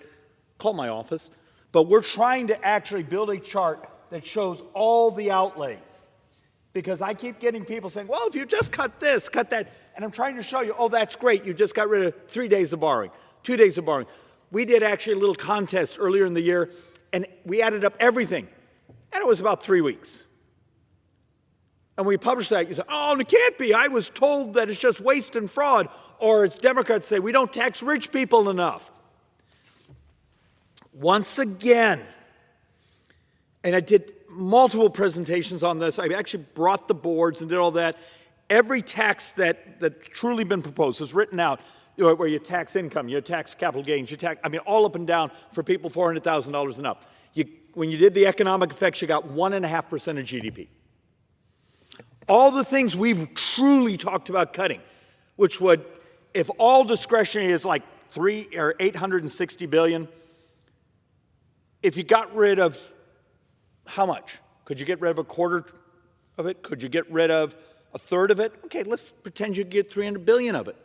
call my office. But we're trying to actually build a chart that shows all the outlays. Because I keep getting people saying, well, if you just cut this, cut that, and I'm trying to show you, oh, that's great, you just got rid of 3 days of borrowing, 2 days of borrowing. We did actually a little contest earlier in the year, and we added up everything, and it was about 3 weeks. And we published that, you say, oh, it can't be, I was told that it's just waste and fraud, or as Democrats say, we don't tax rich people enough. Once again, and I did multiple presentations on this. I actually brought the boards and did all that. Every tax that's truly been proposed is written out, where you tax income, you tax capital gains, you tax, I mean, all up and down for people $400,000 and up. When you did the economic effects, you got 1.5% of GDP. All the things we've truly talked about cutting, which would, if all discretionary is like $860 billion, if you got rid of how much? Could you get rid of a quarter of it? Could you get rid of a third of it? Okay, let's pretend you get 300 billion of it.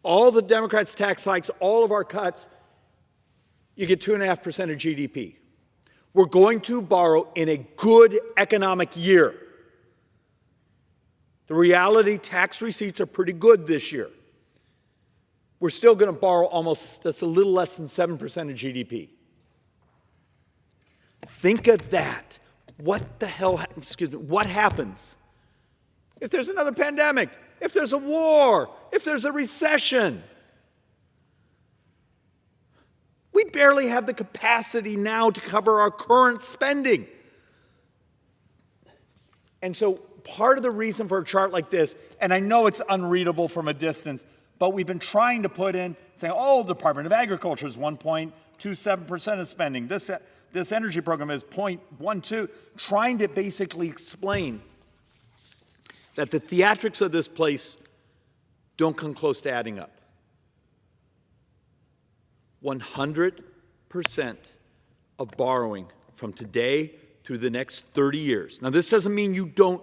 All the Democrats' tax hikes, all of our cuts, you get 2.5% of GDP. We're going to borrow in a good economic year. The reality, tax receipts are pretty good this year. We're still going to borrow almost just a little less than 7% of GDP. Think of that. What the hell, what happens if there's another pandemic, if there's a war, if there's a recession? We barely have the capacity now to cover our current spending. And so part of the reason for a chart like this, and I know it's unreadable from a distance, but we've been trying to put in, saying, oh, the Department of Agriculture is 1.27% of spending. This energy program is 0.12, trying to basically explain that the theatrics of this place don't come close to adding up. 100% of borrowing from today through the next 30 years. Now, this doesn't mean you don't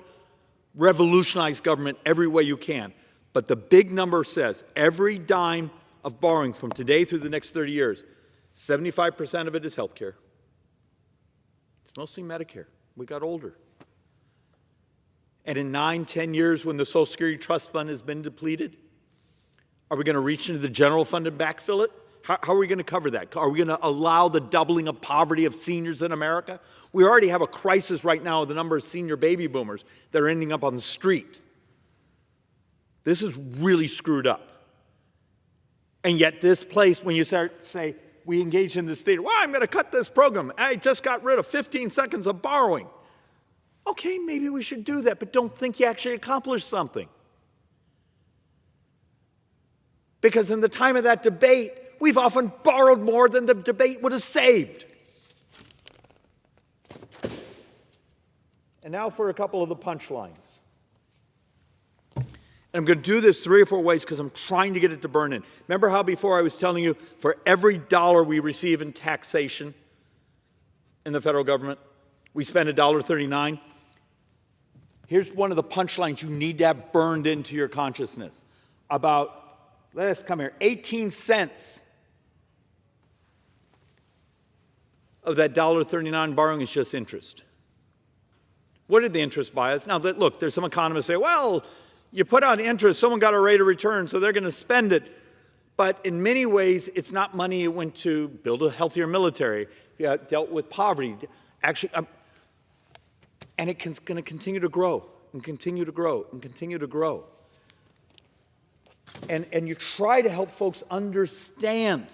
revolutionize government every way you can, but the big number says every dime of borrowing from today through the next 30 years, 75% of it is health care. It's mostly Medicare. We got older. And in 9, 10 years, when the Social Security Trust Fund has been depleted, are we going to reach into the general fund and backfill it? How are we going to cover that? Are we going to allow the doubling of poverty of seniors in America? We already have a crisis right now with the number of senior baby boomers that are ending up on the street. This is really screwed up. And yet this place, when you start to say, we engage in this theater, well, I'm going to cut this program. I just got rid of 15 seconds of borrowing. Okay, maybe we should do that, but don't think you actually accomplished something. Because in the time of that debate, we've often borrowed more than the debate would have saved. And now for a couple of the punchlines. And I'm going to do this 3 or 4 ways because I'm trying to get it to burn in. Remember how before I was telling you for every dollar we receive in taxation in the federal government, we spend $1.39? Here's one of the punchlines you need to have burned into your consciousness. About, let's come here, 18 cents of that $1.39 borrowing is just interest. What did the interest buy us? Now, look, there's some economists say, well, you put on interest, someone got a rate of return, so they're going to spend it. But in many ways, it's not money it went to build a healthier military, dealt with poverty, actually, and it's going to continue to grow and continue to grow and continue to grow. And you try to help folks understand.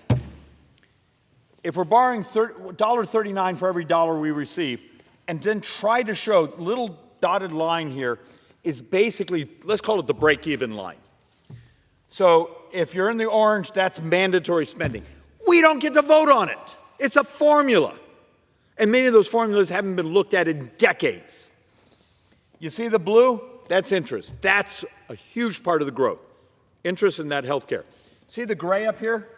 If we're borrowing $1.39 for every dollar we receive, and then try to show, little dotted line here is basically, let's call it the break-even line. So if you're in the orange, that's mandatory spending. We don't get to vote on it. It's a formula. And many of those formulas haven't been looked at in decades. You see the blue? That's interest. That's a huge part of the growth. Interest in that health care. See the gray up here?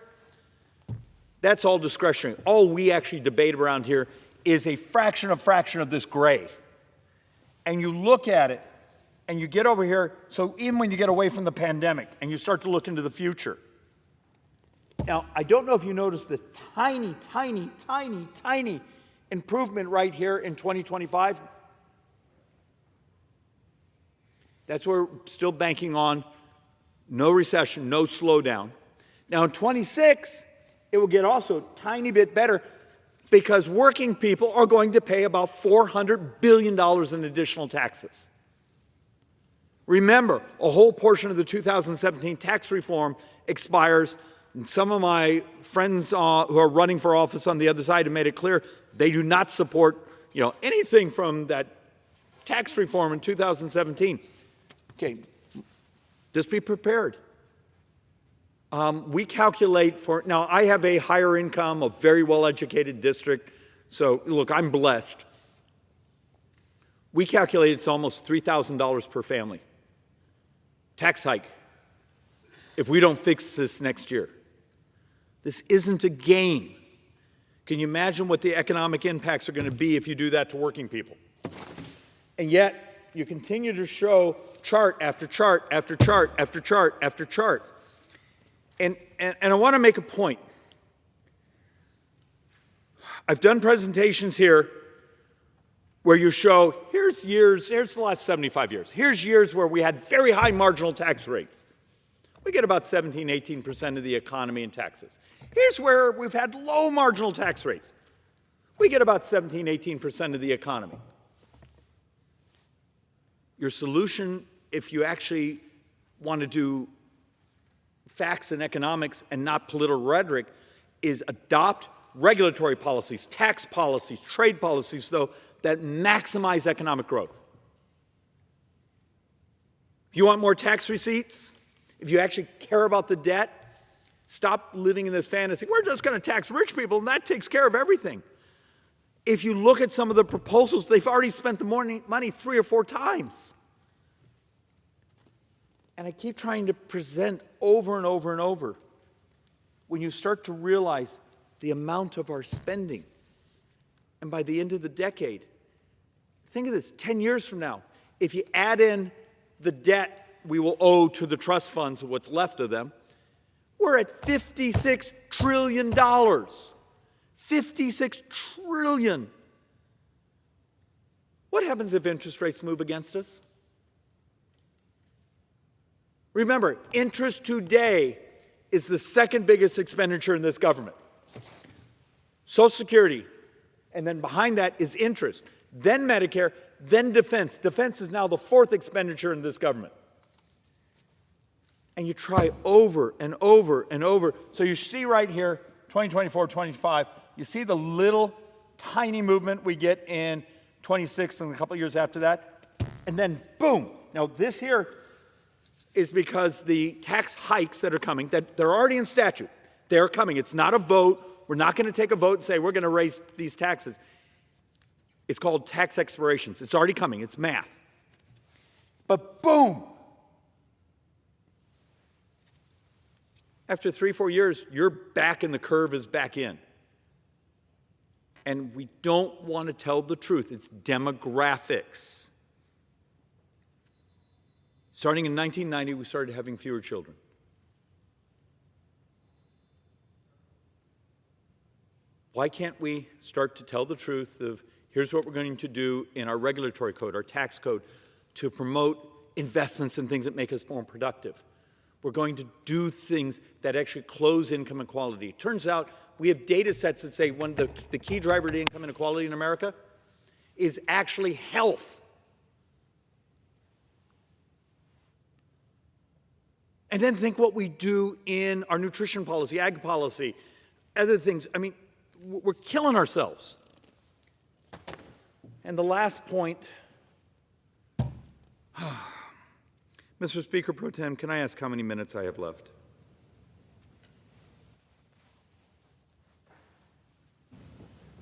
That's all discretionary. All we actually debate around here is a fraction of this gray. And you look at it, and you get over here, so even when you get away from the pandemic, and you start to look into the future. Now, I don't know if you noticed the tiny, tiny, tiny, tiny improvement right here in 2025. That's where we're still banking on no recession, no slowdown. Now, in 26, it will get also a tiny bit better because working people are going to pay about $400 billion in additional taxes. Remember, a whole portion of the 2017 tax reform expires, and some of my friends who are running for office on the other side have made it clear they do not support anything from that tax reform in 2017. Okay, just be prepared. We calculate for, now I have a higher income, a very well-educated district, so look, I'm blessed. We calculate it's almost $3,000 per family. Tax hike if we don't fix this next year. This isn't a game. Can you imagine what the economic impacts are going to be if you do that to working people? And yet, you continue to show chart after chart after chart after chart after chart. And I want to make a point. I've done presentations here where you show, here's the last 75 years. Here's years where we had very high marginal tax rates. We get about 17, 18% of the economy in taxes. Here's where we've had low marginal tax rates. We get about 17, 18% of the economy. Your solution, if you actually want to do facts and economics and not political rhetoric, is adopt regulatory policies, tax policies, trade policies, though, that maximize economic growth. If you want more tax receipts, if you actually care about the debt, stop living in this fantasy. We're just going to tax rich people, and that takes care of everything. If you look at some of the proposals, they've already spent the money 3 or 4 times. And I keep trying to present over and over and over, when you start to realize the amount of our spending, and by the end of the decade, think of this, 10 years from now, if you add in the debt we will owe to the trust funds, what's left of them, we're at $56 trillion. $56 trillion. What happens if interest rates move against us? Remember, interest today is the second biggest expenditure in this government. Social Security, and then behind that is interest, then Medicare, then defense. Defense is now the 4th expenditure in this government. And you try over and over and over. So you see right here, 2024, 25, you see the little tiny movement we get in 26 and a couple of years after that. And then boom. Now this here is because the tax hikes that are coming, that they're already in statute. They're coming. It's not a vote. We're not going to take a vote and say we're going to raise these taxes. It's called tax expirations. It's already coming. It's math. But boom. After 3-4 years, you're back and the curve is back in. And we don't want to tell the truth. It's demographics. Starting in 1990, we started having fewer children. Why can't we start to tell the truth of here's what we're going to do in our regulatory code, our tax code, to promote investments in things that make us more productive? We're going to do things that actually close income inequality. It turns out we have data sets that say one of the key driver to income inequality in America is actually health. And then think what we do in our nutrition policy, ag policy, other things. I mean, we're killing ourselves. And the last point, Mr. Speaker Pro Tem, can I ask how many minutes I have left?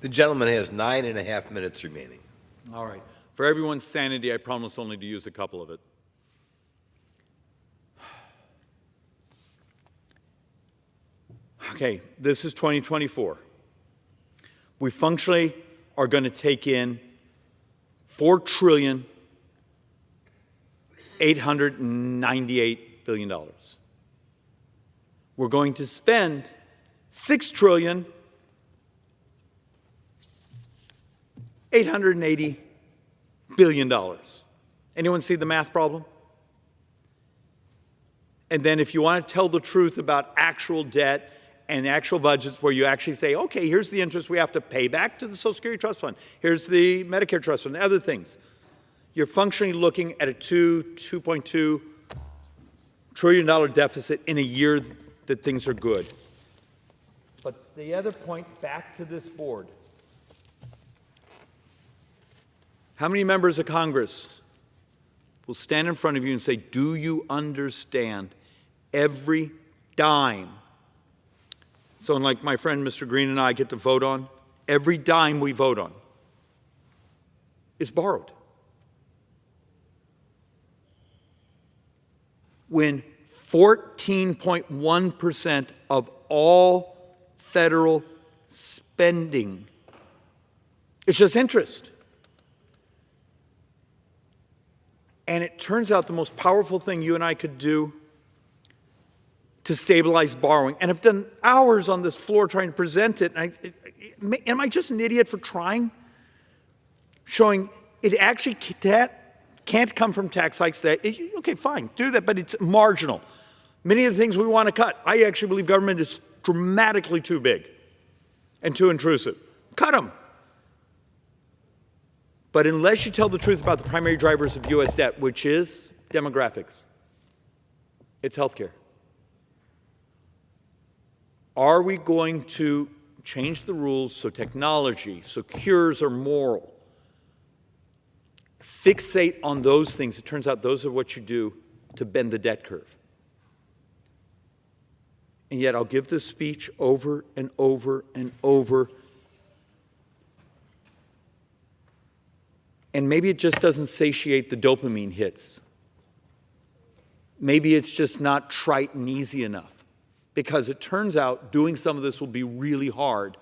The gentleman has 9.5 minutes remaining. All right. For everyone's sanity, I promise only to use a couple of it. Okay, this is 2024. We functionally are going to take in $4,898 billion. We're going to spend $6,880 billion. Anyone see the math problem? And then if you want to tell the truth about actual debt and actual budgets where you actually say, okay, here's the interest we have to pay back to the Social Security Trust Fund. Here's the Medicare Trust Fund, other things. You're functionally looking at a $2.2 trillion deficit in a year that things are good. But the other point, back to this board. How many members of Congress will stand in front of you and say, do you understand every dime? So like my friend Mr. Green and I get to vote on, every dime we vote on is borrowed. When 14.1% of all federal spending is just interest. And it turns out the most powerful thing you and I could do to stabilize borrowing, and I've done hours on this floor trying to present it, and am I just an idiot for trying? Showing it actually can't come from tax hikes. Okay, fine, do that, but it's marginal. Many of the things we want to cut, I actually believe government is dramatically too big and too intrusive. Cut them. But unless you tell the truth about the primary drivers of U.S. debt, which is demographics, it's healthcare. Are we going to change the rules so technology, so cures are moral? Fixate on those things. It turns out those are what you do to bend the debt curve. And yet I'll give this speech over and over and over. And maybe it just doesn't satiate the dopamine hits. Maybe it's just not trite and easy enough. Because it turns out doing some of this will be really hard.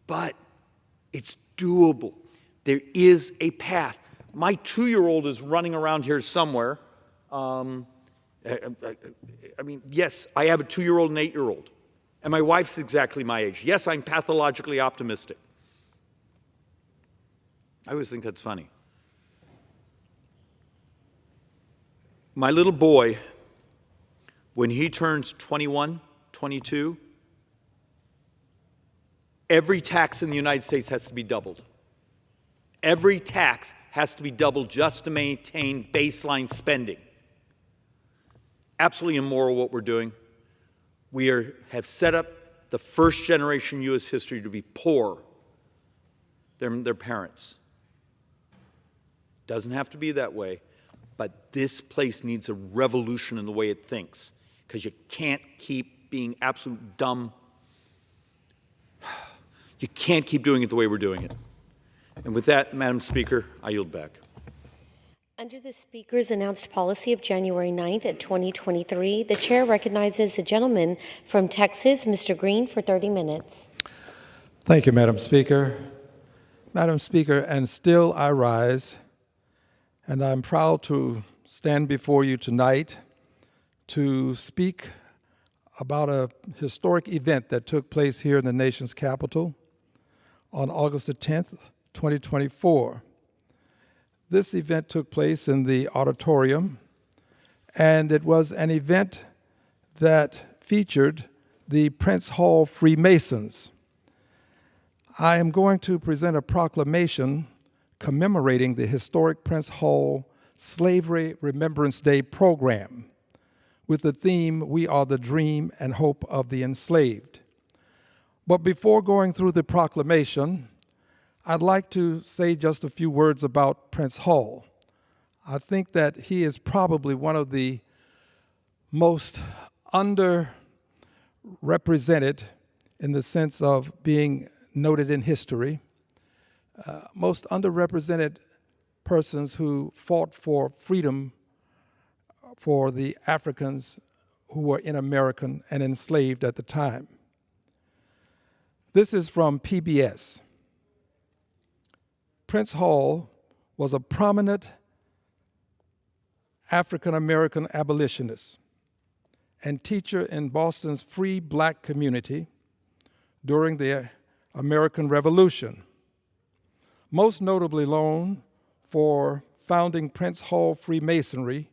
But it's doable. There is a path. My 2-year-old is running around here somewhere. I mean, yes, I have a 2-year-old and 8-year-old. And my wife's exactly my age. Yes, I'm pathologically optimistic. I always think that's funny. My little boy, when he turns 21, 22, every tax in the United States has to be doubled. Every tax has to be doubled just to maintain baseline spending. absolutely immoral what we're doing. We have set up the first generation U.S. history to be poor than their parents. Doesn't have to be that way, but this place needs a revolution in the way it thinks, because you can't keep being absolute dumb. You can't keep doing it the way we're doing it. And with that, Madam Speaker, I yield back. Under the Speaker's announced policy of January 9th, 2023, the Chair recognizes the gentleman from Texas, Mr. Green, for 30 minutes. Thank you, Madam Speaker. Madam Speaker, and still I rise, and I'm proud to stand before you tonight to speak about a historic event that took place here in the nation's capital on August the 10th, 2024. This event took place in the auditorium, and it was an event that featured the Prince Hall Freemasons. I am going to present a proclamation commemorating the historic Prince Hall Slavery Remembrance Day program with the theme, "We Are the Dream and Hope of the Enslaved." But before going through the proclamation, I'd like to say just a few words about Prince Hall. I think that he is probably one of the most underrepresented in the sense of being noted in history, most underrepresented persons who fought for freedom for the Africans who were in America and enslaved at the time. This is from PBS. Prince Hall was a prominent African-American abolitionist and teacher in Boston's free black community during the American Revolution, most notably known for founding Prince Hall Freemasonry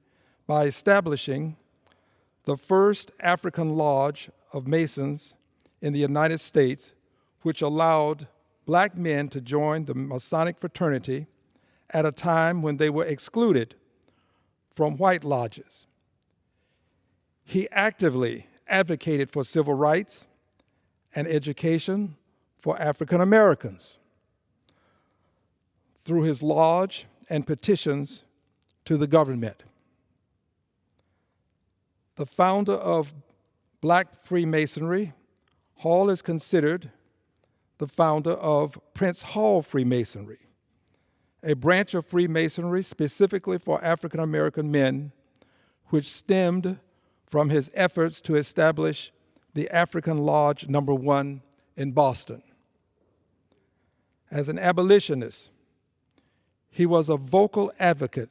by establishing the first African lodge of Masons in the United States, which allowed black men to join the Masonic fraternity at a time when they were excluded from white lodges. He actively advocated for civil rights and education for African Americans through his lodge and petitions to the government. The founder of Black Freemasonry, Hall is considered the founder of Prince Hall Freemasonry, a branch of Freemasonry specifically for African American men, which stemmed from his efforts to establish the African Lodge No. 1 in Boston. As an abolitionist, he was a vocal advocate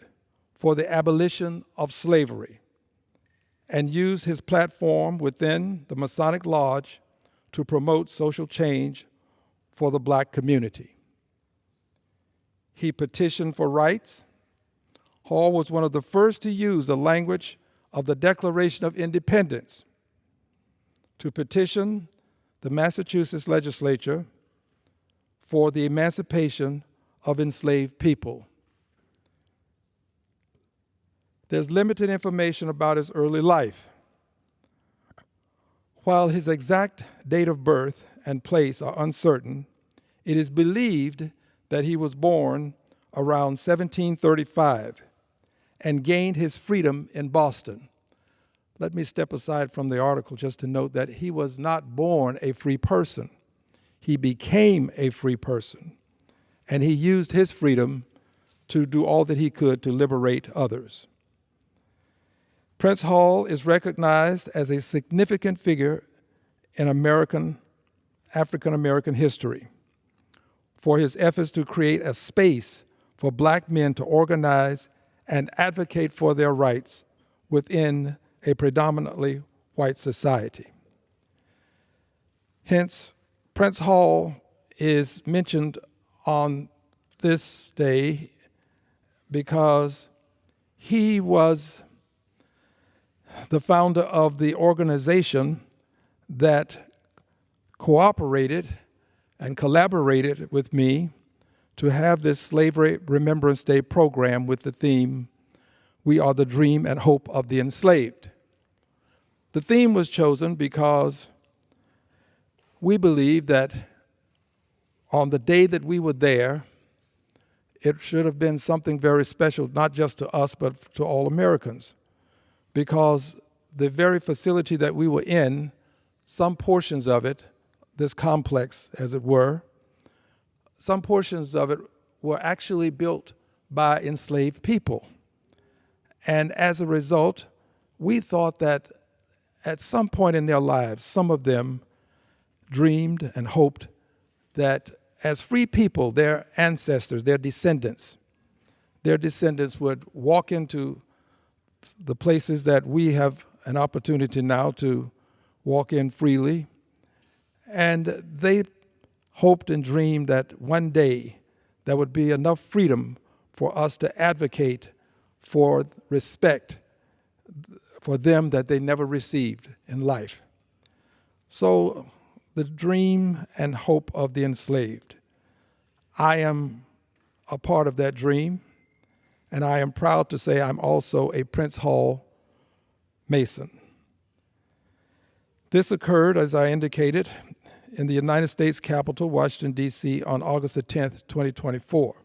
for the abolition of slavery and used his platform within the Masonic Lodge to promote social change for the black community. He petitioned for rights. Hall was one of the first to use the language of the Declaration of Independence to petition the Massachusetts legislature for the emancipation of enslaved people. There's limited information about his early life. While his exact date of birth and place are uncertain, it is believed that he was born around 1735 and gained his freedom in Boston. Let me step aside from the article just to note that he was not born a free person. He became a free person, and he used his freedom to do all that he could to liberate others. Prince Hall is recognized as a significant figure in African American history for his efforts to create a space for black men to organize and advocate for their rights within a predominantly white society. Hence, Prince Hall is mentioned on this day because he was the founder of the organization that cooperated and collaborated with me to have this Slavery Remembrance Day program with the theme, "We Are the Dream and Hope of the Enslaved." The theme was chosen because we believe that on the day that we were there, it should have been something very special, not just to us, but to all Americans. Because the very facility that we were in, some portions of it, this complex as it were, some portions of it were actually built by enslaved people. And as a result, we thought that at some point in their lives, some of them dreamed and hoped that as free people, their ancestors, their descendants would walk into the places that we have an opportunity now to walk in freely. And they hoped and dreamed that one day there would be enough freedom for us to advocate for respect for them that they never received in life. So the dream and hope of the enslaved. I am a part of that dream, and I am proud to say I'm also a Prince Hall Mason. This occurred, as I indicated, in the United States Capitol, Washington, D.C., on August the 10th, 2024.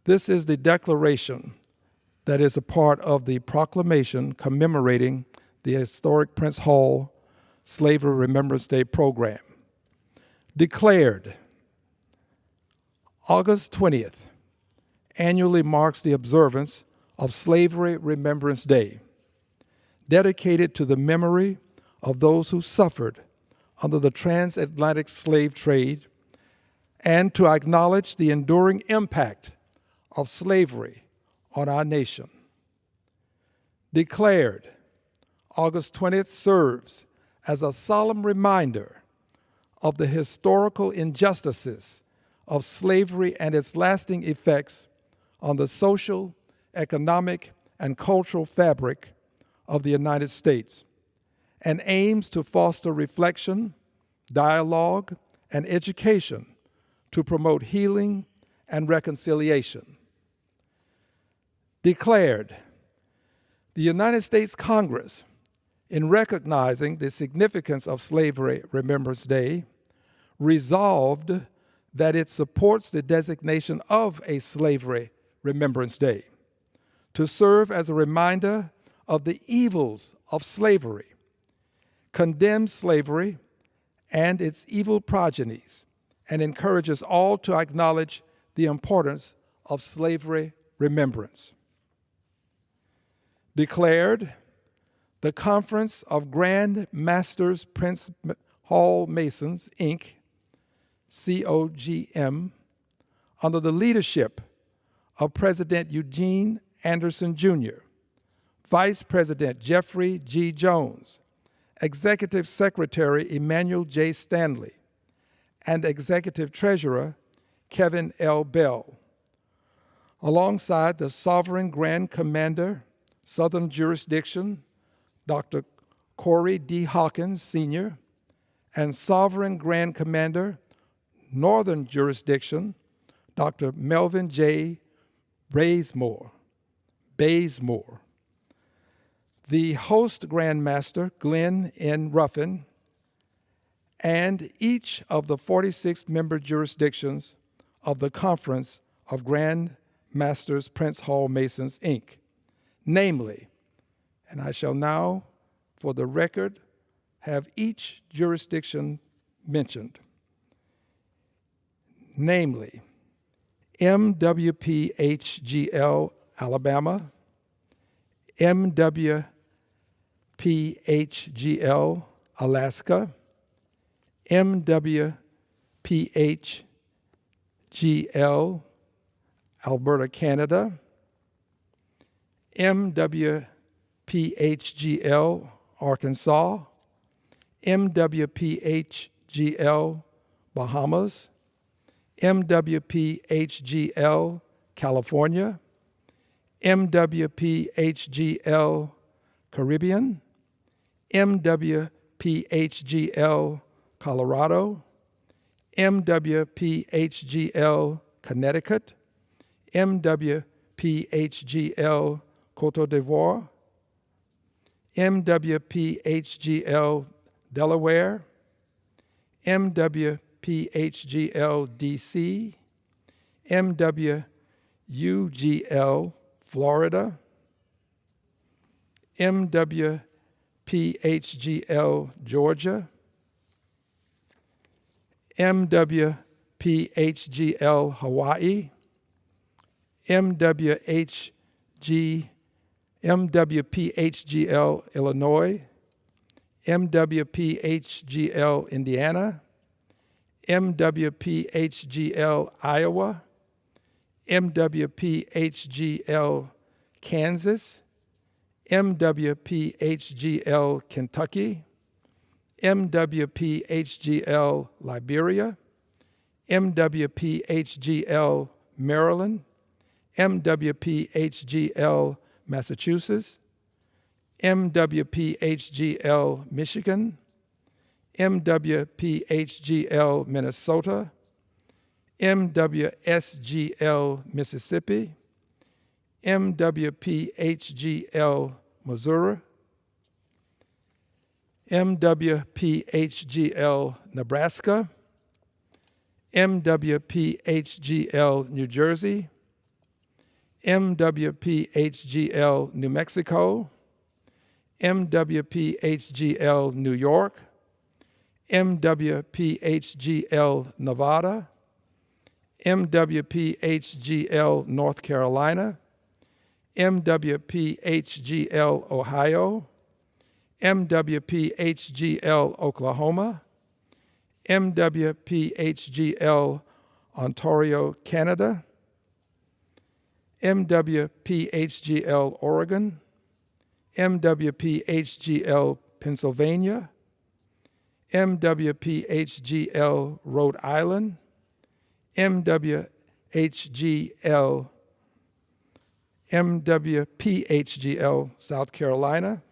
This is the declaration that is a part of the proclamation commemorating the historic Prince Hall Slavery Remembrance Day program. Declared, August 20th annually marks the observance of Slavery Remembrance Day, dedicated to the memory of those who suffered under the transatlantic slave trade and to acknowledge the enduring impact of slavery on our nation. Declared, August 20th serves as a solemn reminder of the historical injustices of slavery and its lasting effects on the social, economic, and cultural fabric of the United States, and aims to foster reflection, dialogue, and education to promote healing and reconciliation. Declared, the United States Congress, in recognizing the significance of Slavery Remembrance Day, resolved that it supports the designation of a Slavery Remembrance Day to serve as a reminder of the evils of slavery, condemns slavery and its evil progenies, and encourages all to acknowledge the importance of slavery remembrance. Declared, the Conference of Grand Masters Prince Hall Masons, Inc., COGM, under the leadership of President Eugene Anderson Jr., Vice President Jeffrey G. Jones, Executive Secretary Emmanuel J. Stanley, and Executive Treasurer Kevin L. Bell, alongside the Sovereign Grand Commander, Southern Jurisdiction, Dr. Corey D. Hawkins, Sr., and Sovereign Grand Commander, Northern Jurisdiction, Dr. Melvin J. Bazemore. The host Grand Master, Glenn N. Ruffin, and each of the 46 member jurisdictions of the Conference of Grand Masters Prince Hall Masons, Inc., namely, and I shall now, for the record, have each jurisdiction mentioned, namely, MWPHGL, Alabama, MWPHGL, Alaska, MWPHGL, Alberta, Canada, MWPHGL, Arkansas, MWPHGL, Bahamas, MWPHGL, California, MWPHGL, Caribbean, MWPHGL, Colorado, MWPHGL, Connecticut, MWPHGL, Cote d'Ivoire, MWPHGL Delaware, MWPHGL DC, MWUGL Florida, MWPHGL Georgia, MWPHGL Hawaii, MWPHGL Illinois, MWPHGL Indiana, MWPHGL Iowa, MWPHGL Kansas, MWPHGL Kentucky, MWPHGL Liberia, MWPHGL Maryland, MWPHGL Massachusetts, MWPHGL Michigan, MWPHGL Minnesota, MWSGL Mississippi, MWPHGL Missouri, MWPHGL Nebraska, MWPHGL New Jersey, MWPHGL New Mexico, MWPHGL New York, MWPHGL Nevada, MWPHGL North Carolina, MWPHGL Ohio, MWPHGL Oklahoma, MWPHGL Ontario, Canada, MWPHGL Oregon, MWPHGL Pennsylvania, MWPHGL Rhode Island, MWPHGL South Carolina,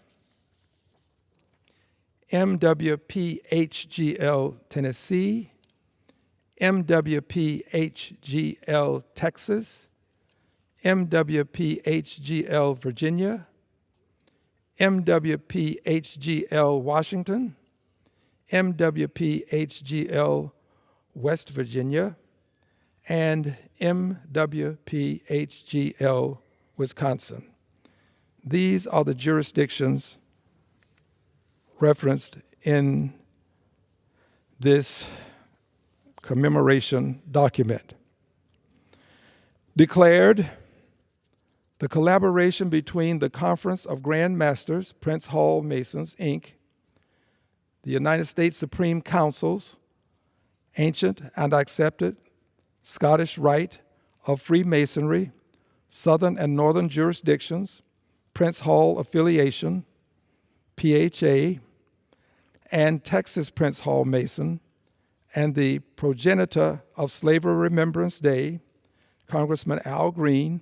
MWPHGL Tennessee, MWPHGL Texas, MWPHGL Virginia, MWPHGL Washington, MWPHGL West Virginia, and MWPHGL Wisconsin. These are the jurisdictions referenced in this commemoration document. Declared, the collaboration between the Conference of Grand Masters, Prince Hall Masons, Inc., the United States Supreme Councils, Ancient and Accepted Scottish Rite of Freemasonry, Southern and Northern Jurisdictions, Prince Hall Affiliation, PHA, and Texas Prince Hall Mason, and the progenitor of Slavery Remembrance Day, Congressman Al Green,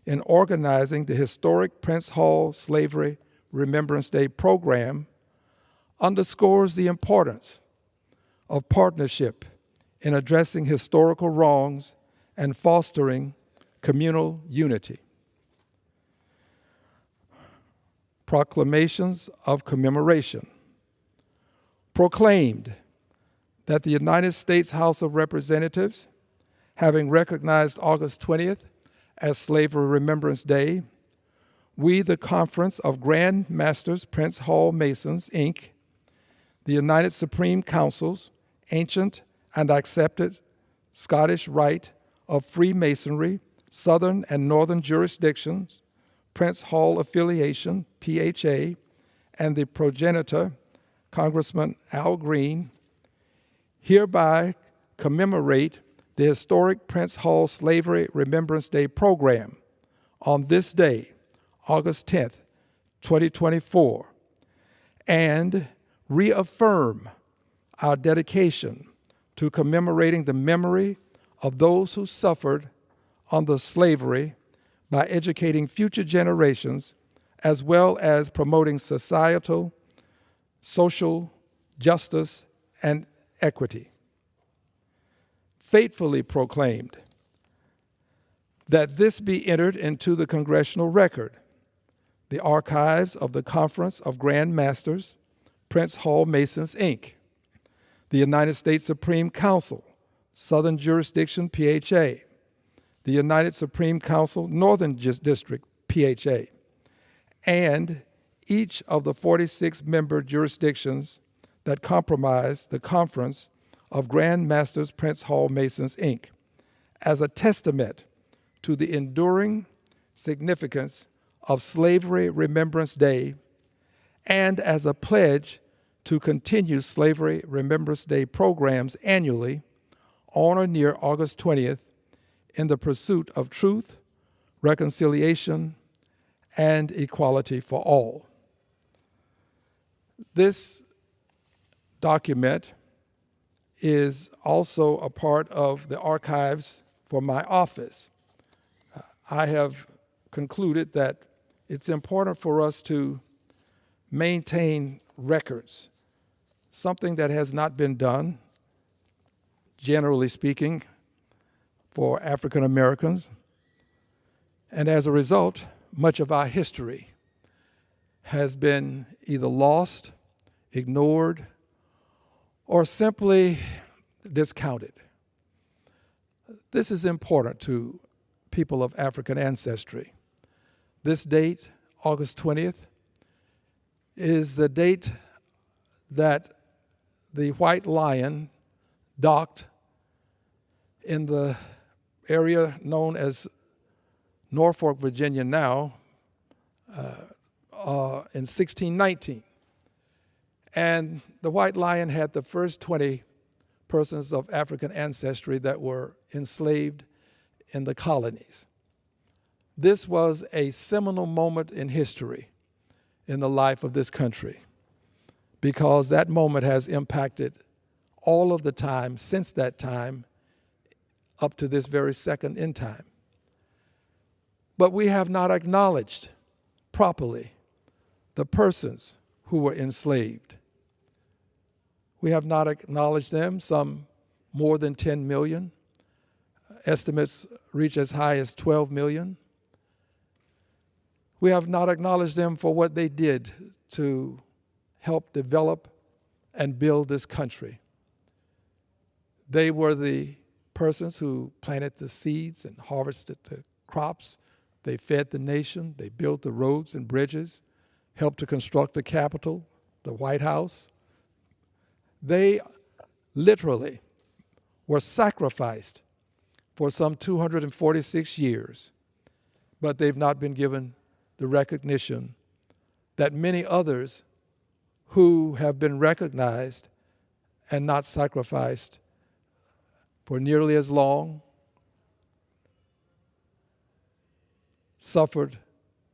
in organizing the historic Prince Hall Slavery Remembrance Day program, underscores the importance of partnership in addressing historical wrongs and fostering communal unity. Proclamations of commemoration. Proclaimed that the United States House of Representatives, having recognized August 20th as Slavery Remembrance Day, we, the Conference of Grand Masters Prince Hall Masons, Inc., the United Supreme Councils, Ancient and Accepted Scottish Rite of Freemasonry, Southern and Northern Jurisdictions, Prince Hall Affiliation, PHA, and the progenitor, Congressman Al Green, hereby commemorate the historic Prince Hall Slavery Remembrance Day program on this day, August 10th, 2024, and reaffirm our dedication to commemorating the memory of those who suffered under slavery by educating future generations as well as promoting societal, social justice, and equity. Faithfully proclaimed that this be entered into the congressional record, the archives of the Conference of Grand Masters, Prince Hall Masons, Inc., the United States Supreme Council, Southern Jurisdiction, PHA, the United Supreme Council, Northern District, PHA, and each of the 46 member jurisdictions that comprise the Conference of Grand Masters Prince Hall Masons, Inc., as a testament to the enduring significance of Slavery Remembrance Day and as a pledge to continue Slavery Remembrance Day programs annually on or near August 20th in the pursuit of truth, reconciliation, and equality for all. This document is also a part of the archives for my office. I have concluded that it's important for us to maintain records, something that has not been done, generally speaking, for African Americans. And as a result, much of our history has been either lost, ignored, or simply discounted. This is important to people of African ancestry. This date, August 20th, is the date that the White Lion docked in the area known as Norfolk, Virginia now, in 1619. And the White Lion had the first 20 persons of African ancestry that were enslaved in the colonies. This was a seminal moment in history in the life of this country, because that moment has impacted all of the time since that time up to this very second in time. But we have not acknowledged properly the persons who were enslaved. We have not acknowledged them, some more than 10 million. Estimates reach as high as 12 million. We have not acknowledged them for what they did to help develop and build this country. They were the persons who planted the seeds and harvested the crops. They fed the nation. They built the roads and bridges, helped to construct the Capitol, the White House. They literally were sacrificed for some 246 years, but they've not been given the recognition that many others who have been recognized and not sacrificed for nearly as long, suffered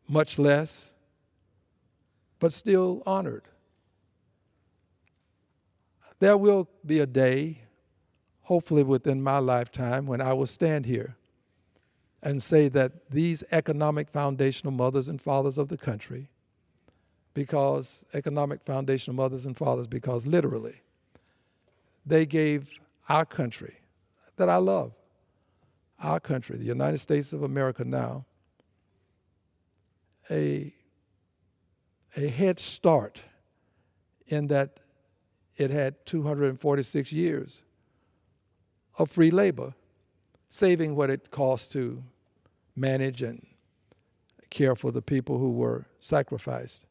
much less, but still honored. There will be a day, hopefully within my lifetime, when I will stand here and say that these economic foundational mothers and fathers of the country, because literally they gave our country that I love, our country, the United States of America now, a head start in that it had 246 years of free labor, saving what it cost to manage and care for the people who were sacrificed.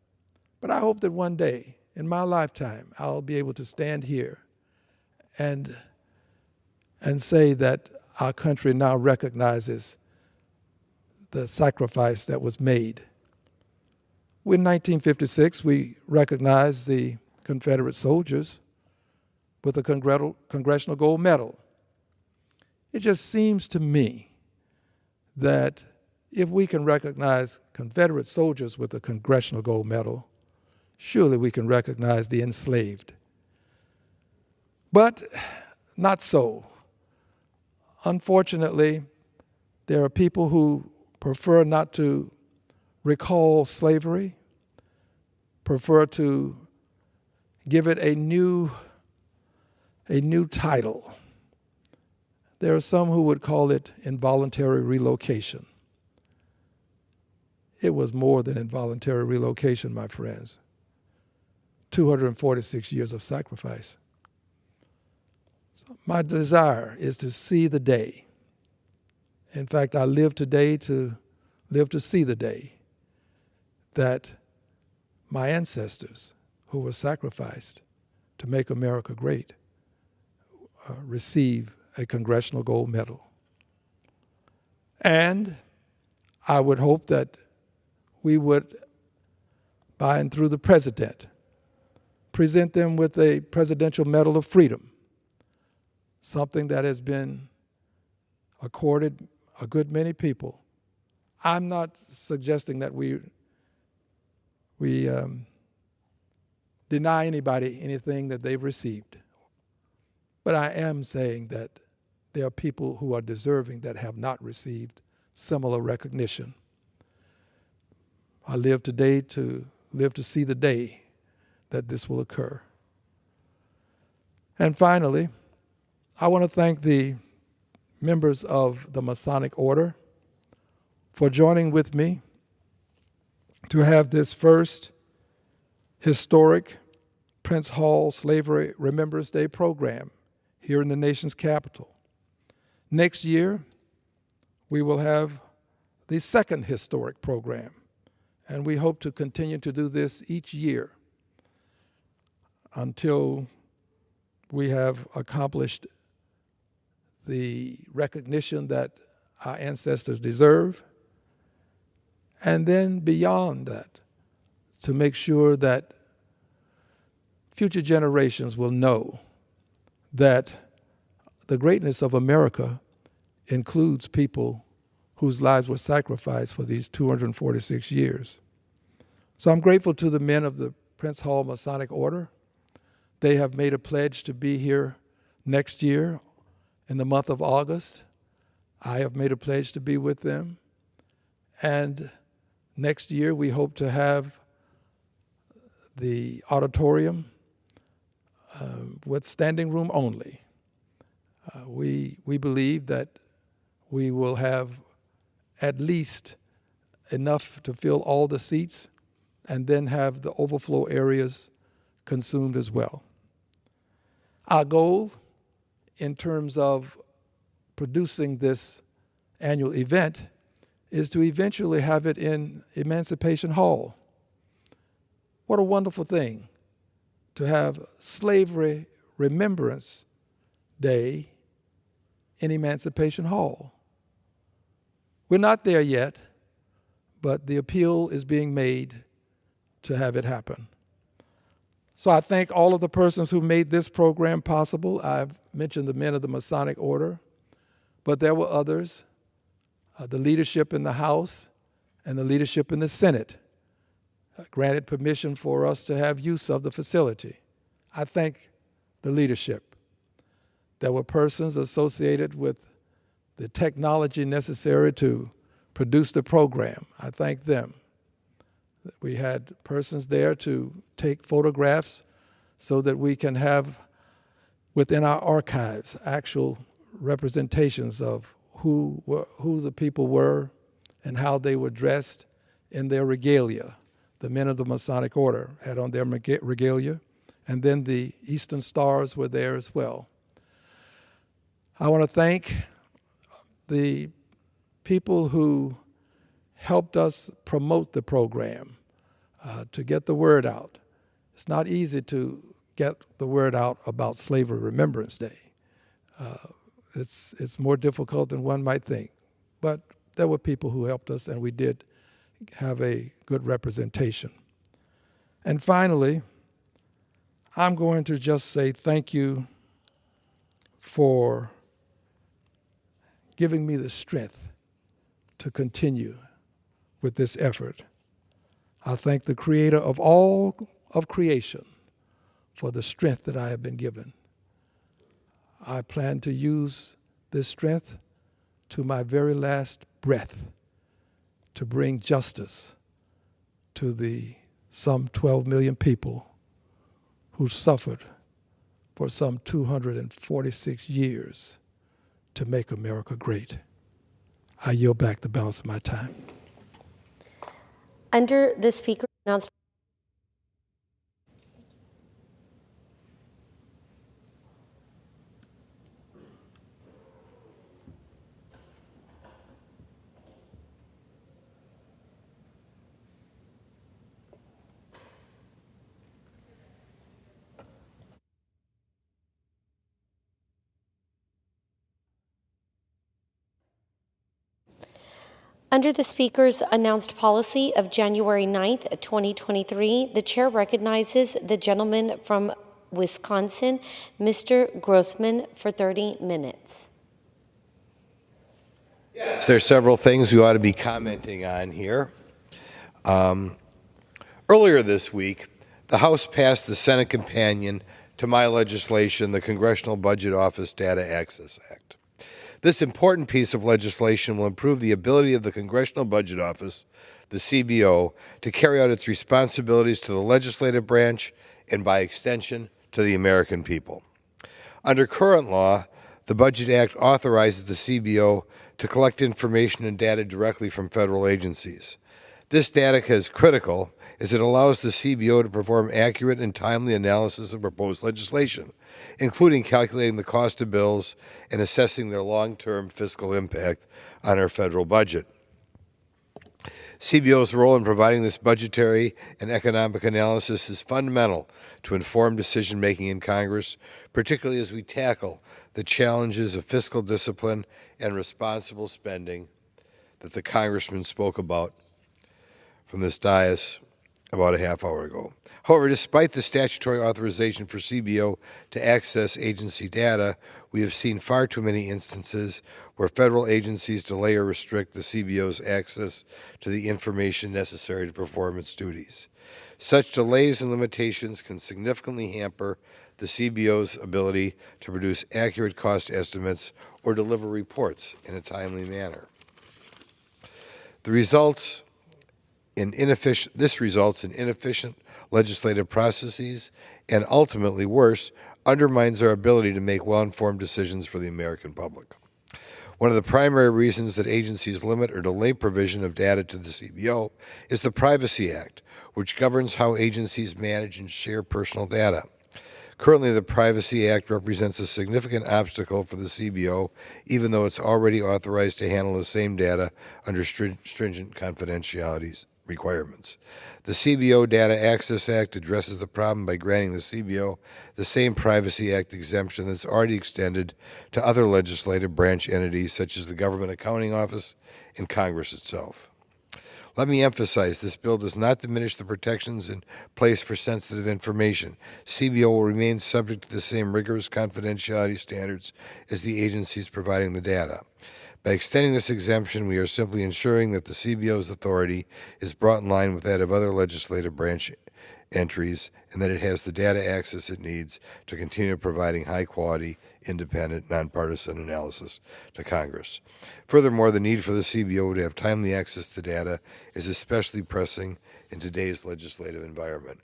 But I hope that one day in my lifetime, I'll be able to stand here and say that our country now recognizes the sacrifice that was made. In 1956, we recognized the Confederate soldiers with a Congressional Gold Medal. It just seems to me that if we can recognize Confederate soldiers with a Congressional Gold Medal, surely we can recognize the enslaved. But not so. Unfortunately, there are people who prefer not to recall slavery, prefer to give it a new title. There are some who would call it involuntary relocation. It was more than involuntary relocation, my friends. 246 years of sacrifice. So my desire is to see the day. In fact, I live today to live to see the day that my ancestors who were sacrificed to make America great receive a Congressional Gold Medal. And I would hope that we would, by and through the President, present them with a Presidential Medal of Freedom, something that has been accorded a good many people. I'm not suggesting that we deny anybody anything that they've received, but I am saying that there are people who are deserving that have not received similar recognition. I live today to live to see the day that this will occur. And finally, I want to thank the members of the Masonic Order for joining with me to have this first historic Prince Hall Slavery Remembrance Day program here in the nation's capital. Next year, we will have the second historic program, and we hope to continue to do this each year until we have accomplished the recognition that our ancestors deserve, and then beyond that, to make sure that future generations will know that the greatness of America includes people whose lives were sacrificed for these 246 years. So I'm grateful to the men of the Prince Hall Masonic Order. They have made a pledge to be here next year in the month of August. I have made a pledge to be with them. And next year we hope to have the auditorium with standing room only. We believe that we will have at least enough to fill all the seats and then have the overflow areas consumed as well. Our goal in terms of producing this annual event is to eventually have it in Emancipation Hall. What a wonderful thing to have Slavery Remembrance Day in Emancipation Hall. We're not there yet, but the appeal is being made to have it happen. So I thank all of the persons who made this program possible. I've mentioned the men of the Masonic Order, but there were others, the leadership in the House and the leadership in the Senate granted permission for us to have use of the facility. I thank the leadership. There were persons associated with the technology necessary to produce the program. I thank them. We had persons there to take photographs so that we can have within our archives actual representations of who the people were and how they were dressed in their regalia. The men of the Masonic Order had on their regalia, and then the Eastern Stars were there as well. I want to thank the people who helped us promote the program, to get the word out. It's not easy to get the word out about Slavery Remembrance Day. It's more difficult than one might think. But there were people who helped us, and we did have a good representation. And finally, I'm going to just say thank you for giving me the strength to continue with this effort. I thank the Creator of all of creation for the strength that I have been given. I plan to use this strength to my very last breath to bring justice to the some 12 million people who suffered for some 246 years to make America great. I yield back the balance of my time. Under the Speaker announced Under the Speaker's announced policy of January 9th, 2023, the Chair recognizes the gentleman from Wisconsin, Mr. Grothman, for 30 minutes. Yes, there's several things we ought to be commenting on here. Earlier this week, the House passed the Senate companion to my legislation, the Congressional Budget Office Data Access Act. This important piece of legislation will improve the ability of the Congressional Budget Office, the CBO, to carry out its responsibilities to the legislative branch and, by extension, to the American people. Under current law, the Budget Act authorizes the CBO to collect information and data directly from federal agencies. This data is critical as it allows the CBO to perform accurate and timely analysis of proposed legislation, including calculating the cost of bills and assessing their long-term fiscal impact on our federal budget. CBO's role in providing this budgetary and economic analysis is fundamental to informed decision-making in Congress, particularly as we tackle the challenges of fiscal discipline and responsible spending that the Congressman spoke about from this dais about a half hour ago. However, despite the statutory authorization for CBO to access agency data, we have seen far too many instances where federal agencies delay or restrict the CBO's access to the information necessary to perform its duties. Such delays and limitations can significantly hamper the CBO's ability to produce accurate cost estimates or deliver reports in a timely manner. This results in inefficient legislative processes and, ultimately worse, undermines our ability to make well-informed decisions for the American public. One of the primary reasons that agencies limit or delay provision of data to the CBO is the Privacy Act, which governs how agencies manage and share personal data. Currently, the Privacy Act represents a significant obstacle for the CBO, even though it's already authorized to handle the same data under stringent confidentiality requirements. The CBO Data Access Act addresses the problem by granting the CBO the same Privacy Act exemption that's already extended to other legislative branch entities such as the Government Accounting Office and Congress itself. Let me emphasize, this bill does not diminish the protections in place for sensitive information. CBO will remain subject to the same rigorous confidentiality standards as the agencies providing the data. By extending this exemption, we are simply ensuring that the CBO's authority is brought in line with that of other legislative branch entries and that it has the data access it needs to continue providing high-quality, independent, nonpartisan analysis to Congress. Furthermore, the need for the CBO to have timely access to data is especially pressing in today's legislative environment.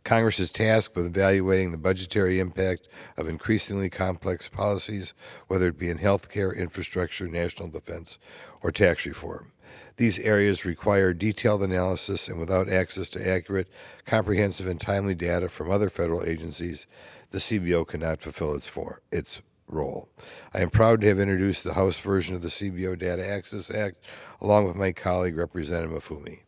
Congress is tasked with evaluating the budgetary impact of increasingly complex policies, whether it be in health care, infrastructure, national defense, or tax reform. These areas require detailed analysis, and without access to accurate, comprehensive, and timely data from other federal agencies, the CBO cannot fulfill its role. I am proud to have introduced the House version of the CBO Data Access Act, along with my colleague, Representative Mafumi.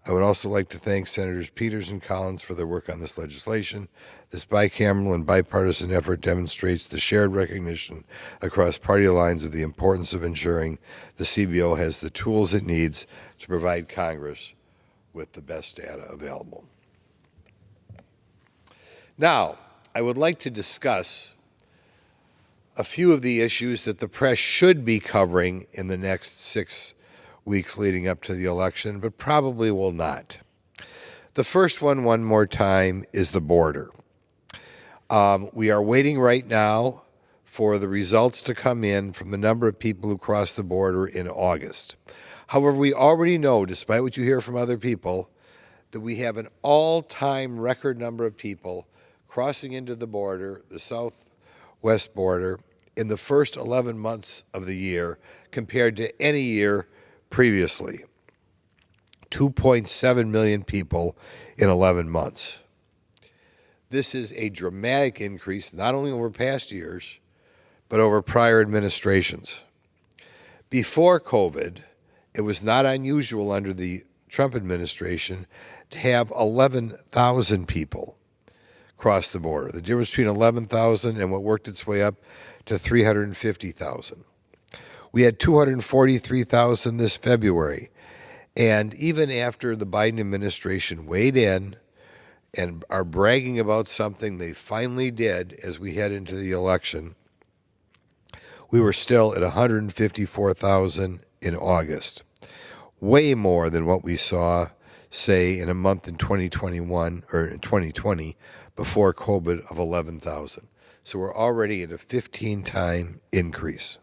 I would also like to thank Senators Peters and Collins for their work on this legislation. This bicameral and bipartisan effort demonstrates the shared recognition across party lines of the importance of ensuring the CBO has the tools it needs to provide Congress with the best data available. Now, I would like to discuss a few of the issues that the press should be covering in the next 6 weeks leading up to the election, but probably will not. The first one more time, is the border. We are waiting right now for the results to come in from the number of people who crossed the border in August. However, we already know, despite what you hear from other people, that we have an all-time record number of people crossing into the border, the southwest border, in the first 11 months of the year compared to any year previously. 2.7 million people in 11 months. This is a dramatic increase, not only over past years, but over prior administrations. Before COVID, it was not unusual under the Trump administration to have 11,000 people cross the border. The difference between 11,000 and what worked its way up to 350,000. We had 243,000 this February. And even after the Biden administration weighed in and are bragging about something they finally did as we head into the election, we were still at 154,000 in August. Way more than what we saw, say, in a month in 2021 or in 2020 before COVID of 11,000. So we're already at a 15-time increase.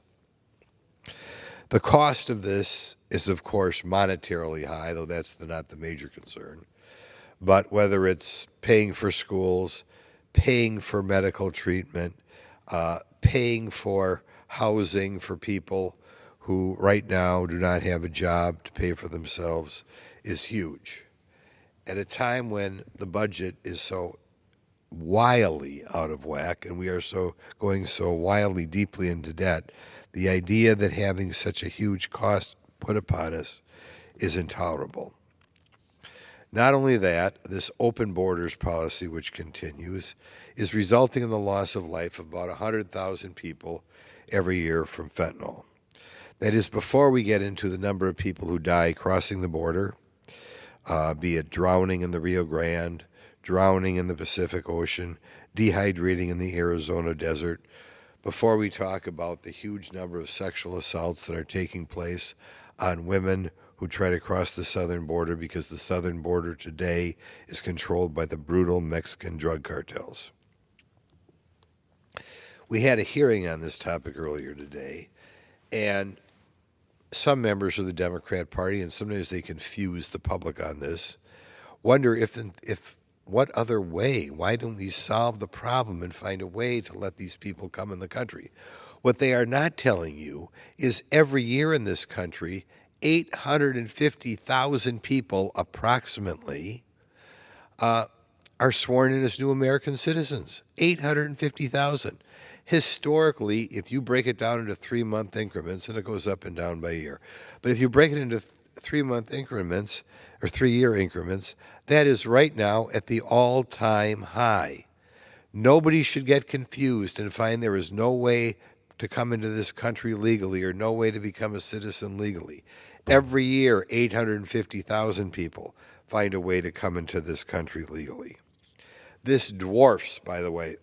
The cost of this is, of course, monetarily high, though that's not the major concern. But whether it's paying for schools, paying for medical treatment, paying for housing for people who right now do not have a job to pay for themselves is huge. At a time when the budget is so wildly out of whack and we are going so wildly deeply into debt, the idea that having such a huge cost put upon us is intolerable. Not only that, this open borders policy, which continues, is resulting in the loss of life of about 100,000 people every year from fentanyl. That is before we get into the number of people who die crossing the border, be it drowning in the Rio Grande, drowning in the Pacific Ocean, dehydrating in the Arizona desert, before we talk about the huge number of sexual assaults that are taking place on women who try to cross the southern border, because the southern border today is controlled by the brutal Mexican drug cartels. We had a hearing on this topic earlier today, and some members of the Democrat Party, and sometimes they confuse the public on this, wonder if what other way? Why don't we solve the problem and find a way to let these people come in the country? What they are not telling you is every year in this country, 850,000 people approximately are sworn in as new American citizens. 850,000. Historically, if you break it down into 3-month increments, and it goes up and down by year, but if you break it into 3-month increments or 3-year increments, that is right now at the all-time high. Nobody should get confused and find there is no way to come into this country legally or no way to become a citizen legally. Every year, 850,000 people find a way to come into this country legally. This dwarfs, by the way,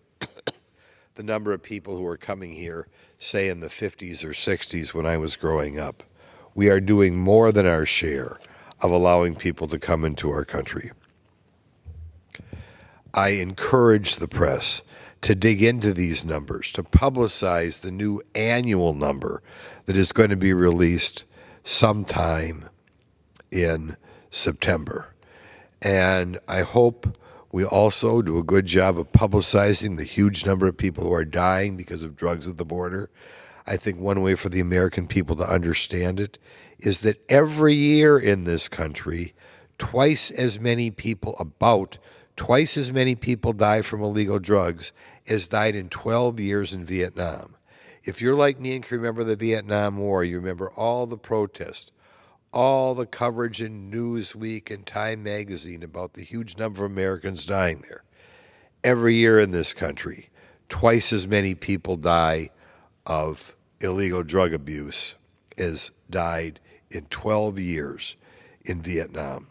the number of people who were coming here, say, in the 50s or 60s when I was growing up. We are doing more than our share of allowing people to come into our country. I encourage the press to dig into these numbers, to publicize the new annual number that is going to be released sometime in September. And I hope we also do a good job of publicizing the huge number of people who are dying because of drugs at the border. I think one way for the American people to understand it is that every year in this country, twice as many people die from illegal drugs as died in 12 years in Vietnam. If you're like me and can remember the Vietnam War, you remember all the protests, all the coverage in Newsweek and Time magazine about the huge number of Americans dying there. Every year in this country, twice as many people die of illegal drug abuse as died in 12 years in Vietnam.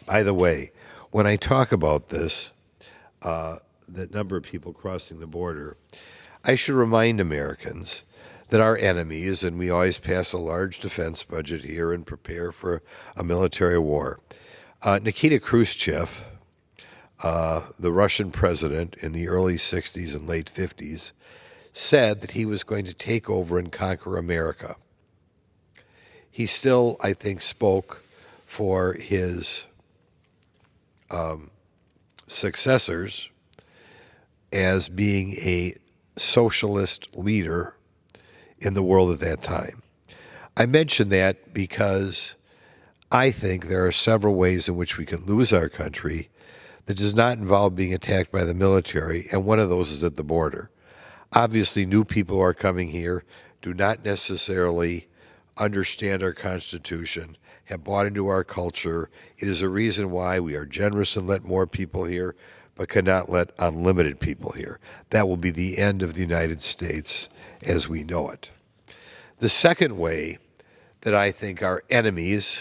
By the way, when I talk about this, the number of people crossing the border, I should remind Americans that our enemies, and we always pass a large defense budget here and prepare for a military war. Nikita Khrushchev, the Russian president in the early 60s and late 50s, said that he was going to take over and conquer America. He still, I think, spoke for his successors as being a socialist leader in the world at that time. I mention that because I think there are several ways in which we can lose our country that does not involve being attacked by the military, and one of those is at the border. Obviously, new people who are coming here do not necessarily understand our Constitution, have bought into our culture. It is a reason why we are generous and let more people here, but cannot let unlimited people here. That will be the end of the United States as we know it. The second way that I think our enemies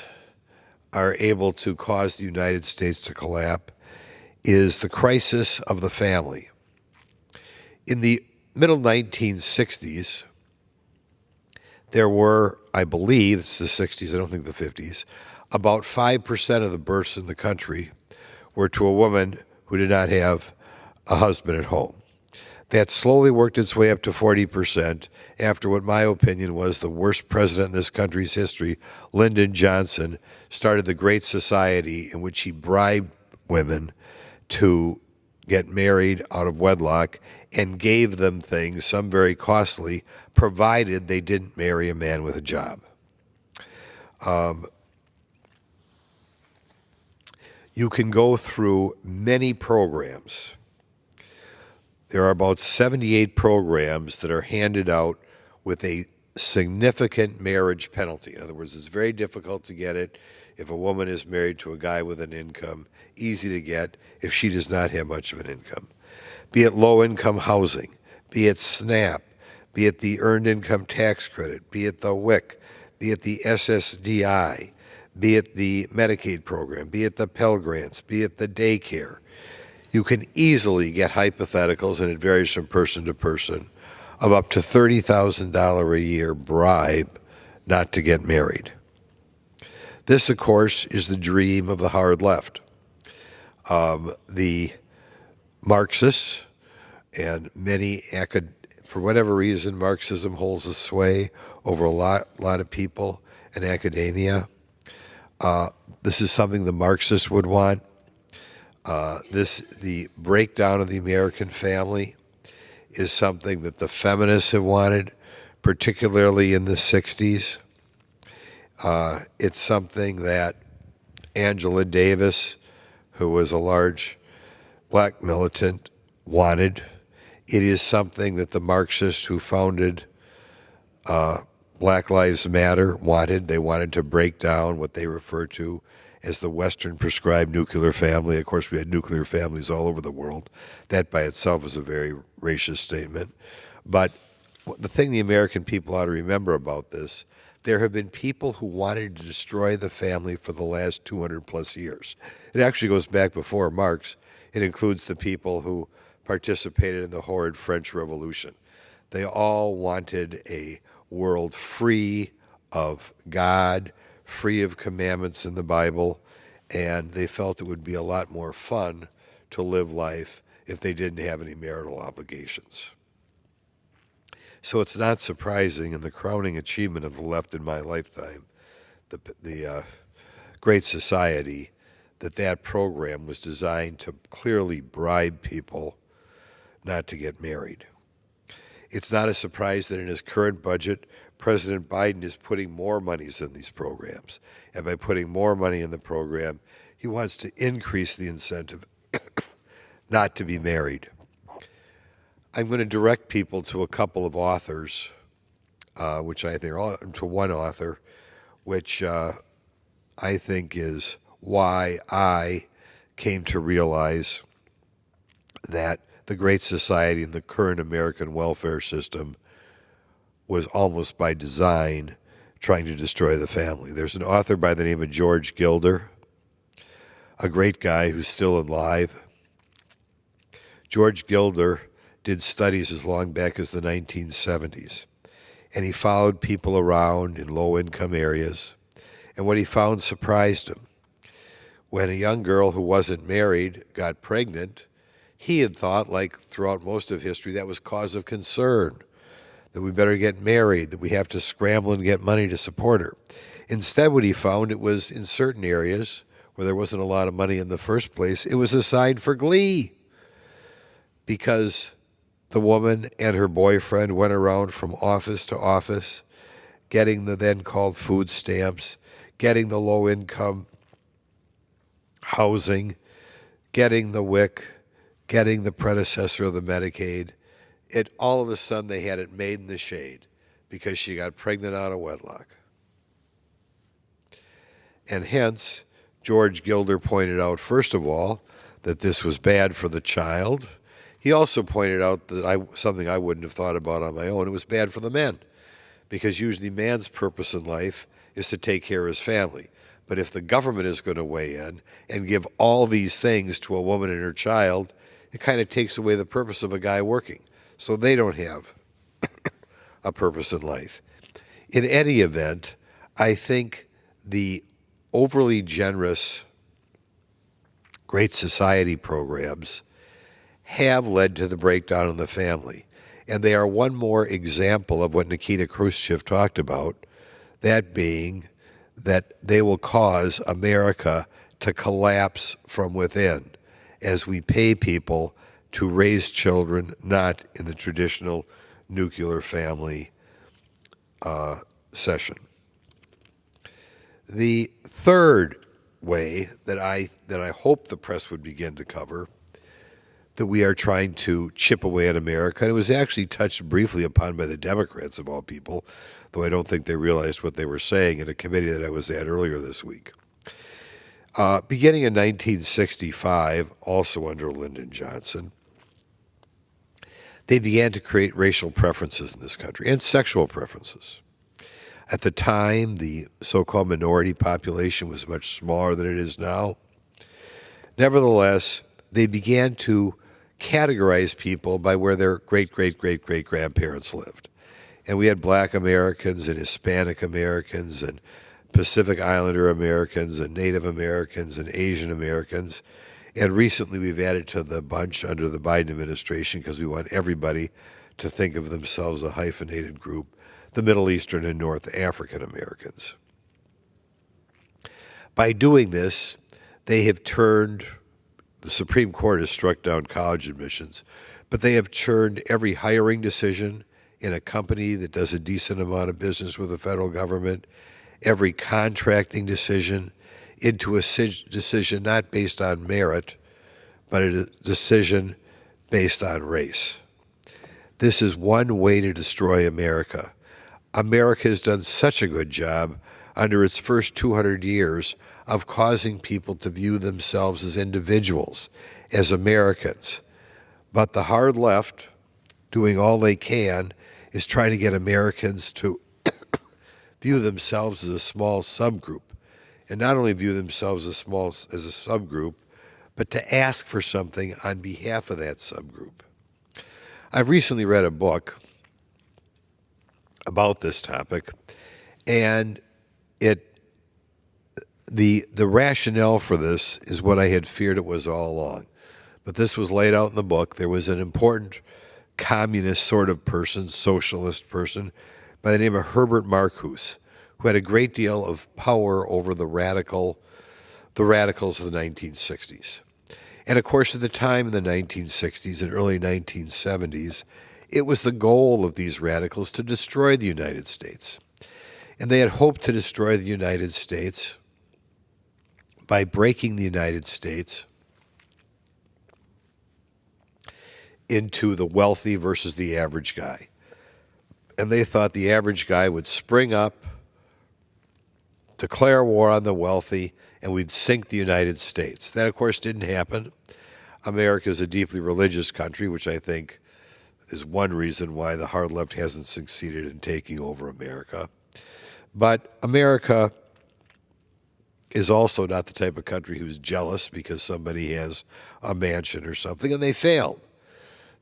are able to cause the United States to collapse is the crisis of the family. In the middle 1960s, there were, I believe, it's the 60s, I don't think the 50s, about 5% of the births in the country were to a woman who did not have a husband at home. That slowly worked its way up to 40% after what my opinion was the worst president in this country's history, Lyndon Johnson, started the Great Society in which he bribed women to get married out of wedlock and gave them things, some very costly, provided they didn't marry a man with a job. You can go through many programs. There are about 78 programs that are handed out with a significant marriage penalty. In other words, it's very difficult to get it if a woman is married to a guy with an income, easy to get if she does not have much of an income. Be it low-income housing, be it SNAP, be it the Earned Income Tax Credit, be it the WIC, be it the SSDI, be it the Medicaid program, be it the Pell Grants, be it the daycare. You can easily get hypotheticals, and it varies from person to person, of up to $30,000 a year bribe not to get married. This, of course, is the dream of the hard left. The Marxists and many for whatever reason, Marxism holds a sway over a lot of people in academia. This is something the Marxists would want. The breakdown of the American family is something that the feminists have wanted, particularly in the 60s. It's something that Angela Davis, who was a large black militant, wanted. It is something that the Marxists who founded Black Lives Matter wanted. They wanted to break down what they refer to as the Western prescribed nuclear family. Of course, we had nuclear families all over the world. That by itself is a very racist statement. But the thing the American people ought to remember about this, there have been people who wanted to destroy the family for the last 200 plus years. It actually goes back before Marx. It includes the people who participated in the horrid French Revolution. They all wanted a world free of God, free of commandments in the Bible, and they felt it would be a lot more fun to live life if they didn't have any marital obligations. So it's not surprising, in the crowning achievement of the left in my lifetime, the Great Society, that program was designed to clearly bribe people not to get married. It's not a surprise that in his current budget, President Biden is putting more monies in these programs. And by putting more money in the program, he wants to increase the incentive not to be married. I'm going to direct people to a couple of authors, which I think are to one author, which I think is why I came to realize that the Great Society and the current American welfare system was almost by design trying to destroy the family. There's an author by the name of George Gilder, a great guy who's still alive. George Gilder did studies as long back as the 1970s, and he followed people around in low-income areas, and what he found surprised him. When a young girl who wasn't married got pregnant, he had thought, like throughout most of history, that was cause of concern, that we better get married, that we have to scramble and get money to support her. Instead, what he found, it was in certain areas where there wasn't a lot of money in the first place, it was a sign for glee, because the woman and her boyfriend went around from office to office, getting the then called food stamps, getting the low-income housing, getting the WIC, getting the predecessor of the Medicaid. All of a sudden they had it made in the shade because she got pregnant out of wedlock. And hence, George Gilder pointed out, first of all, that this was bad for the child. He also pointed out that something I wouldn't have thought about on my own, it was bad for the men, because usually man's purpose in life is to take care of his family. But if the government is going to weigh in and give all these things to a woman and her child, it kind of takes away the purpose of a guy working. So they don't have a purpose in life. In any event, I think the overly generous Great Society programs have led to the breakdown in the family. And they are one more example of what Nikita Khrushchev talked about, that being that they will cause America to collapse from within as we pay people to raise children not in the traditional nuclear family session. The third way that I hope the press would begin to cover that we are trying to chip away at America, and it was actually touched briefly upon by the Democrats of all people, though I don't think they realized what they were saying in a committee that I was at earlier this week. Beginning in 1965, also under Lyndon Johnson, they began to create racial preferences in this country and sexual preferences. At the time, the so-called minority population was much smaller than it is now. Nevertheless, they began to categorize people by where their great-great-great-great-grandparents lived. And we had Black Americans and Hispanic Americans and Pacific Islander Americans and Native Americans and Asian Americans. And recently we've added to the bunch under the Biden administration, because we want everybody to think of themselves a hyphenated group, the Middle Eastern and North African Americans. By doing this, they have turned, the Supreme Court has struck down college admissions, but they have turned every hiring decision in a company that does a decent amount of business with the federal government, every contracting decision, into a decision not based on merit, but a decision based on race. This is one way to destroy America. America has done such a good job under its first 200 years of causing people to view themselves as individuals, as Americans. But the hard left, doing all they can, is trying to get Americans to view themselves as a small subgroup. And not only view themselves as a subgroup, but to ask for something on behalf of that subgroup. I've recently read a book about this topic, and the rationale for this is what I had feared it was all along. But this was laid out in the book. There was an important communist sort of person, socialist person, by the name of Herbert Marcuse, who had a great deal of power over the radicals of the 1960s. And of course, at the time in the 1960s and early 1970s, it was the goal of these radicals to destroy the United States. And they had hoped to destroy the United States by breaking the United States into the wealthy versus the average guy. And they thought the average guy would spring up, declare war on the wealthy, and we'd sink the United States. That, of course, didn't happen. America is a deeply religious country, which I think is one reason why the hard left hasn't succeeded in taking over America. But America is also not the type of country who's jealous because somebody has a mansion or something, and they failed.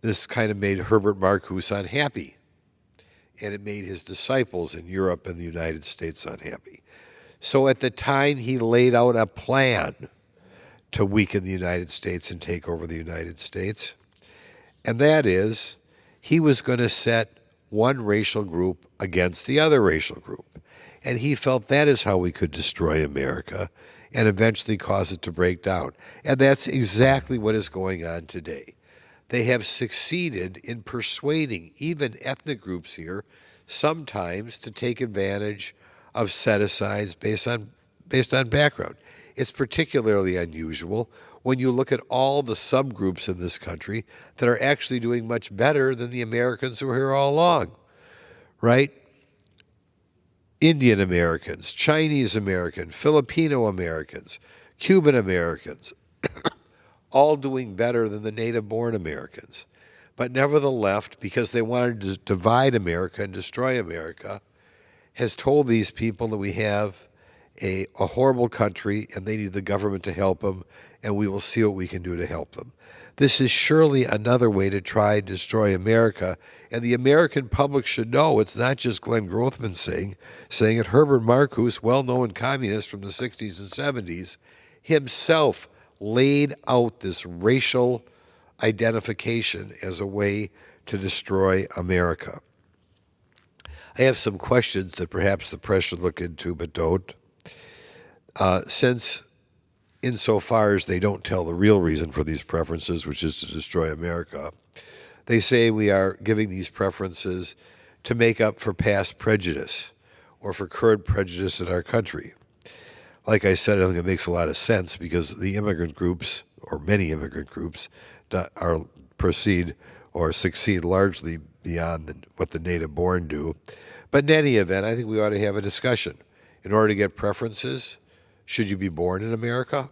This kind of made Herbert Marcuse unhappy, and it made his disciples in Europe and the United States unhappy. So at the time, he laid out a plan to weaken the United States and take over the United States, and that is, he was going to set one racial group against the other racial group. And he felt that is how we could destroy America and eventually cause it to break down. And that's exactly what is going on today. They have succeeded in persuading even ethnic groups here sometimes to take advantage of set-asides based on based on background. It's particularly unusual when you look at all the subgroups in this country that are actually doing much better than the Americans who were here all along, right? Indian Americans, Chinese American, Filipino Americans, Cuban Americans, all doing better than the native-born Americans. But never the left, because they wanted to divide America and destroy America, has told these people that we have a horrible country and they need the government to help them, and we will see what we can do to help them. This is surely another way to try and destroy America, and the American public should know it's not just Glenn Grothman saying it. Herbert Marcuse, well-known communist from the 60s and 70s, himself laid out this racial identification as a way to destroy America. I have some questions that perhaps the press should look into, but don't. Since insofar as they don't tell the real reason for these preferences, which is to destroy America, they say we are giving these preferences to make up for past prejudice or for current prejudice in our country. Like I said, I think it makes a lot of sense because the immigrant groups, or many immigrant groups, proceed or succeed largely beyond what the native-born do. But in any event, I think we ought to have a discussion. In order to get preferences, should you be born in America?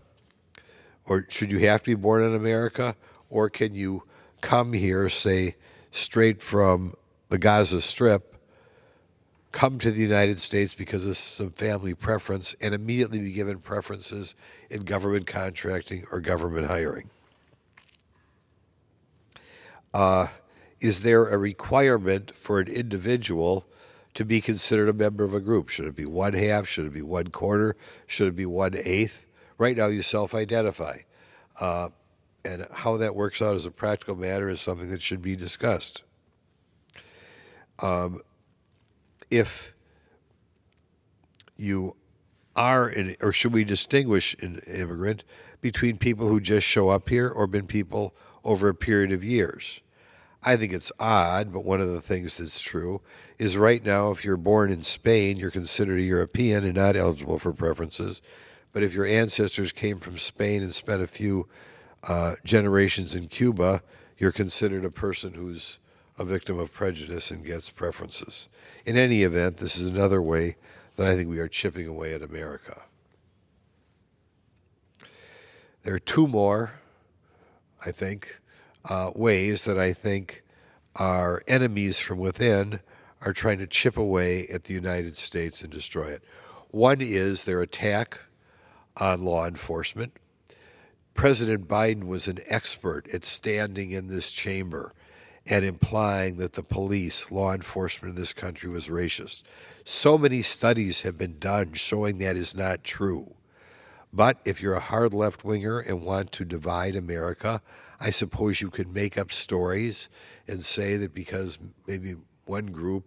Or should you have to be born in America? Or can you come here, say, straight from the Gaza Strip, come to the United States because of some family preference, and immediately be given preferences in government contracting or government hiring? Is there a requirement for an individual to be considered a member of a group? Should it be 1/2? Should it be 1/4? Should it be 1/8? Right now you self-identify. And how that works out as a practical matter is something that should be discussed. If you are, or should we distinguish an immigrant between people who just show up here or been people over a period of years? I think it's odd, but one of the things that's true is right now, if you're born in Spain, you're considered a European and not eligible for preferences. But if your ancestors came from Spain and spent a few generations in Cuba, you're considered a person who's a victim of prejudice and gets preferences. In any event, this is another way that I think we are chipping away at America. There are two more, I think, ways that I think our enemies from within are trying to chip away at the United States and destroy it. One is their attack on law enforcement. President Biden was an expert at standing in this chamber and implying that the police, law enforcement in this country was racist. So many studies have been done showing that is not true. But if you're a hard left-winger and want to divide America, I suppose you could make up stories and say that because maybe one group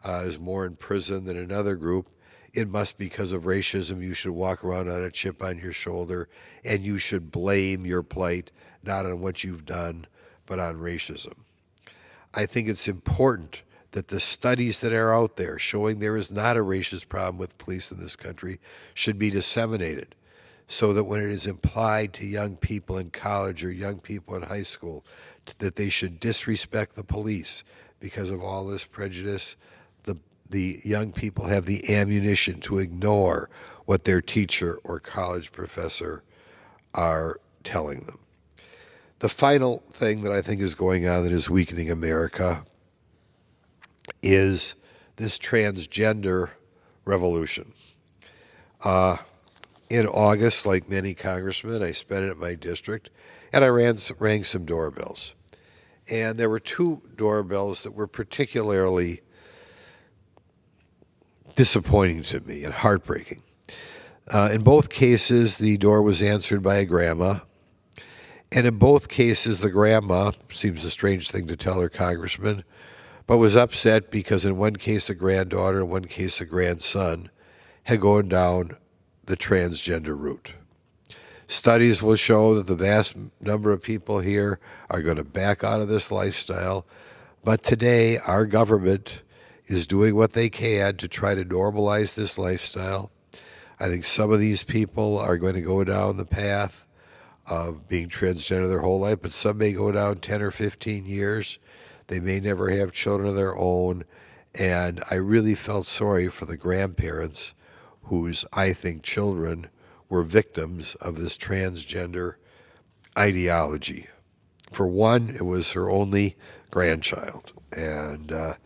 is more in prison than another group, it must be because of racism. You should walk around on a chip on your shoulder, and you should blame your plight not on what you've done, but on racism. I think it's important that the studies that are out there showing there is not a racist problem with police in this country should be disseminated, so that when it is implied to young people in college or young people in high school that they should disrespect the police because of all this prejudice, the young people have the ammunition to ignore what their teacher or college professor are telling them. The final thing that I think is going on that is weakening America is this transgender revolution. In August, like many congressmen, I spent it at my district, and I rang some doorbells. And there were two doorbells that were particularly disappointing to me and heartbreaking. In both cases, the door was answered by a grandma. And in both cases, the grandma, seems a strange thing to tell her congressman, but was upset because in one case a granddaughter, in one case a grandson, had gone down the transgender route. Studies will show that the vast number of people here are going to back out of this lifestyle, but today our government is doing what they can to try to normalize this lifestyle. I think some of these people are going to go down the path of being transgender their whole life, but some may go down 10 or 15 years. They may never have children of their own. And I really felt sorry for the grandparents whose, I think, children were victims of this transgender ideology. For one, it was her only grandchild. And of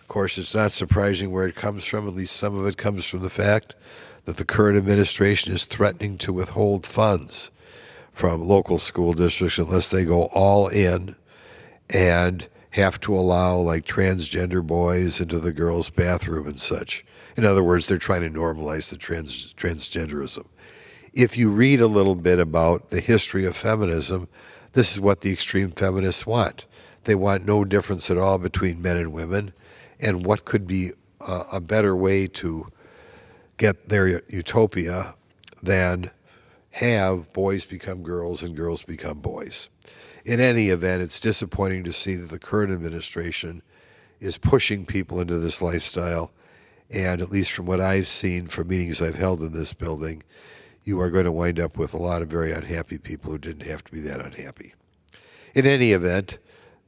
course, it's not surprising where it comes from. At least some of it comes from the fact that the current administration is threatening to withhold funds from local school districts unless they go all in and have to allow like transgender boys into the girls' bathroom and such. In other words, they're trying to normalize the transgenderism. If you read a little bit about the history of feminism, this is what the extreme feminists want. They want no difference at all between men and women, and what could be a better way to get their utopia than have boys become girls and girls become boys. In any event, it's disappointing to see that the current administration is pushing people into this lifestyle, and at least from what I've seen from meetings I've held in this building, you are going to wind up with a lot of very unhappy people who didn't have to be that unhappy. In any event,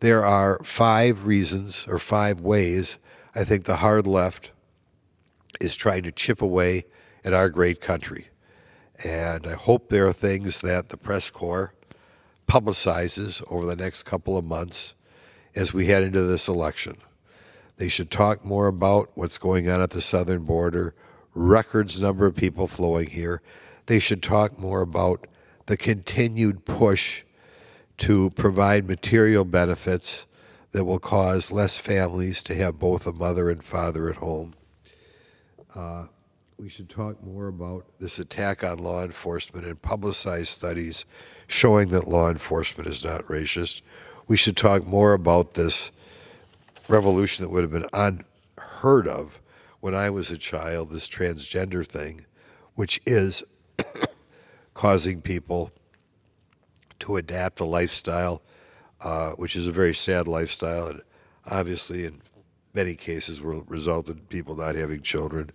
there are 5 reasons or 5 ways I think the hard left is trying to chip away at our great country. And I hope there are things that the press corps publicizes over the next couple of months as we head into this election. They should talk more about what's going on at the southern border, records number of people flowing here. They should talk more about the continued push to provide material benefits that will cause less families to have both a mother and father at home. We should talk more about this attack on law enforcement and publicize studies showing that law enforcement is not racist. We should talk more about this revolution that would have been unheard of when I was a child, this transgender thing, which is causing people to adapt a lifestyle, which is a very sad lifestyle, and obviously in many cases will result in people not having children.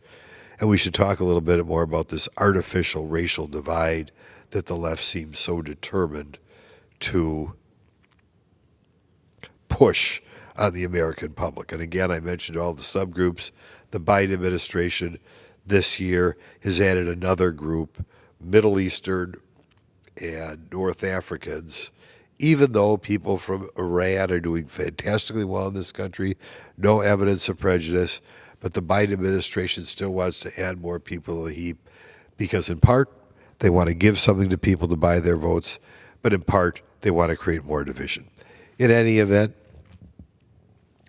And we should talk a little bit more about this artificial racial divide that the left seems so determined to push on the American public. And again, I mentioned all the subgroups. The Biden administration this year has added another group, Middle Eastern and North Africans, even though people from Iran are doing fantastically well in this country, no evidence of prejudice, but the Biden administration still wants to add more people to the heap because in part, they want to give something to people to buy their votes, but in part, they want to create more division. In any event,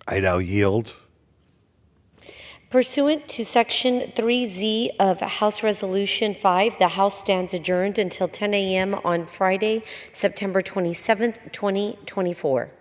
I now yield. Pursuant to Section 3Z of House Resolution 5, the House stands adjourned until 10 a.m. on Friday, September 27th, 2024.